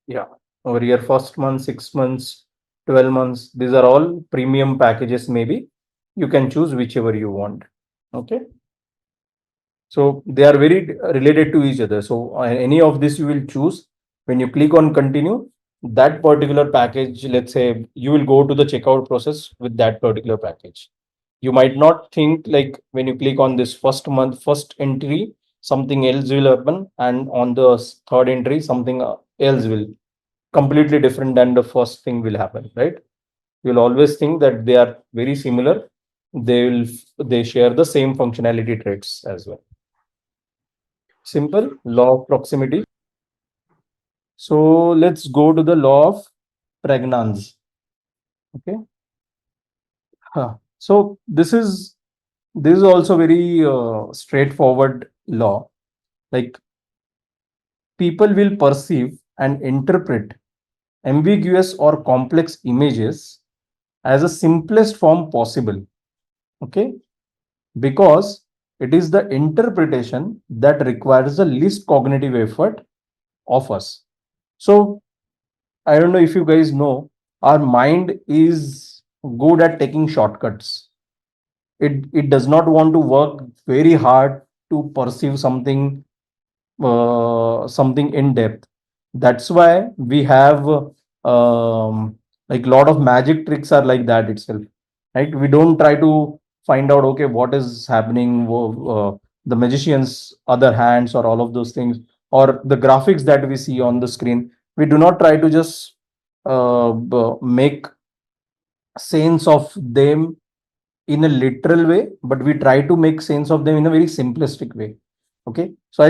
Yeah, over here, first month, 6 months, 12 months. These are all premium packages. Maybe you can choose whichever you want. Okay. So they are very related to each other. So any of this you will choose. When you click on continue, that particular package, let's say you will go to the checkout process with that particular package. You might not think like when you click on this first month, first entry, something else will happen. And on the third entry, something else will completely different than the first thing will happen, right? You'll always think that they are very similar. They share the same functionality traits as well. Simple law of proximity. So let's go to the law of pregnance. Okay. So this is also very straightforward law. Like people will perceive and interpret ambiguous or complex images as a simplest form possible. Okay, because it is the interpretation that requires the least cognitive effort of us. So I don't know if you guys know, our mind is good at taking shortcuts. It does not want to work very hard to perceive something in depth. That's why we have like lot of magic tricks are like that itself, right? We don't try to find out okay what is happening, the magician's other hands or all of those things, or the graphics that we see on the screen. We do not try to just make sense of them in a literal way, but we try to make sense of them in a very simplistic way. Okay, so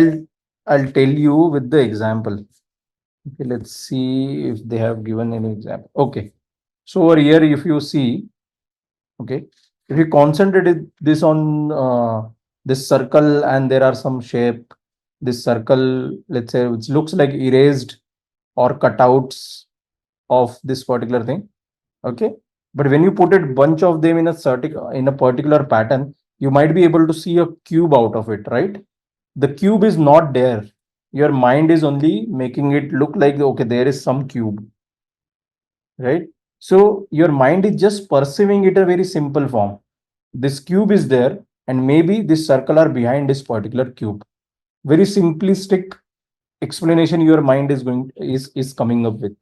I'll tell you with the example. Okay, let's see if they have given any example. Okay, so over here, if you see, okay, if you concentrate this on this circle and there are some shape, this circle, let's say, which looks like erased or cutouts of this particular thing. Okay, but when you put a bunch of them in a particular pattern, you might be able to see a cube out of it, right? The cube is not there. Your mind is only making it look like okay, there is some cube, right? So your mind is just perceiving it a very simple form. This cube is there, and maybe this circle are behind this particular cube. Very simplistic explanation your mind is coming up with.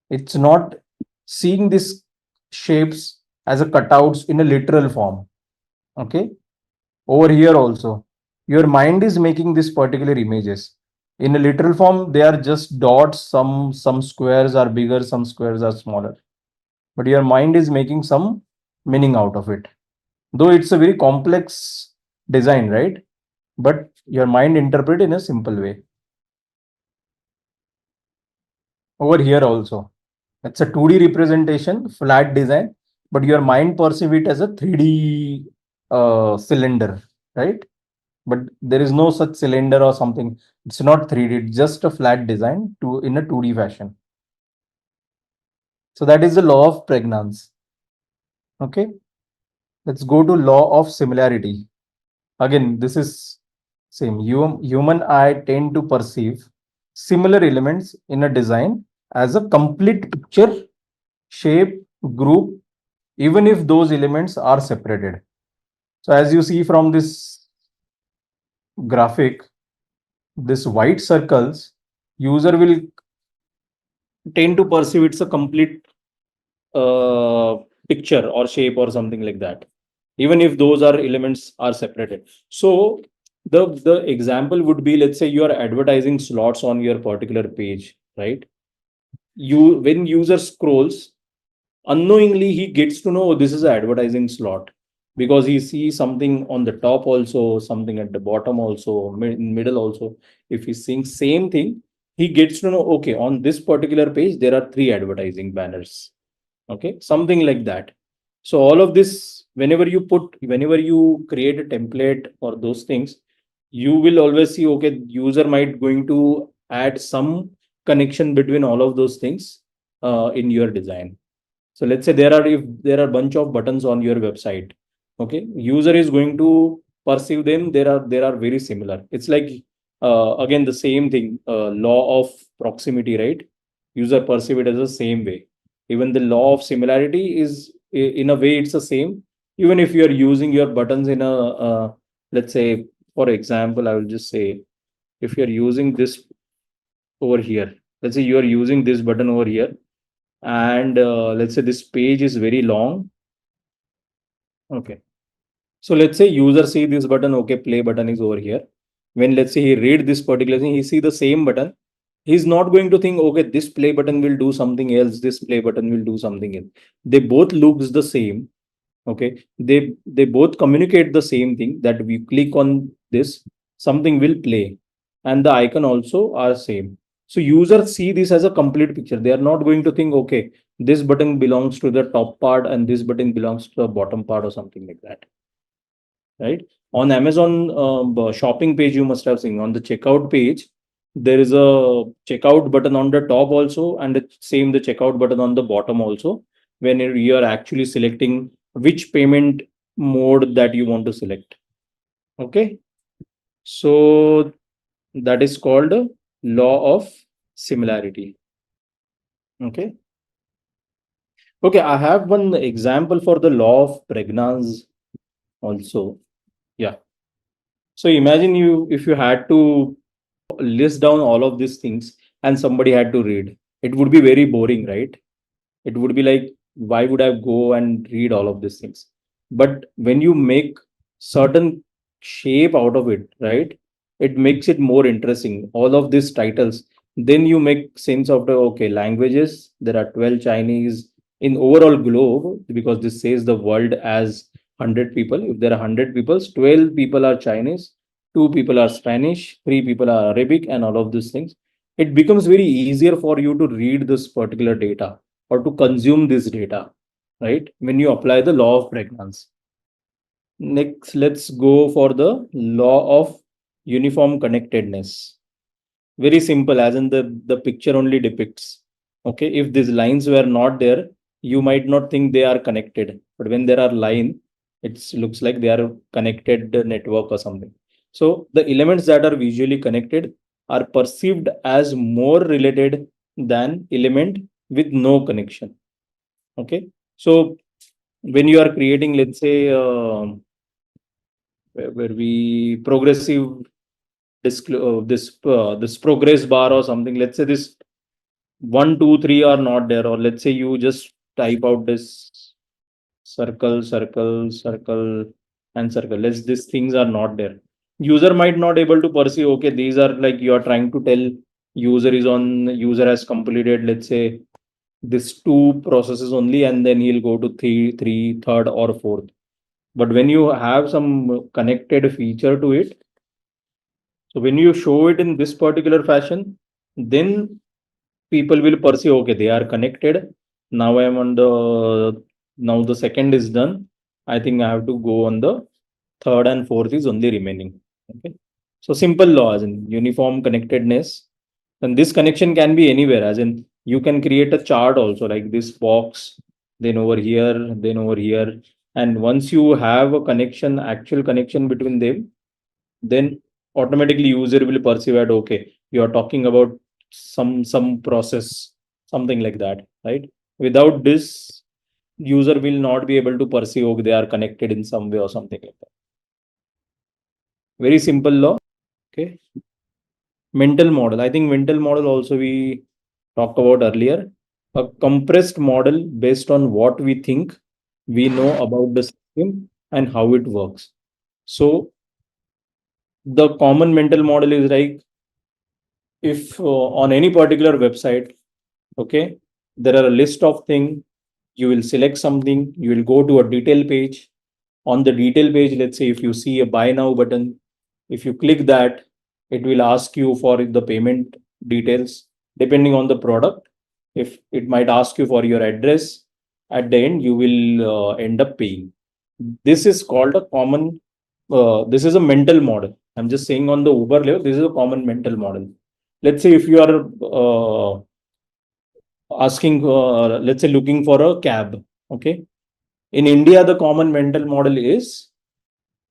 It's not seeing these shapes as a cutouts in a literal form. Okay, over here also your mind is making this particular images in a literal form. They are just dots. Some squares are bigger, some squares are smaller, but your mind is making some meaning out of it, though it's a very complex design, right? But your mind interpret in a simple way. Over here also, it's a 2D representation, flat design, but your mind perceive it as a 3D cylinder, right? But there is no such cylinder or something. It's not 3D, it's just a flat design in a 2D fashion. So that is the law of pregnance. Okay, let's go to law of similarity. Again, this is same. Human eye tend to perceive similar elements in a design as a complete picture, shape, group, even if those elements are separated. So as you see from this graphic, this white circles, user will tend to perceive it's a complete uh, picture or shape or something like that, even if those are elements are separated. So the example would be, let's say you are advertising slots on your particular page, right? You, when user scrolls, unknowingly he gets to know, "Oh, this is an advertising slot," because he sees something on the top also, something at the bottom also, middle also. If he's seeing same thing, he gets to know, okay, on this particular page there are 3 advertising banners. Okay, something like that. So all of this, whenever you create a template or those things, you will always see, okay, user might going to add some connection between all of those things in your design. So let's say if there are bunch of buttons on your website, okay, user is going to perceive them. There are very similar. It's like again the same thing, law of proximity, right? User perceive it as the same way. Even the law of similarity is in a way it's the same. Even if you are using your buttons in a let's say, for example, I will just say, if you are using this over here, let's say you are using this button over here, and let's say this page is very long. Okay, so let's say user see this button, okay, play button is over here. When let's say he read this particular thing, he see the same button, he's not going to think, okay, this play button will do something else, this play button will do something else. They both looks the same. Okay, they both communicate the same thing, that we click on this, something will play, and the icon also are same. So users see this as a complete picture. They are not going to think, okay, this button belongs to the top part and this button belongs to the bottom part or something like that, right? On Amazon shopping page, you must have seen on the checkout page, there is a checkout button on the top also, and the same the checkout button on the bottom also, when you are actually selecting which payment mode that you want to select. Okay, so that is called law of similarity. Okay, okay, I have one example for the law of pregnance also. Yeah, so imagine you, if you had to list down all of these things and somebody had to read, it would be very boring, right? It would be like, why would I go and read all of these things? But when you make certain shape out of it, right, it makes it more interesting, all of these titles. Then you make sense of the, okay, languages, there are 12 Chinese in overall globe, because this says the world as 100 people. If there are 100 people, 12 people are Chinese, 2 people are Spanish, 3 people are Arabic, and all of these things. It becomes very easier for you to read this particular data or to consume this data, right? When you apply the law of pregnancy. Next, let's go for the law of uniform connectedness. Very simple, as in the picture only depicts. Okay, if these lines were not there, you might not think they are connected. But when there are line, it looks like they are connected network or something. So the elements that are visually connected are perceived as more related than element with no connection. Okay, so when you are creating, let's say, where we progressive this progress bar or something, let's say this 1 2 3 are not there, or let's say you just type out this circle, circle, circle, and circle, let's these things are not there. User might not able to perceive, okay, these are like, you are trying to tell user has completed, let's say, this 2 processes only, and then he'll go to third or fourth. But when you have some connected feature to it, so when you show it in this particular fashion, then people will perceive, okay, they are connected. Now I am on the, now the second is done. I think I have to go on the third, and fourth is only remaining. Okay. So simple law, as in uniform connectedness. And this connection can be anywhere, as in you can create a chart also, like this box, then over here, then over here. And once you have a connection, actual connection between them, then automatically user will perceive that, okay, you are talking about some process, something like that, right? Without this, user will not be able to perceive they are connected in some way or something like that. Very simple law. Okay. Mental model. I think mental model also we talked about earlier. A compressed model based on what we think we know about the system and how it works. So the common mental model is like, if on any particular website, okay, there are a list of things, you will select something, you will go to a detail page. On the detail page, let's say if you see a buy now button, if you click that, it will ask you for the payment details depending on the product. If it might ask you for your address, at the end you will end up paying. This is called a common, this is a mental model. I'm just saying on the Uber level, this is a common mental model. Let's say if you are asking, let's say looking for a cab, okay. In India, the common mental model is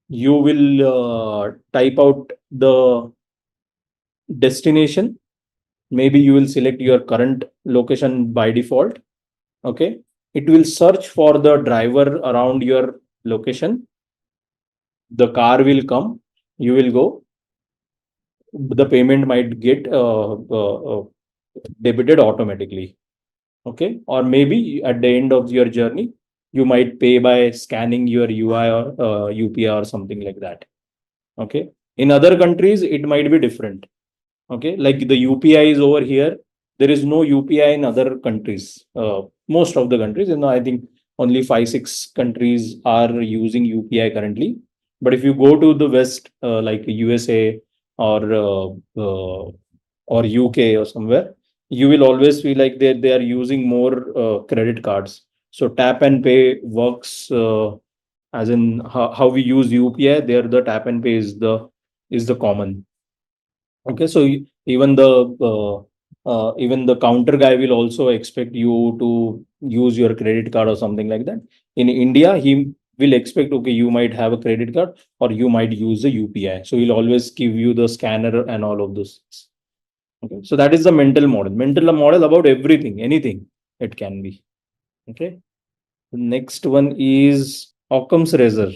you will type out the destination. Maybe you will select your current location by default. Okay. It will search for the driver around your location. The car will come. You will go. The payment might get debited automatically. Okay. Or maybe at the end of your journey, you might pay by scanning your UI or UPI or something like that. Okay. In other countries, it might be different. Okay. Like the UPI is over here. There is no UPI in other countries. Most of the countries, I think only 5-6 countries are using UPI currently. But if you go to the West, like USA or UK or somewhere, you will always feel like they are using more credit cards. So tap and pay works as in how we use UPI. There, the tap and pay is the common. Okay, so even the counter guy will also expect you to use your credit card or something like that. In India, he will expect, okay, you might have a credit card or you might use a UPI. So he'll always give you the scanner and all of those things. Okay, so that is the mental model. Mental model about everything, anything it can be. Okay. The next one is Occam's razor.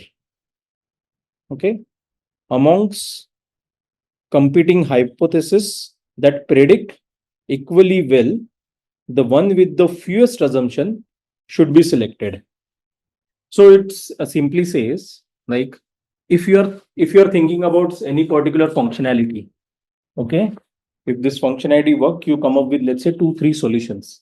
Okay. Amongst competing hypotheses that predict equally well, the one with the fewest assumption should be selected. So it's simply says, like, if you're thinking about any particular functionality, okay, if this functionality work, you come up with, let's say, 2-3 solutions.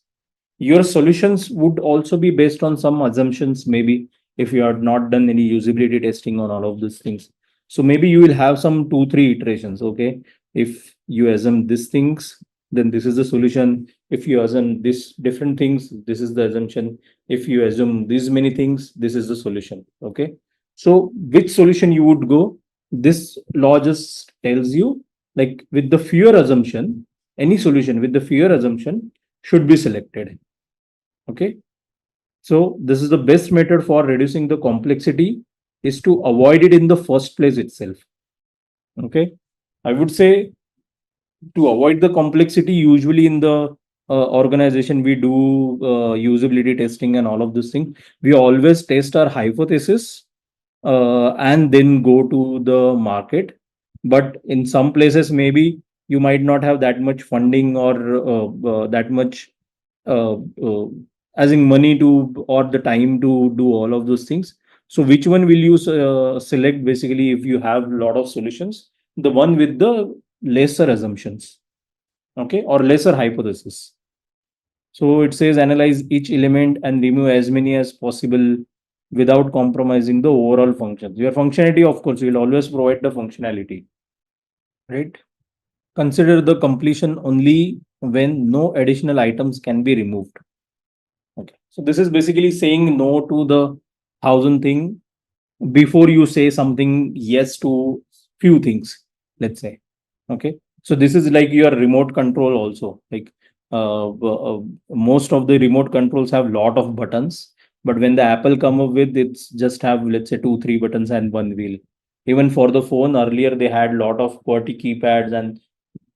Your solutions would also be based on some assumptions, maybe if you have not done any usability testing on all of these things. So maybe you will have some 2-3 iterations. Okay, if you assume these things, then this is the solution. If you assume this different things, this is the assumption. If you assume these many things, this is the solution. Okay, so which solution you would go? This law just tells you, like, with the fewer assumption, any solution with the fewer assumption should be selected. Okay, so this is the best method for reducing the complexity, is to avoid it in the first place itself. Okay, I would say to avoid the complexity, usually in the organization we do usability testing and all of these things. We always test our hypothesis and then go to the market. But in some places, maybe you might not have that much funding or that much uh, uh, as in money to, or the time to do all of those things. So which one will you select? Basically, if you have a lot of solutions, the one with the lesser assumptions, okay, or lesser hypothesis. So it says analyze each element and remove as many as possible without compromising the overall functions. Your functionality, of course, will always provide the functionality, right? Consider the completion only when no additional items can be removed. Okay, so this is basically saying no to the 1,000 thing before you say something yes to few things, let's say. Okay, so this is like your remote control also. Like most of the remote controls have lot of buttons, but when the Apple come up with, it's just have, let's say, 2-3 buttons and one wheel. Even for the phone, earlier they had lot of QWERTY keypads and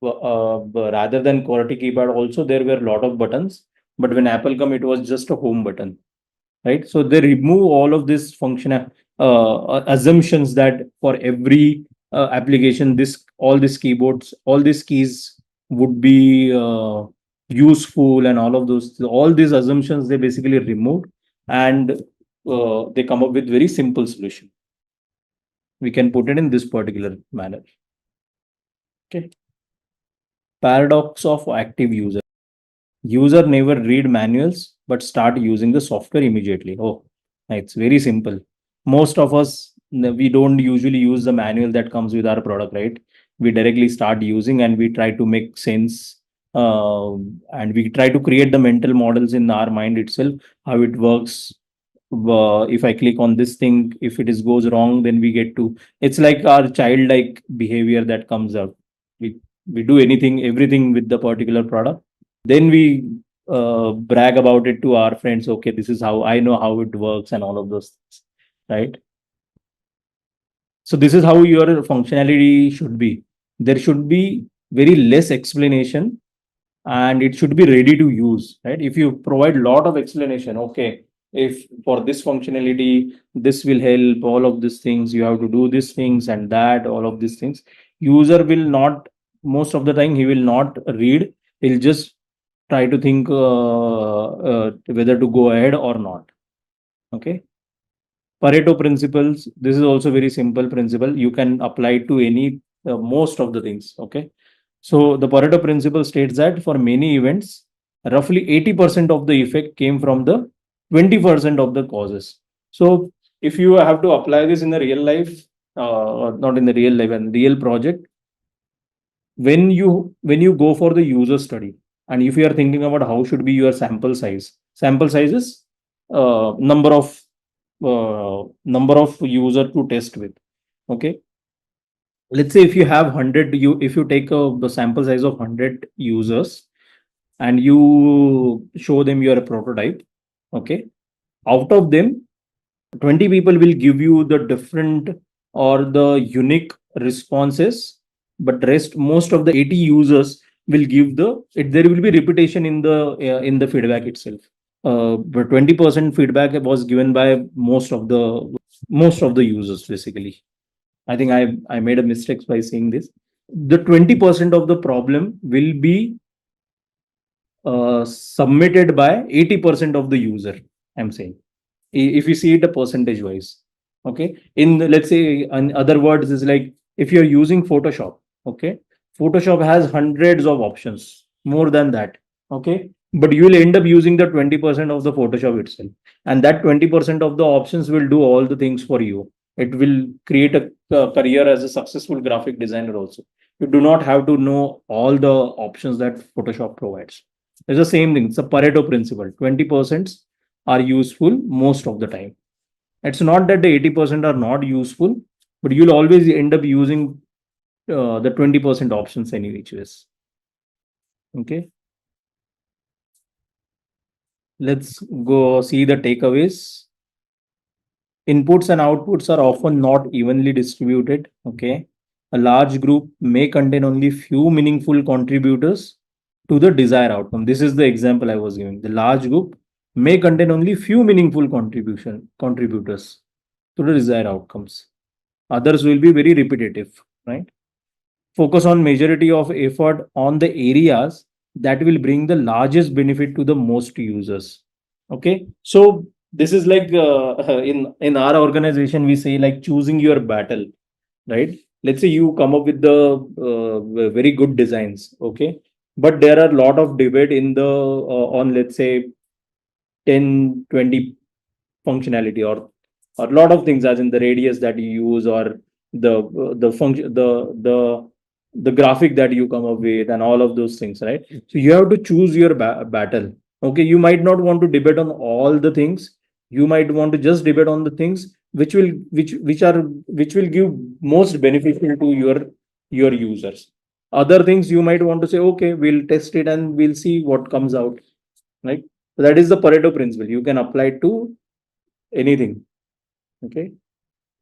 rather than QWERTY keypad also there were a lot of buttons, but when Apple come, it was just a home button, right? So they remove all of this function assumptions that for every application, this all these keyboards, all these keys would be useful, and all these assumptions they basically removed, and they come up with very simple solution. We can put it in this particular manner. Okay. Paradox of active user. User never read manuals but start using the software immediately. Oh, it's very simple. Most of us, we don't usually use the manual that comes with our product, right? We directly start using and we try to make sense, and we try to create the mental models in our mind itself, how it works. If I click on this thing, if it is goes wrong, then we get to, it's like our childlike behavior that comes out. We do everything with the particular product, then we brag about it to our friends. Okay, this is how I know how it works and all of those things, right? So this is how your functionality should be. There should be very less explanation and it should be ready to use, right? If you provide a lot of explanation, okay, if for this functionality this will help, all of these things you have to do these things and that, all of these things, user will not, most of the time he will not read, he'll just try to think whether to go ahead or not. Okay. Pareto principles, this is also very simple principle, you can apply to any most of the things. Okay. So the Pareto principle states that for many events, roughly 80% of the effect came from the 20% of the causes. So if you have to apply this in the real life, not in the real life and real project, when you go for the user study, and if you are thinking about how should be your sample size is number of user to test with. Okay, let's say if you have 100, if you take the sample size of 100 users and you show them your prototype, okay, out of them 20 people will give you the different or the unique responses, but rest most of the 80 users will give there will be repetition in the feedback itself. But 20% feedback was given by most of the users basically. I think I made a mistake by saying this. The 20% of the problem will be submitted by 80% of the user. I'm saying, if you see it a percentage wise. Okay. Let's say in other words is like if you're using Photoshop. Okay. Photoshop has hundreds of options, more than that. Okay. But you will end up using the 20% of the Photoshop itself. And that 20% of the options will do all the things for you. It will create a career as a successful graphic designer also. You do not have to know all the options that Photoshop provides. It's the same thing. It's a Pareto principle. 20% are useful most of the time. It's not that the 80% are not useful, but you'll always end up using the 20% options any which ways. Okay. Let's go see the takeaways. Inputs and outputs are often not evenly distributed. Okay. A large group may contain only few meaningful contributors to the desired outcome. This is the example I was giving. The large group may contain only few meaningful contributors to the desired outcomes. Others will be very repetitive, right? Focus on majority of effort on the areas that will bring the largest benefit to the most users. Okay, so this is like in our organization we say like choosing your battle, right? Let's say you come up with the very good designs, okay, but there are a lot of debate in the on let's say 10 20 functionality or a lot of things, as in the radius that you use or the function the graphic that you come up with and all of those things, right? So you have to choose your battle. Okay, you might not want to debate on all the things, you might want to just debate on the things which will give most beneficial to your users. Other things you might want to say, okay, we'll test it and we'll see what comes out, right? So that is the Pareto principle, you can apply it to anything. Okay,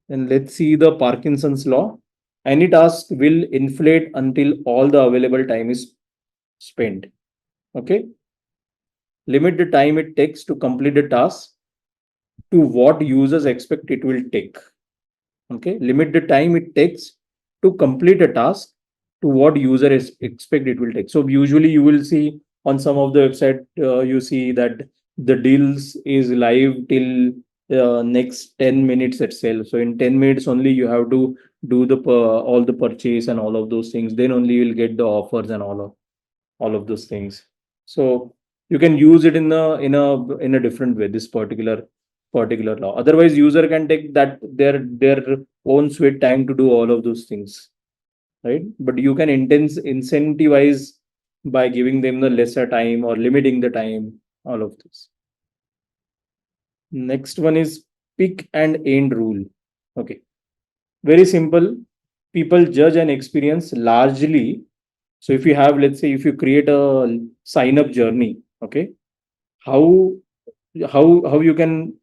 and let's see the Parkinson's law. Any task will inflate until all the available time is spent. Okay. Limit the time it takes to complete the task to what users expect it will take. Okay. Limit the time it takes to complete a task to what user is expect it will take. So usually you will see on some of the website, you see that the deals is live till next 10 minutes itself. So in 10 minutes only you have to do the all the purchase and all of those things. Then only you will get the offers and all of those things. So you can use it in a different way, this particular law. Otherwise user can take that their own sweet time to do all of those things, right? But you can incentivize by giving them the lesser time or limiting the time, all of this. Next one is pick and end rule. Okay, very simple. People judge an experience largely. So if you have, let's say, if you create a sign up journey, okay, how how you can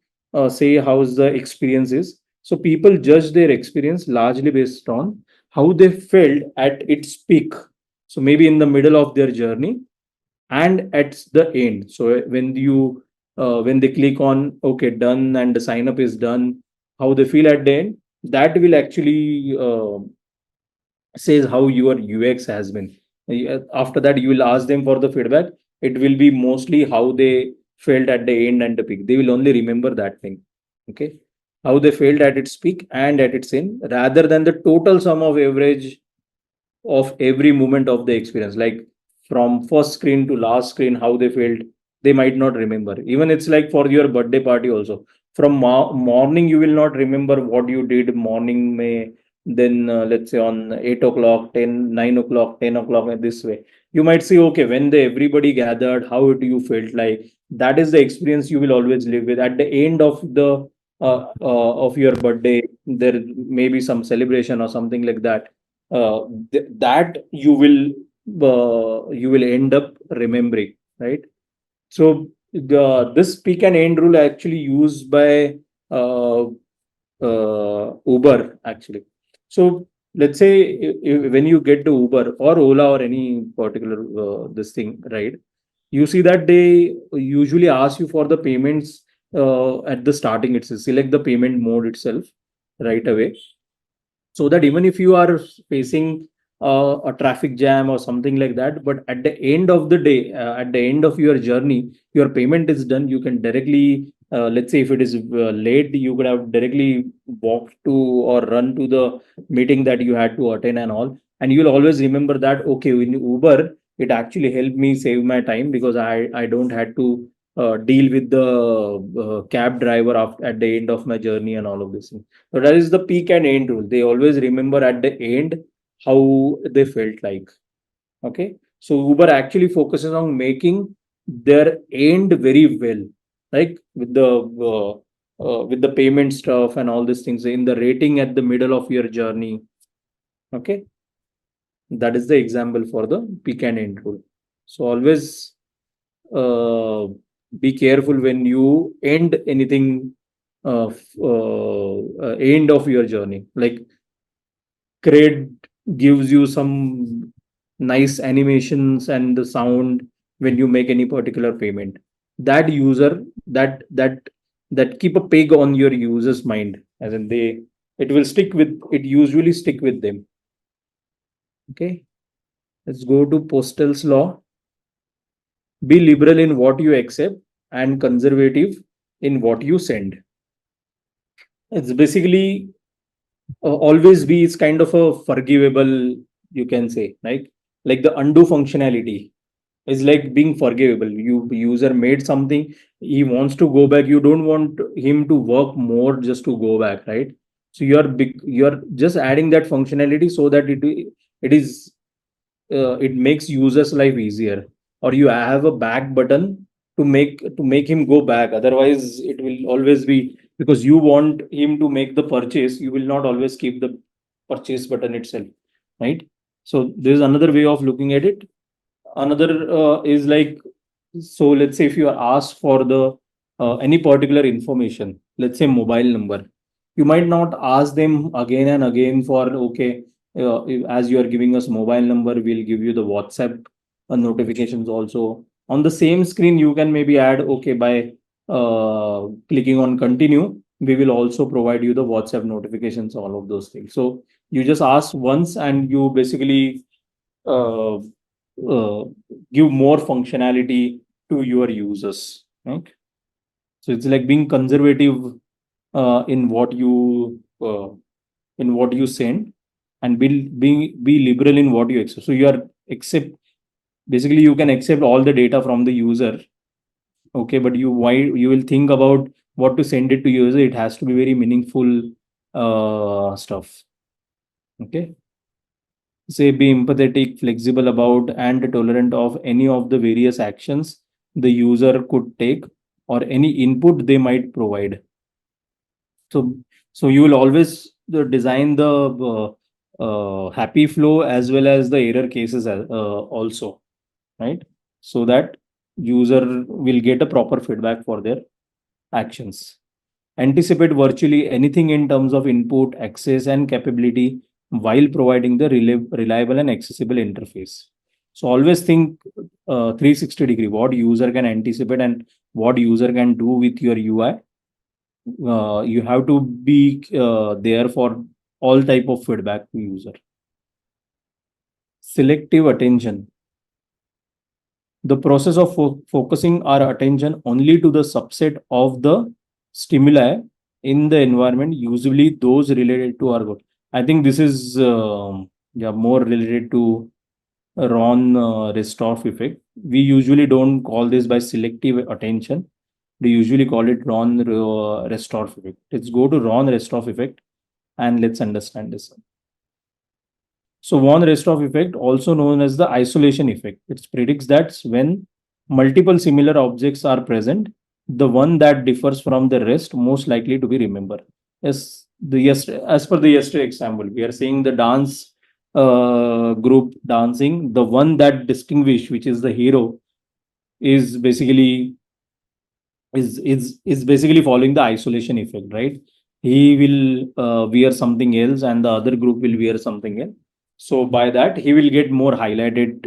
say how's the experience is. So people judge their experience largely based on how they felt at its peak. So maybe in the middle of their journey and at the end. So when they click on okay done and the sign up is done, how they feel at the end, that will actually says how your UX has been. After that, you will ask them for the feedback. It will be mostly how they felt at the end and the peak. They will only remember that thing. Okay. How they felt at its peak and at its end, rather than the total sum of average of every moment of the experience. Like from first screen to last screen, how they felt, they might not remember. Even it's like for your birthday party also. From morning, you will not remember what you did morning, may then let's say on 8 o'clock, 10, 9 o'clock, 10 o'clock, and this way. You might say, okay, when the everybody gathered, how it you felt like. That is the experience you will always live with. At the end of your birthday, there may be some celebration or something like that. That you will end up remembering, right? So this peak and end rule actually used by uh, Uber actually. So let's say when you get to Uber or Ola or any particular this thing, right? You see that they usually ask you for the payments at the starting itself. Select the payment mode itself right away, so that even if you are facing a traffic jam or something like that, but at the end of the day, at the end of your journey, your payment is done, you can directly let's say if it is late, you could have directly walked to or run to the meeting that you had to attend and all, and you'll always remember that okay, in Uber it actually helped me save my time because I don't had to deal with the cab driver at the end of my journey and all of this. So that is the peak and end rule. They always remember at the end how they felt like. Okay. So Uber actually focuses on making their end very well, like with the payment stuff and all these things in the rating at the middle of your journey. Okay. That is the example for the peak and end rule. So always be careful when you end anything end of your journey. Like Cred gives you some nice animations and the sound when you make any particular payment. That user that keep a peg on your user's mind, as in it will stick with it. Usually stick with them. Okay, let's go to Postal's law. Be liberal in what you accept and conservative in what you send. It's basically always be, it's kind of a forgivable, you can say, like the undo functionality is like being forgivable. User made something, he wants to go back, you don't want him to work more just to go back, right? So you're just adding that functionality so that it is it makes users life easier, or you have a back button to make him go back. Otherwise it will always be, because you want him to make the purchase, you will not always keep the purchase button itself, right? So there's another way of looking at it. Another is like, so let's say if you are asked for the any particular information, let's say mobile number, you might not ask them again and again for okay, as you are giving us mobile number, we'll give you the WhatsApp notifications also. On the same screen, you can maybe add, okay, by clicking on continue, we will also provide you the WhatsApp notifications, all of those things. So you just ask once and you basically uh, give more functionality to your users, right? So it's like being conservative in what you send, and be liberal in what you accept. So you are accept, basically you can accept all the data from the user, okay, but you will think about what to send it to user. It has to be very meaningful stuff, okay. Say be empathetic, flexible about, and tolerant of any of the various actions the user could take or any input they might provide. So you will always design the happy flow as well as the error cases also, right? So that user will get a proper feedback for their actions. Anticipate virtually anything in terms of input, access, and capability while providing the reliable and accessible interface. So always think 360-degree, what user can anticipate and what user can do with your UI. You have to be there for all type of feedback to user. Selective attention. The process of focusing our attention only to the subset of the stimuli in the environment, usually those related to our goal. I think this is more related to Ron Restorff effect. We usually don't call this by selective attention. We usually call it Ron Restorff effect. Let's go to Ron Restorff effect and let's understand this. So von Restorff effect, also known as the isolation effect, it predicts that when multiple similar objects are present, the one that differs from the rest most likely to be remembered. As per the yesterday example, we are seeing the dance group dancing. The one that distinguished, which is the hero, is basically basically following the isolation effect, right? He will wear something else, and the other group will wear something else. So by that, he will get more highlighted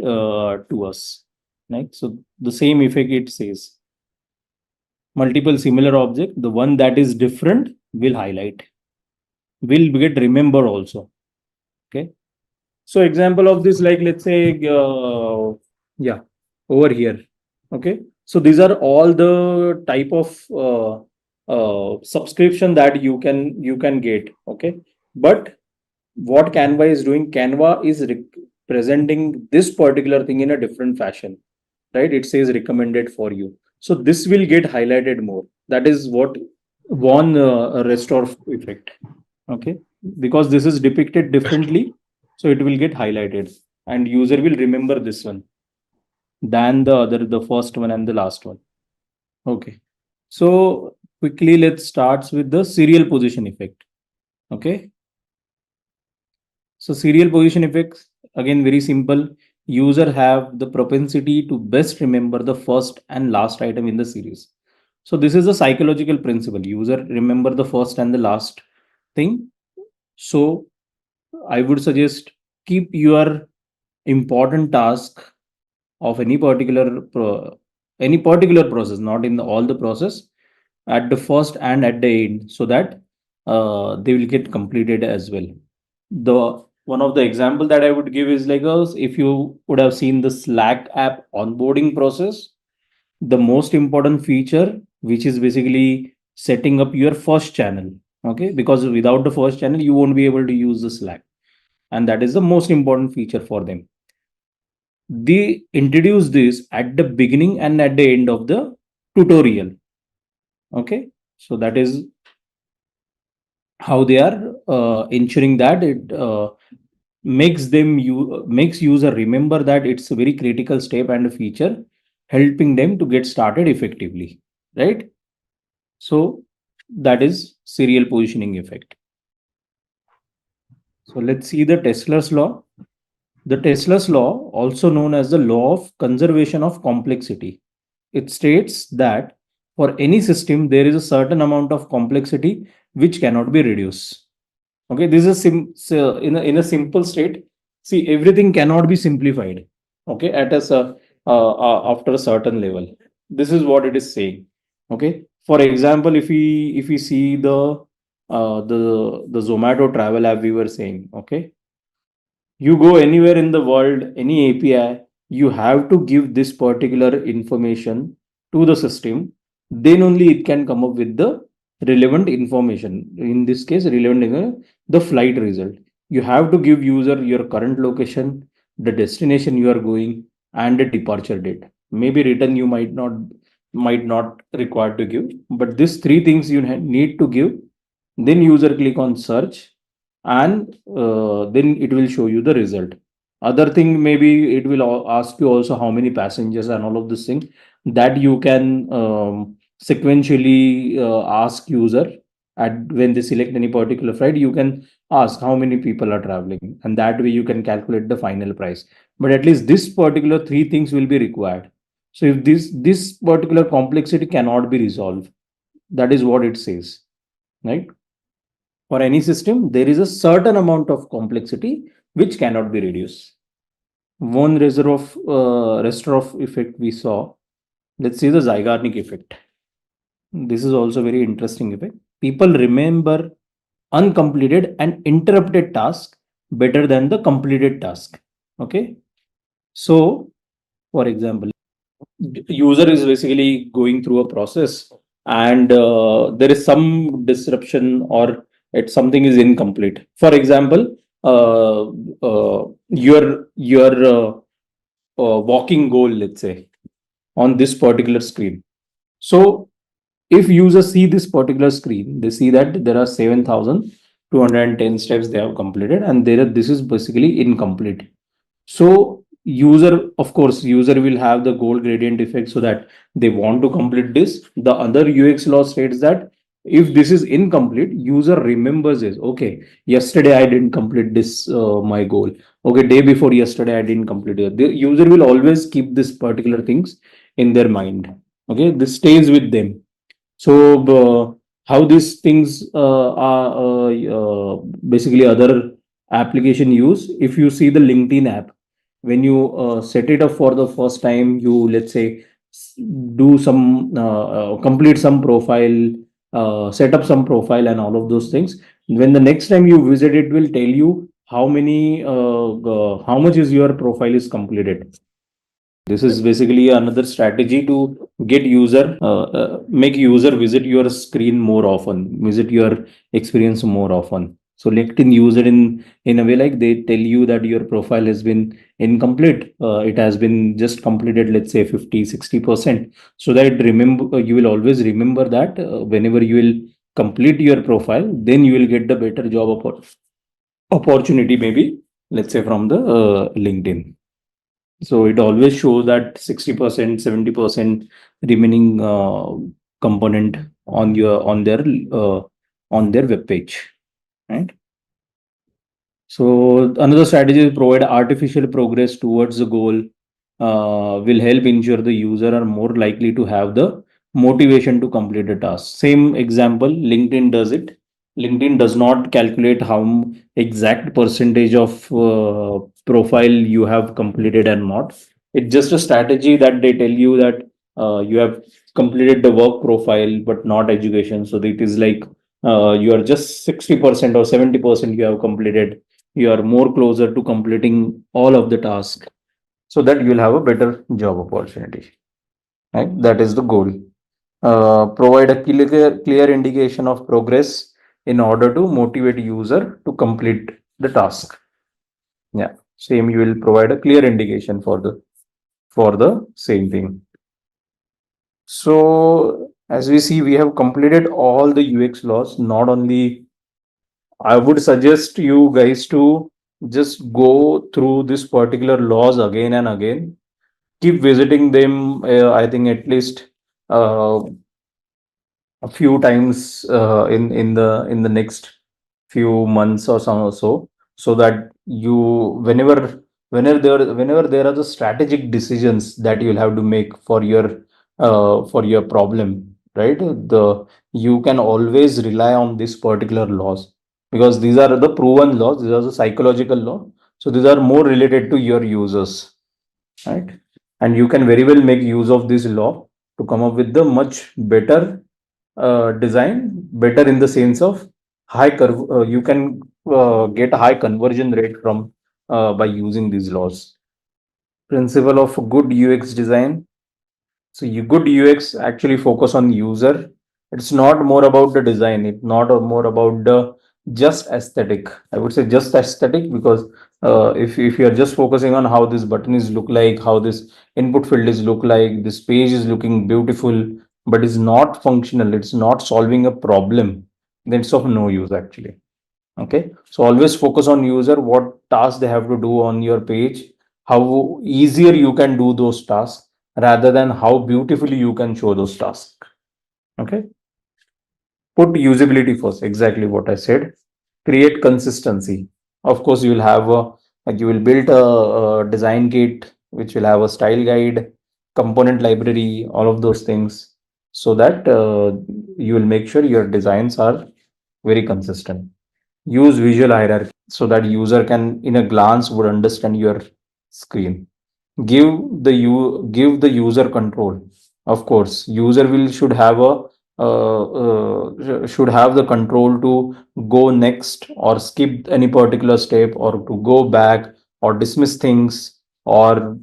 to us, right? So the same effect it says. Multiple similar object, the one that is different will highlight, will get remember also. Okay. So example of this, like let's say, yeah, over here. Okay. So these are all the type of subscription that you can get. Okay. But what Canva is doing, Canva is presenting this particular thing in a different fashion, right? It says recommended for you. So this will get highlighted more. That is what von Restorff effect. Okay. Because this is depicted differently, so it will get highlighted and user will remember this one than the first one and the last one. Okay. So quickly, let's start with the serial position effect. Okay. So serial position effects, again, very simple. User have the propensity to best remember the first and last item in the series. So this is a psychological principle. User remember the first and the last thing. So I would suggest keep your important task of any particular process, not in all the process, at the first and at the end, so that they will get completed as well. The one of the example that I would give is like if you would have seen the Slack app onboarding process, the most important feature, which is basically setting up your first channel. Okay, because without the first channel, you won't be able to use the Slack, and that is the most important feature for them. They introduce this at the beginning and at the end of the tutorial. Okay, so that is how they are ensuring that it makes user remember that it's a very critical step and a feature, helping them to get started effectively, right? So that is serial positioning effect. So let's see the Tesla's law. The Tesla's law, also known as the law of conservation of complexity, it states that for any system there is a certain amount of complexity which cannot be reduced. Okay, this is so in a simple state. See, everything cannot be simplified. Okay, at after a certain level. This is what it is saying. Okay, for example, if we see the Zomato travel app we were saying. Okay, you go anywhere in the world, any API, you have to give this particular information to the system. Then only it can come up with the relevant information. In this case, the flight result. You have to give user your current location, the destination you are going, and the departure date. Maybe written you might not require to give, but these three things you need to give. Then user click on search, and then it will show you the result. Other thing, maybe it will ask you also how many passengers and all of this thing that you can sequentially ask user. At when they select any particular flight, you can ask how many people are traveling, and that way you can calculate the final price. But at least this particular three things will be required. So if this particular complexity cannot be resolved, that is what it says, right? For any system, there is a certain amount of complexity which cannot be reduced. One rest of effect we saw. Let's see the Zeigarnik effect. This is also very interesting effect. People remember uncompleted and interrupted task better than the completed task. Okay. So, for example, user is basically going through a process, and there is some disruption, or something is incomplete. For example, your walking goal, let's say, on this particular screen. So if users see this particular screen, they see that there are 7,210 steps they have completed, and this is basically incomplete. So user, of course, user will have the goal gradient effect, so that they want to complete this. The other UX law states that if this is incomplete, user remembers this. Okay, yesterday I didn't complete this my goal. Okay, day before yesterday I didn't complete it. The user will always keep this particular things in their mind. Okay, this stays with them. So how these things are basically other application use. If you see the LinkedIn app, when you set it up for the first time, you, let's say, do some complete some profile, set up some profile and all of those things. When the next time you visit, it will tell you how much is your profile is completed. This is basically another strategy to make user visit your screen more often, visit your experience more often. So LinkedIn use it in a way like they tell you that your profile has been incomplete. It has been just completed, let's say 50-60%. So that remember, you will always remember that whenever you will complete your profile, then you will get the better job opportunity, maybe, let's say, from the LinkedIn. So it always shows that 60%, 70% remaining component on their web page, right? So another strategy is provide artificial progress towards the goal. Will help ensure the user are more likely to have the motivation to complete a task. Same example, LinkedIn does it. LinkedIn does not calculate how exact percentage of profile you have completed and not. It's just a strategy that they tell you that you have completed the work profile but not education. So it is like you are just 60% or 70% you have completed. You are more closer to completing all of the tasks, so that you'll have a better job opportunity. Right? That is the goal. Provide a clear indication of progress in order to motivate user to complete the task. Yeah, same, you will provide a clear indication for the same thing. So as we see, we have completed all the UX laws. Not only, I would suggest you guys to just go through this particular laws again and again. Keep visiting them. I think at least uh, a few times in the next few months or so that you, whenever there are the strategic decisions that you'll have to make for your problem, right? The You can always rely on this particular laws. because these are the proven laws, these are the psychological law. So these are more related to your users, right? And you can very well make use of this law to come up with the much better design, better in the sense of high curve. You can get a high conversion rate from by using these laws. Principle of good UX design. So you good UX actually focus on user. It's not more about the design. It's not more about the just aesthetic. I would say just aesthetic because if you are just focusing on how this button is look like, how this input field is look like, this page is looking beautiful, but is not functional. It's not solving a problem. Then it's of no use actually. Okay, so always focus on user, what tasks they have to do on your page, how easier you can do those tasks rather than how beautifully you can show those tasks. Okay, put usability first, exactly what I said. Create consistency. Of course, you will have a, like you will build a design kit which will have a style guide, component library, all of those things, so that you will make sure your designs are very consistent. Use visual hierarchy so that user can in a glance would understand your screen. Give the user control. Of course, user will should have a should have the control to go next or skip any particular step or to go back or dismiss things, or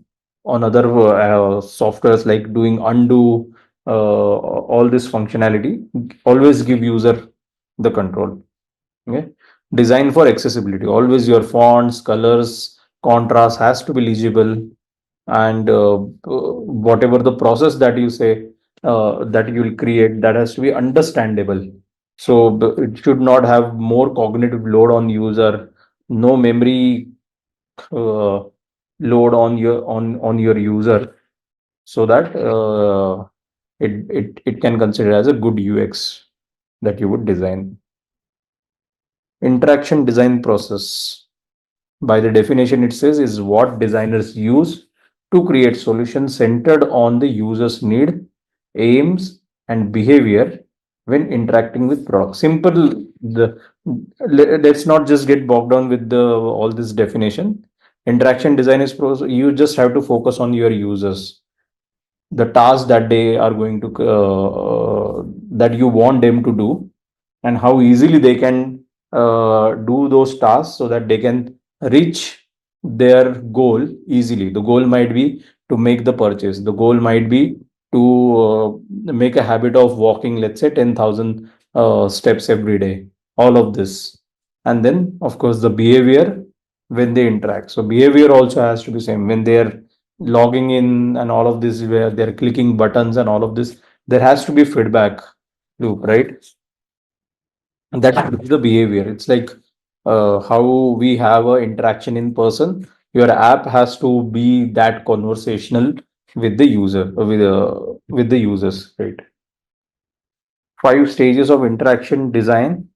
on other softwares like doing undo, all this functionality. Always give user the control. Okay. Design for accessibility. Always your fonts, colors, contrast has to be legible, and whatever the process that you say that you will create, that has to be understandable. So it should not have more cognitive load on user, no memory uh, load on your user, so that it can consider as a good UX that you would design. Interaction design process, by the definition it says, is what designers use to create solutions centered on the user's need, aims, and behavior when interacting with products. Simple. Let's not just get bogged down with the all this definition. Interaction design is you just have to focus on your users, the task that they are going to that you want them to do, and how easily they can do those tasks so that they can reach their goal easily. The goal might be to make the purchase. The goal might be to make a habit of walking, let's say 10,000 steps every day. All of this, and then of course the behavior when they interact. So behavior also has to be same when they are logging in and all of this, where they're clicking buttons and all of this. There has to be feedback loop, right? And that is the behavior. It's like how we have a interaction in person. Your app has to be that conversational with the user, with the users, right? 5 stages of interaction design.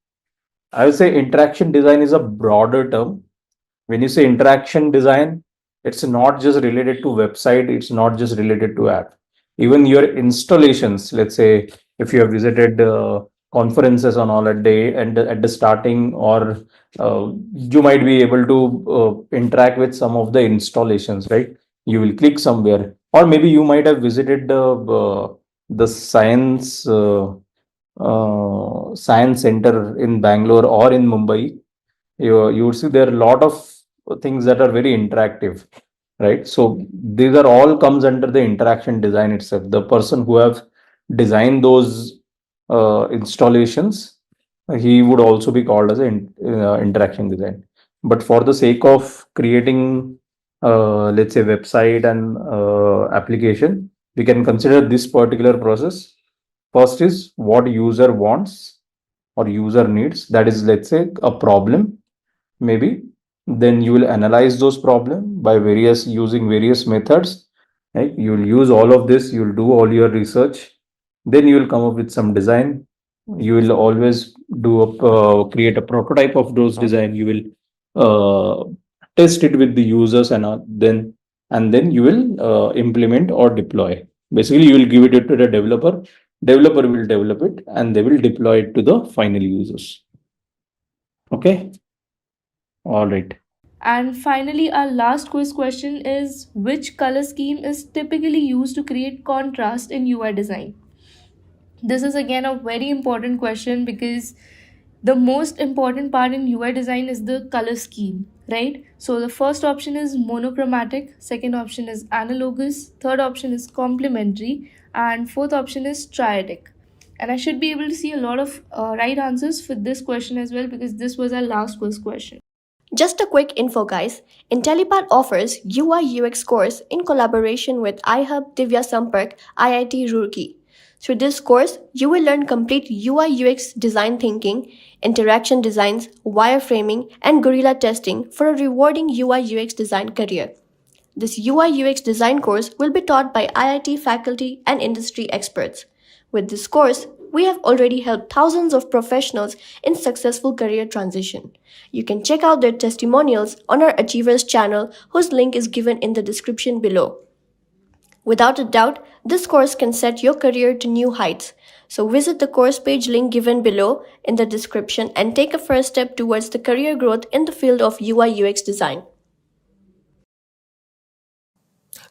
I would say interaction design is a broader term. When you say interaction design, it's not just related to website, it's not just related to app. Even your installations, let's say if you have visited conferences on all a day and at the starting, or you might be able to interact with some of the installations, right? You will click somewhere, or maybe you might have visited the science center in Bangalore or in Mumbai. You would see there are a lot of things that are very interactive, right? So these are all comes under the interaction design itself. The person who have designed those installations, he would also be called as an interaction design. But for the sake of creating let's say website and application, we can consider this particular process. First is what user wants or user needs, that is, let's say, a problem maybe. Then you will analyze those problem by various using various methods, right? You will use all of this, you will do all your research, then you will come up with some design. You will always do a create a prototype of those design. You will test it with the users, and then you will implement or deploy. Basically, you will give it to the developer will develop it, and they will deploy it to the final users. Okay. All right. And finally, our last quiz question is which color scheme is typically used to create contrast in UI design? This is again a very important question because the most important part in UI design is the color scheme, right? So the first option is monochromatic, second option is analogous, third option is complementary, and fourth option is triadic. And I should be able to see a lot of right answers for this question as well because this was our last quiz question. Just a quick info, guys. Intellipaat offers UI UX course in collaboration with iHub Divya Sampark IIT Roorkee. Through this course, you will learn complete UI UX design thinking, interaction designs, wireframing, and guerrilla testing for a rewarding UI UX design career. This UI UX design course will be taught by IIT faculty and industry experts. With this course, we have already helped thousands of professionals in successful career transition. You can check out their testimonials on our Achievers channel, whose link is given in the description below. Without a doubt, this course can set your career to new heights. So visit the course page link given below in the description and take a first step towards the career growth in the field of UI UX design.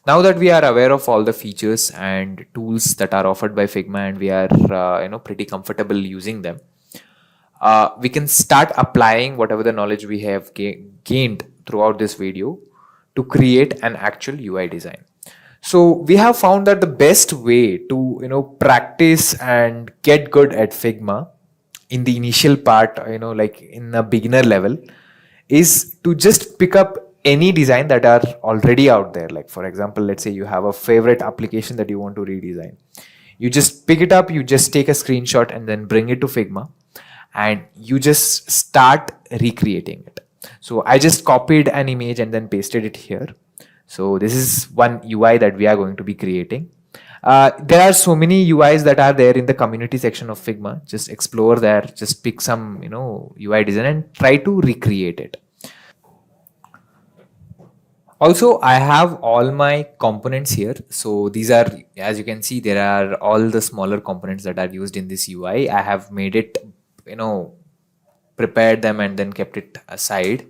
Now that we are aware of all the features and tools that are offered by Figma and we are pretty comfortable using them, we can start applying whatever the knowledge we have gained throughout this video to create an actual UI design. So we have found that the best way to practice and get good at Figma in the initial part, like in a beginner level, is to just pick up any design that are already out there. Like for example, let's say you have a favorite application that you want to redesign. You just pick it up, you just take a screenshot and then bring it to Figma and you just start recreating it. So I just copied an image and then pasted it here. So this is one UI that we are going to be creating. There are so many UIs that are there in the community section of Figma. Just explore there, just pick some UI design and try to recreate it. Also, I have all my components here. So these are, as you can see, there are all the smaller components that are used in this UI. I have made it, prepared them and then kept it aside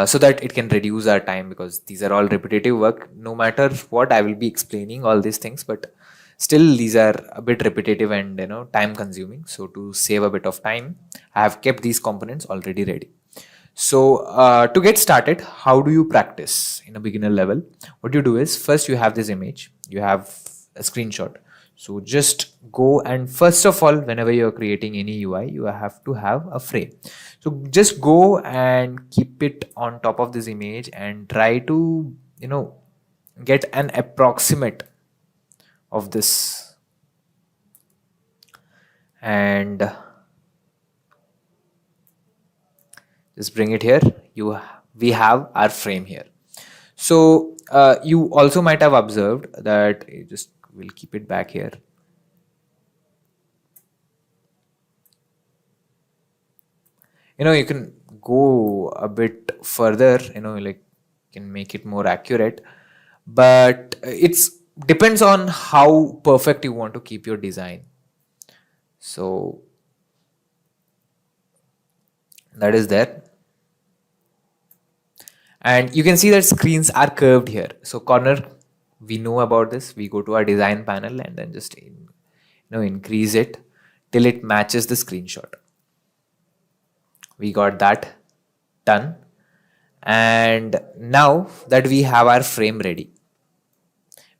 so that it can reduce our time, because these are all repetitive work. No matter what, I will be explaining all these things, but still these are a bit repetitive and time consuming. So to save a bit of time, I have kept these components already ready. So to get started, how do you practice in a beginner level? What you do is, first you have this image, you have a screenshot. So just go and first of all, whenever you're creating any UI, you have to have a frame. So just go and keep it on top of this image and try to, get an approximate of this. And just bring it here. We have our frame here. So you also might have observed that we'll keep it back here. You can go a bit further, like can make it more accurate, but it's depends on how perfect you want to keep your design. So that is there. And you can see that screens are curved here. So corner, we know about this. We go to our design panel and then just increase it till it matches the screenshot. We got that done. And now that we have our frame ready,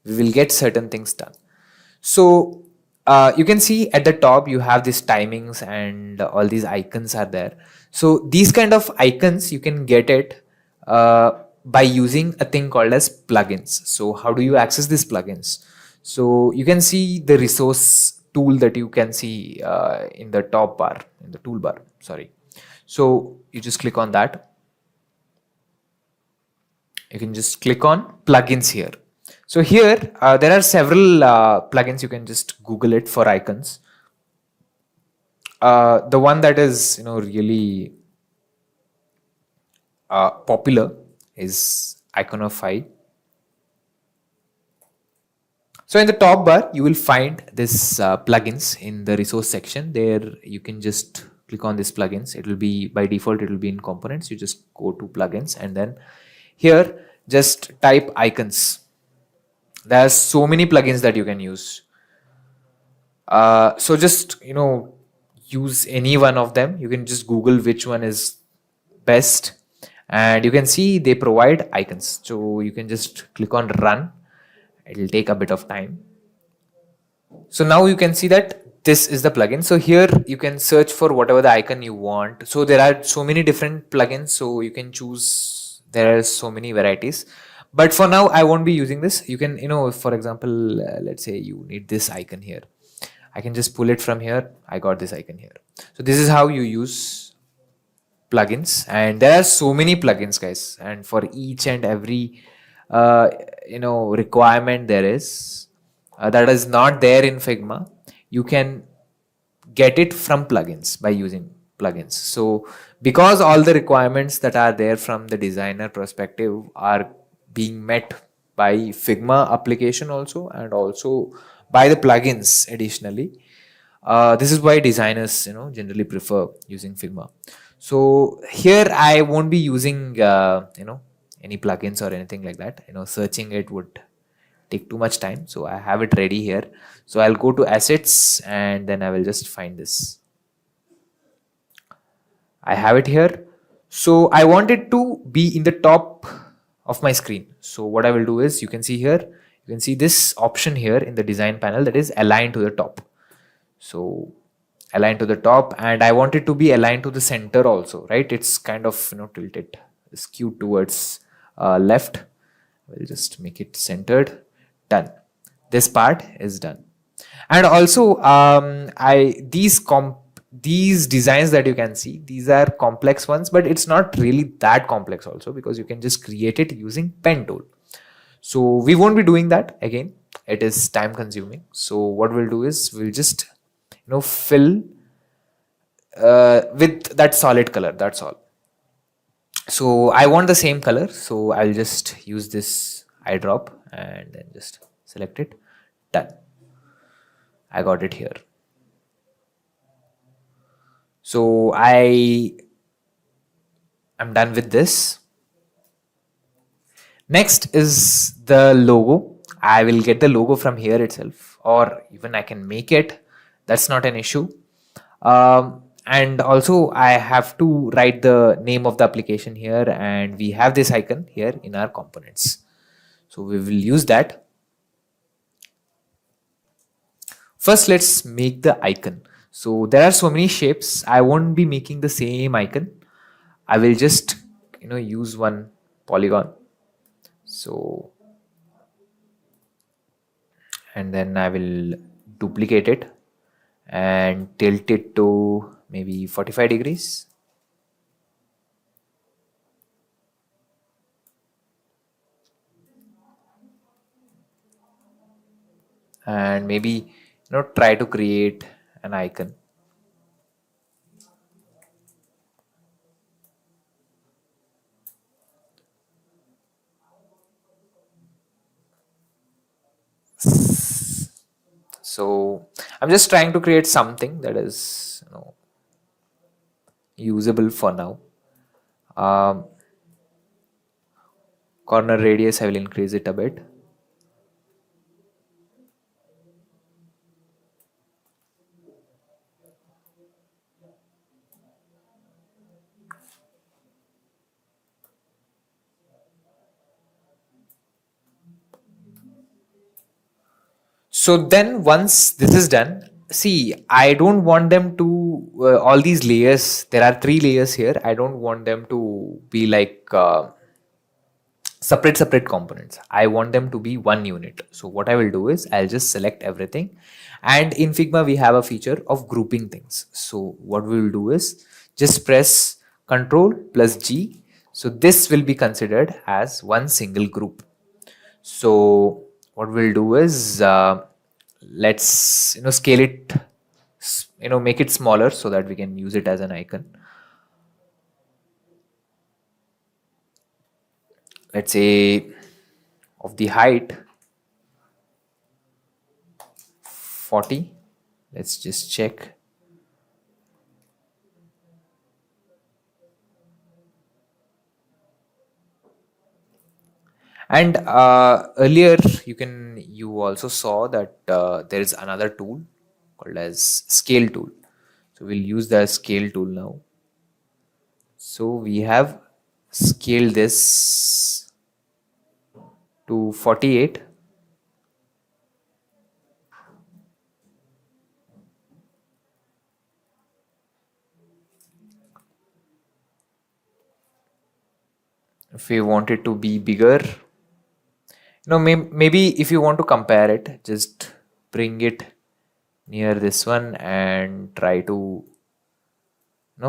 we will get certain things done. So you can see at the top you have these timings and all these icons are there. So these kind of icons you can get it by using a thing called as plugins. So how do you access these plugins? So you can see the resource tool that you can see in the top bar, in the toolbar, sorry. So you just click on that. You can just click on plugins here. So here there are several plugins. You can just Google it for icons. The one that is really popular is Iconify. So in the top bar, you will find this plugins in the resource section. There you can just click on this plugins. It will be, by default, it will be in components. You just go to plugins and then here just type icons. There are so many plugins that you can use. So just, use any one of them. You can just Google which one is best, and you can see they provide icons. So you can just click on run. It'll take a bit of time. So now you can see that this is the plugin. So here you can search for whatever the icon you want. So there are so many different plugins, so you can choose. There are so many varieties, but for now I won't be using this. You can, for example, let's say you need this icon here. I can just pull it from here. I got this icon here. So this is how you use plugins, and there are so many plugins, guys, and for each and every requirement there is that is not there in Figma, you can get it from plugins by using plugins. So because all the requirements that are there from the designer perspective are being met by Figma application also, and also by the plugins additionally, this is why designers generally prefer using Figma. So here I won't be using any plugins or anything like that. Searching it would take too much time, so I have it ready here. So I'll go to assets and then I will just find this. I have it here. So I want it to be in the top of my screen. So what I will do is, you can see here, you can see this option here in the design panel, that is align to the top. So align to the top, and I want it to be aligned to the center also, right? It's kind of tilted, skewed towards left. We'll just make it centered. Done. This part is done. And also these designs that you can see, these are complex ones, but it's not really that complex also, because you can just create it using pen tool. So we won't be doing that again. It is time consuming. So what we'll do is, we'll just fill with that solid color. That's all. So I want the same color, so I'll just use this eyedrop and then just select it. Done. I got it here. So I'm done with this. Next is the logo. I will get the logo from here itself, or even I can make it. That's not an issue. And also I have to write the name of the application here, and we have this icon here in our components. So we will use that. First, let's make the icon. So there are so many shapes. I won't be making the same icon. I will just use one polygon. So, and then I will duplicate it and tilt it to maybe 45 degrees. And maybe try to create an icon. So I'm just trying to create something that is usable for now. Corner radius, I will increase it a bit. So then once this is done, see, I don't want them to, all these layers, there are 3 layers here. I don't want them to be like separate components. I want them to be one unit. So what I will do is, I'll just select everything. And in Figma, we have a feature of grouping things. So what we will do is, just press Ctrl plus G. So this will be considered as one single group. So what we'll do is, let's scale it, make it smaller so that we can use it as an icon. Let's say of the height 40. Let's just check. And earlier you also saw that there is another tool called as scale tool. So we'll use the scale tool now. So we have scaled this to 48. If we want it to be bigger, maybe if you want to compare it, just bring it near this one and try to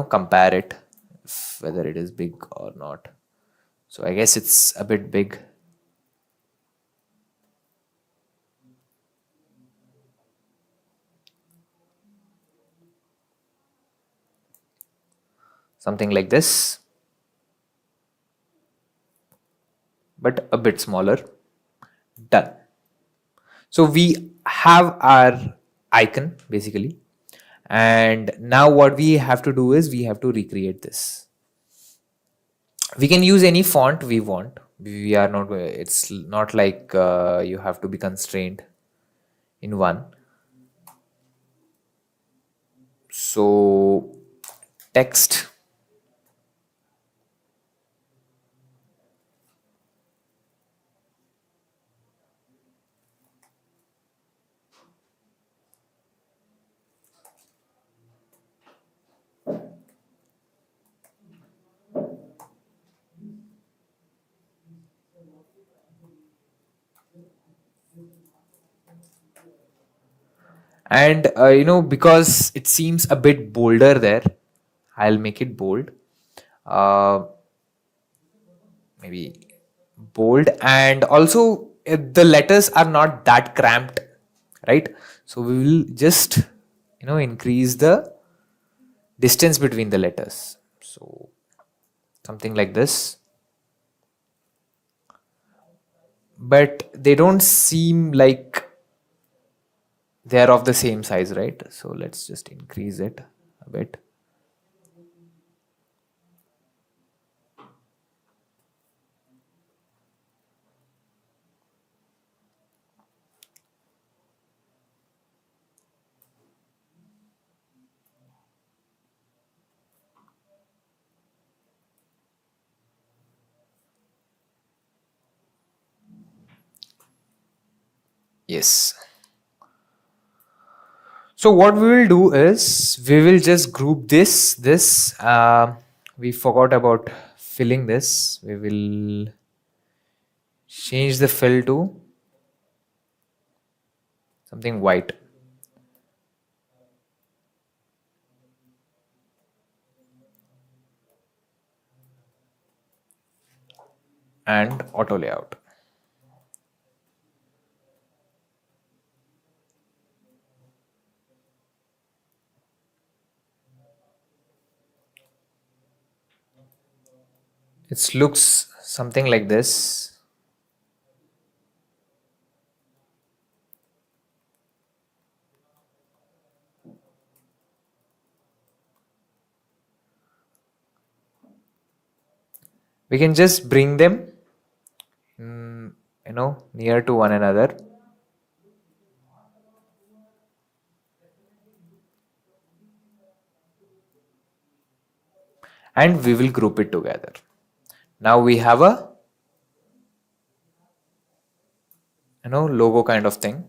compare it, whether it is big or not. So I guess it's a bit big. Something like this, but a bit smaller. Done. So we have our icon basically, and now what we have to do is we have to recreate this. We can use any font we want. We are not, it's not like you have to be constrained in one. So text, and because it seems a bit bolder there, I'll make it bold. Maybe bold, and also the letters are not that cramped, right? So we will just increase the distance between the letters, so something like this. But they don't seem like they're of the same size, right? So let's just increase it a bit. Yes. So what we will do is we will just group this. We forgot about filling this. We will change the fill to something white. And auto layout. It looks something like this. We can just bring them near to one another. And we will group it together. Now we have a logo kind of thing.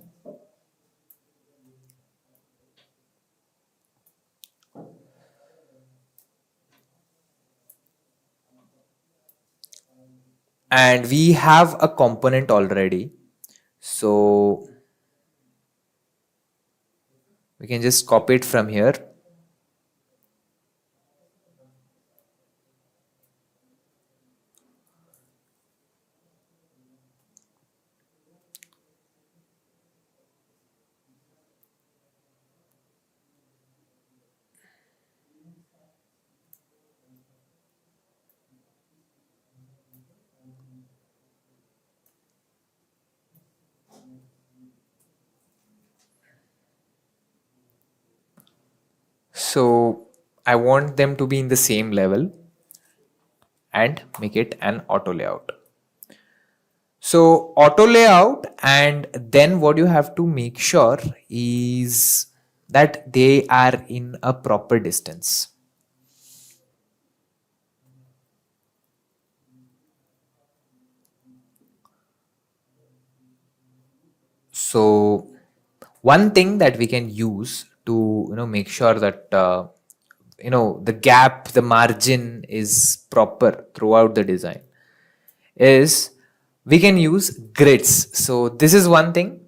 And we have a component already, so we can just copy it from here. So I want them to be in the same level and make it an auto layout. So auto layout, and then what you have to make sure is that they are in a proper distance. So one thing that we can use to make sure that the gap, the margin is proper throughout the design is we can use grids. So this is one thing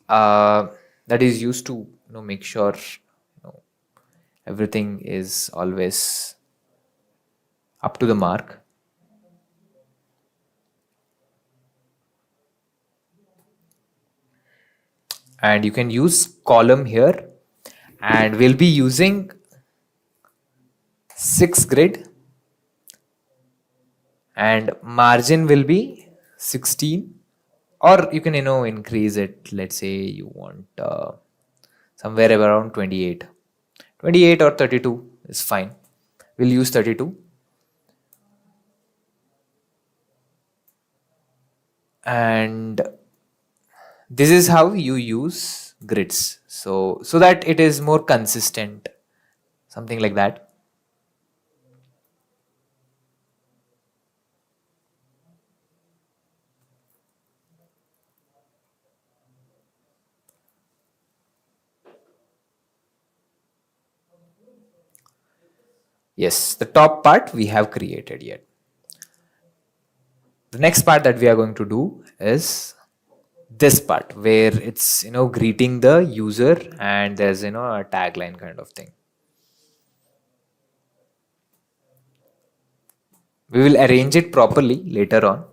that is used to make sure everything is always up to the mark. And you can use column here, and we'll be using 6 grid, and margin will be 16, or you can increase it. Let's say you want somewhere around 28 or 32 is fine. We'll use 32. And this is how you use grids, so that it is more consistent, something like that. Yes, the top part we have created yet. The next part that we are going to do is this part where it's greeting the user, and there's a tagline kind of thing. We will arrange it properly later on,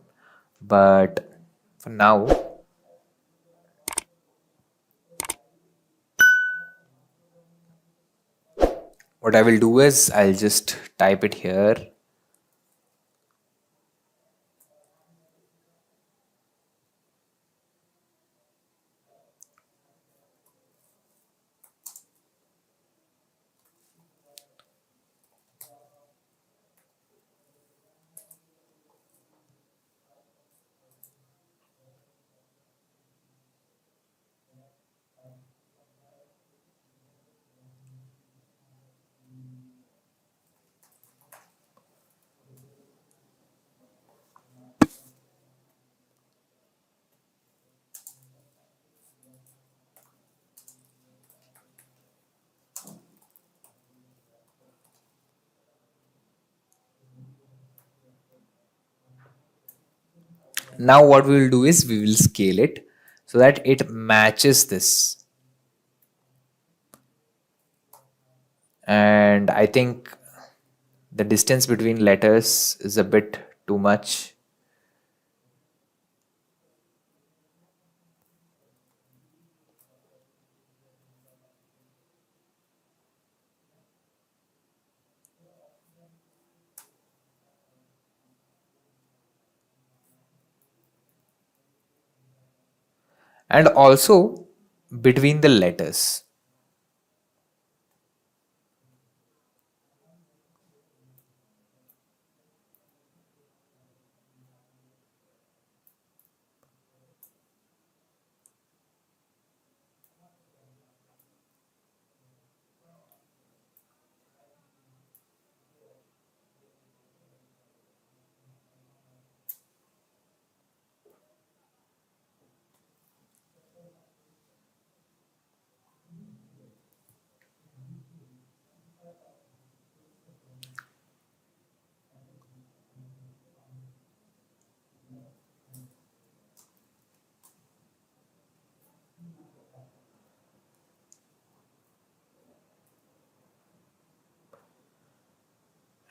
but for now, what I will do is I'll just type it here. Now what we will do is we will scale it so that it matches this. And I think the distance between letters is a bit too much. And also between the letters.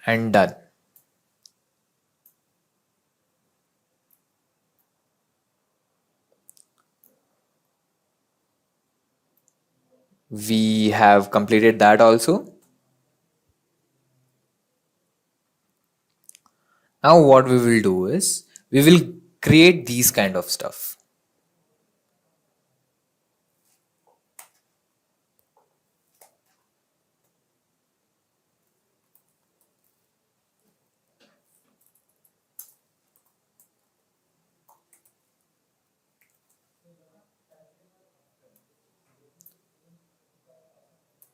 And done. We have completed that also. Now what we will do is we will create these kind of stuff.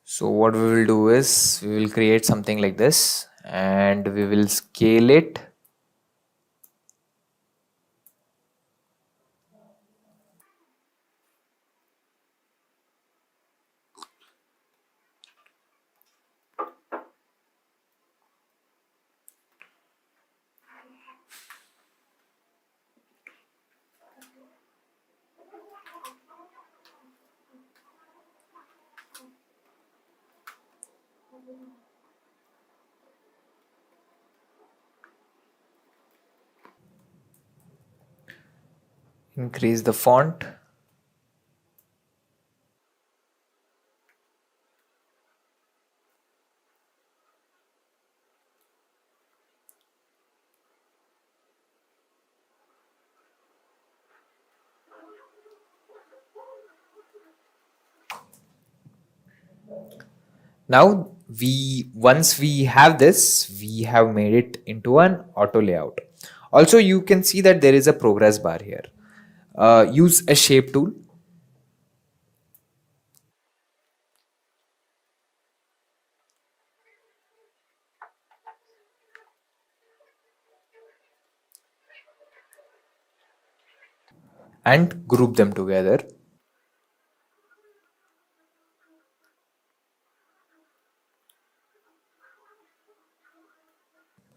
So what we will do is we will create something like this and we will scale it. Increase the font. Now once we have this, we have made it into an auto layout. Also, you can see that there is a progress bar here. Use a shape tool. And group them together.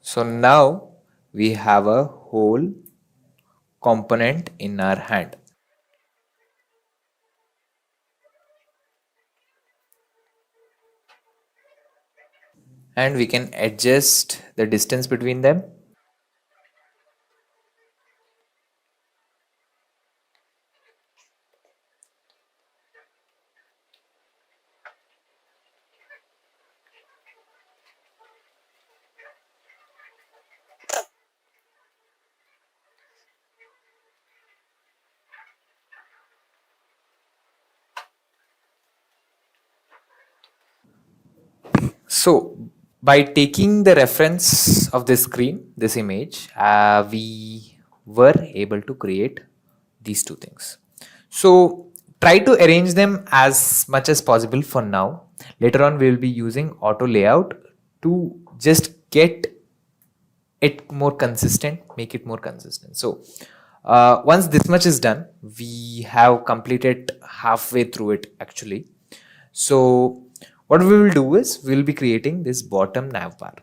So now we have a whole component in our hand. And we can adjust the distance between them. So by taking the reference of this screen, this image, we were able to create these two things. So try to arrange them as much as possible for now. Later on, we will be using auto layout to just get it more consistent, make it more consistent. So once this much is done, we have completed halfway through it actually. So what we will do is we will be creating this bottom nav bar.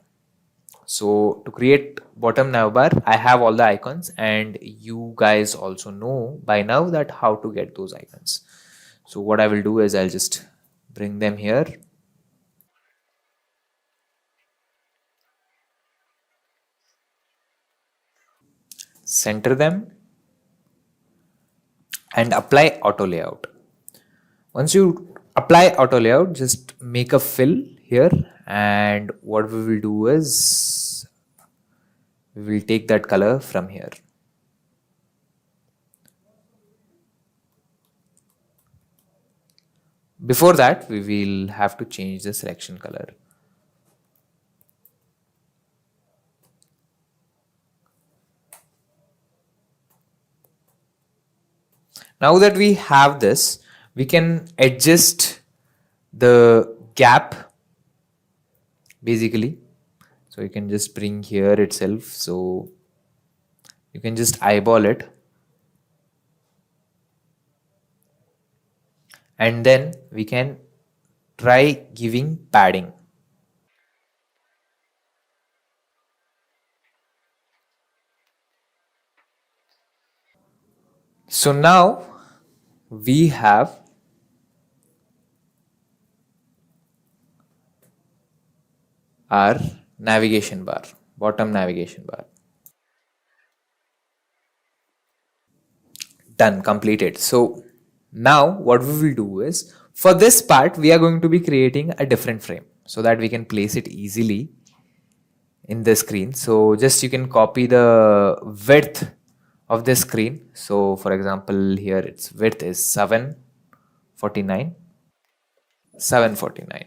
So to create bottom nav bar, I have all the icons and you guys also know by now that how to get those icons. So what I will do is I'll just bring them here. Center them and apply auto layout. Once you apply auto layout, just make a fill here, and what we will do is we will take that color from here. Before that, we will have to change the selection color. Now that we have this, we can adjust the gap basically. So you can just bring here itself. So you can just eyeball it. And then we can try giving padding. So now we have our navigation bar, bottom navigation bar. Done, completed. So now what we will do is, for this part, we are going to be creating a different frame so that we can place it easily in the screen. So just you can copy the width of the screen. So for example, here its width is 749. 749.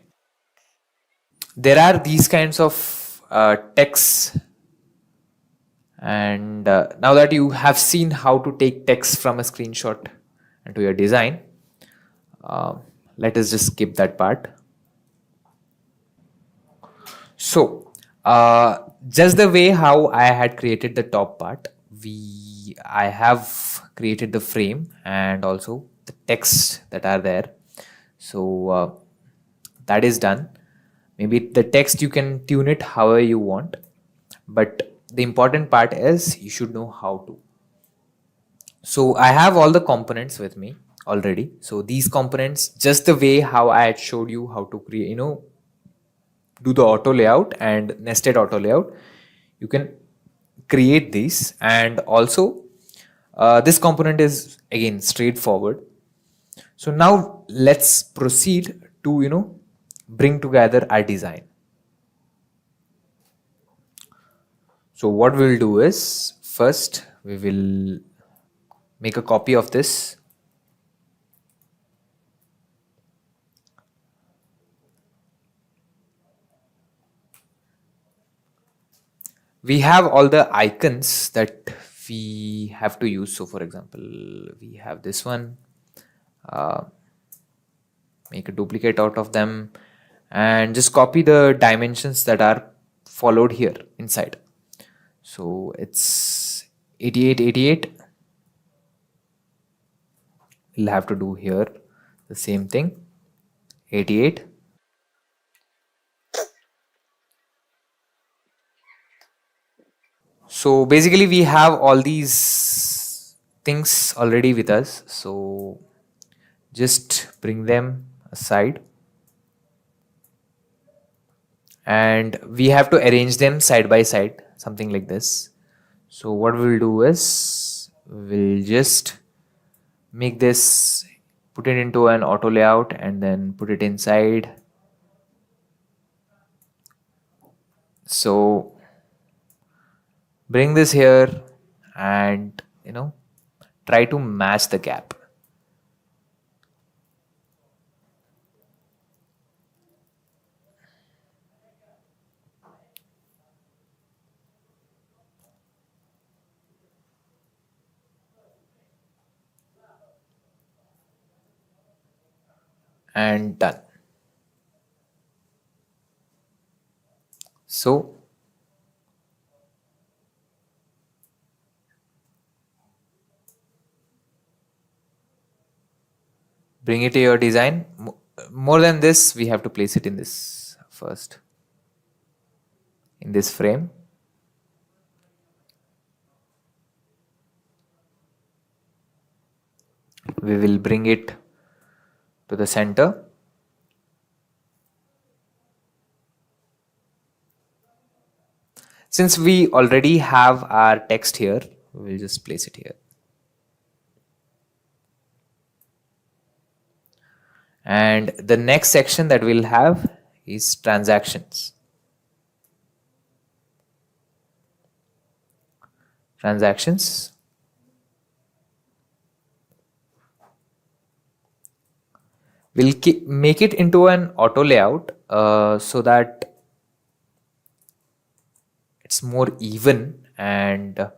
There are these kinds of texts, and now that you have seen how to take text from a screenshot into your design, let us just skip that part. So, just the way how I had created the top part, I have created the frame and also the text that are there. So that is done. Maybe the text you can tune it however you want, but the important part is you should know how to. So I have all the components with me already. So these components, just the way how I had showed you how to create, do the auto layout and nested auto layout, you can create these. And also this component is again straightforward. So now let's proceed to bring together our design. So what we'll do is, first we will make a copy of this. We have all the icons that we have to use. So for example, we have this one, make a duplicate out of them and just copy the dimensions that are followed here inside. So it's 88, 88. We'll have to do here the same thing, 88. So basically we have all these things already with us. So just bring them aside and we have to arrange them side by side, something like this. So what we'll do is we'll just make this, put it into an auto layout and then put it inside. So bring this here and try to match the gap. And done. So bring it to your design. More than this, we have to place it in this first, in this frame. We will bring it to the center. Since we already have our text here, we'll just place it here. And the next section that we'll have is transactions. Transactions. We'll make it into an auto layout so that it's more even and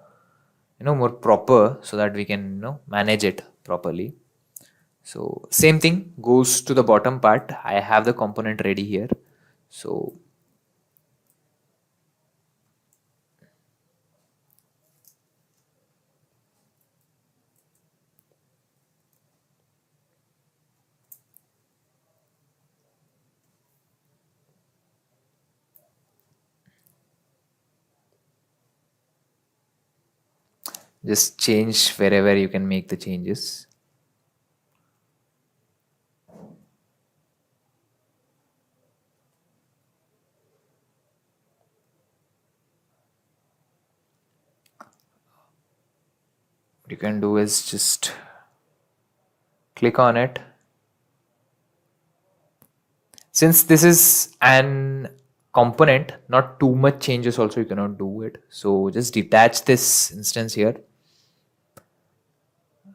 more proper, so that we can manage it properly. So same thing goes to the bottom part. I have the component ready here. So just change wherever you can make the changes. What you can do is just click on it. Since this is an component, not too much changes also you cannot do it. So just detach this instance here.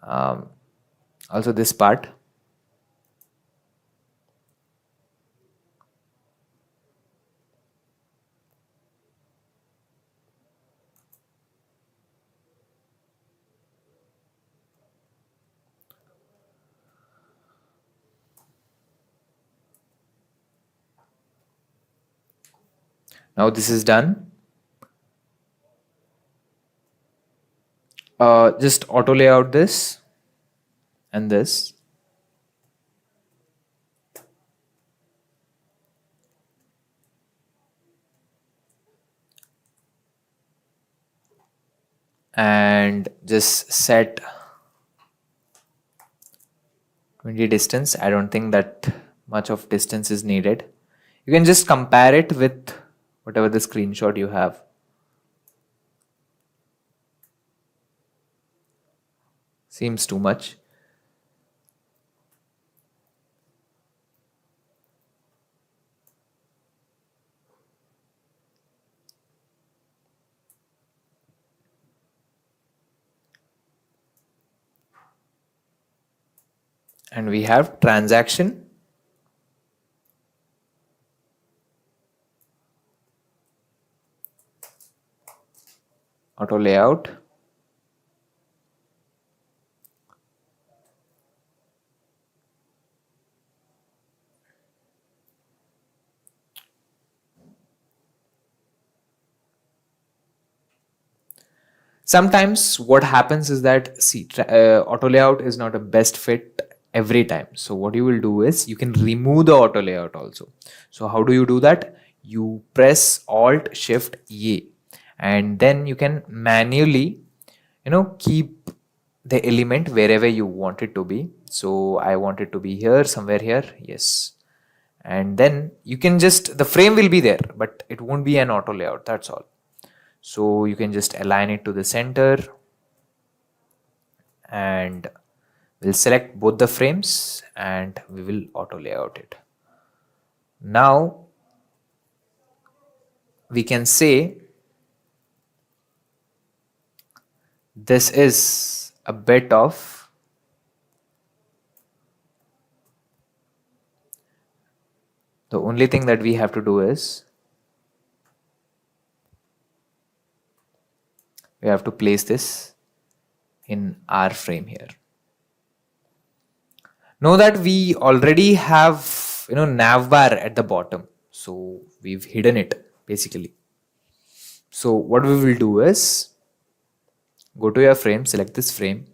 Also this part. Now this is done. Just auto layout this and this. And just set 20 distance. I don't think that much of distance is needed. You can just compare it with whatever the screenshot you have. Seems too much. And we have transaction, auto layout, sometimes what happens is that, see, auto layout is not a best fit every time. So what you will do is you can remove the auto layout also. So how do you do that? You press Alt Shift A, and then you can manually, keep the element wherever you want it to be. So I want it to be here, somewhere here. Yes. And then you can just, the frame will be there, but it won't be an auto layout. That's all. So you can just align it to the center, and we'll select both the frames and we will auto layout it. Now we can say this is a bit of the only thing that we have to do is we have to place this in our frame here. Know that we already have nav bar at the bottom, so we've hidden it basically. So what we will do is go to your frame, select this frame,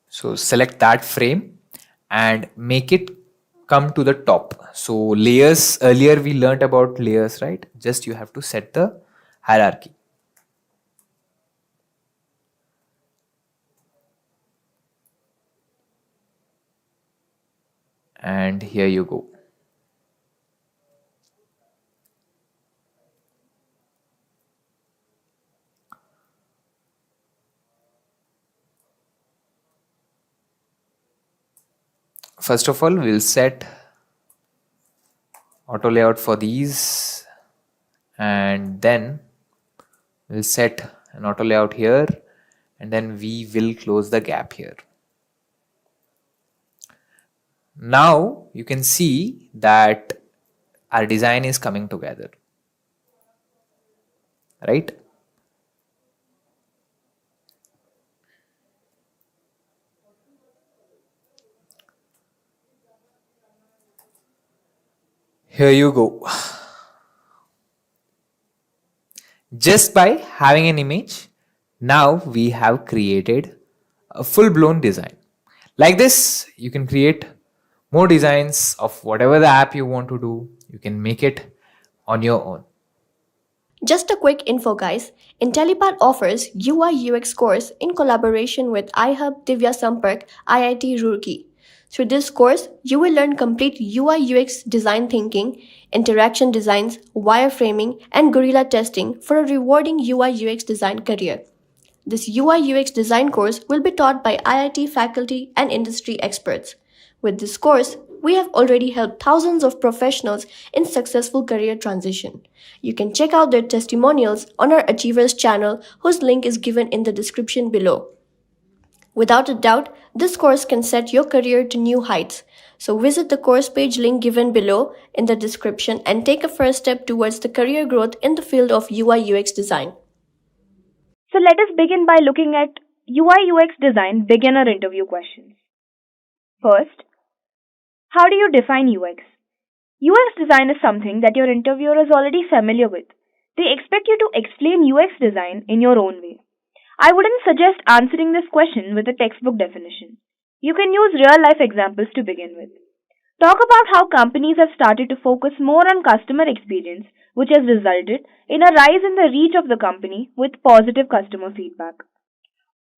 so select that frame and make it come to the top. So layers, earlier we learned about layers, right? Just you have to set the hierarchy. And here you go. First of all, we'll set auto layout for these, and then we'll set an auto layout here, and then we will close the gap here. Now you can see that our design is coming together, right? Here you go. Just by having an image, now we have created a full-blown design. Like this, you can create more designs of whatever the app you want to do. You can make it on your own. Just a quick info, guys. Intellipaat offers UI UX course in collaboration with iHub Divya Sampark IIT Roorkee. Through this course, you will learn complete UI UX design thinking, interaction designs, wireframing, and guerrilla testing for a rewarding UI UX design career. This UI UX design course will be taught by IIT faculty and industry experts. With this course, we have already helped thousands of professionals in successful career transition. You can check out their testimonials on our Achievers channel, whose link is given in the description below. Without a doubt, this course can set your career to new heights. So visit the course page link given below in the description and take a first step towards the career growth in the field of UI UX design. So let us begin by looking at UI UX design beginner interview questions. First, how do you define UX? UX design is something that your interviewer is already familiar with. They expect you to explain UX design in your own way. I wouldn't suggest answering this question with a textbook definition. You can use real life examples to begin with. Talk about how companies have started to focus more on customer experience, which has resulted in a rise in the reach of the company with positive customer feedback.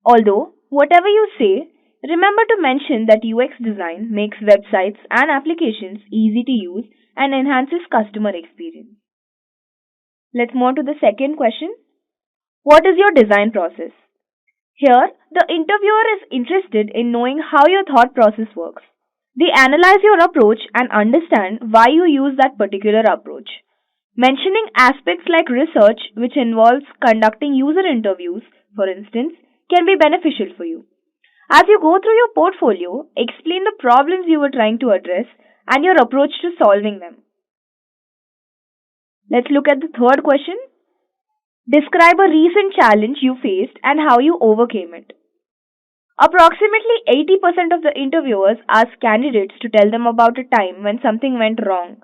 Although, whatever you say, remember to mention that UX design makes websites and applications easy to use and enhances customer experience. Let's move on to the second question. What is your design process? Here, the interviewer is interested in knowing how your thought process works. They analyze your approach and understand why you use that particular approach. Mentioning aspects like research, which involves conducting user interviews, for instance, can be beneficial for you. As you go through your portfolio, explain the problems you were trying to address and your approach to solving them. Let's look at the third question. Describe a recent challenge you faced and how you overcame it. Approximately 80% of the interviewers ask candidates to tell them about a time when something went wrong.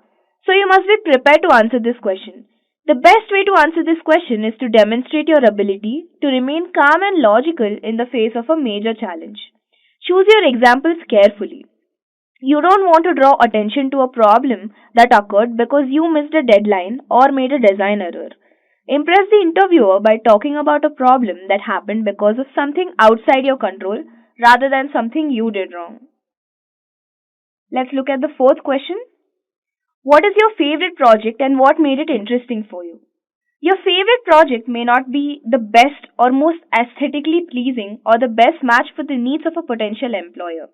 So you must be prepared to answer this question. The best way to answer this question is to demonstrate your ability to remain calm and logical in the face of a major challenge. Choose your examples carefully. You don't want to draw attention to a problem that occurred because you missed a deadline or made a design error. Impress the interviewer by talking about a problem that happened because of something outside your control rather than something you did wrong. Let's look at the fourth question. What is your favorite project and what made it interesting for you? Your favorite project may not be the best or most aesthetically pleasing or the best match for the needs of a potential employer.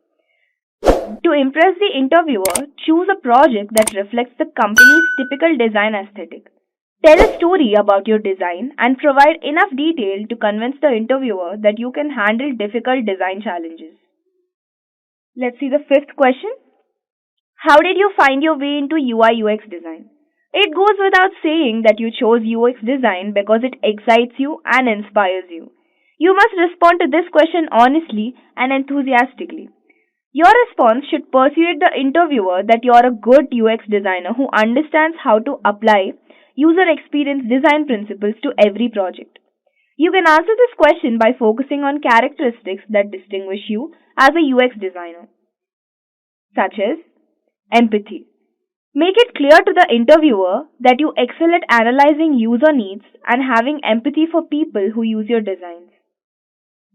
To impress the interviewer, choose a project that reflects the company's typical design aesthetic. Tell a story about your design and provide enough detail to convince the interviewer that you can handle difficult design challenges. Let's see the fifth question. How did you find your way into UI UX design? It goes without saying that you chose UX design because it excites you and inspires you. You must respond to this question honestly and enthusiastically. Your response should persuade the interviewer that you are a good UX designer who understands how to apply user experience design principles to every project. You can answer this question by focusing on characteristics that distinguish you as a UX designer, such as empathy. Make it clear to the interviewer that you excel at analyzing user needs and having empathy for people who use your designs.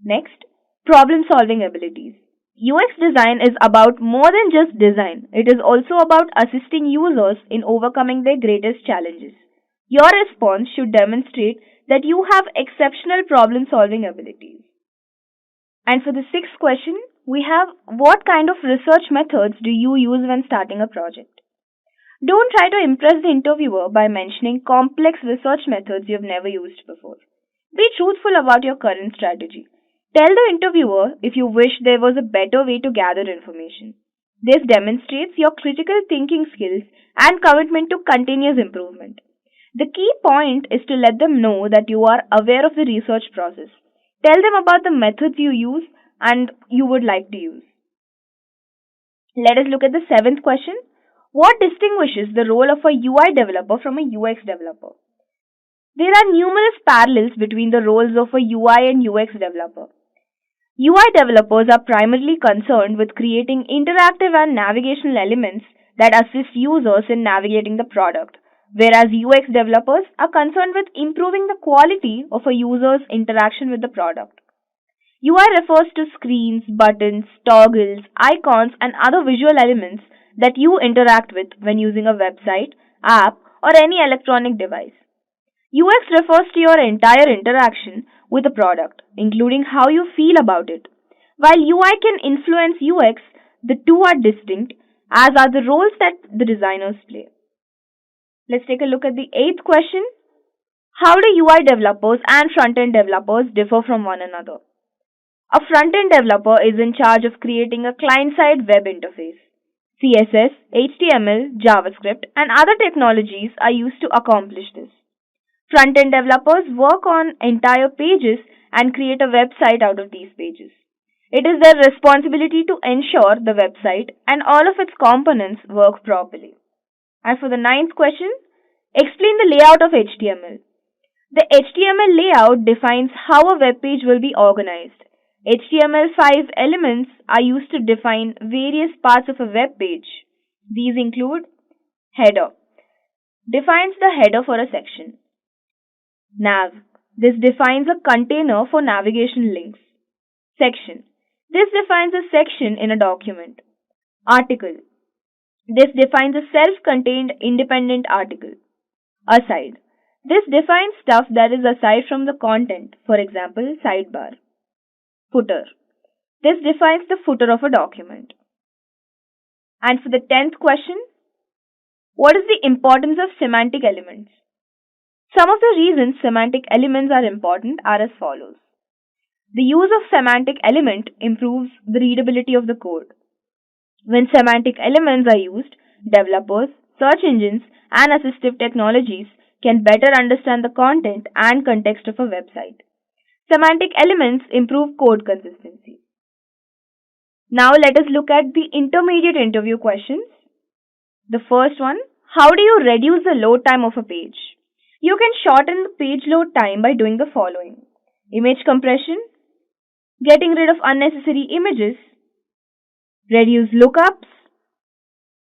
Next, problem solving abilities. UX design is about more than just design. It is also about assisting users in overcoming their greatest challenges. Your response should demonstrate that you have exceptional problem solving abilities. And for the sixth question, we have what kind of research methods do you use when starting a project? Don't try to impress the interviewer by mentioning complex research methods you've never used before. Be truthful about your current strategy. Tell the interviewer if you wish there was a better way to gather information. This demonstrates your critical thinking skills and commitment to continuous improvement. The key point is to let them know that you are aware of the research process. Tell them about the methods you use and you would like to use. Let us look at the seventh question. What distinguishes the role of a UI developer from a UX developer? There are numerous parallels between the roles of a UI and UX developer. UI developers are primarily concerned with creating interactive and navigational elements that assist users in navigating the product, whereas UX developers are concerned with improving the quality of a user's interaction with the product. UI refers to screens, buttons, toggles, icons, and other visual elements that you interact with when using a website, app, or any electronic device. UX refers to your entire interaction with a product, including how you feel about it. While UI can influence UX, the two are distinct, as are the roles that the designers play. Let's take a look at the eighth question. How do UI developers and front-end developers differ from one another? A front-end developer is in charge of creating a client-side web interface. CSS, HTML, JavaScript, and other technologies are used to accomplish this. Front-end developers work on entire pages and create a website out of these pages. It is their responsibility to ensure the website and all of its components work properly. And for the ninth question, explain the layout of HTML. The HTML layout defines how a web page will be organized. HTML5 elements are used to define various parts of a web page. These include header. Defines the header for a section. Nav. This defines a container for navigation links. Section. This defines a section in a document. Article. This defines a self-contained independent article. Aside. This defines stuff that is aside from the content, for example, sidebar. Footer. This defines the footer of a document. And for the 10th question, what is the importance of semantic elements? Some of the reasons semantic elements are important are as follows. The use of semantic element improves the readability of the code. When semantic elements are used, developers, search engines, and assistive technologies can better understand the content and context of a website. Semantic elements improve code consistency. Now let us look at the intermediate interview questions. The first one, how do you reduce the load time of a page? You can shorten the page load time by doing the following. Image compression, getting rid of unnecessary images, reduce lookups,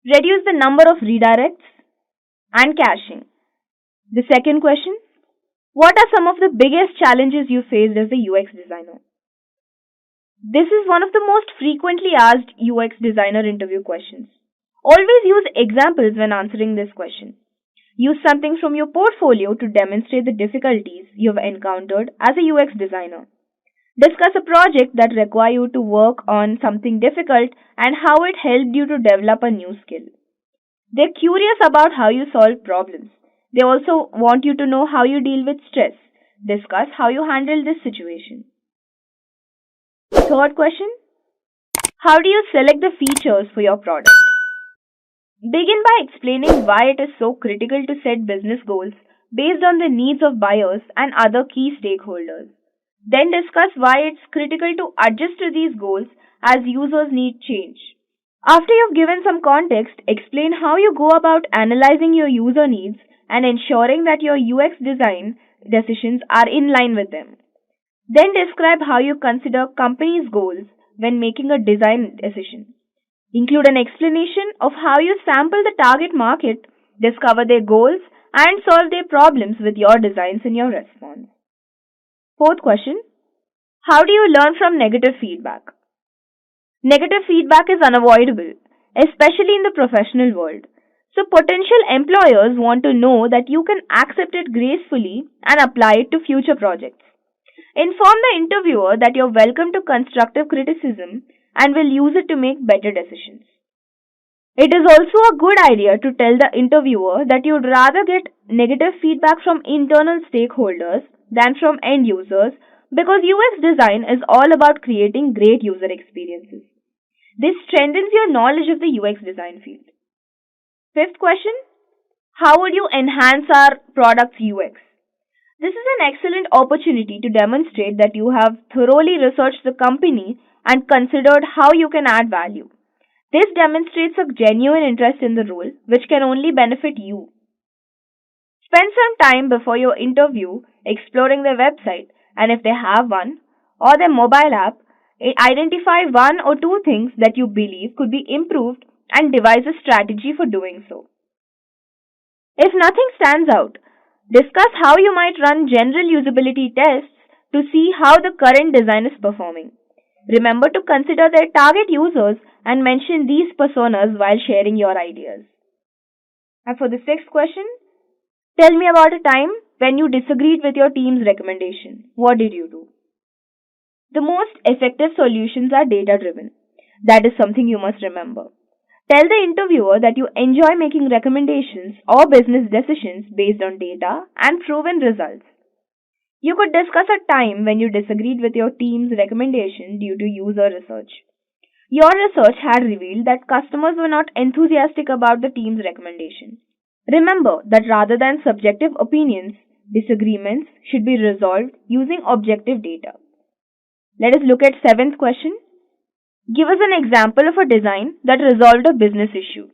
reduce the number of redirects, and caching. The second question, what are some of the biggest challenges you faced as a UX designer? This is one of the most frequently asked UX designer interview questions. Always use examples when answering this question. Use something from your portfolio to demonstrate the difficulties you have encountered as a UX designer. Discuss a project that requires you to work on something difficult and how it helped you to develop a new skill. They're curious about how you solve problems. They also want you to know how you deal with stress. Discuss how you handle this situation. Third question, how do you select the features for your product? Begin by explaining why it is so critical to set business goals based on the needs of buyers and other key stakeholders. Then discuss why it's critical to adjust to these goals as users need change. After you've given some context, explain how you go about analyzing your user needs and ensuring that your UX design decisions are in line with them. Then describe how you consider companies' goals when making a design decision. Include an explanation of how you sample the target market, discover their goals, and solve their problems with your designs in your response. Fourth question, how do you learn from negative feedback? Negative feedback is unavoidable, especially in the professional world. So potential employers want to know that you can accept it gracefully and apply it to future projects. Inform the interviewer that you're welcome to constructive criticism and will use it to make better decisions. It is also a good idea to tell the interviewer that you'd rather get negative feedback from internal stakeholders than from end users because UX design is all about creating great user experiences. This strengthens your knowledge of the UX design field. Fifth question, how would you enhance our product's UX? This is an excellent opportunity to demonstrate that you have thoroughly researched the company and considered how you can add value. This demonstrates a genuine interest in the role, which can only benefit you. Spend some time before your interview exploring their website, and if they have one, or their mobile app, identify one or two things that you believe could be improved and devise a strategy for doing so. If nothing stands out, discuss how you might run general usability tests to see how the current design is performing. Remember to consider their target users and mention these personas while sharing your ideas. And for the sixth question, tell me about a time when you disagreed with your team's recommendation. What did you do? The most effective solutions are data-driven. That is something you must remember. Tell the interviewer that you enjoy making recommendations or business decisions based on data and proven results. You could discuss a time when you disagreed with your team's recommendation due to user research. Your research had revealed that customers were not enthusiastic about the team's recommendation. Remember that rather than subjective opinions, disagreements should be resolved using objective data. Let us look at seventh question. Give us an example of a design that resolved a business issue.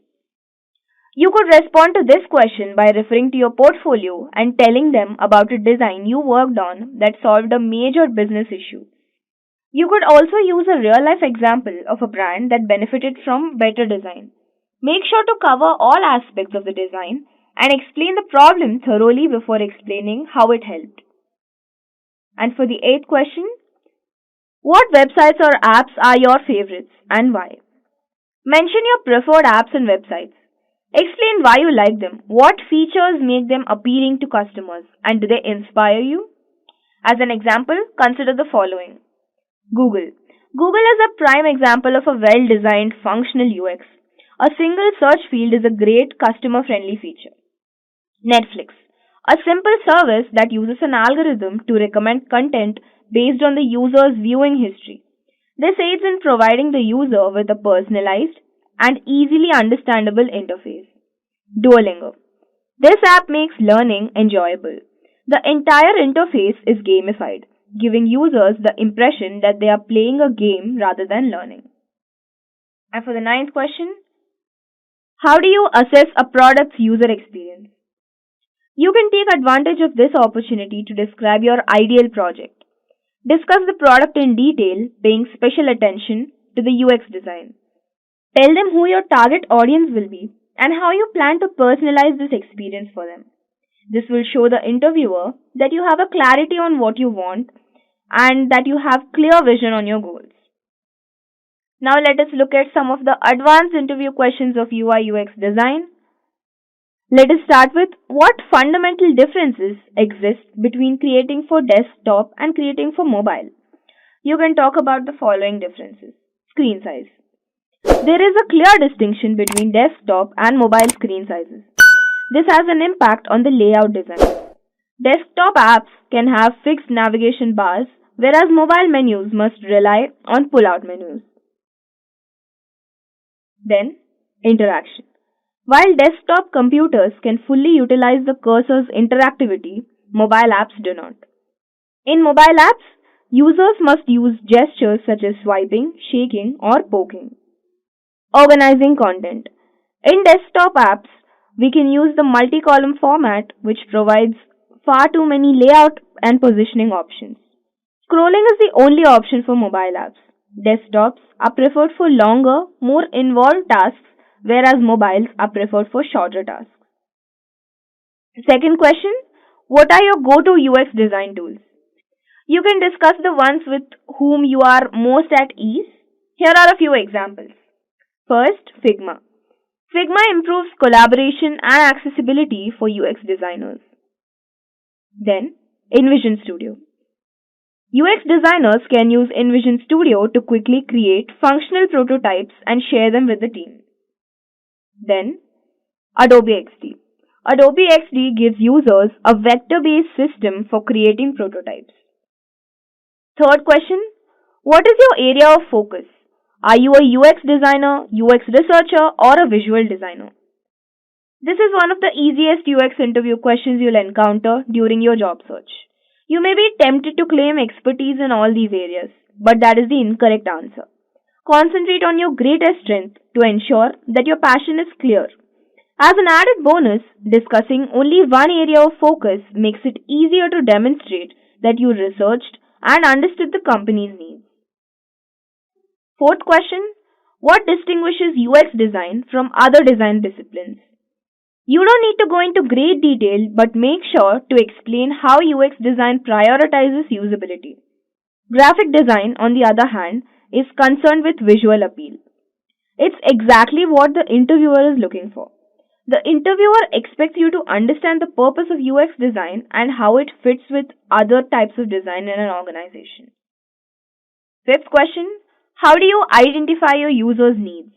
You could respond to this question by referring to your portfolio and telling them about a design you worked on that solved a major business issue. You could also use a real life example of a brand that benefited from better design. Make sure to cover all aspects of the design and explain the problem thoroughly before explaining how it helped. And for the eighth question, what websites or apps are your favorites and why? Mention your preferred apps and websites. Explain why you like them, what features make them appealing to customers, and do they inspire you? As an example, consider the following. Google. Google is a prime example of a well-designed functional UX. A single search field is a great customer-friendly feature. Netflix. A simple service that uses an algorithm to recommend content based on the user's viewing history. This aids in providing the user with a personalized and easily understandable interface. Duolingo. This app makes learning enjoyable. The entire interface is gamified, giving users the impression that they are playing a game rather than learning. And for the ninth question, how do you assess a product's user experience? You can take advantage of this opportunity to describe your ideal project. Discuss the product in detail, paying special attention to the UX design. Tell them who your target audience will be and how you plan to personalize this experience for them. This will show the interviewer that you have a clarity on what you want and that you have clear vision on your goals. Now let us look at some of the advanced interview questions of UI UX design. Let us start with what fundamental differences exist between creating for desktop and creating for mobile. You can talk about the following differences. Screen size. There is a clear distinction between desktop and mobile screen sizes. This has an impact on the layout design. Desktop apps can have fixed navigation bars, whereas mobile menus must rely on pull-out menus. Then, interaction. While desktop computers can fully utilize the cursor's interactivity, mobile apps do not. In mobile apps, users must use gestures such as swiping, shaking, or poking. Organizing content. In desktop apps, we can use the multi-column format which provides far too many layout and positioning options. Scrolling is the only option for mobile apps. Desktops are preferred for longer, more involved tasks, whereas mobiles are preferred for shorter tasks. Second question, what are your go-to UX design tools? You can discuss the ones with whom you are most at ease. Here are a few examples. First, Figma. Figma improves collaboration and accessibility for UX designers. Then, InVision Studio. UX designers can use InVision Studio to quickly create functional prototypes and share them with the team. Then, Adobe XD. Adobe XD gives users a vector-based system for creating prototypes. Third question, what is your area of focus? Are you a UX designer, UX researcher, or a visual designer? This is one of the easiest UX interview questions you'll encounter during your job search. You may be tempted to claim expertise in all these areas, but that is the incorrect answer. Concentrate on your greatest strength to ensure that your passion is clear. As an added bonus, discussing only one area of focus makes it easier to demonstrate that you researched and understood the company's needs. Fourth question, what distinguishes UX design from other design disciplines? You don't need to go into great detail, but make sure to explain how UX design prioritizes usability. Graphic design, on the other hand, is concerned with visual appeal. It's exactly what the interviewer is looking for. The interviewer expects you to understand the purpose of UX design and how it fits with other types of design in an organization. Fifth question, how do you identify your user's needs?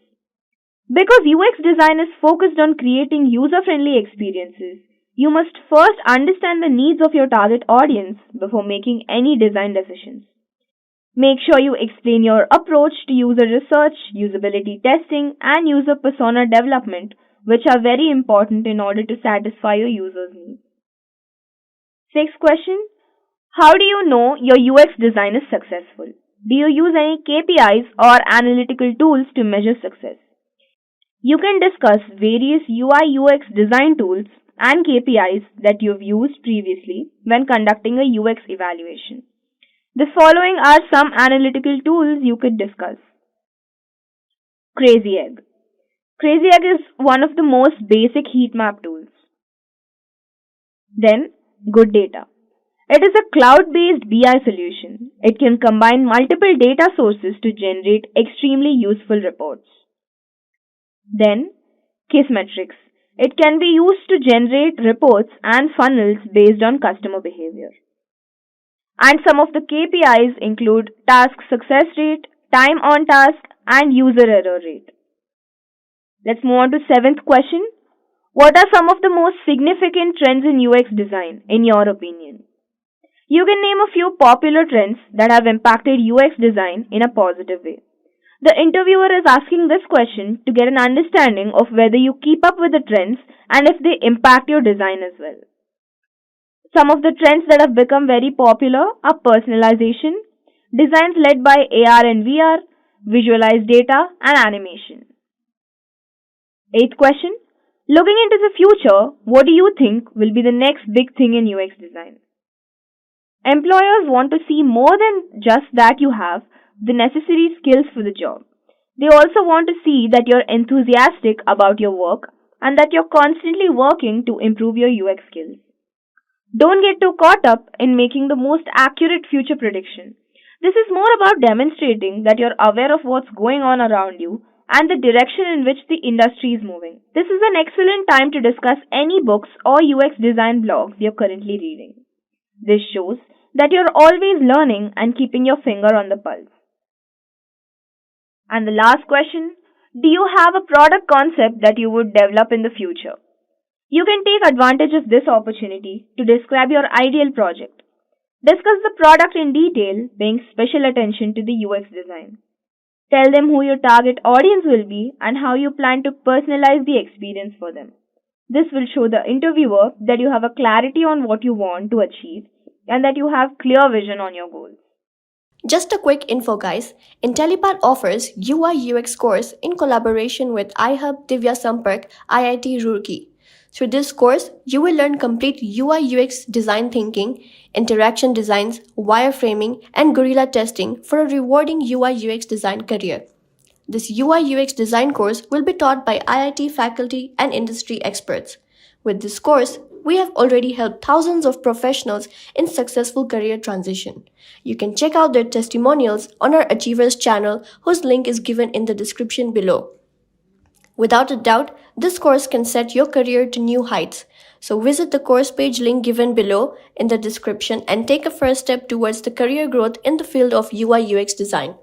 Because UX design is focused on creating user-friendly experiences, You must first understand the needs of your target audience before making any design decisions. Make sure you explain your approach to user research, usability testing, and user persona development, which are very important in order to satisfy your users' needs. Sixth question: how do you know your UX design is successful? Do you use any KPIs or analytical tools to measure success? You can discuss various UI UX design tools and KPIs that you've used previously when conducting a UX evaluation. The following are some analytical tools you could discuss. Crazy Egg. Crazy Egg is one of the most basic heat map tools. Then, Good Data. It is a cloud-based BI solution. It can combine multiple data sources to generate extremely useful reports. Then, Kissmetrics. It can be used to generate reports and funnels based on customer behavior. And some of the KPIs include task success rate, time on task, and user error rate. Let's move on to seventh question. What are some of the most significant trends in UX design, in your opinion? You can name a few popular trends that have impacted UX design in a positive way. The interviewer is asking this question to get an understanding of whether you keep up with the trends and if they impact your design as well. Some of the trends that have become very popular are personalization, designs led by AR and VR, visualized data, and animation. Eighth question. Looking into the future, what do you think will be the next big thing in UX design? Employers want to see more than just that you have the necessary skills for the job. They also want to see that you're enthusiastic about your work and that you're constantly working to improve your UX skills. Don't get too caught up in making the most accurate future prediction. This is more about demonstrating that you're aware of what's going on around you and the direction in which the industry is moving. This is an excellent time to discuss any books or UX design blogs you're currently reading. This shows that you're always learning and keeping your finger on the pulse. And the last question, do you have a product concept that you would develop in the future? You can take advantage of this opportunity to describe your ideal project. Discuss the product in detail, paying special attention to the UX design. Tell them who your target audience will be and how you plan to personalize the experience for them. This will show the interviewer that you have a clarity on what you want to achieve and that you have clear vision on your goals. Just a quick info, guys. Intellipaat offers UI UX course in collaboration with iHub Divya Sampark IIT Roorkee. Through this course, you will learn complete UI UX design thinking, interaction designs, wireframing, and guerrilla testing for a rewarding UI UX design career. This UI UX design course will be taught by IIT faculty and industry experts. With this course, we have already helped thousands of professionals in successful career transition. You can check out their testimonials on our Achievers channel, whose link is given in the description below. Without a doubt, this course can set your career to new heights. So visit the course page link given below in the description and take a first step towards the career growth in the field of UI UX design.